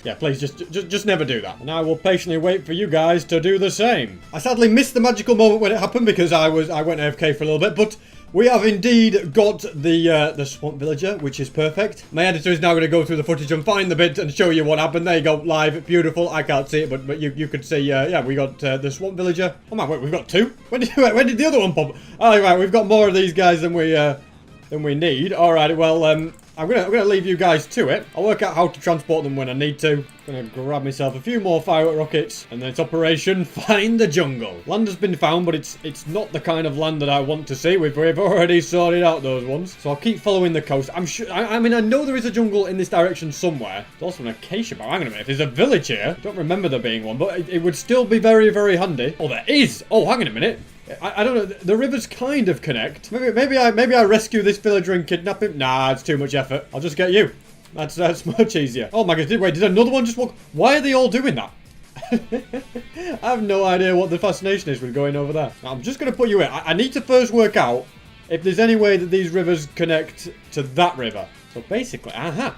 Yeah, please, just never do that. And I will patiently wait for you guys to do the same. I sadly missed the magical moment when it happened because I went AFK for a little bit, but we have indeed got the swamp villager, which is perfect. My editor is now going to go through the footage and find the bit and show you what happened. There you go, live, beautiful. I can't see it, but you could see, yeah, we got the swamp villager. Oh my, wait, we've got 2? When did the other one pop? Oh, right, we've got more of these guys than we need. All right, well, I'm gonna leave you guys to it. I'll work out how to transport them when I need to. I'm gonna grab myself a few more firework rockets, and then it's Operation Find the Jungle. Land has been found, but it's not the kind of land that I want to see. We've already sorted out those ones, so I'll keep following the coast. I'm sure. I mean, I know there is a jungle in this direction somewhere. There's also an acacia bough. Hang on a minute. If there's a village here, I don't remember there being one, but it would still be very, very handy. Oh, there is. Oh, hang on a minute. I don't know. The rivers kind of connect. Maybe I rescue this villager and kidnap him. Nah, it's too much effort. I'll just get you. That's much easier. Oh my god! Did another one just walk? Why are they all doing that? I have no idea what the fascination is with going over there. I'm just gonna put you in. I need to first work out if there's any way that these rivers connect to that river. So basically, I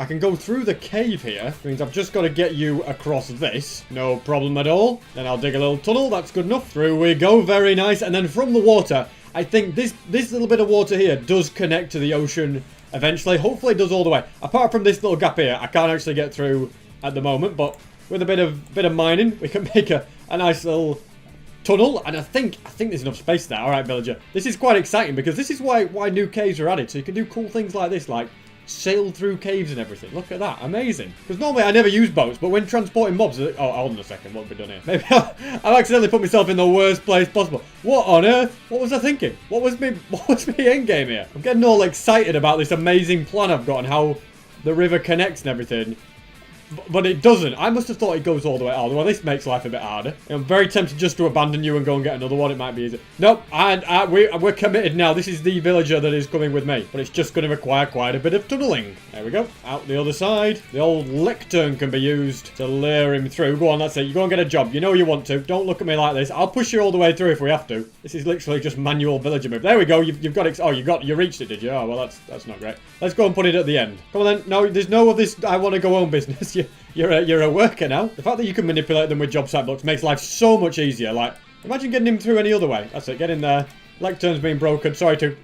can go through the cave here. Which means I've just got to get you across this. No problem at all. Then I'll dig a little tunnel. That's good enough. Through we go. Very nice. And then from the water, I think this little bit of water here does connect to the ocean eventually. Hopefully it does all the way. Apart from this little gap here, I can't actually get through at the moment. But with a bit of mining, we can make a nice little tunnel. And I think there's enough space there. All right, villager. This is quite exciting because this is why new caves are added. So you can do cool things like this, like sail through caves and everything. Look at that. Amazing. Because normally I never use boats, but when transporting mobs... Oh, hold on a second. What have we done here? Maybe I've accidentally put myself in the worst place possible. What on earth? What was I thinking? What was my end game here? I'm getting all excited about this amazing plan I've got and how the river connects and everything. But it doesn't. I must have thought it goes all the way. Oh, well, this makes life a bit harder. I'm very tempted just to abandon you and go and get another one. It might be easier. Nope. We're committed now. This is the villager that is coming with me. But it's just going to require quite a bit of tunneling. There we go. Out the other side. The old lectern can be used to lure him through. Go on, that's it. You go and get a job. You know you want to. Don't look at me like this. I'll push you all the way through if we have to. This is literally just manual villager move. There we go. You've got it. Oh, you reached it, did you? Oh, well, that's not great. Let's go and put it at the end. Come on then. No, there's no of this I want to go home business. You're a worker now. The fact that you can manipulate them with job site blocks makes life so much easier. Like, imagine getting him through any other way. That's it. Get in there. Lectern's been broken. Sorry to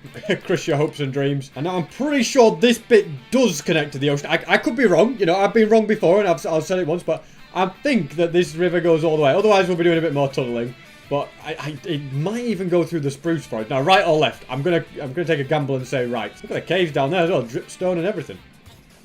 crush your hopes and dreams. And now I'm pretty sure this bit does connect to the ocean. I could be wrong. You know, I've been wrong before and I've said it once, but I think that this river goes all the way. Otherwise, we'll be doing a bit more tunneling. But it might even go through the spruce forest. Now, right or left? I'm gonna take a gamble and say right. Look at the caves down there as well. Dripstone and everything.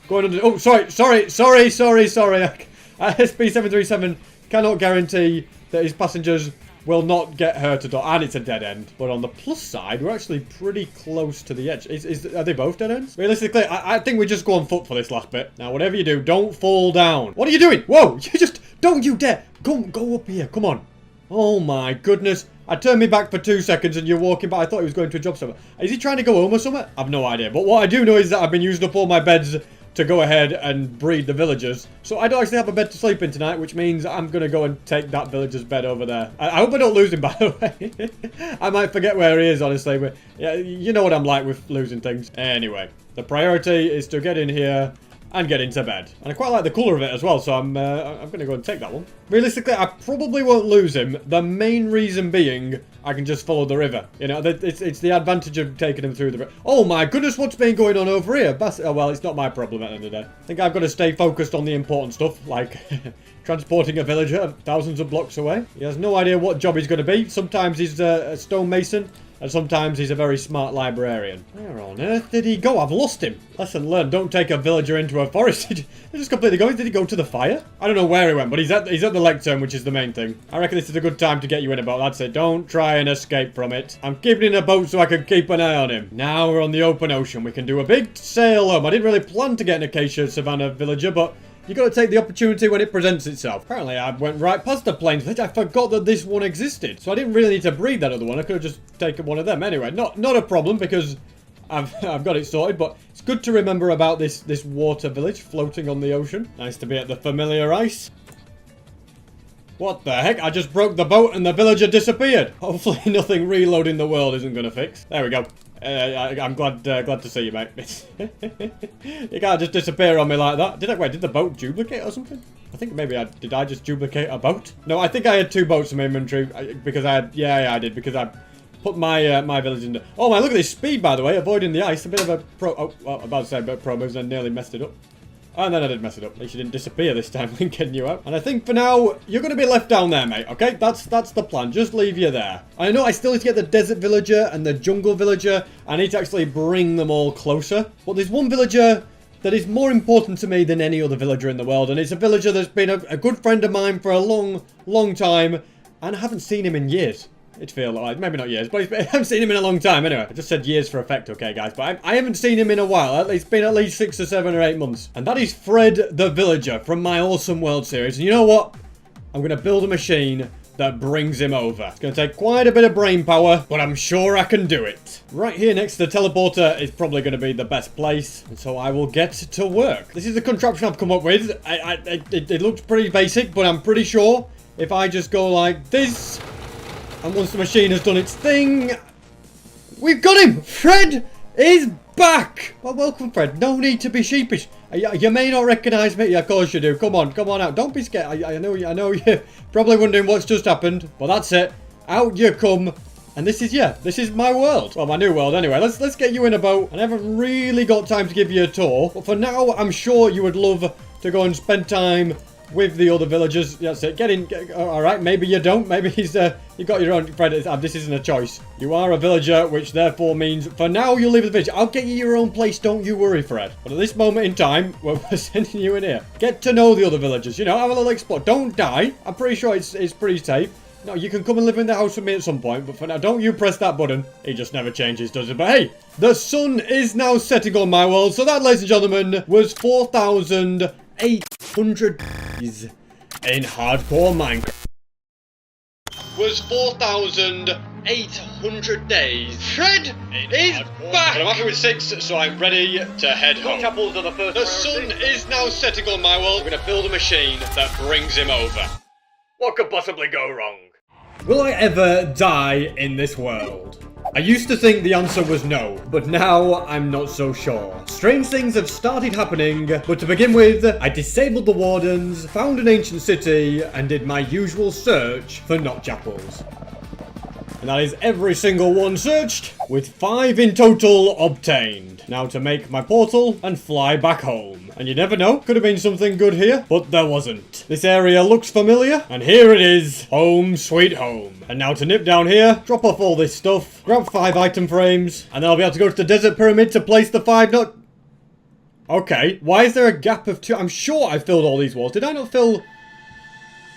Going under... Oh, sorry. SB373 cannot guarantee that his passengers will not get hurt at all. And it's a dead end. But on the plus side, we're actually pretty close to the edge. Are they both dead ends? Realistically, I think we just go on foot for this last bit. Now, whatever you do, don't fall down. What are you doing? Whoa, you just... Don't you dare. Go up here. Come on. Oh, my goodness. I turned me back for 2 seconds and you're walking back. I thought he was going to a job somewhere. Is he trying to go home or something? I've no idea. But what I do know is that I've been using up all my beds to go ahead and breed the villagers. So I don't actually have a bed to sleep in tonight, which means I'm going to go and take that villager's bed over there. I hope I don't lose him, by the way. I might forget where he is, honestly. But yeah, you know what I'm like with losing things. Anyway, the priority is to get in here and get into bed. And I quite like the colour of it as well, so I'm going to go and take that one. Realistically, I probably won't lose him. The main reason being, I can just follow the river. You know, it's the advantage of taking him through the river. Oh my goodness, what's been going on over here? Oh, well, it's not my problem at the end of the day. I think I've got to stay focused on the important stuff, like transporting a villager thousands of blocks away. He has no idea what job he's going to be. Sometimes he's a stonemason. And sometimes he's a very smart librarian. Where on earth did he go? I've lost him. Lesson learned, don't take a villager into a forest. He's just completely going. Did he go to the fire? I don't know where he went, but he's at the lectern, which is the main thing. I reckon this is a good time to get you in a boat. That's it. Don't try and escape from it. I'm keeping in a boat so I can keep an eye on him. Now we're on the open ocean. We can do a big sail home. I didn't really plan to get an acacia savanna villager, but you got to take the opportunity when it presents itself. Apparently, I went right past the plains village. I forgot that this one existed. So I didn't really need to breed that other one. I could have just taken one of them. Anyway, not a problem because I've got it sorted, but it's good to remember about this water village floating on the ocean. Nice to be at the familiar ice. What the heck? I just broke the boat and the villager disappeared. Hopefully nothing reloading the world isn't going to fix. There we go. I'm glad to see you, mate. You can't just disappear on me like that. Did the boat duplicate or something? I think maybe did I just duplicate a boat? No, I think I had 2 boats in my inventory because I had, yeah, I did, because I put my my village in. Oh man, look at this speed, by the way, avoiding the ice. A bit of a pro. Oh, well, I'm about to say a bit of pro moves and nearly messed it up. And then I did mess it up. At least you didn't disappear this time, linking you out. And I think for now, you're going to be left down there, mate, okay? That's the plan. Just leave you there. I know I still need to get the desert villager and the jungle villager. I need to actually bring them all closer. But there's one villager that is more important to me than any other villager in the world. And it's a villager that's been a good friend of mine for a long, long time. And I haven't seen him in years. It feels like, maybe not years, but I haven't seen him in a long time anyway. I just said years for effect, okay guys, but I haven't seen him in a while. It's been at least 6 or 7 or 8 months. And that is Fred the Villager from my Awesome World series. And you know what? I'm going to build a machine that brings him over. It's going to take quite a bit of brain power, but I'm sure I can do it. Right here next to the teleporter is probably going to be the best place, and so I will get to work. This is the contraption I've come up with. It looks pretty basic, but I'm pretty sure if I just go like this, and once the machine has done its thing, we've got him! Fred is back! Well, welcome, Fred. No need to be sheepish. You may not recognise me. Yeah, of course you do. Come on out. Don't be scared. I know you're probably wondering what's just happened. Well, that's it. Out you come. And this is my world. Well, my new world anyway. Let's get you in a boat. I haven't really got time to give you a tour. But for now, I'm sure you would love to go and spend time with the other villagers. That's it. Get in. Alright, maybe you don't. Maybe he's you got your own. Fred, this isn't a choice. You are a villager, which therefore means for now you'll leave the village. I'll get you your own place, don't you worry, Fred. But at this moment in time, we're sending you in here. Get to know the other villagers, you know, have a little explore. Don't die. I'm pretty sure it's pretty safe. No, you can come and live in the house with me at some point, but for now, don't you press that button. He just never changes, does it? But hey, the sun is now setting on my world, so that, ladies and gentlemen, was 4,800 days in hardcore Minecraft. Was 4,800 days. Fred is back! But I'm happy with 6, so I'm ready to head home. Chapels are the first. The sun is now setting on my world. We're gonna build a machine that brings him over. What could possibly go wrong? Will I ever die in this world? I used to think the answer was no, but now I'm not so sure. Strange things have started happening, but to begin with, I disabled the wardens, found an ancient city, and did my usual search for knot chapels. And that is every single one searched, with 5 in total obtained. Now to make my portal and fly back home. And you never know, could have been something good here, but there wasn't. This area looks familiar, and here it is, home sweet home. And now to nip down here, drop off all this stuff, grab 5 item frames, and then I'll be able to go to the desert pyramid to place the 5 knot. Okay, why is there a gap of 2? I'm sure I filled all these walls. Did I not fill?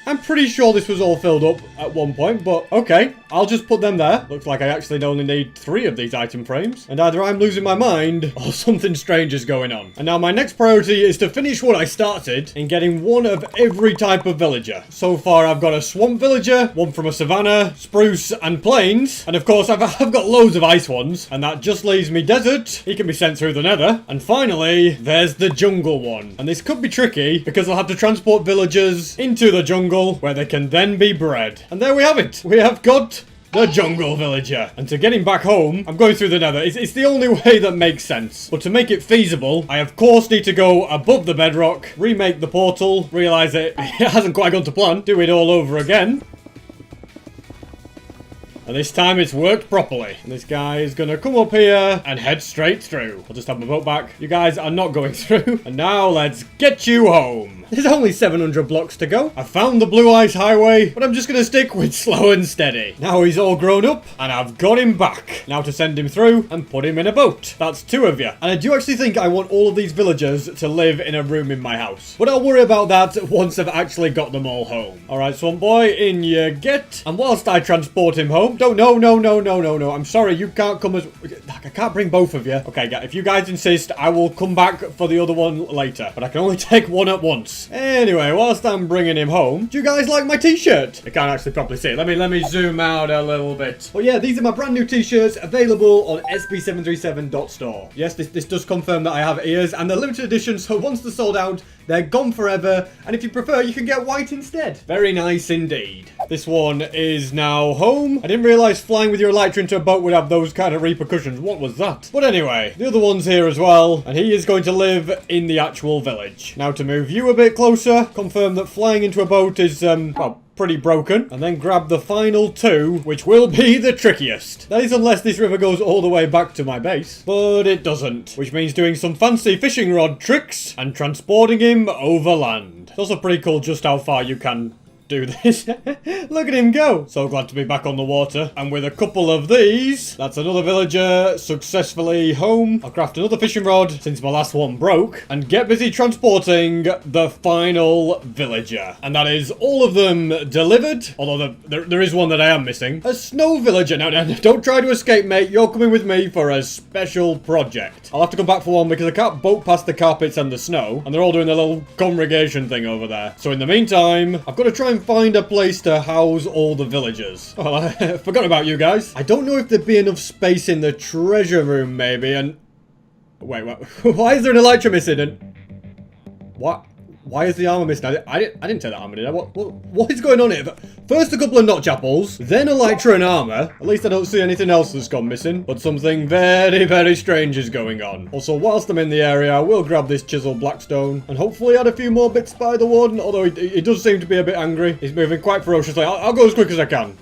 I'm pretty sure this was all filled up at one point, but okay, I'll just put them there. Looks like I actually only need 3 of these item frames, and either I'm losing my mind or something strange is going on. And now my next priority is to finish what I started in getting 1 of every type of villager. So far I've got a swamp villager, 1 from a savannah, spruce and plains, and of course I've got loads of ice ones, and that just leaves me desert. He can be sent through the nether. And finally, there's the jungle one. And this could be tricky because I'll have to transport villagers into the jungle where they can then be bred. And there we have it. We have got the jungle villager. And to get him back home, I'm going through the nether. It's the only way that makes sense. But to make it feasible, I of course need to go above the bedrock, remake the portal, realize it hasn't quite gone to plan, do it all over again. And this time it's worked properly. And this guy is gonna come up here and head straight through. I'll just have my boat back. You guys are not going through. And now let's get you home. There's only 700 blocks to go. I found the blue ice highway, but I'm just gonna stick with slow and steady. Now he's all grown up, and I've got him back. Now to send him through and put him in a boat. That's 2 of you. And I do actually think I want all of these villagers to live in a room in my house. But I'll worry about that once I've actually got them all home. Alright, swamp boy, in you get. And whilst I transport him home, No. I'm sorry, you can't come as... I can't bring both of you. Okay, if you guys insist, I will come back for the other one later. But I can only take one at once. Anyway, whilst I'm bringing him home, do you guys like my t-shirt? I can't actually properly see it. Let me zoom out a little bit. But yeah, these are my brand new t-shirts available on SB373.store. Yes, this does confirm that I have ears, and they're limited edition, so once they're sold out, they're gone forever, and if you prefer, you can get white instead. Very nice indeed. This one is now home. I didn't realise flying with your elytra into a boat would have those kind of repercussions. What was that? But anyway, the other one's here as well, and he is going to live in the actual village. Now to move you a bit closer, confirm that flying into a boat is, well, pretty broken, and then grab the final two, which will be the trickiest. That is unless this river goes all the way back to my base, but it doesn't, which means doing some fancy fishing rod tricks and transporting him over land. It's also pretty cool just how far you can do this. Look at him go. So glad to be back on the water. And with a couple of these, that's another villager successfully home. I'll craft another fishing rod since my last one broke and get busy transporting the final villager. And that is all of them delivered. Although there is one that I am missing. A snow villager. Now, don't try to escape, mate. You're coming with me for a special project. I'll have to come back for one because I can't boat past the carpets and the snow. And they're all doing their little congregation thing over there. So in the meantime, I've got to try and find a place to house all the villagers. Well, I forgot about you guys. I don't know if there'd be enough space in the treasure room, maybe, and... Wait, what? Why is there an elytra missing, and... What? Why is the armor missing? I didn't take that armor, did I? What is going on here? First a couple of notch apples, then elytra and armor. At least I don't see anything else that's gone missing. But something very, very strange is going on. Also, whilst I'm in the area, I will grab this chisel blackstone and hopefully add a few more bits by the warden. Although he does seem to be a bit angry. He's moving quite ferociously. I'll go as quick as I can.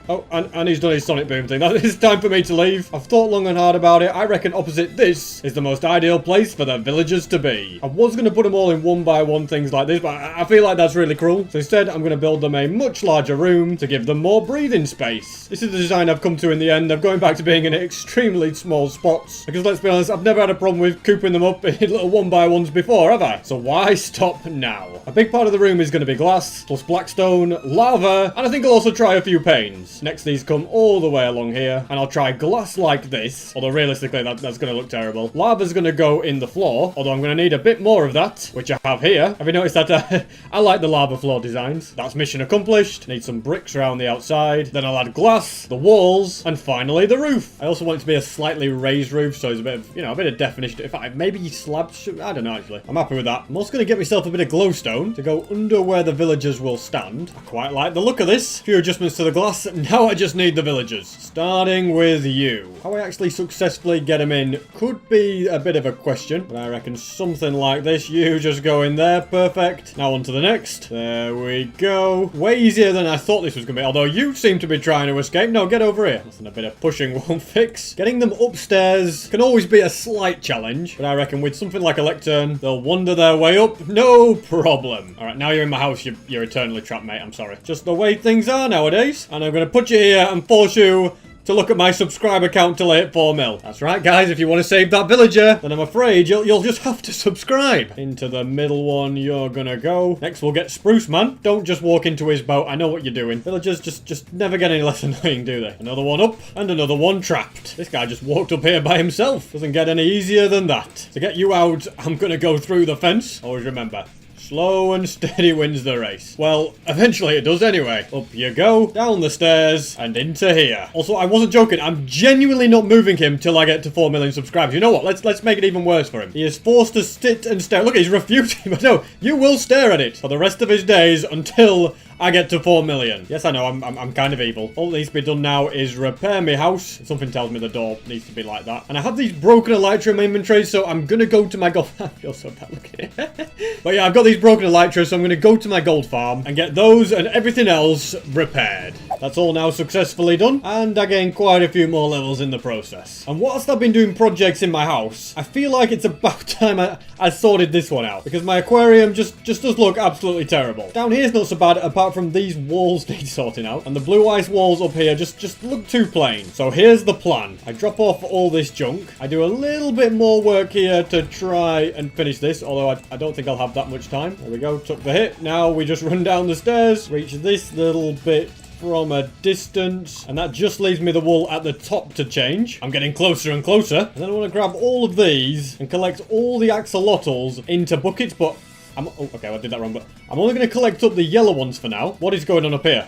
Oh, and he's done his sonic boom thing. It's time for me to leave. I've thought long and hard about it. I reckon opposite this is the most ideal place for the villagers to be. I was going to put them all in one by one things like this, but I feel like that's really cruel. So instead, I'm going to build them a much larger room to give them more breathing space. This is the design I've come to in the end. I'm going back to being in extremely small spots. Because let's be honest, I've never had a problem with cooping them up in little one by ones before, have I? So why stop now? A big part of the room is going to be glass, plus blackstone, lava, and I think I'll also try a few panes. Next, these come all the way along here, and I'll try glass like this, although realistically that's going to look terrible. Lava's going to go in the floor, although I'm going to need a bit more of that, which I have here. Have you noticed that I like the lava floor designs? That's mission accomplished. Need some bricks around the outside, then I'll add glass, the walls, and finally the roof. I also want it to be a slightly raised roof, so there's a bit of, a bit of definition. In fact, maybe slabs, I don't know actually. I'm happy with that. I'm also going to get myself a bit of glowstone to go under where the villagers will stand. I quite like the look of this. A few adjustments to the glass. Now I just need the villagers. Starting with you. How I actually successfully get them in could be a bit of a question, but I reckon something like this. You just go in there. Perfect. Now on to the next. There we go. Way easier than I thought this was going to be, although you seem to be trying to escape. No, get over here. Nothing a bit of pushing won't fix. Getting them upstairs can always be a slight challenge, but I reckon with something like a lectern, they'll wander their way up. No problem. Alright, now you're in my house. You're eternally trapped, mate. I'm sorry. Just the way things are nowadays. And I'm going to put you here and force you to look at my subscriber count till I hit 4 mil. That's right, guys. If you want to save that villager, then I'm afraid you'll just have to subscribe. Into the middle one you're gonna go. Next we'll get Spruce Man. Don't just walk into his boat. I know what you're doing. Villagers just never get any less annoying, do they? Another one up and another one trapped. This guy just walked up here by himself. Doesn't get any easier than that. To get you out, I'm gonna go through the fence. Always remember, slow and steady wins the race. Well, eventually it does anyway. Up you go, down the stairs, and into here. Also, I wasn't joking. I'm genuinely not moving him till I get to 4 million subscribers. You know what? Let's make it even worse for him. He is forced to sit and stare. Look, he's refusing. But no, you will stare at it for the rest of his days until I get to 4 million. Yes, I know, I'm kind of evil. All that needs to be done now is repair my house. Something tells me the door needs to be like that. And I have these broken elytra in my inventory, so I'm gonna go to my gold... I feel so bad looking at it. But yeah, I've got these broken elytra, so I'm gonna go to my gold farm and get those and everything else repaired. That's all now successfully done, and I gained quite a few more levels in the process. And whilst I've been doing projects in my house, I feel like it's about time I sorted this one out, because my aquarium just does look absolutely terrible. Down here's not so bad, apart from these walls need sorting out, and the blue ice walls up here just look too plain. So here's the plan. I drop off all this junk. I do a little bit more work here to try and finish this, although I don't think I'll have that much time. There we go, took the hit. Now we just run down the stairs, reach this little bit from a distance. And that just leaves me the wool at the top to change. I'm getting closer and closer. And then I want to grab all of these and collect all the axolotls into buckets, but oh, okay, I did that wrong, but I'm only going to collect up the yellow ones for now. What is going on up here?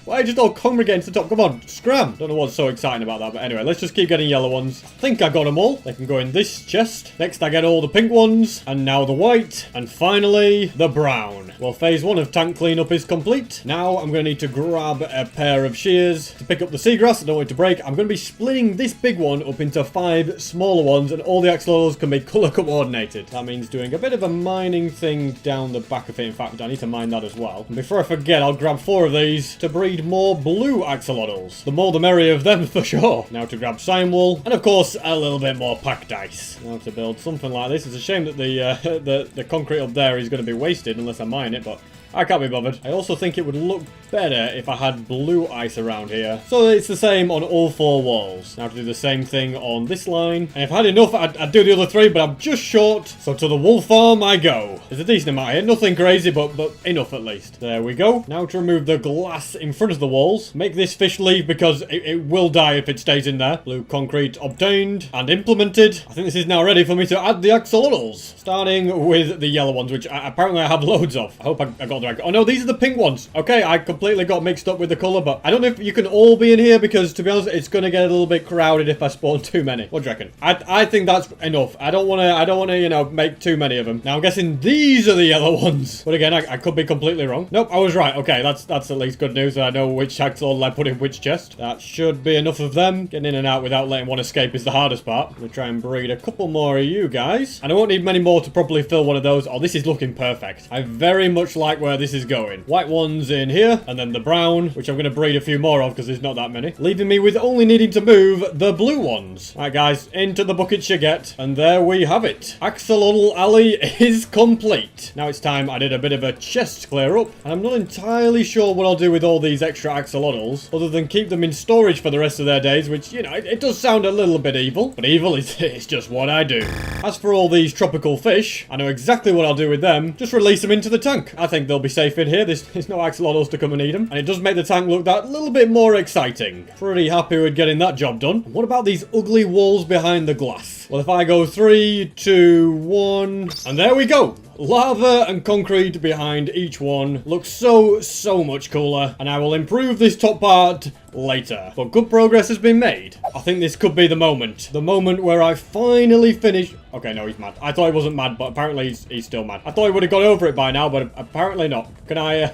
Why are you just all congregating to the top? Come on, scram. Don't know what's so exciting about that, but anyway, let's just keep getting yellow ones. I think I got them all. They can go in this chest. Next, I get all the pink ones, and now the white, and finally, the brown. Well, phase 1 of tank cleanup is complete. Now, I'm going to need to grab a pair of shears to pick up the seagrass. I don't want it to break. I'm going to be splitting this big one up into 5 smaller ones, and all the axolotls can be color coordinated. That means doing a bit of a mining thing down the back of it. In fact, I need to mine that as well. And before I forget, I'll grab 4 of these to breed more blue axolotls. The more the merrier of them for sure. Now to grab cyan wool, and of course a little bit more packed ice. Now to build something like this. It's a shame that the concrete up there is going to be wasted unless I mine it, but I can't be bothered. I also think it would look better if I had blue ice around here. So it's the same on all 4 walls. Now to do the same thing on this line. And if I had enough, I'd do the other 3, but I'm just short. So to the wool farm I go. There's a decent amount here. Nothing crazy, but enough at least. There we go. Now to remove the glass in front of the walls. Make this fish leave because it will die if it stays in there. Blue concrete obtained and implemented. I think this is now ready for me to add the axolotls. Starting with the yellow ones, which apparently I have loads of. I hope I got the right. Oh no, these are the pink ones. Okay, I completely got mixed up with the color, but I don't know if you can all be in here because, to be honest, it's going to get a little bit crowded if I spawn too many. What do you reckon? I think that's enough. I don't want to, you know, make too many of them. Now I'm guessing these are the yellow ones, but again, I could be completely wrong. Nope, I was right. Okay, that's at least good news. I know which axolotl I put in which chest. That should be enough of them. Getting in and out without letting one escape is the hardest part. We'll try and breed a couple more of you guys, and I won't need many more to properly fill one of those. Oh, this is looking perfect. I very much like where this is going. White ones in here, and then the brown, which I'm going to breed a few more of because there's not that many. Leaving me with only needing to move the blue ones. Alright guys, into the buckets you get, and there we have it. Axolotl Alley is complete. Now it's time I did a bit of a chest clear up, and I'm not entirely sure what I'll do with all these extra axolotls, other than keep them in storage for the rest of their days, which, you know, it does sound a little bit evil, but evil is it's just what I do. As for all these tropical fish, I know exactly what I'll do with them. Just release them into the tank. I think they'll be safe in here. There's no axolotls to come and eat them, and it does make the tank look that little bit more exciting. Pretty happy with getting that job done. And what about these ugly walls behind the glass? Well, if I go 3, 2, 1, and there we go. Lava and concrete behind each one looks so much cooler, and I will improve this top part later. But good progress has been made. I think this could be the moment. The moment where I finally finish. Okay, no, he's mad. I thought he wasn't mad, but apparently he's still mad. I thought he would have got over it by now, but apparently not. Can I,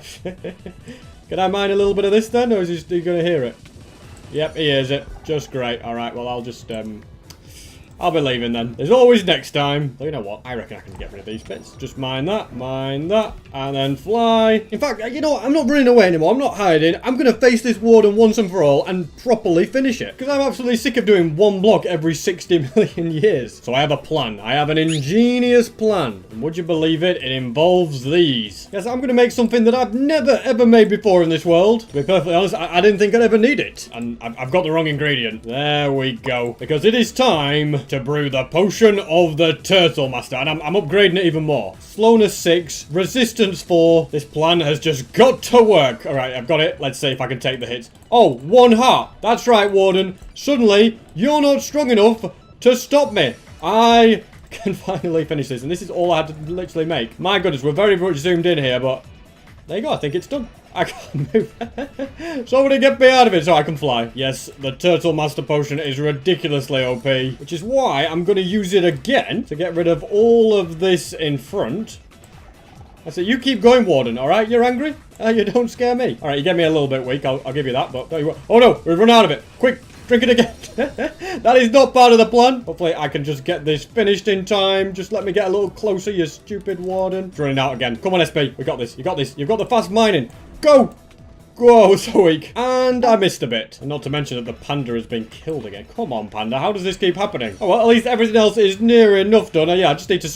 can I mine a little bit of this then, or is he gonna hear it? Yep, he hears it. Just great. Alright, well, I'll just, I'll be leaving then. There's always next time. Well, you know what? I reckon I can get rid of these bits. Just mine that, and then fly. In fact, you know what? I'm not running away anymore. I'm not hiding. I'm going to face this warden once and for all and properly finish it. Because I'm absolutely sick of doing one block every 60 million years. So I have a plan. I have an ingenious plan. And would you believe it? It involves these. Yes, I'm going to make something that I've never ever made before in this world. To be perfectly honest, I didn't think I'd ever need it. And I've got the wrong ingredient. There we go. Because it is time to brew the potion of the Turtle Master, and I'm upgrading it even more. Slowness 6, resistance 4. This plan has just got to work. Alright, I've got it. Let's see if I can take the hits. Oh, 1 heart. That's right, Warden. Suddenly, you're not strong enough to stop me. I can finally finish this, and this is all I had to literally make. My goodness, we're very much zoomed in here, but there you go. I think it's done. I can't move. Somebody get me out of it so I can fly. Yes, the Turtle Master Potion is ridiculously OP, which is why I'm going to use it again to get rid of all of this in front. I said, you keep going, Warden, alright? You're angry? You don't scare me. Alright, you get me a little bit weak, I'll give you that, but... Oh no, we've run out of it. Quick, drink it again. That is not part of the plan. Hopefully I can just get this finished in time. Just let me get a little closer, you stupid Warden. It's running out again. Come on, SB. We got this. You got this. You've got the fast mining. Go! Whoa, so weak. And I missed a bit. And not to mention that the panda has been killed again. Come on, panda. How does this keep happening? Oh, well, at least everything else is near enough done. Yeah, I just need to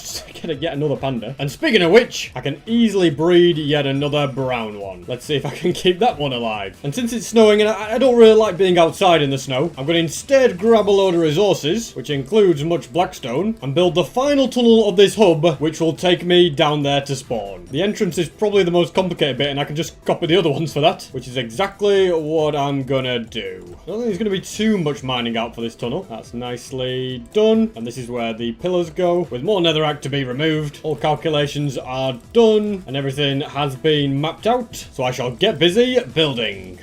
get yet another panda. And speaking of which, I can easily breed yet another brown one. Let's see if I can keep that one alive. And since it's snowing and I don't really like being outside in the snow, I'm going to instead grab a load of resources, which includes much blackstone, and build the final tunnel of this hub, which will take me down there to spawn. The entrance is probably the most complicated bit, and I can just copy the other ones for that, which is exactly what I'm gonna do. I don't think there's gonna be too much mining out for this tunnel. That's nicely done. And this is where the pillars go, with more netherrack to be removed. All calculations are done, and everything has been mapped out, so I shall get busy building.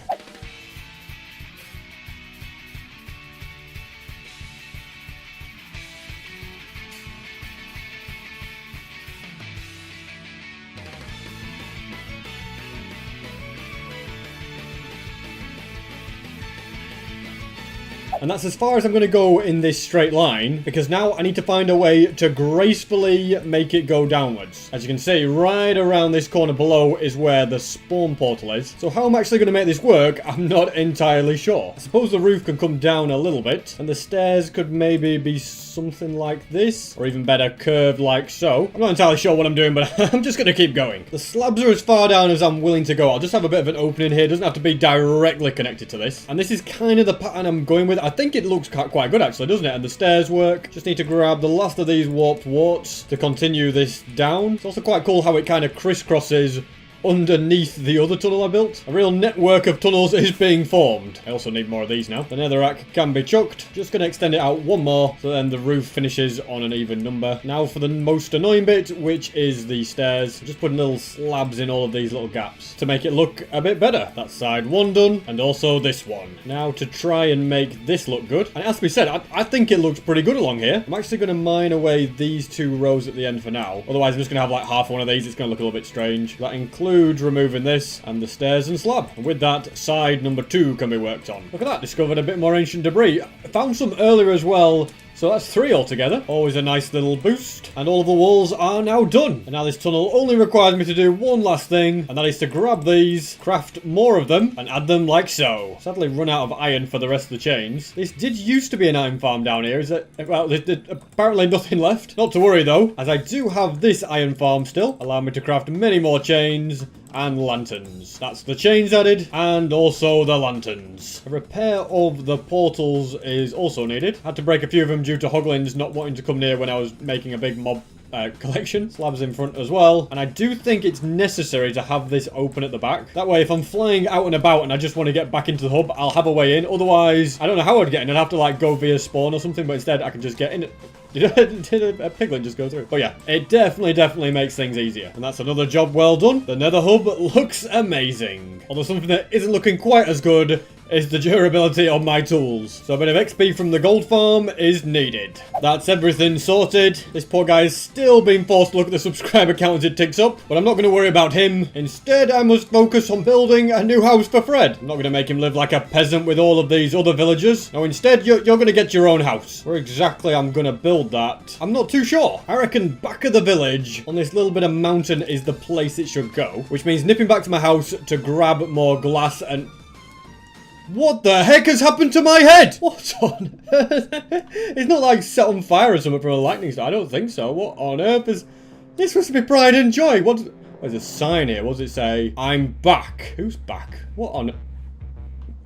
And that's as far as I'm going to go in this straight line, because now I need to find a way to gracefully make it go downwards. As you can see, right around this corner below is where the spawn portal is. So how I'm actually going to make this work, I'm not entirely sure. I suppose the roof can come down a little bit, and the stairs could maybe be something like this, or even better, curved like so. I'm not entirely sure what I'm doing, but I'm just going to keep going. The slabs are as far down as I'm willing to go. I'll just have a bit of an opening here. It doesn't have to be directly connected to this. And this is kind of the pattern I'm going with. I think it looks quite good actually, doesn't it? And the stairs work. Just need to grab the last of these warped warts to continue this down. It's also quite cool how it kind of crisscrosses underneath the other tunnel I built. A real network of tunnels is being formed. I also need more of these now. The netherrack can be chucked. Just going to extend it out one more, so then the roof finishes on an even number. Now for the most annoying bit, which is the stairs. Just putting little slabs in all of these little gaps to make it look a bit better. That's side one done, and also this one. Now to try and make this look good. And it has to be said, I think it looks pretty good along here. I'm actually going to mine away these two rows at the end for now. Otherwise I'm just going to have like half one of these. It's going to look a little bit strange. That includes removing this and the stairs and slab. And with that, side number 2 can be worked on. Look at that, discovered a bit more ancient debris. I found some earlier as well. So that's 3 altogether. Always a nice little boost. And all of the walls are now done. And now this tunnel only requires me to do one last thing. And that is to grab these, craft more of them, and add them like so. Sadly run out of iron for the rest of the chains. This did used to be an iron farm down here. Is it? Well, there's apparently nothing left. Not to worry though, as I do have this iron farm still. Allow me to craft many more chains and lanterns. That's the chains added, and also the lanterns. A repair of the portals is also needed. Had to break a few of them due to hoglins not wanting to come near when I was making a big mob collection. Slabs in front as well. And I do think it's necessary to have this open at the back. That way, if I'm flying out and about and I just want to get back into the hub, I'll have a way in. Otherwise, I don't know how I'd get in. I'd have to like go via spawn or something, but instead I can just get in. Did a piglin just go through? But yeah, it definitely makes things easier. And that's another job well done. The nether hub looks amazing. Although something that isn't looking quite as good is the durability of my tools. So a bit of XP from the gold farm is needed. That's everything sorted. This poor guy is still being forced to look at the subscriber count as it ticks up, but I'm not going to worry about him. Instead, I must focus on building a new house for Fred. I'm not going to make him live like a peasant with all of these other villagers. No, instead, you're going to get your own house. Where exactly I'm going to build that, I'm not too sure. I reckon back of the village, on this little bit of mountain, is the place it should go, which means nipping back to my house to grab more glass and... What the heck has happened to my head? What on earth? It's not like set on fire or something from a lightning strike. I don't think so. What on earth is... This supposed to be pride and joy. There's a sign here. What does it say? I'm back. Who's back? What on...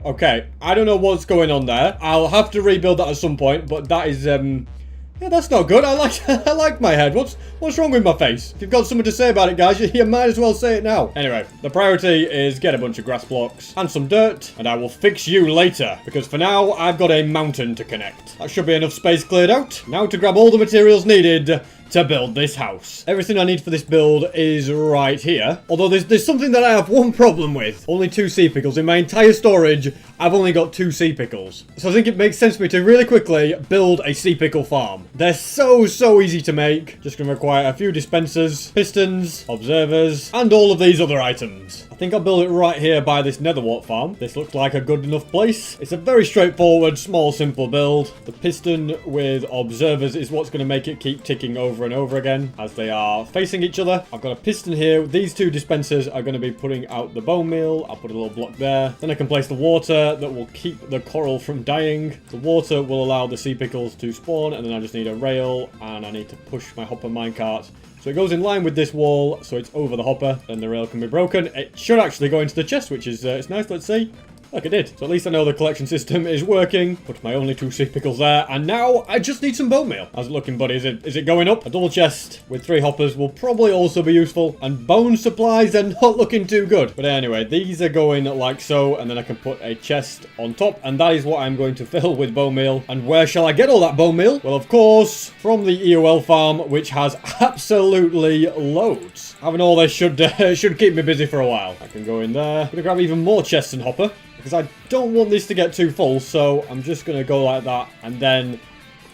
Okay, I don't know what's going on there. I'll have to rebuild that at some point, but that is, yeah, that's not good. I like my head. What's wrong with my face? If you've got something to say about it, guys, you might as well say it now. Anyway, the priority is get a bunch of grass blocks and some dirt, and I will fix you later, because for now, I've got a mountain to connect. That should be enough space cleared out. Now to grab all the materials needed to build this house. Everything I need for this build is right here. Although there's something that I have one problem with. Only 2 sea pickles. In my entire storage, I've only got 2 sea pickles. So I think it makes sense for me to really quickly build a sea pickle farm. They're so easy to make. Just gonna require a few dispensers, pistons, observers, and all of these other items. I think I'll build it right here by this nether wart farm. This looks like a good enough place. It's a very straightforward, small, simple build. The piston with observers is what's going to make it keep ticking over over and over again as they are facing each other. I've got a piston here. These two dispensers are going to be putting out the bone meal. I'll put a little block there. Then I can place the water that will keep the coral from dying. The water will allow the sea pickles to spawn, and then I just need a rail, and I need to push my hopper minecart. So it goes in line with this wall, so it's over the hopper, and the rail can be broken. It should actually go into the chest, which is it's nice. Let's see. Look, it did. So at least I know the collection system is working. Put my only 2 sea pickles there. And now I just need some bone meal. How's it looking, buddy? Is it going up? A double chest with 3 hoppers will probably also be useful. And bone supplies are not looking too good. But anyway, these are going like so. And then I can put a chest on top. And that is what I'm going to fill with bone meal. And where shall I get all that bone meal? Well, of course, from the EOL farm, which has absolutely loads. Having all this should keep me busy for a while. I can go in there. I'm going to grab even more chests and hopper, because I don't want this to get too full, so I'm just going to go like that, and then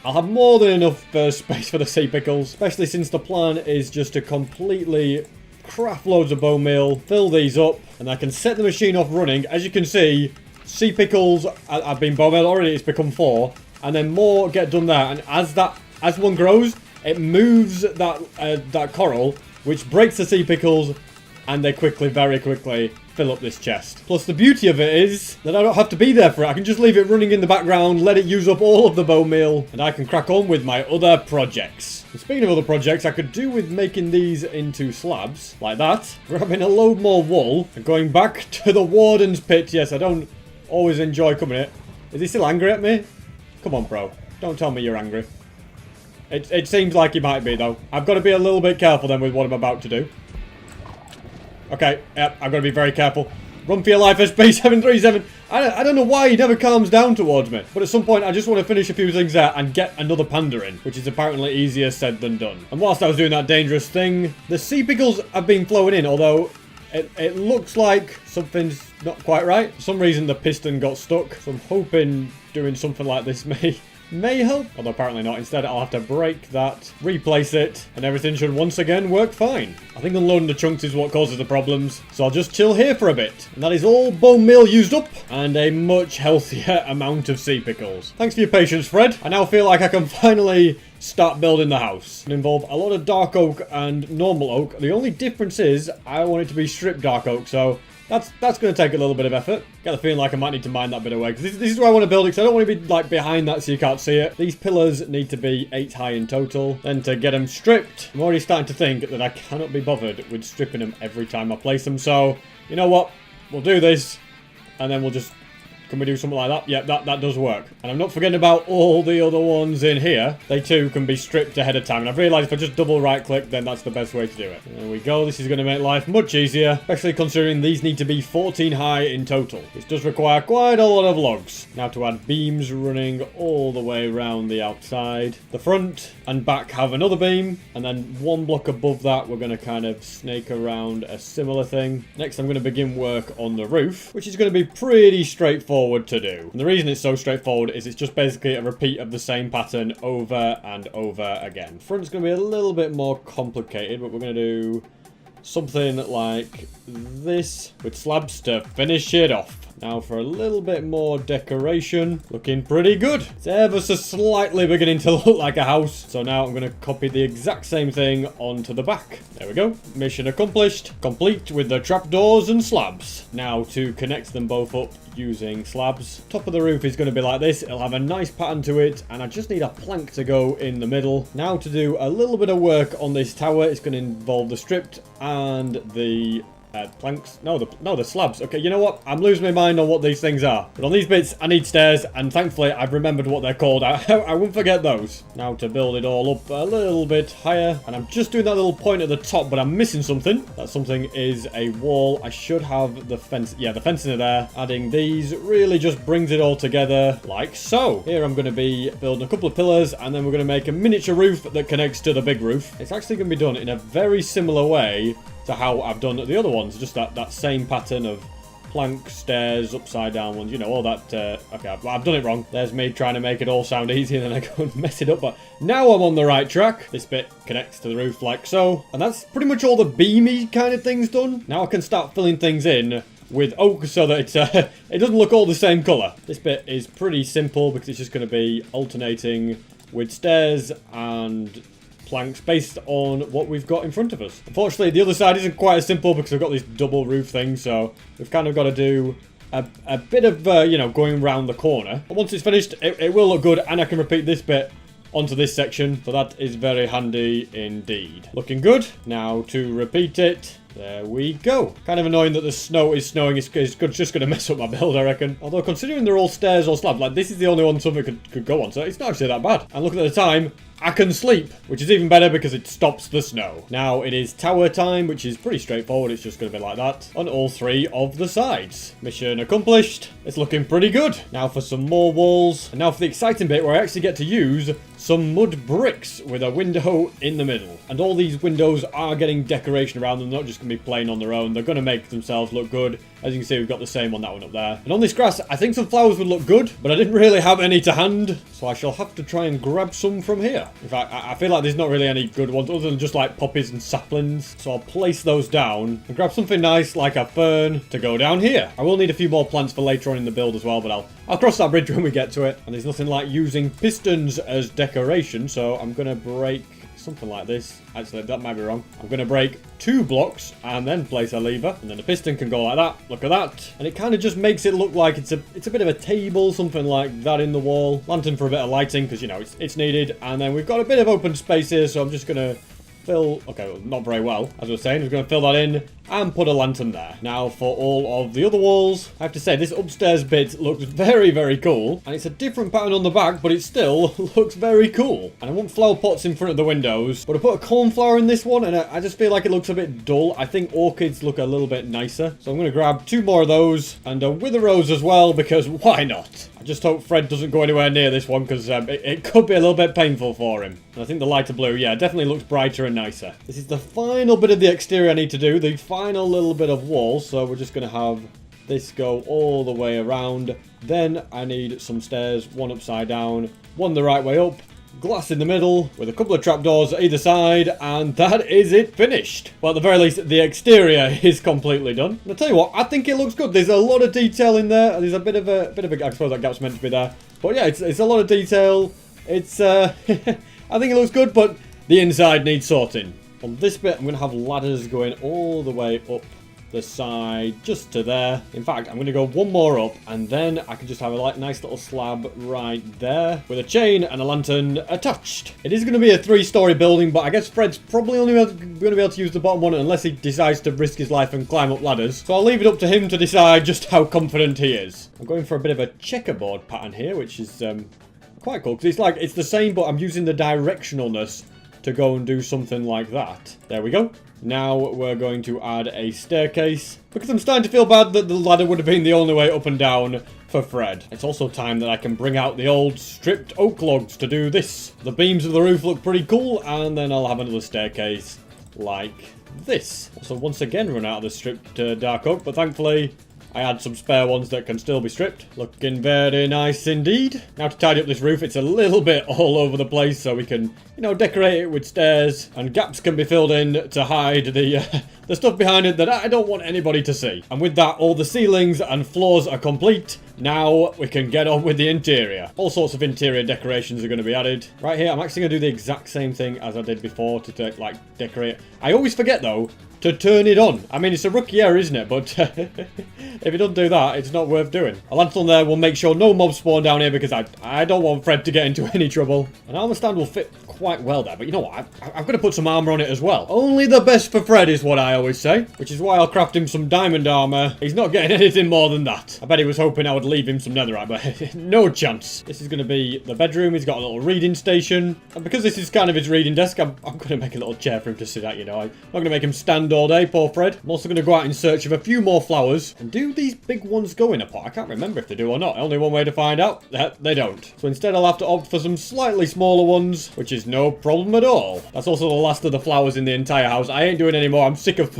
I'll have more than enough space for the sea pickles, especially since the plan is just to completely craft loads of bone meal, fill these up, and I can set the machine off running. As you can see, sea pickles have been bone meal already, it's become 4, and then more get done there, and as one grows, it moves that coral, which breaks the sea pickles, and they very quickly fill up this chest. Plus, the beauty of it is that I don't have to be there for it. I can just leave it running in the background, let it use up all of the bone meal, and I can crack on with my other projects. And speaking of other projects, I could do with making these into slabs, like that, grabbing a load more wool, and going back to the warden's pit. Yes, I don't always enjoy coming here. Is he still angry at me? Come on, bro. Don't tell me you're angry. It seems like he might be, though. I've got to be a little bit careful then with what I'm about to do. Okay, yep, I've got to be very careful. Run for your life, SB373. I don't know why he never calms down towards me. But at some point, I just want to finish a few things there and get another panda in, which is apparently easier said than done. And whilst I was doing that dangerous thing, the sea pickles have been flowing in, although it looks like something's not quite right. For some reason, the piston got stuck. So I'm hoping doing something like this may help, although apparently not. Instead, I'll have to break that, replace it, and everything should once again work fine. I think unloading the chunks is what causes the problems, so I'll just chill here for a bit. And that is all bone meal used up, and a much healthier amount of sea pickles. Thanks for your patience, Fred. I now feel like I can finally start building the house. It involves a lot of dark oak and normal oak. The only difference is I want it to be stripped dark oak, so that's going to take a little bit of effort. Get the feeling like I might need to mine that bit away, because this is where I want to build it, because I don't want to be like behind that so you can't see it. These pillars need to be 8 high in total. Then to get them stripped, I'm already starting to think that I cannot be bothered with stripping them every time I place them. So, you know what? We'll do this, and then we'll just... Can we do something like that? Yep, that does work. And I'm not forgetting about all the other ones in here. They too can be stripped ahead of time. And I've realised if I just double right click, then that's the best way to do it. There we go. This is going to make life much easier, especially considering these need to be 14 high in total, which does require quite a lot of logs. Now to add beams running all the way around the outside. The front and back have another beam, and then one block above that we're going to kind of snake around a similar thing. Next I'm going to begin work on the roof, which is going to be pretty straightforward to do. And the reason it's so straightforward is it's just basically a repeat of the same pattern over and over again. Front's going to be a little bit more complicated, but we're going to do something like this with slabs to finish it off. Now for a little bit more decoration. Looking pretty good. It's ever so slightly beginning to look like a house. So now I'm going to copy the exact same thing onto the back. There we go. Mission accomplished. Complete with the trapdoors and slabs. Now to connect them both up using slabs. Top of the roof is going to be like this. It'll have a nice pattern to it. And I just need a plank to go in the middle. Now to do a little bit of work on this tower. It's going to involve the stripped and the... planks? No, the slabs. Okay, you know what? I'm losing my mind on what these things are. But on these bits, I need stairs, and thankfully, I've remembered what they're called. I won't forget those. Now to build it all up a little bit higher. And I'm just doing that little point at the top, but I'm missing something. That something is a wall. I should have the fence. Yeah, the fencing are there. Adding these really just brings it all together like so. Here I'm going to be building a couple of pillars, and then we're going to make a miniature roof that connects to the big roof. It's actually going to be done in a very similar way to how I've done the other ones. Just that same pattern of plank, stairs, upside down ones, you know, all that. Okay, I've done it wrong. There's me trying to make it all sound easy, and then I go and mess it up. But now I'm on the right track. This bit connects to the roof like so. And that's pretty much all the beamy kind of things done. Now I can start filling things in with oak so that it doesn't look all the same colour. This bit is pretty simple because it's just going to be alternating with stairs and planks based on what we've got in front of us. Unfortunately, the other side isn't quite as simple because I've got this double roof thing, so we've kind of got to do a bit of, you know, going around the corner. But once it's finished, it will look good, and I can repeat this bit onto this section, so that is very handy indeed. Looking good. Now to repeat it. There we go. Kind of annoying that the snow is snowing. It's just going to mess up my build, I reckon. Although considering they're all stairs or slabs, like this is the only one something could go on, so it's not actually that bad. And look at the time. I can sleep, which is even better because it stops the snow. Now it is tower time, which is pretty straightforward. It's just going to be like that on all 3 of the sides. Mission accomplished. It's looking pretty good. Now for some more walls. And now for the exciting bit where I actually get to use some mud bricks with a window in the middle. And all these windows are getting decoration around them, not just going to be plain on their own. They're going to make themselves look good. As you can see, we've got the same on that one up there. And on this grass, I think some flowers would look good, but I didn't really have any to hand, so I shall have to try and grab some from here. In fact, I feel like there's not really any good ones other than just like poppies and saplings. So I'll place those down and grab something nice like a fern to go down here. I will need a few more plants for later on in the build as well, but I'll cross that bridge when we get to it. And there's nothing like using pistons as decoration, so I'm going to break something like this. Actually, that might be wrong. I'm going to break 2 blocks and then place a lever, and then the piston can go like that. Look at that. And it kind of just makes it look like it's a bit of a table, something like that in the wall. Lantern for a bit of lighting because, you know, it's needed. And then we've got a bit of open space here, so I'm just going to fill... Okay, well, not very well, as I was saying. I'm going to fill that in and put a lantern there. Now for all of the other walls, I have to say this upstairs bit looks very, very cool. And it's a different pattern on the back, but it still looks very cool. And I want flower pots in front of the windows, but I put a cornflower in this one, and I just feel like it looks a bit dull. I think orchids look a little bit nicer. So I'm going to grab 2 more of those and a wither rose as well, because why not? I just hope Fred doesn't go anywhere near this one, because it could be a little bit painful for him. And I think the lighter blue, yeah, definitely looks brighter and nicer. This is the final bit of the exterior I need to do, the final little bit of wall, so we're just going to have this go all the way around. Then I need some stairs, one upside down, one the right way up, glass in the middle with a couple of trapdoors either side, and that is it finished. Well, at the very least, the exterior is completely done. And I'll tell you what, I think it looks good. There's a lot of detail in there. There's a bit of a I suppose that gap's meant to be there, but yeah, it's a lot of detail. It's I think it looks good, but the inside needs sorting. On this bit, I'm going to have ladders going all the way up the side, just to there. In fact, I'm going to go one more up, and then I can just have a nice little slab right there, with a chain and a lantern attached. It is going to be a 3-story building, but I guess Fred's probably only going to be able to use the bottom one unless he decides to risk his life and climb up ladders. So I'll leave it up to him to decide just how confident he is. I'm going for a bit of a checkerboard pattern here, which is quite cool, because it's the same, but I'm using the directionalness to go and do something like that. There we go. Now we're going to add a staircase, because I'm starting to feel bad that the ladder would have been the only way up and down for Fred. It's also time that I can bring out the old stripped oak logs to do this. The beams of the roof look pretty cool, and then I'll have another staircase like this. So once again run out of the stripped dark oak, but thankfully I had some spare ones that can still be stripped. Looking very nice indeed. Now to tidy up this roof, it's a little bit all over the place, so we can, you know, decorate it with stairs, and gaps can be filled in to hide the stuff behind it that I don't want anybody to see. And with that, all the ceilings and floors are complete. Now we can get on with the interior. All sorts of interior decorations are going to be added. Right here, I'm actually going to do the exact same thing as I did before to like decorate. I always forget though to turn it on. I mean, it's a rookie error, isn't it? But if you don't do that, it's not worth doing. A lantern there will make sure no mobs spawn down here, because I don't want Fred to get into any trouble. An armor stand will fit quite well there, but you know what? I've got to put some armor on it as well. Only the best for Fred is what I always say, which is why I'll craft him some diamond armor. He's not getting anything more than that. I bet he was hoping I would leave him some netherite, but no chance. This is going to be the bedroom. He's got a little reading station, and because this is kind of his reading desk, I'm going to make a little chair for him to sit at, you know. I'm not going to make him stand all day, poor Fred. I'm also going to go out in search of a few more flowers. And do these big ones go in a pot? I can't remember if they do or not. Only one way to find out. They don't. So instead I'll have to opt for some slightly smaller ones, which is no problem at all. That's also the last of the flowers in the entire house. I ain't doing any more. I'm sick of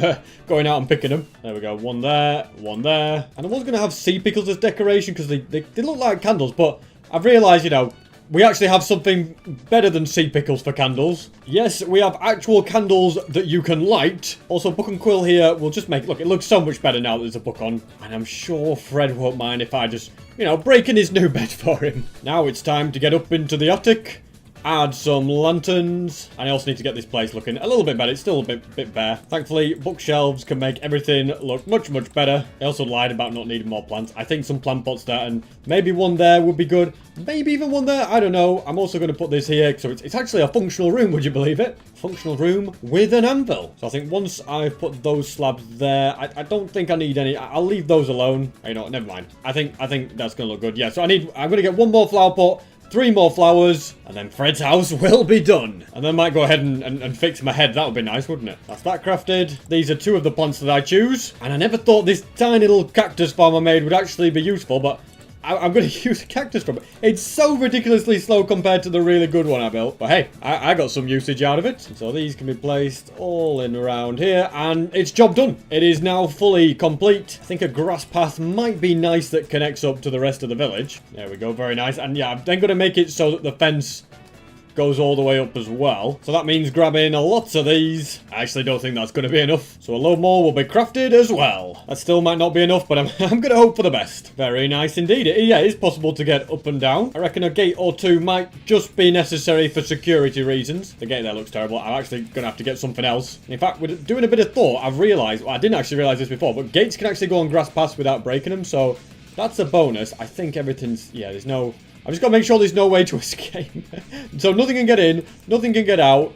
going out and picking them. There we go. One there, one there. And I was going to have sea pickles as decoration, because they look like candles, but I've realised, you know, we actually have something better than sea pickles for candles. Yes, we have actual candles that you can light. Also, book and quill here will just make... Look, it looks so much better now that there's a book on. And I'm sure Fred won't mind if I just, you know, break in his new bed for him. Now it's time to get up into the attic Add some lanterns. And I also need to get this place looking a little bit better. It's still a bit bare. Thankfully, bookshelves can make everything look much, much better. I also lied about not needing more plants. I think some plant pots there and maybe one there would be good. Maybe even one there. I don't know. I'm also going to put this here. So it's actually a functional room. Would you believe it? Functional room with an anvil. So I think once I've put those slabs there, I don't think I need any. I'll leave those alone. You know, never mind. I think that's going to look good. Yeah, so I'm going to get one more flower pot. 3 more flowers, and then Fred's house will be done. And then I might go ahead and fix my head. That would be nice, wouldn't it? That's that crafted. These are 2 of the plants that I choose. And I never thought this tiny little cactus farm I made would actually be useful, but I'm going to use a cactus from it. It's so ridiculously slow compared to the really good one I built. But hey, I got some usage out of it. So these can be placed all in around here. And it's job done. It is now fully complete. I think a grass path might be nice that connects up to the rest of the village. There we go. Very nice. And yeah, I'm then going to make it so that the fence goes all the way up as well. So that means grabbing lots of these. I actually don't think that's going to be enough. So a load more will be crafted as well. That still might not be enough, but I'm going to hope for the best. Very nice indeed. Yeah, it is possible to get up and down. I reckon a gate or 2 might just be necessary for security reasons. The gate there looks terrible. I'm actually going to have to get something else. In fact, with doing a bit of thought, I've realised, well, I didn't actually realise this before, but gates can actually go on grass paths without breaking them. So that's a bonus. I think everything's, yeah, there's no... I've just got to make sure there's no way to escape. So nothing can get in, nothing can get out.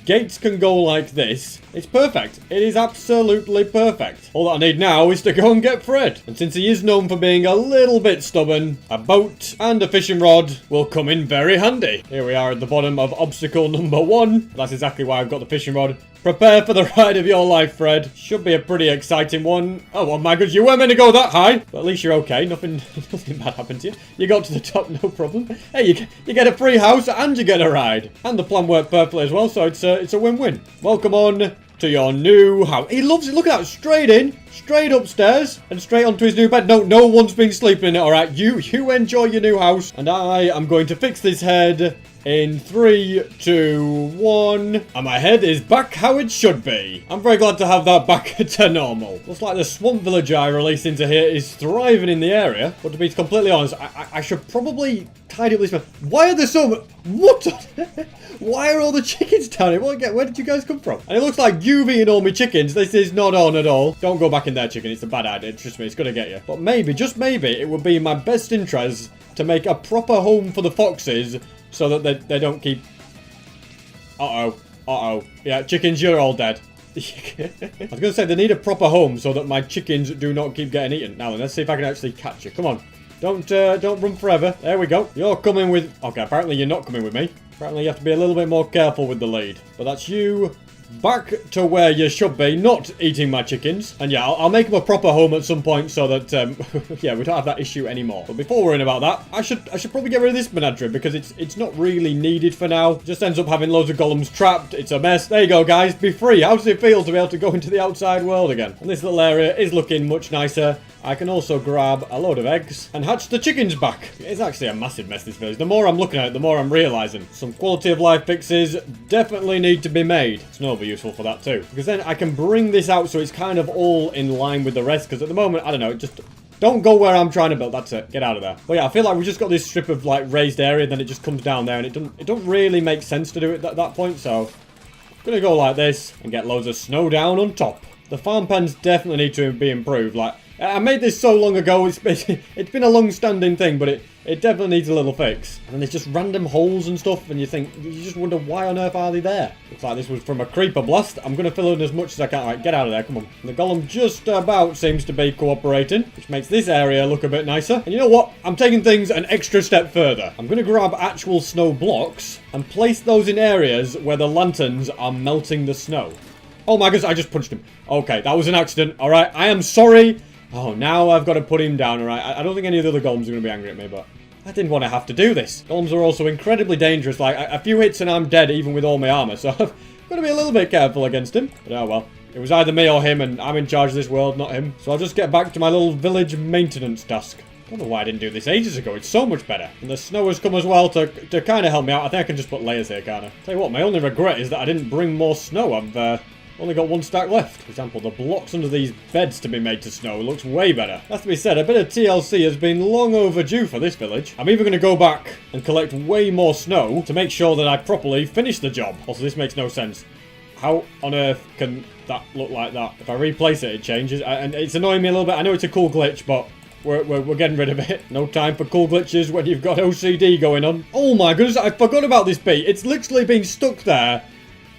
Gates can go like this. It's perfect. It is absolutely perfect. All that I need now is to go and get Fred. And since he is known for being a little bit stubborn, a boat and a fishing rod will come in very handy. Here we are at the bottom of obstacle number 1. That's exactly why I've got the fishing rod. Prepare for the ride of your life, Fred. Should be a pretty exciting one. Oh my goodness, you weren't meant to go that high. But at least you're okay. Nothing bad happened to you. You got to the top, no problem. Hey, you get a free house and you get a ride. And the plan worked perfectly as well, so it's a win-win. Welcome on to your new house. He loves it. Look at that. Straight in, straight upstairs, and straight onto his new bed. No one's been sleeping in it, all right? You enjoy your new house, and I am going to fix this head in 3, 2, 1. And my head is back how it should be. I'm very glad to have that back to normal. Looks like the swamp villager I released into here is thriving in the area. But to be completely honest, I should probably tidy up this man. Why are there so... What? Why are all the chickens down here? Where did you guys come from? And it looks like you've eaten all my chickens. This is not on at all. Don't go back in there, chicken. It's a bad idea. Trust me, it's going to get you. But maybe, just maybe, it would be in my best interest to make a proper home for the foxes so that they don't keep... Uh-oh. Yeah, chickens, you're all dead. I was going to say, they need a proper home so that my chickens do not keep getting eaten. Now then, let's see if I can actually catch you. Come on. Don't run forever. There we go. You're coming with... Okay, apparently you're not coming with me. Apparently you have to be a little bit more careful with the lead. But that's you back to where you should be, not eating my chickens. And yeah, I'll make them a proper home at some point so that, yeah, we don't have that issue anymore. But before worrying about that, I should probably get rid of this menagerie because it's not really needed for now. It just ends up having loads of golems trapped. It's a mess. There you go, guys. Be free. How does it feel to be able to go into the outside world again? And this little area is looking much nicer. I can also grab a load of eggs and hatch the chickens back. It's actually a massive mess, this village. The more I'm looking at it, the more I'm realising. Some quality of life fixes definitely need to be made. Snow will be useful for that too. Because then I can bring this out so it's kind of all in line with the rest. Because at the moment, I don't know, just... Don't go where I'm trying to build. That's it. Get out of there. But yeah, I feel like we've just got this strip of like raised area, and then it just comes down there, and it don't really make sense to do it at that point. So I'm gonna go like this and get loads of snow down on top. The farm pens definitely need to be improved. Like I made this so long ago. It's been a long-standing thing, but it definitely needs a little fix. And then there's just random holes and stuff, and you just wonder why on earth are they there? Looks like this was from a creeper blast. I'm going to fill in as much as I can. All right, get out of there, come on. And the golem just about seems to be cooperating, which makes this area look a bit nicer. And you know what? I'm taking things an extra step further. I'm going to grab actual snow blocks and place those in areas where the lanterns are melting the snow. Oh my goodness, I just punched him. Okay, that was an accident. All right, I am sorry. Oh, now I've got to put him down, all right? I don't think any of the other golems are going to be angry at me, but I didn't want to have to do this. Golems are also incredibly dangerous. Like, a few hits and I'm dead, even with all my armor, so I've got to be a little bit careful against him. But oh well. It was either me or him, and I'm in charge of this world, not him. So I'll just get back to my little village maintenance task. I don't know why I didn't do this ages ago. It's so much better. And the snow has come as well to kind of help me out. I think I can just put layers here, can't I? Tell you what, my only regret is that I didn't bring more snow. Only got one stack left. For example, the blocks under these beds to be made to snow looks way better. Has to be said, a bit of TLC has been long overdue for this village. I'm even going to go back and collect way more snow to make sure that I properly finish the job. Also, this makes no sense. How on earth can that look like that? If I replace it, it changes. And it's annoying me a little bit. I know it's a cool glitch, but we're getting rid of it. No time for cool glitches when you've got OCD going on. Oh my goodness, I forgot about this bee. It's literally been stuck there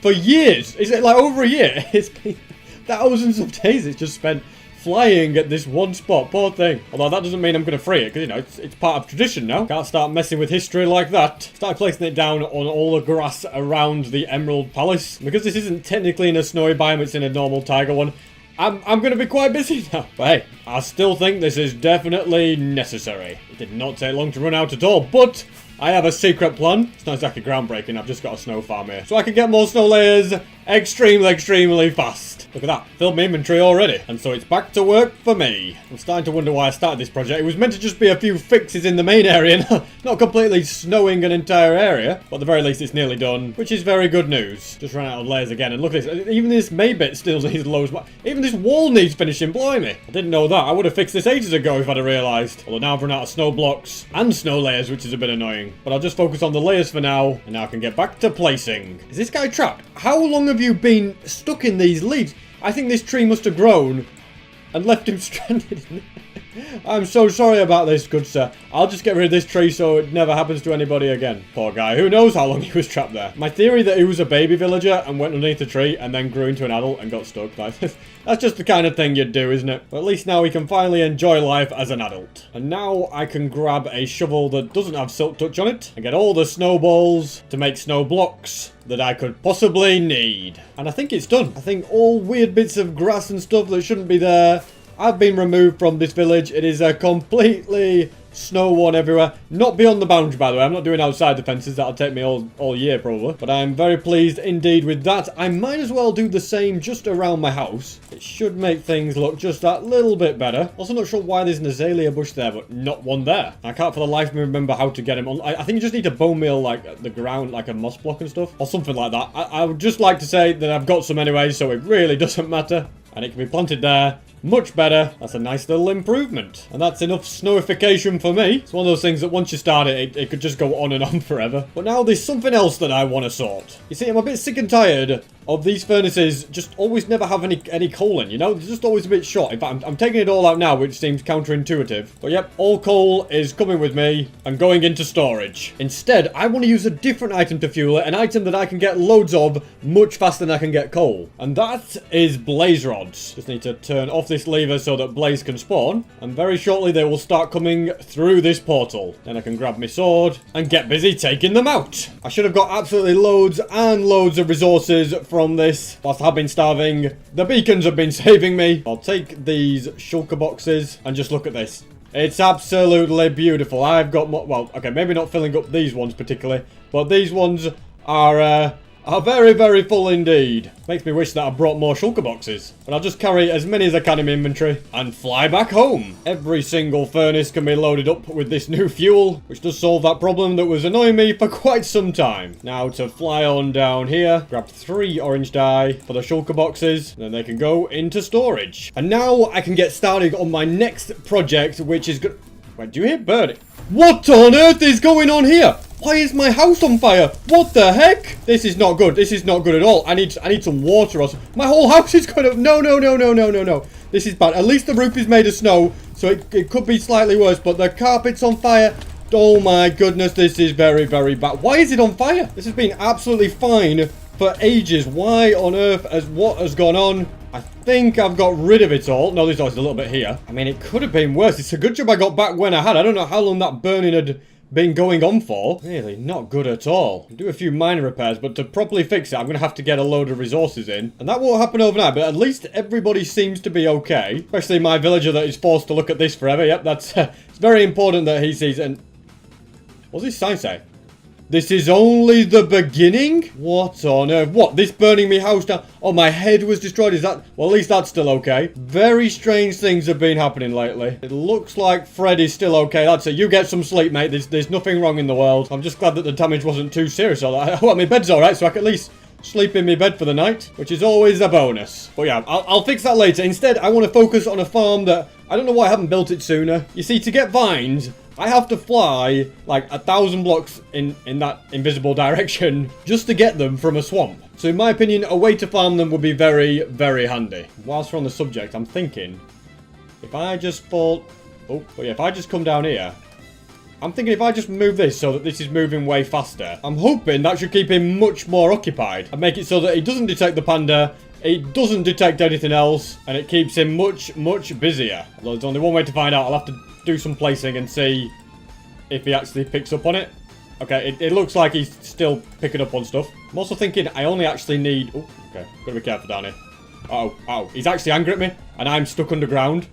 for years. Is it like over a year? It's been thousands of days it's just spent flying at this one spot. Poor thing. Although that doesn't mean I'm going to free it, because, you know, it's part of tradition now. Can't start messing with history like that. Start placing it down on all the grass around the Emerald Palace. Because this isn't technically in a snowy biome, it's in a normal taiga one. I'm going to be quite busy now. But hey, I still think this is definitely necessary. It did not take long to run out at all, but I have a secret plan. It's not exactly groundbreaking, I've just got a snow farm here. So I can get more snow layers extremely fast. Look at that, filled my inventory already. And so it's back to work for me. I'm starting to wonder why I started this project. It was meant to just be a few fixes in the main area, not completely snowing an entire area. But at the very least it's nearly done, which is very good news. Just ran out of layers again, and look at this. Even this May bit still needs loads. Even this wall needs finishing, blimey. I didn't know that. I would have fixed this ages ago if I'd have realised. Although now I've run out of snow blocks and snow layers, which is a bit annoying. But I'll just focus on the layers for now, and now I can get back to placing. Is this guy trapped? How long have you been stuck in these leaves? I think this tree must have grown and left him stranded. I'm so sorry about this, good sir. I'll just get rid of this tree so it never happens to anybody again. Poor guy. Who knows how long he was trapped there. My theory that he was a baby villager and went underneath the tree and then grew into an adult and got stuck. That's just the kind of thing you'd do, isn't it? But at least now we can finally enjoy life as an adult. And now I can grab a shovel that doesn't have silk touch on it and get all the snowballs to make snow blocks that I could possibly need. And I think it's done. I think all weird bits of grass and stuff that shouldn't be there have been removed from this village. It is a completely snow one everywhere. Not beyond the boundary, by the way. I'm not doing outside the fences. That'll take me all year, probably. But I'm very pleased indeed with that. I might as well do the same just around my house. It should make things look just that little bit better. Also not sure why there's an azalea bush there, but not one there. I can't for the life of me remember how to get him on. I think you just need to bone meal, like, the ground, like a moss block and stuff. Or something like that. I would just like to say that I've got some anyway, so it really doesn't matter. And it can be planted there. Much better. That's a nice little improvement. And that's enough snowification for me. It's one of those things that once you start it, it could just go on and on forever. But now there's something else that I want to sort. You see, I'm a bit sick and tired of these furnaces just always never have any coal in, you know? They're just always a bit short. In fact, I'm taking it all out now, which seems counterintuitive. But yep, all coal is coming with me and going into storage. Instead, I want to use a different item to fuel it. An item that I can get loads of much faster than I can get coal. And that is blaze rods. Just need to turn off this lever so that blaze can spawn, and very shortly they will start coming through this portal. Then I can grab my sword and get busy taking them out. I should have got absolutely loads and loads of resources from this whilst I've been starving. The beacons have been saving me. I'll take these shulker boxes and just look at this. It's absolutely beautiful. I've got more, well, okay, maybe not filling up these ones particularly, but these ones are very full indeed. Makes me wish that I brought more shulker boxes. But I'll just carry as many as I can in my inventory and fly back home. Every single furnace can be loaded up with this new fuel, which does solve that problem that was annoying me for quite some time. Now to fly on down here, grab 3 orange dye for the shulker boxes, then they can go into storage. And now I can get started on my next project, which is good. Wait, do you hear birding? What on earth is going on here? Why is my house on fire? What the heck? This is not good. This is not good at all. I need some water or something. My whole house is going to... No. This is bad. At least the roof is made of snow, so it could be slightly worse, but the carpet's on fire. Oh my goodness, this is very bad. Why is it on fire? This has been absolutely fine for ages. Why on earth what has gone on? I think I've got rid of it all. No, there's always a little bit here. I mean, it could have been worse. It's a good job I got back when I had. I don't know how long that burning had been going on for. Really not good at all. I'll do a few minor repairs, but to properly fix it, I'm going to have to get a load of resources in. And that won't happen overnight, but at least everybody seems to be okay. Especially my villager that is forced to look at this forever. Yep, that's it's very important that he sees it. And what's this sign say? This is only the beginning? What on earth? What? This burning me house down? Oh, my head was destroyed. Is that... Well, at least that's still okay. Very strange things have been happening lately. It looks like Fred is still okay. That's it. You get some sleep, mate. There's nothing wrong in the world. I'm just glad that the damage wasn't too serious. Well, my bed's alright, so I can at least sleep in my bed for the night, which is always a bonus. But yeah, I'll fix that later. Instead, I want to focus on a farm that I don't know why I haven't built it sooner. You see, to get vines, I have to fly like 1,000 blocks in that invisible direction just to get them from a swamp. So in my opinion, a way to farm them would be very, very handy. Whilst we're on the subject, I'm thinking, if I just fall... Oh, but yeah, if I just come down here... I'm thinking if I just move this so that this is moving way faster, I'm hoping that should keep him much more occupied and make it so that he doesn't detect the panda, it doesn't detect anything else, and it keeps him much, much busier. Although there's only one way to find out. I'll have to do some placing and see if he actually picks up on it. Okay, it looks like he's still picking up on stuff. I'm also thinking I only actually need... Oh, okay, gotta be careful down here. Uh-oh, he's actually angry at me, and I'm stuck underground.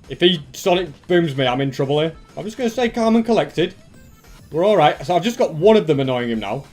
If he sonic booms me, I'm in trouble here. I'm just going to stay calm and collected. We're alright. So I've just got one of them annoying him now.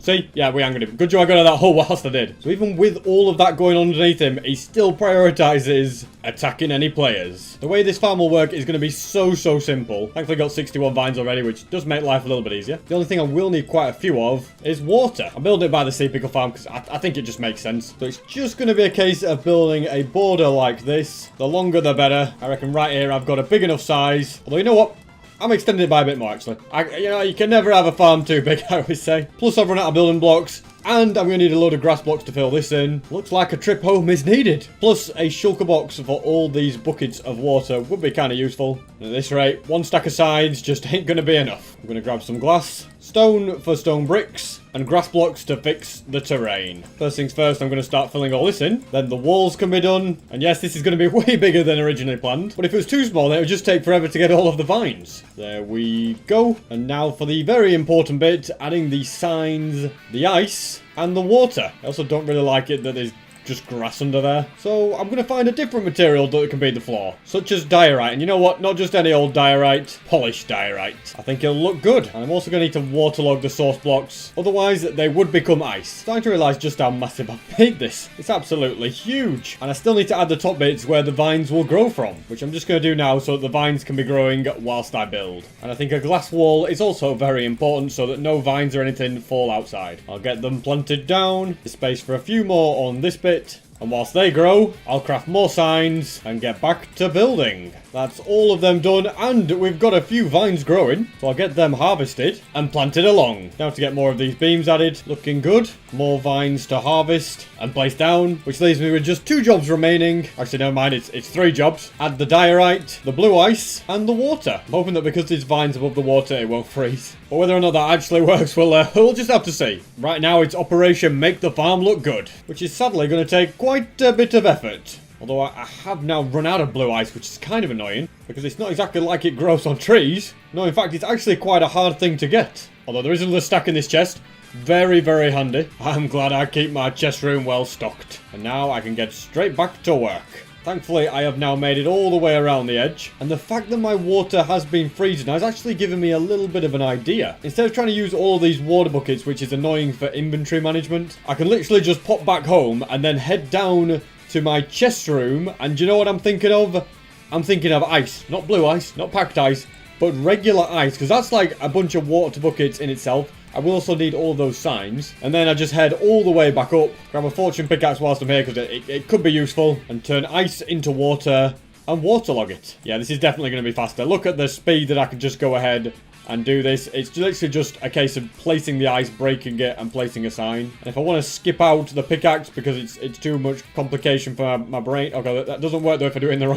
See? Yeah, we angered him. Good job I got out of that hole whilst I did. So even with all of that going on underneath him, he still prioritizes attacking any players. The way this farm will work is going to be so simple. Thankfully got 61 vines already, which does make life a little bit easier. The only thing I will need quite a few of is water. I'm building it by the sea pickle farm because I think it just makes sense. So it's just going to be a case of building a border like this. The longer the better. I reckon right here I've got a big enough size. Although you know what? I'm extending it by a bit more, actually. You know, you can never have a farm too big, I always say. Plus, I've run out of building blocks, and I'm going to need a load of grass blocks to fill this in. Looks like a trip home is needed. Plus, a shulker box for all these buckets of water would be kind of useful. And at this rate, one stack of sides just ain't going to be enough. I'm going to grab some glass, stone for stone bricks, and grass blocks to fix the terrain. First things first, I'm going to start filling all this in. Then the walls can be done. And yes, this is going to be way bigger than originally planned. But if it was too small, then it would just take forever to get all of the vines. There we go. And now for the very important bit, adding the signs, the ice, and the water. I also don't really like it that there's just grass under there. So I'm going to find a different material that can be the floor, such as diorite. And you know what? Not just any old diorite, polished diorite. I think it'll look good. And I'm also going to need to waterlog the source blocks, otherwise they would become ice. Starting to realise just how massive I've made this. It's absolutely huge. And I still need to add the top bits where the vines will grow from, which I'm just going to do now so that the vines can be growing whilst I build. And I think a glass wall is also very important so that no vines or anything fall outside. I'll get them planted down. There's space for a few more on this bit. And whilst they grow, I'll craft more signs and get back to building. That's all of them done, and we've got a few vines growing, so I'll get them harvested and planted along. Now to get more of these beams added, looking good. More vines to harvest and place down, which leaves me with just 2 jobs remaining. Actually, never mind, it's 3 jobs. Add the diorite, the blue ice, and the water. I'm hoping that because there's vines above the water, it won't freeze. But whether or not that actually works, we'll just have to see. Right now, it's Operation Make the Farm Look Good, which is sadly going to take quite a bit of effort. Although I have now run out of blue ice, which is kind of annoying, because it's not exactly like it grows on trees. No, in fact, it's actually quite a hard thing to get. Although there is another stack in this chest. Very, very handy. I'm glad I keep my chest room well stocked. And now I can get straight back to work. Thankfully, I have now made it all the way around the edge. And the fact that my water has been freezing has actually given me a little bit of an idea. Instead of trying to use all of these water buckets, which is annoying for inventory management, I can literally just pop back home and then head down to my chest room. And do you know what I'm thinking of? I'm thinking of ice. Not blue ice, not packed ice, but regular ice. Because that's like a bunch of water buckets in itself. I will also need all those signs. And then I just head all the way back up, grab a fortune pickaxe whilst I'm here because it could be useful, and turn ice into water and waterlog it. Yeah, this is definitely going to be faster. Look at the speed that I can just go ahead and do this. It's literally just a case of placing the ice, breaking it, and placing a sign. And if I want to skip out the pickaxe because it's too much complication for my brain. Okay, that doesn't work though if I do it in the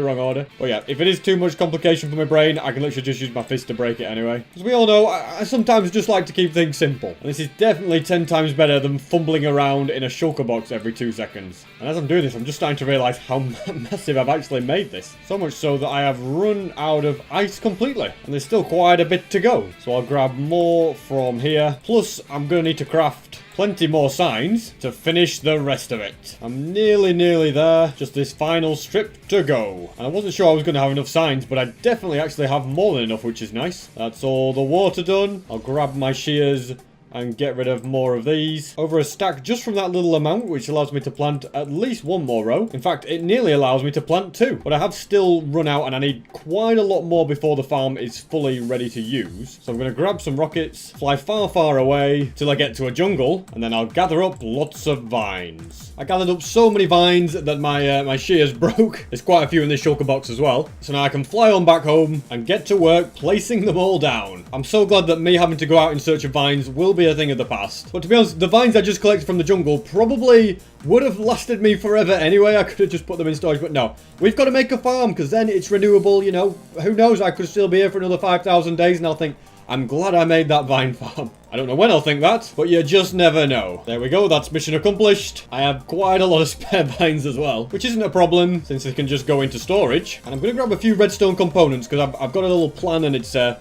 wrong order. But yeah, if it is too much complication for my brain, I can literally just use my fist to break it anyway. As we all know, I sometimes just like to keep things simple. And this is definitely 10 times better than fumbling around in a shulker box every 2 seconds. And as I'm doing this, I'm just starting to realise how massive I've actually made this. So much so that I have run out of ice completely. And there's still quite a bit to go. So I'll grab more from here. Plus, I'm going to need to craft plenty more signs to finish the rest of it. I'm nearly there. Just this final strip to go. And I wasn't sure I was going to have enough signs, but I definitely actually have more than enough, which is nice. That's all the water done. I'll grab my shears and get rid of more of these. Over a stack just from that little amount, which allows me to plant at least one more row. In fact, it nearly allows me to plant two. But I have still run out and I need quite a lot more before the farm is fully ready to use. So I'm going to grab some rockets, fly far, far away till I get to a jungle, and then I'll gather up lots of vines. I gathered up so many vines that my shears broke. There's quite a few in this shulker box as well. So now I can fly on back home and get to work placing them all down. I'm so glad that me having to go out in search of vines will be a thing of the past. But to be honest, the vines I just collected from the jungle probably would have lasted me forever anyway. I could have just put them in storage, but no. We've got to make a farm because then it's renewable, you know. Who knows, I could still be here for another 5,000 days and I'll think, I'm glad I made that vine farm. I don't know when I'll think that, but you just never know. There we go, that's mission accomplished. I have quite a lot of spare vines as well, which isn't a problem since they can just go into storage. And I'm going to grab a few redstone components because I've got a little plan and it's going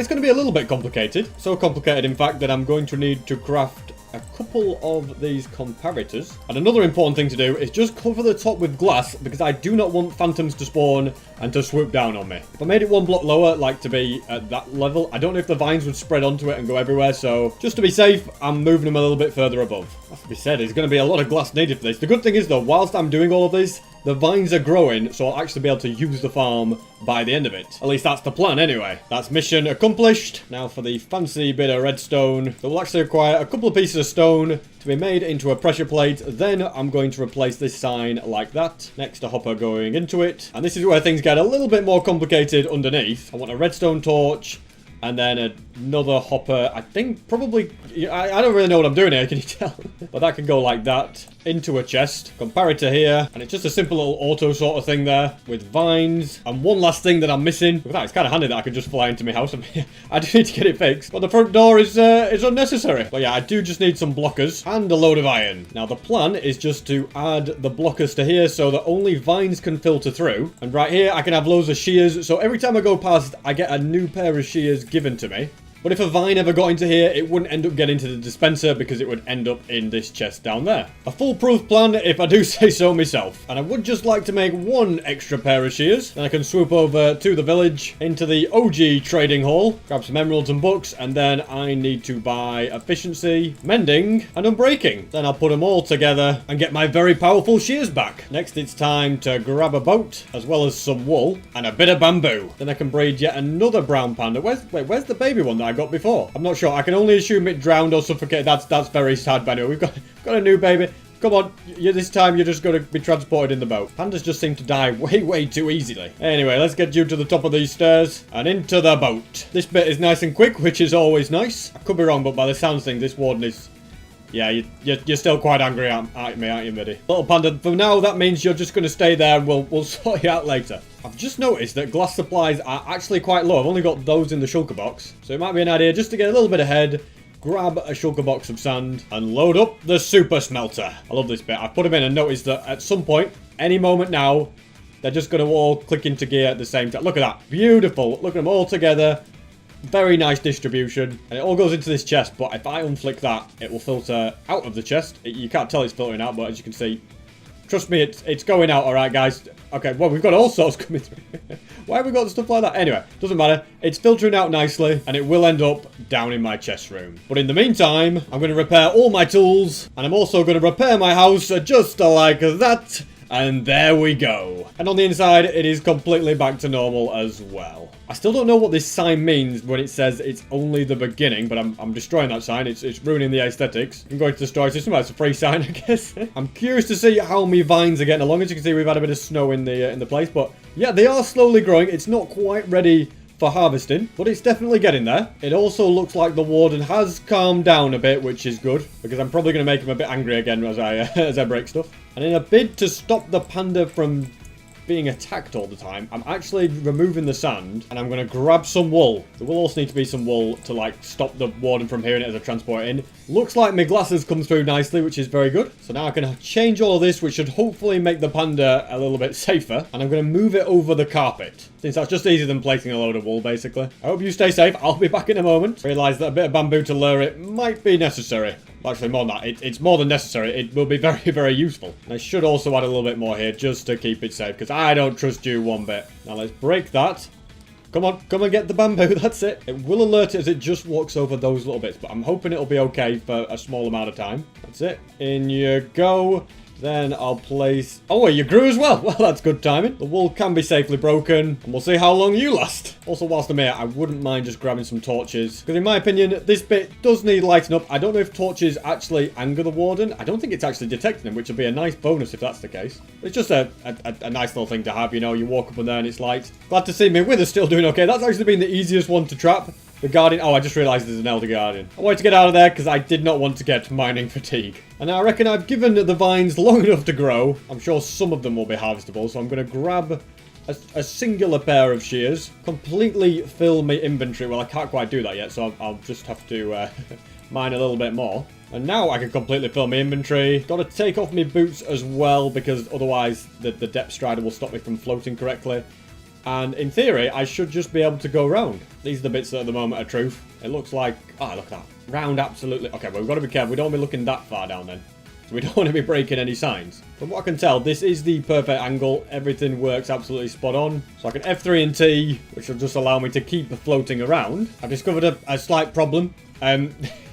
to be a little bit complicated. So complicated, in fact, that I'm going to need to craft a couple of these comparators. And another important thing to do is just cover the top with glass because I do not want phantoms to spawn and to swoop down on me. If I made it one block lower, like to be at that level, I don't know if the vines would spread onto it and go everywhere. So just to be safe, I'm moving them a little bit further above. Has to be said, there's going to be a lot of glass needed for this. The good thing is though, whilst I'm doing all of this, the vines are growing, so I'll actually be able to use the farm by the end of it. At least that's the plan anyway. That's mission accomplished. Now for the fancy bit of redstone. So we'll actually require a couple of pieces of stone to be made into a pressure plate. Then I'm going to replace this sign like that. Next, a hopper going into it. And this is where things get a little bit more complicated underneath. I want a redstone torch. And then another hopper, I think probably, I don't really know what I'm doing here, can you tell? But that can go like that, into a chest, comparator here, and it's just a simple little auto sort of thing there, with vines. And one last thing that I'm missing, look at that, it's kind of handy that I can just fly into my house. I do need to get it fixed, but the front door is unnecessary. But yeah, I do just need some blockers and a load of iron. Now the plan is just to add the blockers to here so that only vines can filter through. And right here, I can have loads of shears, so every time I go past, I get a new pair of shears given to me. But if a vine ever got into here, it wouldn't end up getting to the dispenser because it would end up in this chest down there. A foolproof plan, if I do say so myself. And I would just like to make one extra pair of shears. Then I can swoop over to the village, into the OG trading hall, grab some emeralds and books, and then I need to buy efficiency, mending, and unbreaking. Then I'll put them all together and get my very powerful shears back. Next, it's time to grab a boat, as well as some wool, and a bit of bamboo. Then I can breed yet another brown panda. Where's the baby one that I got before? I'm not sure. I can only assume it drowned or suffocated. That's very sad, but anyway, we've got a new baby. Come on, this time you're just going to be transported in the boat. Pandas just seem to die way too easily. Anyway, let's get you to the top of these stairs and into the boat. This bit is nice and quick, which is always nice. I could be wrong, but by the sounds of things, this warden is... Yeah, you're still quite angry at me, aren't you, Middy? Little panda, for now, that means you're just going to stay there and we'll sort you out later. I've just noticed that glass supplies are actually quite low. I've only got those in the shulker box. So it might be an idea just to get a little bit ahead, grab a shulker box of sand, and load up the super smelter. I love this bit. I put them in and noticed that at some point, any moment now, they're just going to all click into gear at the same time. Look at that. Beautiful. Look at them all together. Very nice distribution. And it all goes into this chest, but if I unflick that, it will filter out of the chest. You can't tell it's filtering out, but as you can see, trust me, it's going out, alright, guys. Okay, well, we've got all sorts coming through. Why have we got stuff like that? Anyway, doesn't matter. It's filtering out nicely, and it will end up down in my chest room. But in the meantime, I'm going to repair all my tools, and I'm also going to repair my house just like that. And there we go. And on the inside, it is completely back to normal as well. I still don't know what this sign means when it says it's only the beginning, but I'm destroying that sign. It's ruining the aesthetics. I'm going to the storage system. That's a free sign, I guess. I'm curious to see how my vines are getting along. As you can see, we've had a bit of snow in the place, but yeah, they are slowly growing. It's not quite ready for harvesting, but it's definitely getting there. It also looks like the warden has calmed down a bit, which is good, because I'm probably going to make him a bit angry again as I as I break stuff. And in a bid to stop the panda from being attacked all the time, I'm actually removing the sand, and I'm going to grab some wool. There will also need to be some wool to, like, stop the warden from hearing it as I transport it in. Looks like my glasses come through nicely, which is very good. So now I can change all of this, which should hopefully make the panda a little bit safer. And I'm going to move it over the carpet, since that's just easier than placing a load of wool, basically. I hope you stay safe. I'll be back in a moment. Realise that a bit of bamboo to lure it might be necessary. Actually, more than that. It's more than necessary. It will be very useful. And I should also add a little bit more here just to keep it safe, because I don't trust you one bit. Now let's break that. Come on, come and get the bamboo. That's it. It will alert it as it just walks over those little bits, but I'm hoping it'll be okay for a small amount of time. That's it. In you go. Then I'll place... Oh, you grew as well. Well, that's good timing. The wool can be safely broken, and we'll see how long you last. Also, whilst I'm here, I wouldn't mind just grabbing some torches, because in my opinion, this bit does need lighting up. I don't know if torches actually anger the warden. I don't think it's actually detecting them, which would be a nice bonus if that's the case. It's just a nice little thing to have, you know. You walk up and there and it's light. Glad to see me wither still doing okay. That's actually been the easiest one to trap. The guardian. Oh, I just realised there's an elder guardian. I wanted to get out of there because I did not want to get mining fatigue. And I reckon I've given the vines long enough to grow. I'm sure some of them will be harvestable, so I'm going to grab a singular pair of shears, completely fill my inventory. Well, I can't quite do that yet, so I'll just have to mine a little bit more. And now I can completely fill my inventory. Got to take off my boots as well, because otherwise the depth strider will stop me from floating correctly. And in theory, I should just be able to go round. These are the bits that at the moment are truth. It looks like... Oh, look at that. Round absolutely... Okay, well, we've got to be careful. We don't want to be looking that far down then. So we don't want to be breaking any signs. From what I can tell, this is the perfect angle. Everything works absolutely spot on. So I can F3 and T, which will just allow me to keep floating around. I've discovered a slight problem.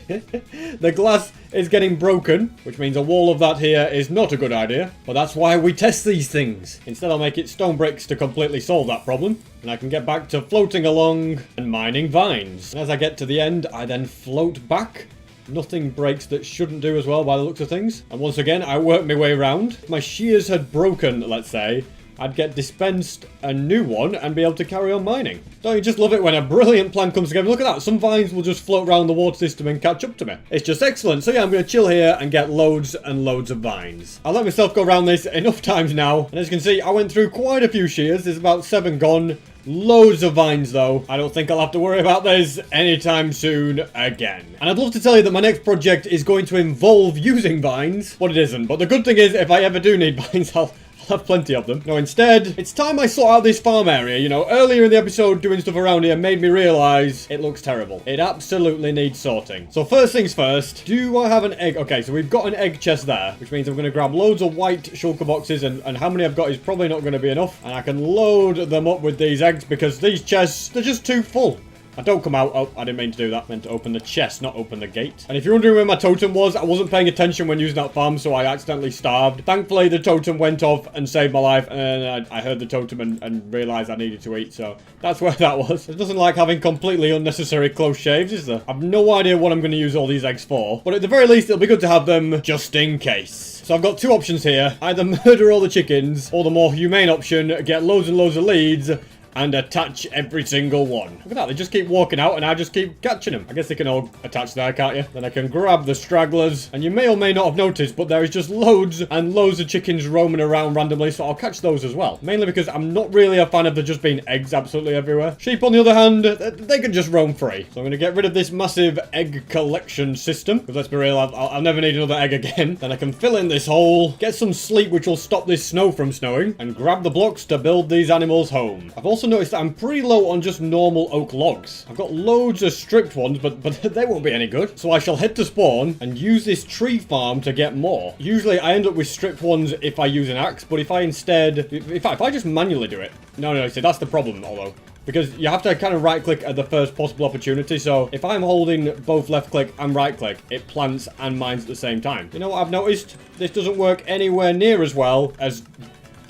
The glass is getting broken, which means a wall of that here is not a good idea. But that's why we test these things. Instead, I'll make it stone bricks to completely solve that problem. And I can get back to floating along and mining vines. And as I get to the end, I then float back. Nothing breaks that shouldn't do as well by the looks of things. And once again, I work my way around. If my shears had broken, let's say, I'd get dispensed a new one and be able to carry on mining. Don't you just love it when a brilliant plan comes together? Look at that. Some vines will just float around the water system and catch up to me. It's just excellent. So yeah, I'm going to chill here and get loads and loads of vines. I'll let myself go around this enough times now. And as you can see, I went through quite a few shears. There's about 7 gone. Loads of vines though. I don't think I'll have to worry about this anytime soon again. And I'd love to tell you that my next project is going to involve using vines, but it isn't. But the good thing is, if I ever do need vines, I'll have plenty of them. No, instead, it's time I sort out this farm area. You know, earlier in the episode, doing stuff around here made me realise it looks terrible. It absolutely needs sorting. So first things first, do I have an egg? Okay, so we've got an egg chest there, which means I'm going to grab loads of white shulker boxes, and how many I've got is probably not going to be enough. And I can load them up with these eggs because these chests, they're just too full. And don't come out. Oh, I didn't mean to do that. I meant to open the chest, not open the gate. And if you're wondering where my totem was, I wasn't paying attention when using that farm, so I accidentally starved. Thankfully, the totem went off and saved my life, and then I heard the totem and realised I needed to eat, so that's where that was. There's nothing like having completely unnecessary close shaves, is there? I've no idea what I'm going to use all these eggs for, but at the very least, it'll be good to have them just in case. So I've got 2 options here. Either murder all the chickens, or the more humane option, get loads and loads of leads, and attach every single one. Look at that, they just keep walking out and I just keep catching them. I guess they can all attach there, can't you? Then I can grab the stragglers, and you may or may not have noticed, but there is just loads and loads of chickens roaming around randomly, so I'll catch those as well. Mainly because I'm not really a fan of there just being eggs absolutely everywhere. Sheep, on the other hand, they can just roam free. So I'm going to get rid of this massive egg collection system, because let's be real, I'll never need another egg again. Then I can fill in this hole, get some sleep which will stop this snow from snowing, and grab the blocks to build these animals home. I've also noticed that I'm pretty low on just normal oak logs. I've got loads of stripped ones, but they won't be any good. So I shall head to spawn and use this tree farm to get more. Usually I end up with stripped ones if I use an axe, but if I instead... if I just manually do it... No, see, that's the problem, although. Because you have to kind of right click at the first possible opportunity. So if I'm holding both left click and right click, it plants and mines at the same time. You know what I've noticed? This doesn't work anywhere near as well as...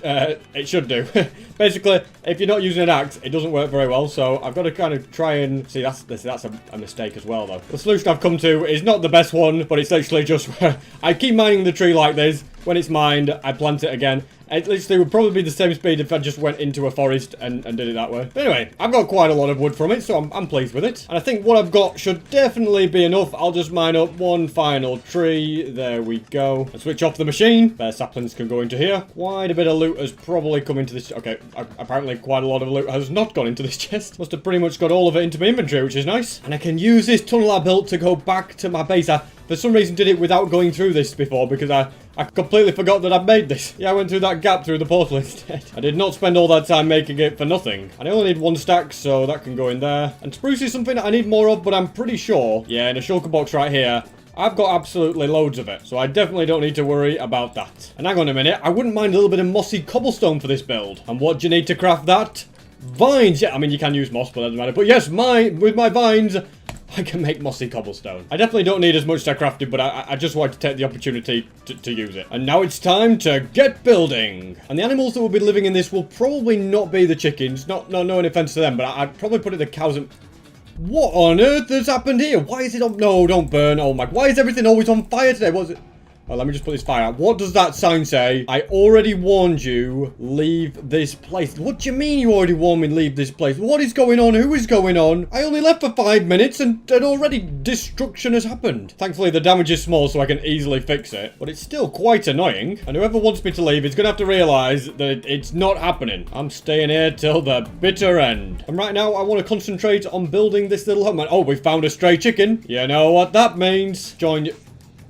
it should do. Basically, if you're not using an axe, it doesn't work very well, so I've got to kind of try and... See, that's a mistake as well, though. The solution I've come to is not the best one, but it's actually just where I keep mining the tree like this. When it's mined, I plant it again. It literally would probably be the same speed if I just went into a forest and did it that way. But anyway, I've got quite a lot of wood from it, so I'm pleased with it. And I think what I've got should definitely be enough. I'll just mine up one final tree. There we go. And switch off the machine. Bare saplings can go into here. Quite a bit of loot has probably come into this... Okay, apparently quite a lot of loot has not gone into this chest. Must have pretty much got all of it into my inventory, which is nice. And I can use this tunnel I built to go back to my base. I, for some reason, did it without going through this before because I completely forgot that I'd made this. Yeah, I went through that gap through the portal instead. I did not spend all that time making it for nothing. And I only need 1 stack, so that can go in there. And spruce is something that I need more of, but I'm pretty sure, yeah, in a shulker box right here, I've got absolutely loads of it, so I definitely don't need to worry about that. And hang on a minute, I wouldn't mind a little bit of mossy cobblestone for this build. And what do you need to craft that? Vines, yeah, I mean, you can use moss, but that doesn't matter. But yes, with my vines, I can make mossy cobblestone. I definitely don't need as much to craft it, but I just wanted to take the opportunity to use it. And now it's time to get building. And the animals that will be living in this will probably not be the chickens. No offense to them, but I'd probably put it the cows and... What on earth has happened here? Why is it on... No, don't burn. Oh my... Why is everything always on fire today? What is it? Well, let me just put this fire out. What does that sign say? I already warned you, leave this place. What do you mean you already warned me, leave this place? What is going on? Who is going on? I only left for 5 minutes and already destruction has happened. Thankfully, the damage is small so I can easily fix it. But it's still quite annoying. And whoever wants me to leave is going to have to realize that it's not happening. I'm staying here till the bitter end. And right now, I want to concentrate on building this little home. Oh, we found a stray chicken. You know what that means. Join...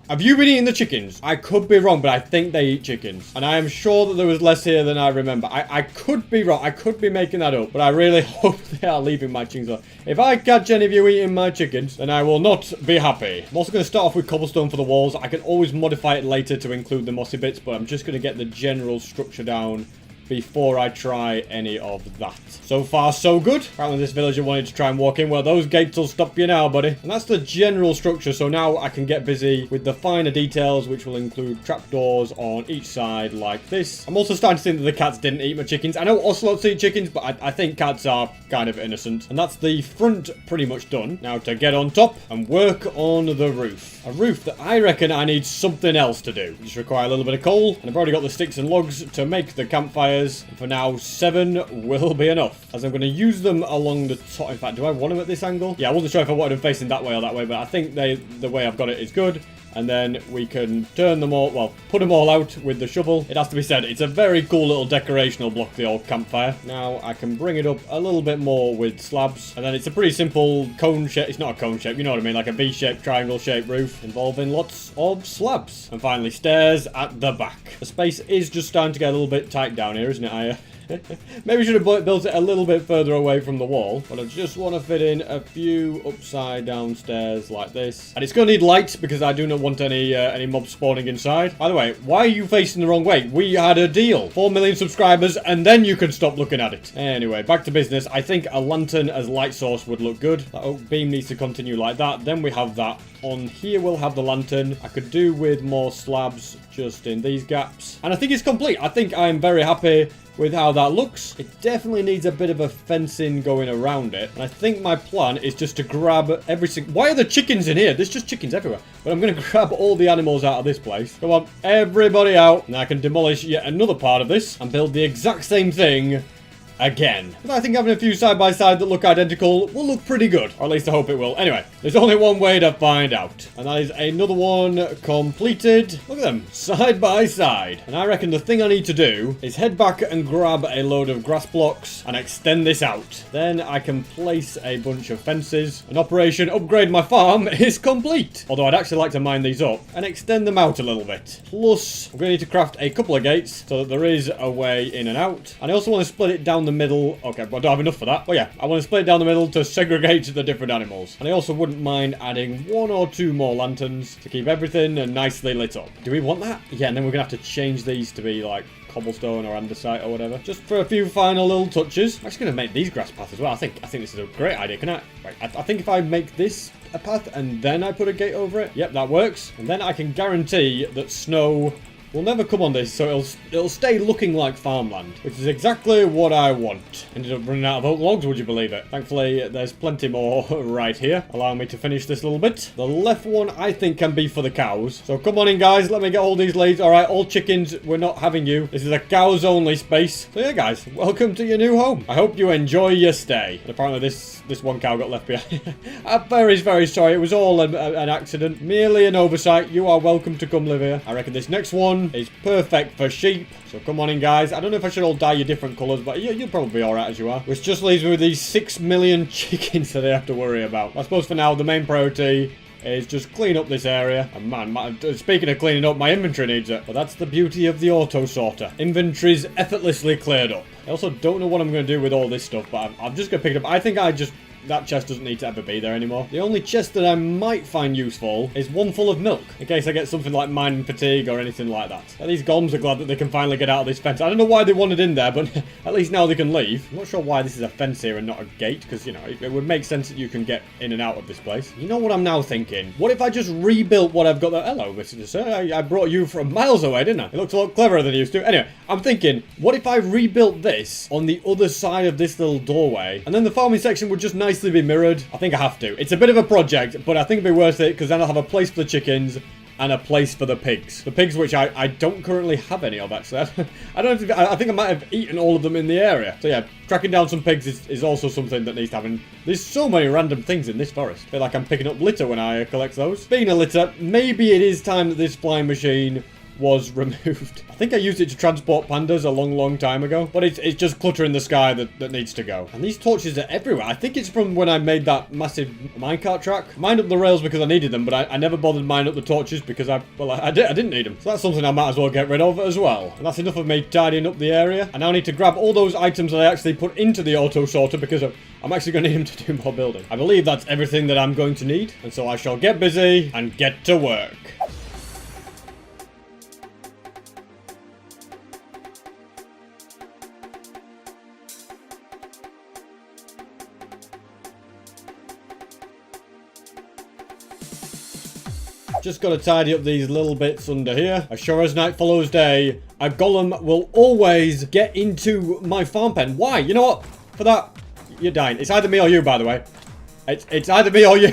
Have you been eating the chickens? I could be wrong, but I think they eat chickens. And I am sure that there was less here than I remember. I could be wrong. I could be making that up. But I really hope they are leaving my chickens alone. If I catch any of you eating my chickens, then I will not be happy. I'm also going to start off with cobblestone for the walls. I can always modify it later to include the mossy bits, but I'm just going to get the general structure down before I try any of that. So far, so good. Apparently this villager wanted to try and walk in. Well, those gates will stop you now, buddy. And that's the general structure. So now I can get busy with the finer details, which will include trapdoors on each side like this. I'm also starting to think that the cats didn't eat my chickens. I know ocelots eat chickens, but I think cats are kind of innocent. And that's the front pretty much done. Now to get on top and work on the roof. A roof that I reckon I need something else to do. Just require a little bit of coal. And I've already got the sticks and logs to make the campfire. For now, 7 will be enough, as I'm going to use them along the top. In fact, do I want them at this angle? Yeah, I wasn't sure if I wanted them facing that way or that way, but I think the way I've got it is good. And then we can turn them all, well, put them all out with the shovel. It has to be said, it's a very cool little decorational block, the old campfire. Now, I can bring it up a little bit more with slabs. And then it's a pretty simple cone shape. It's not a cone shape, you know what I mean? Like a V-shaped, triangle-shaped roof involving lots of slabs. And finally, stairs at the back. The space is just starting to get a little bit tight down here, isn't it? Maybe I should have built it a little bit further away from the wall, but I just want to fit in a few upside down stairs like this. And it's going to need lights because I do not want any mobs spawning inside. By the way, why are you facing the wrong way? We had a deal. 4 million subscribers and then you can stop looking at it. Anyway, back to business. I think a lantern as light source would look good. That oak beam needs to continue like that. Then we have that. On here we'll have the lantern. I could do with more slabs just in these gaps. And I think it's complete. I think I'm very happy with how that looks. It definitely needs a bit of a fencing going around it. And I think my plan is just to grab every single... Why are there chickens in here? There's just chickens everywhere. But I'm going to grab all the animals out of this place. Come on, everybody out. And I can demolish yet another part of this and build the exact same thing again. But I think having a few side by side that look identical will look pretty good. Or at least I hope it will. Anyway, there's only one way to find out. And that is another one completed. Look at them, side by side. And I reckon the thing I need to do is head back and grab a load of grass blocks and extend this out. Then I can place a bunch of fences. And Operation Upgrade My Farm is complete. Although I'd actually like to mine these up and extend them out a little bit. Plus, I'm going to need to craft a couple of gates so that there is a way in and out. And I also want to split it down the middle. Okay, but I don't have enough for that. But yeah, I want to split it down the middle to segregate the different animals. And I also wouldn't mind adding 1 or 2 more lanterns to keep everything nicely lit up. Do we want that? Yeah, and then we're going to have to change these to be like cobblestone or andesite or whatever. Just for a few final little touches. I'm actually going to make these grass paths as well. I think this is a great idea. Can I... Right, I think if I make this a path and then I put a gate over it. Yep, that works. And then I can guarantee that snow will never come on this, so it'll stay looking like farmland, which is exactly what I want. Ended up running out of oak logs, would you believe it? Thankfully, there's plenty more right here, allowing me to finish this little bit. The left one, I think, can be for the cows. So come on in, guys. Let me get all these laid. All right, all chickens, we're not having you. This is a cows-only space. So yeah, guys, welcome to your new home. I hope you enjoy your stay. And apparently this one cow got left behind. I'm very, very sorry. It was all an accident. Merely an oversight. You are welcome to come live here. I reckon this next one is perfect for sheep. So come on in, guys. I don't know if I should all dye you different colours, but you'll probably be alright as you are. Which just leaves me with these 6 million chickens that I have to worry about. I suppose for now, the main priority is just clean up this area. And man, speaking of cleaning up, my inventory needs it. But that's the beauty of the auto sorter. Inventory's effortlessly cleared up. I also don't know what I'm going to do with all this stuff, but I'm just going to pick it up. I think I just that chest doesn't need to ever be there anymore. The only chest that I might find useful is one full of milk, in case I get something like mining fatigue or anything like that. And these golems are glad that they can finally get out of this fence. I don't know why they wanted in there, but at least now they can leave. I'm not sure why this is a fence here and not a gate, because, you know, it would make sense that you can get in and out of this place. You know what I'm now thinking? What if I just rebuilt what I've got there? Hello, Mr. Sir. I brought you from miles away, didn't I? It looks a lot cleverer than it used to. Anyway, I'm thinking, what if I rebuilt this on the other side of this little doorway, and then the farming section would just nicely be mirrored? I think I have to. It's a bit of a project, but I think it'd be worth it, because then I'll have a place for the chickens and a place for the pigs. The pigs, which I don't currently have any of, actually. I think I might have eaten all of them in the area. So yeah, tracking down some pigs is also something that needs to happen. There's so many random things in this forest. I feel like I'm picking up litter when I collect those. Speaking of litter, maybe it is time that this flying machine was removed. I think I used it to transport pandas a long time ago, but it's just clutter in the sky that needs to go. And these torches are everywhere. I think it's from when I made that massive minecart track. Mined up the rails because I needed them, but I never bothered mining up the torches because I didn't need them. So that's something I might as well get rid of as well. And that's enough of me tidying up the area. I now need to grab all those items that I actually put into the auto sorter because I'm actually going to need them to do more building. I believe that's everything that I'm going to need, and so I shall get busy and get to work. Just got to tidy up these little bits under here. As sure as night follows day, a golem will always get into my farm pen. Why? You know what? For that, you're dying. It's either me or you, by the way. It's either me or you.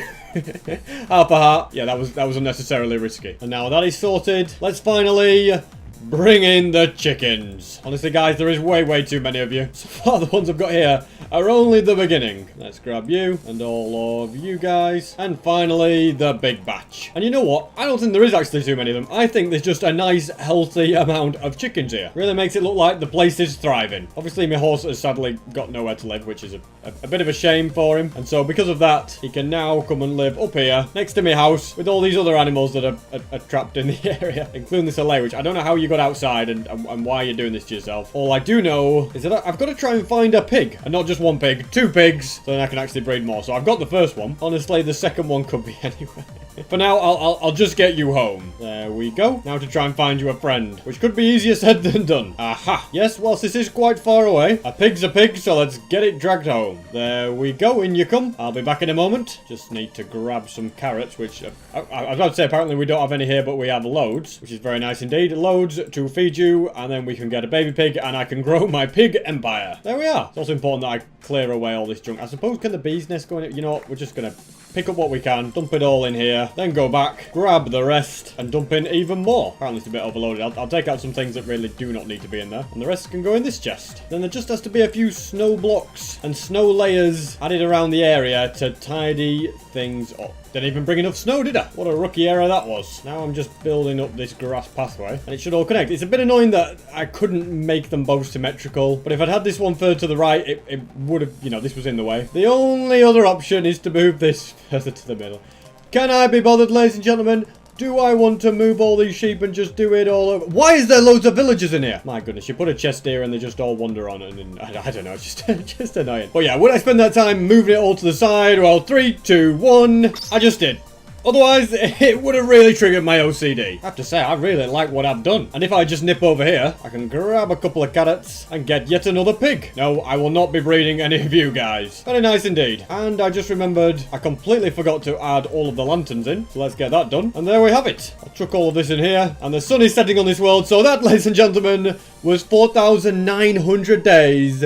Half a heart. Yeah, that was unnecessarily risky. And now that is sorted, let's finally bring in the chickens. Honestly, guys, there is way too many of you. So far, the ones I've got here are only the beginning. Let's grab you and all of you guys. And finally, the big batch. And you know what? I don't think there is actually too many of them. I think there's just a nice, healthy amount of chickens here. Really makes it look like the place is thriving. Obviously, my horse has sadly got nowhere to live, which is a bit of a shame for him. And so, because of that, he can now come and live up here, next to my house, with all these other animals that are trapped in the area, including this allay, which I don't know how you got outside and why you're doing this to yourself. All I do know is that I've got to try and find a pig, and not just one pig, 2 pigs, so then I can actually breed more. So I've got the first one. Honestly, the second one could be anywhere. For now, I'll just get you home. There we go. Now to try and find you a friend, which could be easier said than done. Aha. Yes, whilst this is quite far away, a pig's a pig, so let's get it dragged home. There we go. In you come. I'll be back in a moment. Just need to grab some carrots, which I was about to say apparently we don't have any here, but we have loads, which is very nice indeed. Loads to feed you, and then we can get a baby pig, and I can grow my pig empire. There we are. It's also important that I clear away all this junk. I suppose, can the bee's nest go in it? You know what? We're just gonna pick up what we can, dump it all in here, then go back, grab the rest, and dump in even more. Apparently it's a bit overloaded. I'll take out some things that really do not need to be in there, and the rest can go in this chest. Then there just has to be a few snow blocks and snow layers added around the area to tidy things up. Didn't even bring enough snow, did I? What a rookie error that was. Now I'm just building up this grass pathway, and it should all connect. It's a bit annoying that I couldn't make them both symmetrical, but if I'd had this one further to the right, it would have, you know, this was in the way. The only other option is to move this further to the middle. Can I be bothered, ladies and gentlemen? Do I want to move all these sheep and just do it all over? Why is there loads of villagers in here? My goodness, you put a chest here and they just all wander on, and I don't know, it's just annoying. But yeah, would I spend that time moving it all to the side? Well, 3, 2, 1. I just did. Otherwise, it would have really triggered my OCD. I have to say, I really like what I've done. And if I just nip over here, I can grab a couple of carrots and get yet another pig. No, I will not be breeding any of you guys. Very nice indeed. And I just remembered I completely forgot to add all of the lanterns in. So let's get that done. And there we have it. I'll chuck all of this in here. And the sun is setting on this world. So that, ladies and gentlemen, was 4,900 days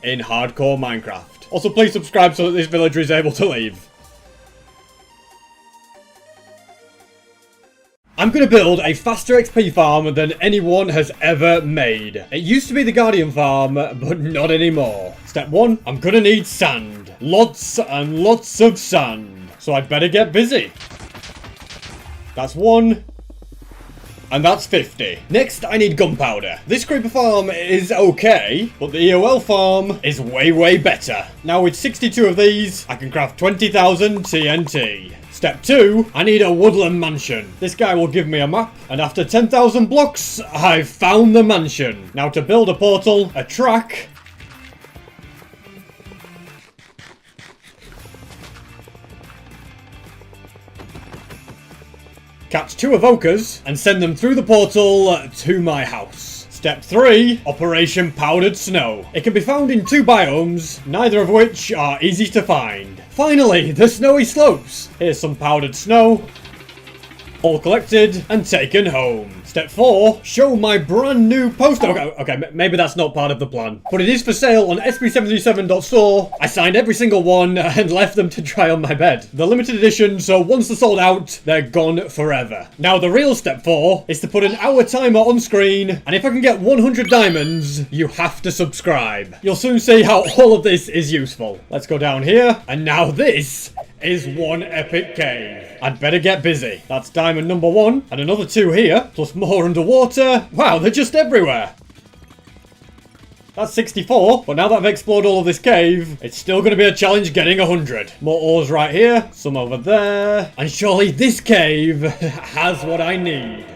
in hardcore Minecraft. Also, please subscribe so that this villager is able to leave. I'm going to build a faster XP farm than anyone has ever made. It used to be the Guardian farm, but not anymore. Step 1, I'm going to need sand. Lots and lots of sand. So I'd better get busy. That's 1. And that's 50. Next, I need gunpowder. This creeper farm is okay, but the EOL farm is way better. Now with 62 of these, I can craft 20,000 TNT. Step 2, I need a woodland mansion. This guy will give me a map, and after 10,000 blocks, I've found the mansion. Now to build a portal, a track, catch 2 evokers, and send them through the portal to my house. Step 3, Operation Powdered Snow. It can be found in 2 biomes, neither of which are easy to find. Finally, the snowy slopes. Here's some powdered snow. All collected and taken home. Step 4, show my brand new poster. Okay, maybe that's not part of the plan. But it is for sale on SB377.store. I signed every single one and left them to dry on my bed. They're limited edition, so once they're sold out, they're gone forever. Now the real step 4 is to put an hour timer on screen, and if I can get 100 diamonds, you have to subscribe. You'll soon see how all of this is useful. Let's go down here, and now this is one epic cave. I'd better get busy. That's diamond number 1, and another 2 here, plus more underwater. Wow, they're just everywhere. That's 64, but now that I've explored all of this cave, it's still going to be a challenge getting 100. More ores right here, some over there, and surely this cave has what I need.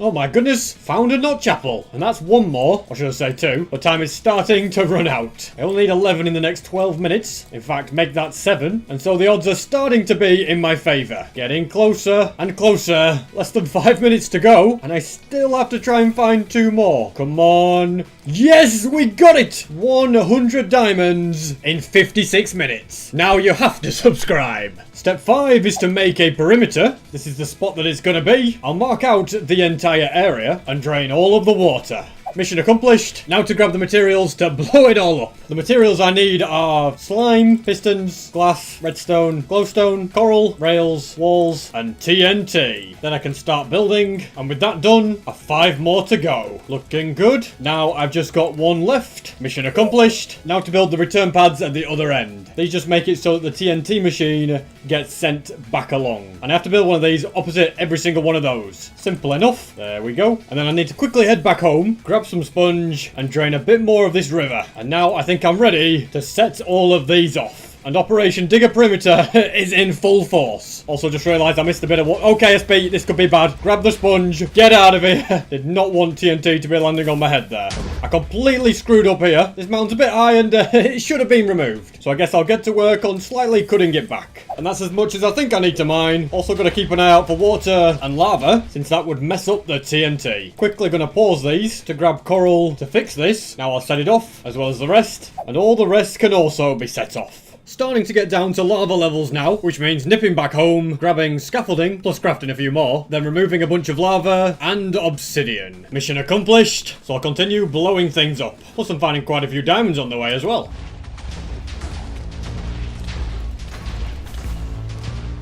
Oh my goodness, found a nut chapel. And that's 1 more, or should I say 2, but time is starting to run out. I only need 11 in the next 12 minutes. In fact, make that 7. And so the odds are starting to be in my favour. Getting closer and closer. Less than 5 minutes to go. And I still have to try and find 2 more. Come on. Yes, we got it! 100 diamonds in 56 minutes. Now you have to subscribe. Step 5 is to make a perimeter. This is the spot that it's going to be. I'll mark out the entire area and drain all of the water. Mission accomplished. Now to grab the materials to blow it all up. The materials I need are slime, pistons, glass, redstone, glowstone, coral, rails, walls, and TNT. Then I can start building, and with that done, 5 more to go. Looking good. Now I've just got 1 left. Mission accomplished. Now to build the return pads at the other end. These just make it so that the TNT machine gets sent back along. And I have to build one of these opposite every single one of those. Simple enough. There we go. And then I need to quickly head back home, grab some sponge, and drain a bit more of this river. And now I think I'm ready to set all of these off. And Operation Digger Perimeter is in full force. Also just realised I missed a bit of what. Okay, SB, this could be bad. Grab the sponge. Get out of here. Did not want TNT to be landing on my head there. I completely screwed up here. This mountain's a bit high and it should have been removed. So I guess I'll get to work on slightly cutting it back. And that's as much as I think I need to mine. Also got to keep an eye out for water and lava, since that would mess up the TNT. Quickly going to pause these to grab coral to fix this. Now I'll set it off, as well as the rest. And all the rest can also be set off. Starting to get down to lava levels now, which means nipping back home, grabbing scaffolding, plus crafting a few more, then removing a bunch of lava and obsidian. Mission accomplished, so I'll continue blowing things up. Plus I'm finding quite a few diamonds on the way as well.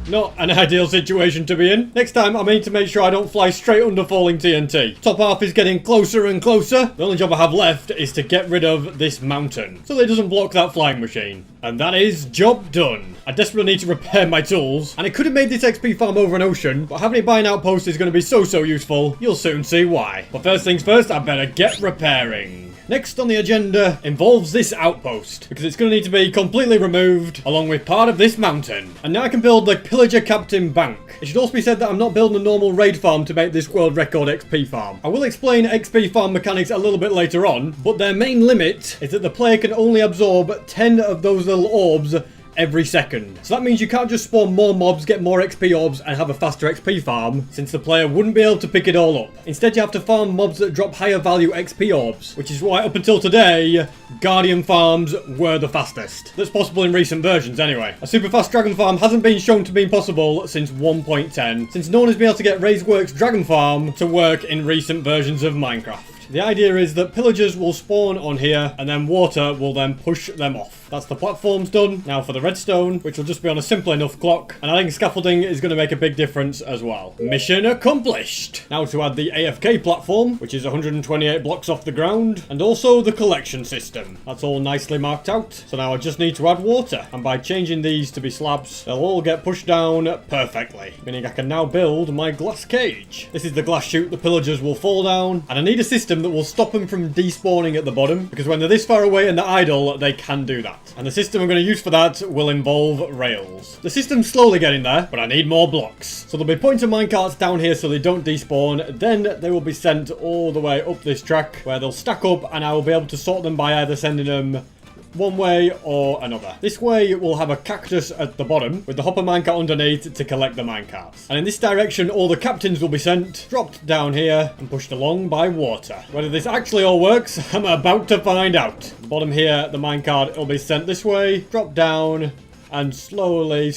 Not an ideal situation to be in. Next time I mean to make sure I don't fly straight under falling TNT. Top half is getting closer and closer. The only job I have left is to get rid of this mountain, so that it doesn't block that flying machine. And that is job done. I desperately need to repair my tools, and I could have made this XP farm over an ocean, but having it by an outpost is going to be so useful. You'll soon see why. But first things first, I better get repairing. Next on the agenda involves this outpost, because it's going to need to be completely removed, along with part of this mountain. And now I can build the Pillager Captain Bank. It should also be said that I'm not building a normal raid farm to make this world record XP farm. I will explain XP farm mechanics a little bit later on, but their main limit is that the player can only absorb 10 of those little orbs every second. So that means you can't just spawn more mobs, get more XP orbs, and have a faster XP farm, since the player wouldn't be able to pick it all up. Instead, you have to farm mobs that drop higher value XP orbs, which is why up until today, Guardian farms were the fastest. That's possible in recent versions anyway. A super fast dragon farm hasn't been shown to be possible since 1.10, since no one has been able to get Raiseworks Dragon Farm to work in recent versions of Minecraft. The idea is that pillagers will spawn on here, and then water will then push them off. That's the platforms done. Now for the redstone, which will just be on a simple enough clock. And I think scaffolding is going to make a big difference as well. Mission accomplished. Now to add the AFK platform, which is 128 blocks off the ground. And also the collection system. That's all nicely marked out. So now I just need to add water. And by changing these to be slabs, they'll all get pushed down perfectly. Meaning I can now build my glass cage. This is the glass chute the pillagers will fall down. And I need a system that will stop them from despawning at the bottom. Because when they're this far away and they're idle, they can do that. And the system I'm going to use for that will involve rails. The system's slowly getting there, but I need more blocks. So there'll be pointer minecarts down here so they don't despawn. Then they will be sent all the way up this track where they'll stack up, and I will be able to sort them by either sending them one way or another. This way we'll have a cactus at the bottom with the hopper minecart underneath to collect the minecarts. And in this direction, all the captains will be sent, dropped down here and pushed along by water. Whether this actually all works, I'm about to find out. The bottom here, the minecart will be sent this way, drop down and slowly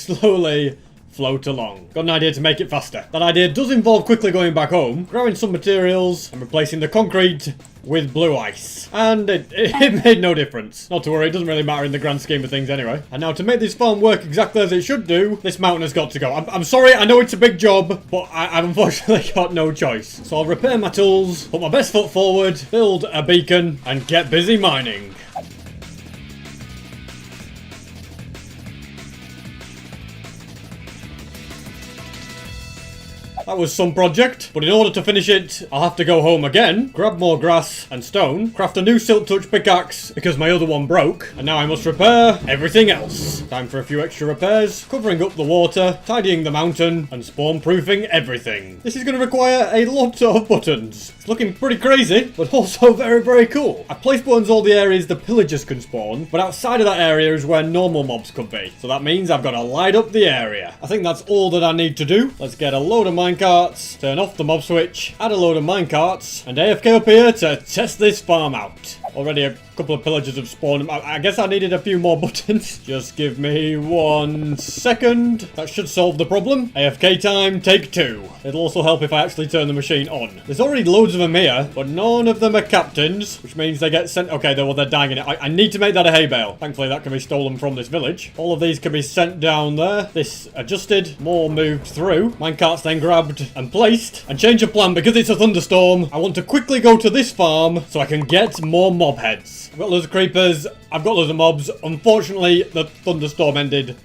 float along. Got an idea to make it faster. That idea does involve quickly going back home, grabbing some materials and replacing the concrete with blue ice. And it made no difference. Not to worry, it doesn't really matter in the grand scheme of things anyway. And now to make this farm work exactly as it should do, this mountain has got to go. I'm sorry, I know it's a big job, but I've unfortunately got no choice. So I'll repair my tools, put my best foot forward, build a beacon, and get busy mining. That was some project, but in order to finish it, I'll have to go home again, grab more grass and stone, craft a new silk touch pickaxe because my other one broke, and now I must repair everything else. Time for a few extra repairs, covering up the water, tidying the mountain, and spawn-proofing everything. This is going to require a lot of buttons. It's looking pretty crazy, but also very cool. I placed buttons all the areas the pillagers can spawn, but outside of that area is where normal mobs could be. So that means I've got to light up the area. I think that's all that I need to do. Let's get a load of minecarts, turn off the mob switch, add a load of minecarts, and AFK up here to test this farm out. Already a couple of pillagers have spawned. I guess I needed a few more buttons. Just give me 1 second. That should solve the problem. AFK time, take 2. It'll also help if I actually turn the machine on. There's already loads of them here, but none of them are captains, which means they get sent. Okay, they're dying in it. I need to make that a hay bale. Thankfully, that can be stolen from this village. All of these can be sent down there. This adjusted, more moved through. Minecarts then grabbed and placed. And change of plan because it's a thunderstorm. I want to quickly go to this farm so I can get more mob heads. I've got loads of creepers, I've got loads of mobs. Unfortunately, the thunderstorm ended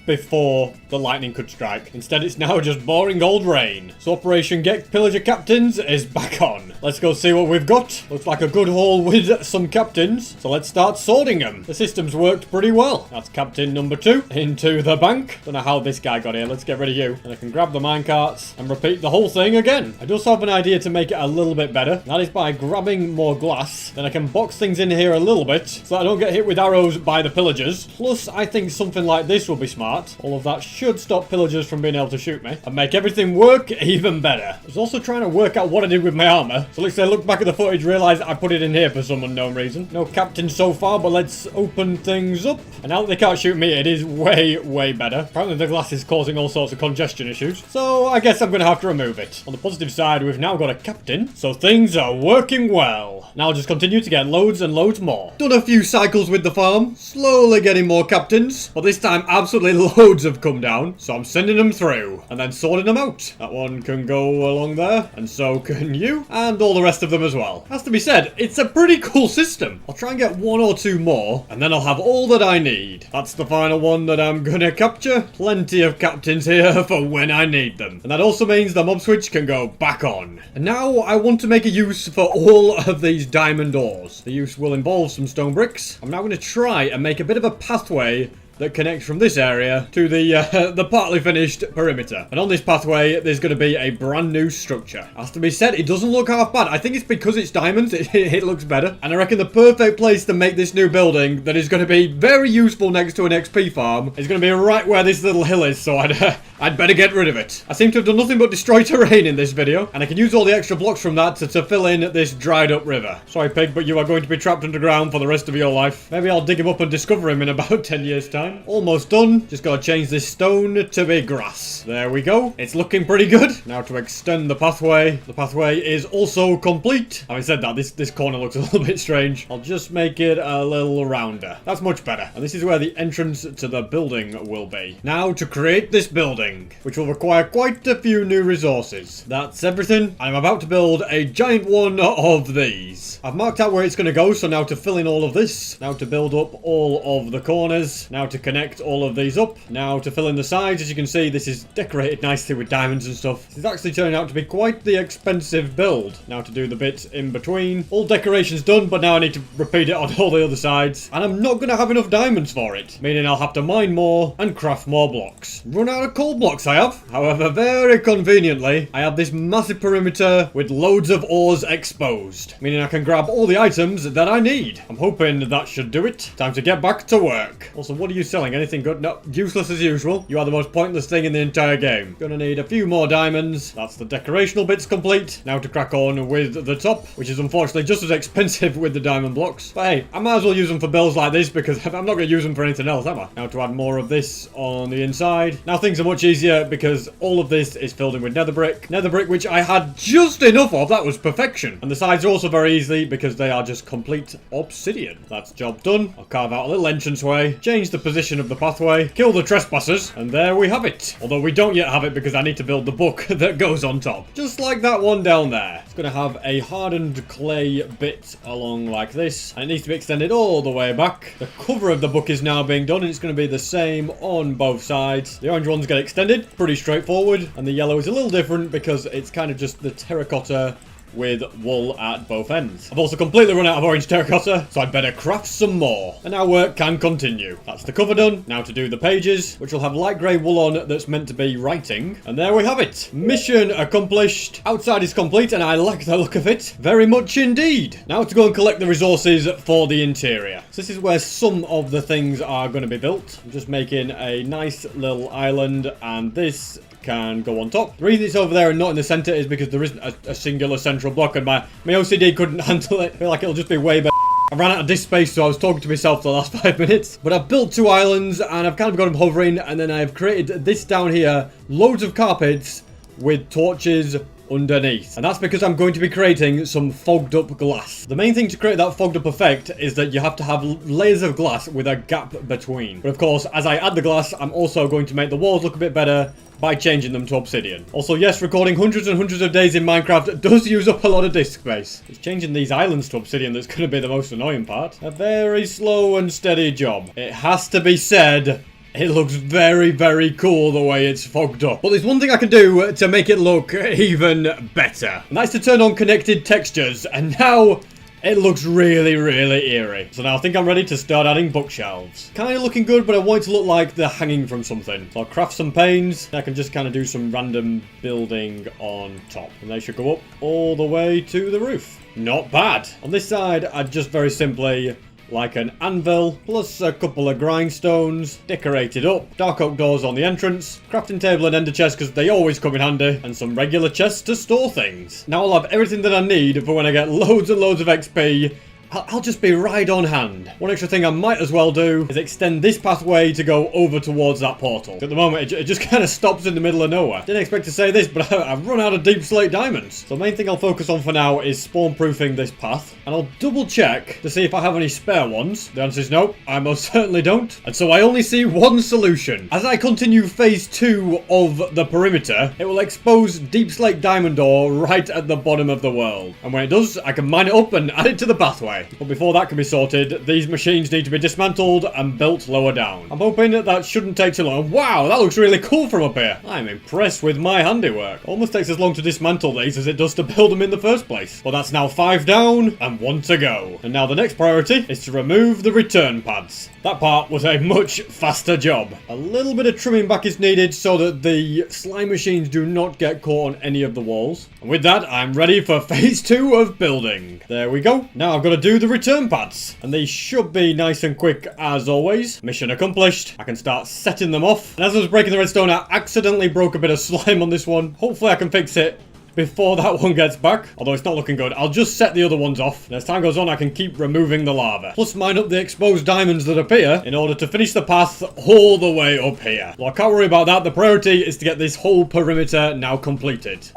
before the lightning could strike. Instead, it's now just boring old rain. So Operation Get Pillager Captains is back on. Let's go see what we've got. Looks like a good haul with some captains. So let's start sorting them. The system's worked pretty well. That's captain number 2 into the bank. Don't know how this guy got here. Let's get rid of you. And I can grab the minecarts and repeat the whole thing again. I just have an idea to make it a little bit better. That is by grabbing more glass. Then I can box things in here a little bit so that I don't get hit with arrows by the pillagers. Plus, I think something like this will be smart. All of that should stop pillagers from being able to shoot me and make everything work even better. I was also trying to work out what I did with my armor. So let's say I look back at the footage, realize I put it in here for some unknown reason. No captain so far, but let's open things up. And now that they can't shoot me, it is way better. Apparently the glass is causing all sorts of congestion issues. So I guess I'm going to have to remove it. On the positive side, we've now got a captain. So things are working well. Now I'll just continue to get loads and loads more. Done a few cycles with the farm. Slowly getting more captains. But this time, absolutely loads have come down. So I'm sending them through. And then sorting them out. That one can go along there. And so can you. And all the rest of them as well. Has to be said, it's a pretty cool system. I'll try and get 1 or 2 more. And then I'll have all that I need. That's the final one that I'm gonna capture. Plenty of captains here for when I need them. And that also means the mob switch can go back on. And now I want to make a use for all of these diamond ores. The use will involve some stone bricks. I'm now going to try and make a bit of a pathway that connects from this area to the partly finished perimeter. And on this pathway, there's going to be a brand new structure. Has to be said, it doesn't look half bad. I think it's because it's diamonds, it looks better. And I reckon the perfect place to make this new building that is going to be very useful next to an XP farm is going to be right where this little hill is, so I'd better get rid of it. I seem to have done nothing but destroy terrain in this video, and I can use all the extra blocks from that to fill in this dried up river. Sorry, pig, but you are going to be trapped underground for the rest of your life. Maybe I'll dig him up and discover him in about 10 years' time. Almost done. Just gotta change this stone to be grass. There we go. It's looking pretty good. Now to extend the pathway. The pathway is also complete. Having said that, this corner looks a little bit strange. I'll just make it a little rounder. That's much better. And this is where the entrance to the building will be. Now to create this building, which will require quite a few new resources. That's everything. I'm about to build a giant one of these. I've marked out where it's going to go, so now to fill in all of this. Now to build up all of the corners. Now to connect all of these up. Now to fill in the sides, as you can see, this is decorated nicely with diamonds and stuff. This is actually turning out to be quite the expensive build. Now to do the bits in between. All decorations done, but now I need to repeat it on all the other sides. And I'm not going to have enough diamonds for it, meaning I'll have to mine more and craft more blocks. Run out of coal blocks I have. However, very conveniently, I have this massive perimeter with loads of ores exposed, meaning I can grab all the items that I need. I'm hoping that should do it. Time to get back to work. Also, what are you selling? Anything good? No, useless as usual. You are the most pointless thing in the entire game. Gonna need a few more diamonds. That's the decorational bits complete. Now to crack on with the top, which is unfortunately just as expensive with the diamond blocks. But hey, I might as well use them for builds like this because I'm not gonna use them for anything else, am I? Now to add more of this on the inside. Now things are much easier because all of this is filled in with nether brick. Nether brick, which I had just enough of. That was perfection. And the sides are also very easy because they are just complete obsidian. That's job done. I'll carve out a little entranceway, change the position of the pathway, kill the trespassers, and there we have it. Although we don't yet have it because I need to build the book that goes on top. Just like that one down there. It's going to have a hardened clay bit along like this, and it needs to be extended all the way back. The cover of the book is now being done, and it's going to be the same on both sides. The orange ones get extended, pretty straightforward, and the yellow is a little different because it's kind of just the terracotta with wool at both ends. I've also completely run out of orange terracotta, so I'd better craft some more. And our work can continue. That's the cover done. Now to do the pages, which will have light grey wool on that's meant to be writing. And there we have it. Mission accomplished. Outside is complete, and I like the look of it. Very much indeed. Now to go and collect the resources for the interior. So this is where some of the things are going to be built. I'm just making a nice little island, and this can go on top. The reason it's over there and not in the center is because there isn't a singular central block, and my OCD couldn't handle it. I feel like it'll just be way better. I ran out of disk space, so I was talking to myself for the last 5 minutes. But I've built 2 islands, and I've kind of got them hovering, and then I've created this down here, loads of carpets with torches underneath. And that's because I'm going to be creating some fogged up glass. The main thing to create that fogged up effect is that you have to have layers of glass with a gap between. But of course, as I add the glass, I'm also going to make the walls look a bit better by changing them to obsidian. Also, yes, recording hundreds and hundreds of days in Minecraft does use up a lot of disk space. It's changing these islands to obsidian that's going to be the most annoying part. A very slow and steady job. It has to be said, it looks very, very cool the way it's fogged up. But there's one thing I can do to make it look even better. And that's to turn on connected textures. And now it looks really, really eerie. So now I think I'm ready to start adding bookshelves. Kind of looking good, but I want it to look like they're hanging from something. So I'll craft some panes. I can just kind of do some random building on top. And they should go up all the way to the roof. Not bad. On this side, I'd just very simply like an anvil, plus a couple of grindstones, decorated up, dark oak doors on the entrance, crafting table and ender chest because they always come in handy, and some regular chests to store things. Now I'll have everything that I need for when I get loads and loads of XP. I'll just be right on hand. One extra thing I might as well do is extend this pathway to go over towards that portal. At the moment, it just kind of stops in the middle of nowhere. Didn't expect to say this, but I've run out of deep slate diamonds. So the main thing I'll focus on for now is spawn-proofing this path. And I'll double check to see if I have any spare ones. The answer is no, I most certainly don't. And so I only see one solution. As I continue phase 2 of the perimeter, it will expose deep slate diamond ore right at the bottom of the world. And when it does, I can mine it up and add it to the pathway. But before that can be sorted, these machines need to be dismantled and built lower down. I'm hoping that shouldn't take too long. Wow, that looks really cool from up here. I'm impressed with my handiwork. Almost takes as long to dismantle these as it does to build them in the first place. But that's now 5 down and 1 to go. And now the next priority is to remove the return pads. That part was a much faster job. A little bit of trimming back is needed so that the slime machines do not get caught on any of the walls. And with that, I'm ready for phase 2 of building. There we go. Now I've got to do the return pads. And these should be nice and quick as always. Mission accomplished. I can start setting them off. And as I was breaking the redstone, I accidentally broke a bit of slime on this one. Hopefully I can fix it before that one gets back, although it's not looking good. I'll just set the other ones off, and as time goes on I can keep removing the lava, plus mine up the exposed diamonds that appear in order to finish the path all the way up here. Well, I can't worry about that. The priority is to get this whole perimeter now completed.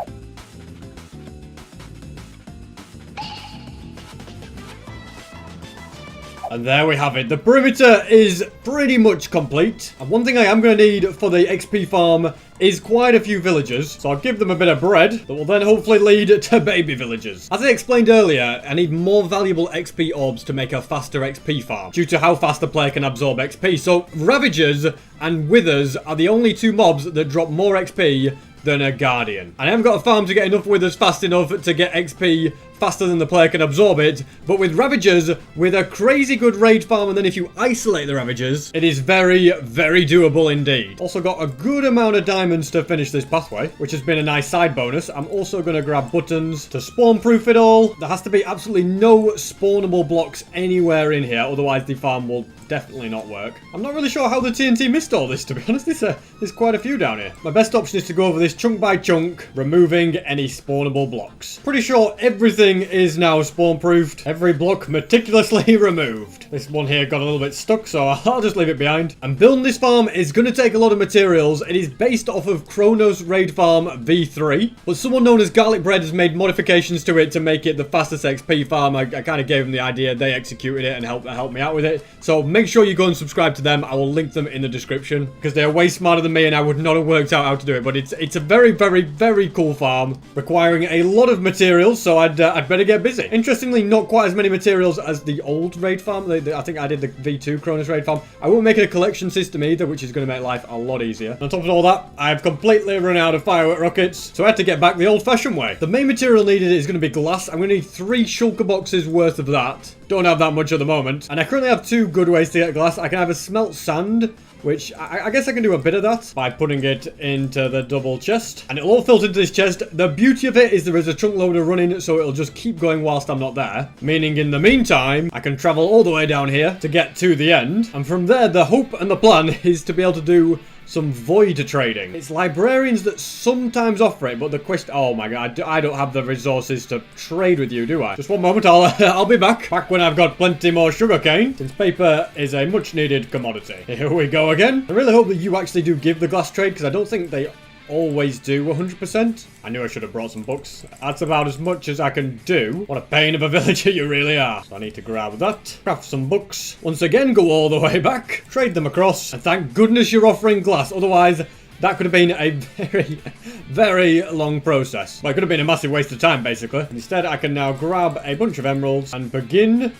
And there we have it. The perimeter is pretty much complete. And one thing I am going to need for the XP farm is quite a few villagers. So I'll give them a bit of bread that will then hopefully lead to baby villagers. As I explained earlier, I need more valuable XP orbs to make a faster XP farm due to how fast the player can absorb XP. So Ravagers and Withers are the only two mobs that drop more XP than a Guardian. I haven't got a farm to get enough Withers fast enough to get XP faster than the player can absorb it, but with Ravagers, with a crazy good raid farm, and then if you isolate the Ravagers, it is very, very doable indeed. Also got a good amount of diamonds to finish this pathway, which has been a nice side bonus. I'm also going to grab buttons to spawn-proof it all. There has to be absolutely no spawnable blocks anywhere in here, otherwise the farm will definitely not work. I'm not really sure how the TNT missed all this, to be honest. There's quite a few down here. My best option is to go over this chunk by chunk, removing any spawnable blocks. Pretty sure everything is now spawn-proofed. Every block meticulously removed. This one here got a little bit stuck, so I'll just leave it behind. And building this farm is going to take a lot of materials. It is based off of Chrono's Raid Farm V3, but someone known as Garlic Bread has made modifications to it to make it the fastest XP farm. I kind of gave them the idea. They executed it and helped me out with it. So make sure you go and subscribe to them. I will link them in the description because they are way smarter than me and I would not have worked out how to do it. But it's a very, very, very cool farm requiring a lot of materials, so I'd better get busy. Interestingly, not quite as many materials as the old raid farm. I think I did the V2 Cronus raid farm. I won't make it a collection system either, which is going to make life a lot easier. And on top of all that, I've completely run out of firework rockets, so I had to get back the old-fashioned way. The main material needed is going to be glass. I'm going to need 3 shulker boxes worth of that. Don't have that much at the moment. And I currently have 2 good ways to get glass. I can have a smelt sand, which I guess I can do a bit of that by putting it into the double chest. And it'll all filter into this chest. The beauty of it is there is a chunk loader running, so it'll just keep going whilst I'm not there. Meaning in the meantime, I can travel all the way down here to get to the end. And from there, the hope and the plan is to be able to do some void trading. It's librarians that sometimes offer it, but the question... Oh my god, I don't have the resources to trade with you, do I? Just one moment, I'll be back. Back when I've got plenty more sugarcane, since paper is a much needed commodity. Here we go again. I really hope that you actually do give the glass trade, because I don't think they always do 100%. I knew I should have brought some books. That's about as much as I can do. What a pain of a villager you really are. So I need to grab that, craft some books, once again go all the way back, trade them across, and thank goodness you're offering glass, otherwise that could have been a very, very long process. Well, it could have been a massive waste of time, basically. Instead, I can now grab a bunch of emeralds and begin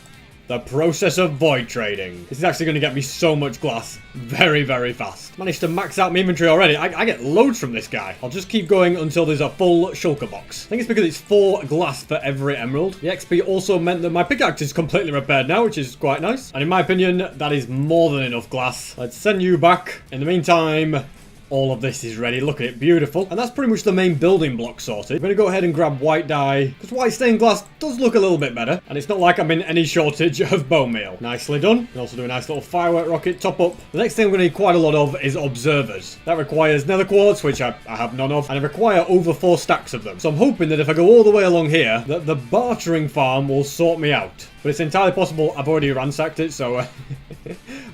the process of void trading. This is actually going to get me so much glass very, very fast. Managed to max out my inventory already. I get loads from this guy. I'll just keep going until there's a full shulker box. I think it's because it's 4 glass for every emerald. The XP also meant that my pickaxe is completely repaired now, which is quite nice. And in my opinion, that is more than enough glass. Let's send you back. In the meantime, all of this is ready. Look at it, beautiful. And that's pretty much the main building block sorted. I'm going to go ahead and grab white dye, because white stained glass does look a little bit better. And it's not like I'm in any shortage of bone meal. Nicely done. Can also do a nice little firework rocket top up. The next thing I'm going to need quite a lot of is observers. That requires nether quartz, which I have none of, and I require over 4 stacks of them. So I'm hoping that if I go all the way along here, that the bartering farm will sort me out. But it's entirely possible I've already ransacked it, so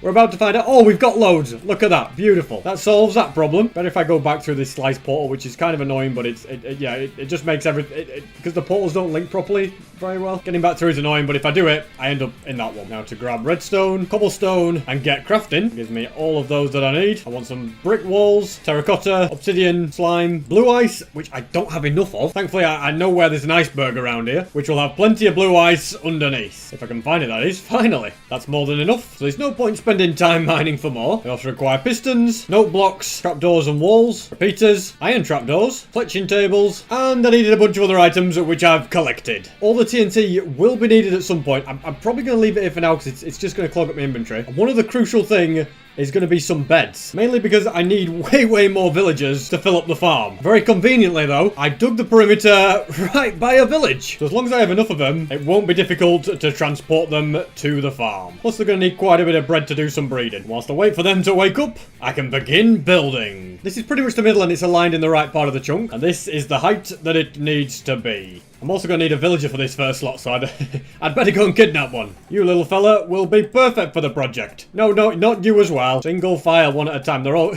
we're about to find out. Oh, we've got loads. Look at that. Beautiful. That solves that problem. Better if I go back through this slice portal, which is kind of annoying, but it just makes everything... Because the portals don't link properly very well. Getting back through is annoying, but if I do it, I end up in that one. Now to grab redstone, cobblestone, and get crafting. Gives me all of those that I need. I want some brick walls, terracotta, obsidian, slime, blue ice, which I don't have enough of. Thankfully, I know where there's an iceberg around here, which will have plenty of blue ice underneath. If I can find it, that is. Finally. That's more than enough. So there's no point spending time mining for more. I also require pistons, note blocks, trapdoors and walls, repeaters, iron trapdoors, fletching tables, and I needed a bunch of other items which I've collected. All the TNT will be needed at some point. I'm probably going to leave it here for now because it's just going to clog up my inventory. And one other crucial thing is going to be some beds. Mainly because I need way more villagers to fill up the farm. Very conveniently though, I dug the perimeter right by a village. So as long as I have enough of them, it won't be difficult to transport them to the farm. Plus they're going to need quite a bit of bread to do some breeding. Whilst I wait for them to wake up, I can begin building. This is pretty much the middle and it's aligned in the right part of the chunk. And this is the height that it needs to be. I'm also going to need a villager for this first slot, so I'd better go and kidnap one. You little fella will be perfect for the project. No, not you as well. Single file, one at a time. They all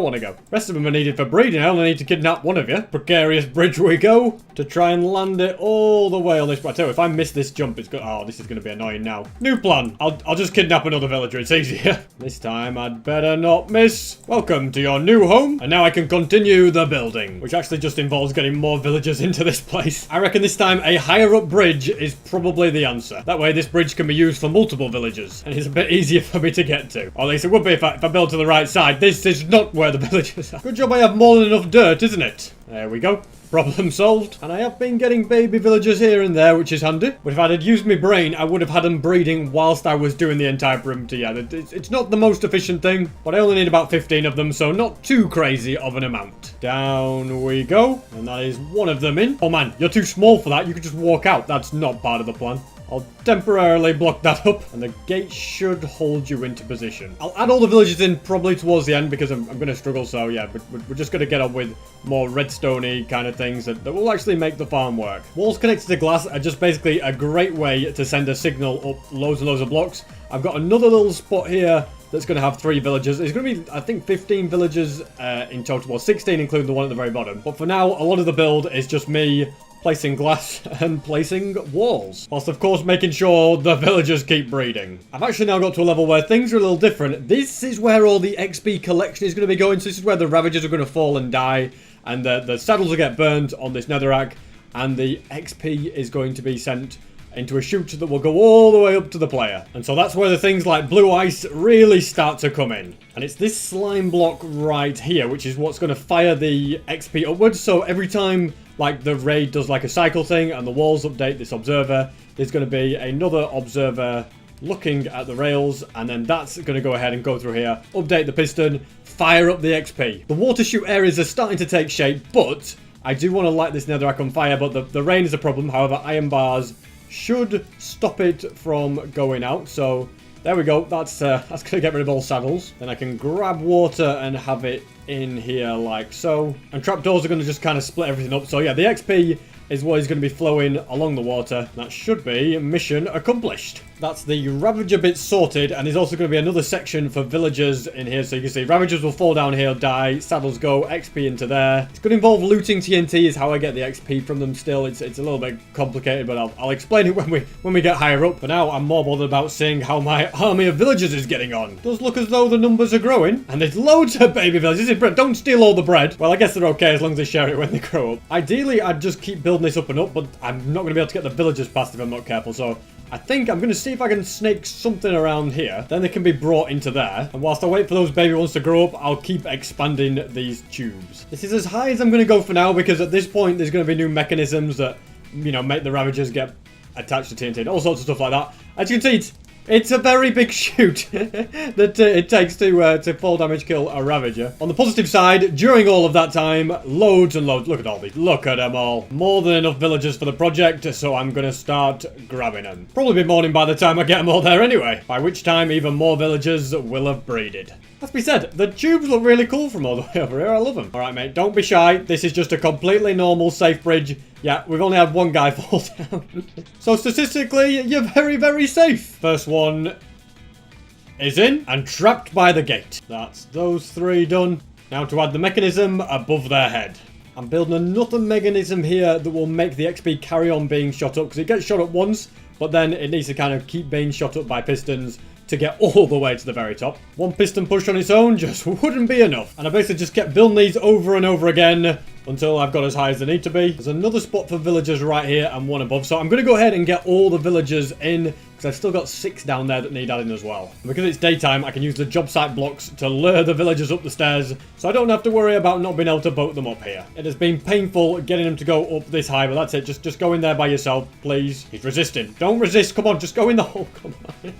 want to go. Rest of them are needed for breeding. I only need to kidnap one of you. Precarious bridge we go to try and land it all the way on this plateau. If I miss this jump, it's oh, this is going to be annoying now. New plan. I'll just kidnap another villager. It's easier. This time I'd better not miss. Welcome to your new home. And now I can continue the building, which actually just involves getting more villagers into this place. I reckon this time a higher up bridge is probably the answer. That way this bridge can be used for multiple villagers and it's a bit easier for me to get to. Or at least it would be if I build to the right side. This is not where the villagers are. Good job I have more than enough dirt, isn't it? There we go. Problem solved. And I have been getting baby villagers here and there, which is handy. But if I had used my brain, I would have had them breeding whilst I was doing the entire perimeter. Yeah, it's not the most efficient thing, but I only need about 15 of them, so not too crazy of an amount. Down we go. And that is one of them in. Oh man, you're too small for that. You could just walk out. That's not part of the plan. I'll temporarily block that up, and the gate should hold you into position. I'll add all the villages in probably towards the end because I'm going to struggle, so yeah, but we're just going to get on with more redstone-y kind of things that will actually make the farm work. Walls connected to glass are just basically a great way to send a signal up loads and loads of blocks. I've got another little spot here that's going to have 3 villagers. It's going to be, I think, 15 villagers in total. Well, 16 including the one at the very bottom. But for now, a lot of the build is just me placing glass and placing walls, whilst of course making sure the villagers keep breeding. I've actually now got to a level where things are a little different. This is where all the XP collection is going to be going. So this is where the ravagers are going to fall and die, and the saddles will get burnt on this netherrack, and the XP is going to be sent into a chute that will go all the way up to the player. And so that's where the things like blue ice really start to come in. And it's this slime block right here, which is what's going to fire the XP upwards. So every time like the raid does like a cycle thing and the walls update this observer, there's going to be another observer looking at the rails, and then that's going to go ahead and go through here, update the piston, fire up the XP. The water chute areas are starting to take shape, but I do want to light this netherrack on fire, but the rain is a problem. However, iron bars should stop it from going out. So there we go. That's going to get rid of all saddles. Then I can grab water and have it in here like so. And trapdoors are going to just kind of split everything up. So yeah, the XP is what is going to be flowing along the water. That should be mission accomplished. That's the Ravager bit sorted, and there's also going to be another section for villagers in here. So you can see Ravagers will fall down here, die, saddles go, XP into there. It's going to involve looting TNT is how I get the XP from them still. It's a little bit complicated, but I'll explain it when we get higher up. For now, I'm more bothered about seeing how my army of villagers is getting on. It does look as though the numbers are growing, and there's loads of baby villagers. Don't steal all the bread. Well, I guess they're okay as long as they share it when they grow up. Ideally, I'd just keep building this up and up, but I'm not going to be able to get the villagers past if I'm not careful, so I think I'm going to see if I can snake something around here. Then they can be brought into there. And whilst I wait for those baby ones to grow up, I'll keep expanding these tubes. This is as high as I'm going to go for now, because at this point, there's going to be new mechanisms that, you know, make the Ravagers get attached to TNT and all sorts of stuff like that. As you can see, it's a very big chute that it takes to fall damage kill a Ravager. On the positive side, during all of that time, loads and loads. Look at all these. Look at them all. More than enough villagers for the project, so I'm going to start grabbing them. Probably be morning by the time I get them all there anyway, by which time even more villagers will have breeded. As we said, the tubes look really cool from all the way over here. I love them. All right, mate, don't be shy. This is just a completely normal, safe bridge. Yeah, we've only had one guy fall down. So statistically, you're very, very safe. First one is in and trapped by the gate. That's those 3 done. Now to add the mechanism above their head. I'm building another mechanism here that will make the XP carry on being shot up, because it gets shot up once, but then it needs to kind of keep being shot up by pistons to get all the way to the very top. One piston push on its own just wouldn't be enough. And I basically just kept building these over and over again until I've got as high as they need to be. There's another spot for villagers right here and one above. So I'm going to go ahead and get all the villagers in, because I've still got 6 down there that need adding as well. And because it's daytime, I can use the job site blocks to lure the villagers up the stairs, so I don't have to worry about not being able to boat them up here. It has been painful getting them to go up this high, but that's it. Just go in there by yourself, please. He's resisting. Don't resist. Come on, just go in the hole. Come on.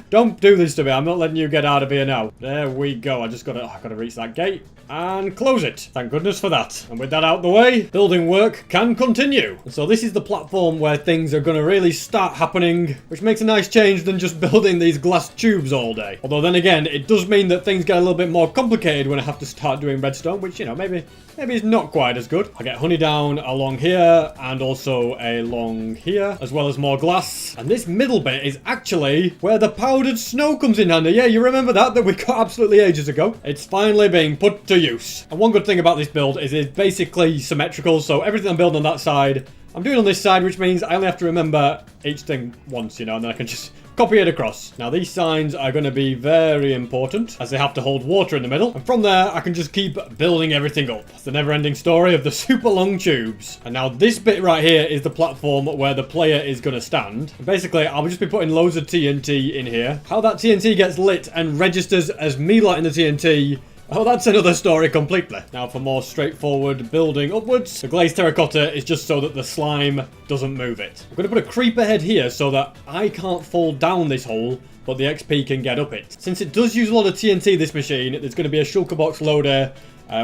Don't do this to me. I'm not letting you get out of here now. There we go. I just gotta reach that gate. and close it. Thank goodness for that. And with that out the way, building work can continue. And so this is the platform where things are going to really start happening, which makes a nice change than just building these glass tubes all day. Although then again, it does mean that things get a little bit more complicated when I have to start doing redstone, which, you know, maybe it's not quite as good. I get honey down along here and also along here, as well as more glass. And this middle bit is actually where the powdered snow comes in handy. Yeah, you remember that we got absolutely ages ago. It's finally being put to use. And one good thing about this build is it's basically symmetrical, so everything I'm building on that side, I'm doing on this side, which means I only have to remember each thing once, you know, and then I can just copy it across. Now, these signs are going to be very important, as they have to hold water in the middle. And from there, I can just keep building everything up. It's the never-ending story of the super long tubes. And now this bit right here is the platform where the player is going to stand. And basically, I'll just be putting loads of TNT in here. How that TNT gets lit and registers as me lighting the TNT, oh, that's another story completely. Now for more straightforward building upwards, the glazed terracotta is just so that the slime doesn't move it. I'm going to put a creeper head here so that I can't fall down this hole, but the XP can get up it. Since it does use a lot of TNT, this machine, there's going to be a shulker box loader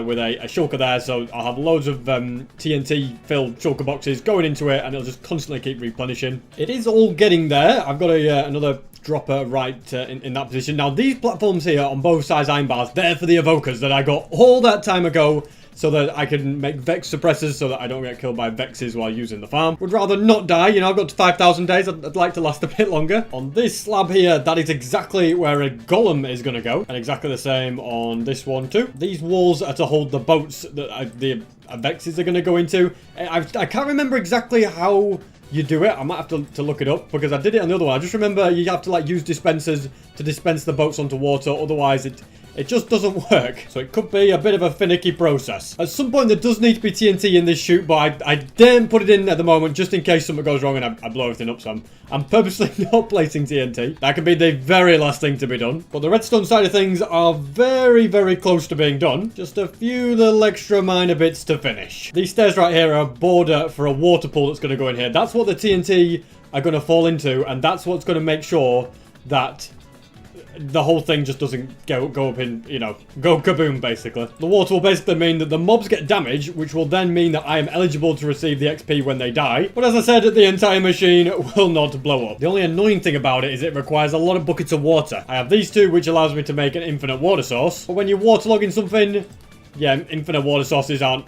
with a shulker there, so I'll have loads of TNT-filled shulker boxes going into it, and it'll just constantly keep replenishing. It is all getting there. I've got another dropper right in that position. Now, these platforms here on both sides iron bars, they're for the evokers that I got all that time ago, so that I can make Vex suppressors so that I don't get killed by Vexes while using the farm. Would rather not die, you know, I've got to 5,000 days. I'd like to last a bit longer. On this slab here, that is exactly where a golem is going to go. And exactly the same on this one too. These walls are to hold the boats that the Vexes are going to go into. I can't remember exactly how you do it. I might have to look it up because I did it on the other one. I just remember you have to like use dispensers to dispense the boats onto water. Otherwise it just doesn't work. So it could be a bit of a finicky process. At some point there does need to be TNT in this chute, but I daren't put it in at the moment just in case something goes wrong and I blow everything up. So I'm purposely not placing TNT. That could be the very last thing to be done. But the redstone side of things are very, very close to being done. Just a few little extra minor bits to finish. These stairs right here are a border for a water pool that's going to go in here. That's what the TNT are going to fall into, and that's what's going to make sure that the whole thing just doesn't go up in, you know, go kaboom, basically. The water will basically mean that the mobs get damaged, which will then mean that I am eligible to receive the XP when they die. But as I said, the entire machine will not blow up. The only annoying thing about it is it requires a lot of buckets of water. I have these two, which allows me to make an infinite water source. But when you're waterlogging something, yeah, infinite water sources aren't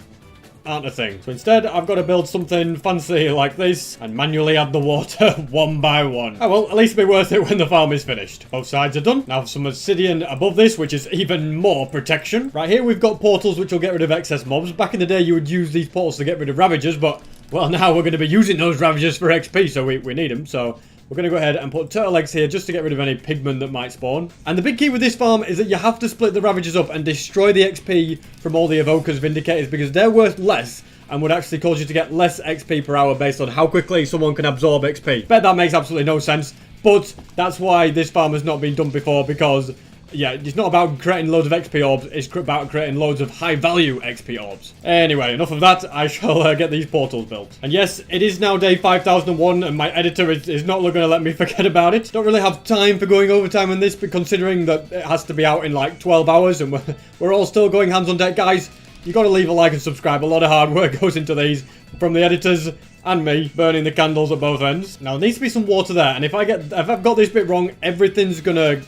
a thing. So instead, I've got to build something fancy like this and manually add the water one by one. Oh well, at least it'll be worth it when the farm is finished. Both sides are done. Now some obsidian above this, which is even more protection. Right here, we've got portals which will get rid of excess mobs. Back in the day, you would use these portals to get rid of ravagers, but, well, now we're going to be using those ravagers for XP, so we need them. So we're going to go ahead and put turtle eggs here just to get rid of any pigmen that might spawn. And the big key with this farm is that you have to split the ravagers up and destroy the XP from all the evokers vindicators because they're worth less and would actually cause you to get less XP per hour based on how quickly someone can absorb XP. Bet that makes absolutely no sense, but that's why this farm has not been done before because, yeah, it's not about creating loads of XP orbs, it's about creating loads of high-value XP orbs. Anyway, enough of that. I shall get these portals built. And yes, it is now day 5001, and my editor is not going to let me forget about it. Don't really have time for going overtime on this, but considering that it has to be out in like 12 hours, and we're all still going hands on deck, guys. You got to leave a like and subscribe. A lot of hard work goes into these from the editors and me burning the candles at both ends. Now, there needs to be some water there, and if I've got this bit wrong, everything's gonna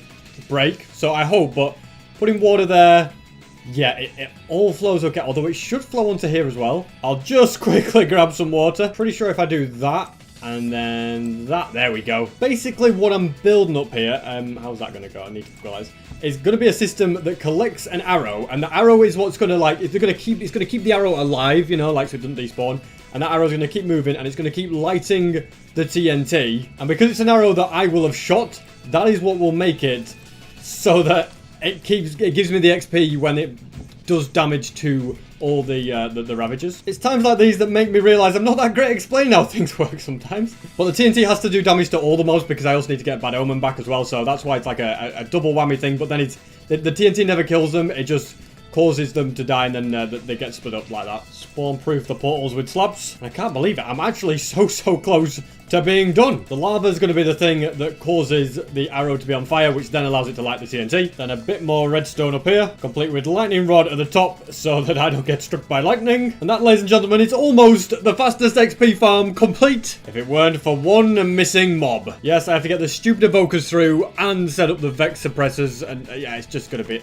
break. So I hope, but putting water there, yeah, it all flows okay. Although it should flow onto here as well. I'll just quickly grab some water. Pretty sure if I do that and then that, there we go. Basically, what I'm building up here, how's that gonna go? I need to realize. Is going to be a system that collects an arrow, and the arrow is what's going to like. It's going to keep the arrow alive, you know, like so it doesn't despawn. And that arrow is going to keep moving, and it's going to keep lighting the TNT. And because it's an arrow that I will have shot, that is what will make it so that it gives me the XP when it does damage to all the Ravagers. It's times like these that make me realise I'm not that great at explaining how things work sometimes. But the TNT has to do damage to all the mobs because I also need to get Bad Omen back as well, so that's why it's like a double whammy thing. But then the TNT never kills them, it just causes them to die, and then they get split up like that. Spawn-proof the portals with slabs. I can't believe it. I'm actually so close to being done. The lava is going to be the thing that causes the arrow to be on fire, which then allows it to light the TNT. Then a bit more redstone up here, complete with lightning rod at the top so that I don't get struck by lightning. And that, ladies and gentlemen, is almost the fastest XP farm complete, if it weren't for one missing mob. Yes, I have to get the stupid evokers through and set up the vex suppressors, and yeah, it's just going to be...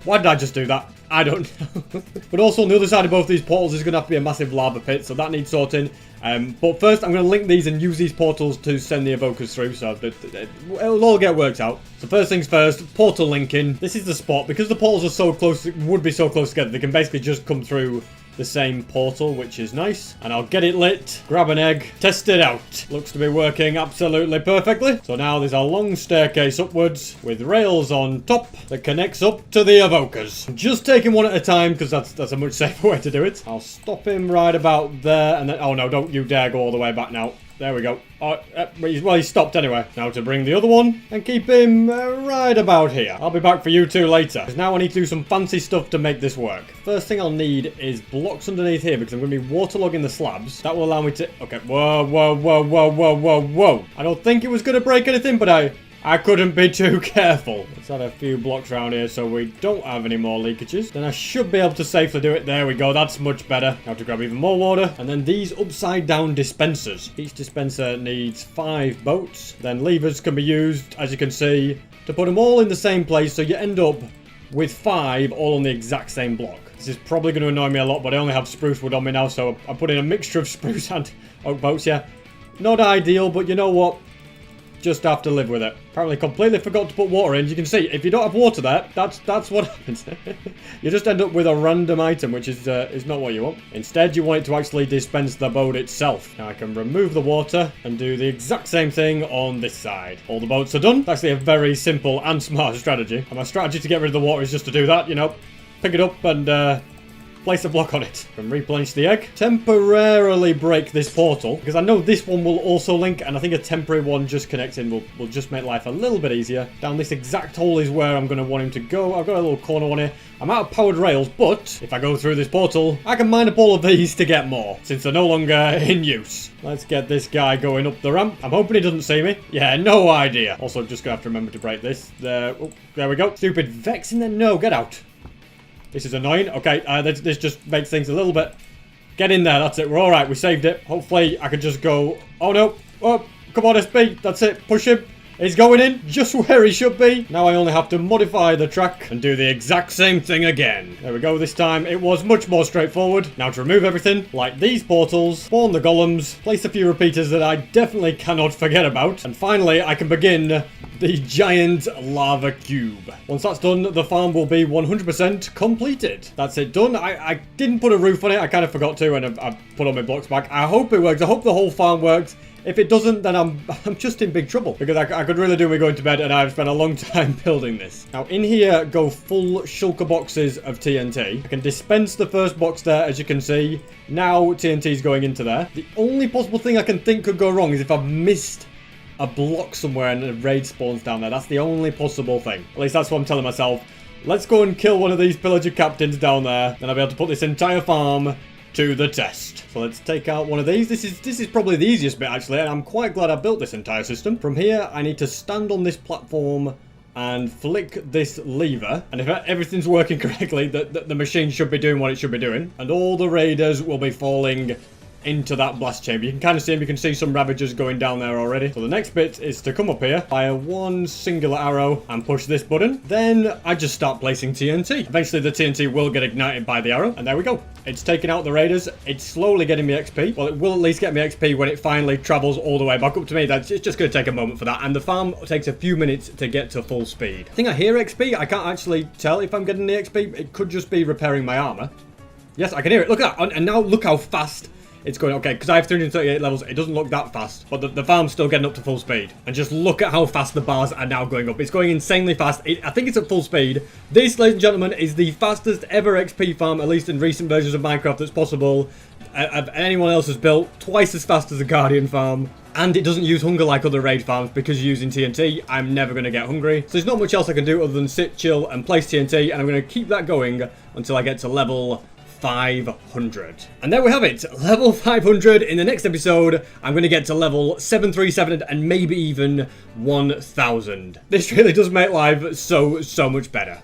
Why did I just do that? I don't know. But also on the other side of both these portals is going to have to be a massive lava pit, so that needs sorting. But first I'm going to link these and use these portals to send the evokers through, so it'll all get worked out. So first things first, portal linking. This is the spot. Because the portals are so close, would be so close together, they can basically just come through the same portal, which is nice. And I'll get it lit, grab an egg, test it out. Looks to be working absolutely perfectly. So now there's a long staircase upwards with rails on top that connects up to the evokers. I'm just taking one at a time because that's a much safer way to do it. I'll stop him right about there, and then, oh no, don't you dare go all the way back now. There we go. Well, he stopped anyway. Now to bring the other one and keep him right about here. I'll be back for you two later, because now I need to do some fancy stuff to make this work. First thing I'll need is blocks underneath here, because I'm going to be waterlogging the slabs. That will allow me to... Okay, whoa. I don't think it was going to break anything, but I couldn't be too careful. Let's add a few blocks around here so we don't have any more leakages. Then I should be able to safely do it. There we go. That's much better. Now to grab even more water. And then these upside down dispensers. Each dispenser needs 5 boats. Then levers can be used, as you can see, to put them all in the same place. So you end up with 5 all on the exact same block. This is probably going to annoy me a lot, but I only have spruce wood on me now. So I'm putting a mixture of spruce and oak boats. Yeah, not ideal, but you know what? Just have to live with it. Apparently completely forgot to put water in. You can see, if you don't have water there, that's what happens. You just end up with a random item, which is not what you want. Instead, you want it to actually dispense the boat itself. Now I can remove the water and do the exact same thing on this side. All the boats are done. It's actually a very simple and smart strategy. And my strategy to get rid of the water is just to do that, you know, pick it up and place a block on it. And replenish the egg. Temporarily break this portal, because I know this one will also link, and I think a temporary one just connecting will just make life a little bit easier. Down this exact hole is where I'm going to want him to go. I've got a little corner on here. I'm out of powered rails, but if I go through this portal, I can mine up all of these to get more, since they're no longer in use. Let's get this guy going up the ramp. I'm hoping he doesn't see me. Yeah, no idea. Also, just going to have to remember to break this. There we go. Stupid Vex in there. No, get out. This is annoying. Okay, this just makes things a little bit... Get in there, that's it. We're alright, we saved it. Hopefully, I can just go... Oh, no. Oh, come on, SB. That's it. Push him. He's going in just where he should be. Now I only have to modify the track and do the exact same thing again. There we go. This time it was much more straightforward. Now to remove everything, like these portals, spawn the golems, place a few repeaters that I definitely cannot forget about. And finally, I can begin the giant lava cube. Once that's done, the farm will be 100% completed. That's it done. I didn't put a roof on it. I kind of forgot to, and I put all my blocks back. I hope it works. I hope the whole farm works. If it doesn't, then I'm just in big trouble, because I could really do with going to bed, and I've spent a long time building this. Now, in here go full shulker boxes of TNT. I can dispense the first box there, as you can see. Now TNT is going into there. The only possible thing I can think could go wrong is if I've missed a block somewhere and a raid spawns down there. That's the only possible thing. At least that's what I'm telling myself. Let's go and kill one of these pillager captains down there, then I'll be able to put this entire farm to the test. So let's take out one of these. This is probably the easiest bit, actually, and I'm quite glad I built this entire system. From here, I need to stand on this platform and flick this lever, and if everything's working correctly, the machine should be doing what it should be doing, and all the raiders will be falling into that blast chamber. You can kind of see them. You can see some ravagers going down there already. So the next bit is to come up here, fire one singular arrow and push this button. Then I just start placing TNT. Eventually the TNT will get ignited by the arrow, and there we go. It's taking out the raiders. It's slowly getting me XP. Well, it will at least get me XP when it finally travels all the way back up to me. It's just going to take a moment for that, and the farm takes a few minutes to get to full speed. I think I hear XP. I can't actually tell if I'm getting the XP. It could just be repairing my armor. Yes, I can hear it. Look at that. And now look how fast it's going. Okay, because I have 338 levels, it doesn't look that fast, but the farm's still getting up to full speed. And just look at how fast the bars are now going up. It's going insanely fast. I think it's at full speed. This, ladies and gentlemen, is the fastest ever XP farm, at least in recent versions of Minecraft, that's possible. anyone else has built, twice as fast as a Guardian farm. And it doesn't use hunger like other raid farms because using TNT, I'm never going to get hungry. So there's not much else I can do other than sit, chill, and place TNT, and I'm going to keep that going until I get to level 500. And there we have it, level 500. In the next episode, I'm going to get to level 737 and maybe even 1000. This really does make life so much better.